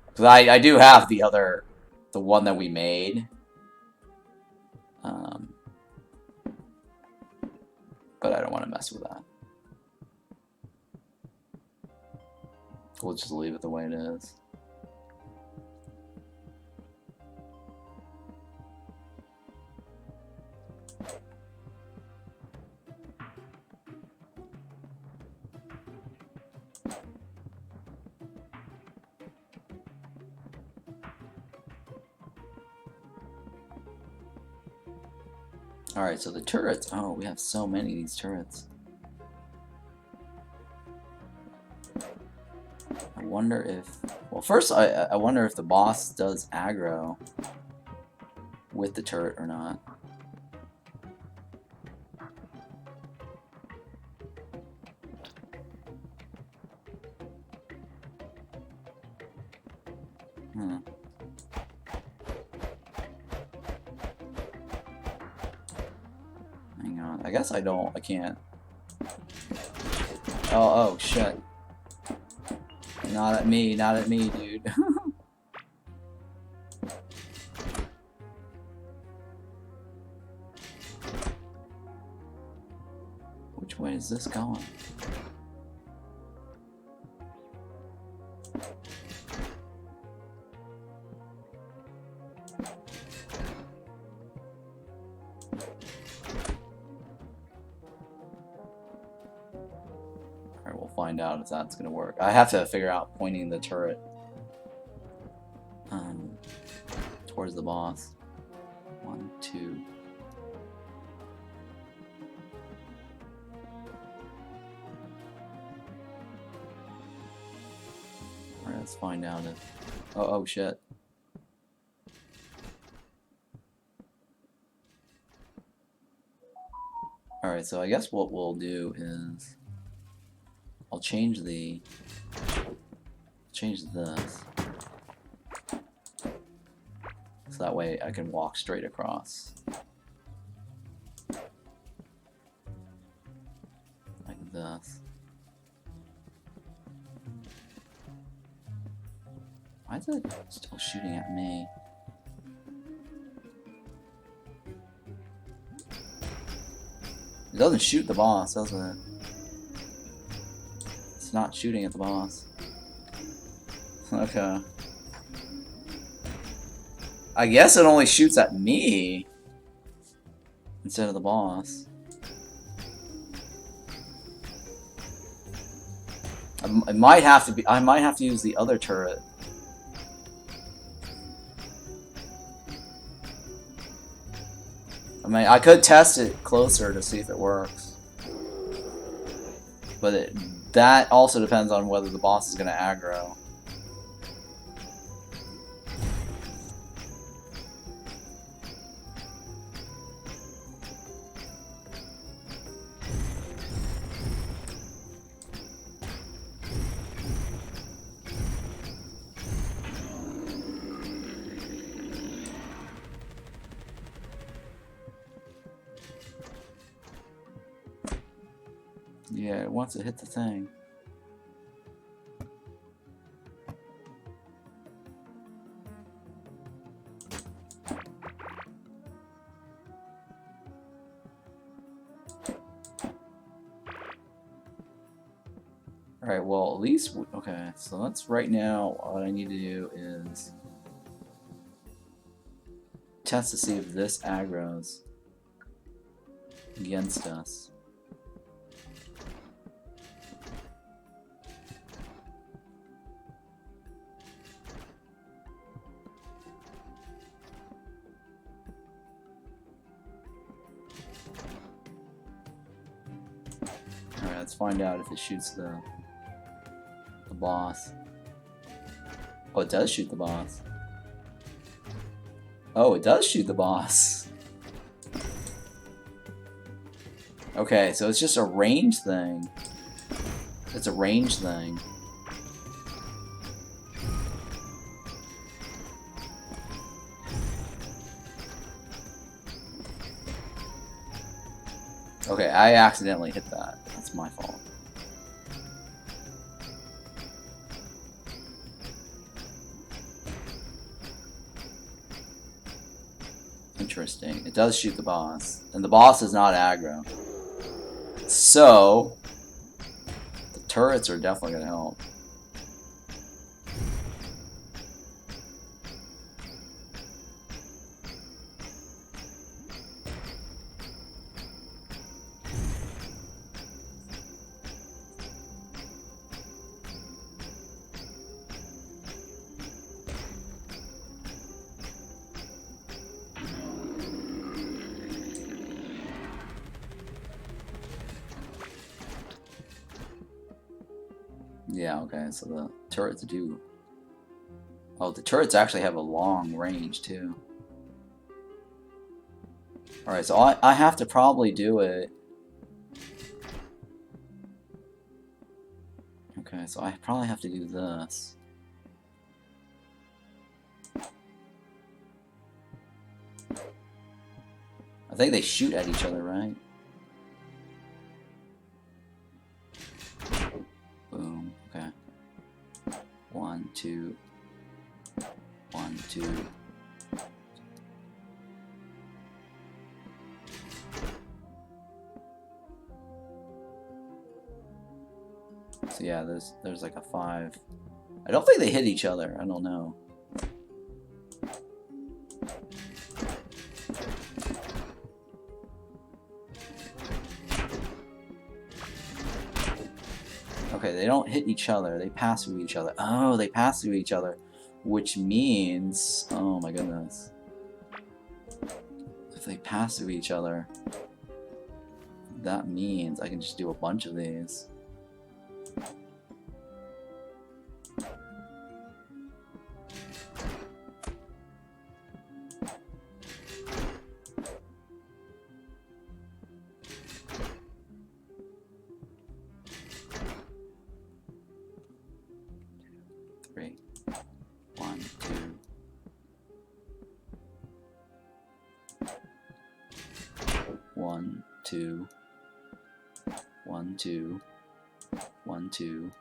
Because I do have the other... The one that we made. But I don't want to mess with that. We'll just leave it the way it is. Alright, so the turrets. Oh, we have so many of these turrets. I wonder if... Well, first, I wonder if the boss does aggro with the turret or not. Hang on. I guess I can't. Oh, shit. Not at me, dude. Which way is this going? Alright, we'll find out if that's gonna work. I have to figure out pointing the turret towards the boss. 1, 2. Alright, let's find out if... Oh, shit. Alright, so I guess what we'll do is... I'll change this. So that way I can walk straight across. Like this. Why is it still shooting at me? It doesn't shoot the boss, does it? It's not shooting at the boss. Okay. I guess it only shoots at me instead of the boss. I might have to use the other turret. I mean, I could test it closer to see if it works. But that also depends on whether the boss is going to aggro. Yeah, it wants to hit the thing. Alright, well, at least... Okay, so that's right now, what I need to do is... test to see if this aggro's against us. Alright, let's find out if it shoots the boss. Oh, it does shoot the boss. Oh, it does shoot the boss. Okay, so it's just a range thing. It's a range thing. Okay, I accidentally hit that. That's my fault. Interesting. It does shoot the boss. And the boss is not aggro. So, the turrets are definitely going to help. Yeah, okay, so the turrets do... Oh, the turrets actually have a long range, too. Alright, so I have to probably do it... Okay, so I probably have to do this. I think they shoot at each other, right? Boom, okay. 1, 2... 1, 2... So yeah, there's like a 5. I don't think they hit each other. I don't know. Okay, they don't hit each other. They pass through each other. Oh, they pass through each other, which means... Oh my goodness. If they pass through each other, that means I can just do a bunch of these. One, two, 1, 2, 1, 2,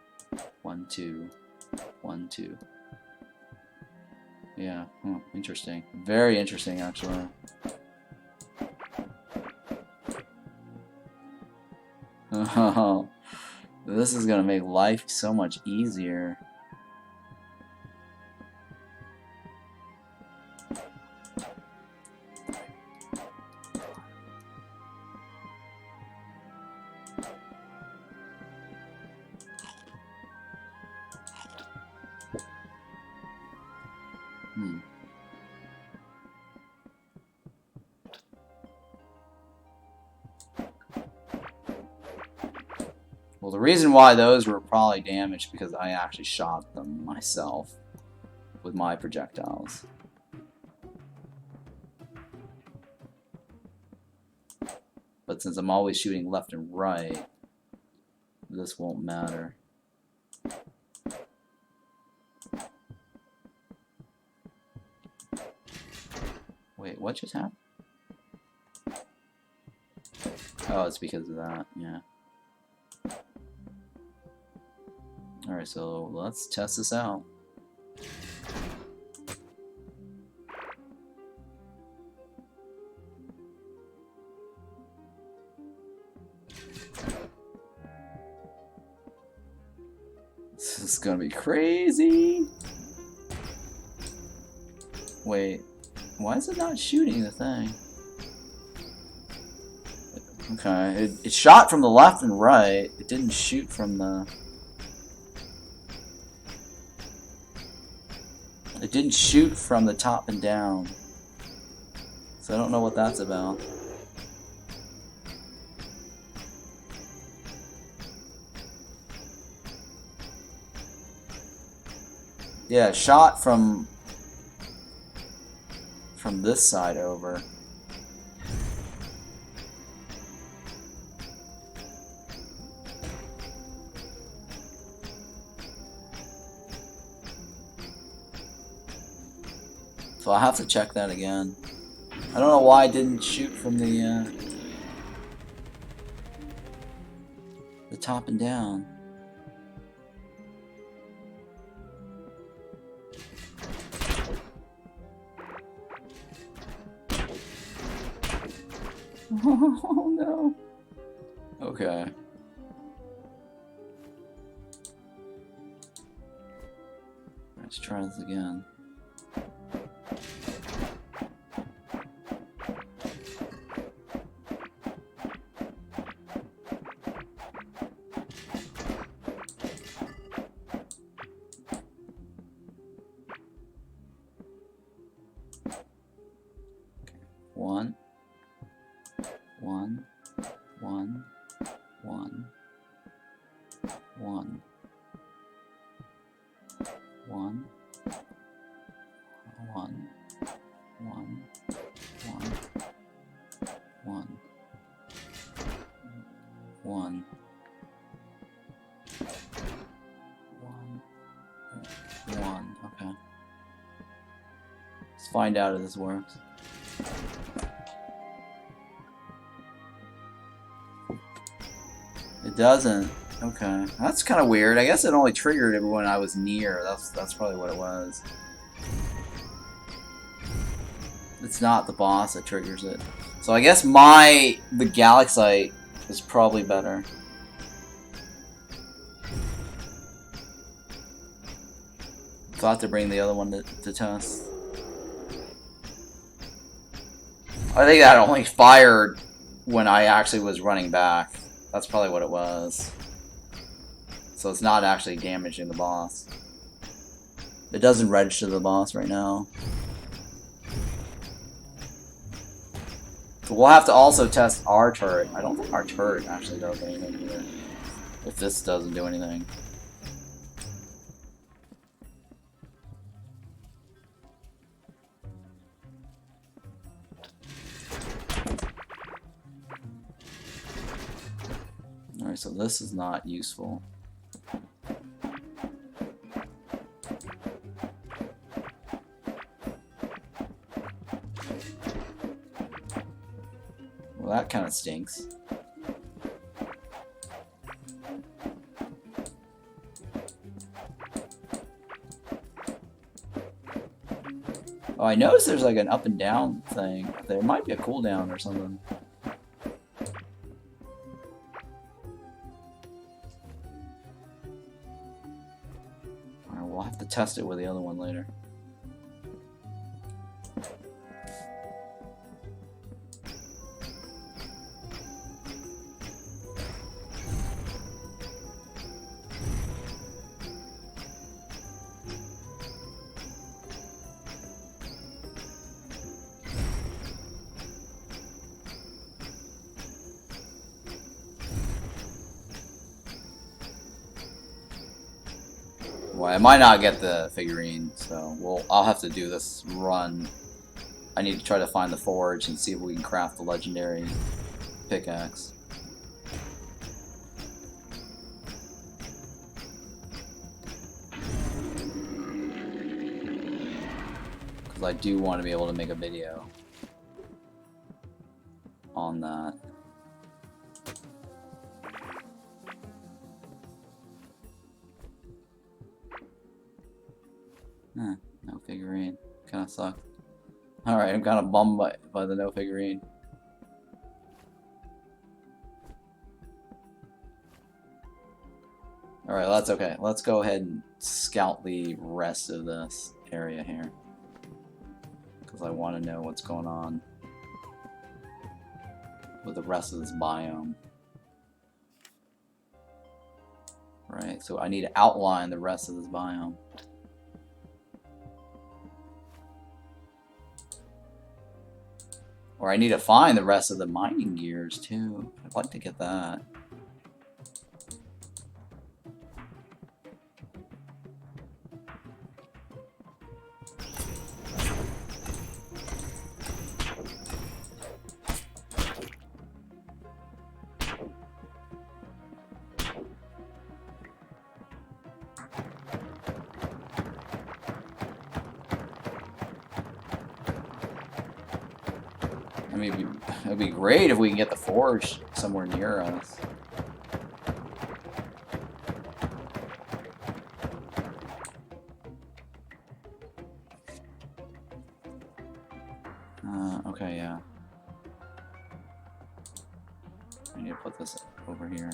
1, 2, 1, 2. Yeah, interesting. Very interesting, actually. Oh, this is gonna make life so much easier. Well, the reason why those were probably damaged because I actually shot them myself with my projectiles. But since I'm always shooting left and right, this won't matter. Wait, what just happened? Oh, it's because of that, yeah. Alright, so let's test this out. This is gonna be crazy. Wait, why is it not shooting the thing? Okay, it shot from the left and right. It didn't shoot from the... It didn't shoot from the top and down. So I don't know what that's about. Yeah, it shot from this side over. So I'll have to check that again. I don't know why it didn't shoot from the top and down. Oh no. Okay. Let's try this again. One. One. One. One. One. One. One. One. One. One. One. One. Okay. Let's find out if this works. It doesn't. Okay. That's kind of weird. I guess it only triggered it when I was near. That's probably what it was. It's not the boss that triggers it. So I guess the Galaxite is probably better. So I'll have to bring the other one to test. I think that only fired when I actually was running back. That's probably what it was. So it's not actually damaging the boss. It doesn't register the boss right now. So we'll have to also test our turret. I don't think our turret actually does anything either. If this doesn't do anything. Alright, so this is not useful. Well, that kind of stinks. Oh, I noticed there's like an up and down thing. There might be a cooldown or something. Alright, we'll have to test it with the other one later. Well, I might not get the figurine, so I'll have to do this run. I need to try to find the forge and see if we can craft the legendary pickaxe. Because I do want to be able to make a video on that. No figurine. Kinda sucks. Alright, I'm kinda bummed by the no figurine. Alright, well, that's okay. Let's go ahead and scout the rest of this area here. Because I want to know what's going on with the rest of this biome. Right, so I need to outline the rest of this biome. Or I need to find the rest of the mining gears too. I'd like to get that. I mean, it'd be great if we can get the forge somewhere near us. Okay, yeah. I need to put this over here.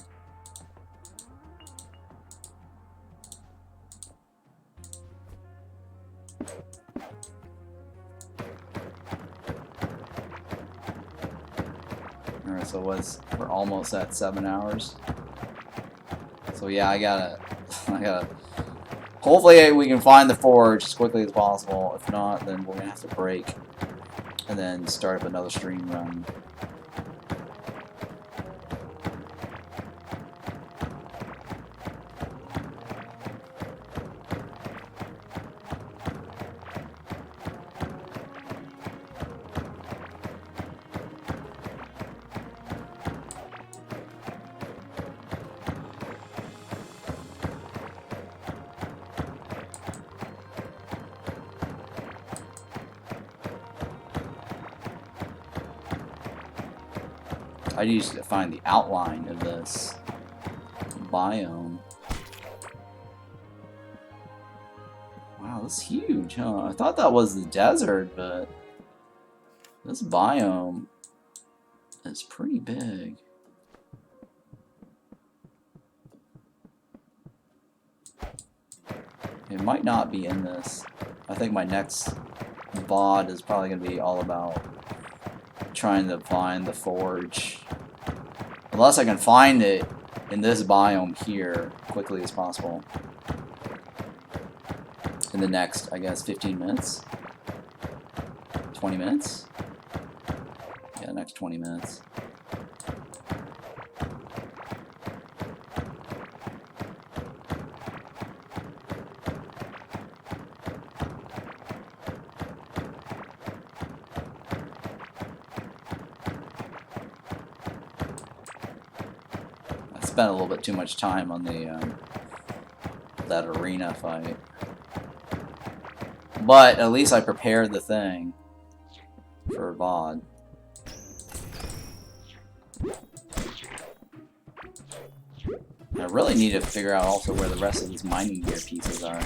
Alright, so we're almost at 7 hours. So yeah, I gotta hopefully we can find the forge as quickly as possible. If not, then we're gonna have to break and then start up another stream run. I need to find the outline of this biome. Wow, this is huge, huh? I thought that was the desert, but this biome is pretty big. It might not be in this. I think my next VOD is probably going to be all about trying to find the forge. Unless I can find it in this biome here quickly as possible. In the next, I guess, 15 minutes? 20 minutes? Yeah, next 20 minutes. Spent a little bit too much time on the that arena fight, but at least I prepared the thing for VOD. I really need to figure out also where the rest of these mining gear pieces are.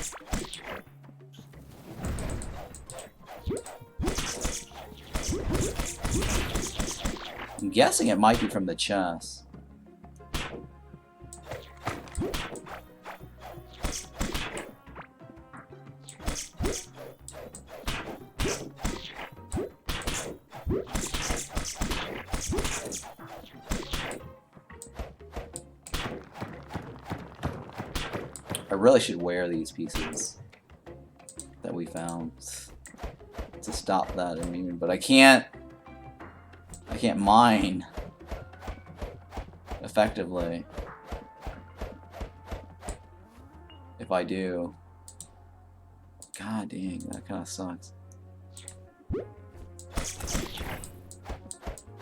I'm guessing it might be from the chest. I really should wear these pieces that we found to stop that immune, but I can't mine effectively if I do. God dang, that kind of sucks.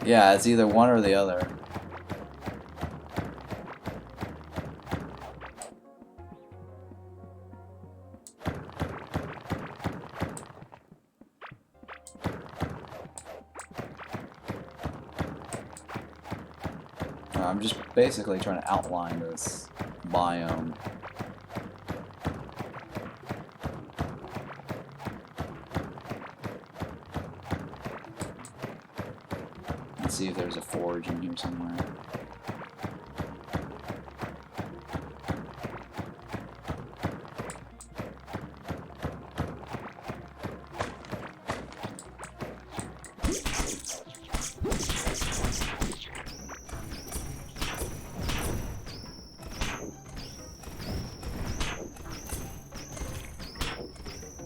Yeah, it's either one or the other. I'm just basically trying to outline this biome. see if there's a forge in here somewhere.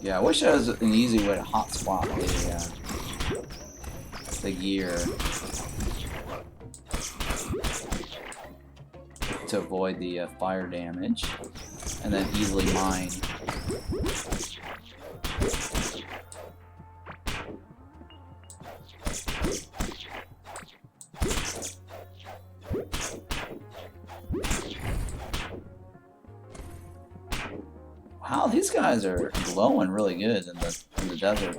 Yeah, I wish there was an easy way to hotspot the gear to avoid the fire damage, and then easily mine. Wow, these guys are glowing really good in the desert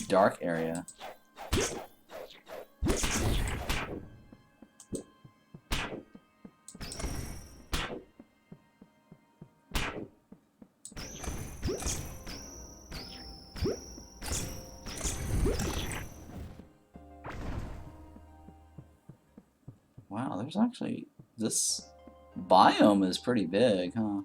dark area. Wow, there's actually, this biome is pretty big, huh?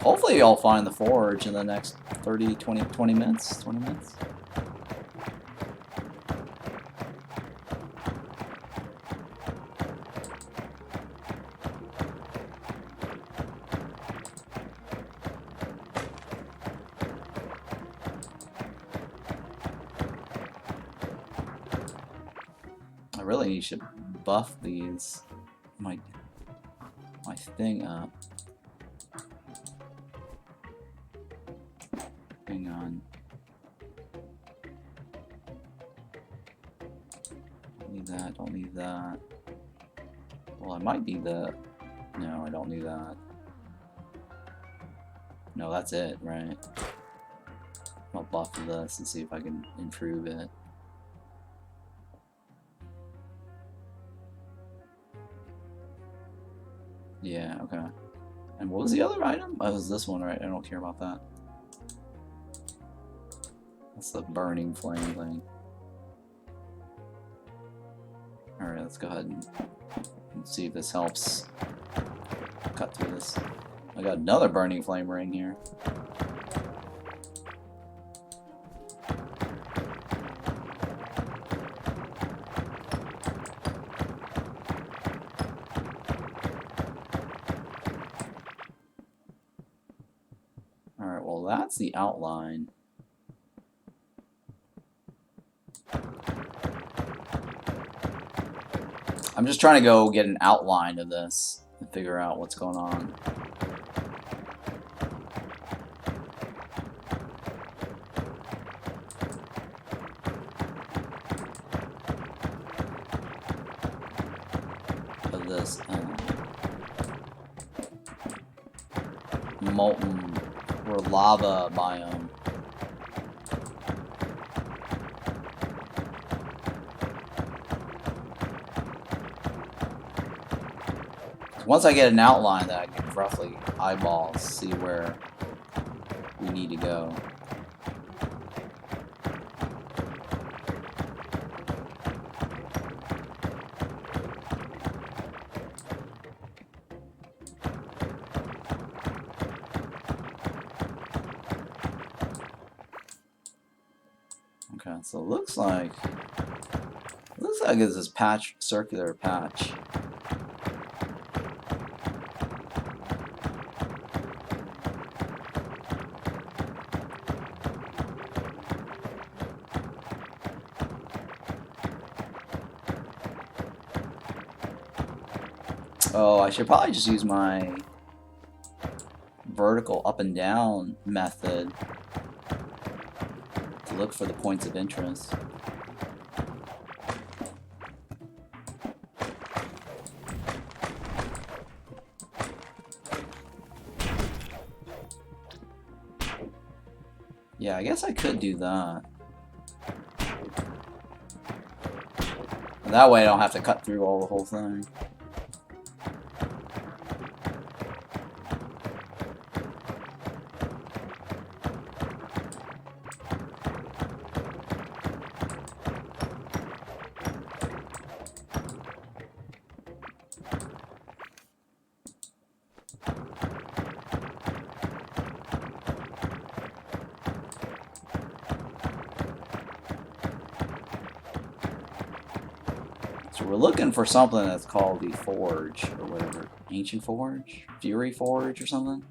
Hopefully I'll find the forge in the next 20 minutes. I really should buff these, my thing up. Hang on. Don't need that, don't need that. Well, I might need the... No, I don't need that. No, that's it, right? I'll buff this and see if I can improve it. Yeah, okay. And what was the other item? Oh, it was this one, right? I don't care about that. That's the burning flame thing. Alright, let's go ahead and see if this helps cut through this. I got another burning flame ring here. Alright, well that's the outline. I'm just trying to go get an outline of this and figure out what's going on. Of this molten or lava biome. Once I get an outline that I can roughly eyeball, see where we need to go. Okay, so it looks like it's this patch, circular patch. Oh, I should probably just use my vertical up and down method to look for the points of interest. Yeah, I guess I could do that. And that way I don't have to cut through the whole thing. we're looking for something that's called the Forge, or whatever. Ancient Forge? Fury Forge, or something?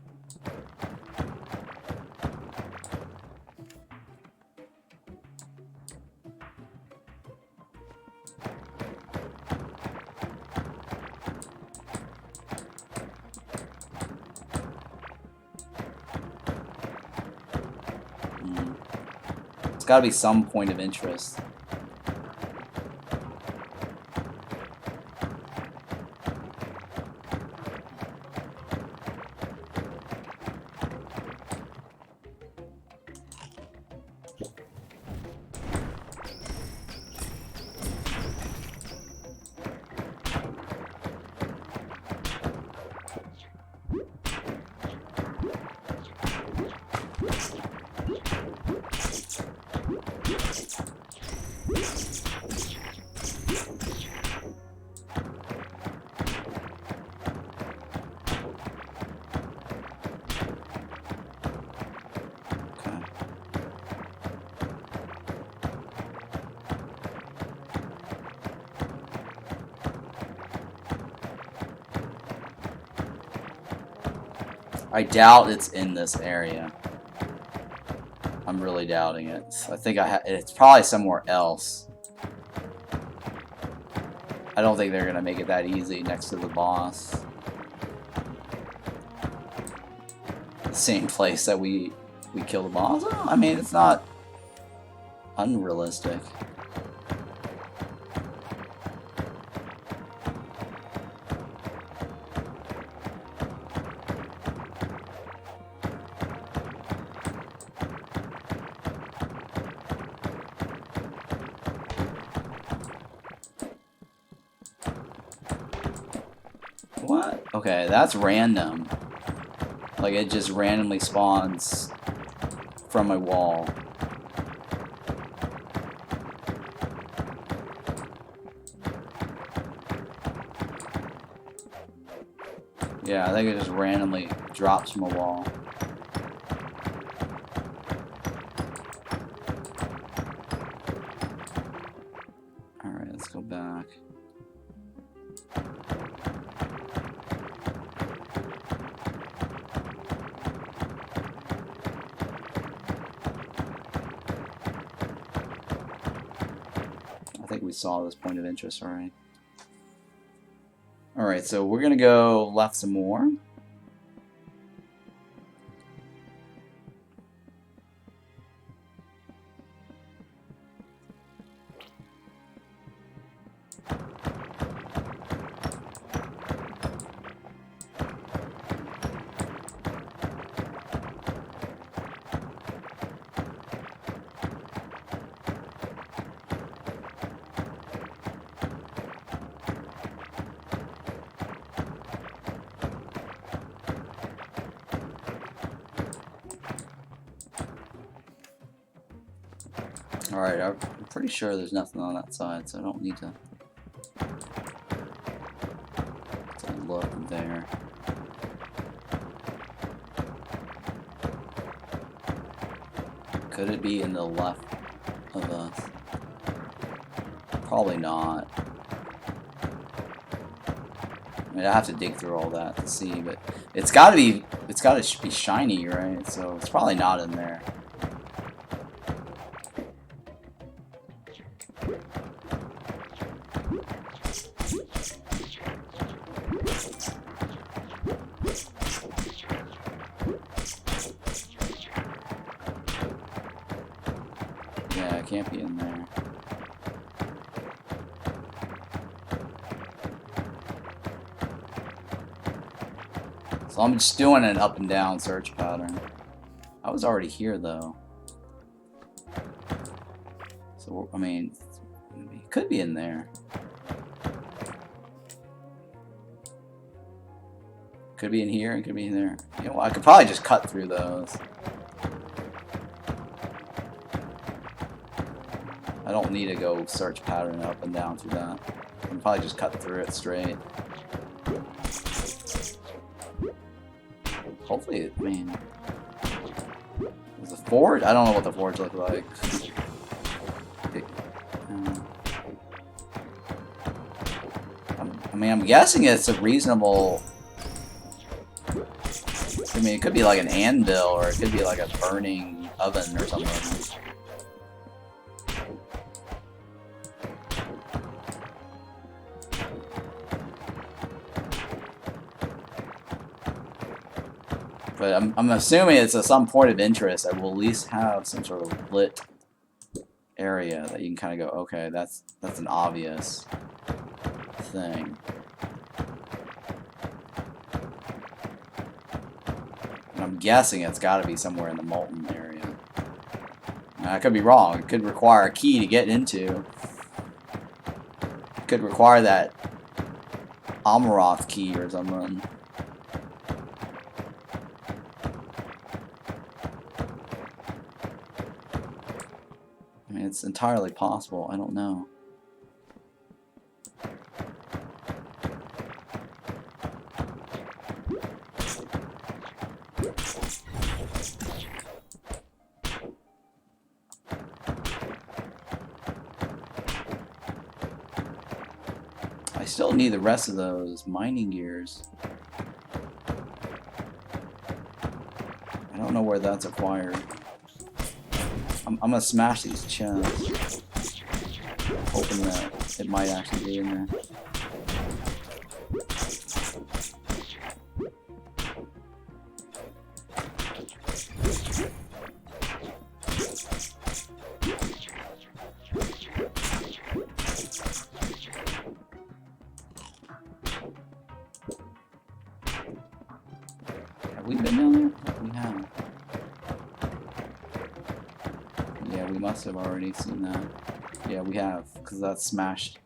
It's gotta be some point of interest. I doubt it's in this area. I'm really doubting it. I think it's probably somewhere else. I don't think they're gonna make it that easy next to the boss. The same place that we kill the boss? Oh, I mean, it's not unrealistic. What? Okay, that's random. Like, it just randomly spawns from a wall. Yeah, I think it just randomly drops from a wall. Alright, let's go back. I think we saw this point of interest already. Alright, so we're gonna go left some more. Alright, I'm pretty sure there's nothing on that side, so I don't need to look there. Could it be in the left of us? Probably not. I mean, I have to dig through all that to see, but it's gotta be shiny, right? So it's probably not in there. Yeah, it can't be in there. So I'm just doing an up and down search pattern. I was already here though. So, I mean, it could be in there. Could be in here, and could be in there. You know, I could probably just cut through those. I don't need to go search pattern up and down through that. I can probably just cut through it straight. Hopefully, I mean, is the forge? I don't know what the forge looked like. mean, I'm guessing it's a reasonable... I mean, it could be like an anvil, or it could be like a burning oven or something. But I'm assuming it's at some point of interest that we'll at least have some sort of lit area that you can kind of go, okay, that's an obvious thing. And I'm guessing it's got to be somewhere in the Molten area. Now, I could be wrong. It could require a key to get into. It could require that Omorath key or something. I mean, it's entirely possible. I don't know. I still need the rest of those mining gears. I don't know where that's acquired. I'm gonna smash these chests, hoping that it might actually be in there. Have we been down there? We have. Yeah, we must have already seen that. Yeah, we have, because that's smashed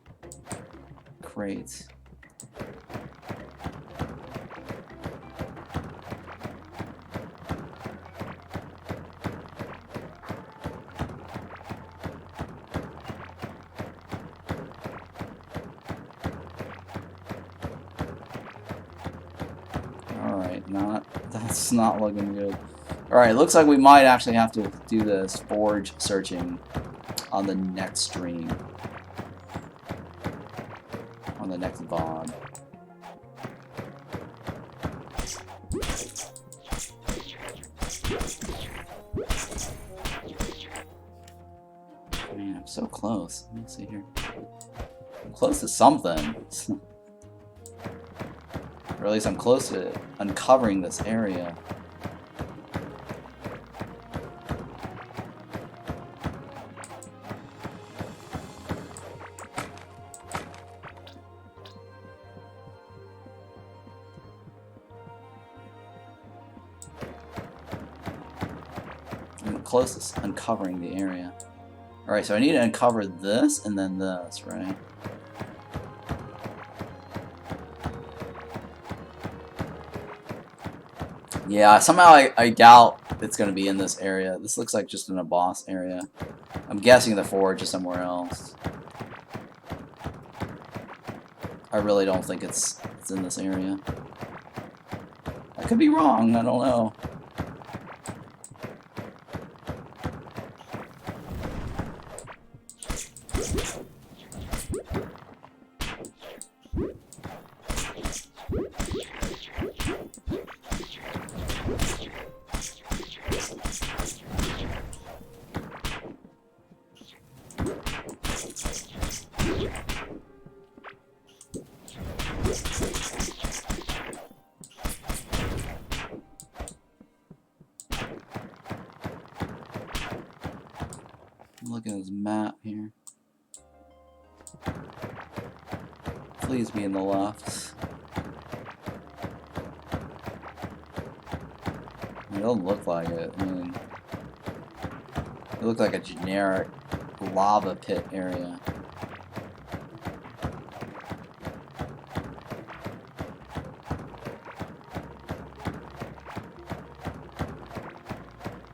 crates. Alright, that's not looking good. Alright, looks like we might actually have to do this forge searching on the next stream. On the next VOD. Man, I'm so close. Let me see here. I'm close to something. Or at least I'm close to uncovering this area. Closest uncovering the area. Alright, so I need to uncover this and then this, right? Yeah, somehow I doubt it's going to be in this area. This looks like just in a boss area. I'm guessing the forge is somewhere else. I really don't think it's in this area. I could be wrong, I don't know. Look at this map here. Please be in the left. It doesn't look like it. I mean, it looks like a generic lava pit area.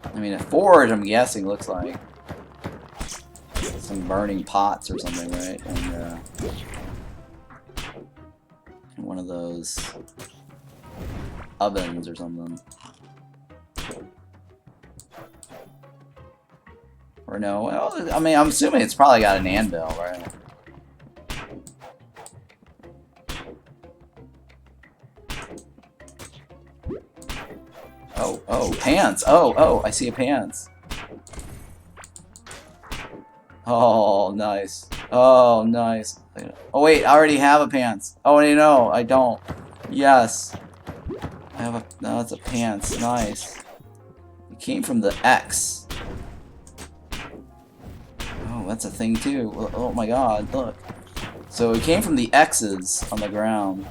I mean, a forge, I'm guessing, looks like some burning pots or something, right? And one of those ovens or something. Or no, well, I mean, I'm assuming it's probably got an anvil, right? pants. Oh, I see a pants. Oh, nice. Oh, nice. Oh, wait, I already have a pants. Oh, wait, no, I don't. Yes. I have a... No, it's a pants. Nice. It came from the X. Oh, that's a thing, too. Oh, my God, look. So it came from the X's on the ground.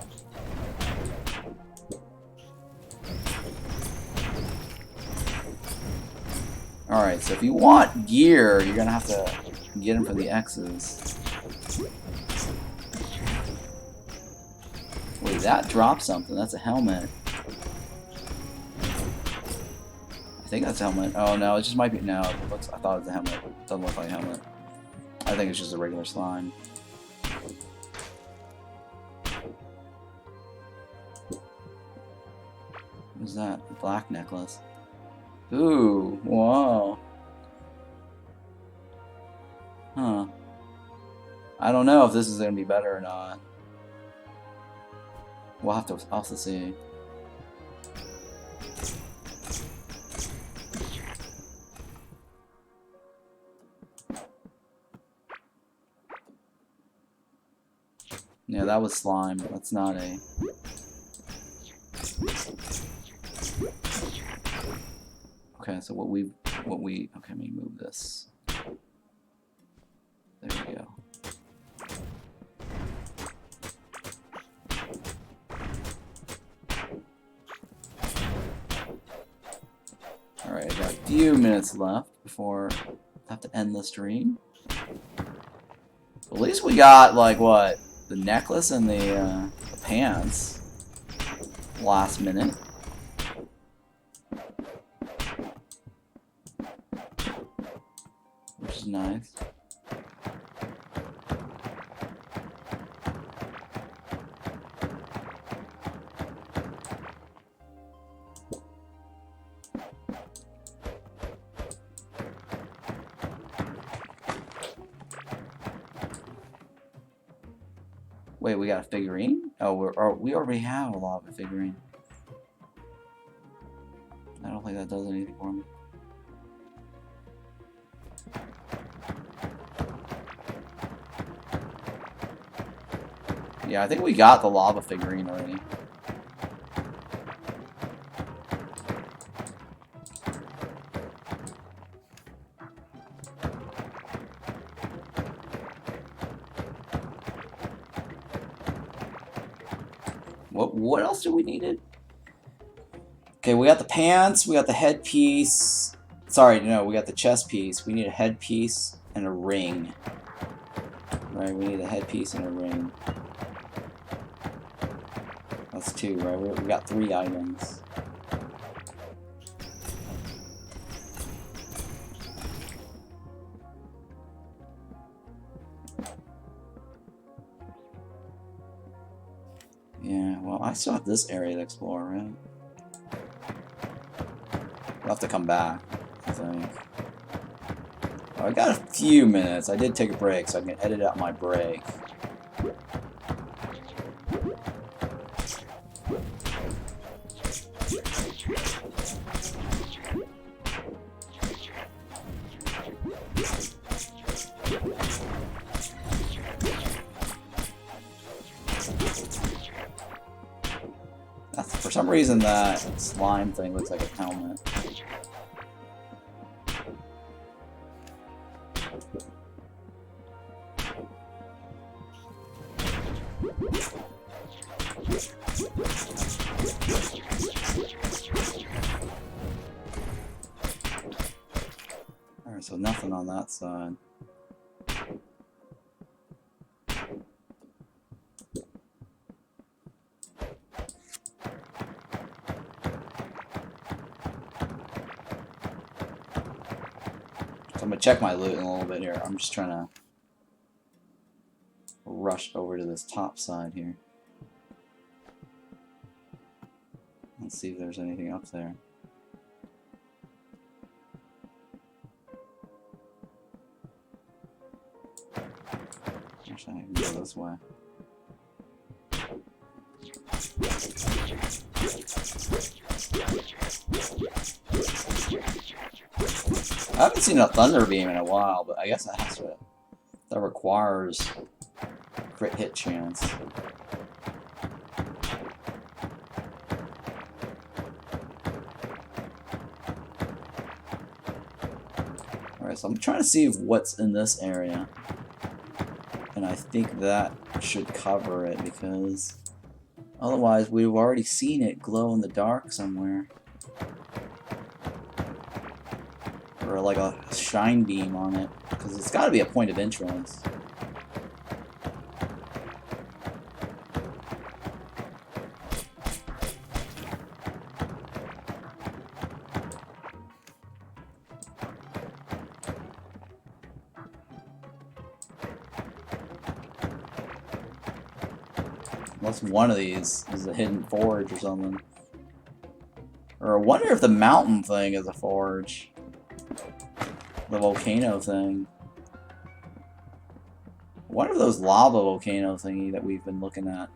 Alright, so if you want gear, you're gonna have to get them from the X's. Wait, that dropped something. That's a helmet. I think that's a helmet. Oh no, it just might be. No, it looks, I thought it was a helmet. It doesn't look like a helmet. I think it's just a regular slime. What's that? A black necklace. Ooh, whoa. Huh. I don't know if this is gonna be better or not. I'll have to see. Yeah, that was slime. That's not a... Okay, so okay, let me move this. There we go. Alright, I got a few minutes left before I have to end the stream. At least we got, like, what? The necklace and the pants. Last minute. Which is nice. Wait, we got a figurine? Oh, we already have a lava figurine. I don't think that does anything for me. Yeah, I think we got the lava figurine already. What else do we need? Okay, we got the pants, we got the headpiece. Sorry, no, we got the chest piece. We need a headpiece and a ring. Right, we need a headpiece and a ring. That's two, right? We got 3 items. Yeah, well, I still have this area to explore, right? We'll have to come back, I think. Oh, I got a few minutes. I did take a break, so I can edit out my break. For some reason, that slime thing looks like a helmet. Alright, so nothing on that side. I'm gonna check my loot in a little bit here. I'm just trying to rush over to this top side here. Let's see if there's anything up there. Actually, I can go this way. I haven't seen a thunder beam in a while, but I guess that requires crit hit chance. Alright, so I'm trying to see what's in this area. And I think that should cover it, because otherwise we've already seen it glow in the dark somewhere. Or like a shine beam on it, because it's got to be a point of interest. Unless one of these is a hidden forge or something. Or I wonder if the mountain thing is a forge. The volcano thing. I wonder if those lava volcano thingy that we've been looking at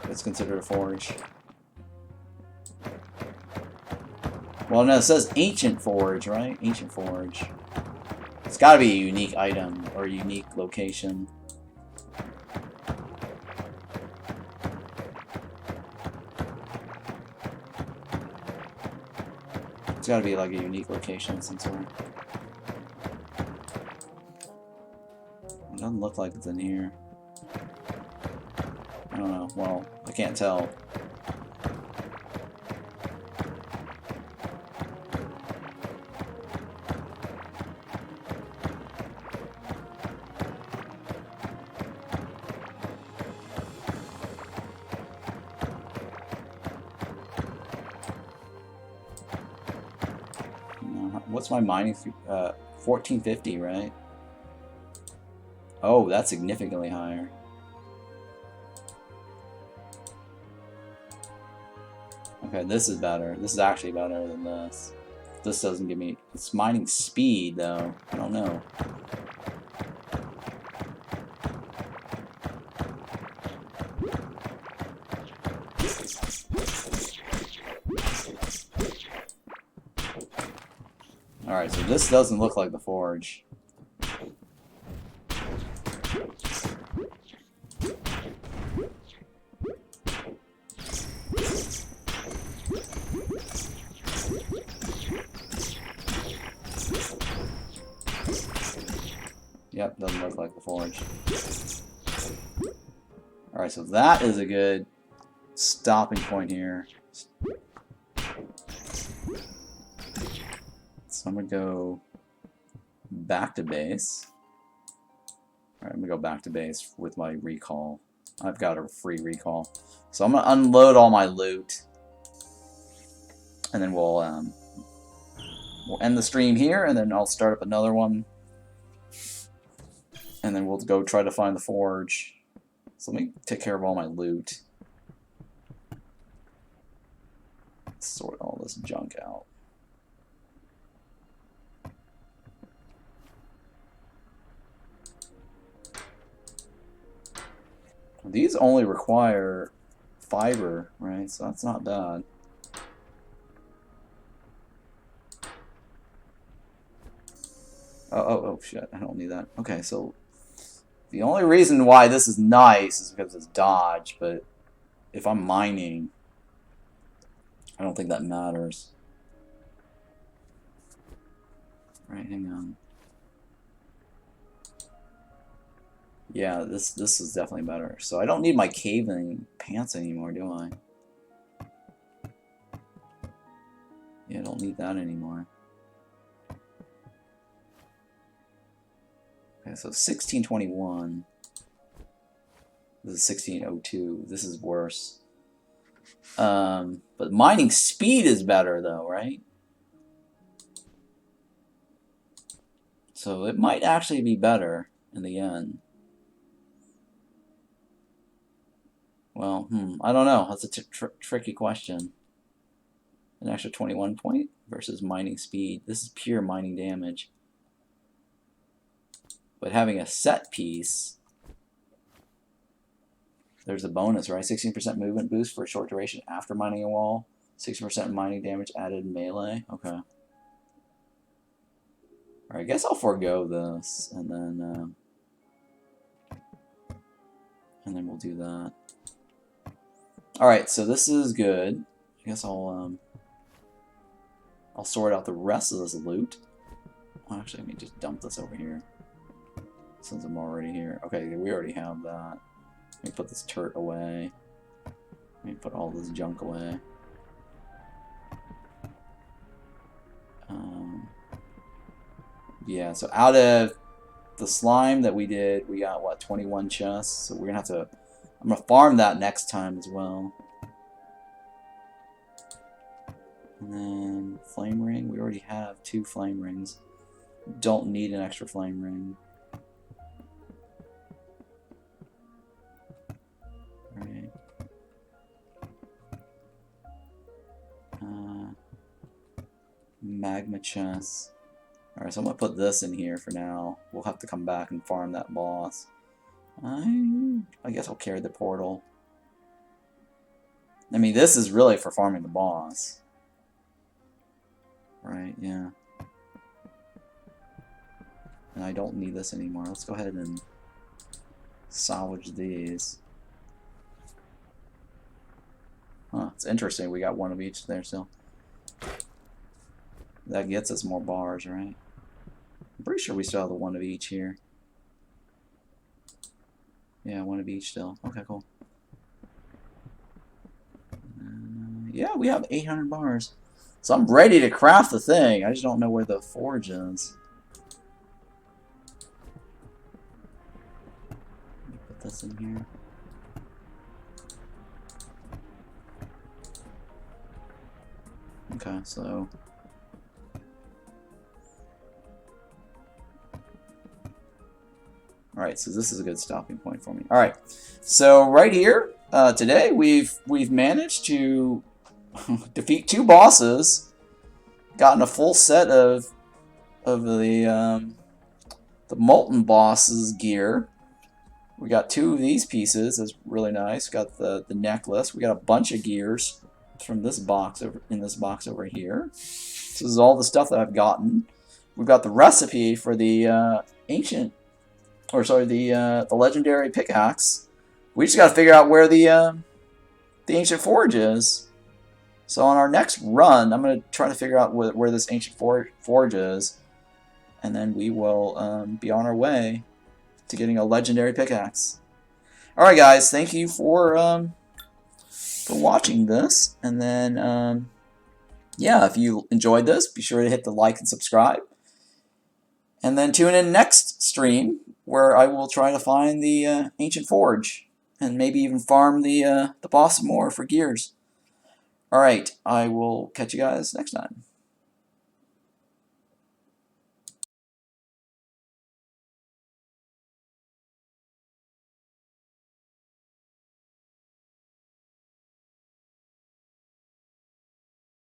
it's considered a forge. Well, no, it says ancient forge, right? Ancient forge. It's got to be a unique item or a unique location. It's got to be like a unique location of some sort. It doesn't look like it's in here. I don't know. Well, I can't tell. What's my mining? 1450, right? Oh, that's significantly higher. Okay, this is better. This is actually better than this. This doesn't give me... It's mining speed, though. I don't know. Alright, so this doesn't look like the forge. Yep, doesn't look like the forge. Alright, so that is a good stopping point here. So I'm going to go back to base. Alright, I'm going to go back to base with my recall. I've got a free recall. So I'm going to unload all my loot. And then we'll end the stream here, and then I'll start up another one. And then we'll go try to find the forge. So let me take care of all my loot. Sort all this junk out. These only require fiber, right? So that's not bad. Oh, shit. I don't need that. Okay, so the only reason why this is nice is because it's dodge, but if I'm mining, I don't think that matters. Right, hang on. Yeah, this is definitely better. So I don't need my caving pants anymore, do I? Yeah, I don't need that anymore. Okay, so 1621. This is 1602. This is worse. But mining speed is better though, right? So it might actually be better in the end. Well, I don't know. That's a tricky question. An extra 21 point versus mining speed. This is pure mining damage. But having a set piece, there's a bonus, right? 16% movement boost for a short duration after mining a wall. 60% mining damage added melee. Okay. Alright, I guess I'll forego this, and then we'll do that. Alright, so this is good. I guess I'll sort out the rest of this loot. Well, actually, let me just dump this over here, since I'm already here. Okay, we already have that. Let me put this turret away. Let me put all this junk away. Yeah, so out of the slime that we did, we got, what, 21 chests? So we're gonna have to... I'm gonna farm that next time as well. And then flame ring. We already have 2 flame rings. Don't need an extra flame ring. Alright. Magma chest. Alright, so I'm gonna put this in here for now. We'll have to come back and farm that boss. I guess I'll carry the portal. I mean, this is really for farming the boss. Right, yeah. And I don't need this anymore. Let's go ahead and salvage these. Huh, it's interesting. We got 1 of each there still. That gets us more bars, right? I'm pretty sure we still have the 1 of each here. Yeah, 1 of each still. Okay, cool. Yeah, we have 800 bars. So I'm ready to craft the thing. I just don't know where the forge is. Let me put this in here. Okay, so... Alright, so this is a good stopping point for me. Alright, so right here, today we've managed to defeat 2 bosses, gotten a full set of the Molten boss's gear. We got 2 of these pieces, that's really nice. Got the necklace. We got a bunch of gears from this box in this box over here. So this is all the stuff that I've gotten. We've got the recipe for the the legendary pickaxe. We just got to figure out where the ancient forge is. So on our next run, I'm going to try to figure out where this ancient forge is, and then we will be on our way to getting a legendary pickaxe. All right, guys, thank you for watching this, and then yeah, if you enjoyed this, be sure to hit the like and subscribe, and then tune in next stream where I will try to find the ancient forge and maybe even farm the boss more for gears. Alright, I will catch you guys next time.